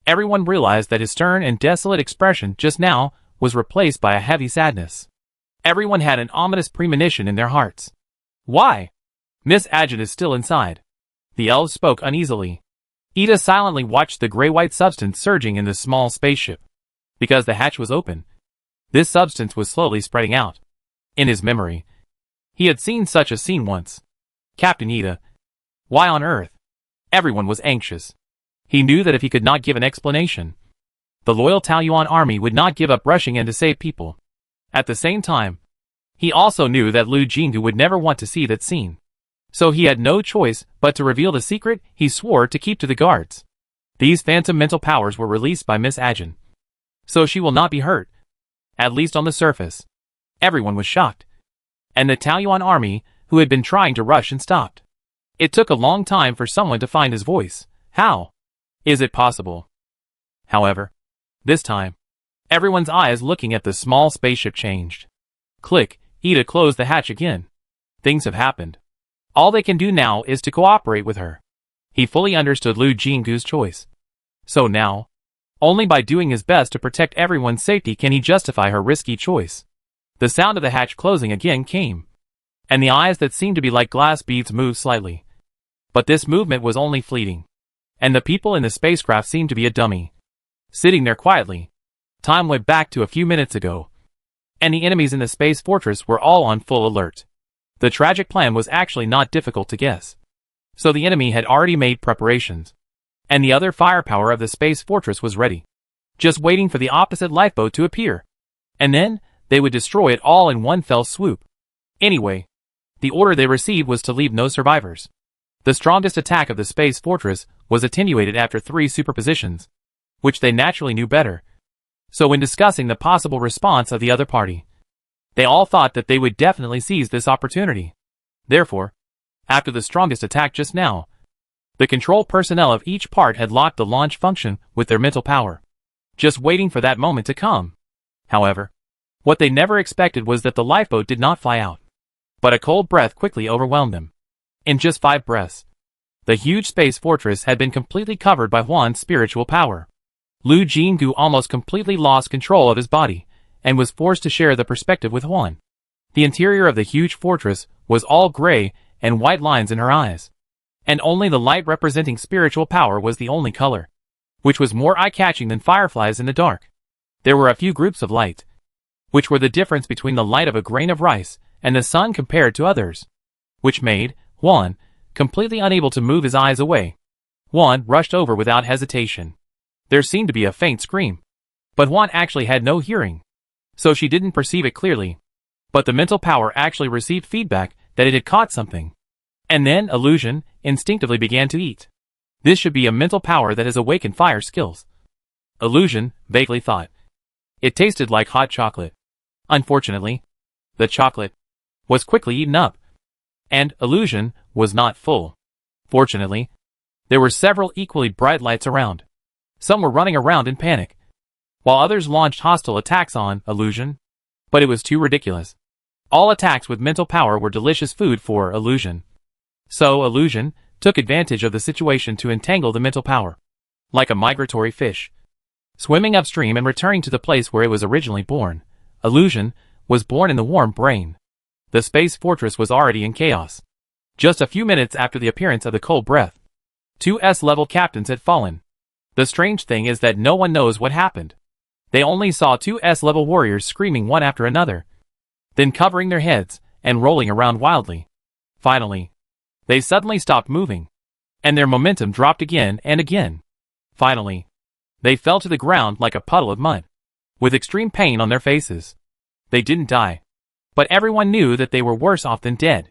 Everyone realized that his stern and desolate expression just now was replaced by a heavy sadness. Everyone had an ominous premonition in their hearts. Why? Miss Agent is still inside. The elves spoke uneasily. Ida silently watched the gray-white substance surging in the small spaceship. Because the hatch was open, this substance was slowly spreading out. In his memory, he had seen such a scene once. Captain Ida. Why on earth? Everyone was anxious. He knew that if he could not give an explanation, the loyal Talyuan army would not give up rushing in to save people. At the same time, he also knew that Lu Jingu would never want to see that scene. So he had no choice but to reveal the secret he swore to keep to the guards. These phantom mental powers were released by Miss Agent, so she will not be hurt. at least on the surface. Everyone was shocked. And the Taoyuan army, who had been trying to rush and stopped. It took a long time for someone to find his voice. How is it possible? However, this time, everyone's eyes looking at the small spaceship changed. Click, Ida closed the hatch again. Things have happened. All they can do now is to cooperate with her. He fully understood Lu Jinggu's choice. So now, only by doing his best to protect everyone's safety can he justify her risky choice. The sound of the hatch closing again came. And the eyes that seemed to be like glass beads moved slightly. But this movement was only fleeting. And the people in the spacecraft seemed to be a dummy. Sitting there quietly. Time went back to a few minutes ago. And the enemies in the space fortress were all on full alert. The tragic plan was actually not difficult to guess. So the enemy had already made preparations. And the other firepower of the space fortress was ready. Just waiting for the opposite lifeboat to appear. And then, they would destroy it all in one fell swoop. Anyway, the order they received was to leave no survivors. The strongest attack of the space fortress was attenuated after 3 superpositions, which they naturally knew better. So when discussing the possible response of the other party, they all thought that they would definitely seize this opportunity. Therefore, after the strongest attack just now, the control personnel of each part had locked the launch function with their mental power, just waiting for that moment to come. However, what they never expected was that the lifeboat did not fly out, but a cold breath quickly overwhelmed them. In just 5 breaths, the huge space fortress had been completely covered by Huan's spiritual power. Lu Jinggu almost completely lost control of his body, and was forced to share the perspective with Huan. The interior of the huge fortress was all gray and white lines in her eyes. And only the light representing spiritual power was the only color, which was more eye-catching than fireflies in the dark. There were a few groups of light, which were the difference between the light of a grain of rice and the sun compared to others, which made Huan completely unable to move his eyes away. Huan rushed over without hesitation. There seemed to be a faint scream, but Huan actually had no hearing, so she didn't perceive it clearly. But the mental power actually received feedback that it had caught something. And then Illusion instinctively began to eat. This should be a mental power that has awakened fire skills. Illusion vaguely thought. It tasted like hot chocolate. Unfortunately, the chocolate was quickly eaten up, and Illusion was not full. Fortunately, there were several equally bright lights around. Some were running around in panic, while others launched hostile attacks on Illusion. But it was too ridiculous. All attacks with mental power were delicious food for Illusion. So Illusion took advantage of the situation to entangle the mental power, like a migratory fish. Swimming upstream and returning to the place where it was originally born, Illusion was born in the warm brain. The space fortress was already in chaos. Just a few minutes after the appearance of the cold breath, 2 S-level captains had fallen. The strange thing is that no one knows what happened. They only saw 2 S-level warriors screaming one after another, then covering their heads and rolling around wildly. Finally, they suddenly stopped moving, and their momentum dropped again and again. Finally, they fell to the ground like a puddle of mud, with extreme pain on their faces. They didn't die, but everyone knew that they were worse off than dead,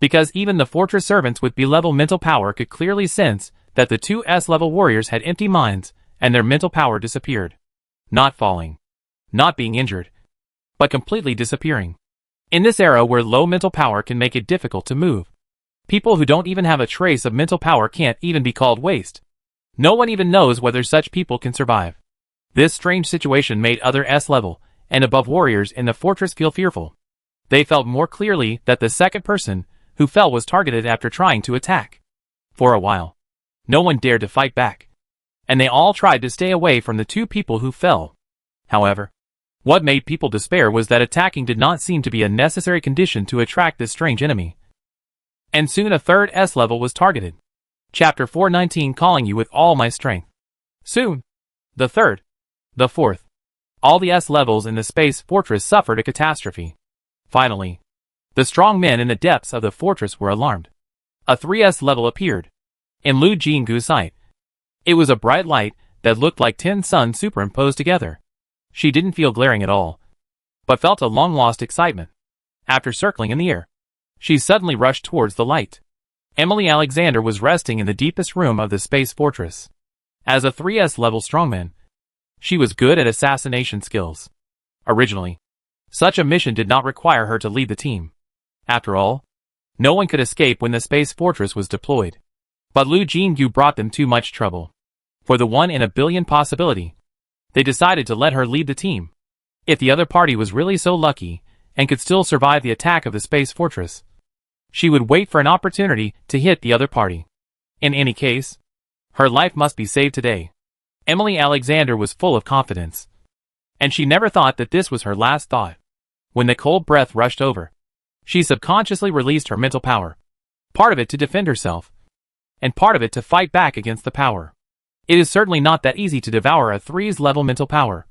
because even the fortress servants with B-level mental power could clearly sense that the 2 S-level warriors had empty minds and their mental power disappeared. Not falling, not being injured, but completely disappearing. In this era where low mental power can make it difficult to move, people who don't even have a trace of mental power can't even be called waste. No one even knows whether such people can survive. This strange situation made other S-level and above warriors in the fortress feel fearful. They felt more clearly that the second person who fell was targeted after trying to attack. For a while, no one dared to fight back, and they all tried to stay away from the 2 people who fell. However, what made people despair was that attacking did not seem to be a necessary condition to attract this strange enemy. And soon a 3rd S-level was targeted. Chapter 419, calling you with all my strength. Soon, the 3rd, the 4th, all the S-levels in the space fortress suffered a catastrophe. Finally, the strong men in the depths of the fortress were alarmed. A 3S level appeared in Lu Jinggu's sight. It was a bright light that looked like 10 suns superimposed together. She didn't feel glaring at all, but felt a long-lost excitement. After circling in the air, she suddenly rushed towards the light. Emily Alexander was resting in the deepest room of the space fortress. As a 3S level strongman, she was good at assassination skills. Originally, such a mission did not require her to lead the team. After all, no one could escape when the space fortress was deployed. But Lu Jingyu brought them too much trouble. For the 1 in a billion possibility, they decided to let her lead the team. If the other party was really so lucky, and could still survive the attack of the space fortress, she would wait for an opportunity to hit the other party. In any case, her life must be saved today. Emily Alexander was full of confidence. And she never thought that this was her last thought. When the cold breath rushed over, she subconsciously released her mental power. Part of it to defend herself, and part of it to fight back against the power. It is certainly not that easy to devour a 3's level mental power.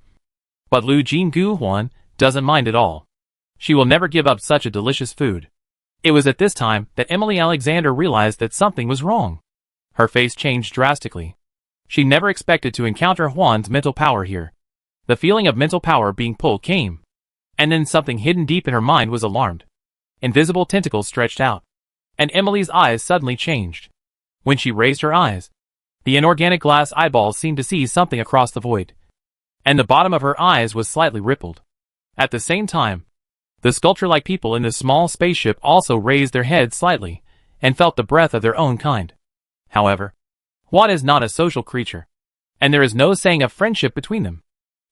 But Lu Jingyu doesn't mind at all. She will never give up such a delicious food. It was at this time that Emily Alexander realized that something was wrong. Her face changed drastically. She never expected to encounter Juan's mental power here. The feeling of mental power being pulled came. And then something hidden deep in her mind was alarmed. Invisible tentacles stretched out. And Emily's eyes suddenly changed. When she raised her eyes, the inorganic glass eyeballs seemed to see something across the void. And the bottom of her eyes was slightly rippled. At the same time, the sculpture-like people in the small spaceship also raised their heads slightly, and felt the breath of their own kind. However, Juan is not a social creature, and there is no saying of friendship between them.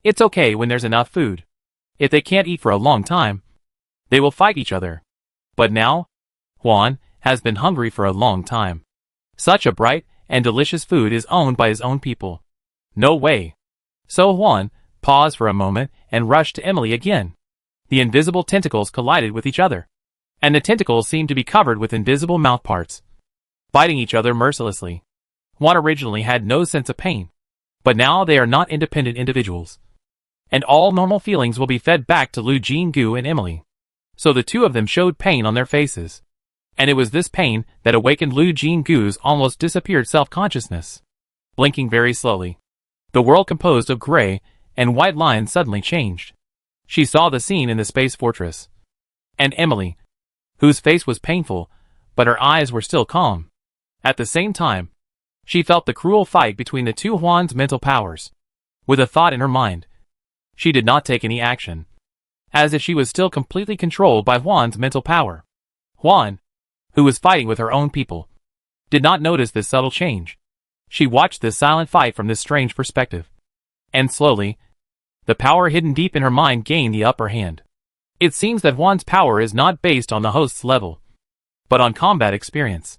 It's okay when there's enough food. If they can't eat for a long time, they will fight each other. But now, Juan has been hungry for a long time. Such a bright and delicious food is owned by his own people. No way. So Juan paused for a moment and rushed to Emily again. The invisible tentacles collided with each other, and the tentacles seemed to be covered with invisible mouthparts, biting each other mercilessly. Juan originally had no sense of pain, but now they are not independent individuals. And all normal feelings will be fed back to Lu Jingyu and Emily. So the two of them showed pain on their faces. And it was this pain that awakened Lu Jingyu's almost disappeared self-consciousness. Blinking very slowly, the world composed of gray and white lines suddenly changed. She saw the scene in the space fortress. And Emily, whose face was painful, but her eyes were still calm. At the same time, she felt the cruel fight between the two Juan's mental powers. With a thought in her mind, she did not take any action, as if she was still completely controlled by Juan's mental power. Juan, who was fighting with her own people, did not notice this subtle change. She watched this silent fight from this strange perspective. And slowly, the power hidden deep in her mind gained the upper hand. It seems that Juan's power is not based on the host's level, but on combat experience.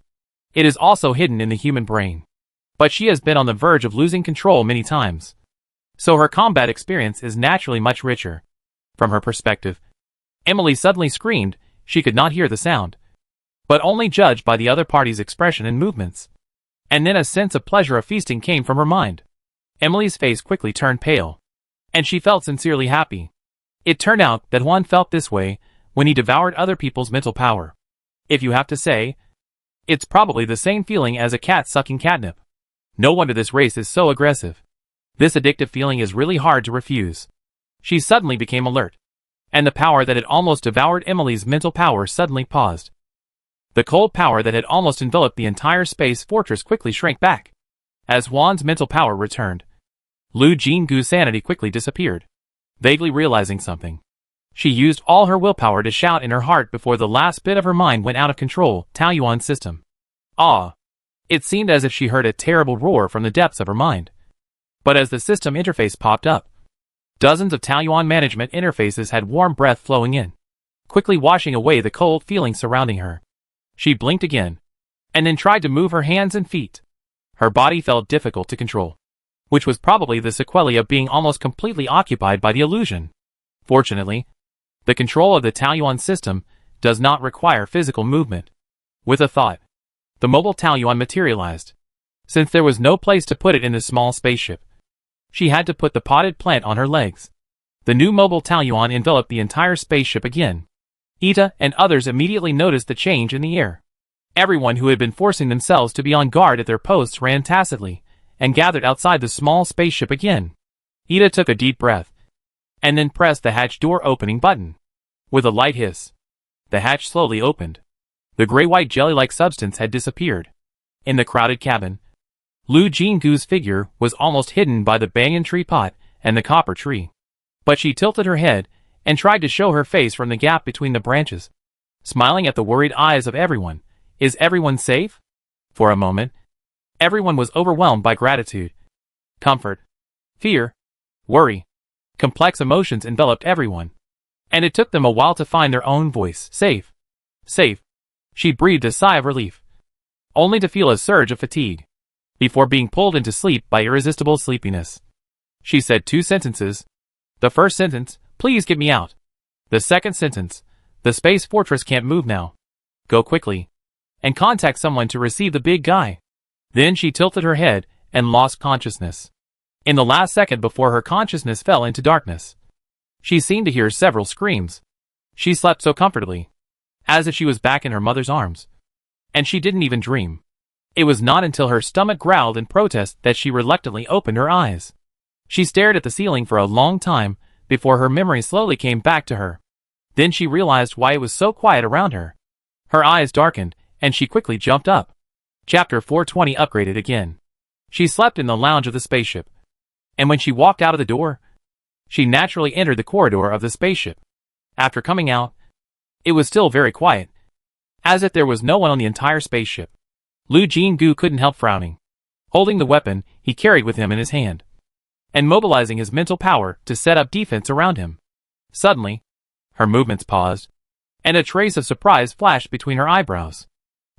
It is also hidden in the human brain. But she has been on the verge of losing control many times. So her combat experience is naturally much richer. From her perspective, Emily suddenly screamed. She could not hear the sound, but only judged by the other party's expression and movements. And then a sense of pleasure of feasting came from her mind. Emily's face quickly turned pale, and she felt sincerely happy. It turned out that Juan felt this way when he devoured other people's mental power. If you have to say, it's probably the same feeling as a cat sucking catnip. No wonder this race is so aggressive. This addictive feeling is really hard to refuse. She suddenly became alert, and the power that had almost devoured Emily's mental power suddenly paused. The cold power that had almost enveloped the entire space fortress quickly shrank back. As Juan's mental power returned, Lu Jingyu's sanity quickly disappeared. Vaguely realizing something, she used all her willpower to shout in her heart before the last bit of her mind went out of control. Taoyuan system. Ah! It seemed as if she heard a terrible roar from the depths of her mind. But as the system interface popped up, dozens of Taoyuan management interfaces had warm breath flowing in, quickly washing away the cold feeling surrounding her. She blinked again, and then tried to move her hands and feet. Her body felt difficult to control, which was probably the sequelae of being almost completely occupied by the illusion. Fortunately, the control of the Taoyuan system does not require physical movement. With a thought, the mobile Taoyuan materialized. Since there was no place to put it in the small spaceship, she had to put the potted plant on her legs. The new mobile Taoyuan enveloped the entire spaceship again. Ita and others immediately noticed the change in the air. Everyone who had been forcing themselves to be on guard at their posts ran tacitly, and gathered outside the small spaceship again. Ida took a deep breath, and then pressed the hatch door opening button. With a light hiss, the hatch slowly opened. The gray-white jelly-like substance had disappeared. In the crowded cabin, Lu Jingyu's figure was almost hidden by the banyan tree pot and the copper tree. But she tilted her head and tried to show her face from the gap between the branches, smiling at the worried eyes of everyone. Is everyone safe? For a moment, everyone was overwhelmed by gratitude, comfort, fear, worry. Complex emotions enveloped everyone, and it took them a while to find their own voice. Safe. Safe. She breathed a sigh of relief, only to feel a surge of fatigue, before being pulled into sleep by irresistible sleepiness. She said 2 sentences. The first sentence, please get me out. The second sentence, the space fortress can't move now. Go quickly and contact someone to receive the big guy. Then she tilted her head and lost consciousness. In the last second before her consciousness fell into darkness, she seemed to hear several screams. She slept so comfortably, as if she was back in her mother's arms. And she didn't even dream. It was not until her stomach growled in protest that she reluctantly opened her eyes. She stared at the ceiling for a long time before her memory slowly came back to her. Then she realized why it was so quiet around her. Her eyes darkened, and she quickly jumped up. Chapter 420 upgraded again. She slept in the lounge of the spaceship. And when she walked out of the door, she naturally entered the corridor of the spaceship. After coming out, it was still very quiet, as if there was no one on the entire spaceship. Lu Jinggu couldn't help frowning, holding the weapon he carried with him in his hand, and mobilizing his mental power to set up defense around him. Suddenly, her movements paused, and a trace of surprise flashed between her eyebrows.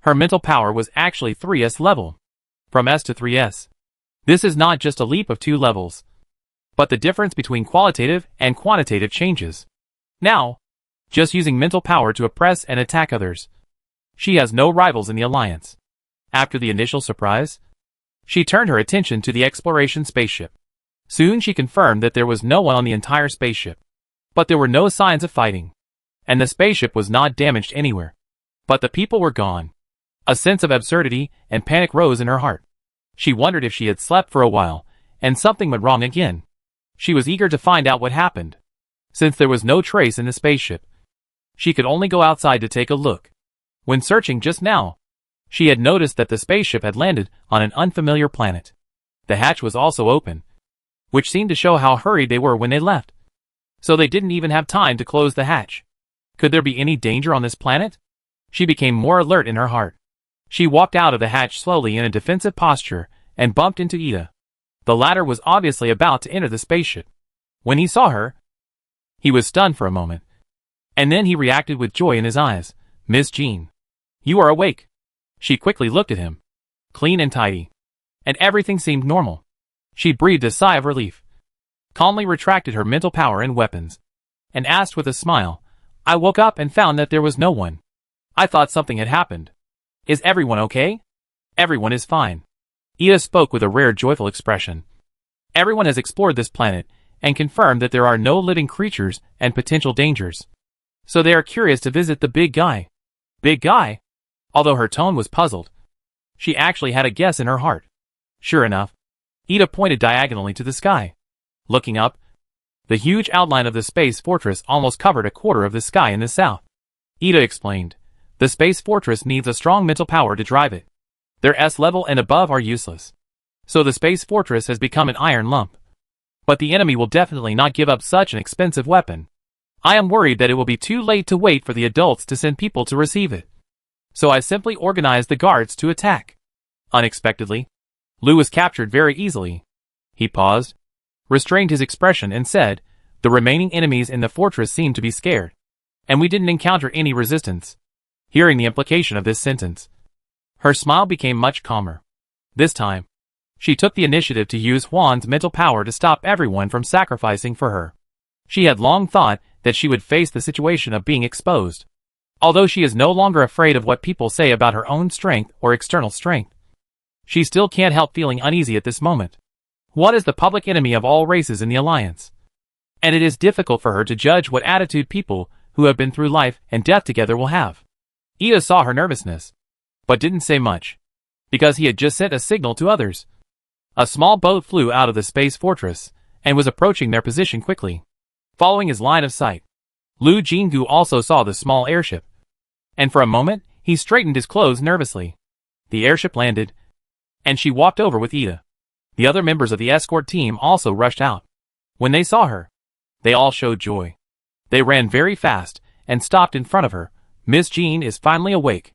Her mental power was actually 3S level, from S to 3S. This is not just a leap of 2 levels, but the difference between qualitative and quantitative changes. Now, just using mental power to oppress and attack others, she has no rivals in the alliance. After the initial surprise, she turned her attention to the exploration spaceship. Soon she confirmed that there was no one on the entire spaceship, but there were no signs of fighting, and the spaceship was not damaged anywhere. But the people were gone. A sense of absurdity and panic rose in her heart. She wondered if she had slept for a while, and something went wrong again. She was eager to find out what happened. Since there was no trace in the spaceship, she could only go outside to take a look. When searching just now, she had noticed that the spaceship had landed on an unfamiliar planet. The hatch was also open, which seemed to show how hurried they were when they left. So they didn't even have time to close the hatch. Could there be any danger on this planet? She became more alert in her heart. She walked out of the hatch slowly in a defensive posture and bumped into Ida. The latter was obviously about to enter the spaceship. When he saw her, he was stunned for a moment, and then he reacted with joy in his eyes. Miss Jean, you are awake. She quickly looked at him, clean and tidy, and everything seemed normal. She breathed a sigh of relief, calmly retracted her mental power and weapons, and asked with a smile, I woke up and found that there was no one. I thought something had happened. Is everyone okay? Everyone is fine. Ida spoke with a rare joyful expression. Everyone has explored this planet and confirmed that there are no living creatures and potential dangers. So they are curious to visit the big guy. Big guy? Although her tone was puzzled, she actually had a guess in her heart. Sure enough, Ida pointed diagonally to the sky. Looking up, the huge outline of the space fortress almost covered a quarter of the sky in the south. Ida explained, the space fortress needs a strong mental power to drive it. Their S level and above are useless. So the space fortress has become an iron lump. But the enemy will definitely not give up such an expensive weapon. I am worried that it will be too late to wait for the adults to send people to receive it. So I simply organized the guards to attack. Unexpectedly, Lu was captured very easily. He paused, restrained his expression and said, the remaining enemies in the fortress seemed to be scared, and we didn't encounter any resistance. Hearing the implication of this sentence, her smile became much calmer. This time, she took the initiative to use Juan's mental power to stop everyone from sacrificing for her. She had long thought that she would face the situation of being exposed. Although she is no longer afraid of what people say about her own strength or external strength, she still can't help feeling uneasy at this moment. What is the public enemy of all races in the Alliance? And it is difficult for her to judge what attitude people who have been through life and death together will have. Ida saw her nervousness, but didn't say much, because he had just sent a signal to others. A small boat flew out of the space fortress and was approaching their position quickly. Following his line of sight, Lu Jinggu also saw the small airship, and for a moment he straightened his clothes nervously. The airship landed, and she walked over with Ida. The other members of the escort team also rushed out. When they saw her, They all showed joy. They ran very fast and stopped in front of her. Miss Jean is finally awake.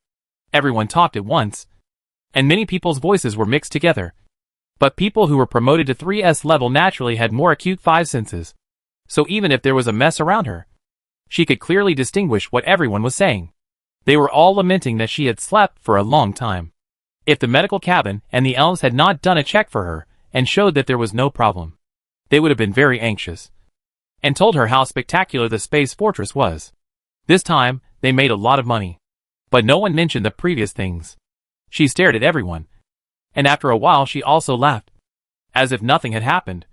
Everyone talked at once, and many people's voices were mixed together. But people who were promoted to 3S level naturally had more acute five senses. So even if there was a mess around her, she could clearly distinguish what everyone was saying. They were all lamenting that she had slept for a long time. If the medical cabin and the elves had not done a check for her and showed that there was no problem, they would have been very anxious and told her how spectacular the space fortress was. This time, they made a lot of money. But no one mentioned the previous things. She stared at everyone, and after a while she also laughed, as if nothing had happened,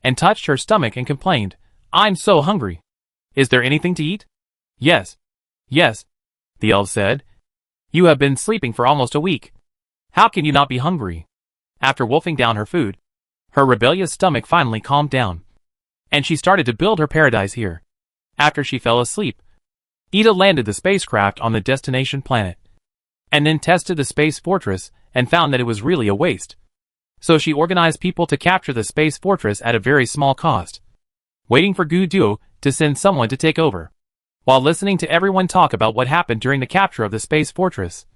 and touched her stomach and complained, "I'm so hungry. Is there anything to eat?" "Yes. Yes," the elf said. "You have been sleeping for almost a week. How can you not be hungry?" After wolfing down her food, her rebellious stomach finally calmed down, and she started to build her paradise here. After she fell asleep, Ida landed the spacecraft on the destination planet, and then tested the space fortress and found that it was really a waste. So she organized people to capture the space fortress at a very small cost, waiting for Gu Duo to send someone to take over. While listening to everyone talk about what happened during the capture of the space fortress,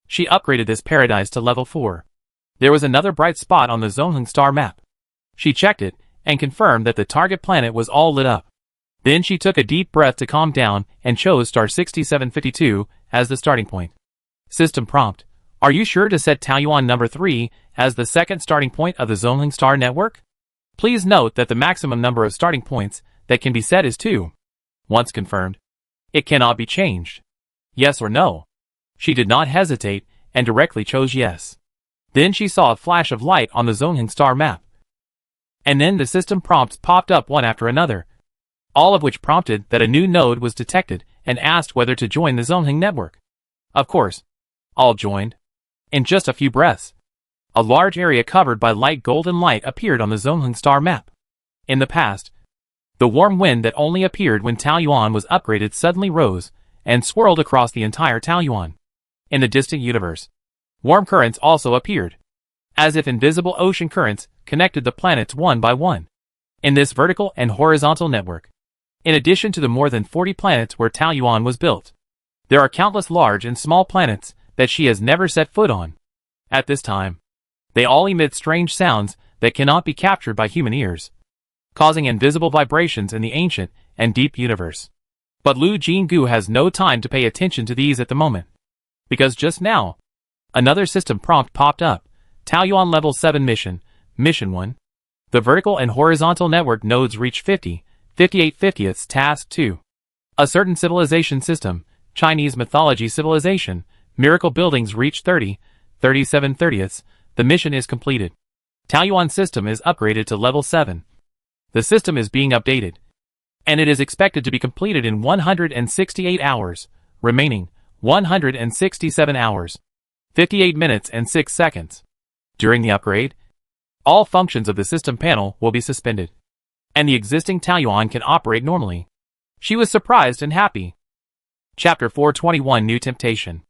she upgraded this paradise to level 4. There was another bright spot on the Zongheng star map. She checked it and confirmed that the target planet was all lit up. Then she took a deep breath to calm down and chose star 6752 as the starting point. System prompt: Are you sure to set Taoyuan number 3 as the second starting point of the Zongheng star network? Please note that the maximum number of starting points that can be set is 2. Once confirmed, it cannot be changed. Yes or no? She did not hesitate and directly chose yes. Then she saw a flash of light on the Zongheng star map. And then the system prompts popped up one after another, all of which prompted that a new node was detected and asked whether to join the Zongheng network. Of course, all joined. In just a few breaths, a large area covered by light golden light appeared on the Zongheng star map. In the past, the warm wind that only appeared when Taoyuan was upgraded suddenly rose and swirled across the entire Taoyuan. In the distant universe, warm currents also appeared, as if invisible ocean currents connected the planets one by one. In this vertical and horizontal network, in addition to the more than 40 planets where Taoyuan was built, there are countless large and small planets that she has never set foot on. At this time, they all emit strange sounds that cannot be captured by human ears, causing invisible vibrations in the ancient and deep universe. But Lu Jinggu has no time to pay attention to these at the moment, because just now, another system prompt popped up. Taoyuan Level 7 Mission, Mission 1. The vertical and horizontal network nodes reach 58/50ths Task 2. A certain civilization system, Chinese mythology civilization, miracle buildings reach 37/30ths. The mission is completed. Taoyuan system is upgraded to level 7. The system is being updated, and it is expected to be completed in 168 hours, remaining 167 hours, 58 minutes and 6 seconds. During the upgrade, all functions of the system panel will be suspended, and the existing Taoyuan can operate normally. She was surprised and happy. Chapter 421 New Temptation.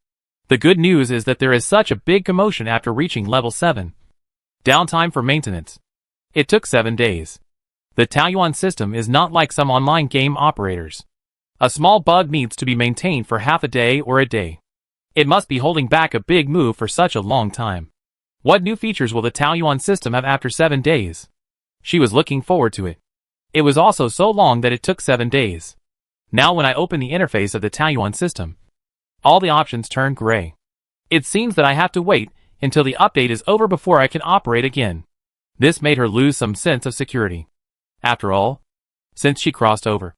The good news is that there is such a big commotion after reaching level 7. Downtime for maintenance. It took 7 days. The Taoyuan system is not like some online game operators. A small bug needs to be maintained for half a day or a day. It must be holding back a big move for such a long time. What new features will the Taoyuan system have after 7 days? She was looking forward to it. It was also so long that it took 7 days. Now when I open the interface of the Taoyuan system, all the options turn gray. It seems that I have to wait until the update is over before I can operate again. This made her lose some sense of security. After all, since she crossed over,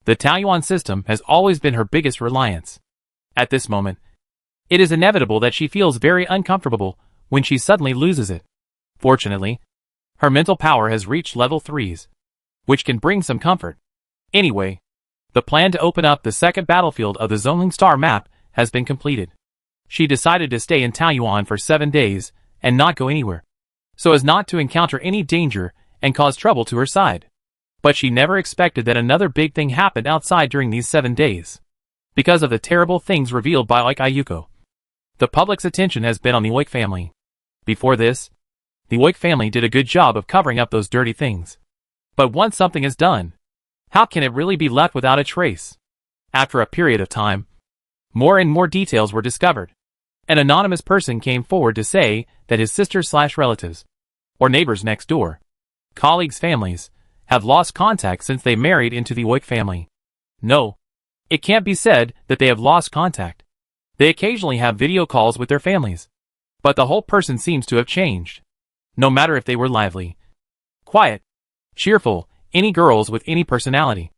the Taoyuan system has always been her biggest reliance. At this moment, it is inevitable that she feels very uncomfortable when she suddenly loses it. Fortunately, her mental power has reached level 3s, which can bring some comfort. Anyway, the plan to open up the second battlefield of the Zongheng star map has been completed. She decided to stay in Taoyuan for 7 days and not go anywhere, so as not to encounter any danger and cause trouble to her side. But she never expected that another big thing happened outside during these 7 days. Because of the terrible things revealed by Oik Ayuko, the public's attention has been on the Oik family. Before this, the Oik family did a good job of covering up those dirty things. But once something is done, How can it really be left without a trace? After a period of time, more and more details were discovered. An anonymous person came forward to say that his sisters/relatives, or neighbors next door, colleagues' families, have lost contact since they married into the Oik family. No, it can't be said that they have lost contact. They occasionally have video calls with their families. But the whole person seems to have changed. No matter if they were lively, quiet, cheerful, any girls with any personality.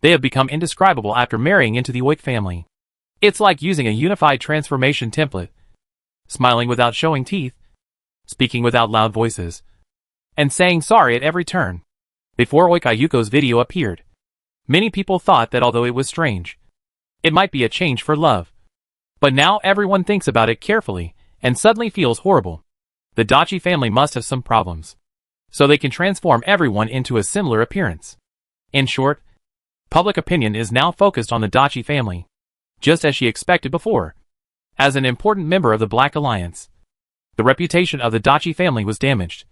They have become indescribable after marrying into the Oik family. It's like using a unified transformation template. Smiling without showing teeth, speaking without loud voices, and saying sorry at every turn. Before Oik Ayuko's video appeared, many people thought that although it was strange, it might be a change for love. But now everyone thinks about it carefully, and suddenly feels horrible. The Dachi family must have some problems, so they can transform everyone into a similar appearance. In short, public opinion is now focused on the Dachi family, just as she expected before. As an important member of the Black Alliance, the reputation of the Dachi family was damaged,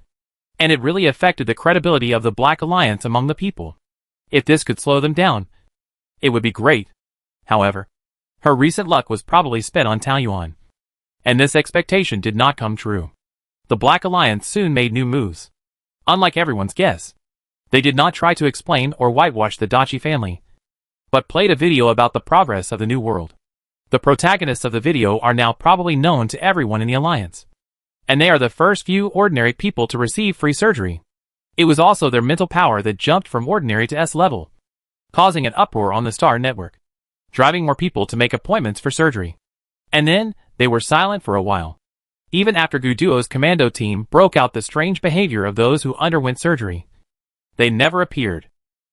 and it really affected the credibility of the Black Alliance among the people. If this could slow them down, it would be great. However, her recent luck was probably spent on Taoyuan, and this expectation did not come true. The Black Alliance soon made new moves. Unlike everyone's guess, they did not try to explain or whitewash the Dachi family, but played a video about the progress of the new world. The protagonists of the video are now probably known to everyone in the Alliance, and they are the first few ordinary people to receive free surgery. It was also their mental power that jumped from ordinary to S level, causing an uproar on the Star Network, driving more people to make appointments for surgery. And then, they were silent for a while. Even after Guduo's commando team broke out the strange behavior of those who underwent surgery, they never appeared.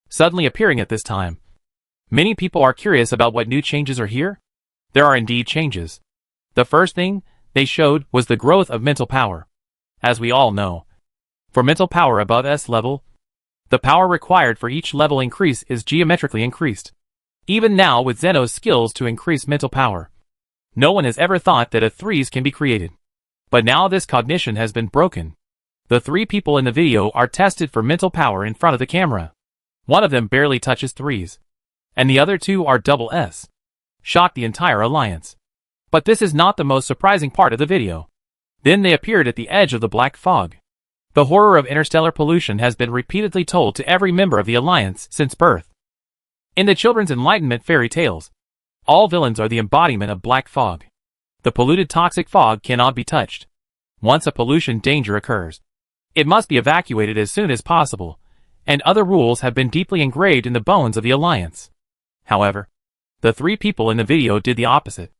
Suddenly appearing at this time. Many people are curious about what new changes are here. There are indeed changes. The first thing they showed was the growth of mental power. As we all know, for mental power above S level, the power required for each level increase is geometrically increased. Even now with Zeno's skills to increase mental power, no one has ever thought that a threes can be created. But now this cognition has been broken. The three people in the video are tested for mental power in front of the camera. One of them barely touches threes, and the other two are double S. Shocked the entire alliance. But this is not the most surprising part of the video. Then they appeared at the edge of the black fog. The horror of interstellar pollution has been repeatedly told to every member of the alliance since birth. In the children's enlightenment fairy tales, all villains are the embodiment of black fog. The polluted toxic fog cannot be touched. Once a pollution danger occurs, it must be evacuated as soon as possible, and other rules have been deeply engraved in the bones of the alliance. However, the three people in the video did the opposite.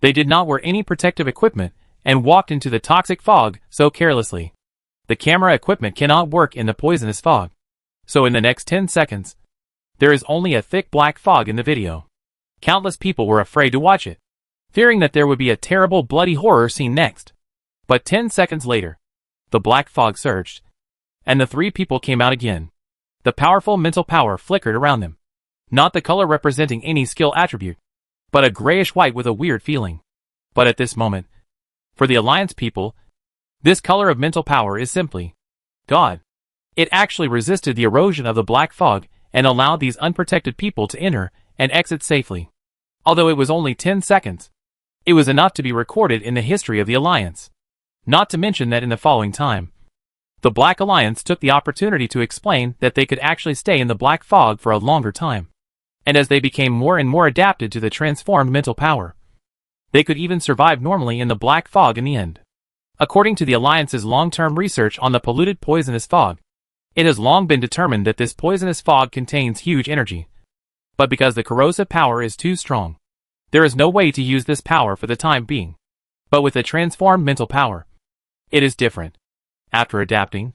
They did not wear any protective equipment and walked into the toxic fog so carelessly. The camera equipment cannot work in the poisonous fog. So in the next 10 seconds, there is only a thick black fog in the video. Countless people were afraid to watch it, fearing that there would be a terrible bloody horror scene next. But 10 seconds later, the black fog surged, and the three people came out again. The powerful mental power flickered around them. Not the color representing any skill attribute, but a grayish white with a weird feeling. But at this moment, for the Alliance people, this color of mental power is simply God. It actually resisted the erosion of the black fog and allowed these unprotected people to enter and exit safely. Although it was only 10 seconds, it was enough to be recorded in the history of the Alliance. Not to mention that in the following time, the Black Alliance took the opportunity to explain that they could actually stay in the black fog for a longer time. And as they became more and more adapted to the transformed mental power, they could even survive normally in the black fog in the end. According to the Alliance's long-term research on the polluted poisonous fog, it has long been determined that this poisonous fog contains huge energy. But because the corrosive power is too strong, there is no way to use this power for the time being. But with the transformed mental power, it is different. After adapting,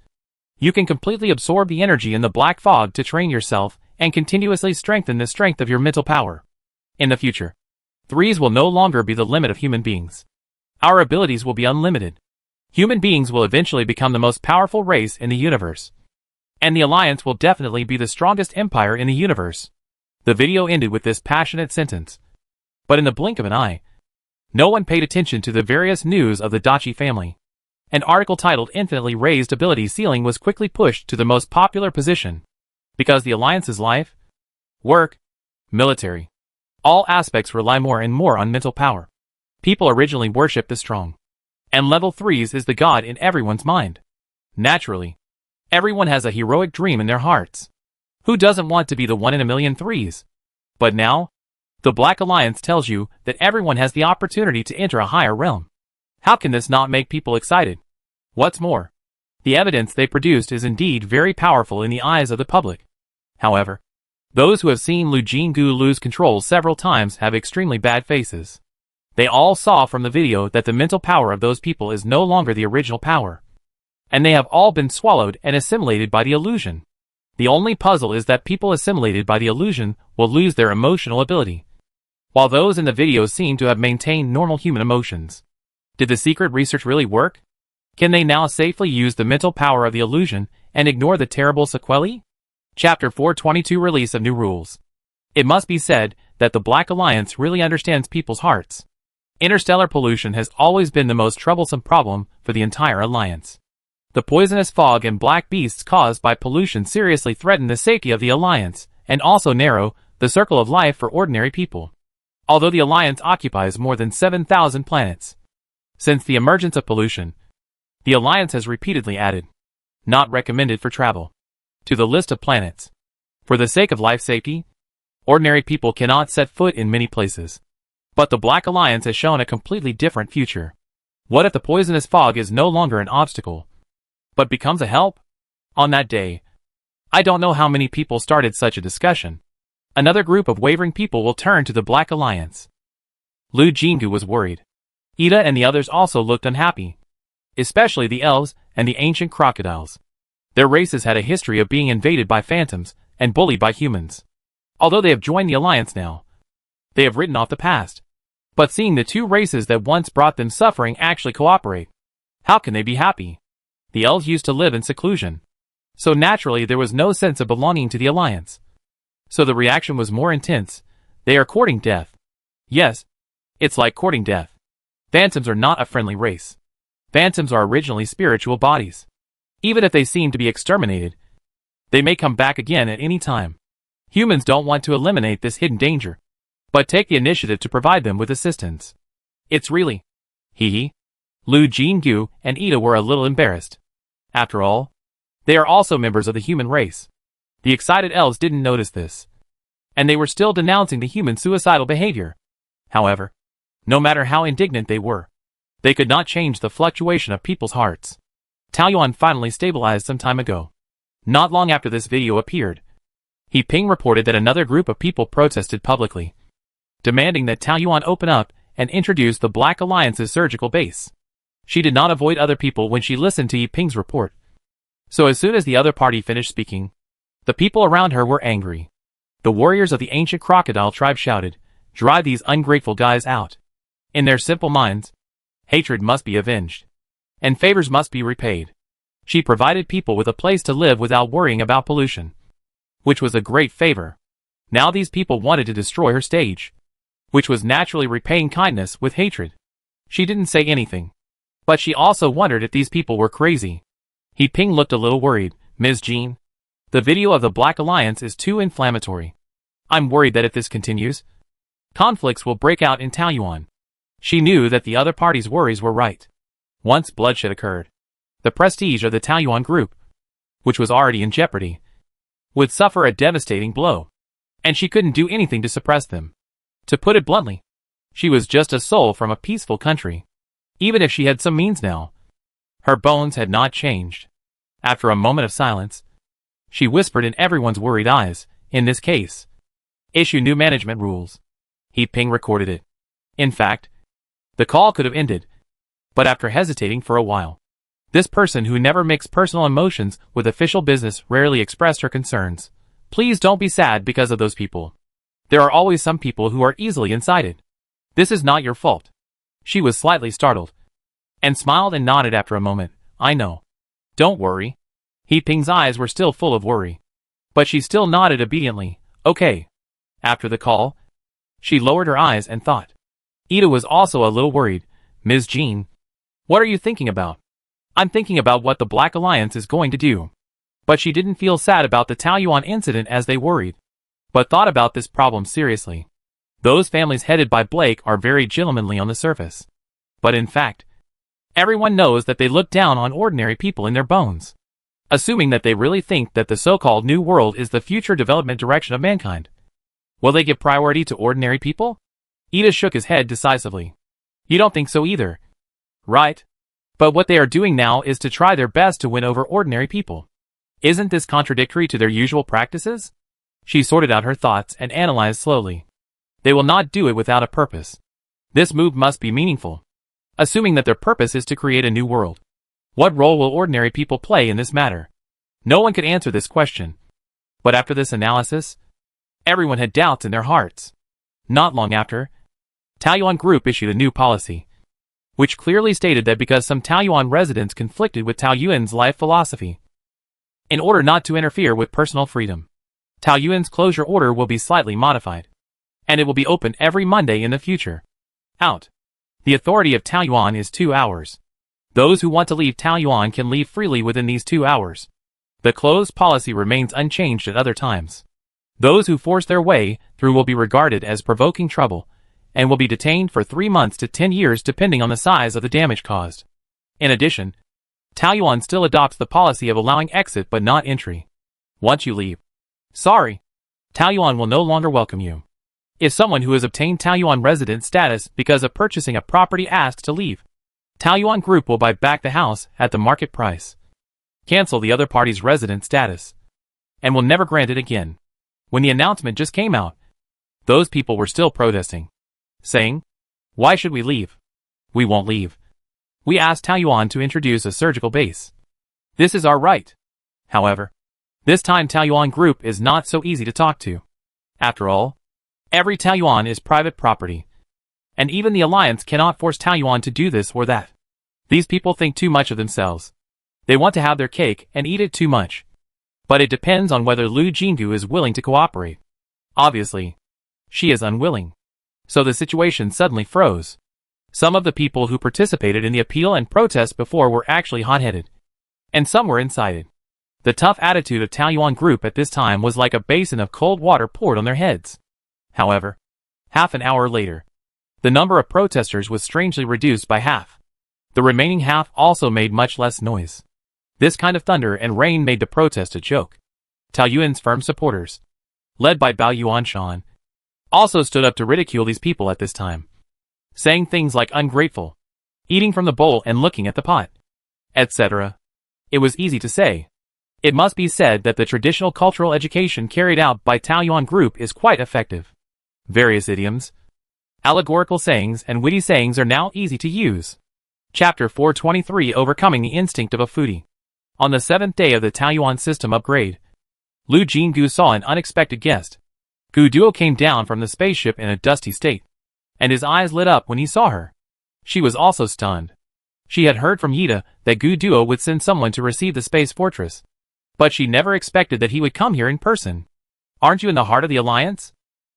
you can completely absorb the energy in the black fog to train yourself and continuously strengthen the strength of your mental power. In the future, threes will no longer be the limit of human beings. Our abilities will be unlimited. Human beings will eventually become the most powerful race in the universe. And the Alliance will definitely be the strongest empire in the universe. The video ended with this passionate sentence. But in the blink of an eye, no one paid attention to the various news of the Dachi family. An article titled Infinitely Raised Ability Ceiling was quickly pushed to the most popular position. Because the Alliance's life work, military. All aspects rely more and more on mental power. People originally worship the strong. And level 3s is the god in everyone's mind. Naturally, everyone has a heroic dream in their hearts. Who doesn't want to be the 1 in a million 3s? But now, the Black Alliance tells you that everyone has the opportunity to enter a higher realm. How can this not make people excited? What's more, the evidence they produced is indeed very powerful in the eyes of the public. However, those who have seen Lu Jingu lose control several times have extremely bad faces. They all saw from the video that the mental power of those people is no longer the original power. And they have all been swallowed and assimilated by the illusion. The only puzzle is that people assimilated by the illusion will lose their emotional ability, while those in the video seem to have maintained normal human emotions. Did the secret research really work? Can they now safely use the mental power of the illusion and ignore the terrible sequelae? Chapter 422 Release of New Rules. It must be said that the Black Alliance really understands people's hearts. Interstellar pollution has always been the most troublesome problem for the entire Alliance. The poisonous fog and black beasts caused by pollution seriously threaten the safety of the Alliance, and also narrow the circle of life for ordinary people. Although the Alliance occupies more than 7,000 planets. Since the emergence of pollution, the Alliance has repeatedly added, "not recommended for travel," to the list of planets. For the sake of life safety, ordinary people cannot set foot in many places. But the Black Alliance has shown a completely different future. What if the poisonous fog is no longer an obstacle, but becomes a help? On that day, I don't know how many people started such a discussion. Another group of wavering people will turn to the Black Alliance. Lu Jingu was worried. Ida and the others also looked unhappy. Especially the elves and the ancient crocodiles. Their races had a history of being invaded by phantoms and bullied by humans. Although they have joined the Alliance now, they have written off the past. But seeing the two races that once brought them suffering actually cooperate, how can they be happy? The elves used to live in seclusion, so naturally there was no sense of belonging to the Alliance. So the reaction was more intense. They are courting death. Yes, it's like courting death. Phantoms are not a friendly race. Phantoms are originally spiritual bodies. Even if they seem to be exterminated, they may come back again at any time. Humans don't want to eliminate this hidden danger, but take the initiative to provide them with assistance. It's really... Hee. Lu Jingu and Ida were a little embarrassed. After all, they are also members of the human race. The excited elves didn't notice this, and they were still denouncing the human suicidal behavior. However, no matter how indignant they were, they could not change the fluctuation of people's hearts. Taoyuan finally stabilized some time ago. Not long after this video appeared, He Ping reported that another group of people protested publicly, demanding that Taoyuan open up and introduce the Black Alliance's surgical base. She did not avoid other people when she listened to Yi Ping's report. So as soon as the other party finished speaking, the people around her were angry. The warriors of the ancient crocodile tribe shouted, "Drive these ungrateful guys out." In their simple minds, hatred must be avenged, and favors must be repaid. She provided people with a place to live without worrying about pollution, which was a great favor. Now these people wanted to destroy her stage, which was naturally repaying kindness with hatred. She didn't say anything, but she also wondered if these people were crazy. He Ping looked a little worried. "Ms. Jean, the video of the Black Alliance is too inflammatory. I'm worried that if this continues, conflicts will break out in Taoyuan." She knew that the other party's worries were right. Once bloodshed occurred, the prestige of the Taoyuan group, which was already in jeopardy, would suffer a devastating blow, and she couldn't do anything to suppress them. To put it bluntly, she was just a soul from a peaceful country. Even if she had some means now, her bones had not changed. After a moment of silence, she whispered in everyone's worried eyes, "In this case, issue new management rules." He Ping recorded it. In fact, the call could have ended, but after hesitating for a while, this person who never mixed personal emotions with official business rarely expressed her concerns. "Please don't be sad because of those people. There are always some people who are easily incited. This is not your fault." She was slightly startled, and smiled and nodded after a moment. "I know. Don't worry." He Ping's eyes were still full of worry, but she still nodded obediently. "Okay." After the call, she lowered her eyes and thought. Ida was also a little worried. "Ms. Jean, what are you thinking about?" "I'm thinking about what the Black Alliance is going to do." But she didn't feel sad about the Taoyuan incident as they worried. but thought about this problem seriously. Those families headed by Blake are very gentlemanly on the surface. But in fact, everyone knows that they look down on ordinary people in their bones, assuming that they really think that the so-called New World is the future development direction of mankind. Will they give priority to ordinary people? Ida shook his head decisively. You don't think so either, right? But what they are doing now is to try their best to win over ordinary people. Isn't this contradictory to their usual practices? She sorted out her thoughts and analyzed slowly. They will not do it without a purpose. This move must be meaningful. Assuming that their purpose is to create a new world. What role will ordinary people play in this matter? No one could answer this question. But after this analysis, everyone had doubts in their hearts. Not long after, Taoyuan Group issued a new policy, which clearly stated that because some Taoyuan residents conflicted with Taoyuan's life philosophy, in order not to interfere with personal freedom, Taoyuan's closure order will be slightly modified, and it will be open every Monday in the future. Out. The authority of Taoyuan is 2 hours. Those who want to leave Taoyuan can leave freely within these 2 hours. The closed policy remains unchanged at other times. Those who force their way through will be regarded as provoking trouble, and will be detained for 3 months to 10 years depending on the size of the damage caused. In addition, Taoyuan still adopts the policy of allowing exit but not entry. Once you leave, sorry, Taoyuan will no longer welcome you. If someone who has obtained Taoyuan resident status because of purchasing a property asks to leave, Taoyuan Group will buy back the house at the market price, cancel the other party's resident status, and will never grant it again. When the announcement just came out, those people were still protesting, saying, "Why should we leave? We won't leave. We asked Taoyuan to introduce a surgical base. This is our right." However, this time Taoyuan Group is not so easy to talk to. After all, every Taoyuan is private property, and even the Alliance cannot force Taoyuan to do this or that. These people think too much of themselves. They want to have their cake and eat it too much. But it depends on whether Lu Jinggu is willing to cooperate. Obviously, she is unwilling. So the situation suddenly froze. Some of the people who participated in the appeal and protest before were actually hot-headed, and some were incited. The tough attitude of Taoyuan Group at this time was like a basin of cold water poured on their heads. However, half an hour later, the number of protesters was strangely reduced by half. The remaining half also made much less noise. This kind of thunder and rain made the protest a joke. Taoyuan's firm supporters, led by Bao Yuanshan, also stood up to ridicule these people at this time, saying things like ungrateful, eating from the bowl and looking at the pot, etc. It was easy to say. It must be said that the traditional cultural education carried out by Taoyuan Group is quite effective. Various idioms, allegorical sayings and witty sayings are now easy to use. Chapter 423 Overcoming the Instinct of a Foodie. On the 7th day of the Taoyuan system upgrade, Lu Jinggu saw an unexpected guest. Gu Duo came down from the spaceship in a dusty state, and his eyes lit up when he saw her. She was also stunned. She had heard from Yida that Gu Duo would send someone to receive the space fortress, but she never expected that he would come here in person. "Aren't you in the heart of the Alliance?"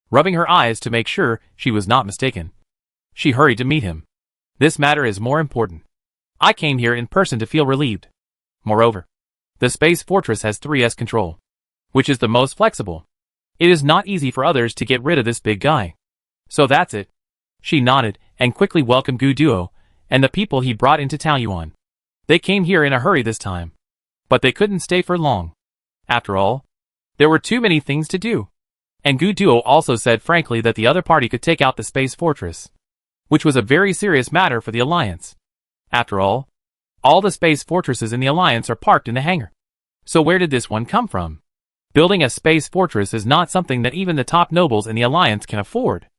Rubbing her eyes to make sure she was not mistaken, she hurried to meet him. "This matter is more important. I came here in person to feel relieved. Moreover, the space fortress has 3S control, which is the most flexible. It is not easy for others to get rid of this big guy. So that's it." She nodded and quickly welcomed Gu Duo and the people he brought into Taoyuan. They came here in a hurry this time, but they couldn't stay for long. After all, there were too many things to do. And Gu Duo also said frankly that the other party could take out the space fortress, which was a very serious matter for the Alliance. After all the space fortresses in the Alliance are parked in the hangar. So where did this one come from? Building a space fortress is not something that even the top nobles in the Alliance can afford.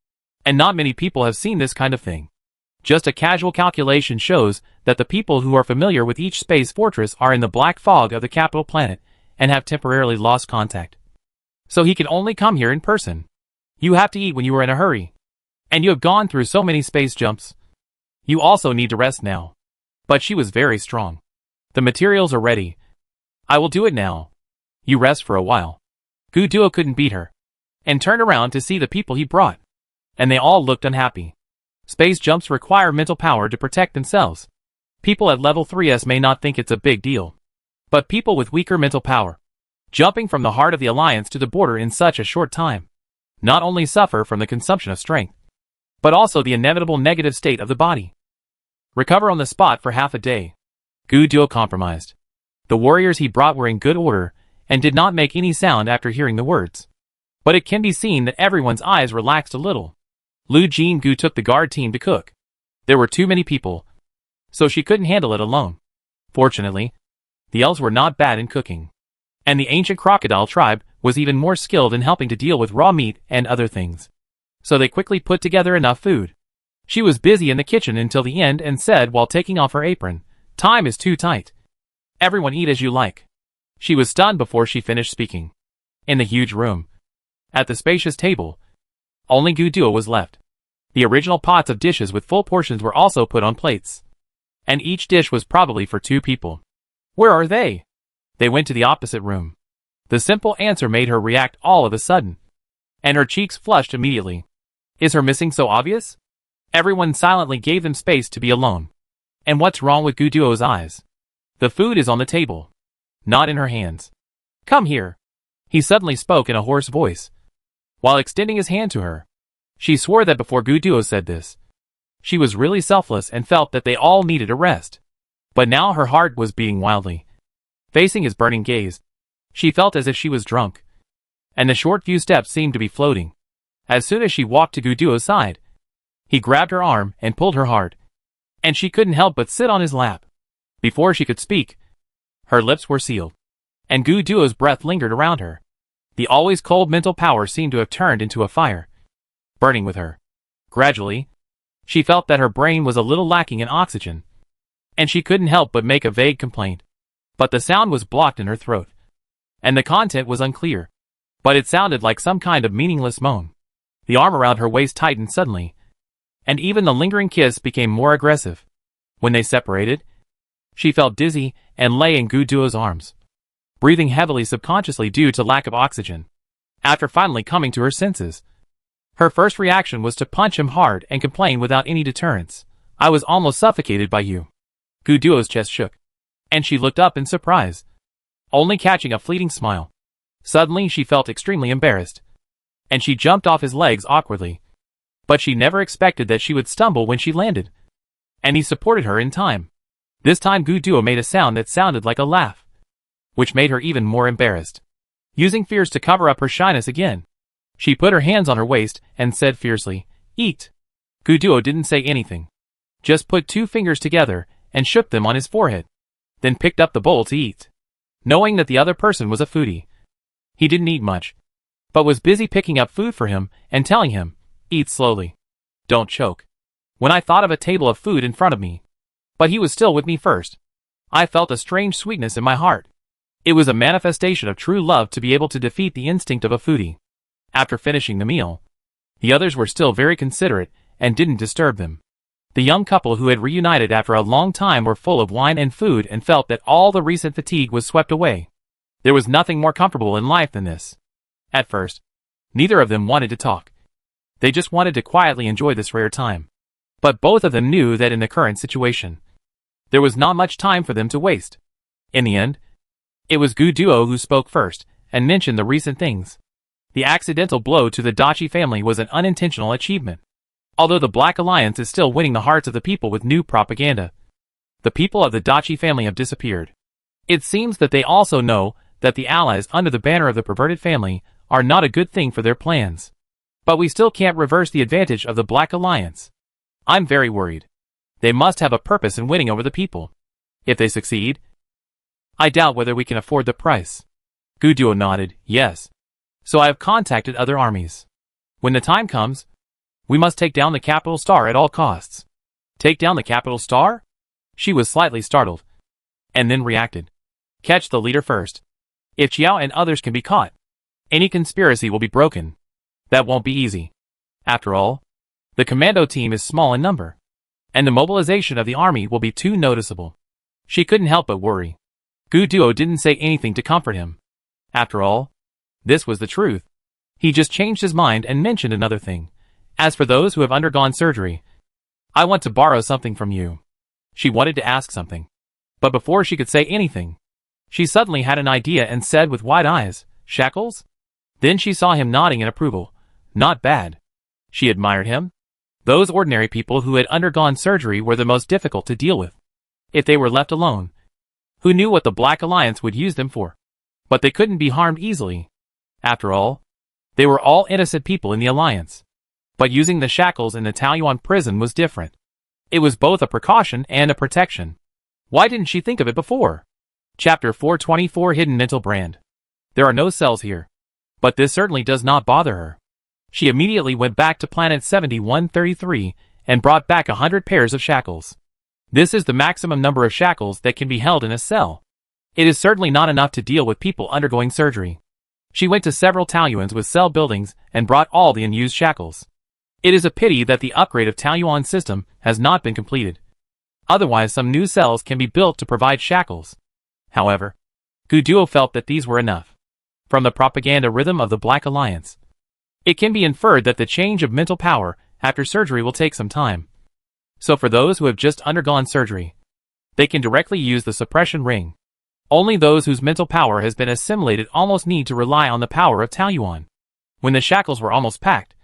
And not many people have seen this kind of thing. Just a casual calculation shows that the people who are familiar with each space fortress are in the black fog of the capital planet and have temporarily lost contact. So he can only come here in person. You have to eat when you are in a hurry. And you have gone through so many space jumps. You also need to rest now. But she was very strong. "The materials are ready. I will do it now. You rest for a while." Gu Duo couldn't beat her, and turned around to see the people he brought. And they all looked unhappy. Space jumps require mental power to protect themselves. People at level 3S may not think it's a big deal. But people with weaker mental power, jumping from the heart of the alliance to the border in such a short time. Not only suffer from the consumption of strength, but also the inevitable negative state of the body. Recover on the spot for half a day. Gu Duo compromised. The warriors he brought were in good order, and did not make any sound after hearing the words. But it can be seen that everyone's eyes relaxed a little. Lu Jingu took the guard team to cook. There were too many people, so she couldn't handle it alone. Fortunately, the elves were not bad in cooking, and the ancient crocodile tribe was even more skilled in helping to deal with raw meat and other things. So they quickly put together enough food. She was busy in the kitchen until the end and said while taking off her apron, "Time is too tight. Everyone eat as you like." She was stunned before she finished speaking. In the huge room, at the spacious table, only Gu Duo was left. The original pots of dishes with full portions were also put on plates, and each dish was probably for 2 people. Where are they? They went to the opposite room. The simple answer made her react all of a sudden, and her cheeks flushed immediately. Is her missing so obvious? Everyone silently gave them space to be alone. And what's wrong with Gu Duo's eyes? The food is on the table, not in her hands. Come here. He suddenly spoke in a hoarse voice, while extending his hand to her. She swore that before Gu Duo said this, she was really selfless and felt that they all needed a rest. But now her heart was beating wildly. Facing his burning gaze, she felt as if she was drunk, and the short few steps seemed to be floating. As soon as she walked to Gu Duo's side, he grabbed her arm and pulled her hard, and she couldn't help but sit on his lap. Before she could speak, her lips were sealed, and Gu Duo's breath lingered around her. The always cold mental power seemed to have turned into a fire, burning with her. Gradually, she felt that her brain was a little lacking in oxygen, and she couldn't help but make a vague complaint. But the sound was blocked in her throat, and the content was unclear, but it sounded like some kind of meaningless moan. The arm around her waist tightened suddenly, and even the lingering kiss became more aggressive. When they separated, she felt dizzy and lay in Gu Duo's arms, breathing heavily subconsciously due to lack of oxygen. After finally coming to her senses, her first reaction was to punch him hard and complain without any deterrence. I was almost suffocated by you. Gu Duo's chest shook, and she looked up in surprise, only catching a fleeting smile. Suddenly she felt extremely embarrassed, and she jumped off his legs awkwardly. But she never expected that she would stumble when she landed, and he supported her in time. This time Gu Duo made a sound that sounded like a laugh, which made her even more embarrassed. Using fears to cover up her shyness again, she put her hands on her waist and said fiercely, "Eat." Gu Duo didn't say anything, just put 2 fingers together and shook them on his forehead, then picked up the bowl to eat. Knowing that the other person was a foodie, he didn't eat much, but was busy picking up food for him and telling him, "Eat slowly. Don't choke." When I thought of a table of food in front of me, but he was still with me first, I felt a strange sweetness in my heart. It was a manifestation of true love to be able to defeat the instinct of a foodie. After finishing the meal, the others were still very considerate and didn't disturb them. The young couple who had reunited after a long time were full of wine and food and felt that all the recent fatigue was swept away. There was nothing more comfortable in life than this. At first, neither of them wanted to talk. They just wanted to quietly enjoy this rare time. But both of them knew that in the current situation, there was not much time for them to waste. In the end, it was Gu Duo who spoke first and mentioned the recent things. The accidental blow to the Dachi family was an unintentional achievement. Although the Black Alliance is still winning the hearts of the people with new propaganda, the people of the Dachi family have disappeared. It seems that they also know that the allies under the banner of the perverted family are not a good thing for their plans. But we still can't reverse the advantage of the Black Alliance. I'm very worried. They must have a purpose in winning over the people. If they succeed, I doubt whether we can afford the price. Gu Duo nodded, yes. So I have contacted other armies. When the time comes, we must take down the capital star at all costs. Take down the capital star? She was slightly startled, and then reacted. Catch the leader first. If Qiao and others can be caught, any conspiracy will be broken. That won't be easy. After all, the commando team is small in number, and the mobilization of the army will be too noticeable. She couldn't help but worry. Gu Duo didn't say anything to comfort him. After all, this was the truth. He just changed his mind and mentioned another thing. As for those who have undergone surgery, I want to borrow something from you. She wanted to ask something, but before she could say anything, She suddenly had an idea and said with wide eyes, "Shackles?" Then she saw him nodding in approval. Not bad. She admired him. Those ordinary people who had undergone surgery were the most difficult to deal with. If they were left alone, who knew what the Black Alliance would use them for? But they couldn't be harmed easily. After all, they were all innocent people in the Alliance. But using the shackles in the Taoyuan prison was different. It was both a precaution and a protection. Why didn't she think of it before? Chapter 424 Hidden Mental Brand. There are no cells here. But this certainly does not bother her. She immediately went back to planet 7133 and brought back 100 pairs of shackles. This is the maximum number of shackles that can be held in a cell. It is certainly not enough to deal with people undergoing surgery. She went to several Taoyuans with cell buildings and brought all the unused shackles. It is a pity that the upgrade of Taoyuan's system has not been completed. Otherwise some new cells can be built to provide shackles. However, Gu Duo felt that these were enough. From the propaganda rhythm of the Black Alliance, it can be inferred that the change of mental power after surgery will take some time. So for those who have just undergone surgery, they can directly use the suppression ring. Only those whose mental power has been assimilated almost need to rely on the power of Taoyuan. When the shackles were almost packed,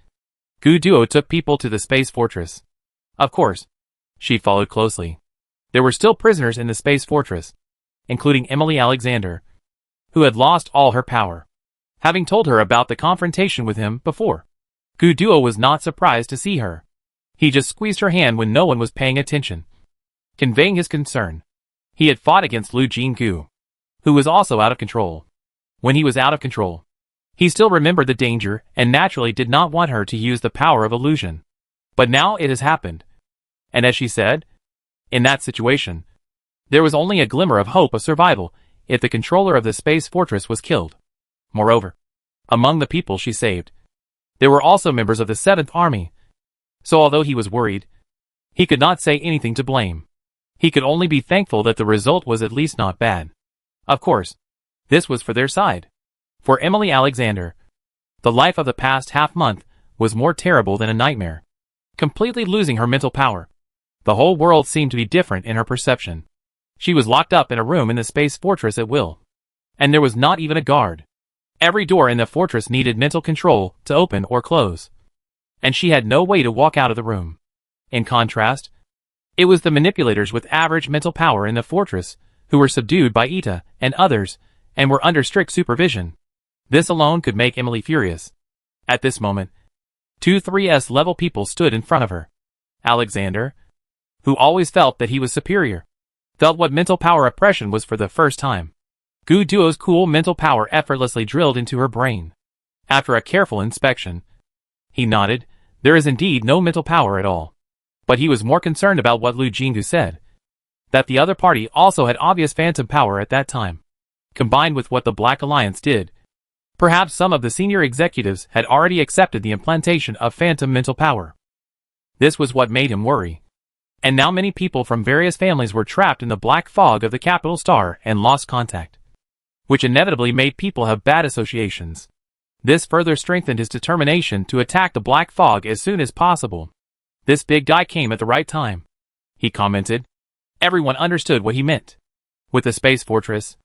Gu Duo took people to the space fortress. Of course, she followed closely. There were still prisoners in the space fortress, including Emily Alexander, who had lost all her power. Having told her about the confrontation with him before, Gu Duo was not surprised to see her. He just squeezed her hand when no one was paying attention, conveying his concern. He had fought against Lu Jinggu, who was also out of control. When he was out of control, he still remembered the danger and naturally did not want her to use the power of illusion. But now it has happened. And as she said, in that situation, there was only a glimmer of hope of survival if the controller of the space fortress was killed. Moreover, among the people she saved, there were also members of the 7th Army. So although he was worried, he could not say anything to blame. He could only be thankful that the result was at least not bad. Of course, this was for their side. For Emily Alexander, the life of the past half-month was more terrible than a nightmare. Completely losing her mental power, the whole world seemed to be different in her perception. She was locked up in a room in the space fortress at will. And there was not even a guard. Every door in the fortress needed mental control to open or close. And she had no way to walk out of the room. In contrast, it was the manipulators with average mental power in the fortress who were subdued by Ita and others and were under strict supervision. This alone could make Emily furious. At this moment, 2 3S level people stood in front of her. Alexander, who always felt that he was superior, felt what mental power oppression was for the first time. Gu Duo's cool mental power effortlessly drilled into her brain. After a careful inspection, he nodded. There is indeed no mental power at all. But he was more concerned about what Lu Jinggu said, that the other party also had obvious phantom power at that time. Combined with what the Black Alliance did, perhaps some of the senior executives had already accepted the implantation of phantom mental power. This was what made him worry. And now many people from various families were trapped in the black fog of the capital star and lost contact, which inevitably made people have bad associations. This further strengthened his determination to attack the black fog as soon as possible. This big guy came at the right time, he commented. Everyone understood what he meant. With the space fortress,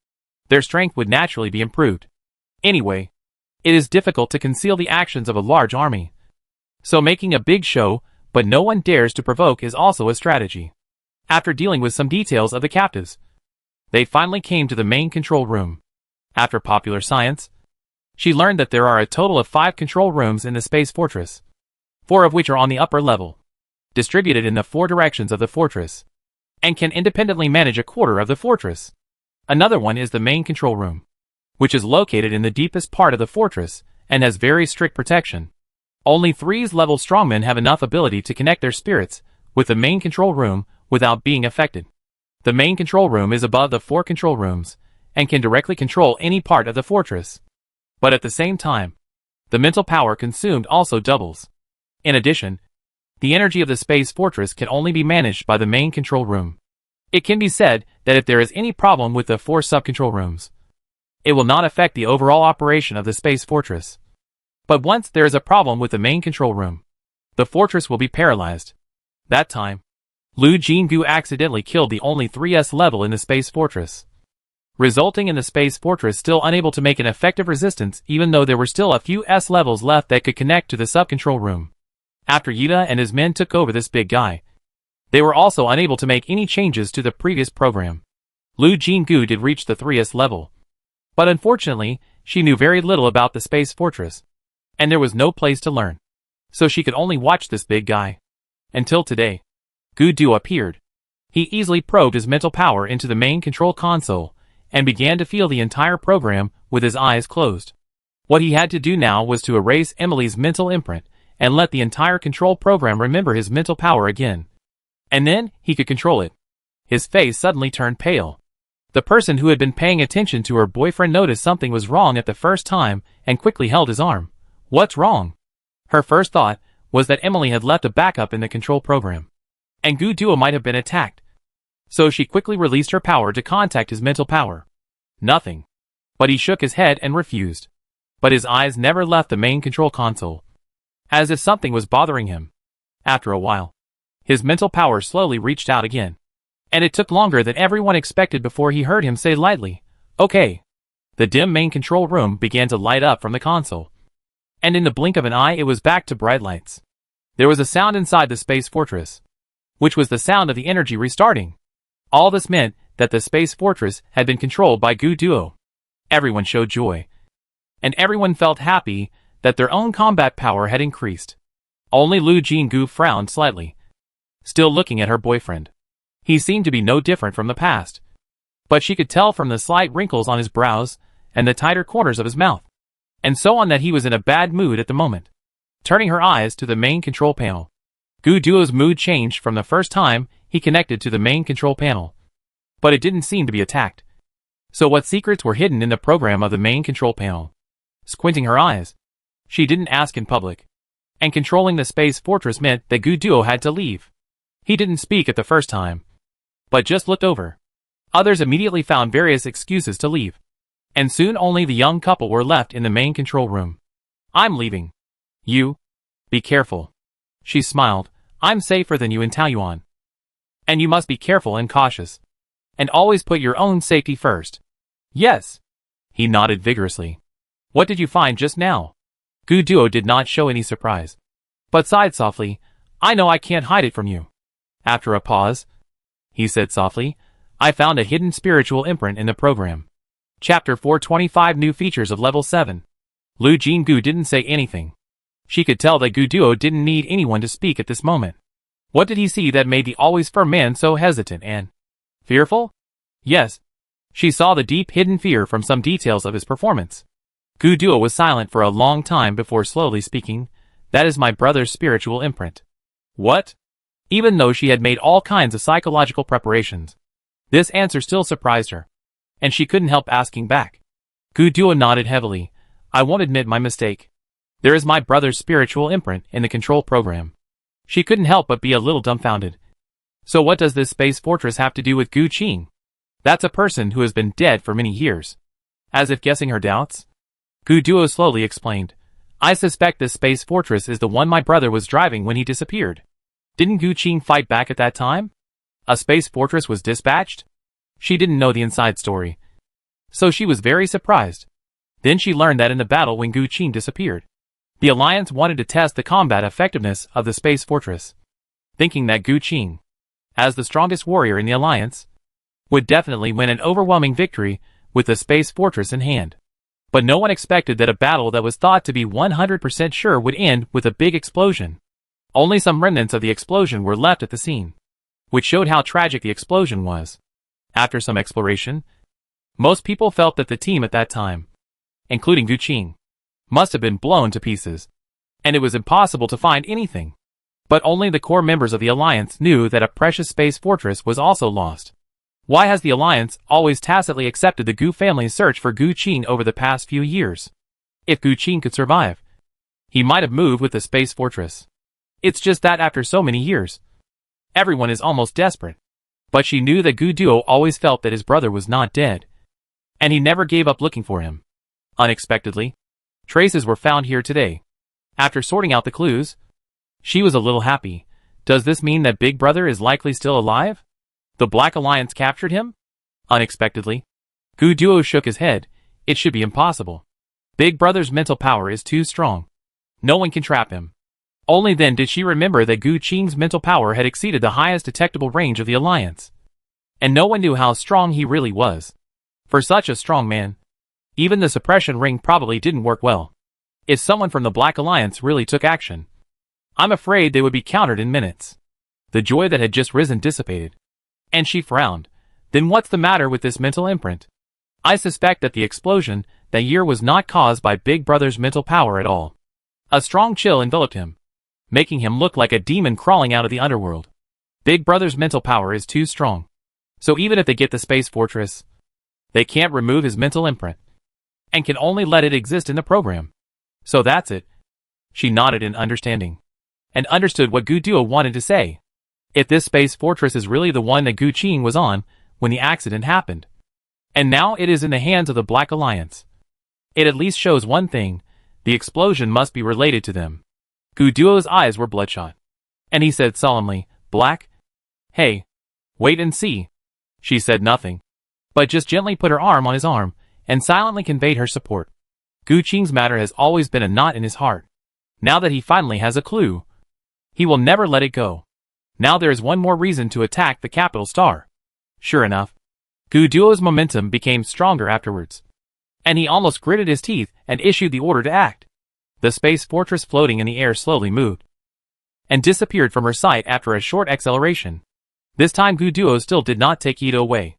their strength would naturally be improved. Anyway, it is difficult to conceal the actions of a large army. So making a big show, but no one dares to provoke is also a strategy. After dealing with some details of the captives, they finally came to the main control room. After popular science, she learned that there are a total of 5 control rooms in the space fortress, 4 of which are on the upper level, distributed in the 4 directions of the fortress, and can independently manage a quarter of the fortress. Another one is the main control room, which is located in the deepest part of the fortress and has very strict protection. Only 3's level strongmen have enough ability to connect their spirits with the main control room without being affected. The main control room is above the 4 control rooms and can directly control any part of the fortress. But at the same time, the mental power consumed also doubles. In addition, the energy of the space fortress can only be managed by the main control room. It can be said that if there is any problem with the 4 sub-control rooms, it will not affect the overall operation of the space fortress. But once there is a problem with the main control room, the fortress will be paralyzed. That time, Lu Jinggu accidentally killed the only 3S level in the space fortress. resulting in the space fortress still unable to make an effective resistance even though there were still a few S levels left that could connect to the sub-control room. After Yida and his men took over this big guy, they were also unable to make any changes to the previous program. Lu Jinggu did reach the 3S level, but unfortunately, she knew very little about the space fortress, and there was no place to learn. So she could only watch this big guy. Until today, Gu Du appeared. He easily probed his mental power into the main control console, and began to feel the entire program with his eyes closed. What he had to do now was to erase Emily's mental imprint, and let the entire control program remember his mental power again. And then, he could control it. His face suddenly turned pale. The person who had been paying attention to her boyfriend noticed something was wrong at the first time, and quickly held his arm. What's wrong? Her first thought was that Emily had left a backup in the control program, and Gu Duo might have been attacked. So she quickly released her power to contact his mental power. Nothing. But he shook his head and refused. But his eyes never left the main control console, as if something was bothering him. After a while, his mental power slowly reached out again, and it took longer than everyone expected before he heard him say lightly, "Okay." The dim main control room began to light up from the console, and in the blink of an eye it was back to bright lights. There was a sound inside the space fortress, which was the sound of the energy restarting. All this meant that the space fortress had been controlled by Gu Duo. Everyone showed joy, and everyone felt happy that their own combat power had increased. Only Lu Jinggu frowned slightly, still looking at her boyfriend. He seemed to be no different from the past, but she could tell from the slight wrinkles on his brows and the tighter corners of his mouth, and so on, that he was in a bad mood at the moment. Turning her eyes to the main control panel, Gu Duo's mood changed from the first time he connected to the main control panel. But it didn't seem to be attacked. So what secrets were hidden in the program of the main control panel? Squinting her eyes, she didn't ask in public. And controlling the space fortress meant that Gu Duo had to leave. He didn't speak at the first time, but just looked over. Others immediately found various excuses to leave, and soon only the young couple were left in the main control room. "I'm leaving. You? Be careful." She smiled. "I'm safer than you in Taoyuan. And you must be careful and cautious, and always put your own safety first." "Yes." He nodded vigorously. "What did you find just now?" Gu Duo did not show any surprise, but sighed softly. "I know I can't hide it from you." After a pause, he said softly, "I found a hidden spiritual imprint in the program." Chapter 425 New Features of Level 7. Lu Jinggu didn't say anything. She could tell that Gu Duo didn't need anyone to speak at this moment. What did he see that made the always firm man so hesitant and fearful? Yes, she saw the deep hidden fear from some details of his performance. Gu Duo was silent for a long time before slowly speaking. "That is my brother's spiritual imprint." "What?" Even though she had made all kinds of psychological preparations, this answer still surprised her, and she couldn't help asking back. Gu Duo nodded heavily. "I won't admit my mistake. There is my brother's spiritual imprint in the control program." She couldn't help but be a little dumbfounded. So what does this space fortress have to do with Gu Qing? That's a person who has been dead for many years. As if guessing her doubts, Gu Duo slowly explained. "I suspect this space fortress is the one my brother was driving when he disappeared." Didn't Gu Qing fight back at that time? A space fortress was dispatched? She didn't know the inside story, so she was very surprised. Then she learned that in the battle when Gu Qing disappeared, the Alliance wanted to test the combat effectiveness of the space fortress, thinking that Gu Qing, as the strongest warrior in the Alliance, would definitely win an overwhelming victory with the space fortress in hand. But no one expected that a battle that was thought to be 100% sure would end with a big explosion. Only some remnants of the explosion were left at the scene, which showed how tragic the explosion was. After some exploration, most people felt that the team at that time, including Gu Qing, must have been blown to pieces, and it was impossible to find anything. But only the core members of the Alliance knew that a precious space fortress was also lost. Why has the Alliance always tacitly accepted the Gu family's search for Gu Qing over the past few years? If Gu Qing could survive, he might have moved with the space fortress. It's just that after so many years, everyone is almost desperate. But she knew that Gu Duo always felt that his brother was not dead, and he never gave up looking for him. Unexpectedly, traces were found here today. After sorting out the clues, she was a little happy. Does this mean that Big Brother is likely still alive? The Black Alliance captured him? Unexpectedly, Gu Duo shook his head. It should be impossible. Big Brother's mental power is too strong. No one can trap him. Only then did she remember that Gu Qing's mental power had exceeded the highest detectable range of the Alliance. And no one knew how strong he really was. For such a strong man, even the suppression ring probably didn't work well. If someone from the Black Alliance really took action, I'm afraid they would be countered in minutes. The joy that had just risen dissipated. And she frowned. Then what's the matter with this mental imprint? I suspect that the explosion that year was not caused by Big Brother's mental power at all. A strong chill enveloped him, making him look like a demon crawling out of the underworld. Big Brother's mental power is too strong. So even if they get the space fortress, they can't remove his mental imprint, and can only let it exist in the program. So that's it. She nodded in understanding, and understood what Gu Duo wanted to say. If this space fortress is really the one that Gu Qing was on when the accident happened, and now it is in the hands of the Black Alliance, it at least shows one thing: the explosion must be related to them. Gu Duo's eyes were bloodshot, and he said solemnly, "Black? Hey, wait and see." She said nothing, but just gently put her arm on his arm, and silently conveyed her support. Gu Qing's matter has always been a knot in his heart. Now that he finally has a clue, he will never let it go. Now there is one more reason to attack the capital star. Sure enough, Gu Duo's momentum became stronger afterwards, and he almost gritted his teeth and issued the order to act. The space fortress floating in the air slowly moved, and disappeared from her sight after a short acceleration. This time Gu Duo still did not take Ida away,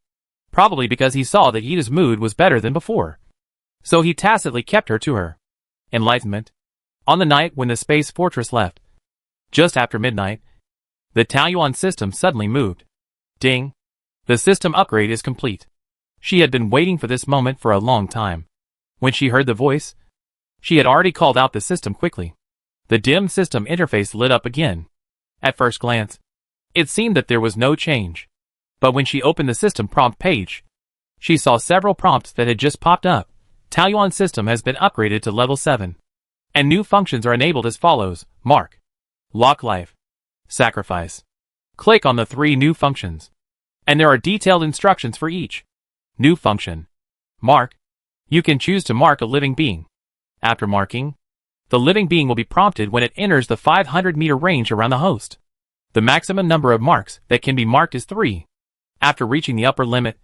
probably because he saw that Ida's mood was better than before. So he tacitly kept her to her enlightenment. On the night when the space fortress left, just after midnight, the Taoyuan system suddenly moved. Ding! The system upgrade is complete. She had been waiting for this moment for a long time. When she heard the voice, she had already called out the system quickly. The dim system interface lit up again. At first glance, it seemed that there was no change. But when she opened the system prompt page, she saw several prompts that had just popped up. Taoyuan system has been upgraded to level 7. And new functions are enabled as follows: Mark, Lock Life, Sacrifice. Click on the 3 new functions, and there are detailed instructions for each. New function: Mark. You can choose to mark a living being. After marking, the living being will be prompted when it enters the 500-meter range around the host. The maximum number of marks that can be marked is 3. After reaching the upper limit,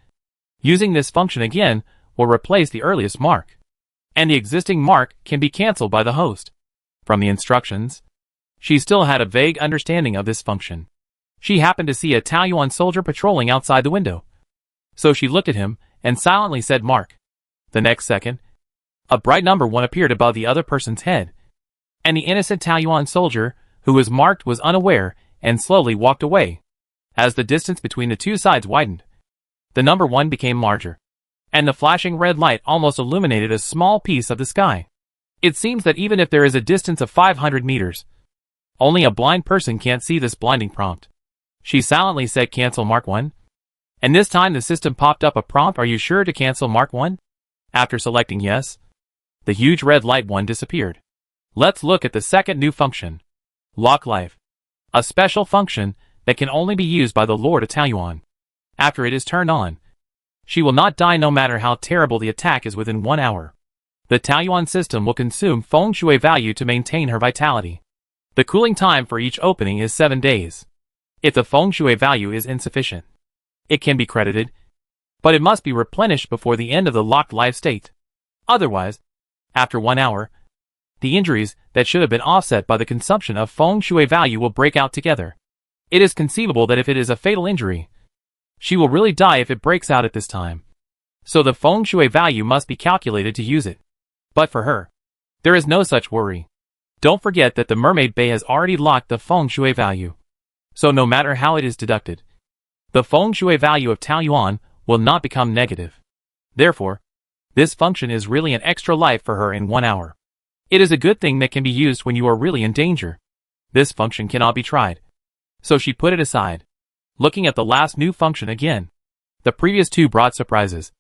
using this function again will replace the earliest mark, and the existing mark can be cancelled by the host. From the instructions, she still had a vague understanding of this function. She happened to see a Taoyuan soldier patrolling outside the window, so she looked at him and silently said mark. The next second, a bright number 1 appeared above the other person's head, and the innocent Taoyuan soldier who was marked was unaware and slowly walked away. As the distance between the two sides widened, the number 1 became larger, and the flashing red light almost illuminated a small piece of the sky. It seems that even if there is a distance of 500 meters, only a blind person can't see this blinding prompt. She silently said cancel Mark 1, and this time the system popped up a prompt: are you sure to cancel Mark 1? After selecting yes, the huge red light 1 disappeared. Let's look at the second new function: Lock Life, a special function that can only be used by the Lord of Taoyuan. After it is turned on, she will not die no matter how terrible the attack is within 1 hour. The Taoyuan system will consume feng shui value to maintain her vitality. The cooling time for each opening is 7 days. If the feng shui value is insufficient, it can be credited, but it must be replenished before the end of the locked life state. Otherwise, after 1 hour, the injuries that should have been offset by the consumption of feng shui value will break out together. It is conceivable that if it is a fatal injury, she will really die if it breaks out at this time. So the feng shui value must be calculated to use it. But for her, there is no such worry. Don't forget that the Mermaid Bay has already locked the feng shui value. So no matter how it is deducted, the feng shui value of Taoyuan will not become negative. Therefore, this function is really an extra life for her in 1 hour. It is a good thing that can be used when you are really in danger. This function cannot be tried, so she put it aside. Looking at the last new function again, the previous 2 brought surprises,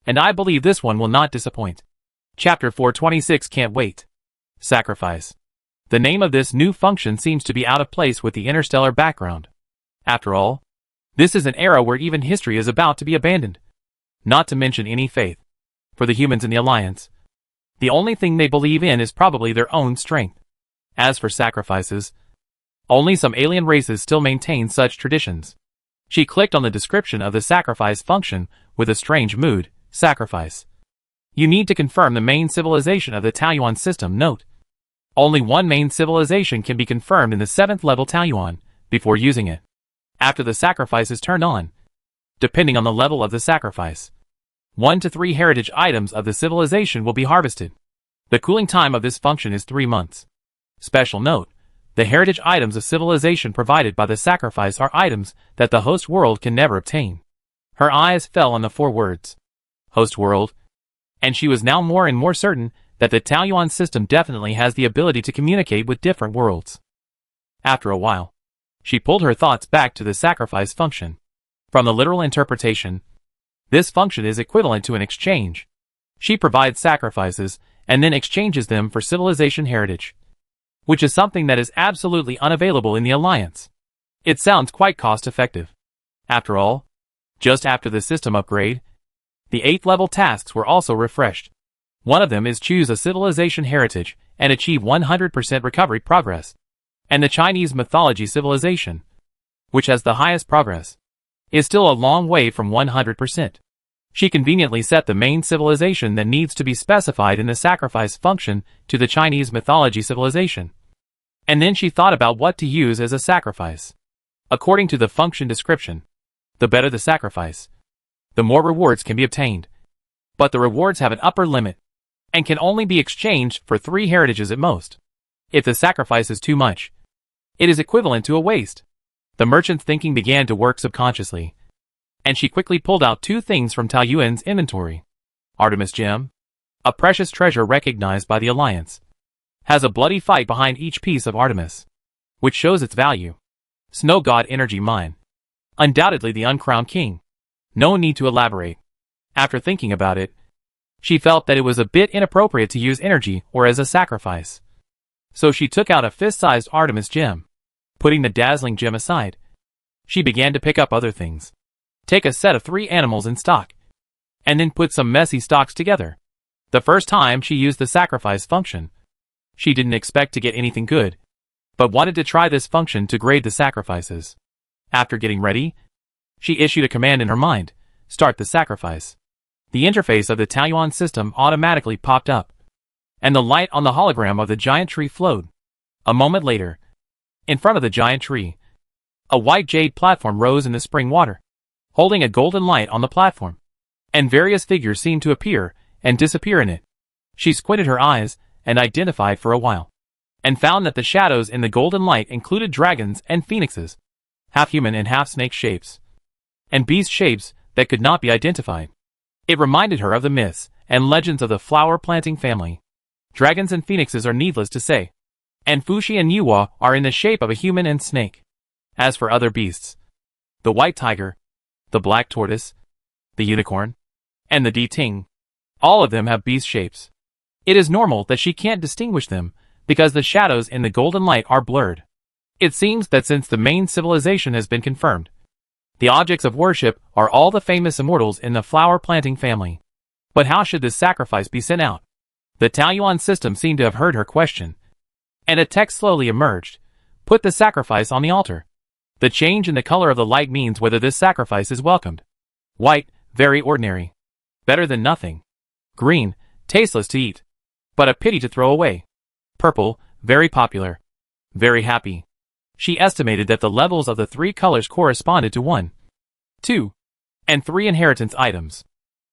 and I believe this one will not disappoint. Chapter 426 Can't Wait. Sacrifice. The name of this new function seems to be out of place with the interstellar background. After all, this is an era where even history is about to be abandoned. not to mention any faith. For the humans in the Alliance, the only thing they believe in is probably their own strength. As for sacrifices, only some alien races still maintain such traditions. She clicked on the description of the sacrifice function with a strange mood. Sacrifice. You need to confirm the main civilization of the Taoyuan system. Note: only one main civilization can be confirmed in the 7th level Taoyuan before using it. After the sacrifice is turned on, depending on the level of the sacrifice, 1 to 3 heritage items of the civilization will be harvested. The cooling time of this function is 3 months. Special note: the heritage items of civilization provided by the sacrifice are items that the host world can never obtain. Her eyes fell on the 4 words, host world, and she was now more and more certain that the Taoyuan system definitely has the ability to communicate with different worlds. After a while, she pulled her thoughts back to the sacrifice function. From the literal interpretation, this function is equivalent to an exchange. She provides sacrifices and then exchanges them for civilization heritage, which is something that is absolutely unavailable in the Alliance. It sounds quite cost-effective. After all, just after the system upgrade, the 8th level tasks were also refreshed. One of them is choose a civilization heritage and achieve 100% recovery progress. And the Chinese mythology civilization, which has the highest progress, is still a long way from 100%. She conveniently set the main civilization that needs to be specified in the sacrifice function to the Chinese mythology civilization. And then she thought about what to use as a sacrifice. According to the function description, the better the sacrifice, the more rewards can be obtained. But the rewards have an upper limit, and can only be exchanged for 3 heritages at most. If the sacrifice is too much, it is equivalent to a waste. The merchant's thinking began to work subconsciously, and she quickly pulled out 2 things from Taoyuan's inventory. Artemis Gem, a precious treasure recognized by the Alliance, has a bloody fight behind each piece of Artemis, which shows its value. Snow God Energy Mine, undoubtedly the uncrowned king. No need to elaborate. After thinking about it, she felt that it was a bit inappropriate to use energy or as a sacrifice. So she took out a fist-sized Artemis gem. Putting the dazzling gem aside, she began to pick up other things. Take a set of 3 animals in stock, and then put some messy stocks together. The first time she used the sacrifice function, she didn't expect to get anything good, but wanted to try this function to grade the sacrifices. After getting ready, she issued a command in her mind: start the sacrifice. The interface of the Taoyuan system automatically popped up, and the light on the hologram of the giant tree flowed. A moment later, in front of the giant tree, a white jade platform rose in the spring water, holding a golden light on the platform, and various figures seemed to appear and disappear in it. She squinted her eyes and identified for a while, and found that the shadows in the golden light included dragons and phoenixes, half human and half snake shapes, and beast shapes that could not be identified. It reminded her of the myths and legends of the flower-planting family. Dragons and phoenixes are needless to say, and Fuxi and Yuhua are in the shape of a human and snake. As for other beasts, the white tiger, the black tortoise, the unicorn, and the Di-Ting, all of them have beast shapes. It is normal that she can't distinguish them, because the shadows in the golden light are blurred. It seems that since the main civilization has been confirmed, the objects of worship are all the famous immortals in the flower-planting family. But how should this sacrifice be sent out? The Taoyuan system seemed to have heard her question, and a text slowly emerged: put the sacrifice on the altar. The change in the color of the light means whether this sacrifice is welcomed. White, very ordinary. Better than nothing. Green, tasteless to eat, but a pity to throw away. Purple, very popular. Very happy. She estimated that the levels of the 3 colors corresponded to 1, 2, and 3 inheritance items.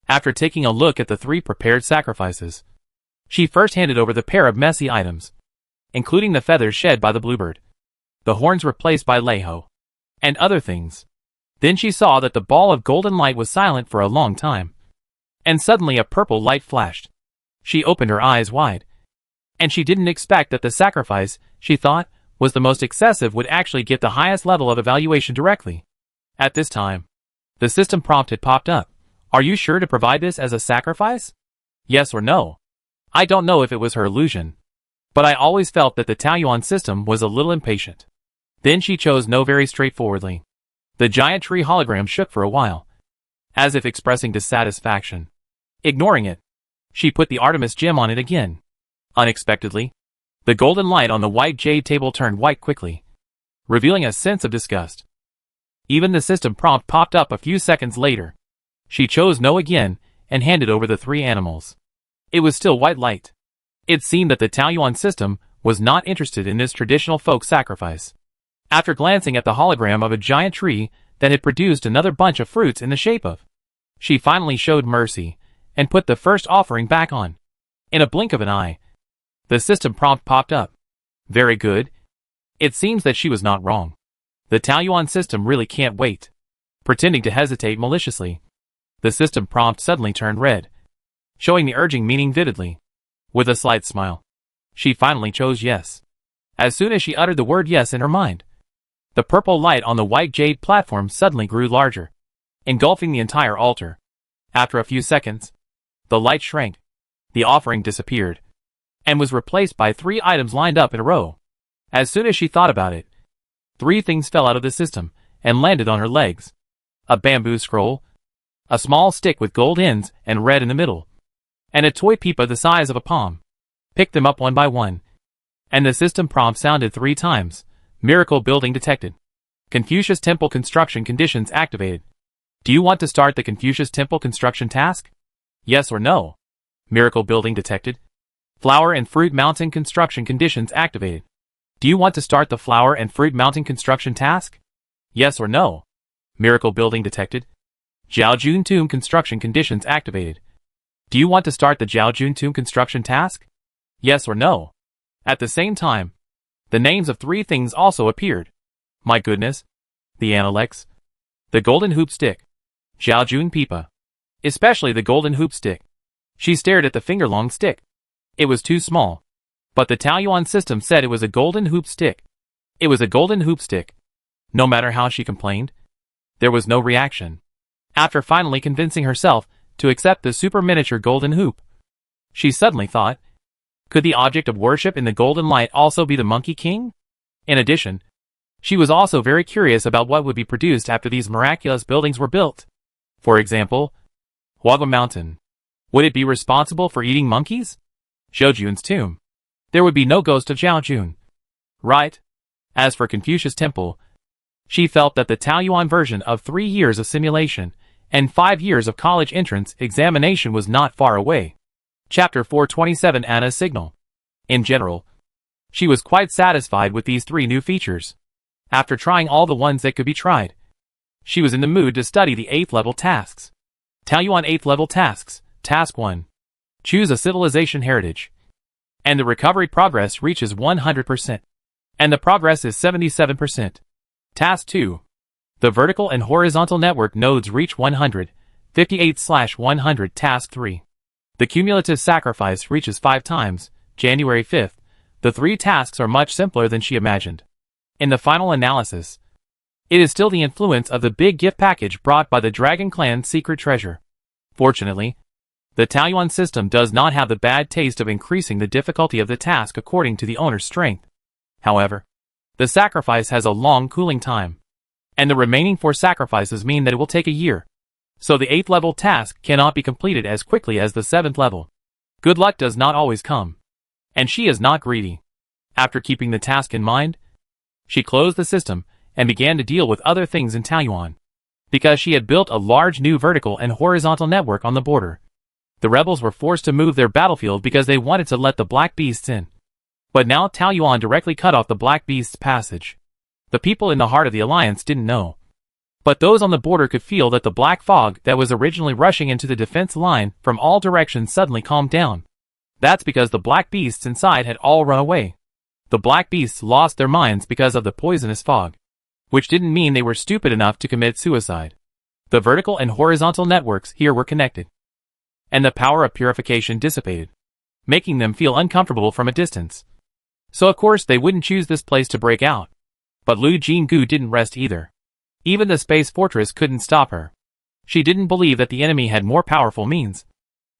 After taking a look at the 3 prepared sacrifices, she first handed over the pair of messy items, including the feathers shed by the bluebird, the horns replaced by Leiho, and other things. Then she saw that the ball of golden light was silent for a long time, and suddenly a purple light flashed. She opened her eyes wide, and she didn't expect that the sacrifice, she thought, was the most excessive would actually get the highest level of evaluation directly. At this time, the system prompt had popped up. Are you sure to provide this as a sacrifice? Yes or no? I don't know if it was her illusion, but I always felt that the Taoyuan system was a little impatient. Then she chose no very straightforwardly. The giant tree hologram shook for a while, as if expressing dissatisfaction. Ignoring it, she put the Artemis gem on it again. Unexpectedly, the golden light on the white jade table turned white quickly, revealing a sense of disgust. Even the system prompt popped up a few seconds later. She chose no again and handed over the 3 animals. It was still white light. It seemed that the Taoyuan system was not interested in this traditional folk sacrifice. After glancing at the hologram of a giant tree that had produced another bunch of fruits in the shape of, she finally showed mercy and put the first offering back on. In a blink of an eye, the system prompt popped up. Very good. It seems that she was not wrong. The Taoyuan system really can't wait. Pretending to hesitate maliciously, the system prompt suddenly turned red, showing the urging meaning vividly. With a slight smile, she finally chose yes. As soon as she uttered the word yes in her mind, the purple light on the white jade platform suddenly grew larger, engulfing the entire altar. After a few seconds, the light shrank, the offering disappeared, and was replaced by 3 items lined up in a row. As soon as she thought about it, 3 things fell out of the system and landed on her legs. A bamboo scroll, a small stick with gold ends and red in the middle, and a toy pipa the size of a palm. Pick them up one by one, and the system prompt sounded 3 times. Miracle building detected. Confucius Temple construction conditions activated. Do you want to start the Confucius Temple construction task? Yes or no? Miracle building detected. Flower and fruit mountain construction conditions activated. Do you want to start the flower and fruit mountain construction task? Yes or no? Miracle building detected. Jiaojun tomb construction conditions activated. Do you want to start the Jiaojun tomb construction task? Yes or no? At the same time, the names of 3 things also appeared. My goodness. The Analects. The golden hoop stick. Jiaojun pipa. Especially the golden hoop stick. She stared at the finger-long stick. It was too small. But the Taoyuan system said it was a golden hoop stick. It was a golden hoop stick. No matter how she complained, there was no reaction. After finally convincing herself to accept the super miniature golden hoop, she suddenly thought, could the object of worship in the golden light also be the Monkey King? In addition, she was also very curious about what would be produced after these miraculous buildings were built. For example, Huagua Mountain. Would it be responsible for eating monkeys? Zhoujun's tomb. There would be no ghost of Zhoujun. Right? As for Confucius Temple, she felt that the Taoyuan version of 3 years of simulation and 5 years of college entrance examination was not far away. Chapter 427 Anna's Signal. In general, she was quite satisfied with these 3 new features. After trying all the ones that could be tried, she was in the mood to study the 8th level tasks. Taoyuan 8th level tasks. Task 1. Choose a civilization heritage. And the recovery progress reaches 100%. And the progress is 77%. Task 2. The vertical and horizontal network nodes reach 100, 58/100. Task 3. The cumulative sacrifice reaches 5 times, January 5th. The 3 tasks are much simpler than she imagined. In the final analysis, it is still the influence of the big gift package brought by the Dragon Clan's secret treasure. Fortunately, the Taoyuan system does not have the bad taste of increasing the difficulty of the task according to the owner's strength. However, the sacrifice has a long cooling time, and the remaining 4 sacrifices mean that it will take a year. So the 8th level task cannot be completed as quickly as the 7th level. Good luck does not always come, and she is not greedy. After keeping the task in mind, she closed the system and began to deal with other things in Taoyuan. Because she had built a large new vertical and horizontal network on the border, the rebels were forced to move their battlefield because they wanted to let the Black Beasts in. But now Taoyuan directly cut off the Black Beasts' passage. The people in the heart of the alliance didn't know, but those on the border could feel that the black fog that was originally rushing into the defense line from all directions suddenly calmed down. That's because the Black Beasts inside had all run away. The Black Beasts lost their minds because of the poisonous fog, which didn't mean they were stupid enough to commit suicide. The vertical and horizontal networks here were connected, and the power of purification dissipated, making them feel uncomfortable from a distance. So of course they wouldn't choose this place to break out. But Lu Jinggu didn't rest either. Even the space fortress couldn't stop her. She didn't believe that the enemy had more powerful means.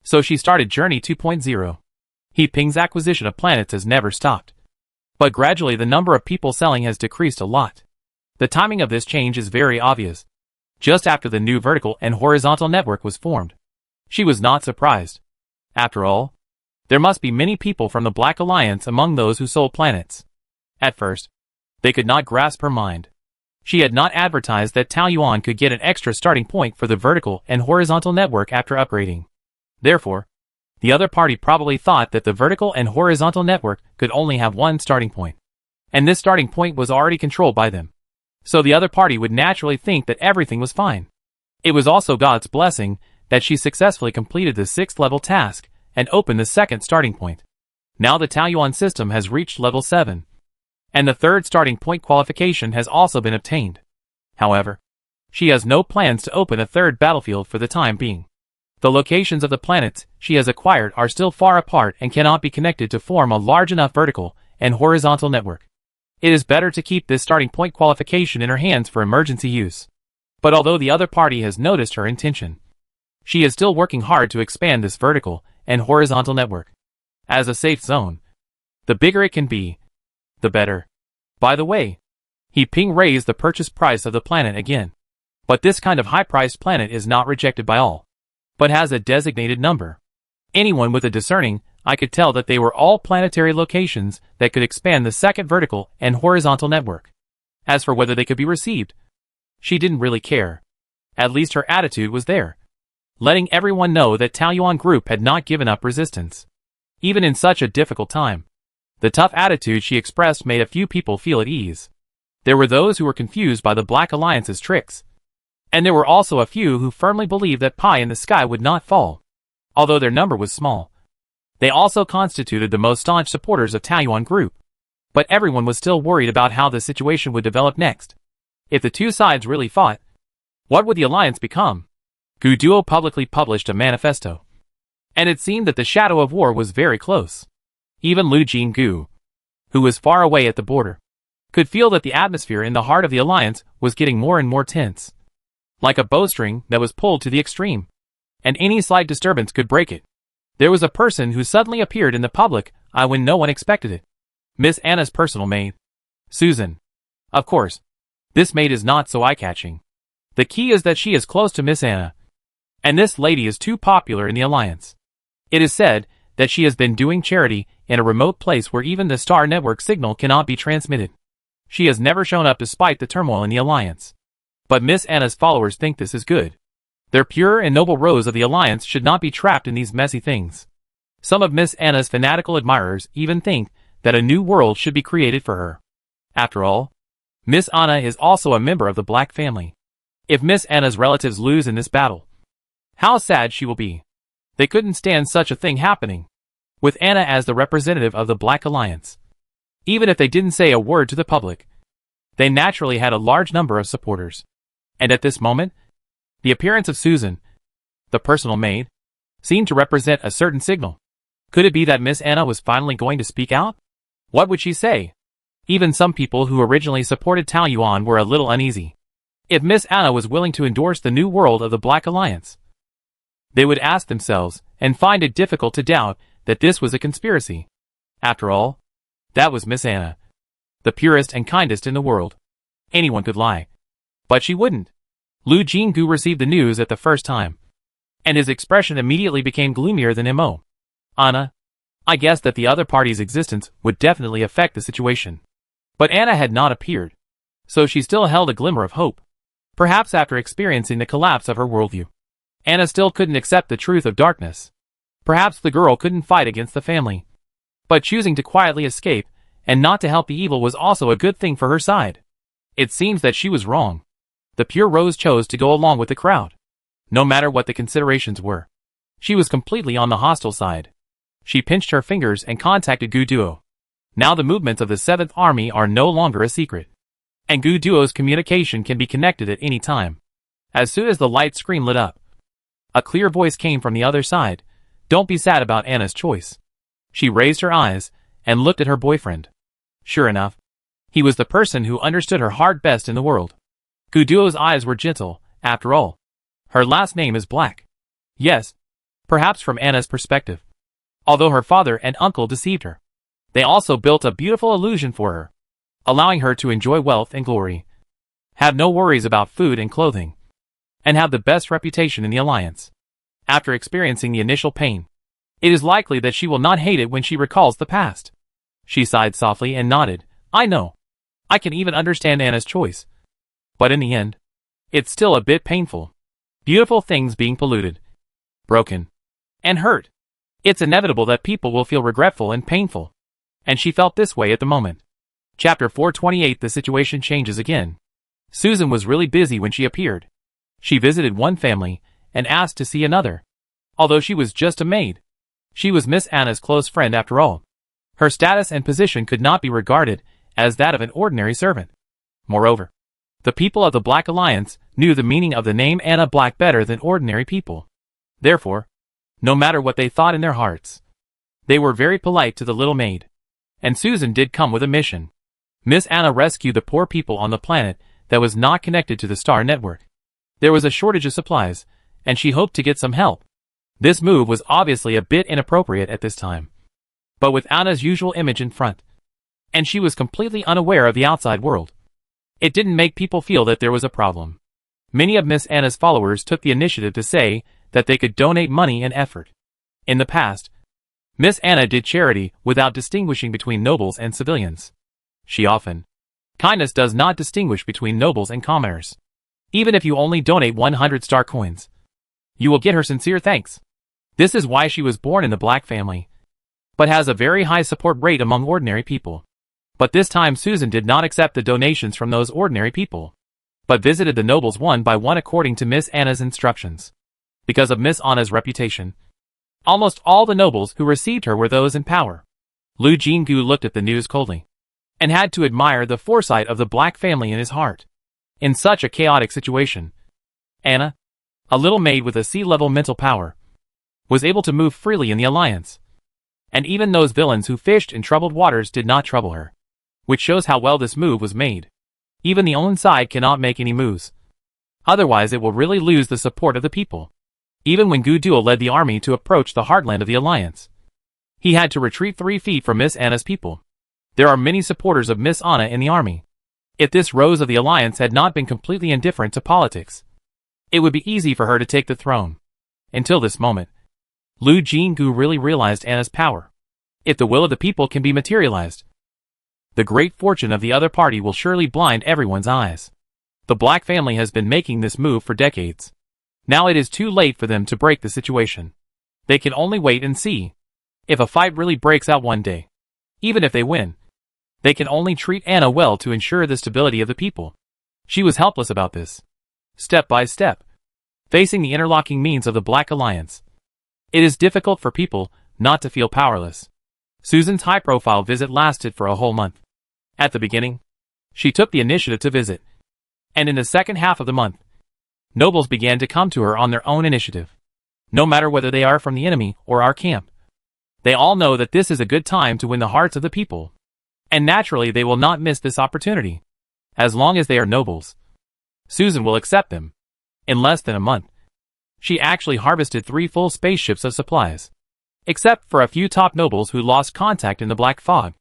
So she started Journey 2.0. He Ping's acquisition of planets has never stopped. But gradually the number of people selling has decreased a lot. The timing of this change is very obvious. just after the new vertical and horizontal network was formed. She was not surprised. After all, there must be many people from the Black Alliance among those who sold planets. At first, they could not grasp her mind. She had not advertised that Taoyuan could get an extra starting point for the vertical and horizontal network after upgrading. Therefore, the other party probably thought that the vertical and horizontal network could only have one starting point. And this starting point was already controlled by them. So the other party would naturally think that everything was fine. It was also God's blessing that she successfully completed the 6th level task and opened the 2nd starting point. Now the Taoyuan system has reached level 7. And the 3rd starting point qualification has also been obtained. However, she has no plans to open a 3rd battlefield for the time being. The locations of the planets she has acquired are still far apart and cannot be connected to form a large enough vertical and horizontal network. It is better to keep this starting point qualification in her hands for emergency use. But although the other party has noticed her intention, she is still working hard to expand this vertical and horizontal network. As a safe zone, the bigger it can be, the better. By the way, he raised the purchase price of the planet again. But this kind of high-priced planet is not rejected by all, but has a designated number. Anyone with a discerning eye could tell that they were all planetary locations that could expand the 2nd vertical and horizontal network. As for whether they could be received, she didn't really care. At least her attitude was there, letting everyone know that Taoyuan Group had not given up resistance. Even in such a difficult time, the tough attitude she expressed made a few people feel at ease. There were those who were confused by the Black Alliance's tricks. And there were also a few who firmly believed that pie in the sky would not fall. Although their number was small, they also constituted the most staunch supporters of Taoyuan Group. But everyone was still worried about how the situation would develop next. If the two sides really fought, what would the alliance become? Gu Duo publicly published a manifesto. And it seemed that the shadow of war was very close. Even Lu Jinggu, who was far away at the border, could feel that the atmosphere in the heart of the alliance was getting more and more tense. Like a bowstring that was pulled to the extreme, and any slight disturbance could break it. There was a person who suddenly appeared in the public eye when no one expected it. Miss Anna's personal maid, Susan. Of course, this maid is not so eye-catching. The key is that she is close to Miss Anna. And this lady is too popular in the alliance. It is said that she has been doing charity in a remote place where even the star network signal cannot be transmitted. She has never shown up despite the turmoil in the alliance. But Miss Anna's followers think this is good. Their pure and noble rose of the alliance should not be trapped in these messy things. Some of Miss Anna's fanatical admirers even think that a new world should be created for her. After all, Miss Anna is also a member of the Black family. If Miss Anna's relatives lose in this battle, how sad she will be. They couldn't stand such a thing happening, with Anna as the representative of the Black Alliance. Even if they didn't say a word to the public, they naturally had a large number of supporters. And at this moment, the appearance of Susan, the personal maid, seemed to represent a certain signal. Could it be that Miss Anna was finally going to speak out? What would she say? Even some people who originally supported Taoyuan were a little uneasy. If Miss Anna was willing to endorse the new world of the Black Alliance, they would ask themselves and find it difficult to doubt that this was a conspiracy. After all, that was Miss Anna, the purest and kindest in the world. Anyone could lie. But she wouldn't. Lu Jinggu received the news at the first time, and his expression immediately became gloomier than Mo. Anna, I guessed that the other party's existence would definitely affect the situation. But Anna had not appeared, so she still held a glimmer of hope. Perhaps after experiencing the collapse of her worldview, Anna still couldn't accept the truth of darkness. Perhaps the girl couldn't fight against the family. But choosing to quietly escape and not to help the evil was also a good thing for her side. It seems that she was wrong. The pure Rose chose to go along with the crowd. No matter what the considerations were, she was completely on the hostile side. She pinched her fingers and contacted Gu Duo. Now the movements of the 7th Army are no longer a secret, and Gu Duo's communication can be connected at any time. As soon as the light screen lit up, a clear voice came from the other side. Don't be sad about Anna's choice. She raised her eyes and looked at her boyfriend. Sure enough, he was the person who understood her heart best in the world. Gu Duo's eyes were gentle. After all, her last name is Black. Yes, perhaps from Anna's perspective. Although her father and uncle deceived her, they also built a beautiful illusion for her, allowing her to enjoy wealth and glory, have no worries about food and clothing, and have the best reputation in the alliance. After experiencing the initial pain, it is likely that she will not hate it when she recalls the past. She sighed softly and nodded. I know. I can even understand Anna's choice. But in the end, it's still a bit painful. Beautiful things being polluted, broken, and hurt. It's inevitable that people will feel regretful and painful. And she felt this way at the moment. Chapter 428. The situation changes again. Susan was really busy when she appeared. She visited one family and asked to see another. Although she was just a maid, she was Miss Anna's close friend after all. Her status and position could not be regarded as that of an ordinary servant. Moreover, the people of the Black Alliance knew the meaning of the name Anna Black better than ordinary people. Therefore, no matter what they thought in their hearts, they were very polite to the little maid. And Susan did come with a mission. Miss Anna rescued the poor people on the planet that was not connected to the Star Network. There was a shortage of supplies, and she hoped to get some help. This move was obviously a bit inappropriate at this time, but with Anna's usual image in front, and she was completely unaware of the outside world, it didn't make people feel that there was a problem. Many of Miss Anna's followers took the initiative to say that they could donate money and effort. In the past, Miss Anna did charity without distinguishing between nobles and civilians. She often. Kindness does not distinguish between nobles and commoners. Even if you only donate 100 star coins, you will get her sincere thanks. This is why she was born in the Black family, but has a very high support rate among ordinary people. But this time Susan did not accept the donations from those ordinary people, but visited the nobles one by one according to Miss Anna's instructions. Because of Miss Anna's reputation, almost all the nobles who received her were those in power. Lu Jinggu looked at the news coldly, and had to admire the foresight of the Black family in his heart. In such a chaotic situation, Anna, a little maid with a sea-level mental power, was able to move freely in the alliance. And even those villains who fished in troubled waters did not trouble her, which shows how well this move was made. Even the own side cannot make any moves. Otherwise it will really lose the support of the people. Even when Gu Duo led the army to approach the heartland of the alliance, he had to retreat 3 feet from Miss Anna's people. There are many supporters of Miss Anna in the army. If this rose of the alliance had not been completely indifferent to politics, it would be easy for her to take the throne. Until this moment, Lu Jinggu really realized Anna's power. If the will of the people can be materialized, the great fortune of the other party will surely blind everyone's eyes. The Black family has been making this move for decades. Now it is too late for them to break the situation. They can only wait and see. If a fight really breaks out one day, even if they win, they can only treat Anna well to ensure the stability of the people. She was helpless about this. Step by step, facing the interlocking means of the Black Alliance, it is difficult for people not to feel powerless. Susan's high-profile visit lasted for a whole month. At the beginning, she took the initiative to visit, and in the second half of the month, nobles began to come to her on their own initiative. No matter whether they are from the enemy or our camp, they all know that this is a good time to win the hearts of the people. And naturally they will not miss this opportunity. As long as they are nobles, Susan will accept them. In less than a month, she actually harvested 3 full spaceships of supplies. Except for a few top nobles who lost contact in the black fog.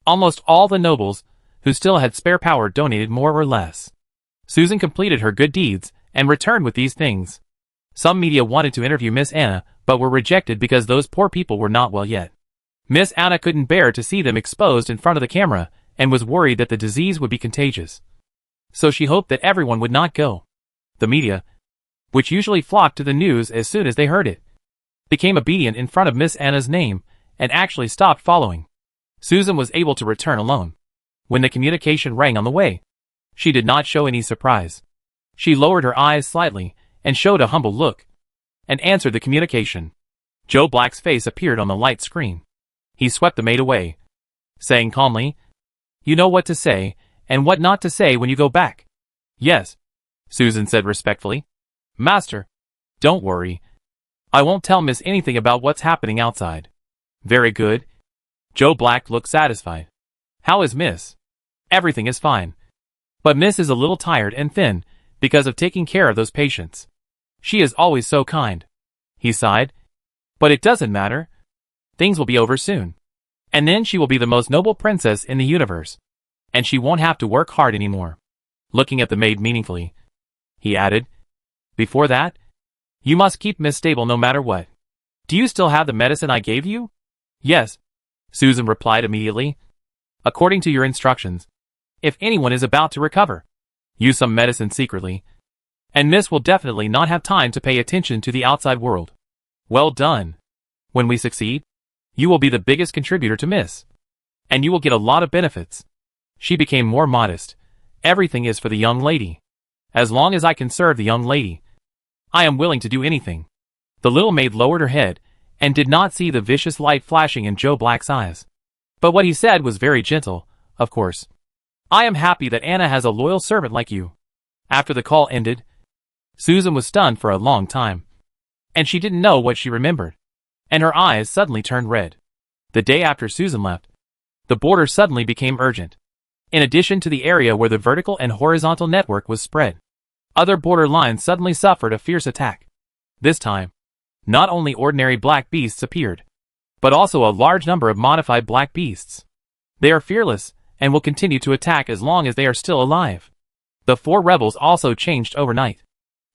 Almost all the nobles who still had spare power donated more or less. Susan completed her good deeds and returned with these things. Some media wanted to interview Miss Anna, but were rejected because those poor people were not well yet. Miss Anna couldn't bear to see them exposed in front of the camera, and was worried that the disease would be contagious. So she hoped that everyone would not go. The media, which usually flocked to the news as soon as they heard it, became obedient in front of Miss Anna's name, and actually stopped following. Susan was able to return alone. When the communication rang on the way, she did not show any surprise. She lowered her eyes slightly, and showed a humble look, and answered the communication. Joe Black's face appeared on the light screen. He swept the maid away, saying calmly, "You know what to say, and what not to say when you go back." "Yes," Susan said respectfully. "Master, don't worry. I won't tell Miss anything about what's happening outside." "Very good." Joe Black looked satisfied. "How is Miss?" "Everything is fine. But Miss is a little tired and thin, because of taking care of those patients. She is always so kind." He sighed. "But it doesn't matter. Things will be over soon. And then she will be the most noble princess in the universe. And she won't have to work hard anymore." Looking at the maid meaningfully, he added, Before that, you must keep Miss stable no matter what. Do you still have the medicine I gave you? Yes, Susan replied immediately. According to your instructions, if anyone is about to recover, use some medicine secretly, and Miss will definitely not have time to pay attention to the outside world. Well done. When we succeed, you will be the biggest contributor to Miss, and you will get a lot of benefits. She became more modest. Everything is for the young lady. As long as I can serve the young lady, I am willing to do anything. The little maid lowered her head and did not see the vicious light flashing in Joe Black's eyes. But what he said was very gentle, of course. I am happy that Anna has a loyal servant like you. After the call ended, Susan was stunned for a long time, and she didn't know what she remembered, and her eyes suddenly turned red. The day after Susan left, the border suddenly became urgent. In addition to the area where the vertical and horizontal network was spread, other border lines suddenly suffered a fierce attack. This time, not only ordinary black beasts appeared, but also a large number of modified black beasts. They are fearless and will continue to attack as long as they are still alive. The 4 rebels also changed overnight.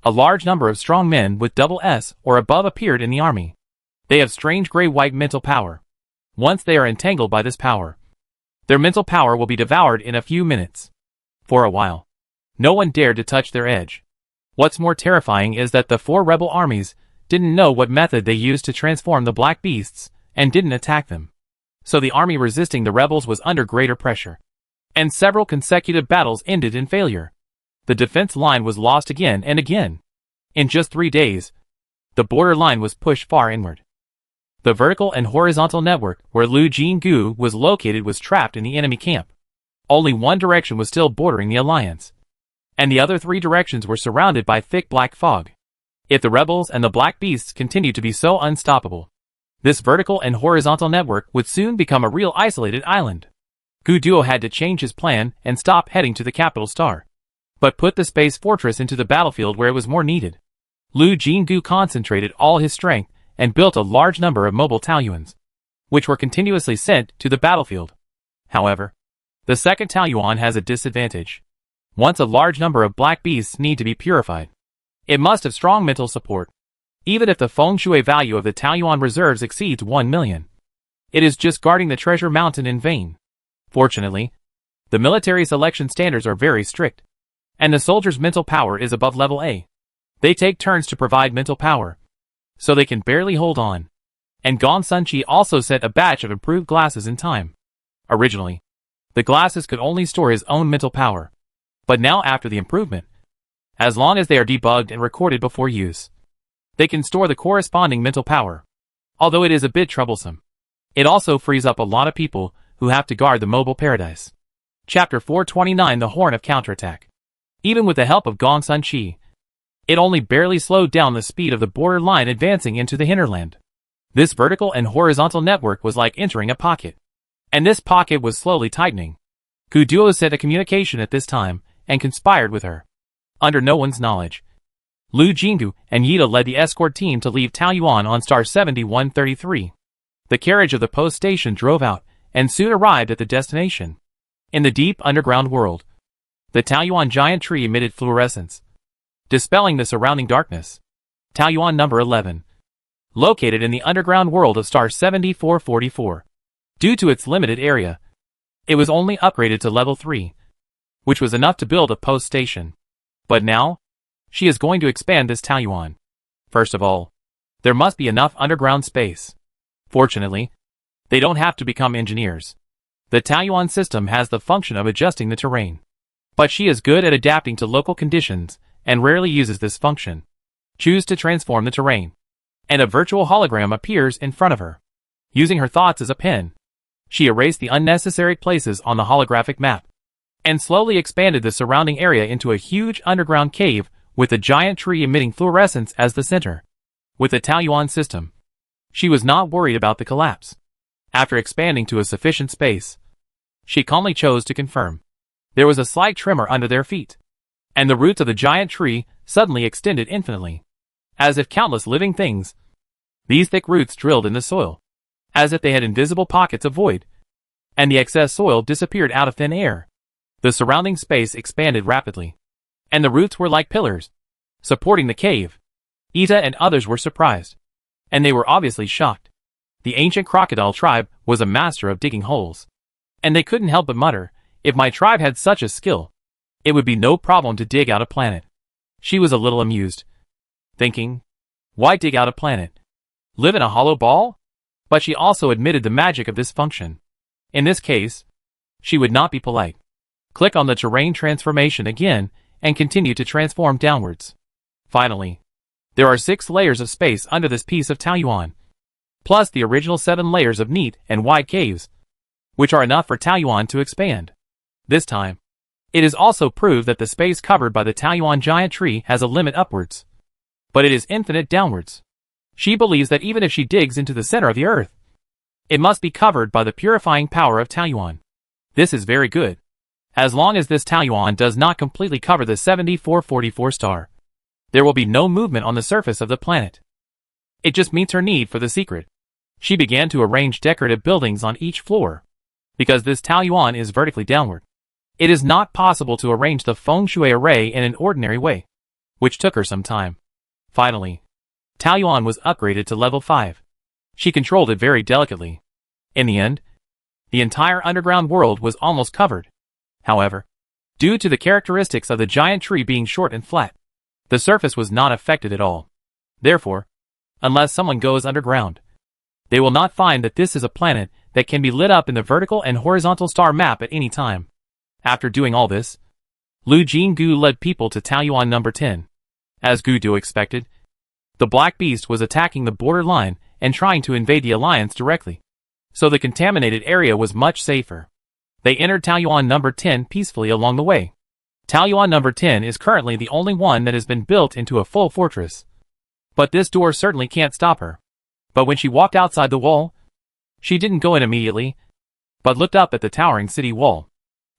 A large number of strong men with double S or above appeared in the army. They have strange gray-white mental power. Once they are entangled by this power, their mental power will be devoured in a few minutes. For a while, no one dared to touch their edge. What's more terrifying is that the 4 rebel armies didn't know what method they used to transform the black beasts and didn't attack them. So the army resisting the rebels was under greater pressure, and several consecutive battles ended in failure. The defense line was lost again and again. In just 3 days, the border line was pushed far inward. The vertical and horizontal network where Lu Jinggu was located was trapped in the enemy camp. Only one direction was still bordering the alliance, and the other 3 directions were surrounded by thick black fog. If the rebels and the black beasts continued to be so unstoppable, this vertical and horizontal network would soon become a real isolated island. Gu Duo had to change his plan and stop heading to the capital star, but put the space fortress into the battlefield where it was more needed. Lu Jinggu concentrated all his strength and built a large number of mobile Taoyuans, which were continuously sent to the battlefield. However, the second Taoyuan has a disadvantage. Once a large number of black beasts need to be purified, it must have strong mental support. Even if the feng shui value of the Taoyuan reserves exceeds 1 million, it is just guarding the treasure mountain in vain. Fortunately, the military selection standards are very strict, and the soldiers' mental power is above level A. They take turns to provide mental power, so they can barely hold on. And Gong Sunqi also sent a batch of improved glasses in time. Originally, the glasses could only store his own mental power, but now after the improvement, as long as they are debugged and recorded before use, they can store the corresponding mental power. Although it is a bit troublesome, it also frees up a lot of people who have to guard the mobile paradise. Chapter 429: The Horn of Counterattack. Even with the help of Gong Sunqi, it only barely slowed down the speed of the border line advancing into the hinterland. This vertical and horizontal network was like entering a pocket, and this pocket was slowly tightening. Gu Duo sent a communication at this time and conspired with her. Under no one's knowledge, Lu Jinggu and Yida led the escort team to leave Taoyuan on star 7133. The carriage of the post station drove out and soon arrived at the destination. In the deep underground world, the Taoyuan giant tree emitted fluorescence, dispelling the surrounding darkness. Taoyuan number 11, located in the underground world of star 7444. Due to its limited area, it was only upgraded to level 3, which was enough to build a post station. But now, she is going to expand this Taoyuan. First of all, there must be enough underground space. Fortunately, they don't have to become engineers. The Taoyuan system has the function of adjusting the terrain, but she is good at adapting to local conditions and rarely uses this function. Choose to transform the terrain, and a virtual hologram appears in front of her. Using her thoughts as a pen, she erased the unnecessary places on the holographic map, and slowly expanded the surrounding area into a huge underground cave with a giant tree emitting fluorescence as the center. With the Taoyuan system, she was not worried about the collapse. After expanding to a sufficient space, she calmly chose to confirm. There was a slight tremor under their feet, and the roots of the giant tree suddenly extended infinitely, as if countless living things. These thick roots drilled in the soil, as if they had invisible pockets of void, and the excess soil disappeared out of thin air. The surrounding space expanded rapidly, and the roots were like pillars, supporting the cave. Ita and others were surprised. And they were obviously shocked. The ancient crocodile tribe was a master of digging holes. And they couldn't help but mutter, if my tribe had such a skill, it would be no problem to dig out a planet. She was a little amused, thinking, why dig out a planet? Live in a hollow ball? But she also admitted the magic of this function. In this case, she would not be polite. Click on the terrain transformation again and continue to transform downwards. Finally, there are 6 layers of space under this piece of Taoyuan, plus the original 7 layers of neat and wide caves, which are enough for Taoyuan to expand. This time, it is also proved that the space covered by the Taoyuan giant tree has a limit upwards, but it is infinite downwards. She believes that even if she digs into the center of the earth, it must be covered by the purifying power of Taoyuan. This is very good. As long as this Taoyuan does not completely cover the 7444 star, there will be no movement on the surface of the planet. It just meets her need for the secret. She began to arrange decorative buildings on each floor. Because this Taoyuan is vertically downward, it is not possible to arrange the feng shui array in an ordinary way, which took her some time. Finally, Taoyuan was upgraded to level 5. She controlled it very delicately. In the end, the entire underground world was almost covered. However, due to the characteristics of the giant tree being short and flat, the surface was not affected at all. Therefore, unless someone goes underground, they will not find that this is a planet that can be lit up in the vertical and horizontal star map at any time. After doing all this, Lu Jinggu led people to Taoyuan number 10. As Gudu expected, the Black Beast was attacking the border line and trying to invade the alliance directly. So the contaminated area was much safer. They entered Taoyuan number 10 peacefully along the way. Taoyuan number 10 is currently the only one that has been built into a full fortress. But this door certainly can't stop her. But when she walked outside the wall, she didn't go in immediately, but looked up at the towering city wall.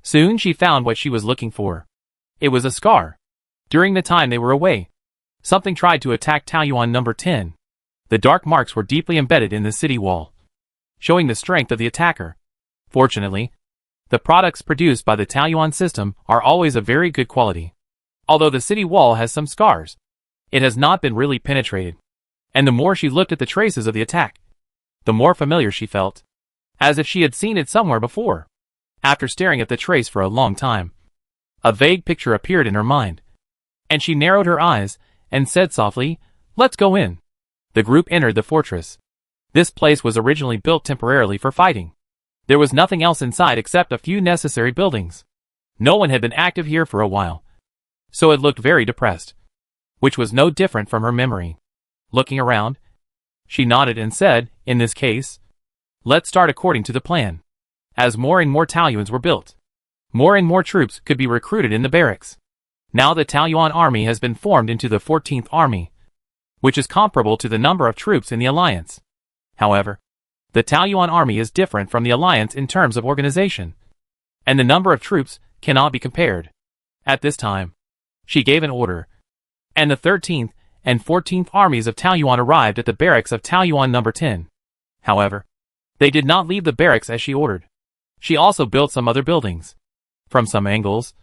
Soon she found what she was looking for. It was a scar. During the time they were away, something tried to attack Taoyuan number 10. The dark marks were deeply embedded in the city wall, showing the strength of the attacker. Fortunately, the products produced by the Taoyuan system are always of very good quality. Although the city wall has some scars, it has not been really penetrated. And the more she looked at the traces of the attack, the more familiar she felt, as if she had seen it somewhere before. After staring at the trace for a long time, a vague picture appeared in her mind, and she narrowed her eyes and said softly, "Let's go in." The group entered the fortress. This place was originally built temporarily for fighting. There was nothing else inside except a few necessary buildings. No one had been active here for a while, so it looked very depressed, which was no different from her memory. Looking around, she nodded and said, "In this case, let's start according to the plan." As more and more Taoyuans were built, more and more troops could be recruited in the barracks. Now the Taoyuan army has been formed into the 14th army, which is comparable to the number of troops in the alliance. However, the Taoyuan army is different from the alliance in terms of organization, and the number of troops cannot be compared. At this time, she gave an order, and the 13th and 14th armies of Taoyuan arrived at the barracks of Taoyuan number 10. However, they did not leave the barracks as she ordered. She also built some other buildings. From some angles,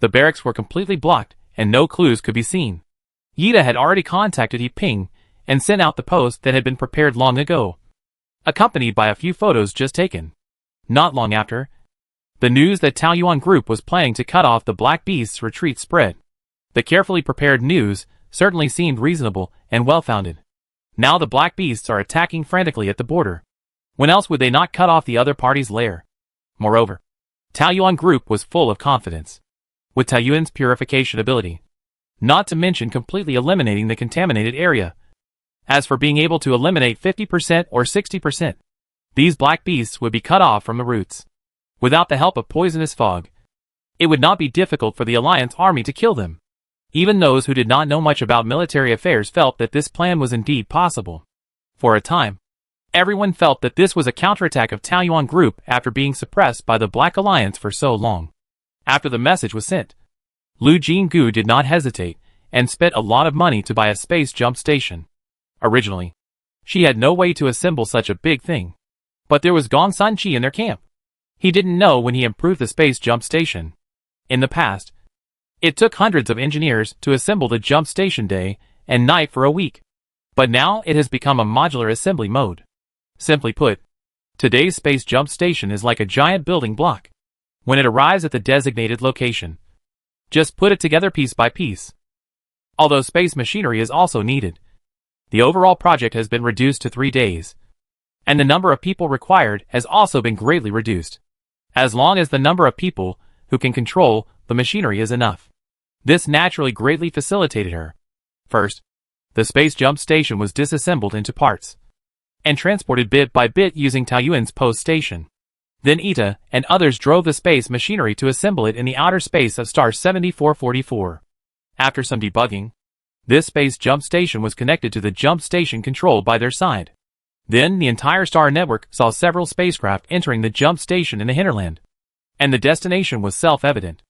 the barracks were completely blocked and no clues could be seen. Yida had already contacted Yiping and sent out the post that had been prepared long ago, accompanied by a few photos just taken. Not long after, the news that Taoyuan group was planning to cut off the Black Beast's retreat spread. The carefully prepared news certainly seemed reasonable and well-founded. Now the Black Beasts are attacking frantically at the border. When else would they not cut off the other party's lair? Moreover, Taoyuan group was full of confidence, with Taoyuan's purification ability, not to mention completely eliminating the contaminated area. As for being able to eliminate 50% or 60%, these Black Beasts would be cut off from the roots. Without the help of poisonous fog, it would not be difficult for the Alliance army to kill them. Even those who did not know much about military affairs felt that this plan was indeed possible. For a time, everyone felt that this was a counterattack of Taoyuan group after being suppressed by the Black Alliance for so long. After the message was sent, Lu Jinggu did not hesitate and spent a lot of money to buy a space jump station. Originally, she had no way to assemble such a big thing. But there was Gong Sun-chi in their camp. He didn't know when he improved the space jump station. In the past, It took hundreds of engineers to assemble the jump station day and night for a week. But now it has become a modular assembly mode. Simply put, today's space jump station is like a giant building block. When it arrives at the designated location, just put it together piece by piece. Although space machinery is also needed, the overall project has been reduced to 3 days, and the number of people required has also been greatly reduced, as long as the number of people who can control the machinery is enough. This naturally greatly facilitated her. First, the space jump station was disassembled into parts and transported bit by bit using Taoyuan's post station. Then Ita and others drove the space machinery to assemble it in the outer space of star 7444. After some debugging, this space jump station was connected to the jump station controlled by their side. Then the entire star network saw several spacecraft entering the jump station in the hinterland, and the destination was self-evident.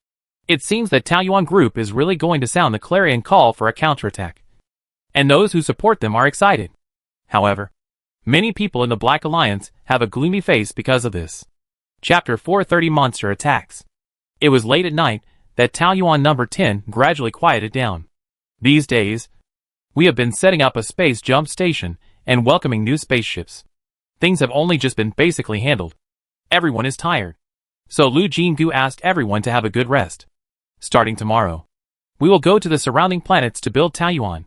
It seems that Taoyuan Group is really going to sound the clarion call for a counterattack, and those who support them are excited. However, many people in the Black Alliance have a gloomy face because of this. Chapter 430 Monster Attacks. It was late at night that Taoyuan number 10 gradually quieted down. These days, we have been setting up a space jump station and welcoming new spaceships. Things have only just been basically handled. Everyone is tired. So Lu Jinggu asked everyone to have a good rest. Starting tomorrow, we will go to the surrounding planets to build Taoyuan.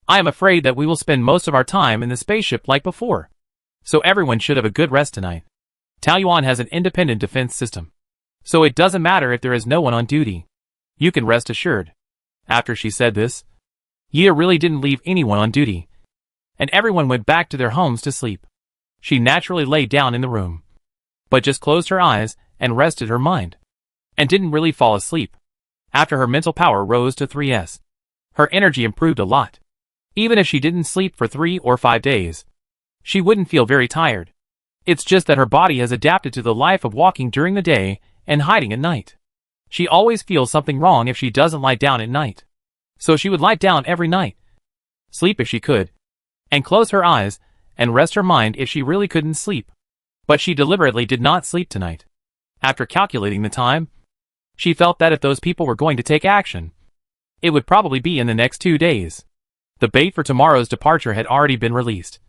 I am afraid that we will spend most of our time in the spaceship like before. So everyone should have a good rest tonight. Taoyuan has an independent defense system, so it doesn't matter if there is no one on duty. You can rest assured. After she said this, Yia really didn't leave anyone on duty, and everyone went back to their homes to sleep. She naturally lay down in the room, but just closed her eyes and rested her mind, and didn't really fall asleep. After her mental power rose to 3S, her energy improved a lot. Even if she didn't sleep for 3 or 5 days, she wouldn't feel very tired. It's just that her body has adapted to the life of walking during the day and hiding at night. She always feels something wrong if she doesn't lie down at night. So she would lie down every night, sleep if she could, and close her eyes and rest her mind if she really couldn't sleep. But she deliberately did not sleep tonight. After calculating the time, she felt that if those people were going to take action, it would probably be in the next 2 days. The bait for tomorrow's departure had already been released,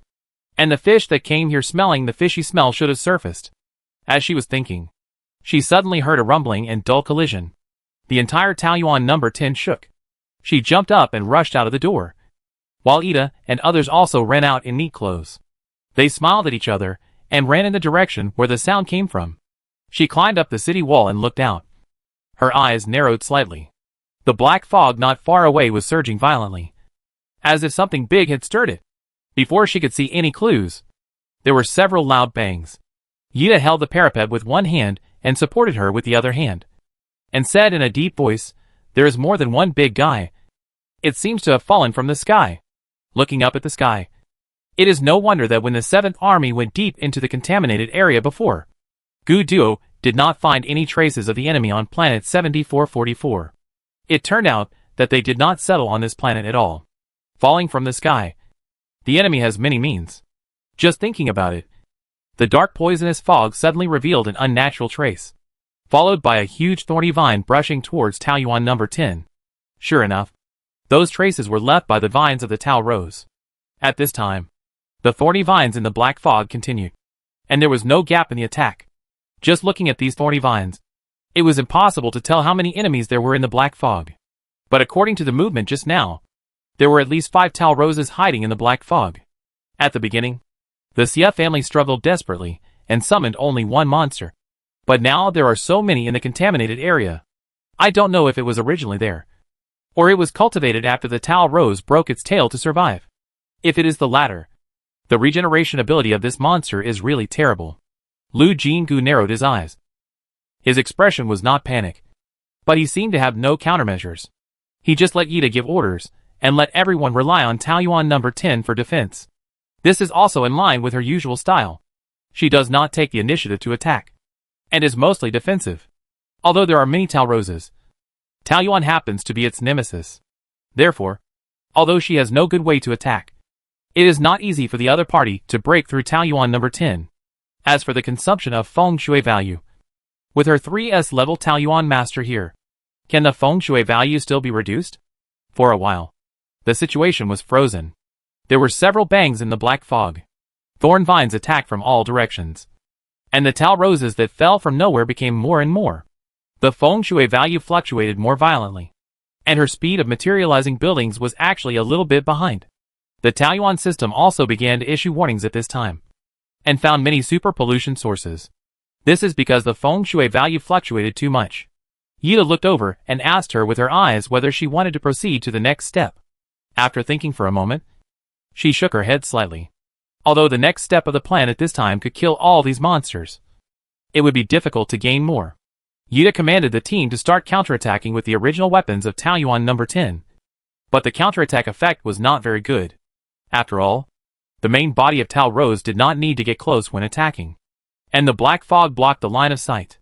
and the fish that came here smelling the fishy smell should have surfaced. As she was thinking, she suddenly heard a rumbling and dull collision. The entire Taoyuan number 10 shook. She jumped up and rushed out of the door, while Ida and others also ran out in neat clothes. They smiled at each other and ran in the direction where the sound came from. She climbed up the city wall and looked out. Her eyes narrowed slightly. The black fog not far away was surging violently, as if something big had stirred it. Before she could see any clues, there were several loud bangs. Yida held the parapet with one hand and supported her with the other hand, and said in a deep voice, "There is more than one big guy. It seems to have fallen from the sky." Looking up at the sky, it is no wonder that when the 7th Army went deep into the contaminated area before, Gu Duo did not find any traces of the enemy on planet 7444. It turned out that they did not settle on this planet at all. Falling from the sky. The enemy has many means. Just thinking about it, the dark poisonous fog suddenly revealed an unnatural trace, followed by a huge thorny vine brushing towards Taoyuan number 10. Sure enough, those traces were left by the vines of the Tao Rose. At this time, the thorny vines in the black fog continued, and there was no gap in the attack. Just looking at these thorny vines, it was impossible to tell how many enemies there were in the black fog. But according to the movement just now, there were at least 5 Tao Roses hiding in the black fog. At the beginning, the Xia family struggled desperately and summoned only one monster. But now there are so many in the contaminated area. I don't know if it was originally there, or it was cultivated after the Tao Rose broke its tail to survive. If it is the latter, the regeneration ability of this monster is really terrible. Lu Jinggu narrowed his eyes. His expression was not panic, but he seemed to have no countermeasures. He just let Ida give orders, and let everyone rely on Taoyuan number 10 for defense. This is also in line with her usual style. She does not take the initiative to attack, and is mostly defensive. Although there are many Tao Roses, Taoyuan happens to be its nemesis. Therefore, although she has no good way to attack, it is not easy for the other party to break through Taoyuan number 10. As for the consumption of feng shui value, with her 3S level Taoyuan master here, Can the feng shui value still be reduced? For a while, the situation was frozen. There were several bangs in the black fog. Thorn vines attacked from all directions. And the tall roses that fell from nowhere became more and more. The feng shui value fluctuated more violently. And her speed of materializing buildings was actually a little bit behind. The Taoyuan system also began to issue warnings at this time. And found many super pollution sources. This is because the feng shui value fluctuated too much. Yida looked over and asked her with her eyes whether she wanted to proceed to the next step. After thinking for a moment, she shook her head slightly. Although the next step of the plan at this time could kill all these monsters, it would be difficult to gain more. Yida commanded the team to start counterattacking with the original weapons of Taoyuan No. 10. But the counterattack effect was not very good. After all, the main body of Tao Rose did not need to get close when attacking. And the black fog blocked the line of sight.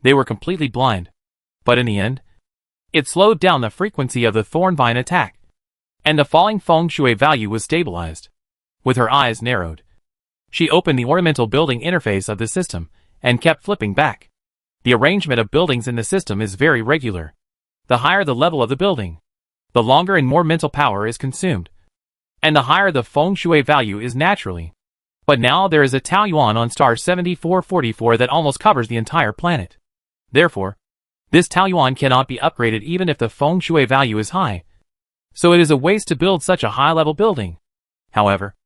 They were completely blind. But in the end, it slowed down the frequency of the thorn vine attack. And the falling feng shui value was stabilized. With her eyes narrowed, she opened the ornamental building interface of the system and kept flipping back. The arrangement of buildings in the system is very regular. The higher the level of the building, the longer and more mental power is consumed. And the higher the feng shui value is naturally. But now there is a Taoyuan on star 7444 that almost covers the entire planet. Therefore, this Taoyuan cannot be upgraded even if the feng shui value is high. So it is a waste to build such a high-level building. However,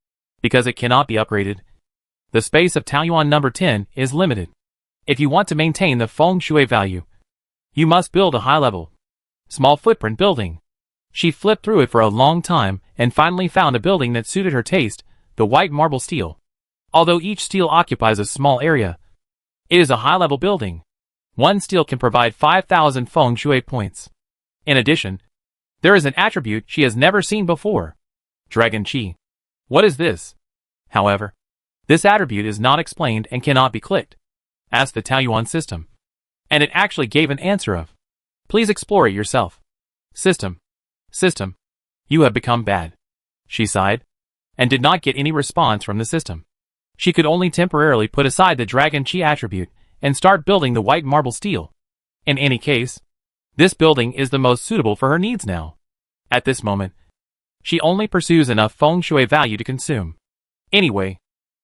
because it cannot be upgraded, the space of Taoyuan No. 10 is limited. If you want to maintain the feng shui value, you must build a high-level, small footprint building. She flipped through it for a long time and finally found a building that suited her taste, the white marble steel. Although each steel occupies a small area, it is a high-level building. One steel can provide 5,000 feng shui points. In addition, there is an attribute she has never seen before. Dragon Chi. What is this? However, this attribute is not explained and cannot be clicked. Asked the Taoyuan system. And it actually gave an answer of, please explore it yourself. System. You have become bad. She sighed, and did not get any response from the system. She could only temporarily put aside the Dragon Chi attribute and start building the white marble steel. In any case, this building is the most suitable for her needs now. At this moment, she only pursues enough feng shui value to consume. Anyway,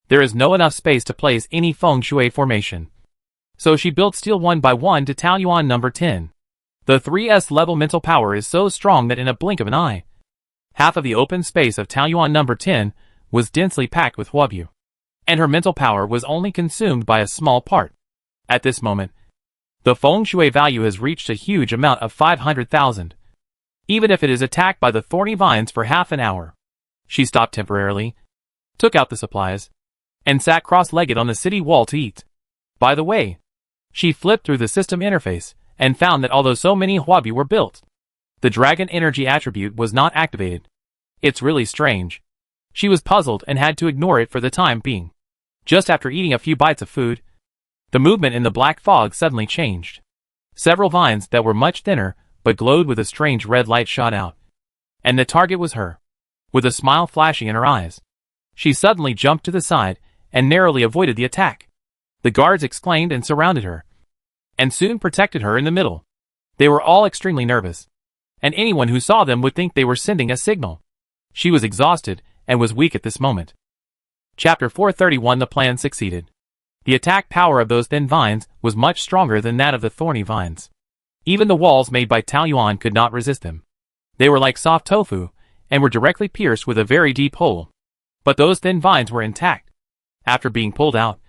there is no enough space to place any feng shui formation. So she built steel one by one to Taoyuan No. 10. The 3S level mental power is so strong that in a blink of an eye, half of the open space of Taoyuan No. 10 was densely packed with Huobu. And her mental power was only consumed by a small part. At this moment, the feng shui value has reached a huge amount of 500,000. Even if it is attacked by the thorny vines for half an hour. She stopped temporarily, took out the supplies, and sat cross-legged on the city wall to eat. By the way, she flipped through the system interface and found that although so many Huobu were built, the dragon energy attribute was not activated. It's really strange. She was puzzled and had to ignore it for the time being. Just after eating a few bites of food, the movement in the black fog suddenly changed. Several vines that were much thinner but glowed with a strange red light shot out. And the target was her. With a smile flashing in her eyes, she suddenly jumped to the side and narrowly avoided the attack. The guards exclaimed and surrounded her, and soon protected her in the middle. They were all extremely nervous, and anyone who saw them would think they were sending a signal. She was exhausted and was weak at this moment. Chapter 431. The plan succeeded. The attack power of those thin vines was much stronger than that of the thorny vines. Even the walls made by Taoyuan could not resist them. They were like soft tofu, and were directly pierced with a very deep hole. But those thin vines were intact. After being pulled out,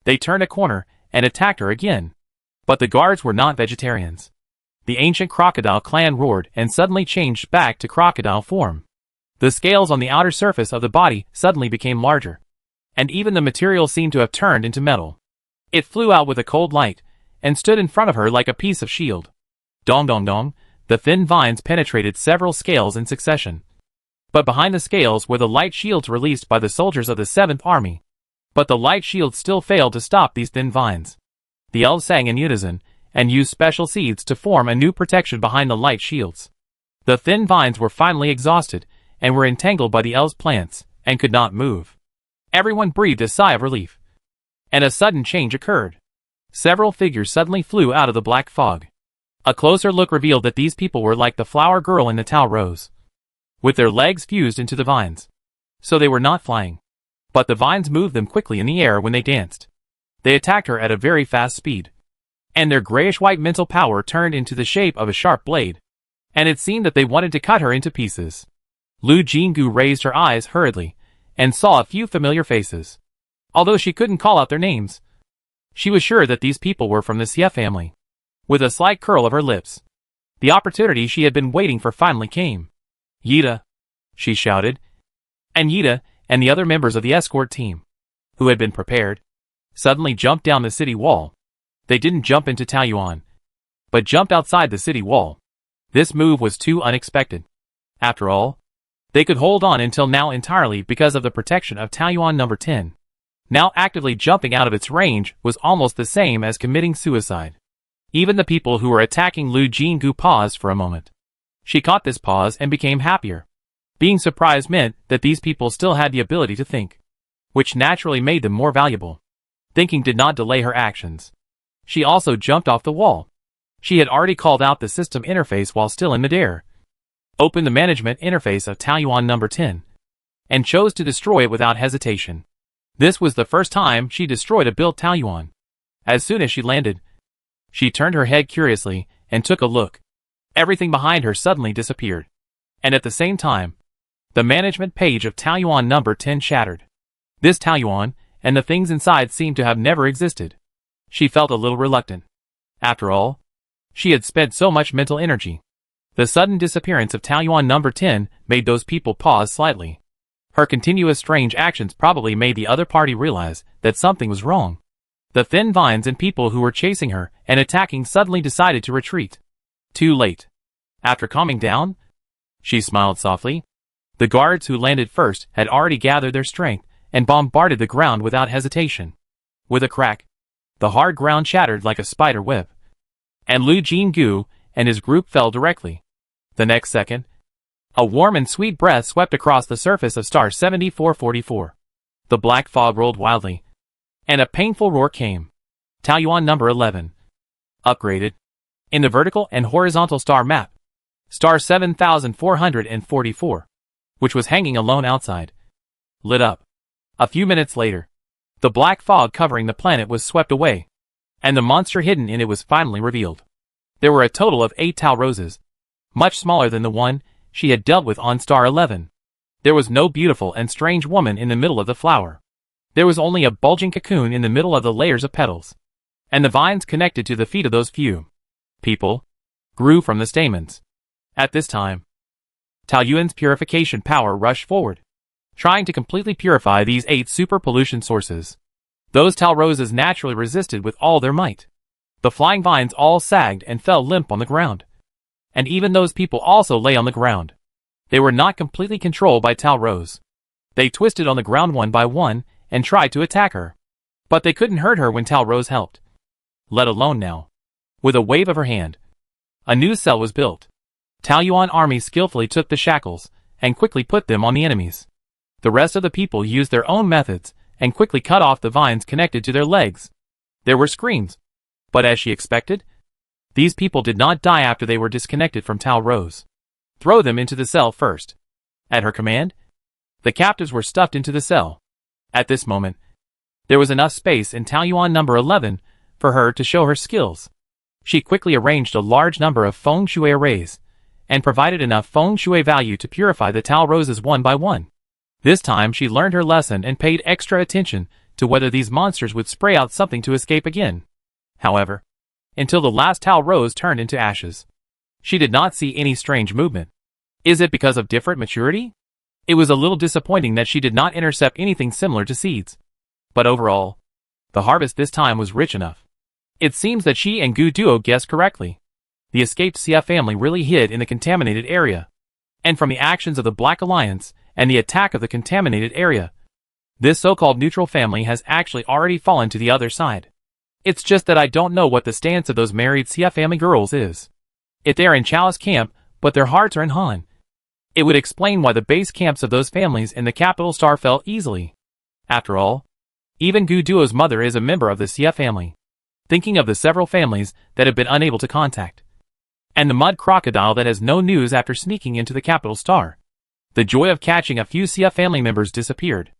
they turned a corner and attacked her again. But the guards were not vegetarians. The ancient crocodile clan roared and suddenly changed back to crocodile form. The scales on the outer surface of the body suddenly became larger, and even the material seemed to have turned into metal. It flew out with a cold light, and stood in front of her like a piece of shield. Dong dong dong, the thin vines penetrated several scales in succession. But behind the scales were the light shields released by the soldiers of the 7th Army. But the light shields still failed to stop these thin vines. The elves sang in unison, and used special seeds to form a new protection behind the light shields. The thin vines were finally exhausted, and were entangled by the elves' plants, and could not move. Everyone breathed a sigh of relief. And a sudden change occurred. Several figures suddenly flew out of the black fog. A closer look revealed that these people were like the flower girl in the Tao Rose, with their legs fused into the vines. So they were not flying, but the vines moved them quickly in the air when they danced. They attacked her at a very fast speed, and their grayish-white mental power turned into the shape of a sharp blade, and it seemed that they wanted to cut her into pieces. Lu Jinggu raised her eyes hurriedly, and saw a few familiar faces. Although she couldn't call out their names, she was sure that these people were from the Xie family. With a slight curl of her lips, the opportunity she had been waiting for finally came. "Yida!" she shouted, and Yida and the other members of the escort team, who had been prepared, suddenly jumped down the city wall. They didn't jump into Taoyuan, but jumped outside the city wall. This move was too unexpected. After all, they could hold on until now entirely because of the protection of Taoyuan number 10. Now actively jumping out of its range was almost the same as committing suicide. Even the people who were attacking Lu Jinggu paused for a moment. She caught this pause and became happier. Being surprised meant that these people still had the ability to think, which naturally made them more valuable. Thinking did not delay her actions. She also jumped off the wall. She had already called out the system interface while still in midair, opened the management interface of Taoyuan number 10, and chose to destroy it without hesitation. This was the first time she destroyed a built Taoyuan. As soon as she landed, she turned her head curiously and took a look. Everything behind her suddenly disappeared, and at the same time, the management page of Taoyuan number 10 shattered. This Taoyuan and the things inside seemed to have never existed. She felt a little reluctant. After all, she had spent so much mental energy. The sudden disappearance of Taoyuan number 10 made those people pause slightly. Her continuous strange actions probably made the other party realize that something was wrong. The thin vines and people who were chasing her and attacking suddenly decided to retreat. Too late. After calming down, she smiled softly. The guards who landed first had already gathered their strength and bombarded the ground without hesitation. With a crack, the hard ground shattered like a spider web, and Lu Jinggu and his group fell directly. The next second, a warm and sweet breath swept across the surface of star 7444. The black fog rolled wildly, and a painful roar came. Taoyuan number 11. Upgraded. In the vertical and horizontal star map, star 7444, which was hanging alone outside, lit up. A few minutes later, the black fog covering the planet was swept away, and the monster hidden in it was finally revealed. There were a total of 8 Tao Roses, much smaller than the one she had dealt with on star 11. There was no beautiful and strange woman in the middle of the flower. There was only a bulging cocoon in the middle of the layers of petals, and the vines connected to the feet of those few people grew from the stamens. At this time, Taoyuan's purification power rushed forward, trying to completely purify these 8 super pollution sources. Those Tao Roses naturally resisted with all their might. The flying vines all sagged and fell limp on the ground. And even those people also lay on the ground. They were not completely controlled by Tao Rose. They twisted on the ground one by one and tried to attack her. But they couldn't hurt her when Tao Rose helped. Let alone now. With a wave of her hand, a new cell was built. Taoyuan army skillfully took the shackles and quickly put them on the enemies. The rest of the people used their own methods and quickly cut off the vines connected to their legs. There were screams, but as she expected, these people did not die after they were disconnected from Tao Rose. Throw them into the cell first. At her command, the captives were stuffed into the cell. At this moment, there was enough space in Taoyuan number 11 for her to show her skills. She quickly arranged a large number of feng shui arrays and provided enough feng shui value to purify the Tao Roses one by one. This time she learned her lesson and paid extra attention to whether these monsters would spray out something to escape again. However, until the last Tao Rose turned into ashes, she did not see any strange movement. Is it because of different maturity? It was a little disappointing that she did not intercept anything similar to seeds. But overall, the harvest this time was rich enough. It seems that she and Gu Duo guessed correctly. The escaped Xia family really hid in the contaminated area. And from the actions of the Black Alliance and the attack of the contaminated area, this so-called neutral family has actually already fallen to the other side. It's just that I don't know what the stance of those married Xia family girls is. If they are in Chalice camp, but their hearts are in Han, it would explain why the base camps of those families in the capital star fell easily. After all, even Gu Duo's mother is a member of the Xia family. Thinking of the several families that have been unable to contact, and the mud crocodile that has no news after sneaking into the capital star. The joy of catching a few CF family members disappeared.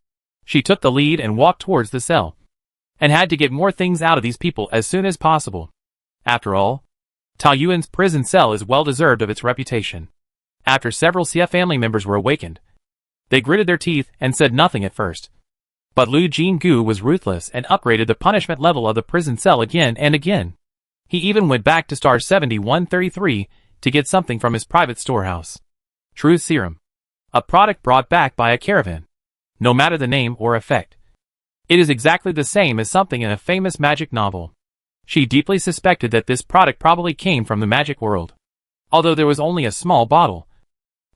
She took the lead and walked towards the cell, and had to get more things out of these people as soon as possible. After all, Taoyuan's prison cell is well deserved of its reputation. After several CF family members were awakened, they gritted their teeth and said nothing at first. But Lu Jinggu was ruthless and upgraded the punishment level of the prison cell again and again. He even went back to star 7133 to get something from his private storehouse. Truth Serum. A product brought back by a caravan. No matter the name or effect, it is exactly the same as something in a famous magic novel. She deeply suspected that this product probably came from the magic world, although there was only a small bottle.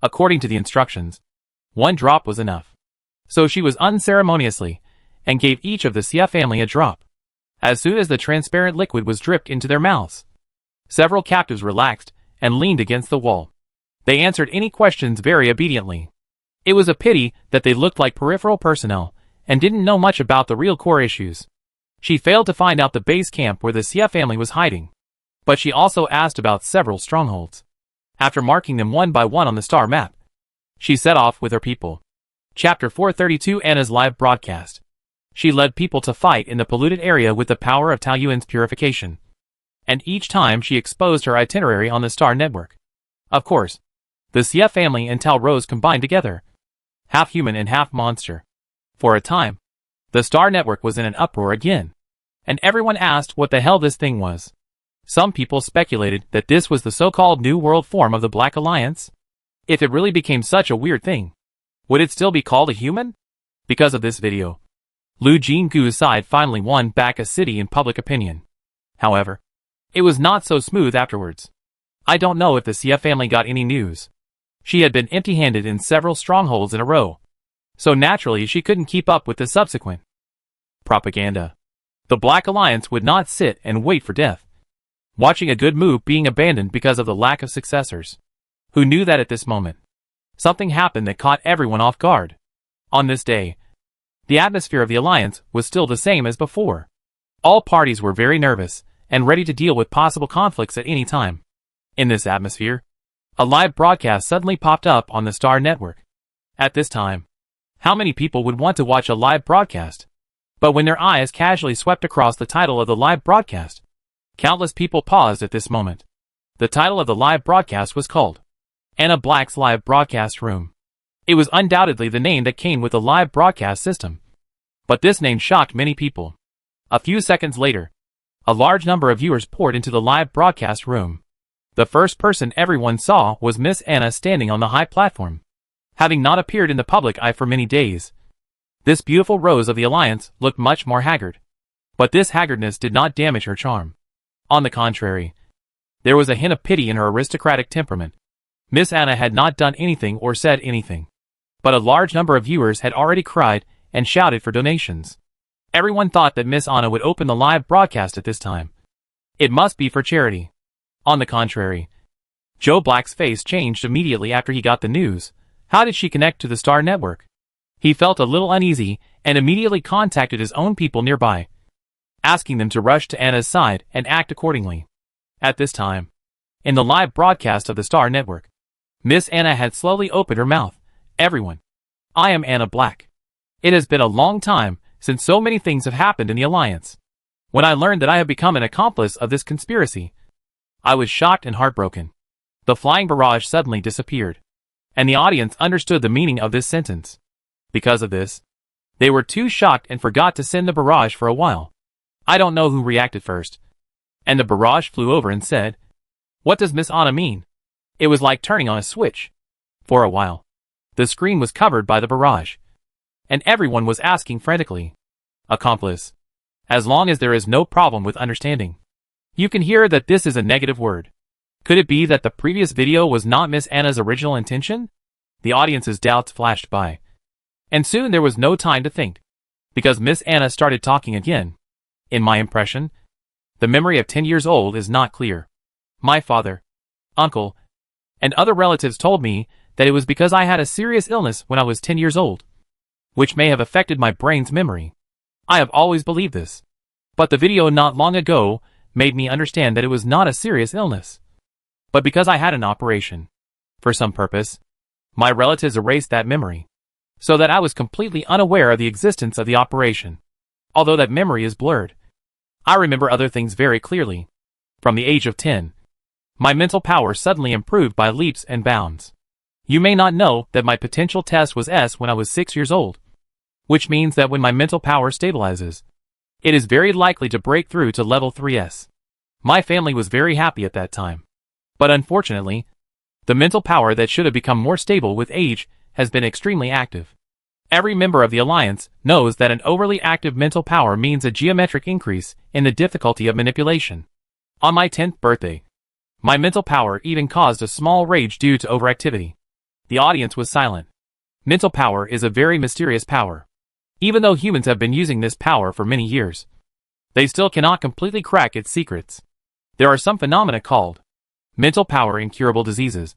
According to the instructions, 1 drop was enough. So she was unceremoniously, and gave each of the Xia family a drop. As soon as the transparent liquid was dripped into their mouths, several captives relaxed and leaned against the wall. They answered any questions very obediently. It was a pity that they looked like peripheral personnel and didn't know much about the real core issues. She failed to find out the base camp where the Xia family was hiding, but she also asked about several strongholds. After marking them one by one on the star map, she set off with her people. Chapter 432 Anna's live broadcast. She led people to fight in the polluted area with the power of Taoyuan's purification. And each time she exposed her itinerary on the star network. Of course, the Xia family and Tao Rose combined together. Half human and half monster. For a time, the star network was in an uproar again. And everyone asked what the hell this thing was. Some people speculated that this was the so-called New World form of the Black Alliance. If it really became such a weird thing, would it still be called a human? Because of this video, Lu Jinggu's side finally won back a city in public opinion. However, it was not so smooth afterwards. I don't know if the Xia family got any news. She had been empty-handed in several strongholds in a row, so naturally she couldn't keep up with the subsequent propaganda. The Black Alliance would not sit and wait for death, watching a good move being abandoned because of the lack of successors. Who knew that at this moment, something happened that caught everyone off guard. On this day, the atmosphere of the Alliance was still the same as before. All parties were very nervous and ready to deal with possible conflicts at any time. In this atmosphere, a live broadcast suddenly popped up on the Star Network. At this time, how many people would want to watch a live broadcast? But when their eyes casually swept across the title of the live broadcast, countless people paused at this moment. The title of the live broadcast was called Anna Black's Live Broadcast Room. It was undoubtedly the name that came with the live broadcast system. But this name shocked many people. A few seconds later, a large number of viewers poured into the live broadcast room. The first person everyone saw was Miss Anna standing on the high platform, having not appeared in the public eye for many days. This beautiful rose of the Alliance looked much more haggard. But this haggardness did not damage her charm. On the contrary, there was a hint of pity in her aristocratic temperament. Miss Anna had not done anything or said anything, but a large number of viewers had already cried and shouted for donations. Everyone thought that Miss Anna would open the live broadcast at this time. It must be for charity. On the contrary, Joe Black's face changed immediately after he got the news. How did she connect to the Star Network? He felt a little uneasy and immediately contacted his own people nearby, asking them to rush to Anna's side and act accordingly. At this time, in the live broadcast of the Star Network, Miss Anna had slowly opened her mouth. Everyone, I am Anna Black. It has been a long time since so many things have happened in the Alliance. When I learned that I have become an accomplice of this conspiracy, I was shocked and heartbroken. The flying barrage suddenly disappeared, and the audience understood the meaning of this sentence. Because of this, they were too shocked and forgot to send the barrage for a while. I don't know who reacted first, and the barrage flew over and said, "What does Miss Anna mean?" It was like turning on a switch. For a while, the screen was covered by the barrage, and everyone was asking frantically, "Accomplice. As long as there is no problem with understanding. You can hear that this is a negative word. Could it be that the previous video was not Miss Anna's original intention?" The audience's doubts flashed by, and soon there was no time to think, because Miss Anna started talking again. In my impression, the memory of 10 years old is not clear. My father, uncle, and other relatives told me that it was because I had a serious illness when I was 10 years old, which may have affected my brain's memory. I have always believed this, but the video not long ago made me understand that it was not a serious illness. But because I had an operation, for some purpose, my relatives erased that memory, so that I was completely unaware of the existence of the operation. Although that memory is blurred, I remember other things very clearly. From the age of 10, my mental power suddenly improved by leaps and bounds. You may not know that my potential test was S when I was 6 years old, which means that when my mental power stabilizes, it is very likely to break through to level 3S. My family was very happy at that time. But unfortunately, the mental power that should have become more stable with age has been extremely active. Every member of the Alliance knows that an overly active mental power means a geometric increase in the difficulty of manipulation. On my 10th birthday, my mental power even caused a small rage due to overactivity. The audience was silent. Mental power is a very mysterious power. Even though humans have been using this power for many years, they still cannot completely crack its secrets. There are some phenomena called mental power incurable diseases,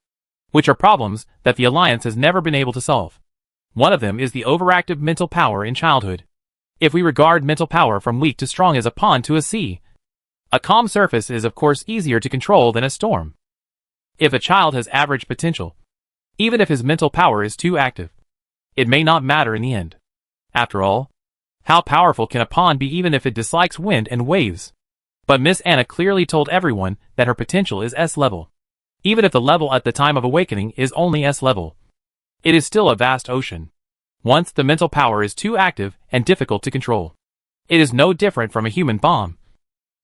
which are problems that the Alliance has never been able to solve. One of them is the overactive mental power in childhood. If we regard mental power from weak to strong as a pond to a sea, a calm surface is of course easier to control than a storm. If a child has average potential, even if his mental power is too active, it may not matter in the end. After all, how powerful can a pond be even if it dislikes wind and waves? But Miss Anna clearly told everyone that her potential is S level. Even if the level at the time of awakening is only S level, it is still a vast ocean. Once the mental power is too active and difficult to control, it is no different from a human bomb,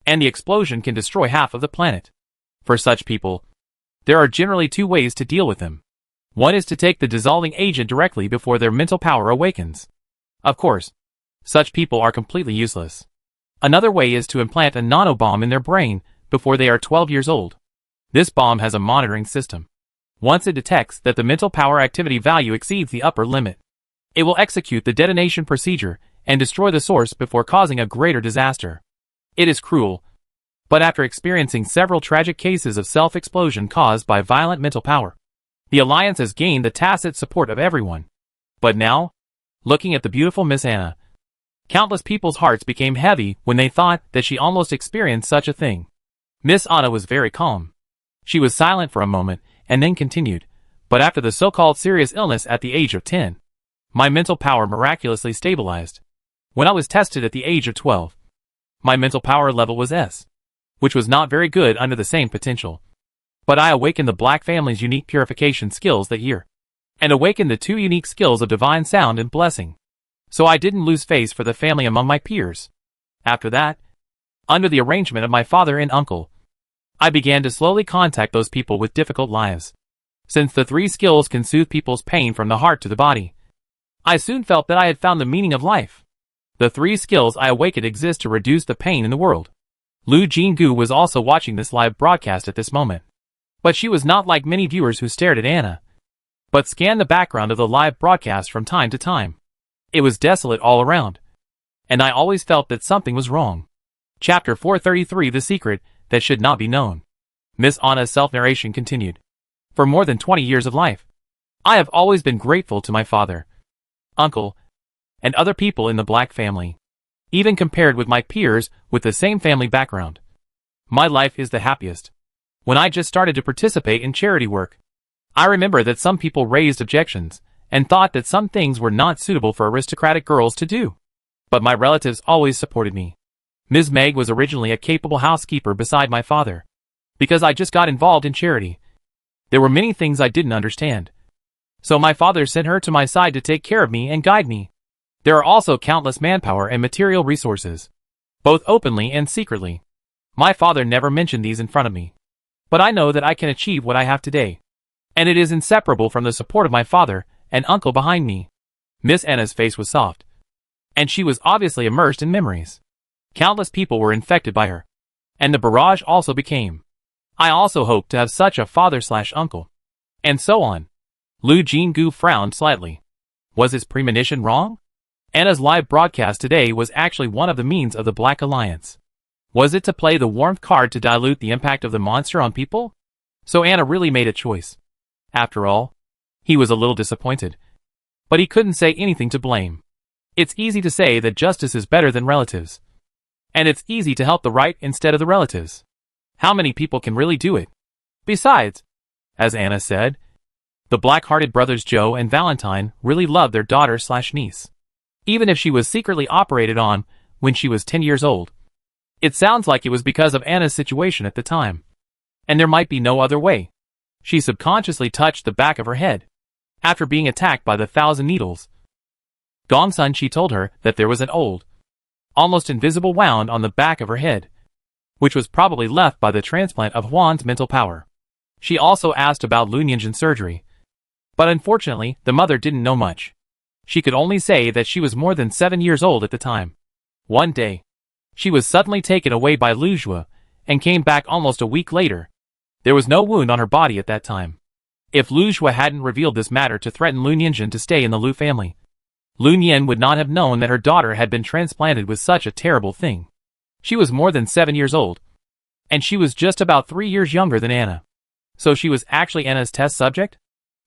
and the explosion can destroy half of the planet. For such people, there are generally two ways to deal with them. One is to take the dissolving agent directly before their mental power awakens. Of course, such people are completely useless. Another way is to implant a nanobomb in their brain before they are 12 years old. This bomb has a monitoring system. Once it detects that the mental power activity value exceeds the upper limit, it will execute the detonation procedure and destroy the source before causing a greater disaster. It is cruel, but after experiencing several tragic cases of self-explosion caused by violent mental power, the Alliance has gained the tacit support of everyone. But now, looking at the beautiful Miss Anna, countless people's hearts became heavy when they thought that she almost experienced such a thing. Miss Anna was very calm. She was silent for a moment and then continued, but after the so-called serious illness at the age of 10, my mental power miraculously stabilized. When I was tested at the age of 12, my mental power level was S, which was not very good under the same potential. But I awakened the Black family's unique purification skills that year, and awakened the two unique skills of divine sound and blessing. So I didn't lose face for the family among my peers. After that, under the arrangement of my father and uncle, I began to slowly contact those people with difficult lives. Since the three skills can soothe people's pain from the heart to the body, I soon felt that I had found the meaning of life. The three skills I awakened exist to reduce the pain in the world. Lu Jinggu was also watching this live broadcast at this moment. But she was not like many viewers who stared at Anna, but scanned the background of the live broadcast from time to time. It was desolate all around, and I always felt that something was wrong. Chapter 433: The Secret That Should Not Be Known. Miss Anna's self-narration continued. For more than 20 years of life, I have always been grateful to my father, uncle, and other people in the Black family. Even compared with my peers with the same family background, my life is the happiest. When I just started to participate in charity work, I remember that some people raised objections and thought that some things were not suitable for aristocratic girls to do. But my relatives always supported me. Ms. Meg was originally a capable housekeeper beside my father. Because I just got involved in charity, there were many things I didn't understand. So my father sent her to my side to take care of me and guide me. There are also countless manpower and material resources, both openly and secretly. My father never mentioned these in front of me. But I know that I can achieve what I have today. And it is inseparable from the support of my father and uncle behind me. Miss Anna's face was soft, and she was obviously immersed in memories. Countless people were infected by her, and the barrage also became. I also hope to have such a father/uncle. And so on. Lu Jinggu frowned slightly. Was his premonition wrong? Anna's live broadcast today was actually one of the means of the Black Alliance. Was it to play the warmth card to dilute the impact of the monster on people? So Anna really made a choice. After all, he was a little disappointed, but he couldn't say anything to blame. It's easy to say that justice is better than relatives. And it's easy to help the right instead of the relatives. How many people can really do it? Besides, as Anna said, the black-hearted brothers Joe and Valentine really loved their daughter/niece, even if she was secretly operated on when she was 10 years old. It sounds like it was because of Anna's situation at the time, and there might be no other way. She subconsciously touched the back of her head after being attacked by the 1,000 needles. Gongsun, she told her that there was an old, almost invisible wound on the back of her head, which was probably left by the transplant of Huan's mental power. She also asked about Lu Nianjin's surgery, but unfortunately the mother didn't know much. She could only say that she was more than 7 years old at the time. One day, she was suddenly taken away by Lu Jue and came back almost a week later. There was no wound on her body at that time. If Lu Jue hadn't revealed this matter to threaten Lu Nianjin to stay in the Lu family, Lu Nian would not have known that her daughter had been transplanted with such a terrible thing. She was more than 7 years old, and she was just about 3 years younger than Anna. So she was actually Anna's test subject?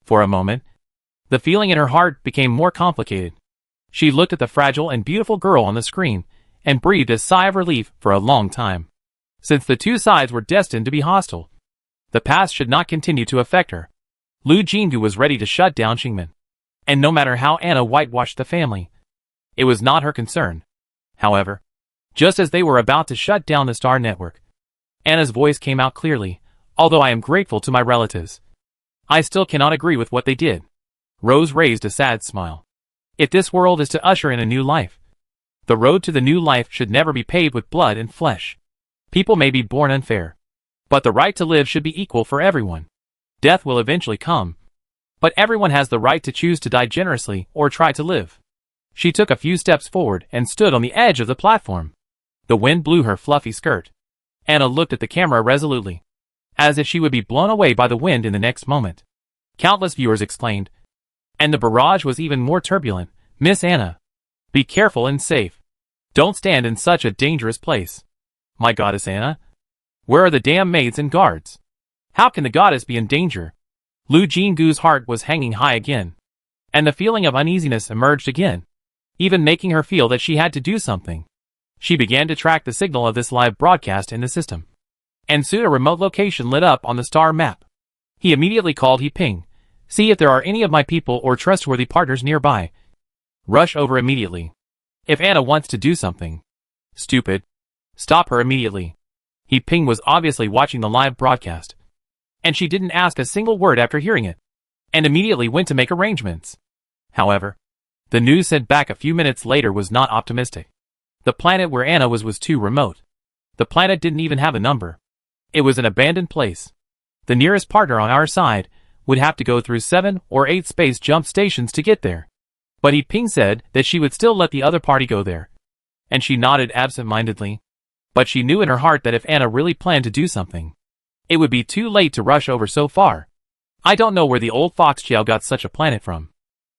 For a moment, the feeling in her heart became more complicated. She looked at the fragile and beautiful girl on the screen and breathed a sigh of relief for a long time. Since the two sides were destined to be hostile, the past should not continue to affect her. Lu Jingdu was ready to shut down Qingmen, and no matter how Anna whitewashed the family, it was not her concern. However, just as they were about to shut down the Star Network, Anna's voice came out clearly. Although I am grateful to my relatives, I still cannot agree with what they did. Rose raised a sad smile. If this world is to usher in a new life, the road to the new life should never be paved with blood and flesh. People may be born unfair, but the right to live should be equal for everyone. Death will eventually come, but everyone has the right to choose to die generously or try to live. She took a few steps forward and stood on the edge of the platform. The wind blew her fluffy skirt. Anna looked at the camera resolutely, as if she would be blown away by the wind in the next moment. Countless viewers exclaimed, and the barrage was even more turbulent. Miss Anna, be careful and safe. Don't stand in such a dangerous place. My goddess Anna, where are the damn maids and guards? How can the goddess be in danger? Lu Jinggu's heart was hanging high again, and the feeling of uneasiness emerged again, even making her feel that she had to do something. She began to track the signal of this live broadcast in the system, and soon a remote location lit up on the star map. He immediately called He Ping. See if there are any of my people or trustworthy partners nearby. Rush over immediately. If Anna wants to do something stupid, stop her immediately. He Ping was obviously watching the live broadcast, and she didn't ask a single word after hearing it, and immediately went to make arrangements. However, the news sent back a few minutes later was not optimistic. The planet where Anna was too remote. The planet didn't even have a number. It was an abandoned place. The nearest partner on our side would have to go through 7 or 8 space jump stations to get there. But He Ping said that she would still let the other party go there, and she nodded absent-mindedly. But she knew in her heart that if Anna really planned to do something, it would be too late to rush over so far. I don't know where the old fox Chiao got such a planet from.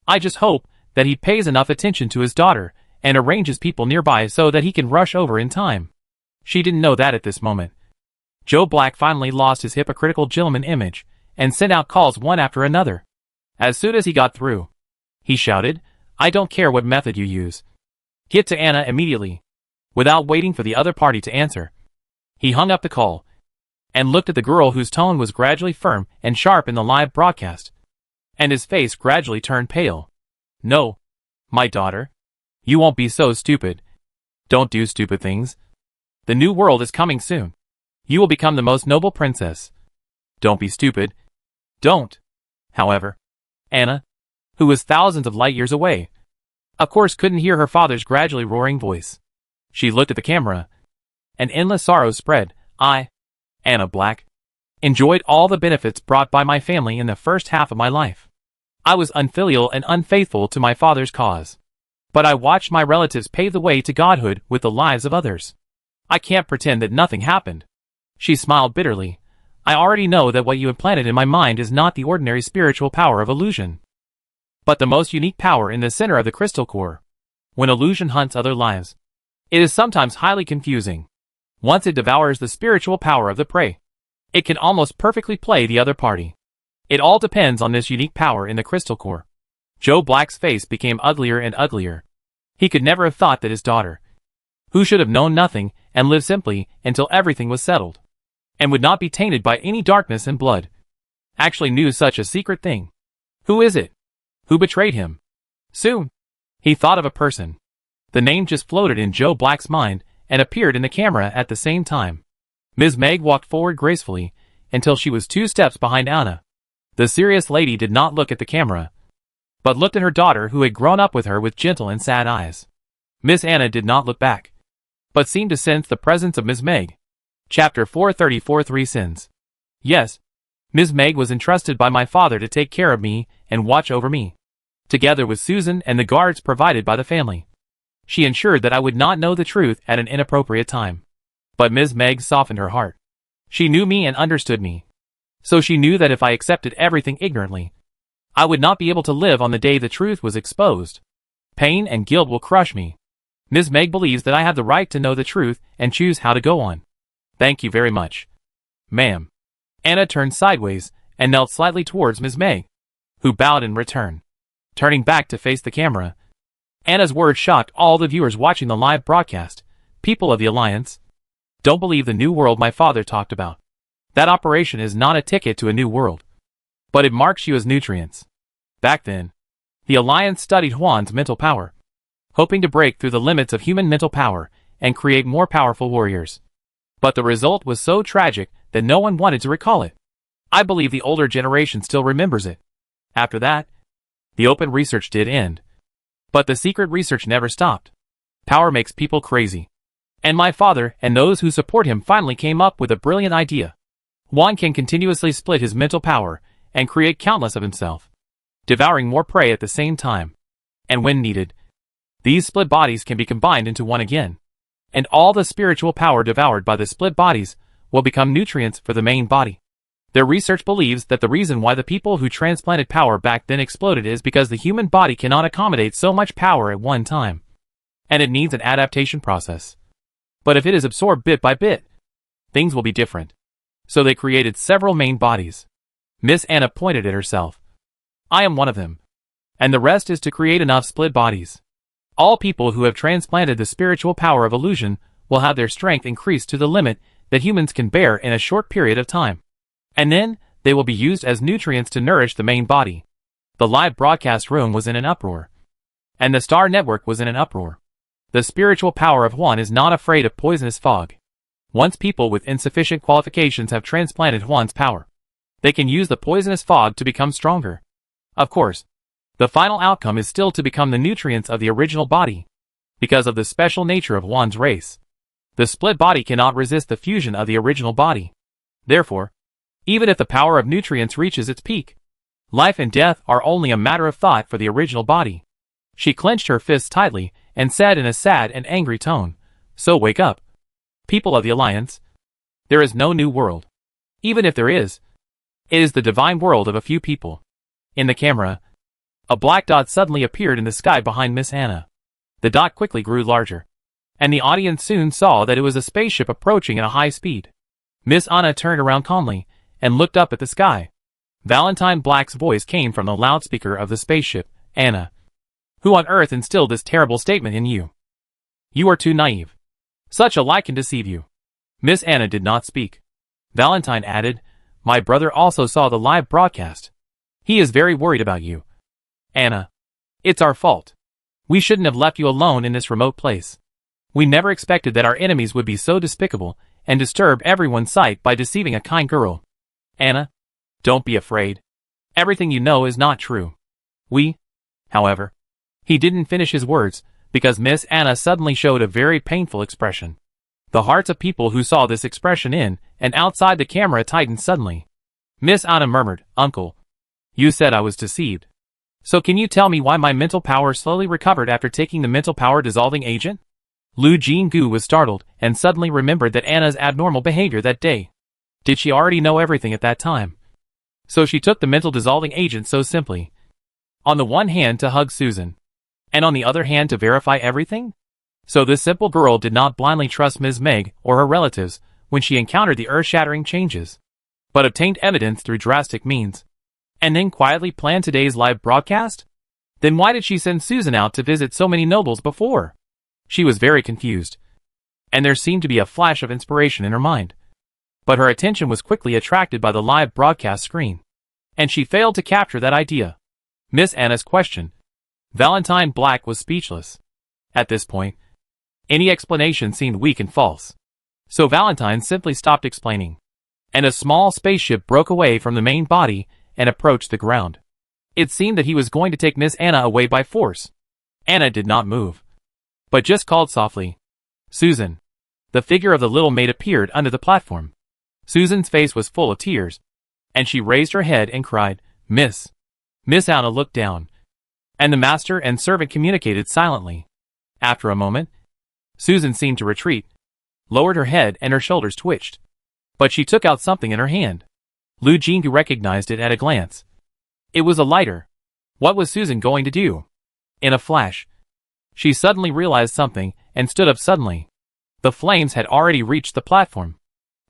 I just hope that he pays enough attention to his daughter and arranges people nearby so that he can rush over in time. She didn't know that at this moment. Joe Black finally lost his hypocritical gentleman image and sent out calls one after another. As soon as he got through, he shouted, I don't care what method you use. Get to Anna immediately. Without waiting for the other party to answer, he hung up the call and looked at the girl whose tone was gradually firm and sharp in the live broadcast, and his face gradually turned pale. No, my daughter. You won't be so stupid. Don't do stupid things. The new world is coming soon. You will become the most noble princess. Don't be stupid. Don't. However, Anna, who was thousands of light years away, of course couldn't hear her father's gradually roaring voice. She looked at the camera, and endless sorrow spread. I, Anna Black, enjoyed all the benefits brought by my family in the first half of my life. I was unfilial and unfaithful to my father's cause, but I watched my relatives pave the way to godhood with the lives of others. I can't pretend that nothing happened. She smiled bitterly. I already know that what you have planted in my mind is not the ordinary spiritual power of illusion, but the most unique power in the center of the crystal core. When illusion hunts other lives, it is sometimes highly confusing. Once it devours the spiritual power of the prey, it can almost perfectly play the other party. It all depends on this unique power in the crystal core. Joe Black's face became uglier and uglier. He could never have thought that his daughter, who should have known nothing and lived simply until everything was settled, and would not be tainted by any darkness and blood, actually knew such a secret thing. Who is it? Who betrayed him? Soon, he thought of a person. The name just floated in Joe Black's mind and appeared in the camera at the same time. Ms. Meg walked forward gracefully until she was 2 steps behind Anna. The serious lady did not look at the camera, but looked at her daughter who had grown up with her with gentle and sad eyes. Miss Anna did not look back, but seemed to sense the presence of Ms. Meg. Chapter 434 3 Sins. Yes, Ms. Meg was entrusted by my father to take care of me and watch over me, together with Susan and the guards provided by the family. She ensured that I would not know the truth at an inappropriate time. But Ms. Meg softened her heart. She knew me and understood me. So she knew that if I accepted everything ignorantly, I would not be able to live on the day the truth was exposed. Pain and guilt will crush me. Ms. Meg believes that I have the right to know the truth and choose how to go on. Thank you very much, ma'am. Anna turned sideways and knelt slightly towards Ms. Meg, who bowed in return. Turning back to face the camera, Anna's words shocked all the viewers watching the live broadcast. People of the Alliance, don't believe the new world my father talked about. That operation is not a ticket to a new world, but it marks you as nutrients. Back then, the Alliance studied Juan's mental power, hoping to break through the limits of human mental power and create more powerful warriors. But the result was so tragic that no one wanted to recall it. I believe the older generation still remembers it. After that, the open research did end. But the secret research never stopped. Power makes people crazy. And my father and those who support him finally came up with a brilliant idea. Juan can continuously split his mental power and create countless of himself, devouring more prey at the same time. And when needed, these split bodies can be combined into one again. And all the spiritual power devoured by the split bodies will become nutrients for the main body. Their research believes that the reason why the people who transplanted power back then exploded is because the human body cannot accommodate so much power at one time, and it needs an adaptation process. But if it is absorbed bit by bit, things will be different. So they created several main bodies. Miss Anna pointed at herself. I am one of them. And the rest is to create enough split bodies. All people who have transplanted the spiritual power of illusion will have their strength increased to the limit that humans can bear in a short period of time. And then, they will be used as nutrients to nourish the main body. The live broadcast room was in an uproar. And the Star Network was in an uproar. The spiritual power of Juan is not afraid of poisonous fog. Once people with insufficient qualifications have transplanted Juan's power, they can use the poisonous fog to become stronger. Of course, the final outcome is still to become the nutrients of the original body, because of the special nature of Juan's race. The split body cannot resist the fusion of the original body. Therefore, even if the power of nutrients reaches its peak, life and death are only a matter of thought for the original body. She clenched her fists tightly and said in a sad and angry tone, So wake up, people of the Alliance. There is no new world. Even if there is, it is the divine world of a few people. In the camera, a black dot suddenly appeared in the sky behind Miss Anna. The dot quickly grew larger, and the audience soon saw that it was a spaceship approaching at a high speed. Miss Anna turned around calmly and looked up at the sky. Valentine Black's voice came from the loudspeaker of the spaceship. Anna, who on earth instilled this terrible statement in you? You are too naive. Such a lie can deceive you. Miss Anna did not speak. Valentine added, My brother also saw the live broadcast. He is very worried about you. Anna, it's our fault. We shouldn't have left you alone in this remote place. We never expected that our enemies would be so despicable and disturb everyone's sight by deceiving a kind girl. Anna, don't be afraid. Everything you know is not true. However, he didn't finish his words, because Miss Anna suddenly showed a very painful expression. The hearts of people who saw this expression in and outside the camera tightened suddenly. Miss Anna murmured, Uncle, you said I was deceived. So can you tell me why my mental power slowly recovered after taking the mental power dissolving agent? Lu Jinggu was startled and suddenly remembered that Anna's abnormal behavior that day. Did she already know everything at that time? So she took the mental dissolving agent so simply. On the one hand to hug Susan, and on the other hand to verify everything? So this simple girl did not blindly trust Ms. Meg or her relatives when she encountered the earth-shattering changes, but obtained evidence through drastic means, and then quietly planned today's live broadcast? Then why did she send Susan out to visit so many nobles before? She was very confused, and there seemed to be a flash of inspiration in her mind. But her attention was quickly attracted by the live broadcast screen, and she failed to capture that idea. Miss Anna's question. Valentine Black was speechless. At this point, any explanation seemed weak and false. So Valentine simply stopped explaining, and a small spaceship broke away from the main body and approached the ground. It seemed that he was going to take Miss Anna away by force. Anna did not move, but just called softly, "Susan." The figure of the little maid appeared under the platform. Susan's face was full of tears, and she raised her head and cried, "Miss." Miss Anna looked down, and the master and servant communicated silently. After a moment, Susan seemed to retreat, lowered her head and her shoulders twitched. But she took out something in her hand. Lu Jinggu recognized it at a glance. It was a lighter. What was Susan going to do? In a flash, she suddenly realized something and stood up suddenly. The flames had already reached the platform.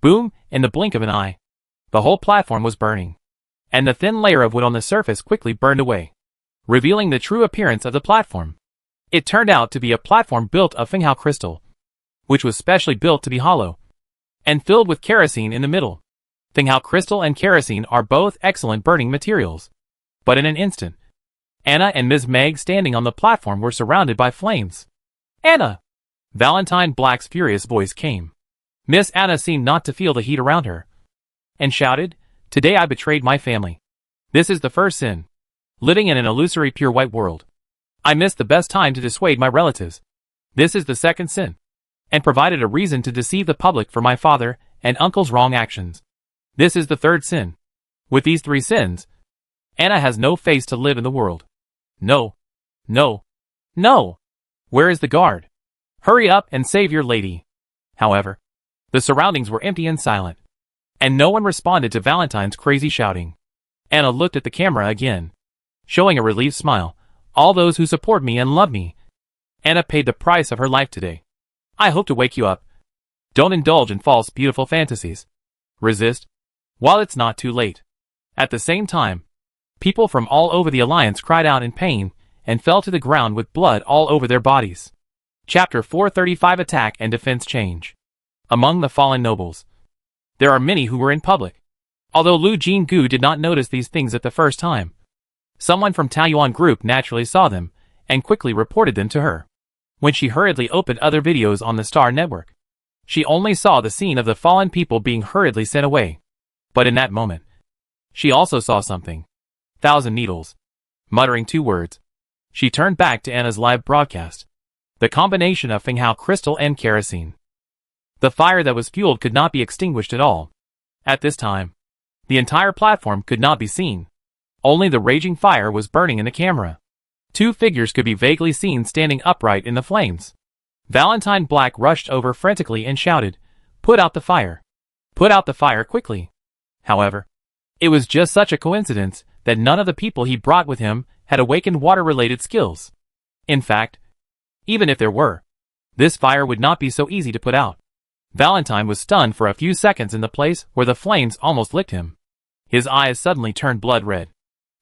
Boom, in the blink of an eye. The whole platform was burning, and the thin layer of wood on the surface quickly burned away, revealing the true appearance of the platform. It turned out to be a platform built of Finghao crystal, which was specially built to be hollow, and filled with kerosene in the middle. Finghao crystal and kerosene are both excellent burning materials. But in an instant, Anna and Ms. Meg standing on the platform were surrounded by flames. "Anna!" Valentine Black's furious voice came. Miss Anna seemed not to feel the heat around her, and shouted, "Today I betrayed my family. This is the first sin. Living in an illusory pure white world, I missed the best time to dissuade my relatives. This is the second sin, and provided a reason to deceive the public for my father and uncle's wrong actions. This is the third sin. With these three sins, Anna has no face to live in the world. No. No. No! Where is the guard? Hurry up and save your lady." However, the surroundings were empty and silent, and no one responded to Valentine's crazy shouting. Anna looked at the camera again, showing a relieved smile. "All those who support me and love me. Anna paid the price of her life today. I hope to wake you up. Don't indulge in false, beautiful fantasies. Resist, while it's not too late." At the same time, people from all over the Alliance cried out in pain and fell to the ground with blood all over their bodies. Chapter 435 Attack and Defense Change. Among the fallen nobles, there are many who were in public. Although Lu Jinggu did not notice these things at the first time, someone from Taoyuan Group naturally saw them and quickly reported them to her. When she hurriedly opened other videos on the Star Network, she only saw the scene of the fallen people being hurriedly sent away. But in that moment, she also saw something. Thousand Needles. Muttering two words, she turned back to Anna's live broadcast. The combination of Finghao crystal and kerosene. The fire that was fueled could not be extinguished at all. At this time, the entire platform could not be seen. Only the raging fire was burning in the camera. Two figures could be vaguely seen standing upright in the flames. Valentine Black rushed over frantically and shouted, "Put out the fire! Put out the fire quickly!" However, it was just such a coincidence that none of the people he brought with him had awakened water-related skills. In fact, even if there were, this fire would not be so easy to put out. Valentine was stunned for a few seconds in the place where the flames almost licked him. His eyes suddenly turned blood red.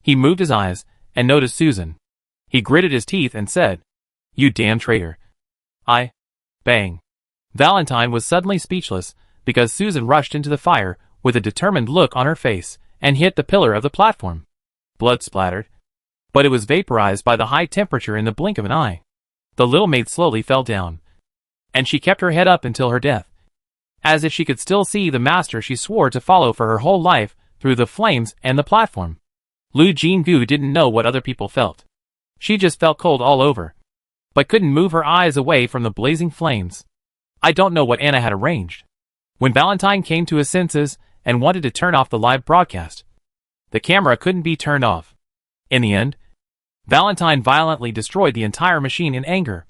He moved his eyes and noticed Susan. He gritted his teeth and said, "You damn traitor." Bang. Valentine was suddenly speechless because Susan rushed into the fire with a determined look on her face and hit the pillar of the platform. Blood splattered, but it was vaporized by the high temperature in the blink of an eye. The little maid slowly fell down, and she kept her head up until her death, as if she could still see the master she swore to follow for her whole life through the flames and the platform. Lu Jinggu didn't know what other people felt. She just felt cold all over, but couldn't move her eyes away from the blazing flames. I don't know what Anna had arranged. When Valentine came to his senses and wanted to turn off the live broadcast, the camera couldn't be turned off. In the end, Valentine violently destroyed the entire machine in anger,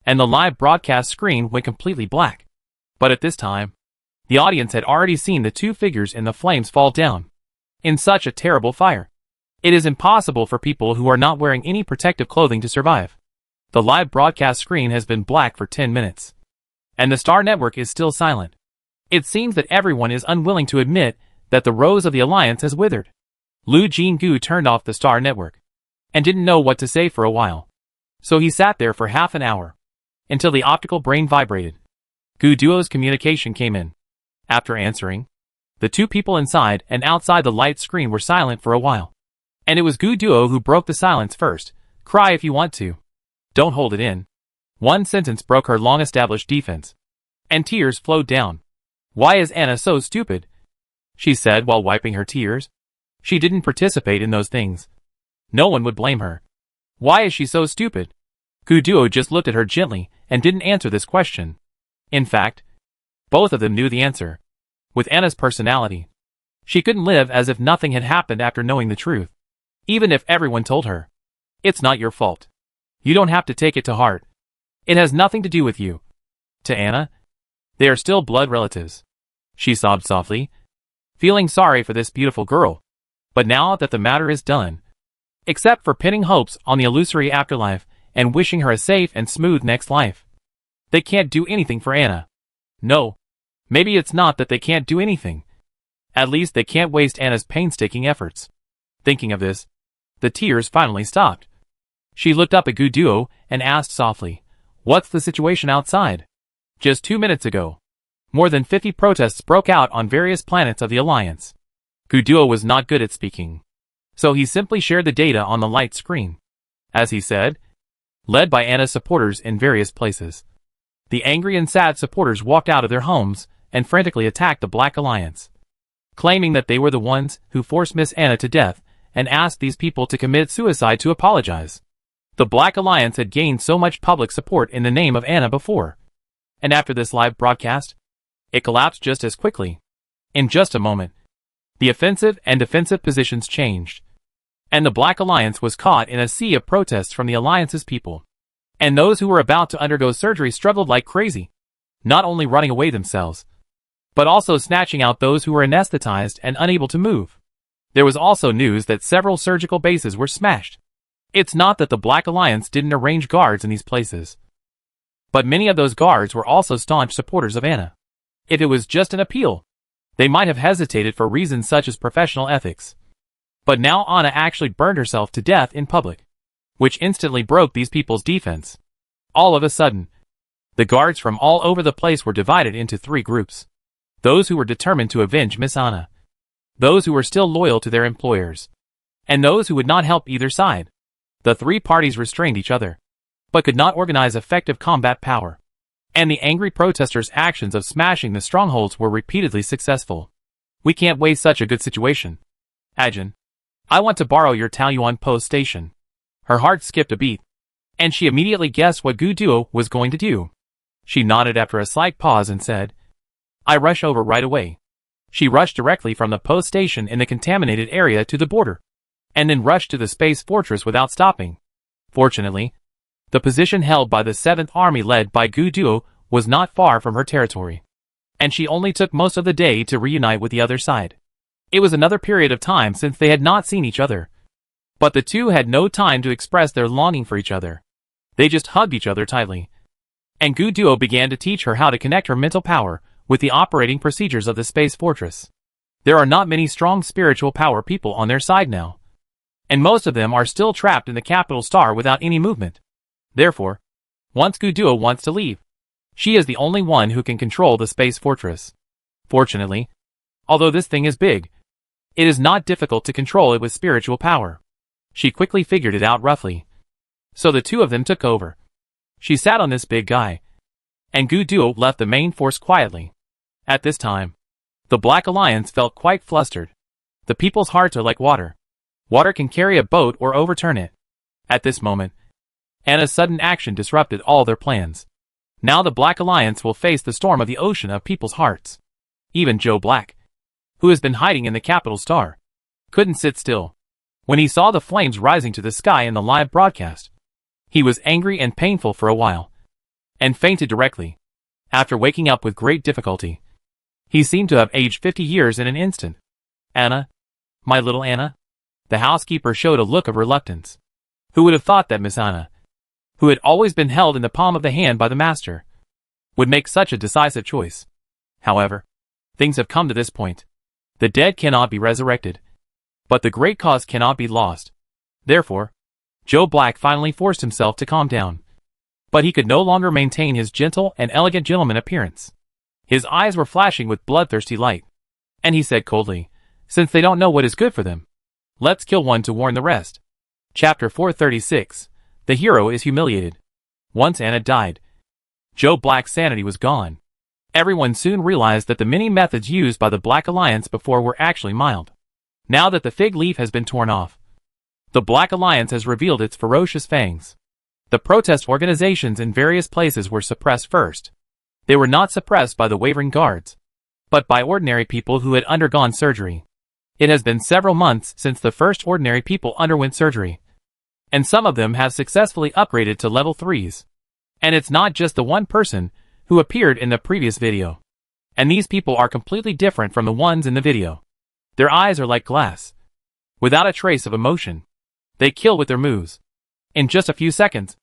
and the live broadcast screen went completely black. But at this time, the audience had already seen the two figures in the flames fall down. In such a terrible fire, it is impossible for people who are not wearing any protective clothing to survive. The live broadcast screen has been black for 10 minutes, and the Star Network is still silent. It seems that everyone is unwilling to admit that the rose of the Alliance has withered. Lu Jinggu turned off the Star Network and didn't know what to say for a while. So he sat there for half an hour, until the optical brain vibrated. Gu Duo's communication came in. After answering, The two people inside and outside the light screen were silent for a while. And it was Gu Duo who broke the silence first. Cry if you want to. Don't hold it in. One sentence broke her long-established defense. And tears flowed down. Why is Anna so stupid? She said while wiping her tears. She didn't participate in those things. No one would blame her. Why is she so stupid? Gu Duo just looked at her gently and didn't answer this question. In fact, both of them knew the answer. With Anna's personality, she couldn't live as if nothing had happened after knowing the truth. Even if everyone told her, it's not your fault. You don't have to take it to heart. It has nothing to do with you. To Anna, they are still blood relatives. She sobbed softly, feeling sorry for this beautiful girl. But now that the matter is done, except for pinning hopes on the illusory afterlife and wishing her a safe and smooth next life, they can't do anything for Anna. No, maybe it's not that they can't do anything. At least they can't waste Anna's painstaking efforts. Thinking of this, the tears finally stopped. She looked up at Gu Duo and asked softly, "What's the situation outside?" Just 2 minutes ago, more than 50 protests broke out on various planets of the Alliance. Gu Duo was not good at speaking, so he simply shared the data on the light screen. As he said, led by Anna's supporters in various places, the angry and sad supporters walked out of their homes and frantically attacked the Black Alliance, claiming that they were the ones who forced Miss Anna to death and asked these people to commit suicide to apologize. The Black Alliance had gained so much public support in the name of Anna before, and after this live broadcast, it collapsed just as quickly. In just a moment, the offensive and defensive positions changed, and the Black Alliance was caught in a sea of protests from the Alliance's people. And those who were about to undergo surgery struggled like crazy, not only running away themselves, but also snatching out those who were anesthetized and unable to move. There was also news that several surgical bases were smashed. It's not that the Black Alliance didn't arrange guards in these places, but many of those guards were also staunch supporters of Anna. If it was just an appeal, they might have hesitated for reasons such as professional ethics. But now Anna actually burned herself to death in public, which instantly broke these people's defense. All of a sudden, the guards from all over the place were divided into 3 groups. Those who were determined to avenge Miss Anna, those who were still loyal to their employers, and those who would not help either side. The 3 parties restrained each other, but could not organize effective combat power. And the angry protesters' actions of smashing the strongholds were repeatedly successful. We can't waste such a good situation. Ajin, I want to borrow your Taoyuan post station. Her heart skipped a beat, and she immediately guessed what Gu Duo was going to do. She nodded after a slight pause and said, I rush over right away. She rushed directly from the post station in the contaminated area to the border, and then rushed to the space fortress without stopping. Fortunately, the position held by the 7th Army led by Gu Duo was not far from her territory, and she only took most of the day to reunite with the other side. It was another period of time since they had not seen each other, but the two had no time to express their longing for each other. They just hugged each other tightly, and Gu Duo began to teach her how to connect her mental power with the operating procedures of the space fortress. There are not many strong spiritual power people on their side now, and most of them are still trapped in the capital star without any movement. Therefore, once Gu Duo wants to leave, she is the only one who can control the space fortress. Fortunately, although this thing is big, it is not difficult to control it with spiritual power. She quickly figured it out roughly. So the two of them took over. She sat on this big guy, and Gu Duo left the main force quietly. At this time, the Black Alliance felt quite flustered. The people's hearts are like water. Water can carry a boat or overturn it. At this moment, Anna's sudden action disrupted all their plans. Now the Black Alliance will face the storm of the ocean of people's hearts. Even Joe Black, who has been hiding in the capital star, couldn't sit still. When he saw the flames rising to the sky in the live broadcast, he was angry and painful for a while, and fainted directly. After waking up with great difficulty, he seemed to have aged 50 years in an instant. Anna, my little Anna? The housekeeper showed a look of reluctance. Who would have thought that Miss Anna, who had always been held in the palm of the hand by the master, would make such a decisive choice? However, things have come to this point. The dead cannot be resurrected, but the great cause cannot be lost. Therefore, Joe Black finally forced himself to calm down. But he could no longer maintain his gentle and elegant gentleman appearance. His eyes were flashing with bloodthirsty light, And he said coldly, since they don't know what is good for them, let's kill one to warn the rest. Chapter 436. The hero is humiliated. Once Anna died, Joe Black's sanity was gone. Everyone soon realized that the many methods used by the Black Alliance before were actually mild. Now that the fig leaf has been torn off, the Black Alliance has revealed its ferocious fangs. The protest organizations in various places were suppressed first. They were not suppressed by the wavering guards, but by ordinary people who had undergone surgery. It has been several months since the first ordinary people underwent surgery, and some of them have successfully upgraded to level 3s. And it's not just the one person who appeared in the previous video. And these people are completely different from the ones in the video. Their eyes are like glass, without a trace of emotion. They kill with their moves. In just a few seconds,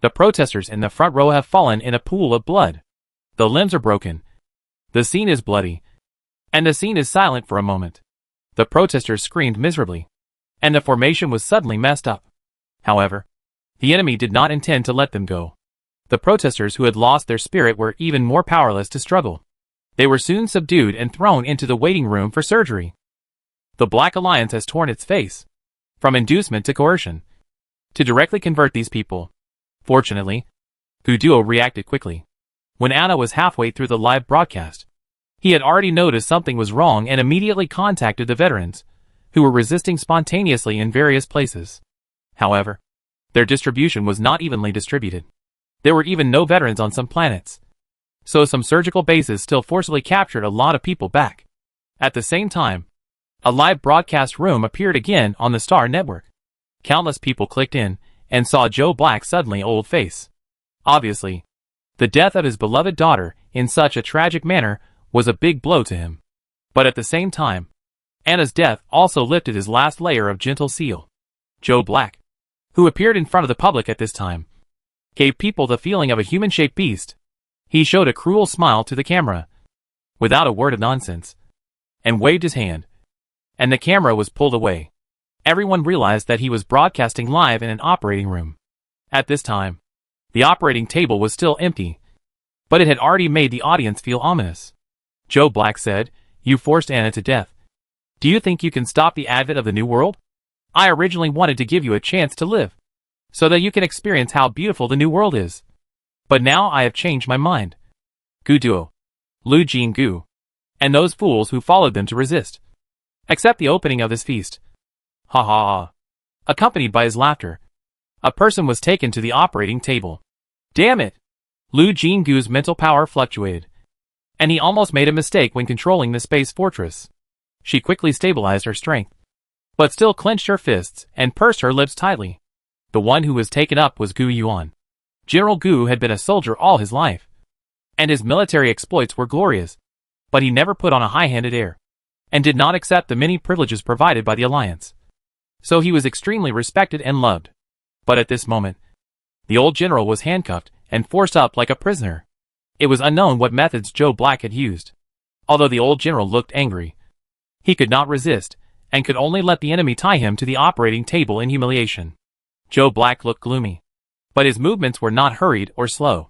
the protesters in the front row have fallen in a pool of blood. The limbs are broken. The scene is bloody. And the scene is silent for a moment. The protesters screamed miserably, and the formation was suddenly messed up. However, the enemy did not intend to let them go. The protesters who had lost their spirit were even more powerless to struggle. They were soon subdued and thrown into the waiting room for surgery. The Black Alliance has torn its face, from inducement to coercion, to directly convert these people. Fortunately, Guduo reacted quickly. When Anna was halfway through the live broadcast, he had already noticed something was wrong and immediately contacted the veterans, who were resisting spontaneously in various places. However, their distribution was not evenly distributed. There were even no veterans on some planets. So some surgical bases still forcibly captured a lot of people back. At the same time, a live broadcast room appeared again on the Star Network. Countless people clicked in and saw Joe Black's suddenly old face. Obviously, the death of his beloved daughter in such a tragic manner was a big blow to him. But at the same time, Anna's death also lifted his last layer of gentle seal. Joe Black, who appeared in front of the public at this time, gave people the feeling of a human-shaped beast. He showed a cruel smile to the camera, without a word of nonsense, and waved his hand. And the camera was pulled away. Everyone realized that he was broadcasting live in an operating room. At this time, the operating table was still empty, but it had already made the audience feel ominous. Joe Black said, "You forced Anna to death. Do you think you can stop the advent of the new world? I originally wanted to give you a chance to live, so that you can experience how beautiful the new world is. But now I have changed my mind." Guduo, Lu Jinggu, and those fools who followed them to resist. Accept the opening of this feast. Ha ha ha. Accompanied by his laughter, a person was taken to the operating table. Damn it! Lu Jinggu's mental power fluctuated, and he almost made a mistake when controlling the space fortress. She quickly stabilized her strength, but still clenched her fists and pursed her lips tightly. The one who was taken up was Gu Yuan. General Gu had been a soldier all his life, and his military exploits were glorious, but he never put on a high-handed air, and did not accept the many privileges provided by the Alliance. So he was extremely respected and loved. But at this moment, the old general was handcuffed and forced up like a prisoner. It was unknown what methods Joe Black had used. Although the old general looked angry, he could not resist, and could only let the enemy tie him to the operating table in humiliation. Joe Black looked gloomy, but his movements were not hurried or slow.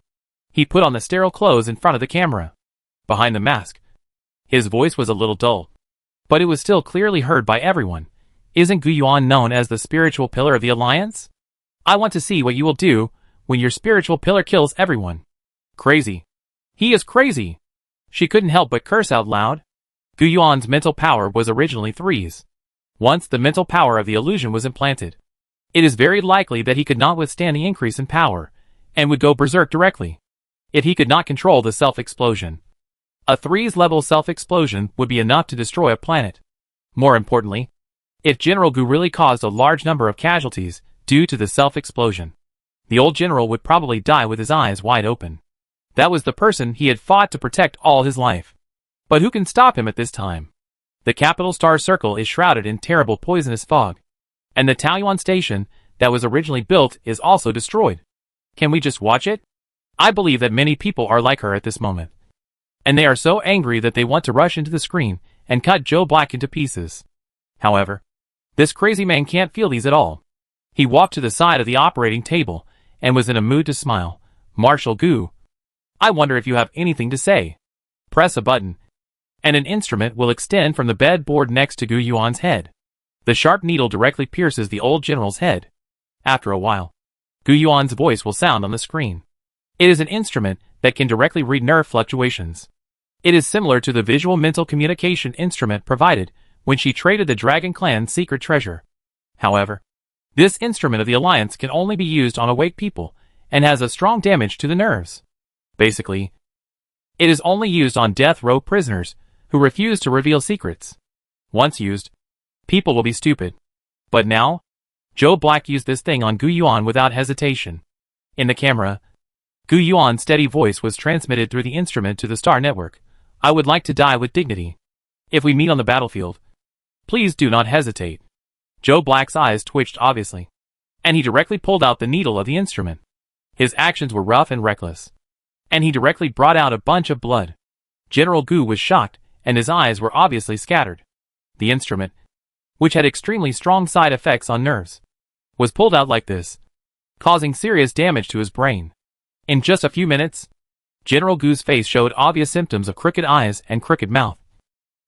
He put on the sterile clothes in front of the camera. Behind the mask, his voice was a little dull, but it was still clearly heard by everyone. Isn't Gu Yuan known as the spiritual pillar of the Alliance? I want to see what you will do when your spiritual pillar kills everyone. Crazy. He is crazy. She couldn't help but curse out loud. Gu Yuan's mental power was originally 3s. Once the mental power of the illusion was implanted, it is very likely that he could not withstand the increase in power, and would go berserk directly, if he could not control the self-explosion. A 3's level self-explosion would be enough to destroy a planet. More importantly, if General Gu really caused a large number of casualties due to the self-explosion, the old general would probably die with his eyes wide open. That was the person he had fought to protect all his life. But who can stop him at this time? The capital star circle is shrouded in terrible poisonous fog, and the Taoyuan station that was originally built is also destroyed. Can we just watch it? I believe that many people are like her at this moment, and they are so angry that they want to rush into the screen and cut Joe Black into pieces. However, this crazy man can't feel these at all. He walked to the side of the operating table and was in a mood to smile. Marshal Gu, I wonder if you have anything to say. Press a button, and an instrument will extend from the bed board next to Gu Yuan's head. The sharp needle directly pierces the old general's head. After a while, Gu Yuan's voice will sound on the screen. It is an instrument that can directly read nerve fluctuations. It is similar to the visual mental communication instrument provided when she traded the Dragon Clan's secret treasure. However, this instrument of the Alliance can only be used on awake people and has a strong damage to the nerves. Basically, it is only used on death row prisoners who refuse to reveal secrets. Once used, people will be stupid. But now, Joe Black used this thing on Gu Yuan without hesitation. In the camera, Gu Yuan's steady voice was transmitted through the instrument to the Star Network. I would like to die with dignity. If we meet on the battlefield, please do not hesitate. Joe Black's eyes twitched obviously, and he directly pulled out the needle of the instrument. His actions were rough and reckless, and he directly brought out a bunch of blood. General Gu was shocked, and his eyes were obviously scattered. The instrument, which had extremely strong side effects on nerves, was pulled out like this, causing serious damage to his brain. In just a few minutes, General Gu's face showed obvious symptoms of crooked eyes and crooked mouth,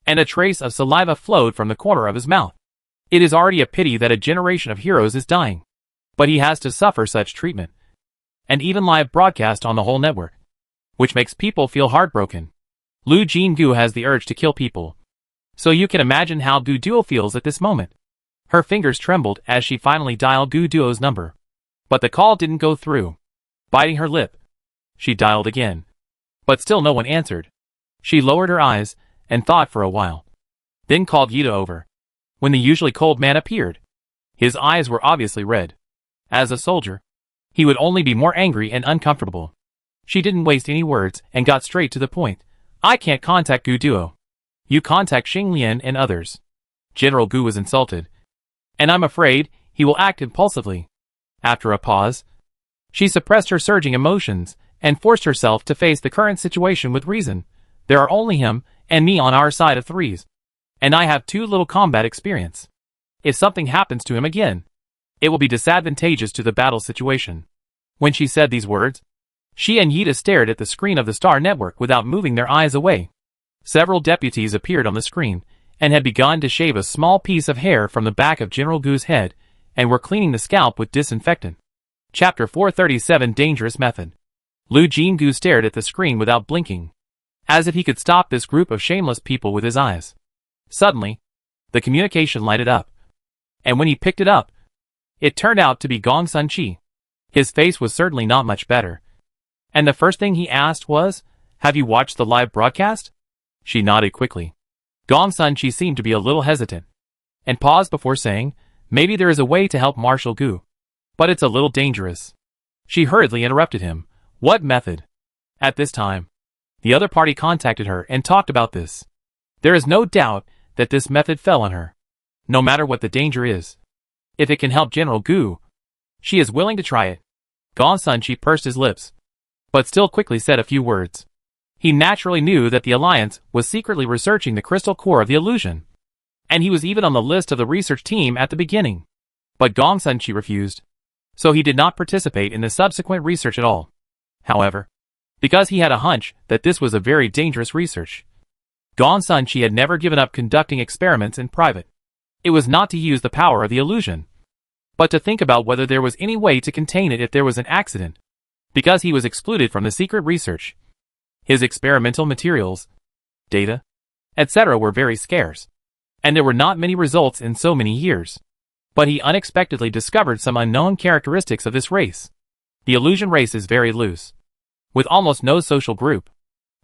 and a trace of saliva flowed from the corner of his mouth. It is already a pity that a generation of heroes is dying, but he has to suffer such treatment, and even live broadcast on the whole network, which makes people feel heartbroken. Lu Jingu has the urge to kill people, so you can imagine how Gu Duo feels at this moment. Her fingers trembled as she finally dialed Gu Duo's number, but the call didn't go through. Biting her lip, she dialed again, but still no one answered. She lowered her eyes and thought for a while, then called Yida over. When the usually cold man appeared, his eyes were obviously red. As a soldier, he would only be more angry and uncomfortable. She didn't waste any words and got straight to the point. I can't contact Gu Duo. You contact Xing Lian and others. General Gu was insulted, and I'm afraid he will act impulsively. After a pause, she suppressed her surging emotions and forced herself to face the current situation with reason. There are only him and me on our side of threes, and I have too little combat experience. If something happens to him again, it will be disadvantageous to the battle situation. When she said these words, she and Yida stared at the screen of the Star Network without moving their eyes away. Several deputies appeared on the screen and had begun to shave a small piece of hair from the back of General Gu's head and were cleaning the scalp with disinfectant. Chapter 437 Dangerous Method. Lu Jingu stared at the screen without blinking, as if he could stop this group of shameless people with his eyes. Suddenly, the communication lighted up, and when he picked it up, it turned out to be Gong Sun Chi. His face was certainly not much better, and the first thing he asked was, "Have you watched the live broadcast?" She nodded quickly. Gong Sun Chi seemed to be a little hesitant, and paused before saying, "Maybe there is a way to help Marshal Gu, but it's a little dangerous." She hurriedly interrupted him. "What method?" At this time, the other party contacted her and talked about this. There is no doubt that this method fell on her. No matter what the danger is, if it can help General Gu, she is willing to try it. Gong Sun Chi pursed his lips, but still quickly said a few words. He naturally knew that the Alliance was secretly researching the crystal core of the illusion, and he was even on the list of the research team at the beginning. But Gong Sun Chi refused, so he did not participate in the subsequent research at all. However, because he had a hunch that this was a very dangerous research, Gong Sun Chi had never given up conducting experiments in private. It was not to use the power of the illusion, but to think about whether there was any way to contain it if there was an accident. Because he was excluded from the secret research, his experimental materials, data, etc. were very scarce, and there were not many results in so many years. But he unexpectedly discovered some unknown characteristics of this race. The illusion race is very loose, with almost no social group.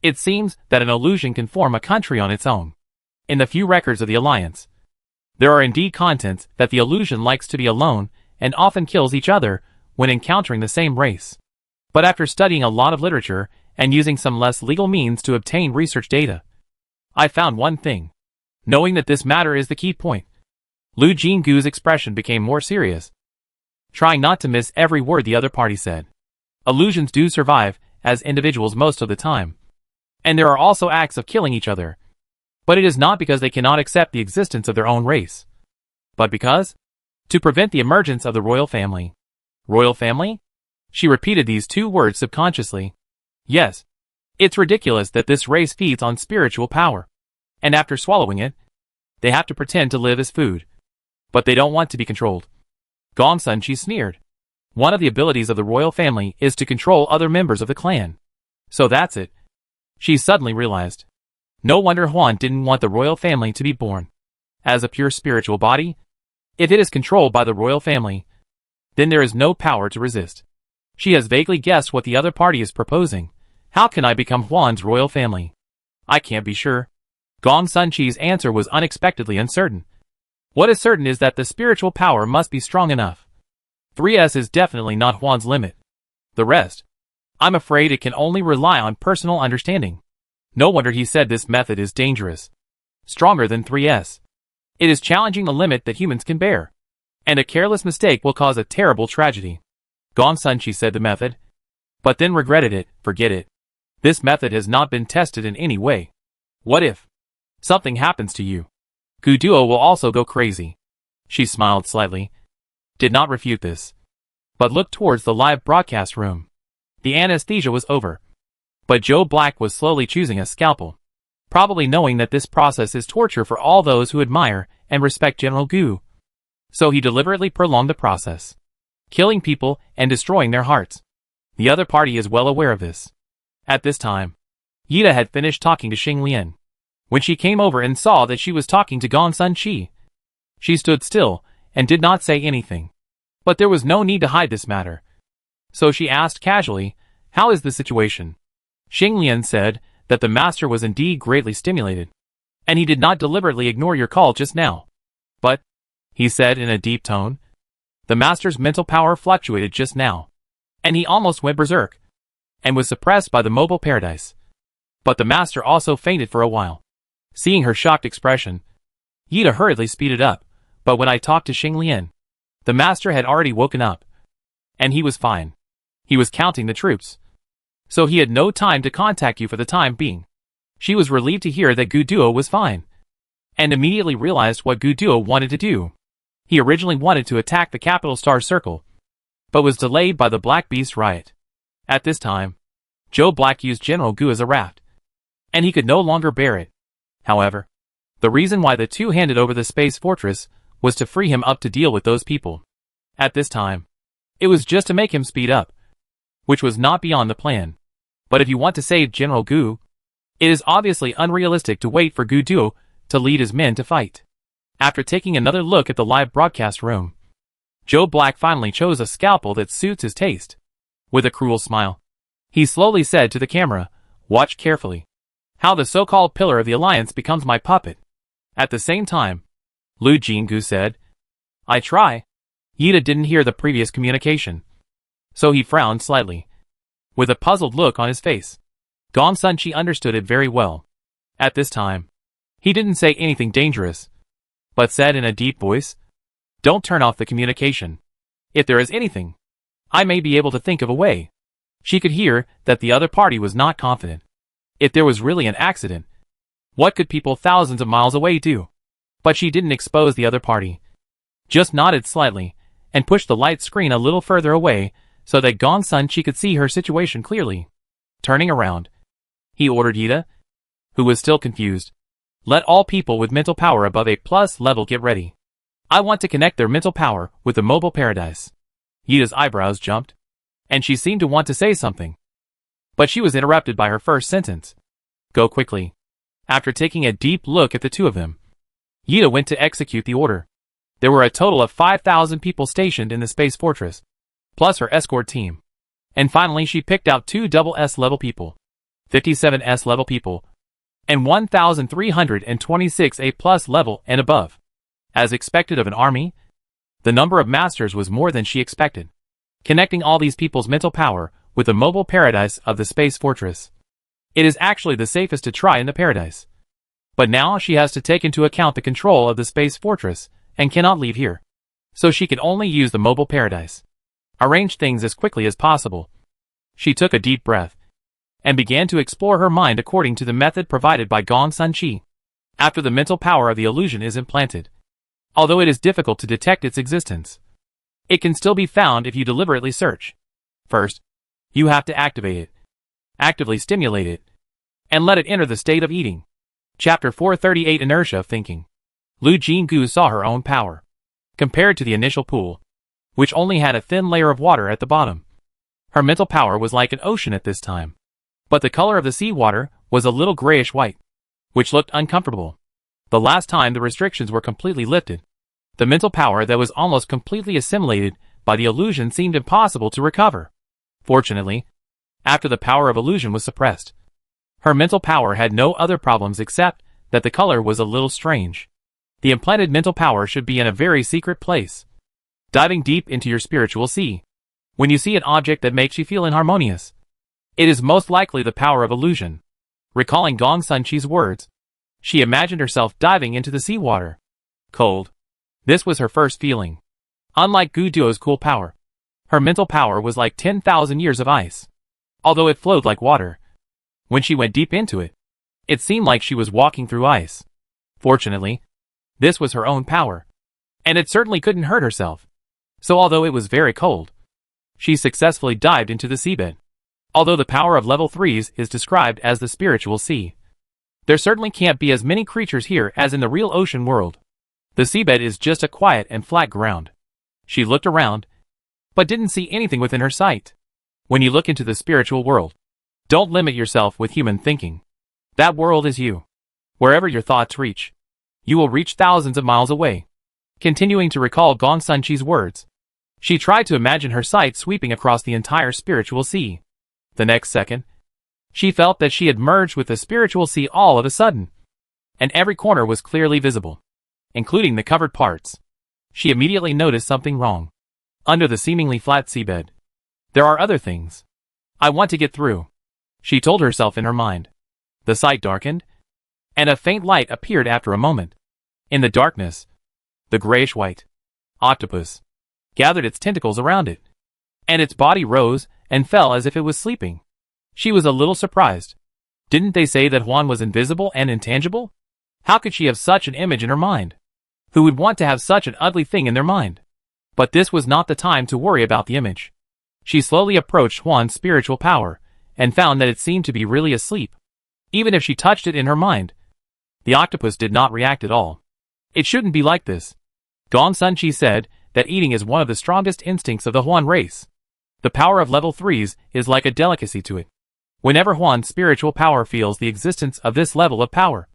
It seems that an illusion can form a country on its own. In the few records of the Alliance, there are indeed contents that the illusion likes to be alone and often kills each other when encountering the same race. But after studying a lot of literature and using some less legal means to obtain research data, I found one thing. Knowing that this matter is the key point, Lu Jingu's expression became more serious, trying not to miss every word the other party said. Illusions do survive as individuals most of the time, and there are also acts of killing each other. But it is not because they cannot accept the existence of their own race, but because, to prevent the emergence of the royal family. Royal family? She repeated these two words subconsciously. Yes. It's ridiculous that this race feeds on spiritual power. and after swallowing it, they have to pretend to live as food. But they don't want to be controlled. Gong Sun Chi sneered. One of the abilities of the royal family is to control other members of the clan. So that's it. She suddenly realized. No wonder Huan didn't want the royal family to be born. As a pure spiritual body, if it is controlled by the royal family, then there is no power to resist. She has vaguely guessed what the other party is proposing. How can I become Huan's royal family? I can't be sure. Gong Sun Chi's answer was unexpectedly uncertain. What is certain is that the spiritual power must be strong enough. 3S is definitely not Huan's limit. The rest, I'm afraid it can only rely on personal understanding. No wonder he said this method is dangerous. Stronger than 3S. It is challenging the limit that humans can bear. And a careless mistake will cause a terrible tragedy. Gong Sun Chi said the method, but then regretted it. Forget it. This method has not been tested in any way. What if something happens to you? Gu Duo will also go crazy. She smiled slightly, did not refute this, but looked towards the live broadcast room. The anesthesia was over, but Joe Black was slowly choosing a scalpel, probably knowing that this process is torture for all those who admire and respect General Gu. So he deliberately prolonged the process, killing people and destroying their hearts. The other party is well aware of this. At this time, Yida had finished talking to Xing Lian. When she came over and saw that she was talking to Gong Sun Chi, she stood still and did not say anything. But there was no need to hide this matter. So she asked casually, "How is the situation?" Xing Lian said that the master was indeed greatly stimulated, and he did not deliberately ignore your call just now. But, he said in a deep tone, the master's mental power fluctuated just now, and he almost went berserk, and was suppressed by the mobile paradise. But the master also fainted for a while. Seeing her shocked expression, Yida hurriedly speeded up, but when I talked to Xing Lian, the master had already woken up, and he was fine. He was counting the troops, so he had no time to contact you for the time being. She was relieved to hear that Gu Duo was fine, and immediately realized what Gu Duo wanted to do. He originally wanted to attack the Capital Star Circle, but was delayed by the Black Beast riot. At this time, Joe Black used General Gu as a raft, and he could no longer bear it. However, the reason why the two handed over the space fortress was to free him up to deal with those people. At this time, it was just to make him speed up, which was not beyond the plan. But if you want to save General Gu, it is obviously unrealistic to wait for Gu Duo to lead his men to fight. After taking another look at the live broadcast room, Joe Black finally chose a scalpel that suits his taste. With a cruel smile, he slowly said to the camera, "Watch carefully how the so-called pillar of the alliance becomes my puppet." At the same time, Lu Jinggu said, "I try." Yida didn't hear the previous communication, so he frowned slightly, with a puzzled look on his face. Gong Sun Chi understood it very well. At this time, he didn't say anything dangerous, but said in a deep voice, "Don't turn off the communication. If there is anything, I may be able to think of a way." She could hear that the other party was not confident. If there was really an accident, what could people thousands of miles away do? But she didn't expose the other party. Just nodded slightly, and pushed the light screen a little further away, so that Gong Sun Chi could see her situation clearly. Turning around, he ordered Yida, who was still confused, "Let all people with mental power above A+ level get ready. I want to connect their mental power with the mobile paradise." Yida's eyebrows jumped, and she seemed to want to say something. But she was interrupted by her first sentence. "Go quickly." After taking a deep look at the two of them, Yida went to execute the order. There were a total of 5,000 people stationed in the space fortress, plus her escort team. And finally she picked out 2 double S level people, 57 S level people, and 1,326 A+ level and above. As expected of an army, the number of masters was more than she expected. Connecting all these people's mental power with the mobile paradise of the space fortress, it is actually the safest to try in the paradise. But now she has to take into account the control of the space fortress and cannot leave here. So she can only use the mobile paradise. Arrange things as quickly as possible. She took a deep breath and began to explore her mind according to the method provided by Gong Sun Chi. After the mental power of the illusion is implanted, although it is difficult to detect its existence, it can still be found if you deliberately search. First, you have to activate it, actively stimulate it, and let it enter the state of eating. Chapter 438 Inertia of Thinking. Lu Jinggu saw her own power. Compared to the initial pool, which only had a thin layer of water at the bottom, her mental power was like an ocean at this time. But the color of the seawater was a little grayish-white, which looked uncomfortable. The last time the restrictions were completely lifted, the mental power that was almost completely assimilated by the illusion seemed impossible to recover. Fortunately, after the power of illusion was suppressed, her mental power had no other problems except that the color was a little strange. The implanted mental power should be in a very secret place. Diving deep into your spiritual sea. When you see an object that makes you feel inharmonious, it is most likely the power of illusion. Recalling Gong Sunchi's words, she imagined herself diving into the seawater. Cold. This was her first feeling. Unlike Gu Duo's cool power, her mental power was like 10,000 years of ice. Although it flowed like water, when she went deep into it, it seemed like she was walking through ice. Fortunately, this was her own power, and it certainly couldn't hurt herself. So although it was very cold, she successfully dived into the seabed. Although the power of level 3s is described as the spiritual sea, there certainly can't be as many creatures here as in the real ocean world. The seabed is just a quiet and flat ground. She looked around, but didn't see anything within her sight. When you look into the spiritual world, don't limit yourself with human thinking. That world is you. Wherever your thoughts reach, you will reach thousands of miles away. Continuing to recall Gong Sunchi's words, she tried to imagine her sight sweeping across the entire spiritual sea. The next second, she felt that she had merged with the spiritual sea all of a sudden, and every corner was clearly visible, including the covered parts. She immediately noticed something wrong. Under the seemingly flat seabed, there are other things. I want to get through, she told herself in her mind. The sight darkened, and a faint light appeared after a moment. In the darkness, the grayish-white octopus gathered its tentacles around it, and its body rose and fell as if it was sleeping. She was a little surprised. Didn't they say that Huan was invisible and intangible? How could she have such an image in her mind? Who would want to have such an ugly thing in their mind? But this was not the time to worry about the image. She slowly approached Huan's spiritual power, and found that it seemed to be really asleep. Even if she touched it in her mind, the octopus did not react at all. It shouldn't be like this. Gong Sunchi said that eating is one of the strongest instincts of the Huan race. The power of level 3s is like a delicacy to it. Whenever Huan's spiritual power feels the existence of this level of power,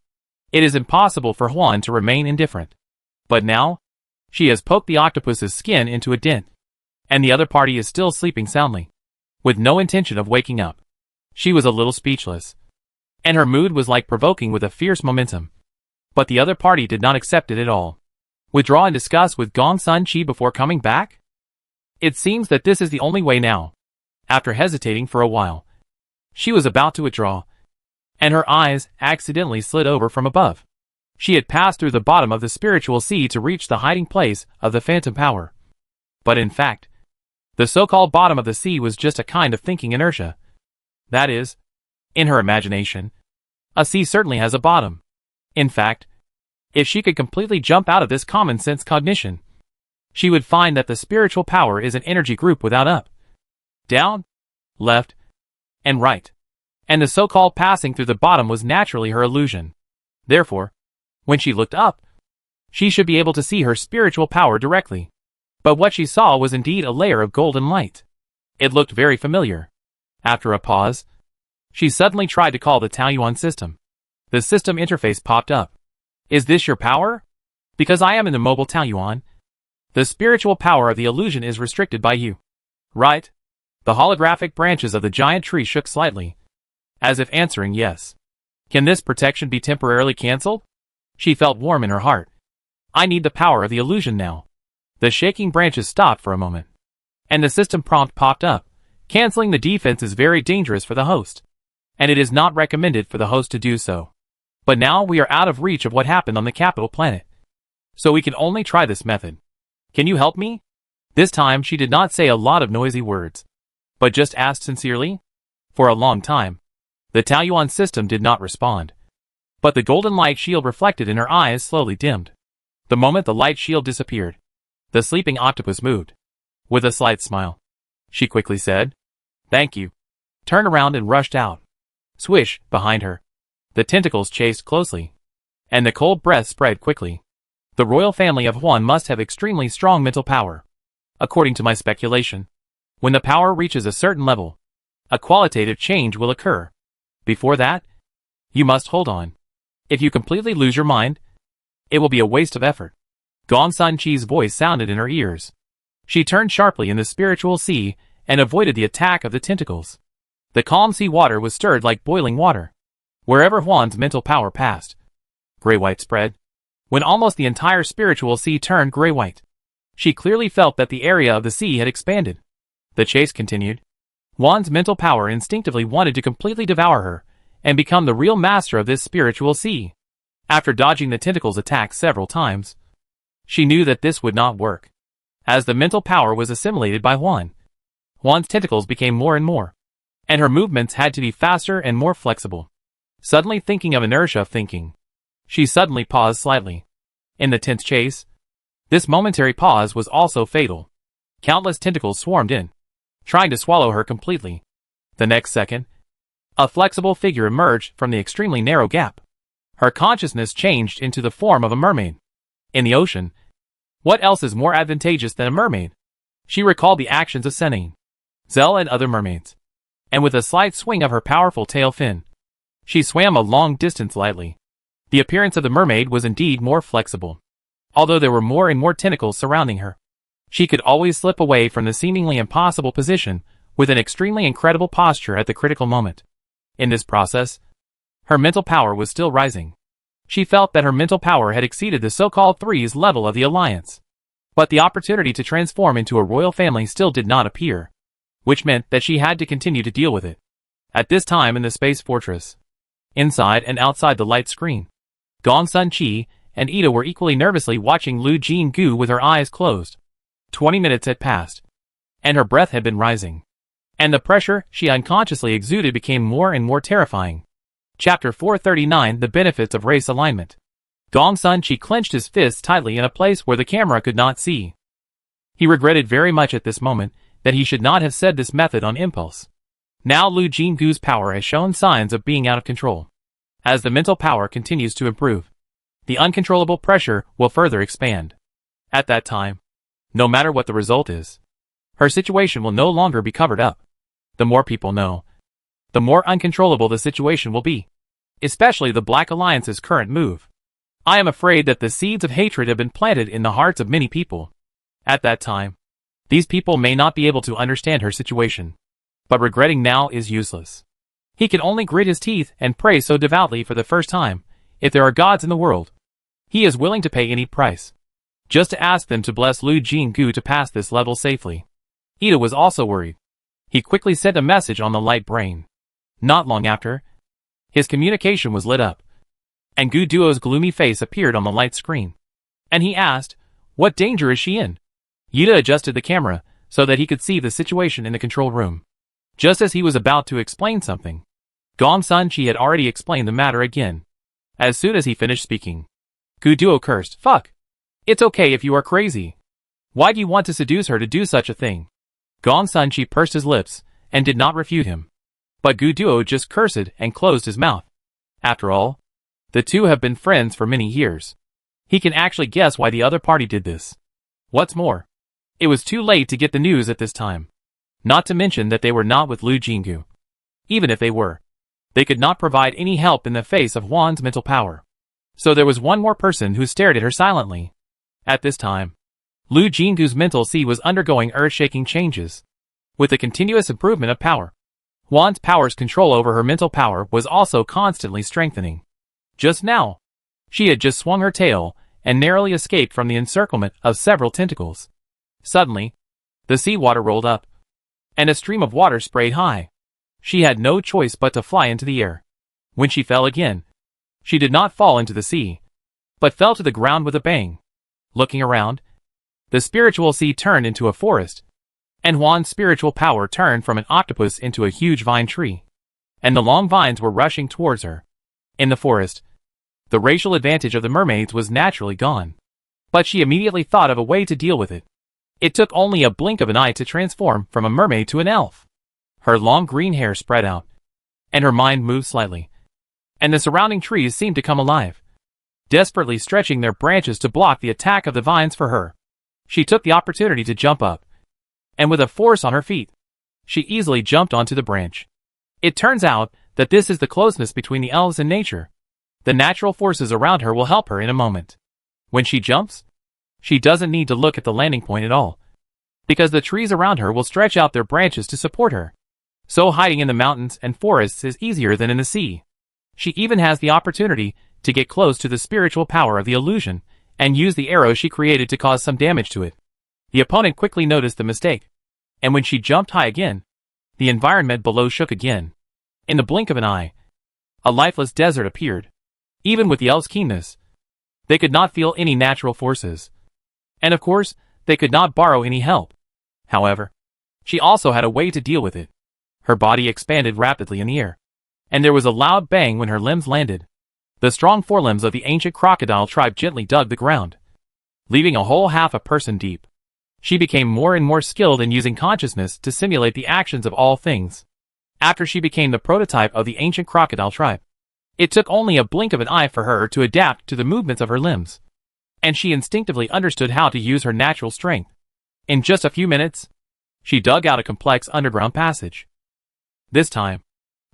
it is impossible for Huan to remain indifferent. But now, she has poked the octopus's skin into a dent, and the other party is still sleeping soundly, with no intention of waking up. She was a little speechless, and her mood was like provoking with a fierce momentum. But the other party did not accept it at all. Withdraw and discuss with Gong Sunchi before coming back? It seems that this is the only way now. After hesitating for a while, she was about to withdraw, and her eyes accidentally slid over from above. She had passed through the bottom of the spiritual sea to reach the hiding place of the phantom power. But in fact, the so-called bottom of the sea was just a kind of thinking inertia. That is, in her imagination, a sea certainly has a bottom. In fact, if she could completely jump out of this common-sense cognition, she would find that the spiritual power is an energy group without up, down, left, and right. And the so-called passing through the bottom was naturally her illusion. Therefore, when she looked up, she should be able to see her spiritual power directly. But what she saw was indeed a layer of golden light. It looked very familiar. After a pause, she suddenly tried to call the Taoyuan system. The system interface popped up. Is this your power? Because I am in the mobile Taoyuan. The spiritual power of the illusion is restricted by you. Right? The holographic branches of the giant tree shook slightly, as if answering yes. Can this protection be temporarily cancelled? She felt warm in her heart. I need the power of the illusion now. The shaking branches stopped for a moment, and the system prompt popped up. Canceling the defense is very dangerous for the host, and it is not recommended for the host to do so. But now we are out of reach of what happened on the capital planet, so we can only try this method. Can you help me? This time she did not say a lot of noisy words, but just asked sincerely. For a long time, the Taoyuan system did not respond, but the golden light shield reflected in her eyes slowly dimmed. The moment the light shield disappeared, the sleeping octopus moved. With a slight smile, she quickly said, "Thank you," turned around and rushed out. Swish, behind her, The tentacles chased closely, and the cold breath spread quickly. The royal family of Huan must have extremely strong mental power. According to my speculation, when the power reaches a certain level, a qualitative change will occur. Before that, you must hold on. If you completely lose your mind, it will be a waste of effort. Gong Sun Chi's voice sounded in her ears. She turned sharply in the spiritual sea and avoided the attack of the tentacles. The calm sea water was stirred like boiling water. Wherever Huan's mental power passed, gray-white spread. When almost the entire spiritual sea turned gray-white, she clearly felt that the area of the sea had expanded. The chase continued. Huan's mental power instinctively wanted to completely devour her and become the real master of this spiritual sea. After dodging the tentacles' attack several times, she knew that this would not work. As the mental power was assimilated by Huan's tentacles became more and more, and her movements had to be faster and more flexible. Suddenly thinking of inertia thinking, she suddenly paused slightly. In the tense chase, this momentary pause was also fatal. Countless tentacles swarmed in, trying to swallow her completely. The next second, a flexible figure emerged from the extremely narrow gap. Her consciousness changed into the form of a mermaid. In the ocean, what else is more advantageous than a mermaid? She recalled the actions of Senine, Zell and other mermaids, and with a slight swing of her powerful tail fin, she swam a long distance lightly. The appearance of the mermaid was indeed more flexible. Although there were more and more tentacles surrounding her, she could always slip away from the seemingly impossible position with an extremely incredible posture at the critical moment. In this process, her mental power was still rising. She felt that her mental power had exceeded the so-called threes level of the alliance. But the opportunity to transform into a royal family still did not appear, which meant that she had to continue to deal with it. At this time in the space fortress, inside and outside the light screen, Gong Sun Chi and Ida were equally nervously watching Lu Jinggu with her eyes closed. 20 minutes had passed, and her breath had been rising, and the pressure she unconsciously exuded became more and more terrifying. Chapter 439: The Benefits of Race Alignment. Gong Sun Chi clenched his fists tightly in a place where the camera could not see. He regretted very much at this moment that he should not have said this method on impulse. Now Lu Jinggu's power has shown signs of being out of control. As the mental power continues to improve, the uncontrollable pressure will further expand. At that time, no matter what the result is, her situation will no longer be covered up. The more people know, the more uncontrollable the situation will be. Especially the Black Alliance's current move. I am afraid that the seeds of hatred have been planted in the hearts of many people. At that time, these people may not be able to understand her situation. But regretting now is useless. He can only grit his teeth and pray so devoutly for the first time. If there are gods in the world, he is willing to pay any price, just to ask them to bless Lu Jinggu to pass this level safely. Ida was also worried. He quickly sent a message on the light brain. Not long after, his communication was lit up, and Gu Duo's gloomy face appeared on the light screen. And he asked, "What danger is she in?" Ida adjusted the camera so that he could see the situation in the control room. Just as he was about to explain something, Gong Sun Chi had already explained the matter again. As soon as he finished speaking, Gu Duo cursed, "Fuck! It's okay if you are crazy. Why do you want to seduce her to do such a thing?" Gong Sun Chi pursed his lips and did not refute him. But Gu Duo just cursed and closed his mouth. After all, the two have been friends for many years. He can actually guess why the other party did this. What's more, it was too late to get the news at this time. Not to mention that they were not with Lu Jinggu. Even if they were, they could not provide any help in the face of Huan's mental power. So there was one more person who stared at her silently. At this time, Lu Jinggu's mental sea was undergoing earth-shaking changes. With the continuous improvement of power, Huan's power's control over her mental power was also constantly strengthening. Just now, she had just swung her tail and narrowly escaped from the encirclement of several tentacles. Suddenly, the seawater rolled up, and a stream of water sprayed high. She had no choice but to fly into the air. When she fell again, she did not fall into the sea, but fell to the ground with a bang. Looking around, the spiritual sea turned into a forest, and Huan's spiritual power turned from an octopus into a huge vine tree, and the long vines were rushing towards her. In the forest, the racial advantage of the mermaids was naturally gone, but she immediately thought of a way to deal with it. It took only a blink of an eye to transform from a mermaid to an elf. Her long green hair spread out, and her mind moved slightly. and the surrounding trees seemed to come alive, desperately stretching their branches to block the attack of the vines for her. She took the opportunity to jump up, and with a force on her feet, she easily jumped onto the branch. It turns out that this is the closeness between the elves and nature. The natural forces around her will help her in a moment. When she jumps, she doesn't need to look at the landing point at all, because the trees around her will stretch out their branches to support her. So hiding in the mountains and forests is easier than in the sea. She even has the opportunity to get close to the spiritual power of the illusion and use the arrow she created to cause some damage to it. The opponent quickly noticed the mistake, and when she jumped high again, the environment below shook again. In the blink of an eye, a lifeless desert appeared. Even with the elves' keenness, they could not feel any natural forces. And of course, they could not borrow any help. However, she also had a way to deal with it. Her body expanded rapidly in the air, and there was a loud bang when her limbs landed. The strong forelimbs of the ancient crocodile tribe gently dug the ground, leaving a hole half a person deep. She became more and more skilled in using consciousness to simulate the actions of all things. After she became the prototype of the ancient crocodile tribe, it took only a blink of an eye for her to adapt to the movements of her limbs, and she instinctively understood how to use her natural strength. In just a few minutes, she dug out a complex underground passage. This time,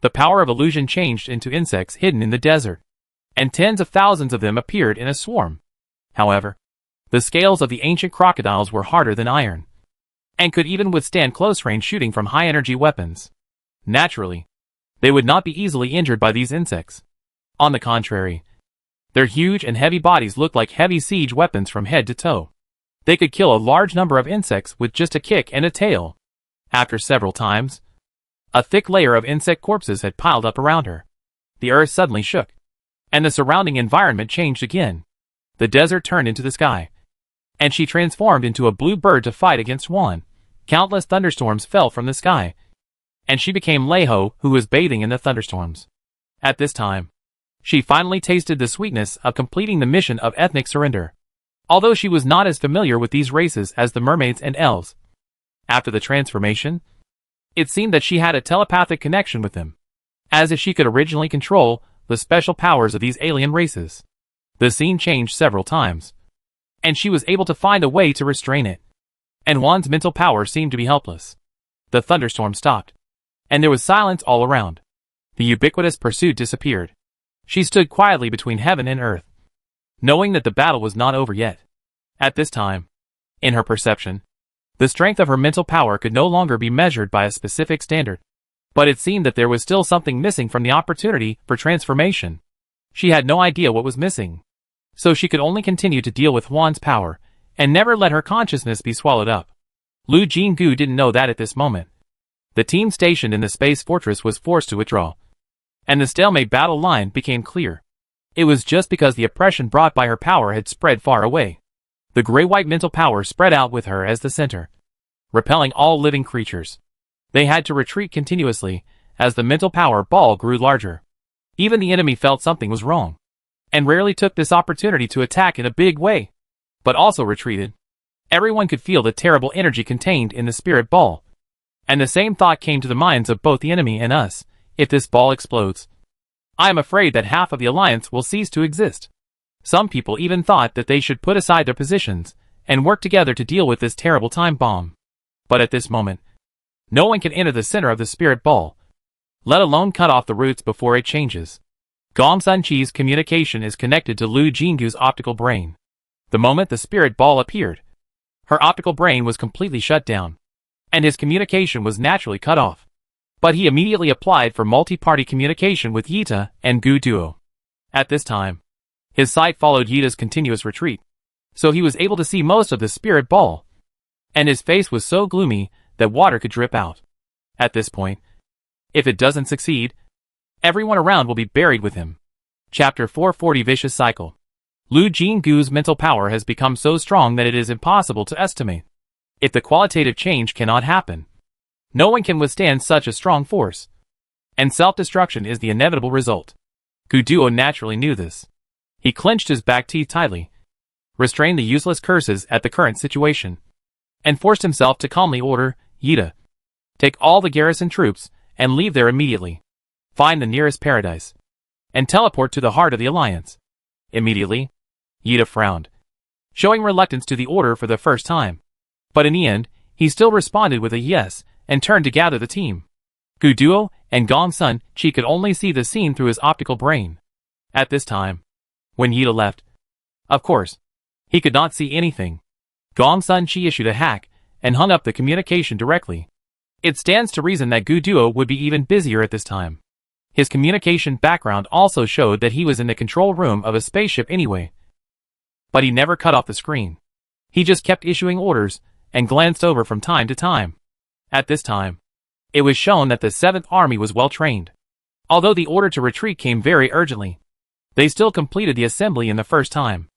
the power of illusion changed into insects hidden in the desert, and tens of thousands of them appeared in a swarm. However, the scales of the ancient crocodiles were harder than iron, and could even withstand close-range shooting from high-energy weapons. Naturally, they would not be easily injured by these insects. On the contrary, their huge and heavy bodies looked like heavy siege weapons from head to toe. They could kill a large number of insects with just a kick and a tail. After several times, a thick layer of insect corpses had piled up around her. The earth suddenly shook, and the surrounding environment changed again. The desert turned into the sky, and she transformed into a blue bird to fight against one. Countless thunderstorms fell from the sky, and she became Leho, who was bathing in the thunderstorms. At this time, she finally tasted the sweetness of completing the mission of ethnic surrender, although she was not as familiar with these races as the mermaids and elves. After the transformation, it seemed that she had a telepathic connection with them, as if she could originally control the special powers of these alien races. The scene changed several times, and she was able to find a way to restrain it. And Juan's mental power seemed to be helpless. The thunderstorm stopped, and there was silence all around. The ubiquitous pursuit disappeared. She stood quietly between heaven and earth, knowing that the battle was not over yet. At this time, in her perception, the strength of her mental power could no longer be measured by a specific standard. But it seemed that there was still something missing from the opportunity for transformation. She had no idea what was missing, so she could only continue to deal with Juan's power, and never let her consciousness be swallowed up. Lu Jinggu didn't know that at this moment. The team stationed in the space fortress was forced to withdraw, and the stalemate battle line became clear. It was just because the oppression brought by her power had spread far away. The gray-white mental power spread out with her as the center, repelling all living creatures. They had to retreat continuously as the mental power ball grew larger. Even the enemy felt something was wrong, and rarely took this opportunity to attack in a big way, but also retreated. Everyone could feel the terrible energy contained in the spirit ball, and the same thought came to the minds of both the enemy and us: if this ball explodes, I am afraid that half of the alliance will cease to exist. Some people even thought that they should put aside their positions and work together to deal with this terrible time bomb. But at this moment, no one can enter the center of the spirit ball, let alone cut off the roots before it changes. Gong Sun Chi's communication is connected to Lu Jinggu's optical brain. The moment the spirit ball appeared, her optical brain was completely shut down, and his communication was naturally cut off. But he immediately applied for multi-party communication with Yita and Gu Duo. At this time, his sight followed Yita's continuous retreat, so he was able to see most of the spirit ball, and his face was so gloomy that water could drip out. At this point, if it doesn't succeed, everyone around will be buried with him. Chapter 440 Vicious Cycle. Lu Jinggu's mental power has become so strong that it is impossible to estimate. If the qualitative change cannot happen, no one can withstand such a strong force, and self-destruction is the inevitable result. Gu Duo naturally knew this. He clenched his back teeth tightly, restrained the useless curses at the current situation, and forced himself to calmly order, Yita, take all the garrison troops and leave there immediately. Find the nearest paradise, and teleport to the heart of the Alliance. Immediately, Yida frowned, showing reluctance to the order for the first time. But in the end, he still responded with a yes and turned to gather the team. Guduo and Gong Sun Chi could only see the scene through his optical brain. At this time, when Yida left, of course, he could not see anything. Gong Sun Chi issued a hack and hung up the communication directly. It stands to reason that Guduo would be even busier at this time. His communication background also showed that he was in the control room of a spaceship anyway. But he never cut off the screen. He just kept issuing orders and glanced over from time to time. At this time, it was shown that the 7th Army was well trained. Although the order to retreat came very urgently, they still completed the assembly in the first time.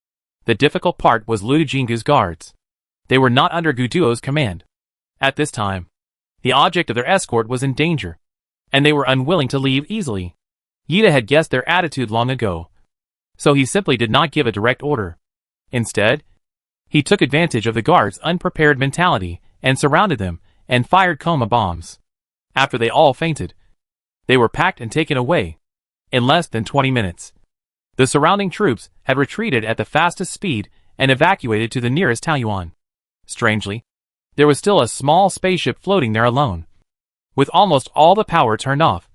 The difficult part was Lu Jingu's guards. They were not under Guduo's command. At this time, the object of their escort was in danger, and they were unwilling to leave easily. Yida had guessed their attitude long ago, so he simply did not give a direct order. Instead, he took advantage of the guards' unprepared mentality and surrounded them and fired coma bombs. After they all fainted, they were packed and taken away. In less than 20 minutes, the surrounding troops had retreated at the fastest speed and evacuated to the nearest Taoyuan. Strangely, there was still a small spaceship floating there alone, with almost all the power turned off,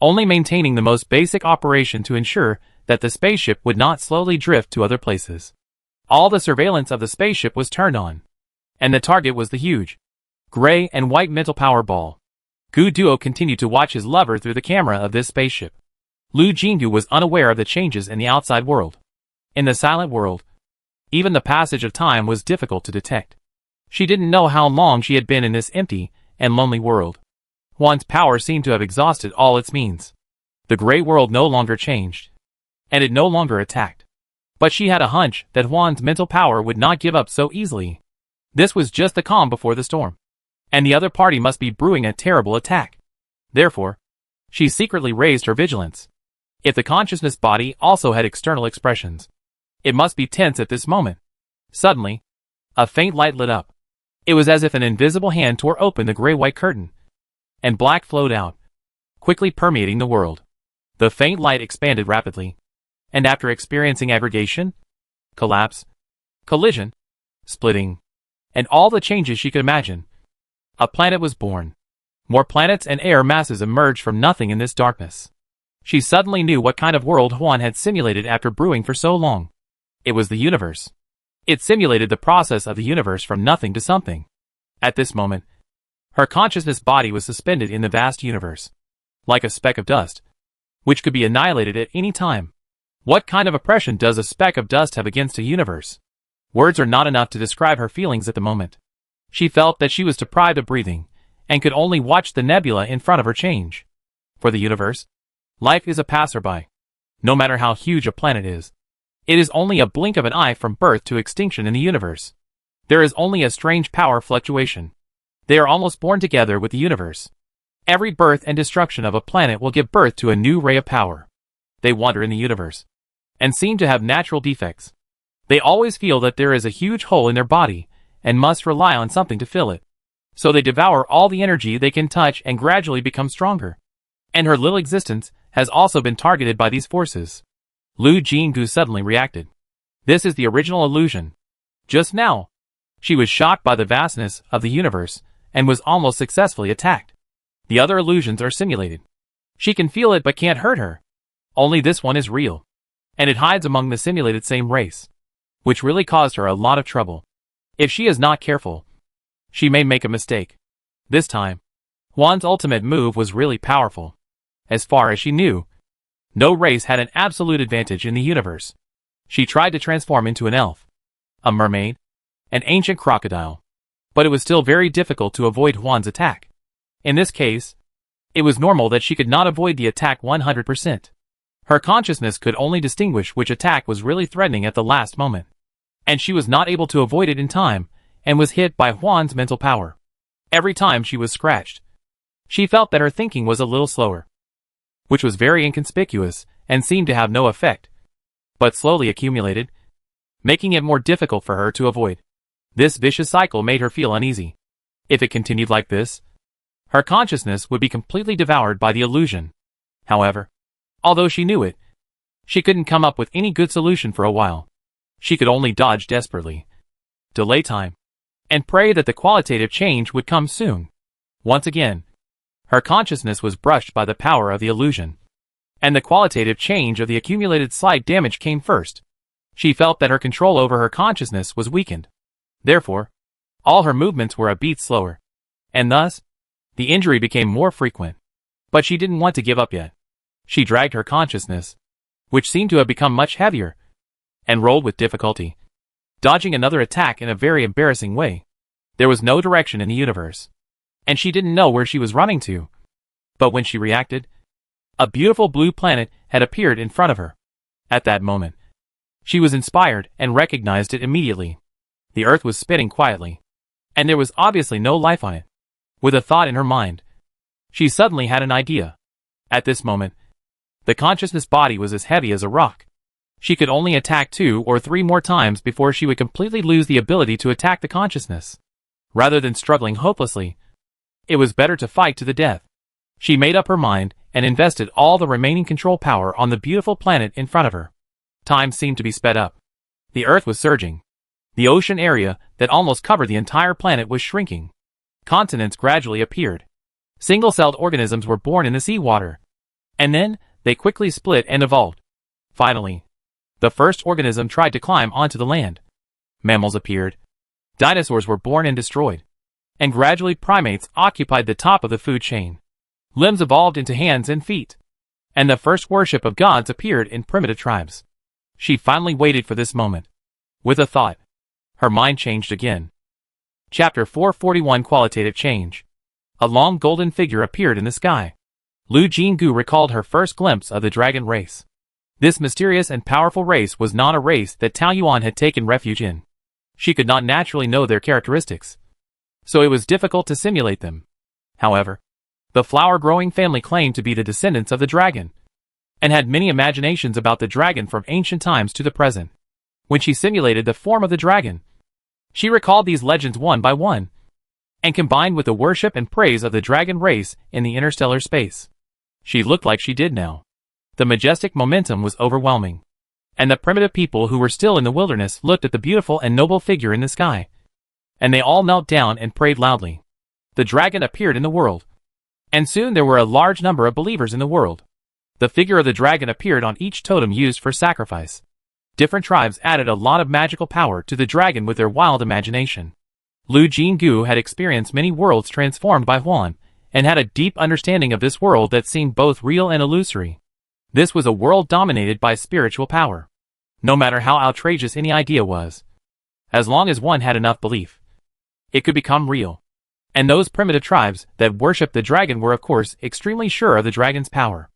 only maintaining the most basic operation to ensure that the spaceship would not slowly drift to other places. All the surveillance of the spaceship was turned on, and the target was the huge, gray and white mental power ball. Guduo continued to watch his lover through the camera of this spaceship. Lu Jingu was unaware of the changes in the outside world. In the silent world, even the passage of time was difficult to detect. She didn't know how long she had been in this empty and lonely world. Juan's power seemed to have exhausted all its means. The gray world no longer changed, and it no longer attacked. But she had a hunch that Juan's mental power would not give up so easily. This was just the calm before the storm, and the other party must be brewing a terrible attack. Therefore, she secretly raised her vigilance. If the consciousness body also had external expressions, it must be tense at this moment. Suddenly, a faint light lit up. It was as if an invisible hand tore open the gray-white curtain, and black flowed out, quickly permeating the world. The faint light expanded rapidly, and after experiencing aggregation, collapse, collision, splitting, and all the changes she could imagine, a planet was born. More planets and air masses emerged from nothing in this darkness. She suddenly knew what kind of world Juan had simulated after brewing for so long. It was the universe. It simulated the process of the universe from nothing to something. At this moment, her consciousness body was suspended in the vast universe, like a speck of dust, which could be annihilated at any time. What kind of oppression does a speck of dust have against a universe? Words are not enough to describe her feelings at the moment. She felt that she was deprived of breathing, and could only watch the nebula in front of her change. For the universe, life is a passerby. No matter how huge a planet is, it is only a blink of an eye from birth to extinction in the universe. There is only a strange power fluctuation. They are almost born together with the universe. Every birth and destruction of a planet will give birth to a new ray of power. They wander in the universe, and seem to have natural defects. They always feel that there is a huge hole in their body, and must rely on something to fill it. So they devour all the energy they can touch and gradually become stronger. And her little existence has also been targeted by these forces. Lu Jingu suddenly reacted. This is the original illusion. Just now, she was shocked by the vastness of the universe, and was almost successfully attacked. The other illusions are simulated. She can feel it but can't hurt her. Only this one is real. And it hides among the simulated same race, which really caused her a lot of trouble. If she is not careful, she may make a mistake. This time, Juan's ultimate move was really powerful. As far as she knew, no race had an absolute advantage in the universe. She tried to transform into an elf, a mermaid, an ancient crocodile, but it was still very difficult to avoid Juan's attack. In this case, it was normal that she could not avoid the attack 100%. Her consciousness could only distinguish which attack was really threatening at the last moment, and she was not able to avoid it in time, and was hit by Juan's mental power. Every time she was scratched, she felt that her thinking was a little slower, which was very inconspicuous and seemed to have no effect, but slowly accumulated, making it more difficult for her to avoid. This vicious cycle made her feel uneasy. If it continued like this, her consciousness would be completely devoured by the illusion. However, although she knew it, She couldn't come up with any good solution for a while. She could only dodge desperately, delay time, and pray that the qualitative change would come soon. Once again, her consciousness was brushed by the power of the illusion, and the qualitative change of the accumulated slight damage came first. She felt that her control over her consciousness was weakened. Therefore, all her movements were a beat slower, and thus, the injury became more frequent. But she didn't want to give up yet. She dragged her consciousness, which seemed to have become much heavier, and rolled with difficulty, dodging another attack in a very embarrassing way. There was no direction in the universe, and she didn't know where she was running to. But when she reacted, a beautiful blue planet had appeared in front of her. At that moment, she was inspired and recognized it immediately. The Earth was spinning quietly, and there was obviously no life on it. With a thought in her mind, she suddenly had an idea. At this moment, the consciousness body was as heavy as a rock. She could only attack 2 or 3 more times before she would completely lose the ability to attack the consciousness. Rather than struggling hopelessly, it was better to fight to the death. She made up her mind and invested all the remaining control power on the beautiful planet in front of her. Time seemed to be sped up. The Earth was surging. The ocean area that almost covered the entire planet was shrinking. Continents gradually appeared. Single-celled organisms were born in the seawater, and then they quickly split and evolved. Finally, the first organism tried to climb onto the land. Mammals appeared. Dinosaurs were born and destroyed. And gradually primates occupied the top of the food chain. Limbs evolved into hands and feet. And the first worship of gods appeared in primitive tribes. She finally waited for this moment. With a thought, her mind changed again. Chapter 441 Qualitative Change. A long golden figure appeared in the sky. Lu Jinggu recalled her first glimpse of the dragon race. This mysterious and powerful race was not a race that Tao Yuan had taken refuge in. She could not naturally know their characteristics, so it was difficult to simulate them. However, the flower-growing family claimed to be the descendants of the dragon, and had many imaginations about the dragon from ancient times to the present. When she simulated the form of the dragon, she recalled these legends one by one, and combined with the worship and praise of the dragon race in the interstellar space. She looked like she did now. The majestic momentum was overwhelming, and the primitive people who were still in the wilderness looked at the beautiful and noble figure in the sky, and they all knelt down and prayed loudly. The dragon appeared in the world, and soon there were a large number of believers in the world. The figure of the dragon appeared on each totem used for sacrifice. Different tribes added a lot of magical power to the dragon with their wild imagination. Lu Jinggu had experienced many worlds transformed by Huan, and had a deep understanding of this world that seemed both real and illusory. This was a world dominated by spiritual power. No matter how outrageous any idea was, as long as one had enough belief, it could become real. And those primitive tribes that worshipped the dragon were of course extremely sure of the dragon's power.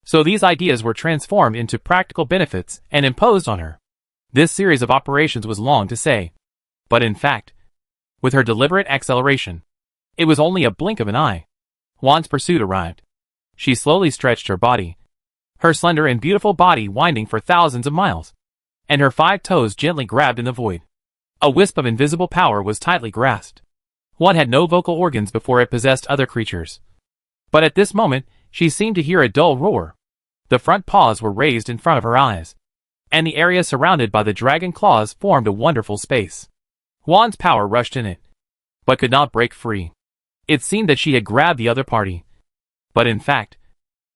So these ideas were transformed into practical benefits and imposed on her. This series of operations was long to say, but in fact, with her deliberate acceleration, it was only a blink of an eye. Huan's pursuit arrived. She slowly stretched her body, her slender and beautiful body winding for thousands of miles, and her 5 toes gently grabbed in the void. A wisp of invisible power was tightly grasped. Huan had no vocal organs before it possessed other creatures. But at this moment, she seemed to hear a dull roar. The front paws were raised in front of her eyes, and the area surrounded by the dragon claws formed a wonderful space. Huan's power rushed in it, but could not break free. It seemed that she had grabbed the other party, but in fact,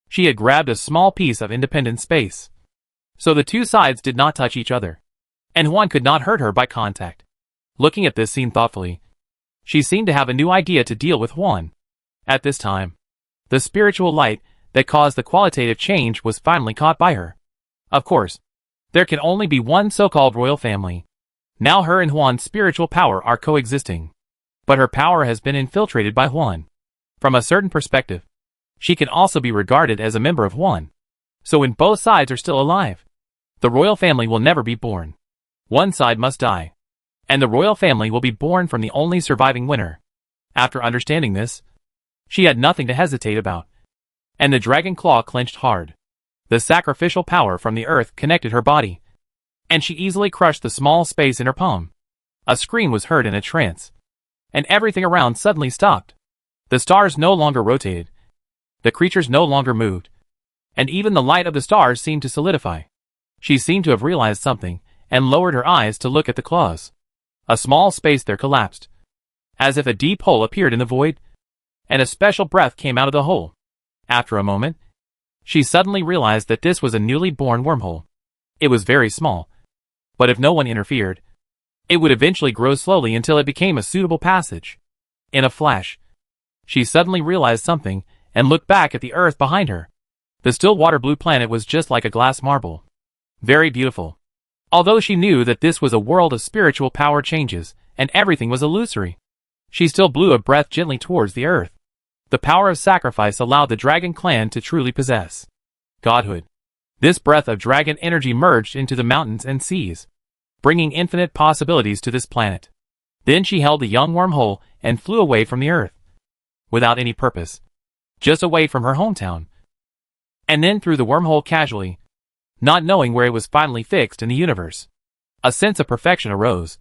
she had grabbed a small piece of independent space. So the two sides did not touch each other, and Huan could not hurt her by contact. Looking at this scene thoughtfully, she seemed to have a new idea to deal with Huan. At this time, the spiritual light that caused the qualitative change was finally caught by her. Of course, there can only be one so-called royal family. Now her and Huan's spiritual power are coexisting, but her power has been infiltrated by Huan. From a certain perspective, she can also be regarded as a member of Huan. So when both sides are still alive, the royal family will never be born. One side must die, and the royal family will be born from the only surviving winner. After understanding this, she had nothing to hesitate about, and the dragon claw clenched hard. The sacrificial power from the earth connected her body, and she easily crushed the small space in her palm. A scream was heard in a trance, and everything around suddenly stopped. The stars no longer rotated, the creatures no longer moved, and even the light of the stars seemed to solidify. She seemed to have realized something, and lowered her eyes to look at the claws. A small space there collapsed, as if a deep hole appeared in the void, and a special breath came out of the hole. After a moment, she suddenly realized that this was a newly born wormhole. It was very small, but if no one interfered, it would eventually grow slowly until it became a suitable passage. In a flash, she suddenly realized something, and looked back at the earth behind her. The still water blue planet was just like a glass marble. Very beautiful. Although she knew that this was a world of spiritual power changes, and everything was illusory, she still blew a breath gently towards the earth. The power of sacrifice allowed the dragon clan to truly possess godhood. This breath of dragon energy merged into the mountains and seas, bringing infinite possibilities to this planet. Then she held the young wormhole and flew away from the earth, without any purpose, just away from her hometown, and then through the wormhole casually, not knowing where it was finally fixed in the universe. A sense of perfection arose,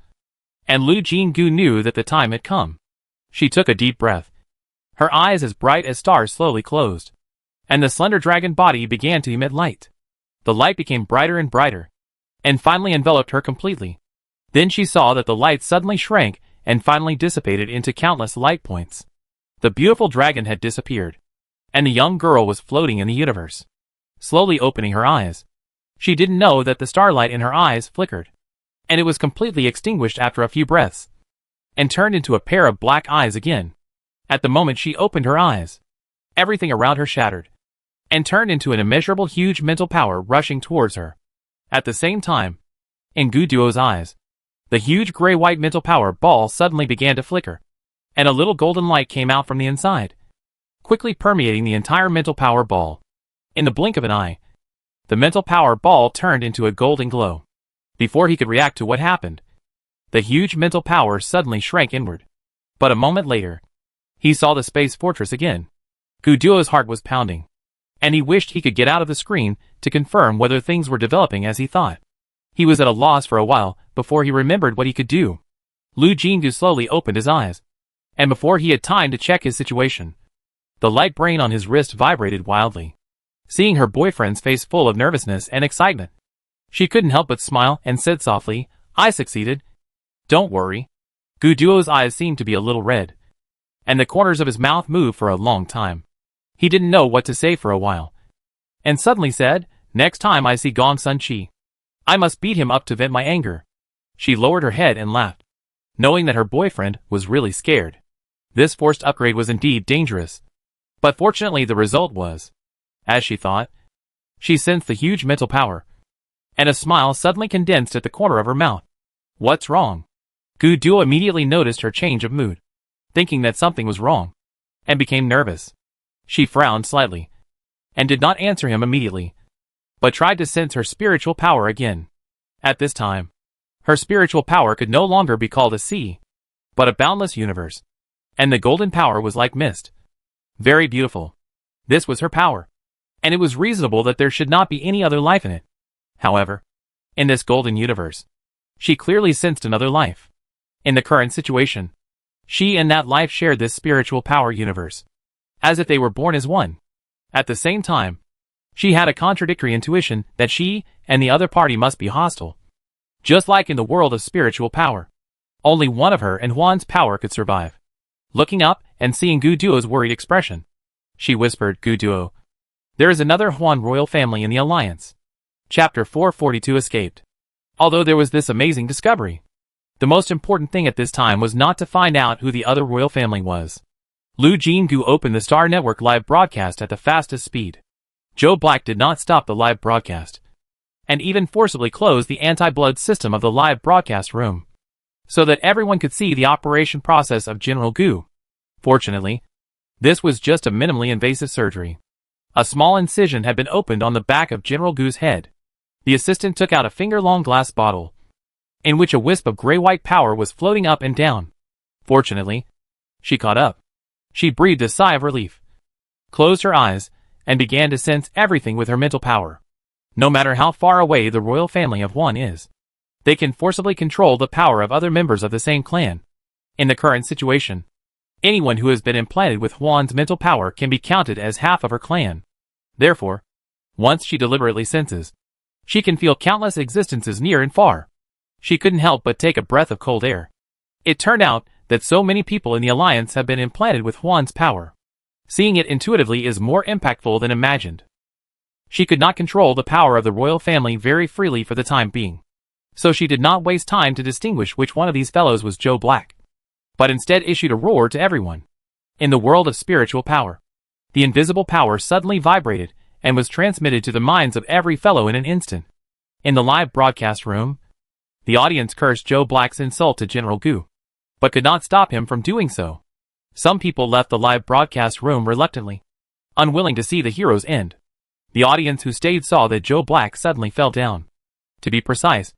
and Lu Jingu knew that the time had come. She took a deep breath. Her eyes as bright as stars slowly closed, and the slender dragon body began to emit light. The light became brighter and brighter, and finally enveloped her completely. Then she saw that the light suddenly shrank and finally dissipated into countless light points. The beautiful dragon had disappeared, and the young girl was floating in the universe, slowly opening her eyes. She didn't know that the starlight in her eyes flickered, and it was completely extinguished after a few breaths, and turned into a pair of black eyes again. At the moment she opened her eyes, everything around her shattered, and turned into an immeasurable huge mental power rushing towards her. At the same time, in Gu Duo's eyes, the huge gray-white mental power ball suddenly began to flicker, and a little golden light came out from the inside, quickly permeating the entire mental power ball. In the blink of an eye, the mental power ball turned into a golden glow. Before he could react to what happened, the huge mental power suddenly shrank inward. But a moment later, he saw the space fortress again. Gu Duo's heart was pounding, and he wished he could get out of the screen to confirm whether things were developing as he thought. He was at a loss for a while before he remembered what he could do. Lu Jingu slowly opened his eyes, and before he had time to check his situation, the light brain on his wrist vibrated wildly. Seeing her boyfriend's face full of nervousness and excitement, she couldn't help but smile and said softly, "I succeeded. Don't worry." Gu Duo's eyes seemed to be a little red, and the corners of his mouth moved for a long time. He didn't know what to say for a while, and suddenly said, "Next time I see Gong Sun Chi, I must beat him up to vent my anger." She lowered her head and laughed, knowing that her boyfriend was really scared. This forced upgrade was indeed dangerous, but fortunately the result was as she thought. She sensed the huge mental power, and a smile suddenly condensed at the corner of her mouth. "What's wrong?" Gu Duo immediately noticed her change of mood, thinking that something was wrong, and became nervous. She frowned slightly, and did not answer him immediately, but tried to sense her spiritual power again. At this time, her spiritual power could no longer be called a sea, but a boundless universe, and the golden power was like mist. Very beautiful. This was her power, and it was reasonable that there should not be any other life in it. However, in this golden universe, she clearly sensed another life. In the current situation, she and that life shared this spiritual power universe, as if they were born as one. At the same time, she had a contradictory intuition that she and the other party must be hostile. Just like in the world of spiritual power, only one of her and Huan's power could survive. Looking up and seeing Gu Duo's worried expression, she whispered, "Gu Duo, there is another Huan royal family in the alliance." Chapter 442 Escaped. Although there was this amazing discovery, the most important thing at this time was not to find out who the other royal family was. Lu Jingu opened the Star Network live broadcast at the fastest speed. Joe Black did not stop the live broadcast, and even forcibly closed the anti-blood system of the live broadcast room, so that everyone could see the operation process of General Gu. Fortunately, this was just a minimally invasive surgery. A small incision had been opened on the back of General Gu's head. The assistant took out a finger-long glass bottle, in which a wisp of gray-white power was floating up and down. Fortunately, she caught up. She breathed a sigh of relief, closed her eyes, and began to sense everything with her mental power. No matter how far away the royal family of Huan is, they can forcibly control the power of other members of the same clan. In the current situation, anyone who has been implanted with Huan's mental power can be counted as half of her clan. Therefore, once she deliberately senses She can feel countless existences near and far. She couldn't help but take a breath of cold air. It turned out that so many people in the Alliance have been implanted with Juan's power. Seeing it intuitively is more impactful than imagined. She could not control the power of the royal family very freely for the time being. So she did not waste time to distinguish which one of these fellows was Joe Black, but instead issued a roar to everyone. In the world of spiritual power, the invisible power suddenly vibrated and was transmitted to the minds of every fellow in an instant. In the live broadcast room, the audience cursed Joe Black's insult to General Gu, but could not stop him from doing so. Some people left the live broadcast room reluctantly, unwilling to see the hero's end. The audience who stayed saw that Joe Black suddenly fell down. To be precise,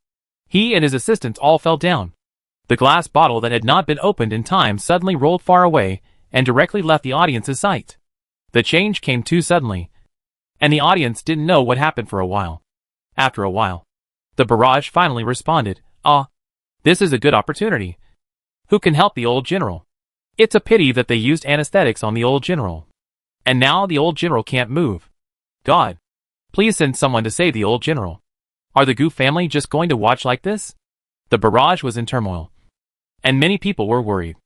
he and his assistants all fell down. The glass bottle that had not been opened in time suddenly rolled far away and directly left the audience's sight. The change came too suddenly, and the audience didn't know what happened for a while. After a while, the barrage finally responded, "Ah, this is a good opportunity. Who can help the old general? It's a pity that they used anesthetics on the old general. And now the old general can't move. God, please send someone to save the old general. Are the Gu family just going to watch like this?" The barrage was in turmoil, and many people were worried.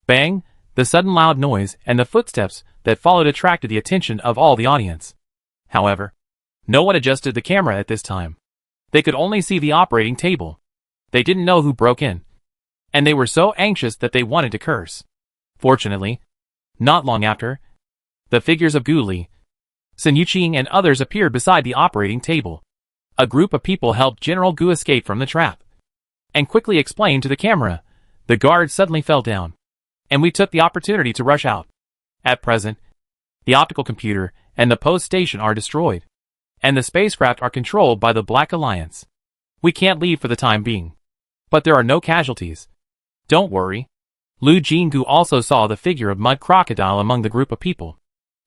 Bang! The sudden loud noise and the footsteps that followed attracted the attention of all the audience. However, no one adjusted the camera at this time. They could only see the operating table. They didn't know who broke in, and they were so anxious that they wanted to curse. Fortunately, not long after, the figures of Gu Li, Sun Yuqing and others appeared beside the operating table. A group of people helped General Gu escape from the trap, and quickly explained to the camera, "The guard suddenly fell down, and we took the opportunity to rush out. At present, the optical computer and the post station are destroyed, and the spacecraft are controlled by the Black Alliance. We can't leave for the time being, but there are no casualties. Don't worry." Lu Jinggu also saw the figure of Mud Crocodile among the group of people.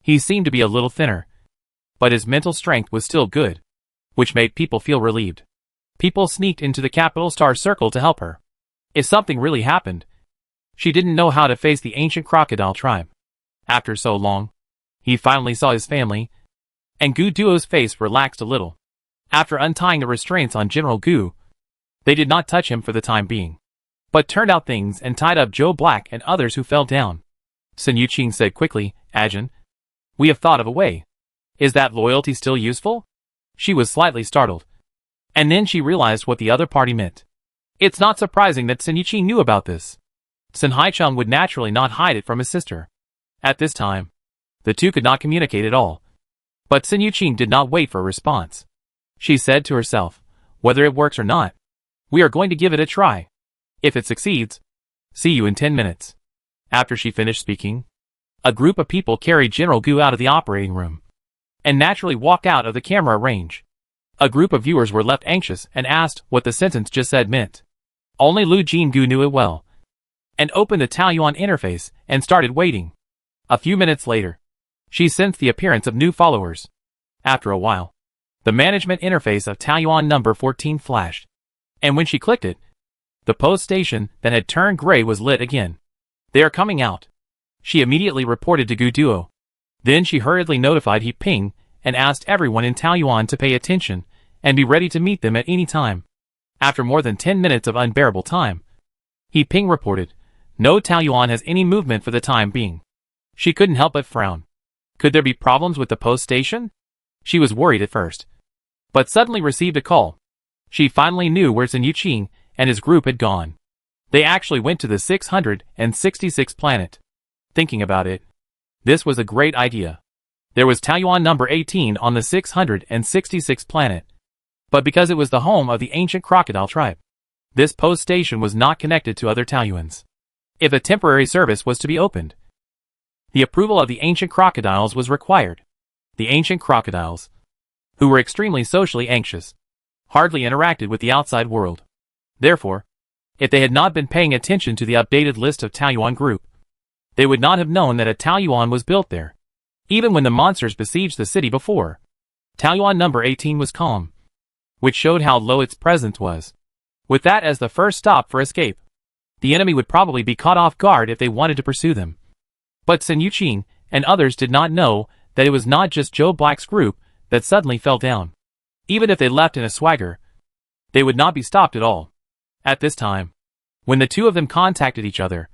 He seemed to be a little thinner, but his mental strength was still good, which made people feel relieved. People sneaked into the capital star circle to help her. If something really happened, she didn't know how to face the ancient crocodile tribe. After so long, he finally saw his family, and Gu Duo's face relaxed a little. After untying the restraints on General Gu, they did not touch him for the time being, but turned out things and tied up Joe Black and others who fell down. Sun Yuqing said quickly, "Ajahn, we have thought of a way. Is that loyalty still useful?" She was slightly startled, and then she realized what the other party meant. It's not surprising that Sun Yuqing knew about this. Sun Haicheng would naturally not hide it from his sister. At this time, the two could not communicate at all. But Sun Yuqing did not wait for a response. She said to herself, "Whether it works or not, we are going to give it a try. If it succeeds, see you in 10 minutes. After she finished speaking, a group of people carried General Gu out of the operating room, and naturally walked out of the camera range. A group of viewers were left anxious and asked what the sentence just said meant. Only Lu Jinggu knew it well, and opened the Taoyuan interface and started waiting. A few minutes later, she sensed the appearance of new followers. After a while, the management interface of Taoyuan number 14 flashed, and when she clicked it, the post station that had turned gray was lit again. "They are coming out," she immediately reported to Gu Duo. Then she hurriedly notified He Ping and asked everyone in Taoyuan to pay attention and be ready to meet them at any time. After more than 10 minutes of unbearable time, He Ping reported, "No Taoyuan has any movement for the time being." She couldn't help but frown. Could there be problems with the post station? She was worried at first, but suddenly received a call. She finally knew where Sun Yuqing and his group had gone. They actually went to the 666th planet. Thinking about it, this was a great idea. There was Taoyuan number 18 on the 666th planet, but because it was the home of the ancient crocodile tribe, this post station was not connected to other Taoyuans. If a temporary service was to be opened, the approval of the ancient crocodiles was required. The ancient crocodiles, who were extremely socially anxious, hardly interacted with the outside world. Therefore, if they had not been paying attention to the updated list of Taoyuan group, they would not have known that a Taoyuan was built there. Even when the monsters besieged the city before, Taoyuan number 18 was calm, which showed how low its presence was. With that as the first stop for escape, the enemy would probably be caught off guard if they wanted to pursue them. But Sun Yuqing and others did not know that it was not just Joe Black's group that suddenly fell down. Even if they left in a swagger, they would not be stopped at all. At this time, when the two of them contacted each other,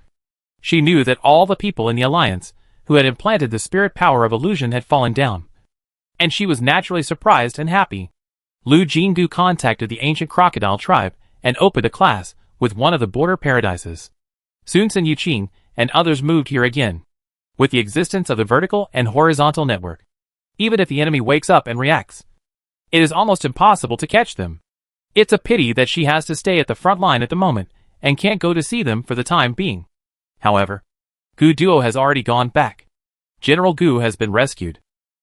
she knew that all the people in the alliance who had implanted the spirit power of illusion had fallen down. And she was naturally surprised and happy. Lu Jinggu contacted the ancient crocodile tribe and opened a class with one of the border paradises. Soon Sun Yuqing and others moved here again. With the existence of the vertical and horizontal network, even if the enemy wakes up and reacts, it is almost impossible to catch them. It's a pity that she has to stay at the front line at the moment and can't go to see them for the time being. However, Gu Duo has already gone back. General Gu has been rescued.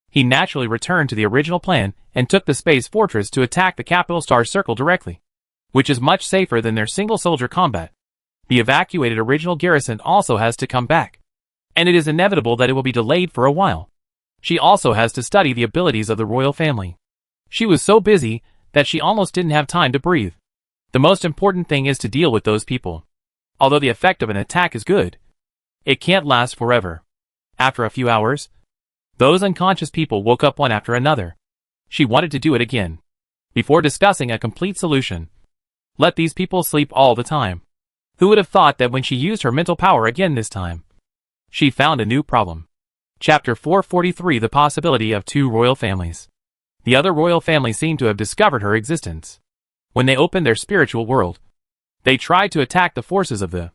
He naturally returned to the original plan and took the space fortress to attack the capital star circle directly, which is much safer than their single soldier combat. The evacuated original garrison also has to come back, and it is inevitable that it will be delayed for a while. She also has to study the abilities of the royal family. She was so busy that she almost didn't have time to breathe. The most important thing is to deal with those people. Although the effect of an attack is good, it can't last forever. After a few hours, those unconscious people woke up one after another. She wanted to do it again, before discussing a complete solution. Let these people sleep all the time. Who would have thought that when she used her mental power again this time, she found a new problem. Chapter 443: The Possibility of Two Royal Families. The other royal family seemed to have discovered her existence. When they opened their spiritual world, they tried to attack the forces of the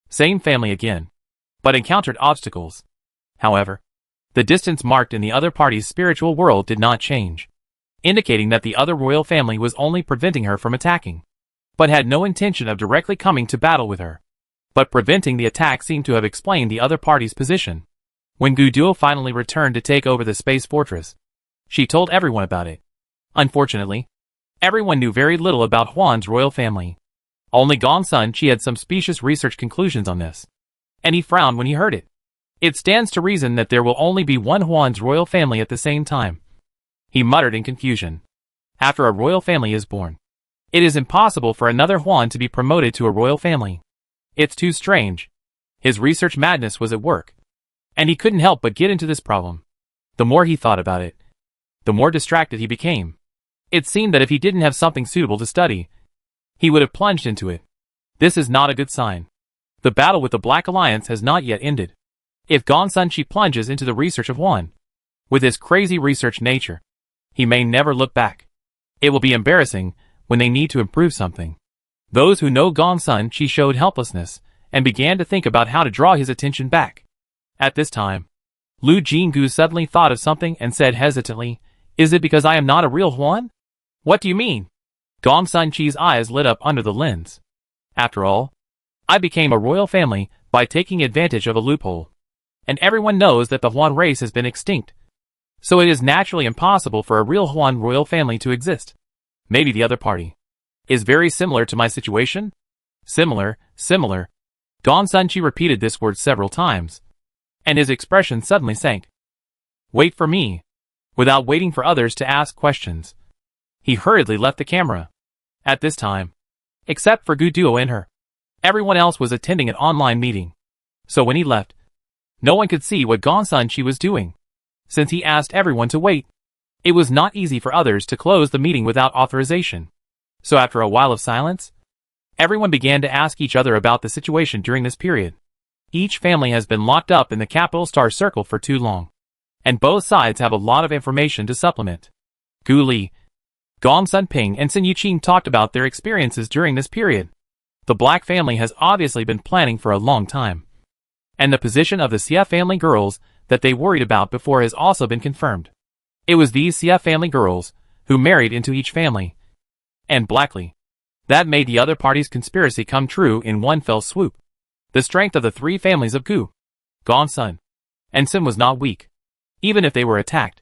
same family again, but encountered obstacles. However, the distance marked in the other party's spiritual world did not change, indicating that the other royal family was only preventing her from attacking, but had no intention of directly coming to battle with her. But preventing the attack seemed to have explained the other party's position. When Gu Duo finally returned to take over the space fortress, she told everyone about it. Unfortunately, everyone knew very little about Huan's royal family. Only Gong Sun Chi had some specious research conclusions on this, and he frowned when he heard it. It stands to reason that there will only be one Huan's royal family at the same time, he muttered in confusion. After a royal family is born, it is impossible for another Huan to be promoted to a royal family. It's too strange. His research madness was at work, and he couldn't help but get into this problem. The more he thought about it, the more distracted he became. It seemed that if he didn't have something suitable to study, he would have plunged into it. This is not a good sign. The battle with the Black Alliance has not yet ended. If Gong Sun Chi plunges into the research of Huan, with his crazy research nature, he may never look back. It will be embarrassing when they need to improve something. Those who know Gong Sun Chi showed helplessness and began to think about how to draw his attention back. At this time, Lu Jinggu suddenly thought of something and said hesitantly, "Is it because I am not a real Huan?" "What do you mean?" Gong Sun Chi's eyes lit up under the lens. "After all, I became a royal family by taking advantage of a loophole. And everyone knows that the Huan race has been extinct. So it is naturally impossible for a real Huan royal family to exist. Maybe the other party is very similar to my situation?" Similar. Gong Sun Chi repeated this word several times, and his expression suddenly sank. "Wait for me." Without waiting for others to ask questions, he hurriedly left the camera. At this time, except for Gu Duo and her, everyone else was attending an online meeting. So when he left, no one could see what Gong Sun Chi was doing. Since he asked everyone to wait, it was not easy for others to close the meeting without authorization. So after a while of silence, everyone began to ask each other about the situation during this period. Each family has been locked up in the capital star circle for too long, and both sides have a lot of information to supplement. Gu Li, Gong Sun Ping and Sun Yuqing talked about their experiences during this period. The Black family has obviously been planning for a long time, and the position of the Xia family girls that they worried about before has also been confirmed. It was these Xia family girls who married into each family, and Blackly, that made the other party's conspiracy come true in one fell swoop. The strength of the three families of Gu, Gong Sun, and Sim was not weak. Even if they were attacked,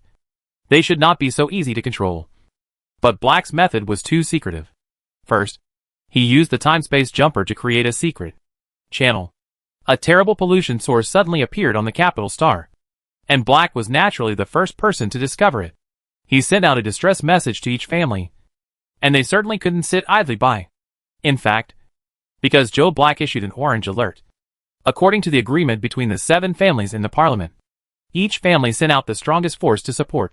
they should not be so easy to control. But Black's method was too secretive. First, he used the time-space jumper to create a secret channel. A terrible pollution source suddenly appeared on the capital star, and Black was naturally the first person to discover it. He sent out a distress message to each family, and they certainly couldn't sit idly by. In fact, because Joe Black issued an orange alert. According to the agreement between the 7 families in the parliament, each family sent out the strongest force to support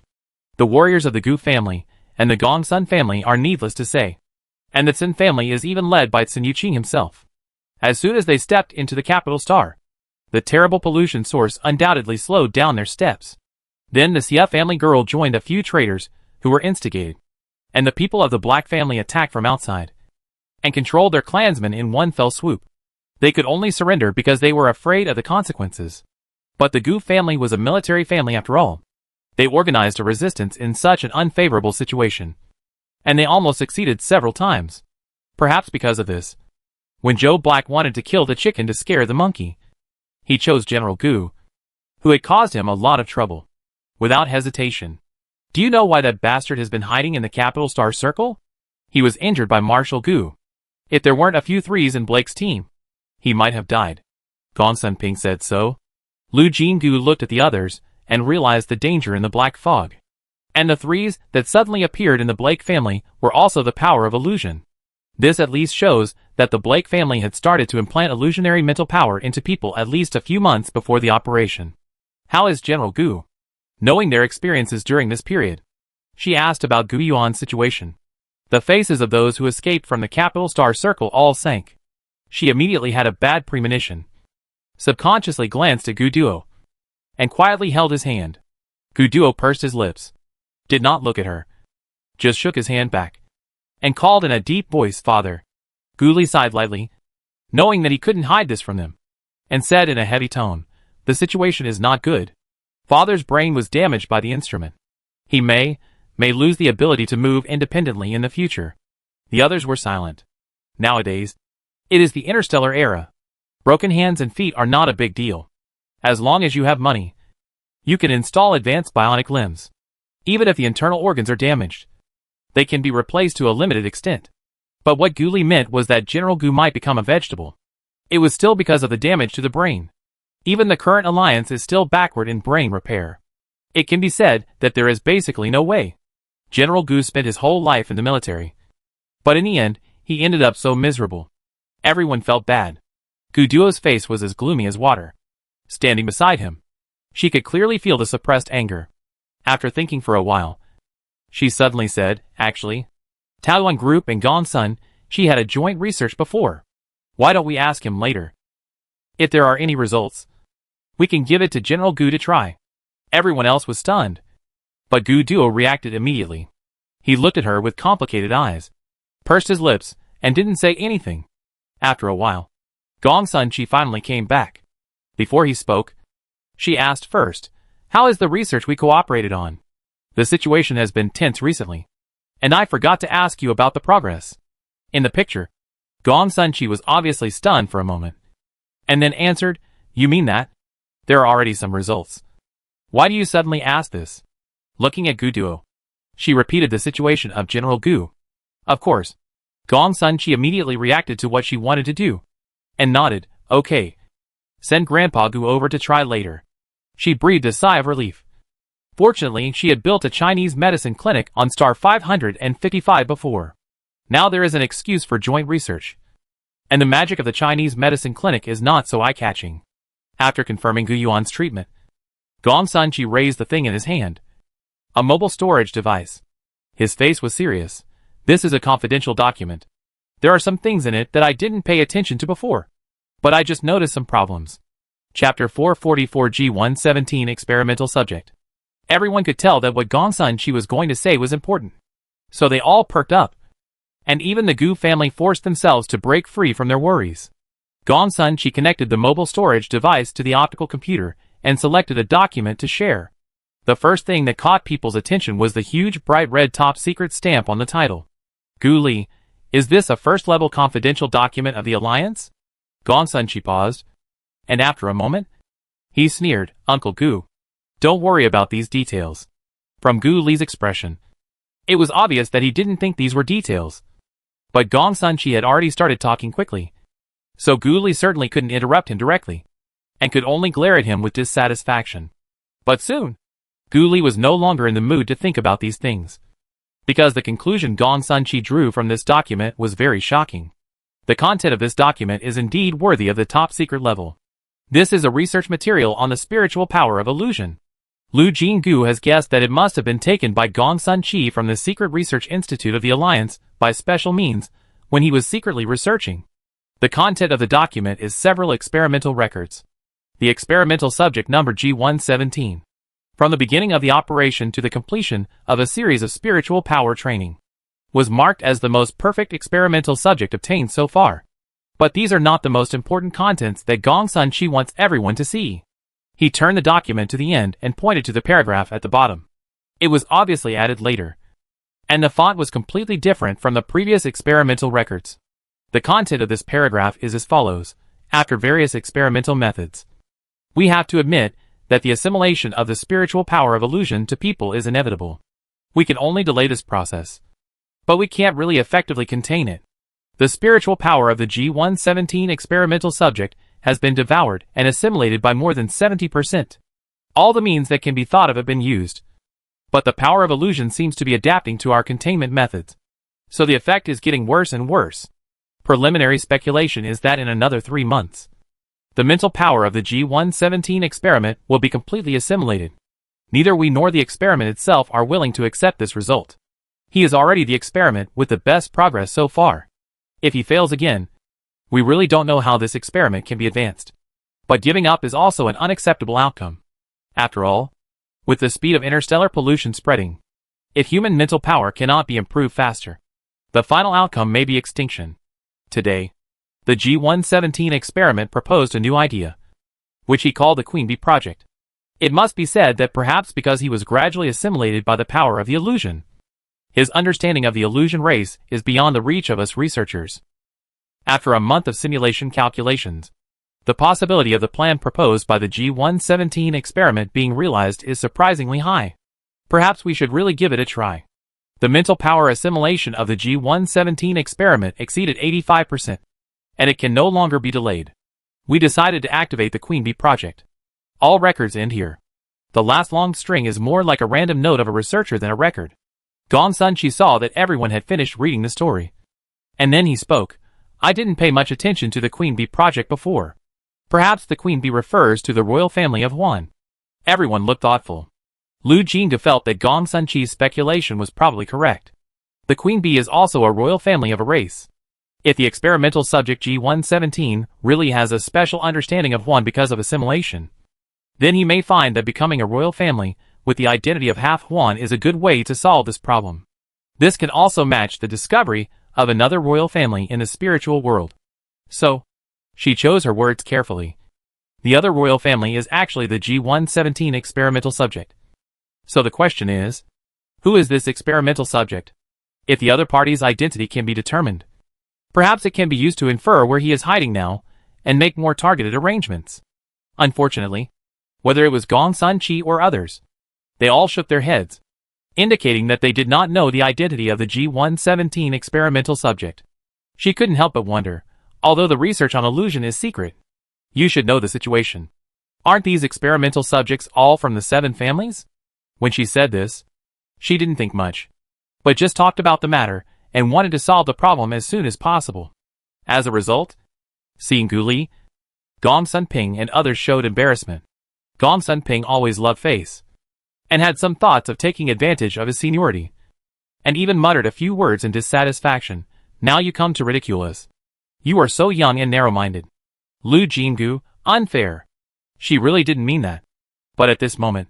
the warriors of the Gu family and the Gongsun family are needless to say. And the Tsin family is even led by Tsin Yuqing himself. As soon as they stepped into the capital star, the terrible pollution source undoubtedly slowed down their steps. Then the Xia family girl joined a few traders who were instigated, and the people of the Black family attacked from outside and controlled their clansmen in one fell swoop. They could only surrender because they were afraid of the consequences. But the Gu family was a military family after all. They organized a resistance in such an unfavorable situation, and they almost succeeded several times. Perhaps because of this, when Joe Black wanted to kill the chicken to scare the monkey, he chose General Gu, who had caused him a lot of trouble. Without hesitation. Do you know why that bastard has been hiding in the capital star circle? He was injured by Marshal Gu. If there weren't a few threes in Blake's team, he might have died. Gongsun Ping said so. Lu Jinggu looked at the others and realized the danger in the black fog. And the threes that suddenly appeared in the Blake family were also the power of illusion. This at least shows that the Blake family had started to implant illusionary mental power into people at least a few months before the operation. How is General Gu? Knowing their experiences during this period, she asked about Gu Yuan's situation. The faces of those who escaped from the capital star circle all sank. She immediately had a bad premonition. Subconsciously glanced at Gu Duo and quietly held his hand. Gu Duo pursed his lips, did not look at her, just shook his hand back, and called in a deep voice, "Father." Gu Li sighed lightly, knowing that he couldn't hide this from them, and said in a heavy tone, "The situation is not good. Father's brain was damaged by the instrument. He may lose the ability to move independently in the future." The others were silent. Nowadays, it is the interstellar era. Broken hands and feet are not a big deal. As long as you have money, you can install advanced bionic limbs. Even if the internal organs are damaged, they can be replaced to a limited extent. But what Gu Li meant was that General Gu might become a vegetable. It was still because of the damage to the brain. Even the current alliance is still backward in brain repair. It can be said that there is basically no way. General Gu spent his whole life in the military, but in the end, he ended up so miserable. Everyone felt bad. Gu Duo's face was as gloomy as water. Standing beside him, she could clearly feel the suppressed anger. After thinking for a while, she suddenly said, "Actually, Taoyuan Group and Gongsun, she had a joint research before. Why don't we ask him later? If there are any results, we can give it to General Gu to try." Everyone else was stunned, but Gu Duo reacted immediately. He looked at her with complicated eyes, pursed his lips, and didn't say anything. After a while, Gongsun Chi finally came back. Before he spoke, she asked first, "How is the research we cooperated on? The situation has been tense recently, and I forgot to ask you about the progress." In the picture, Gongsun Chi was obviously stunned for a moment, and then answered, "You mean that? There are already some results. Why do you suddenly ask this?" Looking at Gu Duo, she repeated the situation of General Gu. Of course, Gongsun Chi immediately reacted to what she wanted to do, and nodded, "Okay. Send Grandpa Gu over to try later." She breathed a sigh of relief. Fortunately, she had built a Chinese medicine clinic on star 555 before. Now there is an excuse for joint research. And the magic of the Chinese medicine clinic is not so eye-catching. After confirming Gu Yuan's treatment, Gongsun Chi raised the thing in his hand. A mobile storage device. His face was serious. "This is a confidential document. There are some things in it that I didn't pay attention to before, but I just noticed some problems." Chapter 444 G117 Experimental Subject. Everyone could tell that what Gongsun Chi was going to say was important, so they all perked up. And even the Gu family forced themselves to break free from their worries. Gongsun Chi connected the mobile storage device to the optical computer and selected a document to share. The first thing that caught people's attention was the huge bright red top secret stamp on the title. "Gu Li, is this a first-level confidential document of the Alliance?" Gongsun Chi paused, and after a moment, he sneered, "Uncle Gu, don't worry about these details." From Gu Li's expression, it was obvious that he didn't think these were details. But Gongsun Chi had already started talking quickly, so Gu Li certainly couldn't interrupt him directly, and could only glare at him with dissatisfaction. But soon, Gu Li was no longer in the mood to think about these things, because the conclusion Gongsun Chi drew from this document was very shocking. The content of this document is indeed worthy of the top secret level. This is a research material on the spiritual power of illusion. Lu Jinggu has guessed that it must have been taken by Gong Sun Chi from the Secret Research Institute of the Alliance by special means when he was secretly researching. The content of the document is several experimental records. The experimental subject number G117. From the beginning of the operation to the completion of a series of spiritual power training, was marked as the most perfect experimental subject obtained so far. But these are not the most important contents that Gong Sun Chi wants everyone to see. He turned the document to the end and pointed to the paragraph at the bottom. It was obviously added later, and the font was completely different from the previous experimental records. The content of this paragraph is as follows. After various experimental methods, we have to admit that the assimilation of the spiritual power of illusion to people is inevitable. We can only delay this process, but we can't really effectively contain it. The spiritual power of the G117 experimental subject has been devoured and assimilated by more than 70%. All the means that can be thought of have been used, but the power of illusion seems to be adapting to our containment methods. So the effect is getting worse and worse. Preliminary speculation is that in another 3 months, the mental power of the G117 experiment will be completely assimilated. Neither we nor the experiment itself are willing to accept this result. He is already the experiment with the best progress so far. If he fails again, we really don't know how this experiment can be advanced. But giving up is also an unacceptable outcome. After all, with the speed of interstellar pollution spreading, if human mental power cannot be improved faster, the final outcome may be extinction. Today, the G117 experiment proposed a new idea, which he called the Queen Bee Project. It must be said that perhaps because he was gradually assimilated by the power of the illusion, his understanding of the illusion race is beyond the reach of us researchers. After a month of simulation calculations, the possibility of the plan proposed by the G117 experiment being realized is surprisingly high. Perhaps we should really give it a try. The mental power assimilation of the G117 experiment exceeded 85%, and it can no longer be delayed. We decided to activate the Queen Bee Project. All records end here. The last long string is more like a random note of a researcher than a record. Gong Sun Chi saw that everyone had finished reading the story, and then he spoke. I didn't pay much attention to the Queen Bee Project before. Perhaps the Queen Bee refers to the royal family of Huan. Everyone looked thoughtful. Lu Jinggu felt that Gong Sun Chi's speculation was probably correct. The Queen Bee is also a royal family of a race. If the experimental subject G117 really has a special understanding of Huan because of assimilation, then he may find that becoming a royal family with the identity of half Huan is a good way to solve this problem. This can also match the discovery of another royal family in the spiritual world. So, she chose her words carefully. The other royal family is actually the G117 experimental subject. So the question is, who is this experimental subject? If the other party's identity can be determined, perhaps it can be used to infer where he is hiding now and make more targeted arrangements. Unfortunately, whether it was Gong Sun Chi or others, they all shook their heads, indicating that they did not know the identity of the G117 experimental subject. She couldn't help but wonder, although the research on illusion is secret, you should know the situation. Aren't these experimental subjects all from the 7 families? When she said this, she didn't think much, but just talked about the matter and wanted to solve the problem as soon as possible. As a result, seeing Gu Li, Gong Sun Ping and others showed embarrassment. Gong Sun Ping always loved face, and had some thoughts of taking advantage of his seniority, and even muttered a few words in dissatisfaction. Now you come to ridicule us. You are so young and narrow-minded. Lu Jinggu, unfair. She really didn't mean that. But at this moment,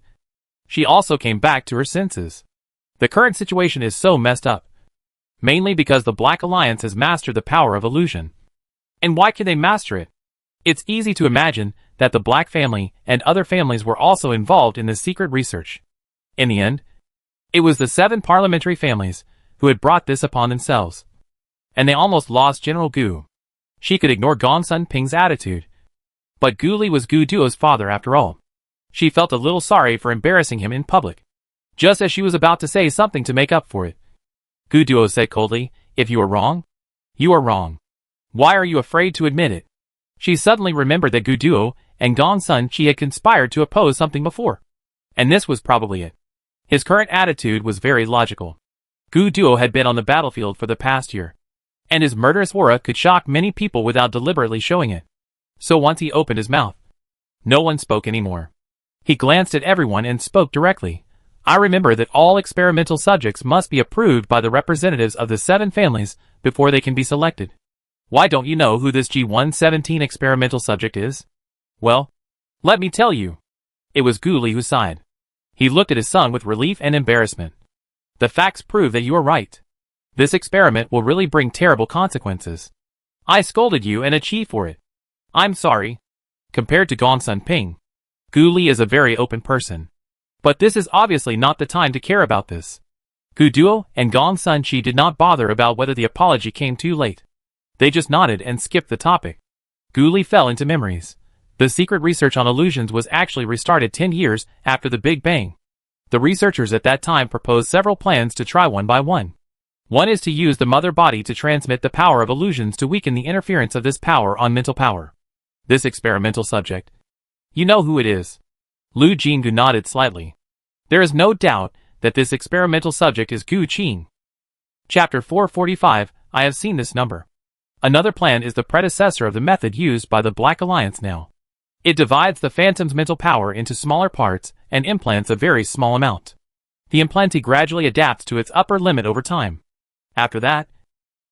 she also came back to her senses. The current situation is so messed up, mainly because the Black Alliance has mastered the power of illusion. And why can they master it? It's easy to imagine that the Black family and other families were also involved in the secret research. In the end, it was the 7 parliamentary families who had brought this upon themselves. And they almost lost General Gu. She could ignore Gong Sun Ping's attitude, but Gu Li was Gu Duo's father after all. She felt a little sorry for embarrassing him in public. Just as she was about to say something to make up for it, Gu Duo said coldly, if you are wrong, you are wrong. Why are you afraid to admit it? She suddenly remembered that Gu Duo and Gong Sun Chi had conspired to oppose something before. And this was probably it. His current attitude was very logical. Gu Duo had been on the battlefield for the past year, and his murderous aura could shock many people without deliberately showing it. So once he opened his mouth, no one spoke anymore. He glanced at everyone and spoke directly. I remember that all experimental subjects must be approved by the representatives of the 7 families before they can be selected. Why don't you know who this G117 experimental subject is? Well, let me tell you. It was Guli who sighed. He looked at his son with relief and embarrassment. The facts prove that you are right. This experiment will really bring terrible consequences. I scolded you and a chief for it. I'm sorry. Compared to Gongsun Ping, Guli is a very open person. But this is obviously not the time to care about this. Gu Duo and Gongsun Chi did not bother about whether the apology came too late. They just nodded and skipped the topic. Guli fell into memories. The secret research on illusions was actually restarted 10 years after the Big Bang. The researchers at that time proposed several plans to try one by one. One is to use the mother body to transmit the power of illusions to weaken the interference of this power on mental power. This experimental subject. You know who it is. Lu Jinggu nodded slightly. There is no doubt that this experimental subject is Gu Qing. Chapter 445, I have seen this number. Another plan is the predecessor of the method used by the Black Alliance now. It divides the phantom's mental power into smaller parts and implants a very small amount. The implantee gradually adapts to its upper limit over time. After that,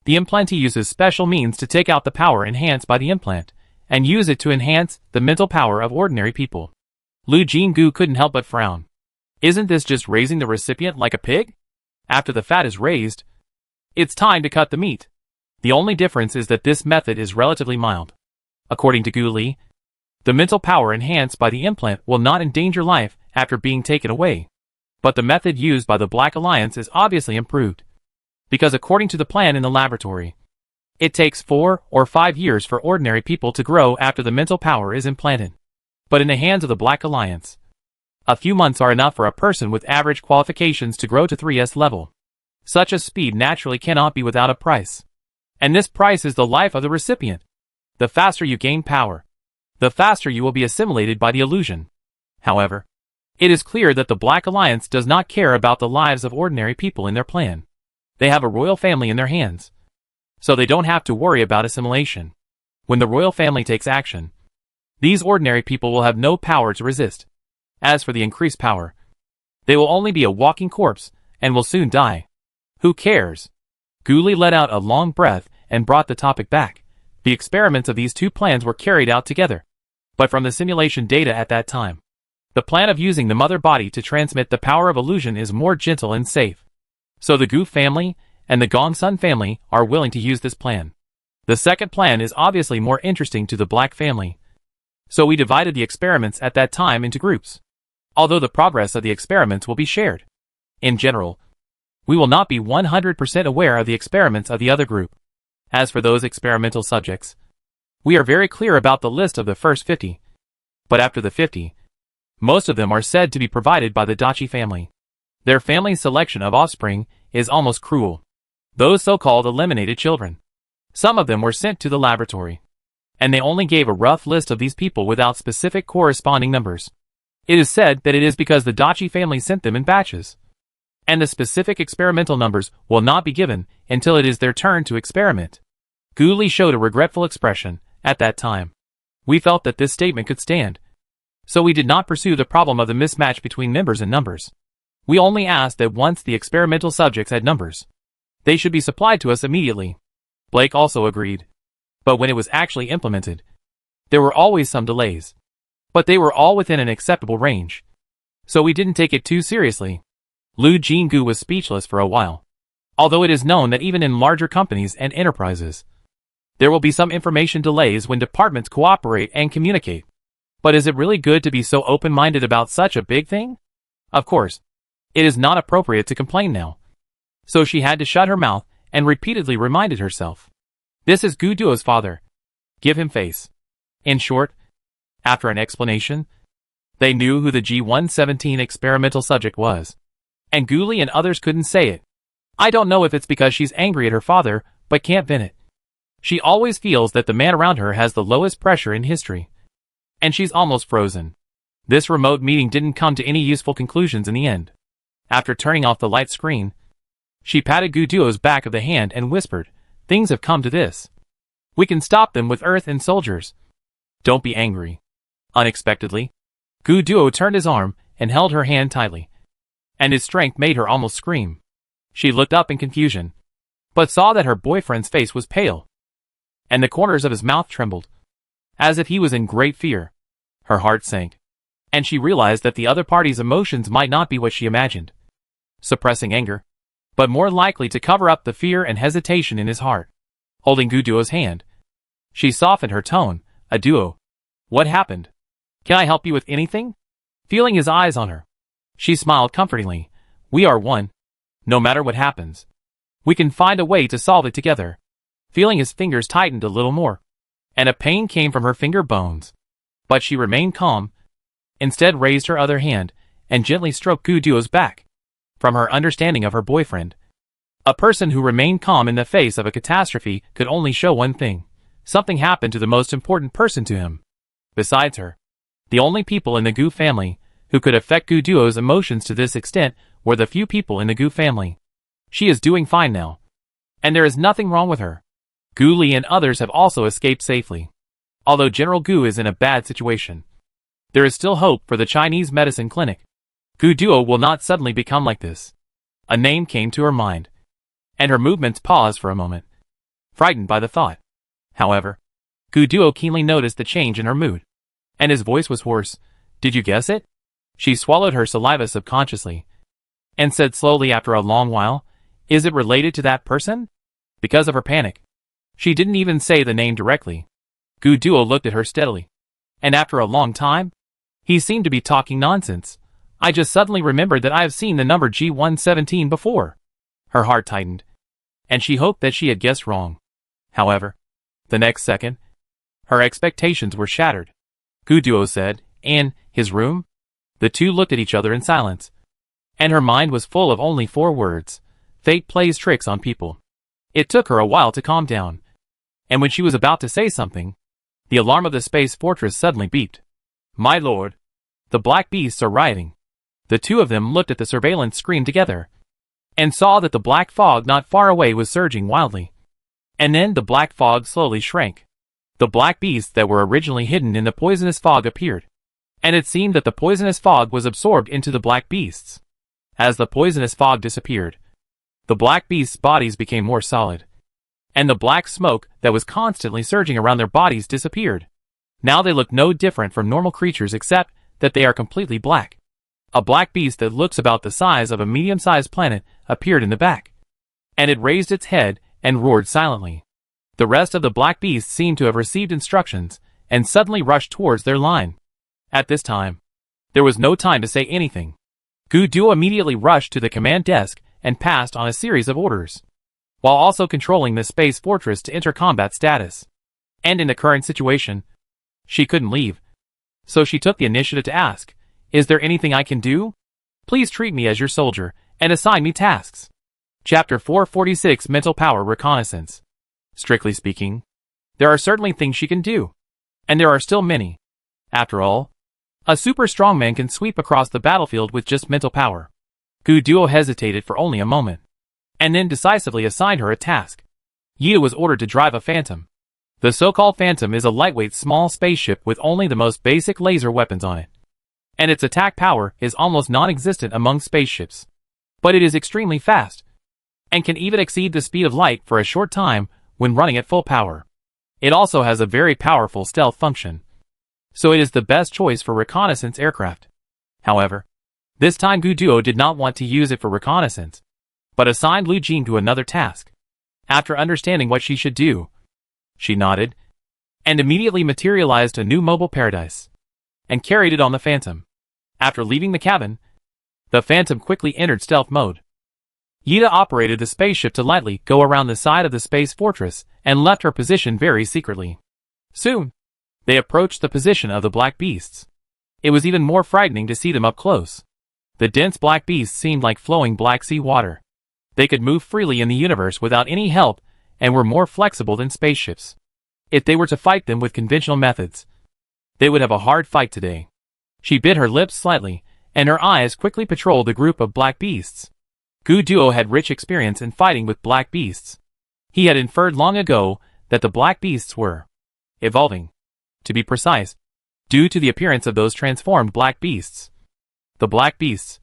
the implantee uses special means to take out the power enhanced by the implant and use it to enhance the mental power of ordinary people. Lu Jinggu couldn't help but frown. Isn't this just raising the recipient like a pig? After the fat is raised, it's time to cut the meat. The only difference is that this method is relatively mild. According to Gu Li, the mental power enhanced by the implant will not endanger life after being taken away. But the method used by the Black Alliance is obviously improved. Because according to the plan in the laboratory, it takes 4 or 5 years for ordinary people to grow after the mental power is implanted. But in the hands of the Black Alliance, a few months are enough for a person with average qualifications to grow to 3S level. Such a speed naturally cannot be without a price. And this price is the life of the recipient. The faster you gain power, the faster you will be assimilated by the illusion. However, it is clear that the Black Alliance does not care about the lives of ordinary people in their plan. They have a royal family in their hands, so they don't have to worry about assimilation. When the royal family takes action, these ordinary people will have no power to resist. As for the increased power, they will only be a walking corpse and will soon die. Who cares? Guli let out a long breath and brought the topic back. The experiments of these 2 plans were carried out together. But from the simulation data at that time, the plan of using the mother body to transmit the power of illusion is more gentle and safe. So the Gu family and the Gongsun family are willing to use this plan. The second plan is obviously more interesting to the Black family. So we divided the experiments at that time into groups. Although the progress of the experiments will be shared. In general, we will not be 100% aware of the experiments of the other group. As for those experimental subjects, we are very clear about the list of the first 50. But after the 50, most of them are said to be provided by the Dachi family. Their family's selection of offspring is almost cruel. Those so-called eliminated children. Some of them were sent to the laboratory. And they only gave a rough list of these people without specific corresponding numbers. It is said that it is because the Dachi family sent them in batches. And the specific experimental numbers will not be given until it is their turn to experiment. Gu Li showed a regretful expression at that time. We felt that this statement could stand. So we did not pursue the problem of the mismatch between members and numbers. We only asked that once the experimental subjects had numbers, they should be supplied to us immediately. Blake also agreed. But when it was actually implemented, there were always some delays. But they were all within an acceptable range. So we didn't take it too seriously. Lu Jinggu was speechless for a while. Although it is known that even in larger companies and enterprises, there will be some information delays when departments cooperate and communicate. But is it really good to be so open-minded about such a big thing? Of course, it is not appropriate to complain now. So she had to shut her mouth and repeatedly reminded herself. This is Gu Duo's father. Give him face. In short, after an explanation, they knew who the G117 experimental subject was. And Gu Li and others couldn't say it. I don't know if it's because she's angry at her father, but can't vent it. She always feels that the man around her has the lowest pressure in history. And she's almost frozen. This remote meeting didn't come to any useful conclusions in the end. After turning off the light screen, she patted Gu Duo's back of the hand and whispered, "Things have come to this. We can stop them with Earth and soldiers. Don't be angry." Unexpectedly, Gu Duo turned his arm and held her hand tightly, and his strength made her almost scream. She looked up in confusion, but saw that her boyfriend's face was pale, and the corners of his mouth trembled, as if he was in great fear. Her heart sank, and she realized that the other party's emotions might not be what she imagined, suppressing anger, but more likely to cover up the fear and hesitation in his heart. Holding Gu Duo's hand, she softened her tone. "A duo. What happened? Can I help you with anything?" Feeling his eyes on her, she smiled comfortingly. "We are one. No matter what happens, we can find a way to solve it together." Feeling his fingers tightened a little more, and a pain came from her finger bones. But she remained calm, instead raised her other hand, and gently stroked Gu Duo's back. From her understanding of her boyfriend, a person who remained calm in the face of a catastrophe could only show one thing. Something happened to the most important person to him. Besides her, the only people in the Gu family who could affect Gu Duo's emotions to this extent were the few people in the Gu family. She is doing fine now, and there is nothing wrong with her. Gu Li and others have also escaped safely. Although General Gu is in a bad situation, there is still hope for the Chinese medicine clinic. Gu Duo will not suddenly become like this. A name came to her mind, and her movements paused for a moment, frightened by the thought. However, Gu Duo keenly noticed the change in her mood, and his voice was hoarse. "Did you guess it?" She swallowed her saliva subconsciously, and said slowly after a long while, "Is it related to that person?" Because of her panic, she didn't even say the name directly. Gu Duo looked at her steadily, and after a long time, he seemed to be talking nonsense. "I just suddenly remembered that I have seen the number G117 before." Her heart tightened, and she hoped that she had guessed wrong. However, the next second, her expectations were shattered. Gu Duo said, "In his room?" The two looked at each other in silence, and her mind was full of only 4 words. Fate plays tricks on people. It took her a while to calm down, and when she was about to say something, the alarm of the space fortress suddenly beeped. "My lord, the black beasts are rioting." The two of them looked at the surveillance screen together, and saw that the black fog not far away was surging wildly. And then the black fog slowly shrank. The black beasts that were originally hidden in the poisonous fog appeared, and it seemed that the poisonous fog was absorbed into the black beasts. As the poisonous fog disappeared, the black beasts' bodies became more solid, and the black smoke that was constantly surging around their bodies disappeared. Now they look no different from normal creatures except that they are completely black. A black beast that looks about the size of a medium-sized planet appeared in the back, and it raised its head and roared silently. The rest of the black beasts seemed to have received instructions and suddenly rushed towards their line. At this time, there was no time to say anything. Gu Duo immediately rushed to the command desk and passed on a series of orders, while also controlling the space fortress to enter combat status. And in the current situation, she couldn't leave, so she took the initiative to ask, "Is there anything I can do? Please treat me as your soldier and assign me tasks." Chapter 446 Mental Power Reconnaissance. Strictly speaking, there are certainly things she can do, and there are still many. After all, a super strongman can sweep across the battlefield with just mental power. Gu Duo hesitated for only a moment, and then decisively assigned her a task. Yida was ordered to drive a Phantom. The so-called Phantom is a lightweight small spaceship with only the most basic laser weapons on it, and its attack power is almost non-existent among spaceships. But it is extremely fast, and can even exceed the speed of light for a short time when running at full power. It also has a very powerful stealth function, so it is the best choice for reconnaissance aircraft. However, this time Gu Duo did not want to use it for reconnaissance, but assigned Lu Jing to another task. After understanding what she should do, she nodded, and immediately materialized a new mobile paradise, and carried it on the Phantom. After leaving the cabin, the Phantom quickly entered stealth mode. Yida operated the spaceship to lightly go around the side of the space fortress and left her position very secretly. Soon, they approached the position of the black beasts. It was even more frightening to see them up close. The dense black beasts seemed like flowing Black Sea water. They could move freely in the universe without any help and were more flexible than spaceships. If they were to fight them with conventional methods, they would have a hard fight today. She bit her lips slightly, and her eyes quickly patrolled the group of black beasts. Gu Duo had rich experience in fighting with black beasts. He had inferred long ago that the black beasts were evolving. To be precise, due to the appearance of those transformed black beasts. The black beasts,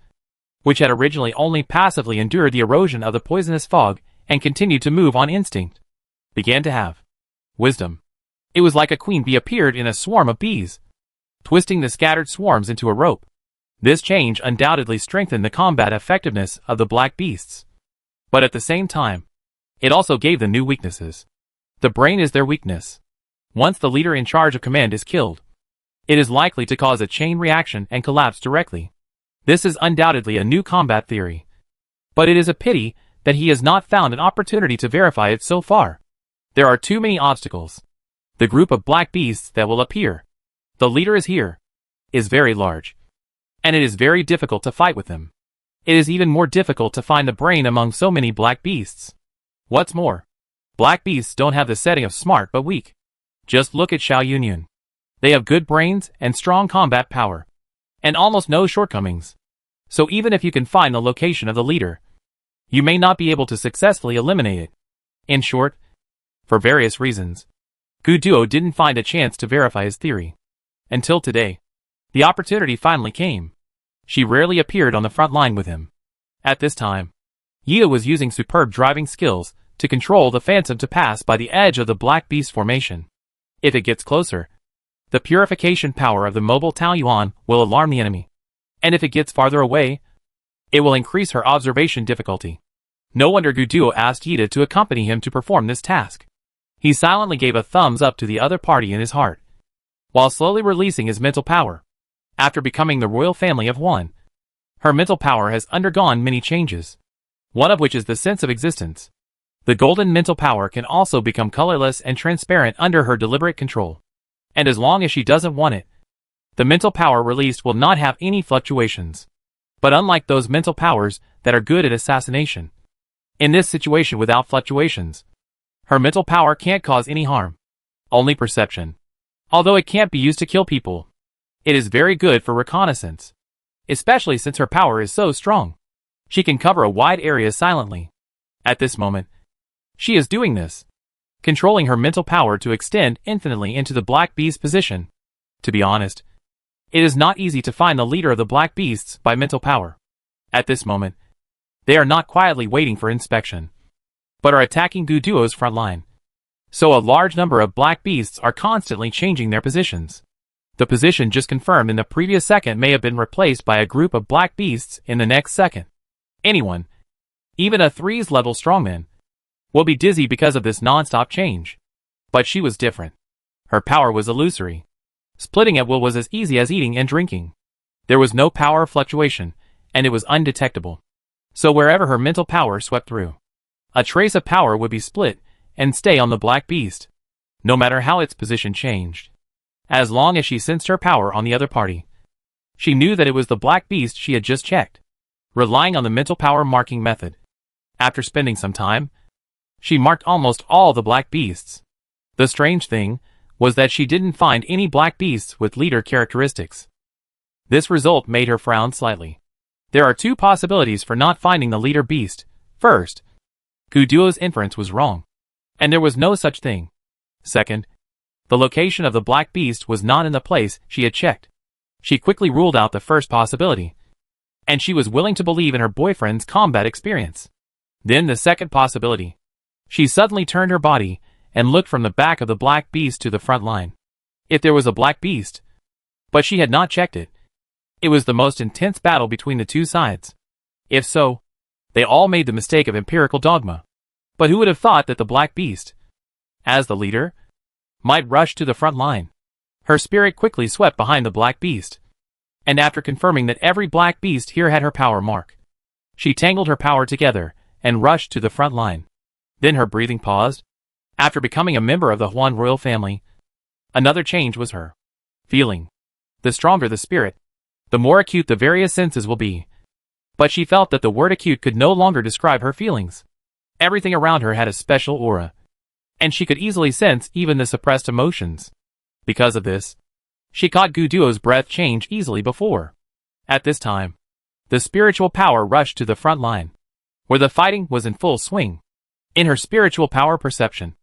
which had originally only passively endured the erosion of the poisonous fog and continued to move on instinct, began to have wisdom. It was like a queen bee appeared in a swarm of bees, twisting the scattered swarms into a rope. This change undoubtedly strengthened the combat effectiveness of the black beasts. But at the same time, it also gave them new weaknesses. The brain is their weakness. Once the leader in charge of command is killed, it is likely to cause a chain reaction and collapse directly. This is undoubtedly a new combat theory. But it is a pity that he has not found an opportunity to verify it so far. There are too many obstacles. The group of black beasts that will appear, the leader is here, is very large. And it is very difficult to fight with them. It is even more difficult to find the brain among so many black beasts. What's more, black beasts don't have the setting of smart but weak. Just look at Xiao Yunyun. They have good brains and strong combat power, and almost no shortcomings. So even if you can find the location of the leader, you may not be able to successfully eliminate it. In short, for various reasons, Gu Duo didn't find a chance to verify his theory. Until today, the opportunity finally came. She rarely appeared on the front line with him. At this time, Yida was using superb driving skills to control the Phantom to pass by the edge of the Black Beast formation. If it gets closer, the purification power of the mobile Taoyuan will alarm the enemy. And if it gets farther away, it will increase her observation difficulty. No wonder Gu Duo asked Yida to accompany him to perform this task. He silently gave a thumbs up to the other party in his heart, while slowly releasing his mental power. After becoming the royal family of one, her mental power has undergone many changes, one of which is the sense of existence. The golden mental power can also become colorless and transparent under her deliberate control. And as long as she doesn't want it, the mental power released will not have any fluctuations. But unlike those mental powers that are good at assassination, in this situation without fluctuations, her mental power can't cause any harm, only perception. Although it can't be used to kill people, it is very good for reconnaissance, especially since her power is so strong. She can cover a wide area silently. At this moment, she is doing this, controlling her mental power to extend infinitely into the Black Beast position. To be honest, it is not easy to find the leader of the Black Beasts by mental power. At this moment, they are not quietly waiting for inspection, but are attacking Gu Duo's front line. So a large number of Black Beasts are constantly changing their positions. The position just confirmed in the previous second may have been replaced by a group of Black Beasts in the next second. Anyone, even a 3's level strongman, will be dizzy because of this non-stop change. But she was different. Her power was illusory. Splitting at will was as easy as eating and drinking. There was no power fluctuation, and it was undetectable. So wherever her mental power swept through, a trace of power would be split and stay on the Black Beast, no matter how its position changed. As long as she sensed her power on the other party, she knew that it was the Black Beast she had just checked, relying on the mental power marking method. After spending some time, she marked almost all the Black Beasts. The strange thing was that she didn't find any Black Beasts with leader characteristics. This result made her frown slightly. There are two possibilities for not finding the leader beast. First, Gu Duo's inference was wrong, and there was no such thing. Second, the location of the Black Beast was not in the place she had checked. She quickly ruled out the first possibility, and she was willing to believe in her boyfriend's combat experience. Then the second possibility. She suddenly turned her body and looked from the back of the Black Beast to the front line. If there was a Black Beast, but she had not checked it, it was the most intense battle between the two sides. If so, they all made the mistake of empirical dogma. But who would have thought that the Black Beast, as the leader, might rush to the front line? Her spirit quickly swept behind the Black Beast, and after confirming that every Black Beast here had her power mark, she tangled her power together and rushed to the front line. Then her breathing paused. After becoming a member of the Huan royal family, another change was her feeling. The stronger the spirit, the more acute the various senses will be. But she felt that the word acute could no longer describe her feelings. Everything around her had a special aura, and she could easily sense even the suppressed emotions. Because of this, she caught Gu Duo's breath change easily before. At this time, the spiritual power rushed to the front line, where the fighting was in full swing. In her spiritual power perception,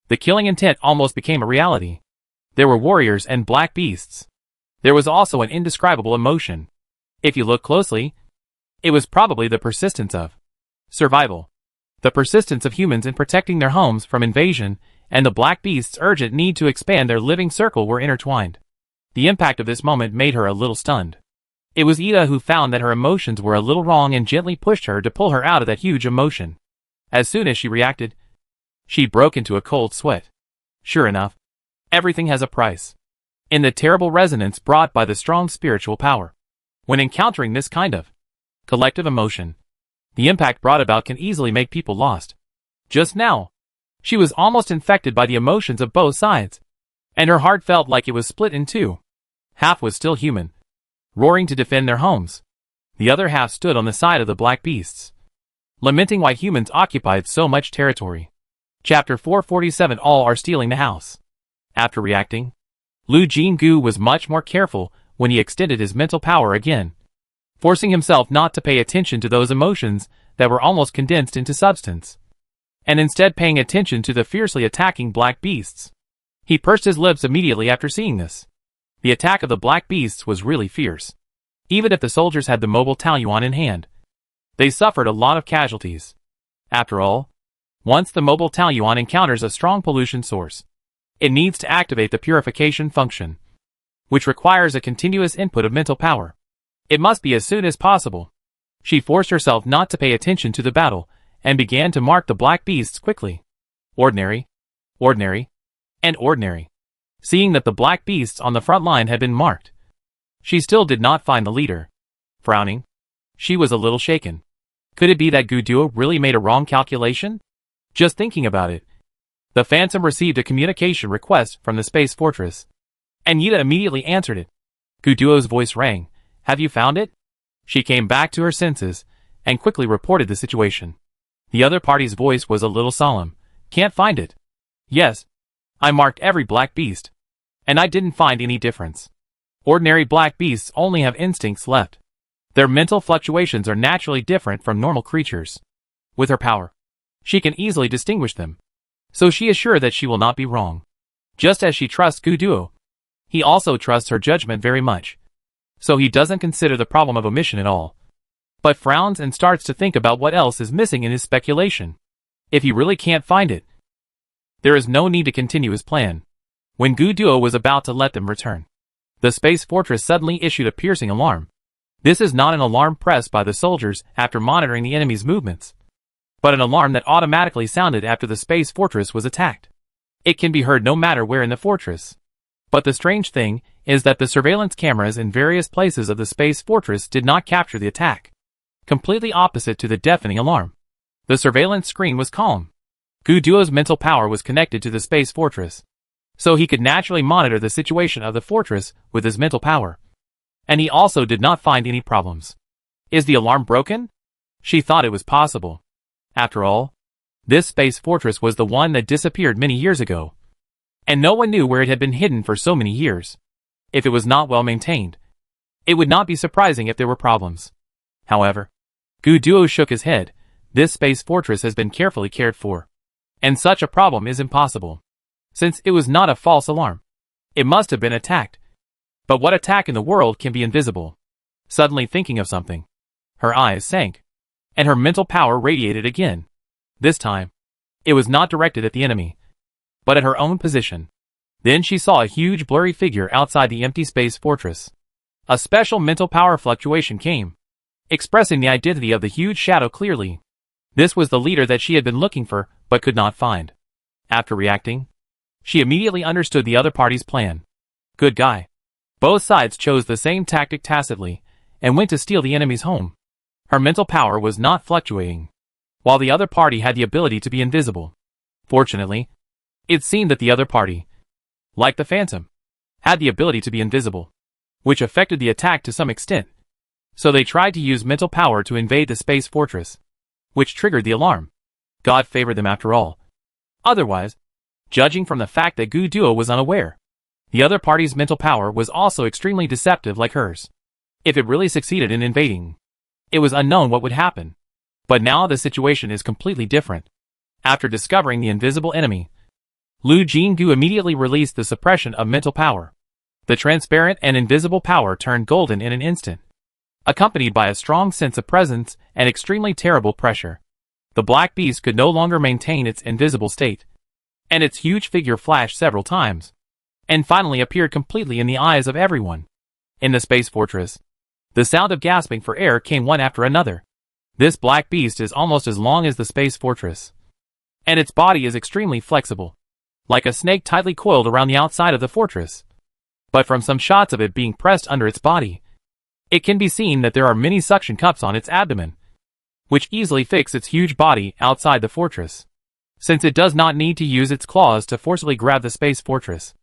the killing intent almost became a reality. There were warriors and Black Beasts, There was also an indescribable emotion. If you look closely, it was probably the persistence of survival. The persistence of humans in protecting their homes from invasion and the black beast's urgent need to expand their living circle were intertwined. The impact of this moment made her a little stunned. It was Ida who found that her emotions were a little wrong and gently pushed her to pull her out of that huge emotion. As soon as she reacted, she broke into a cold sweat. Sure enough, everything has a price. In the terrible resonance brought by the strong spiritual power. When encountering this kind of collective emotion, the impact brought about can easily make people lost. Just now, she was almost infected by the emotions of both sides, and her heart felt like it was split in two. Half was still human, roaring to defend their homes. The other half stood on the side of the black beasts, lamenting why humans occupied so much territory. Chapter 447. All are stealing the house. After reacting, Lu Jinggu was much more careful when he extended his mental power again, forcing himself not to pay attention to those emotions that were almost condensed into substance, and instead paying attention to the fiercely attacking black beasts. He pursed his lips immediately after seeing this. The attack of the black beasts was really fierce. Even if the soldiers had the mobile Taoyuan in hand, they suffered a lot of casualties. After all, once the mobile Taoyuan encounters a strong pollution source, it needs to activate the purification function, which requires a continuous input of mental power. It must be as soon as possible. She forced herself not to pay attention to the battle, and began to mark the black beasts quickly. Ordinary, ordinary, and ordinary. Seeing that the black beasts on the front line had been marked, she still did not find the leader. Frowning, she was a little shaken. Could it be that Guduo really made a wrong calculation? Just thinking about it, the Phantom received a communication request from the Space Fortress, and Yida immediately answered it. Guduo's voice rang. Have you found it? She came back to her senses, and quickly reported the situation. The other party's voice was a little solemn. Can't find it. Yes. I marked every black beast, and I didn't find any difference. Ordinary black beasts only have instincts left. Their mental fluctuations are naturally different from normal creatures. With her power, she can easily distinguish them, so she is sure that she will not be wrong. Just as she trusts Guduo, he also trusts her judgment very much, so he doesn't consider the problem of omission at all, but frowns and starts to think about what else is missing in his speculation. If he really can't find it, there is no need to continue his plan. When Guduo was about to let them return, the Space Fortress suddenly issued a piercing alarm. This is not an alarm pressed by the soldiers after monitoring the enemy's movements, but an alarm that automatically sounded after the Space Fortress was attacked. It can be heard no matter where in the fortress. But the strange thing is that the surveillance cameras in various places of the Space Fortress did not capture the attack. Completely opposite to the deafening alarm, the surveillance screen was calm. Guduo's mental power was connected to the Space Fortress, so he could naturally monitor the situation of the fortress with his mental power. And he also did not find any problems. Is the alarm broken? She thought it was possible. After all, this Space Fortress was the one that disappeared many years ago, and no one knew where it had been hidden for so many years. If it was not well maintained, it would not be surprising if there were problems. However, Guduo shook his head. This Space Fortress has been carefully cared for, and such a problem is impossible. Since it was not a false alarm, it must have been attacked. But what attack in the world can be invisible? Suddenly thinking of something, her eyes sank, and her mental power radiated again. This time, it was not directed at the enemy, but at her own position. Then she saw a huge blurry figure outside the empty Space Fortress. A special mental power fluctuation came, expressing the identity of the huge shadow clearly. This was the leader that she had been looking for, but could not find. After reacting, she immediately understood the other party's plan. Good guy. Both sides chose the same tactic tacitly, and went to steal the enemy's home. Her mental power was not fluctuating, while the other party had the ability to be invisible. Fortunately, it seemed that the other party, like the Phantom, had the ability to be invisible, which affected the attack to some extent. So they tried to use mental power to invade the Space Fortress, which triggered the alarm. God favored them after all. Otherwise, judging from the fact that Guduo was unaware, the other party's mental power was also extremely deceptive like hers. If it really succeeded in invading, it was unknown what would happen. But now the situation is completely different. After discovering the invisible enemy, Lu Jinggu immediately released the suppression of mental power. The transparent and invisible power turned golden in an instant, accompanied by a strong sense of presence and extremely terrible pressure. The black beast could no longer maintain its invisible state, and its huge figure flashed several times, and finally appeared completely in the eyes of everyone in the space fortress. The sound of gasping for air came one after another. This black beast is almost as long as the space fortress, and its body is extremely flexible, like a snake tightly coiled around the outside of the fortress. But from some shots of it being pressed under its body, it can be seen that there are many suction cups on its abdomen, which easily fix its huge body outside the fortress, since it does not need to use its claws to forcibly grab the space fortress.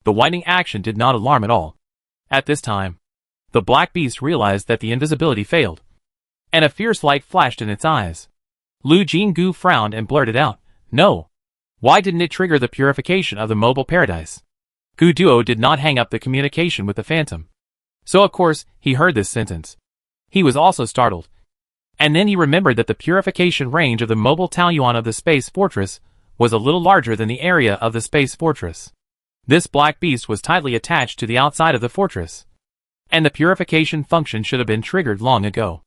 The winding action did not alarm at all. At this time, the black beast realized that the invisibility failed, and a fierce light flashed in its eyes. Lu Jingu frowned and blurted out, "No. Why didn't it trigger the purification of the mobile paradise?" Gu Duo did not hang up the communication with the phantom, so of course he heard this sentence. He was also startled, and then he remembered that the purification range of the mobile Taoyuan of the space fortress was a little larger than the area of the space fortress. This black beast was tightly attached to the outside of the fortress, and the purification function should have been triggered long ago.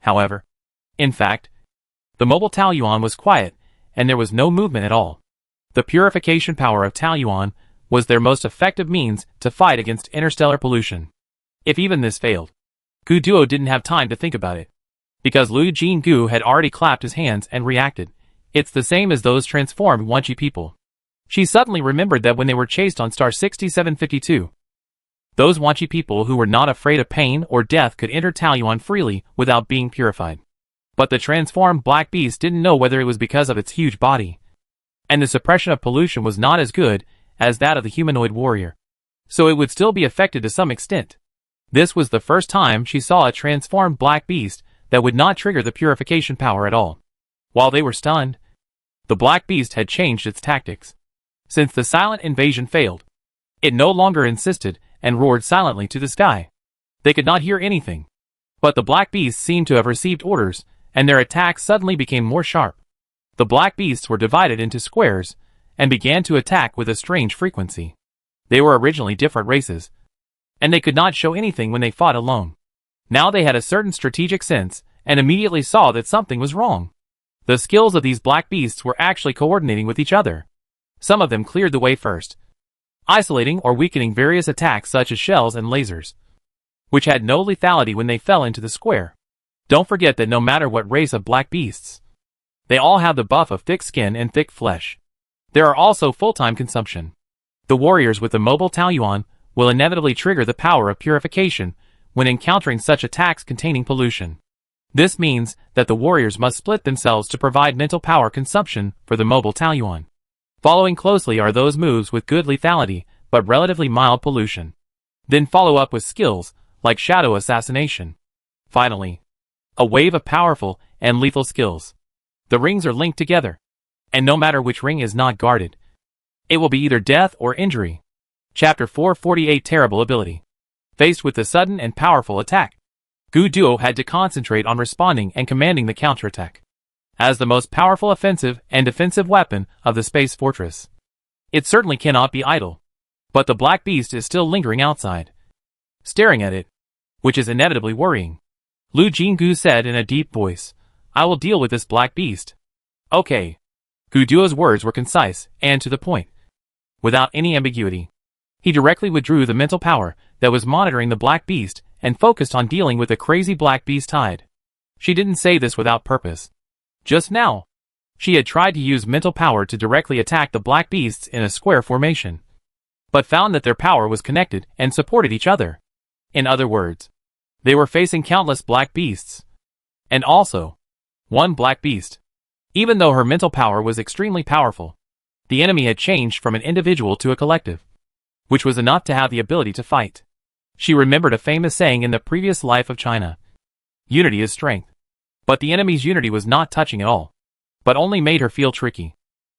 However, in fact, the mobile Taoyuan was quiet, and there was no movement at all. The purification power of Taoyuan was their most effective means to fight against interstellar pollution. If even this failed, Gu Duo didn't have time to think about it, because Lu Jingu had already clapped his hands and reacted. It's the same as those transformed Wanchi people. She suddenly remembered that when they were chased on star 6752, those Wanchi people who were not afraid of pain or death could enter Taoyuan freely without being purified. But the transformed black beast didn't know whether it was because of its huge body, and the suppression of pollution was not as good as that of the humanoid warrior, so it would still be affected to some extent. This was the first time she saw a transformed black beast that would not trigger the purification power at all. While they were stunned, the black beast had changed its tactics. Since the silent invasion failed, it no longer insisted and roared silently to the sky. They could not hear anything, but the black beasts seemed to have received orders, and their attacks suddenly became more sharp. The black beasts were divided into squares and began to attack with a strange frequency. They were originally different races, and they could not show anything when they fought alone. Now they had a certain strategic sense and immediately saw that something was wrong. The skills of these black beasts were actually coordinating with each other. Some of them cleared the way first, isolating or weakening various attacks such as shells and lasers, which had no lethality when they fell into the square. Don't forget that no matter what race of black beasts, they all have the buff of thick skin and thick flesh. There are also full-time consumption. The warriors with the mobile Taoyuan will inevitably trigger the power of purification when encountering such attacks containing pollution. This means that the warriors must split themselves to provide mental power consumption for the mobile Taoyuan. Following closely are those moves with good lethality but relatively mild pollution. Then follow up with skills like shadow assassination. Finally, a wave of powerful and lethal skills. The rings are linked together, and no matter which ring is not guarded, it will be either death or injury. Chapter 448 Terrible Ability. Faced with the sudden and powerful attack, Gu Duo had to concentrate on responding and commanding the counterattack. As the most powerful offensive and defensive weapon of the space fortress, it certainly cannot be idle. But the black beast is still lingering outside, staring at it, which is inevitably worrying. Lu Jingu said in a deep voice, "I will deal with this black beast." Okay. Gu Duo's words were concise and to the point, without any ambiguity. He directly withdrew the mental power that was monitoring the black beast and focused on dealing with the crazy black beast tide. She didn't say this without purpose. Just now, she had tried to use mental power to directly attack the black beasts in a square formation, but found that their power was connected and supported each other. In other words, they were facing countless black beasts, and also one black beast. Even though her mental power was extremely powerful, the enemy had changed from an individual to a collective, which was enough to have the ability to fight. She remembered a famous saying in the previous life of China: "Unity is strength." But the enemy's unity was not touching at all, but only made her feel tricky.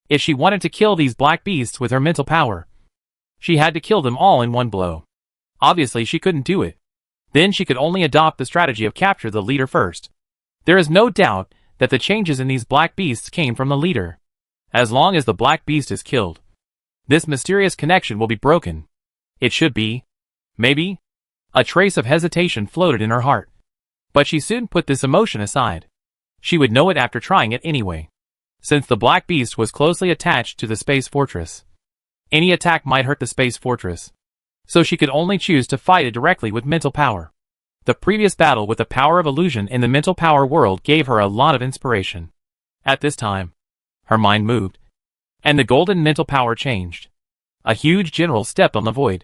If she wanted to kill these black beasts with her mental power, she had to kill them all in one blow. Obviously she couldn't do it. Then she could only adopt the strategy of capture the leader first. There is no doubt that the changes in these black beasts came from the leader. As long as the black beast is killed, this mysterious connection will be broken. It should be. Maybe? A trace of hesitation floated in her heart. But she soon put this emotion aside. She would know it after trying it anyway. Since the Black Beast was closely attached to the space fortress, any attack might hurt the space fortress. So she could only choose to fight it directly with mental power. The previous battle with the power of illusion in the mental power world gave her a lot of inspiration. At this time, her mind moved, and the golden mental power changed. A huge general stepped on the void.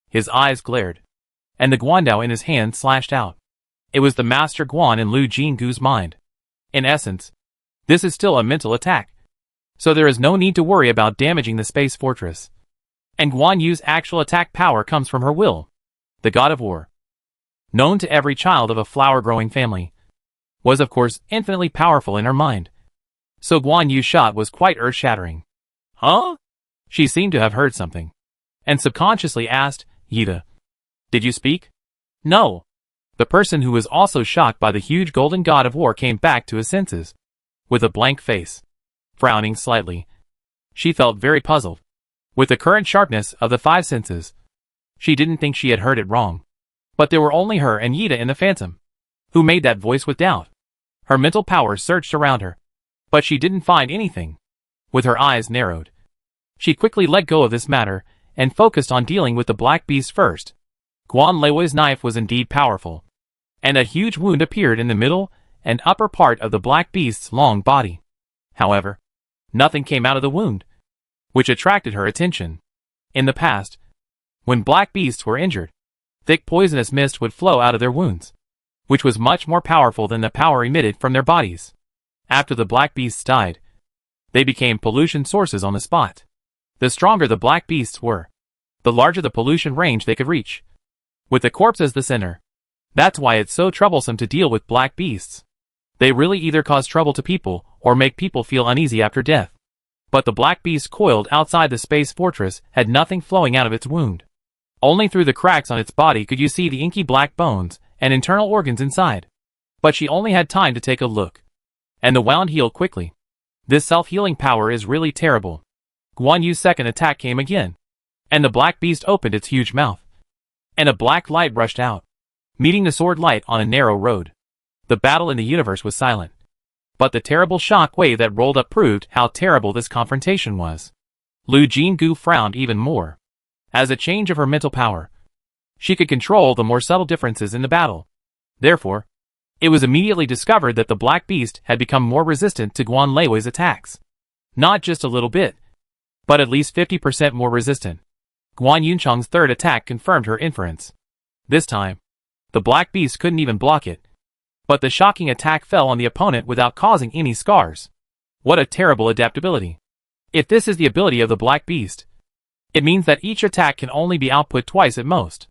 His eyes glared, and the guandao in his hand slashed out. It was the Master Guan in Lu Jingu's mind. In essence, this is still a mental attack, so there is no need to worry about damaging the space fortress. And Guan Yu's actual attack power comes from her will. The god of war, known to every child of a flower-growing family, was of course infinitely powerful in her mind. So Guan Yu's shot was quite earth-shattering. Huh? She seemed to have heard something, and subconsciously asked, Yida, did you speak? No. The person who was also shocked by the huge golden god of war came back to his senses. With a blank face, frowning slightly, she felt very puzzled. With the current sharpness of the five senses, she didn't think she had heard it wrong. But there were only her and Yida in the phantom, who made that voice with doubt. Her mental power searched around her, but she didn't find anything. With her eyes narrowed, she quickly let go of this matter and focused on dealing with the Black Beast first. Guan Leiwei's knife was indeed powerful, and a huge wound appeared in the middle and upper part of the Black Beast's long body. However, nothing came out of the wound, which attracted her attention. In the past, when Black Beasts were injured, thick poisonous mist would flow out of their wounds, which was much more powerful than the power emitted from their bodies. After the Black Beasts died, they became pollution sources on the spot. The stronger the Black Beasts were, the larger the pollution range they could reach, with the corpse as the center. That's why it's so troublesome to deal with Black Beasts. They really either cause trouble to people or make people feel uneasy after death. But the Black Beast coiled outside the space fortress had nothing flowing out of its wound. Only through the cracks on its body could you see the inky black bones and internal organs inside. But she only had time to take a look, and the wound healed quickly. This self-healing power is really terrible. Guan Yu's second attack came again, and the Black Beast opened its huge mouth, and a black light rushed out, meeting the sword light on a narrow road. The battle in the universe was silent, but the terrible shock wave that rolled up proved how terrible this confrontation was. Lu Jingu frowned even more. As a change of her mental power, she could control the more subtle differences in the battle. Therefore, it was immediately discovered that the Black Beast had become more resistant to Guan Leiwei's attacks. Not just a little bit, but at least 50% more resistant. Guan Yuncheng's third attack confirmed her inference. This time, the Black Beast couldn't even block it. But the shocking attack fell on the opponent without causing any scars. What a terrible adaptability. If this is the ability of the Black Beast, it means that each attack can only be output twice at most.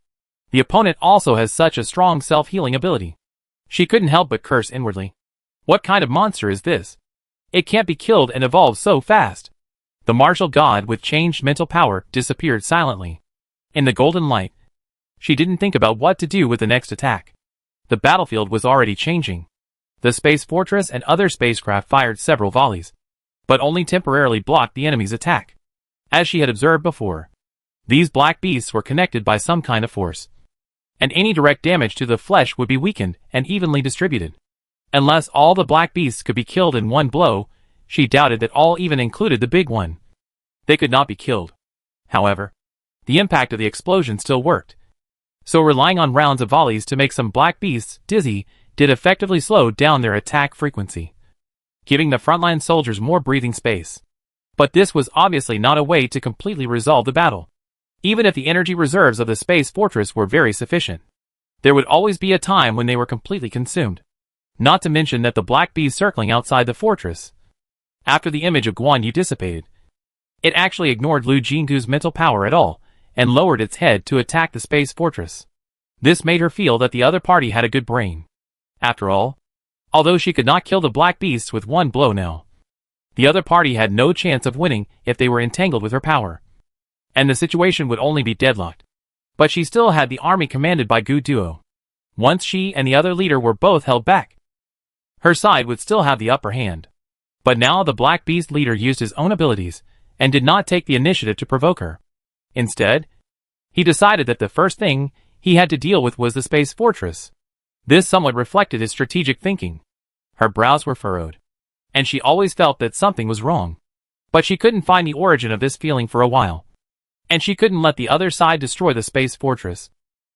The opponent also has such a strong self-healing ability. She couldn't help but curse inwardly. What kind of monster is this? It can't be killed and evolve so fast. The martial god with changed mental power disappeared silently. In the golden light, she didn't think about what to do with the next attack. The battlefield was already changing. The space fortress and other spacecraft fired several volleys, but only temporarily blocked the enemy's attack. As she had observed before, these Black Beasts were connected by some kind of force, and any direct damage to the flesh would be weakened and evenly distributed. Unless all the Black Beasts could be killed in one blow, she doubted that all even included the big one. They could not be killed. However, the impact of the explosion still worked. So relying on rounds of volleys to make some Black Beasts dizzy did effectively slow down their attack frequency, giving the frontline soldiers more breathing space. But this was obviously not a way to completely resolve the battle. Even if the energy reserves of the space fortress were very sufficient, there would always be a time when they were completely consumed. Not to mention that the Black Beast circling outside the fortress, after the image of Guan Yu dissipated, it actually ignored Lu Jingu's mental power at all, and lowered its head to attack the space fortress. This made her feel that the other party had a good brain. After all, although she could not kill the Black Beasts with one blow now, the other party had no chance of winning if they were entangled with her power, and the situation would only be deadlocked. But she still had the army commanded by Gu Duo. Once she and the other leader were both held back, her side would still have the upper hand. But now the Black Beast leader used his own abilities, and did not take the initiative to provoke her. Instead, He decided that the first thing he had to deal with was the space fortress. This somewhat reflected his strategic thinking. Her brows were furrowed, and she always felt that something was wrong. But she couldn't find the origin of this feeling for a while. And she couldn't let the other side destroy the space fortress.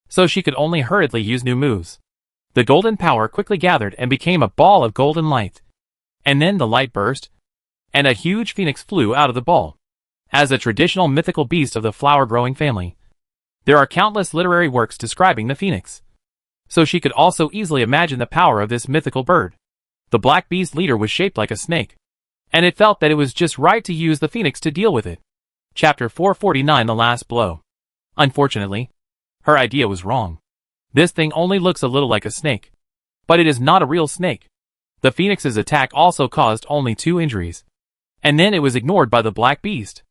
So she could only hurriedly use new moves. The golden power quickly gathered and became a ball of golden light. And then the light burst, and a huge phoenix flew out of the ball. As a traditional mythical beast of the flower-growing family, there are countless literary works describing the phoenix. So she could also easily imagine the power of this mythical bird. The black beast leader was shaped like a snake, and it felt that it was just right to use the phoenix to deal with it. Chapter 449, The Last Blow. Unfortunately, her idea was wrong. This thing only looks a little like a snake, but it is not a real snake. The phoenix's attack also caused only 2 injuries, and then it was ignored by the black beast.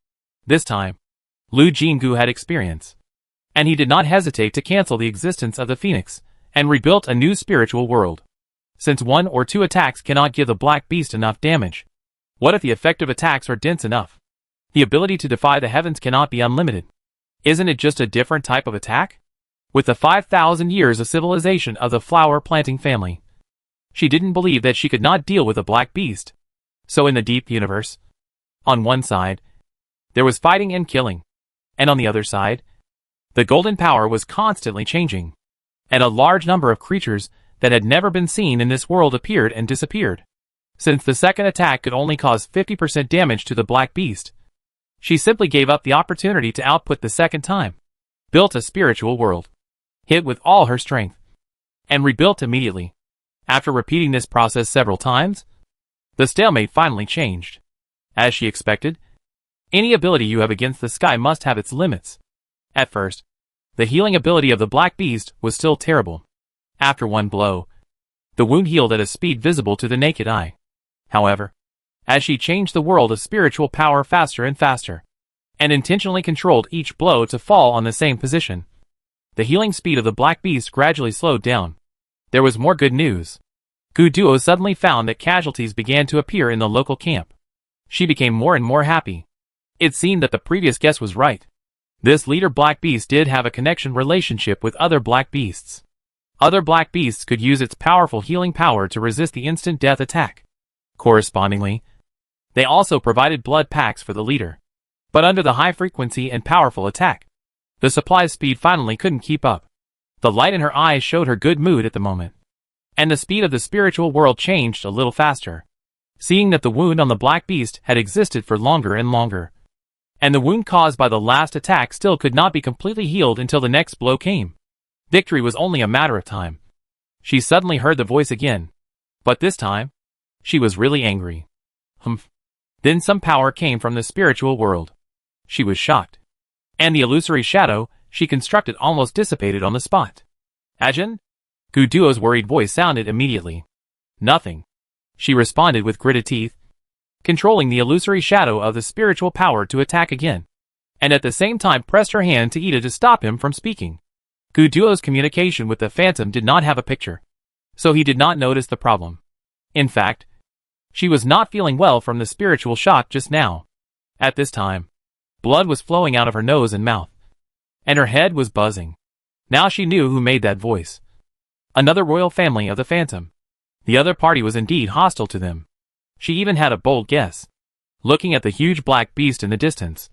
This time, Lu Jingu had experience, and he did not hesitate to cancel the existence of the phoenix and rebuilt a new spiritual world. Since 1 or 2 attacks cannot give the black beast enough damage, what if the effective attacks are dense enough? The ability to defy the heavens cannot be unlimited. Isn't it just a different type of attack? With the 5,000 years of civilization of the flower-planting family, she didn't believe that she could not deal with a black beast. So in the deep universe, on one side, there was fighting and killing, and on the other side, the golden power was constantly changing, and a large number of creatures that had never been seen in this world appeared and disappeared. Since the second attack could only cause 50% damage to the black beast, she simply gave up the opportunity to output the second time, built a spiritual world, hit with all her strength, and rebuilt immediately. After repeating this process several times, the stalemate finally changed. As she expected, any ability you have against the sky must have its limits. At first, the healing ability of the black beast was still terrible. After 1 blow, the wound healed at a speed visible to the naked eye. However, as she changed the world of spiritual power faster and faster, and intentionally controlled each blow to fall on the same position, the healing speed of the black beast gradually slowed down. There was more good news. Gu Duo suddenly found that casualties began to appear in the local camp. She became more and more happy. It seemed that the previous guess was right. This leader black beast did have a connection relationship with other black beasts. Other black beasts could use its powerful healing power to resist the instant death attack. Correspondingly, they also provided blood packs for the leader. But under the high frequency and powerful attack, the supply speed finally couldn't keep up. The light in her eyes showed her good mood at the moment, and the speed of the spiritual world changed a little faster. Seeing that the wound on the black beast had existed for longer and longer, and the wound caused by the last attack still could not be completely healed until the next blow came. Victory was only a matter of time. She suddenly heard the voice again, but this time, she was really angry. Humph. Then some power came from the spiritual world. She was shocked, and the illusory shadow she constructed almost dissipated on the spot. Ajin? Gu Duo's worried voice sounded immediately. Nothing. She responded with gritted teeth, controlling the illusory shadow of the spiritual power to attack again, and at the same time pressed her hand to Ida to stop him from speaking. Gu Duo's communication with the phantom did not have a picture, so he did not notice the problem. In fact, she was not feeling well from the spiritual shock just now. At this time, blood was flowing out of her nose and mouth, and her head was buzzing. Now she knew who made that voice. Another royal family of the phantom. The other party was indeed hostile to them. She even had a bold guess. Looking at the huge black beast in the distance,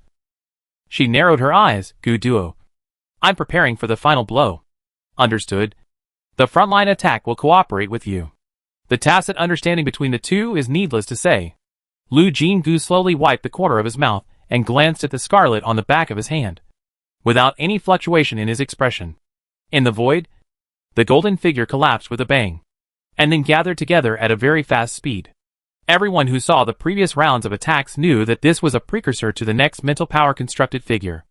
she narrowed her eyes. Gu Duo, I'm preparing for the final blow. Understood. The frontline attack will cooperate with you. The tacit understanding between the two is needless to say. Lu Jingu slowly wiped the corner of his mouth and glanced at the scarlet on the back of his hand, without any fluctuation in his expression. In the void, the golden figure collapsed with a bang, and then gathered together at a very fast speed. Everyone who saw the previous rounds of attacks knew that this was a precursor to the next mental power constructed figure.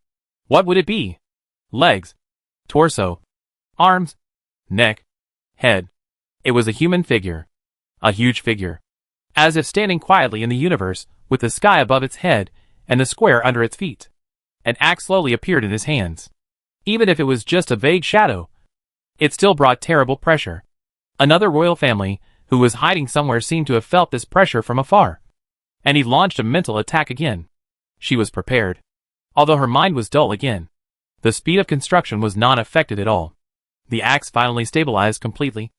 What would it be? Legs, torso, arms, neck, head. It was a human figure. A huge figure. As if standing quietly in the universe, with the sky above its head and the square under its feet. An axe slowly appeared in his hands. Even if it was just a vague shadow, it still brought terrible pressure. Another royal family, who was hiding somewhere, seemed to have felt this pressure from afar, and he launched a mental attack again. She was prepared, although her mind was dull again. The speed of construction was not affected at all. The axe finally stabilized completely,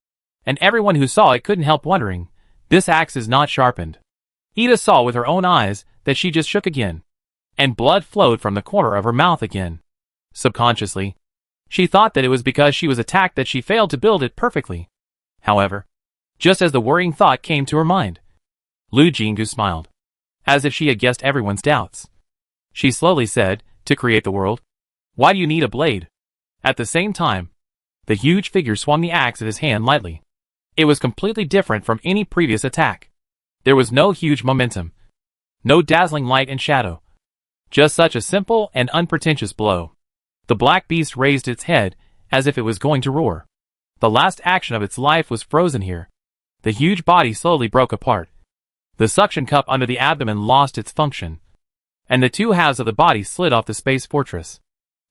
and everyone who saw it couldn't help wondering, this axe is not sharpened. Ida saw with her own eyes that she just shook again, and blood flowed from the corner of her mouth again. Subconsciously, she thought that it was because she was attacked that she failed to build it perfectly. However, just as the worrying thought came to her mind, Lu Jingu smiled, as if she had guessed everyone's doubts. She slowly said, to create the world, why do you need a blade? At the same time, the huge figure swung the axe in his hand lightly. It was completely different from any previous attack. There was no huge momentum, no dazzling light and shadow, just such a simple and unpretentious blow. The black beast raised its head as if it was going to roar. The last action of its life was frozen here. The huge body slowly broke apart. The suction cup under the abdomen lost its function, and the two halves of the body slid off the space fortress.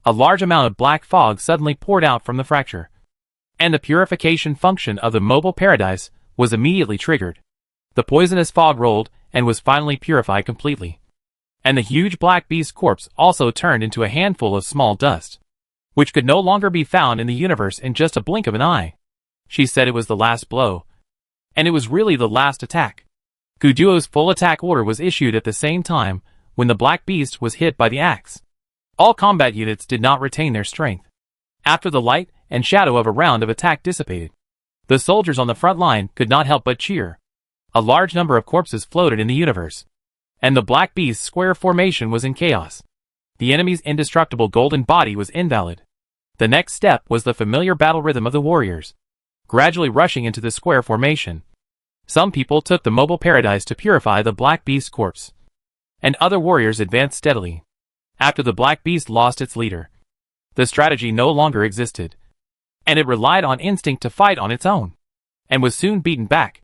A large amount of black fog suddenly poured out from the fracture, and the purification function of the mobile paradise was immediately triggered. The poisonous fog rolled and was finally purified completely, and the huge black beast corpse also turned into a handful of small dust, which could no longer be found in the universe in just a blink of an eye. She said it was the last blow, and it was really the last attack. Guduo's full attack order was issued at the same time when the black beast was hit by the axe. All combat units did not retain their strength. After the light and shadow of a round of attack dissipated, the soldiers on the front line could not help but cheer. A large number of corpses floated in the universe, and the black beast's square formation was in chaos. The enemy's indestructible golden body was invalid. The next step was the familiar battle rhythm of the warriors, gradually rushing into the square formation. Some people took the mobile paradise to purify the black beast's corpse, and other warriors advanced steadily. After the black beast lost its leader, the strategy no longer existed, and it relied on instinct to fight on its own, and was soon beaten back.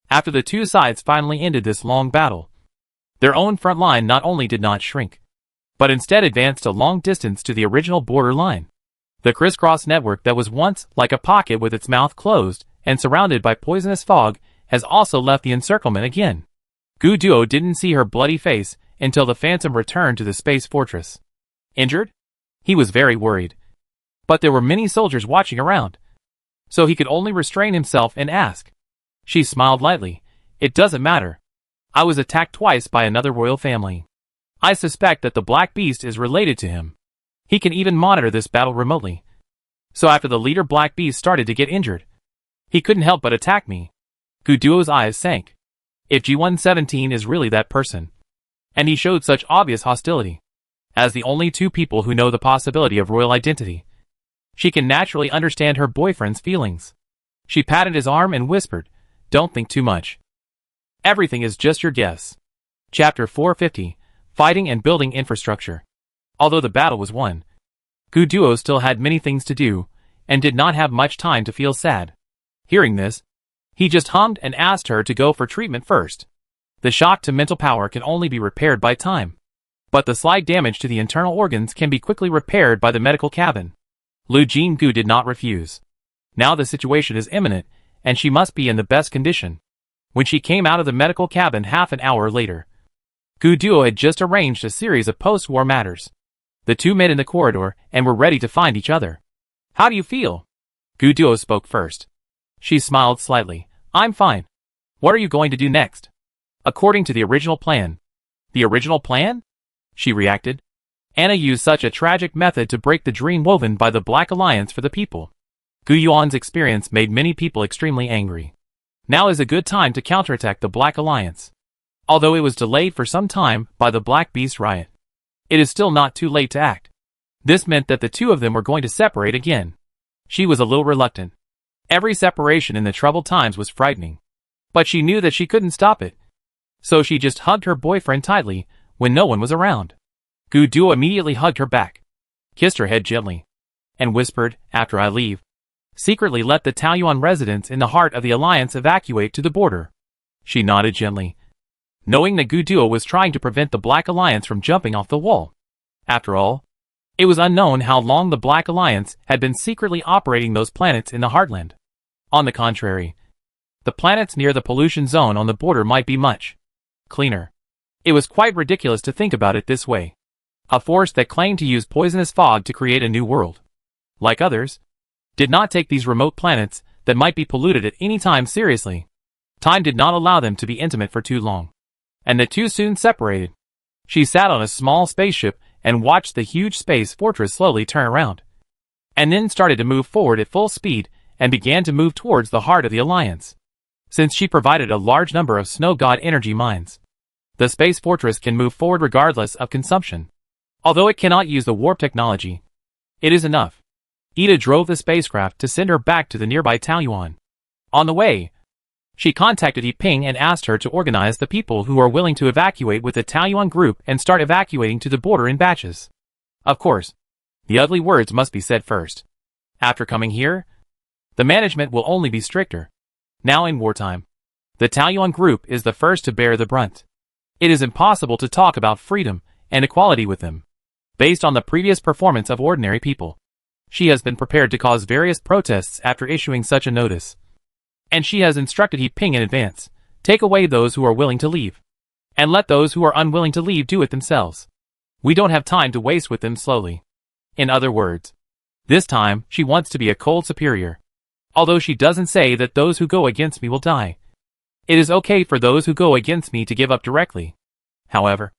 After the two sides finally ended this long battle, their own front line not only did not shrink, but instead advanced a long distance to the original border line. The crisscross network that was once like a pocket with its mouth closed and surrounded by poisonous fog has also left the encirclement again. Guduo didn't see her bloody face until the phantom returned to the space fortress. Injured? He was very worried. But there were many soldiers watching around, so he could only restrain himself and ask. She smiled lightly. It doesn't matter. I was attacked twice by another royal family. I suspect that the black beast is related to him. He can even monitor this battle remotely. So after the leader black beast started to get injured, he couldn't help but attack me. Guduo's eyes sank. If G117 is really that person, and he showed such obvious hostility, as the only two people who know the possibility of royal identity, she can naturally understand her boyfriend's feelings. She patted his arm and whispered, "Don't think too much. Everything is just your guess." Chapter 450, Fighting and Building Infrastructure. Although the battle was won, Guduo still had many things to do, and did not have much time to feel sad. Hearing this, he just hummed and asked her to go for treatment first. The shock to mental power can only be repaired by time, but the slight damage to the internal organs can be quickly repaired by the medical cabin. Lu Jingu did not refuse. Now the situation is imminent, and she must be in the best condition. When she came out of the medical cabin half an hour later, Guduo had just arranged a series of post-war matters. The two met in the corridor and were ready to find each other. "How do you feel?" Guduo spoke first. She smiled slightly. "I'm fine. What are you going to do next?" "According to the original plan." "The original plan?" she reacted. Anna used such a tragic method to break the dream woven by the Black Alliance for the people. Gu Yuan's experience made many people extremely angry. Now is a good time to counterattack the Black Alliance. Although it was delayed for some time by the Black Beast riot, it is still not too late to act. This meant that the two of them were going to separate again. She was a little reluctant. Every separation in the troubled times was frightening, but she knew that she couldn't stop it. So she just hugged her boyfriend tightly when no one was around. Guduo immediately hugged her back, kissed her head gently, and whispered, "After I leave, secretly let the Taoyuan residents in the heart of the Alliance evacuate to the border." She nodded gently, knowing that Guduo was trying to prevent the Black Alliance from jumping off the wall. After all, it was unknown how long the Black Alliance had been secretly operating those planets in the Heartland. On the contrary, the planets near the pollution zone on the border might be much cleaner. It was quite ridiculous to think about it this way. a force that claimed to use poisonous fog to create a new world. Like others, did not take these remote planets that might be polluted at any time seriously. Time did not allow them to be intimate for too long, and the two soon separated. She sat on a small spaceship and watched the huge space fortress slowly turn around, and then started to move forward at full speed and began to move towards the heart of the Alliance. Since she provided a large number of snow god energy mines, the space fortress can move forward regardless of consumption. Although it cannot use the warp technology, it is enough. Ida drove the spacecraft to send her back to the nearby Taoyuan. On the way, she contacted Yiping and asked her to organize the people who are willing to evacuate with the Taoyuan group and start evacuating to the border in batches. Of course, the ugly words must be said first. After coming here, the management will only be stricter. Now in wartime, the Taoyuan group is the first to bear the brunt. It is impossible to talk about freedom and equality with them, based on the previous performance of ordinary people. She has been prepared to cause various protests after issuing such a notice. And she has instructed Yiping in advance, take away those who are willing to leave, and let those who are unwilling to leave do it themselves. We don't have time to waste with them slowly. In other words, this time she wants to be a cold superior. Although she doesn't say that those who go against me will die. It is okay for those who go against me to give up directly. However,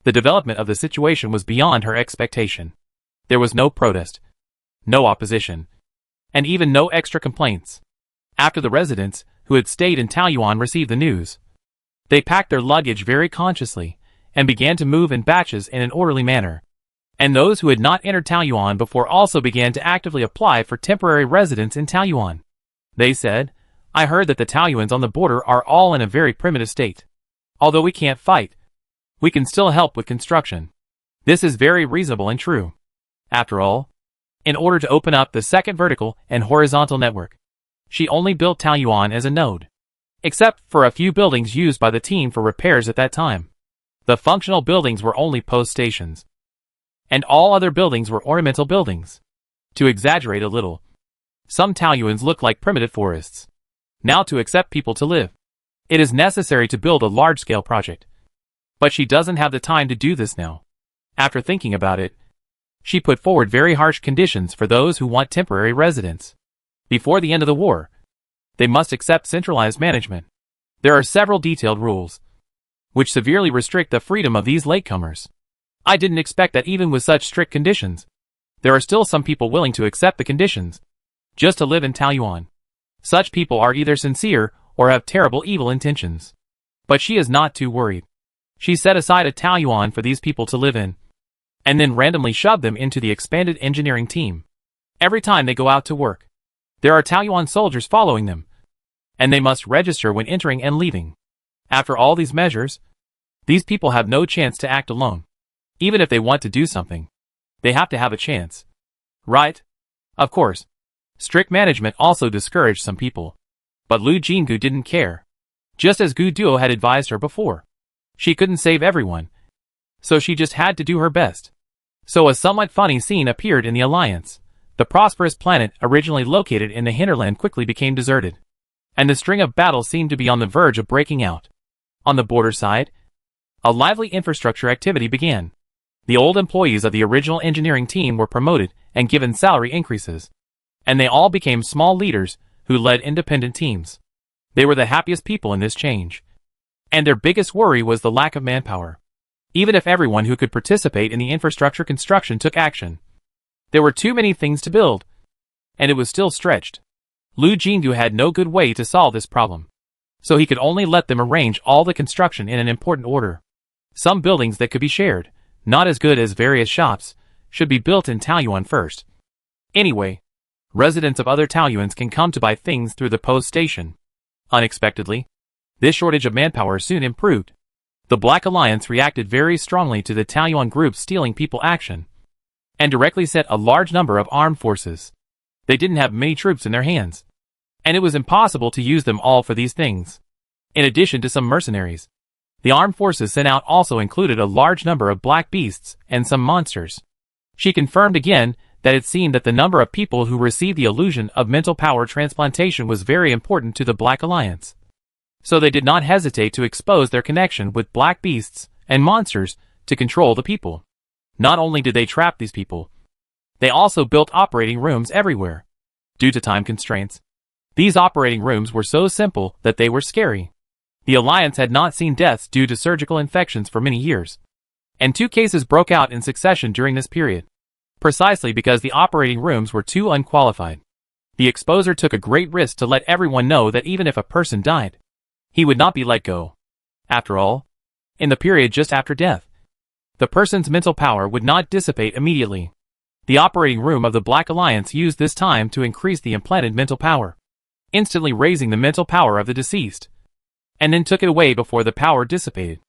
the development of the situation was beyond her expectation. There was no protest, no opposition, and even no extra complaints. After the residents who had stayed in Taoyuan received the news, they packed their luggage very consciously and began to move in batches in an orderly manner. And those who had not entered Taoyuan before also began to actively apply for temporary residence in Taoyuan. They said, I heard that the Taoyuans on the border are all in a very primitive state. Although we can't fight, we can still help with construction. This is very reasonable and true. After all, in order to open up the second vertical and horizontal network, she only built Taoyuan as a node. Except for a few buildings used by the team for repairs at that time. The functional buildings were only post stations. And all other buildings were ornamental buildings. To exaggerate a little, some Taoyuans look like primitive forests. Now to accept people to live, it is necessary to build a large-scale project. But she doesn't have the time to do this now. After thinking about it, she put forward very harsh conditions for those who want temporary residence. Before the end of the war, they must accept centralized management. There are several detailed rules, which severely restrict the freedom of these latecomers. I didn't expect that even with such strict conditions, there are still some people willing to accept the conditions, just to live in Taoyuan. Such people are either sincere or have terrible evil intentions. But she is not too worried. She set aside a Taoyuan for these people to live in, and then randomly shoved them into the expanded engineering team. Every time they go out to work, there are Taoyuan soldiers following them, and they must register when entering and leaving. After all these measures, these people have no chance to act alone. Even if they want to do something, they have to have a chance. Right? Of course. Strict management also discouraged some people. But Lu Jinggu didn't care. Just as Gu Duo had advised her before. She couldn't save everyone, so she just had to do her best. So a somewhat funny scene appeared in the Alliance. The prosperous planet originally located in the hinterland quickly became deserted, and the string of battles seemed to be on the verge of breaking out. On the border side, a lively infrastructure activity began. The old employees of the original engineering team were promoted and given salary increases, and they all became small leaders who led independent teams. They were the happiest people in this change, and their biggest worry was the lack of manpower. Even if everyone who could participate in the infrastructure construction took action, there were too many things to build, and it was still stretched. Lu Jinggu had no good way to solve this problem, so he could only let them arrange all the construction in an important order. Some buildings that could be shared, not as good as various shops, should be built in Taoyuan first. Anyway, residents of other Taoyuans can come to buy things through the post station. Unexpectedly, this shortage of manpower soon improved. The Black Alliance reacted very strongly to the Taoyuan group's stealing people action, and directly sent a large number of armed forces. They didn't have many troops in their hands, and it was impossible to use them all for these things. In addition to some mercenaries, the armed forces sent out also included a large number of black beasts and some monsters. She confirmed again that it seemed that the number of people who received the illusion of mental power transplantation was very important to the Black Alliance. So they did not hesitate to expose their connection with black beasts and monsters to control the people. Not only did they trap these people, they also built operating rooms everywhere. Due to time constraints, these operating rooms were so simple that they were scary. The Alliance had not seen deaths due to surgical infections for many years, and 2 cases broke out in succession during this period, precisely because the operating rooms were too unqualified. The exposer took a great risk to let everyone know that even if a person died, he would not be let go. After all, in the period just after death, the person's mental power would not dissipate immediately. The operating room of the Black Alliance used this time to increase the implanted mental power, instantly raising the mental power of the deceased, and then took it away before the power dissipated.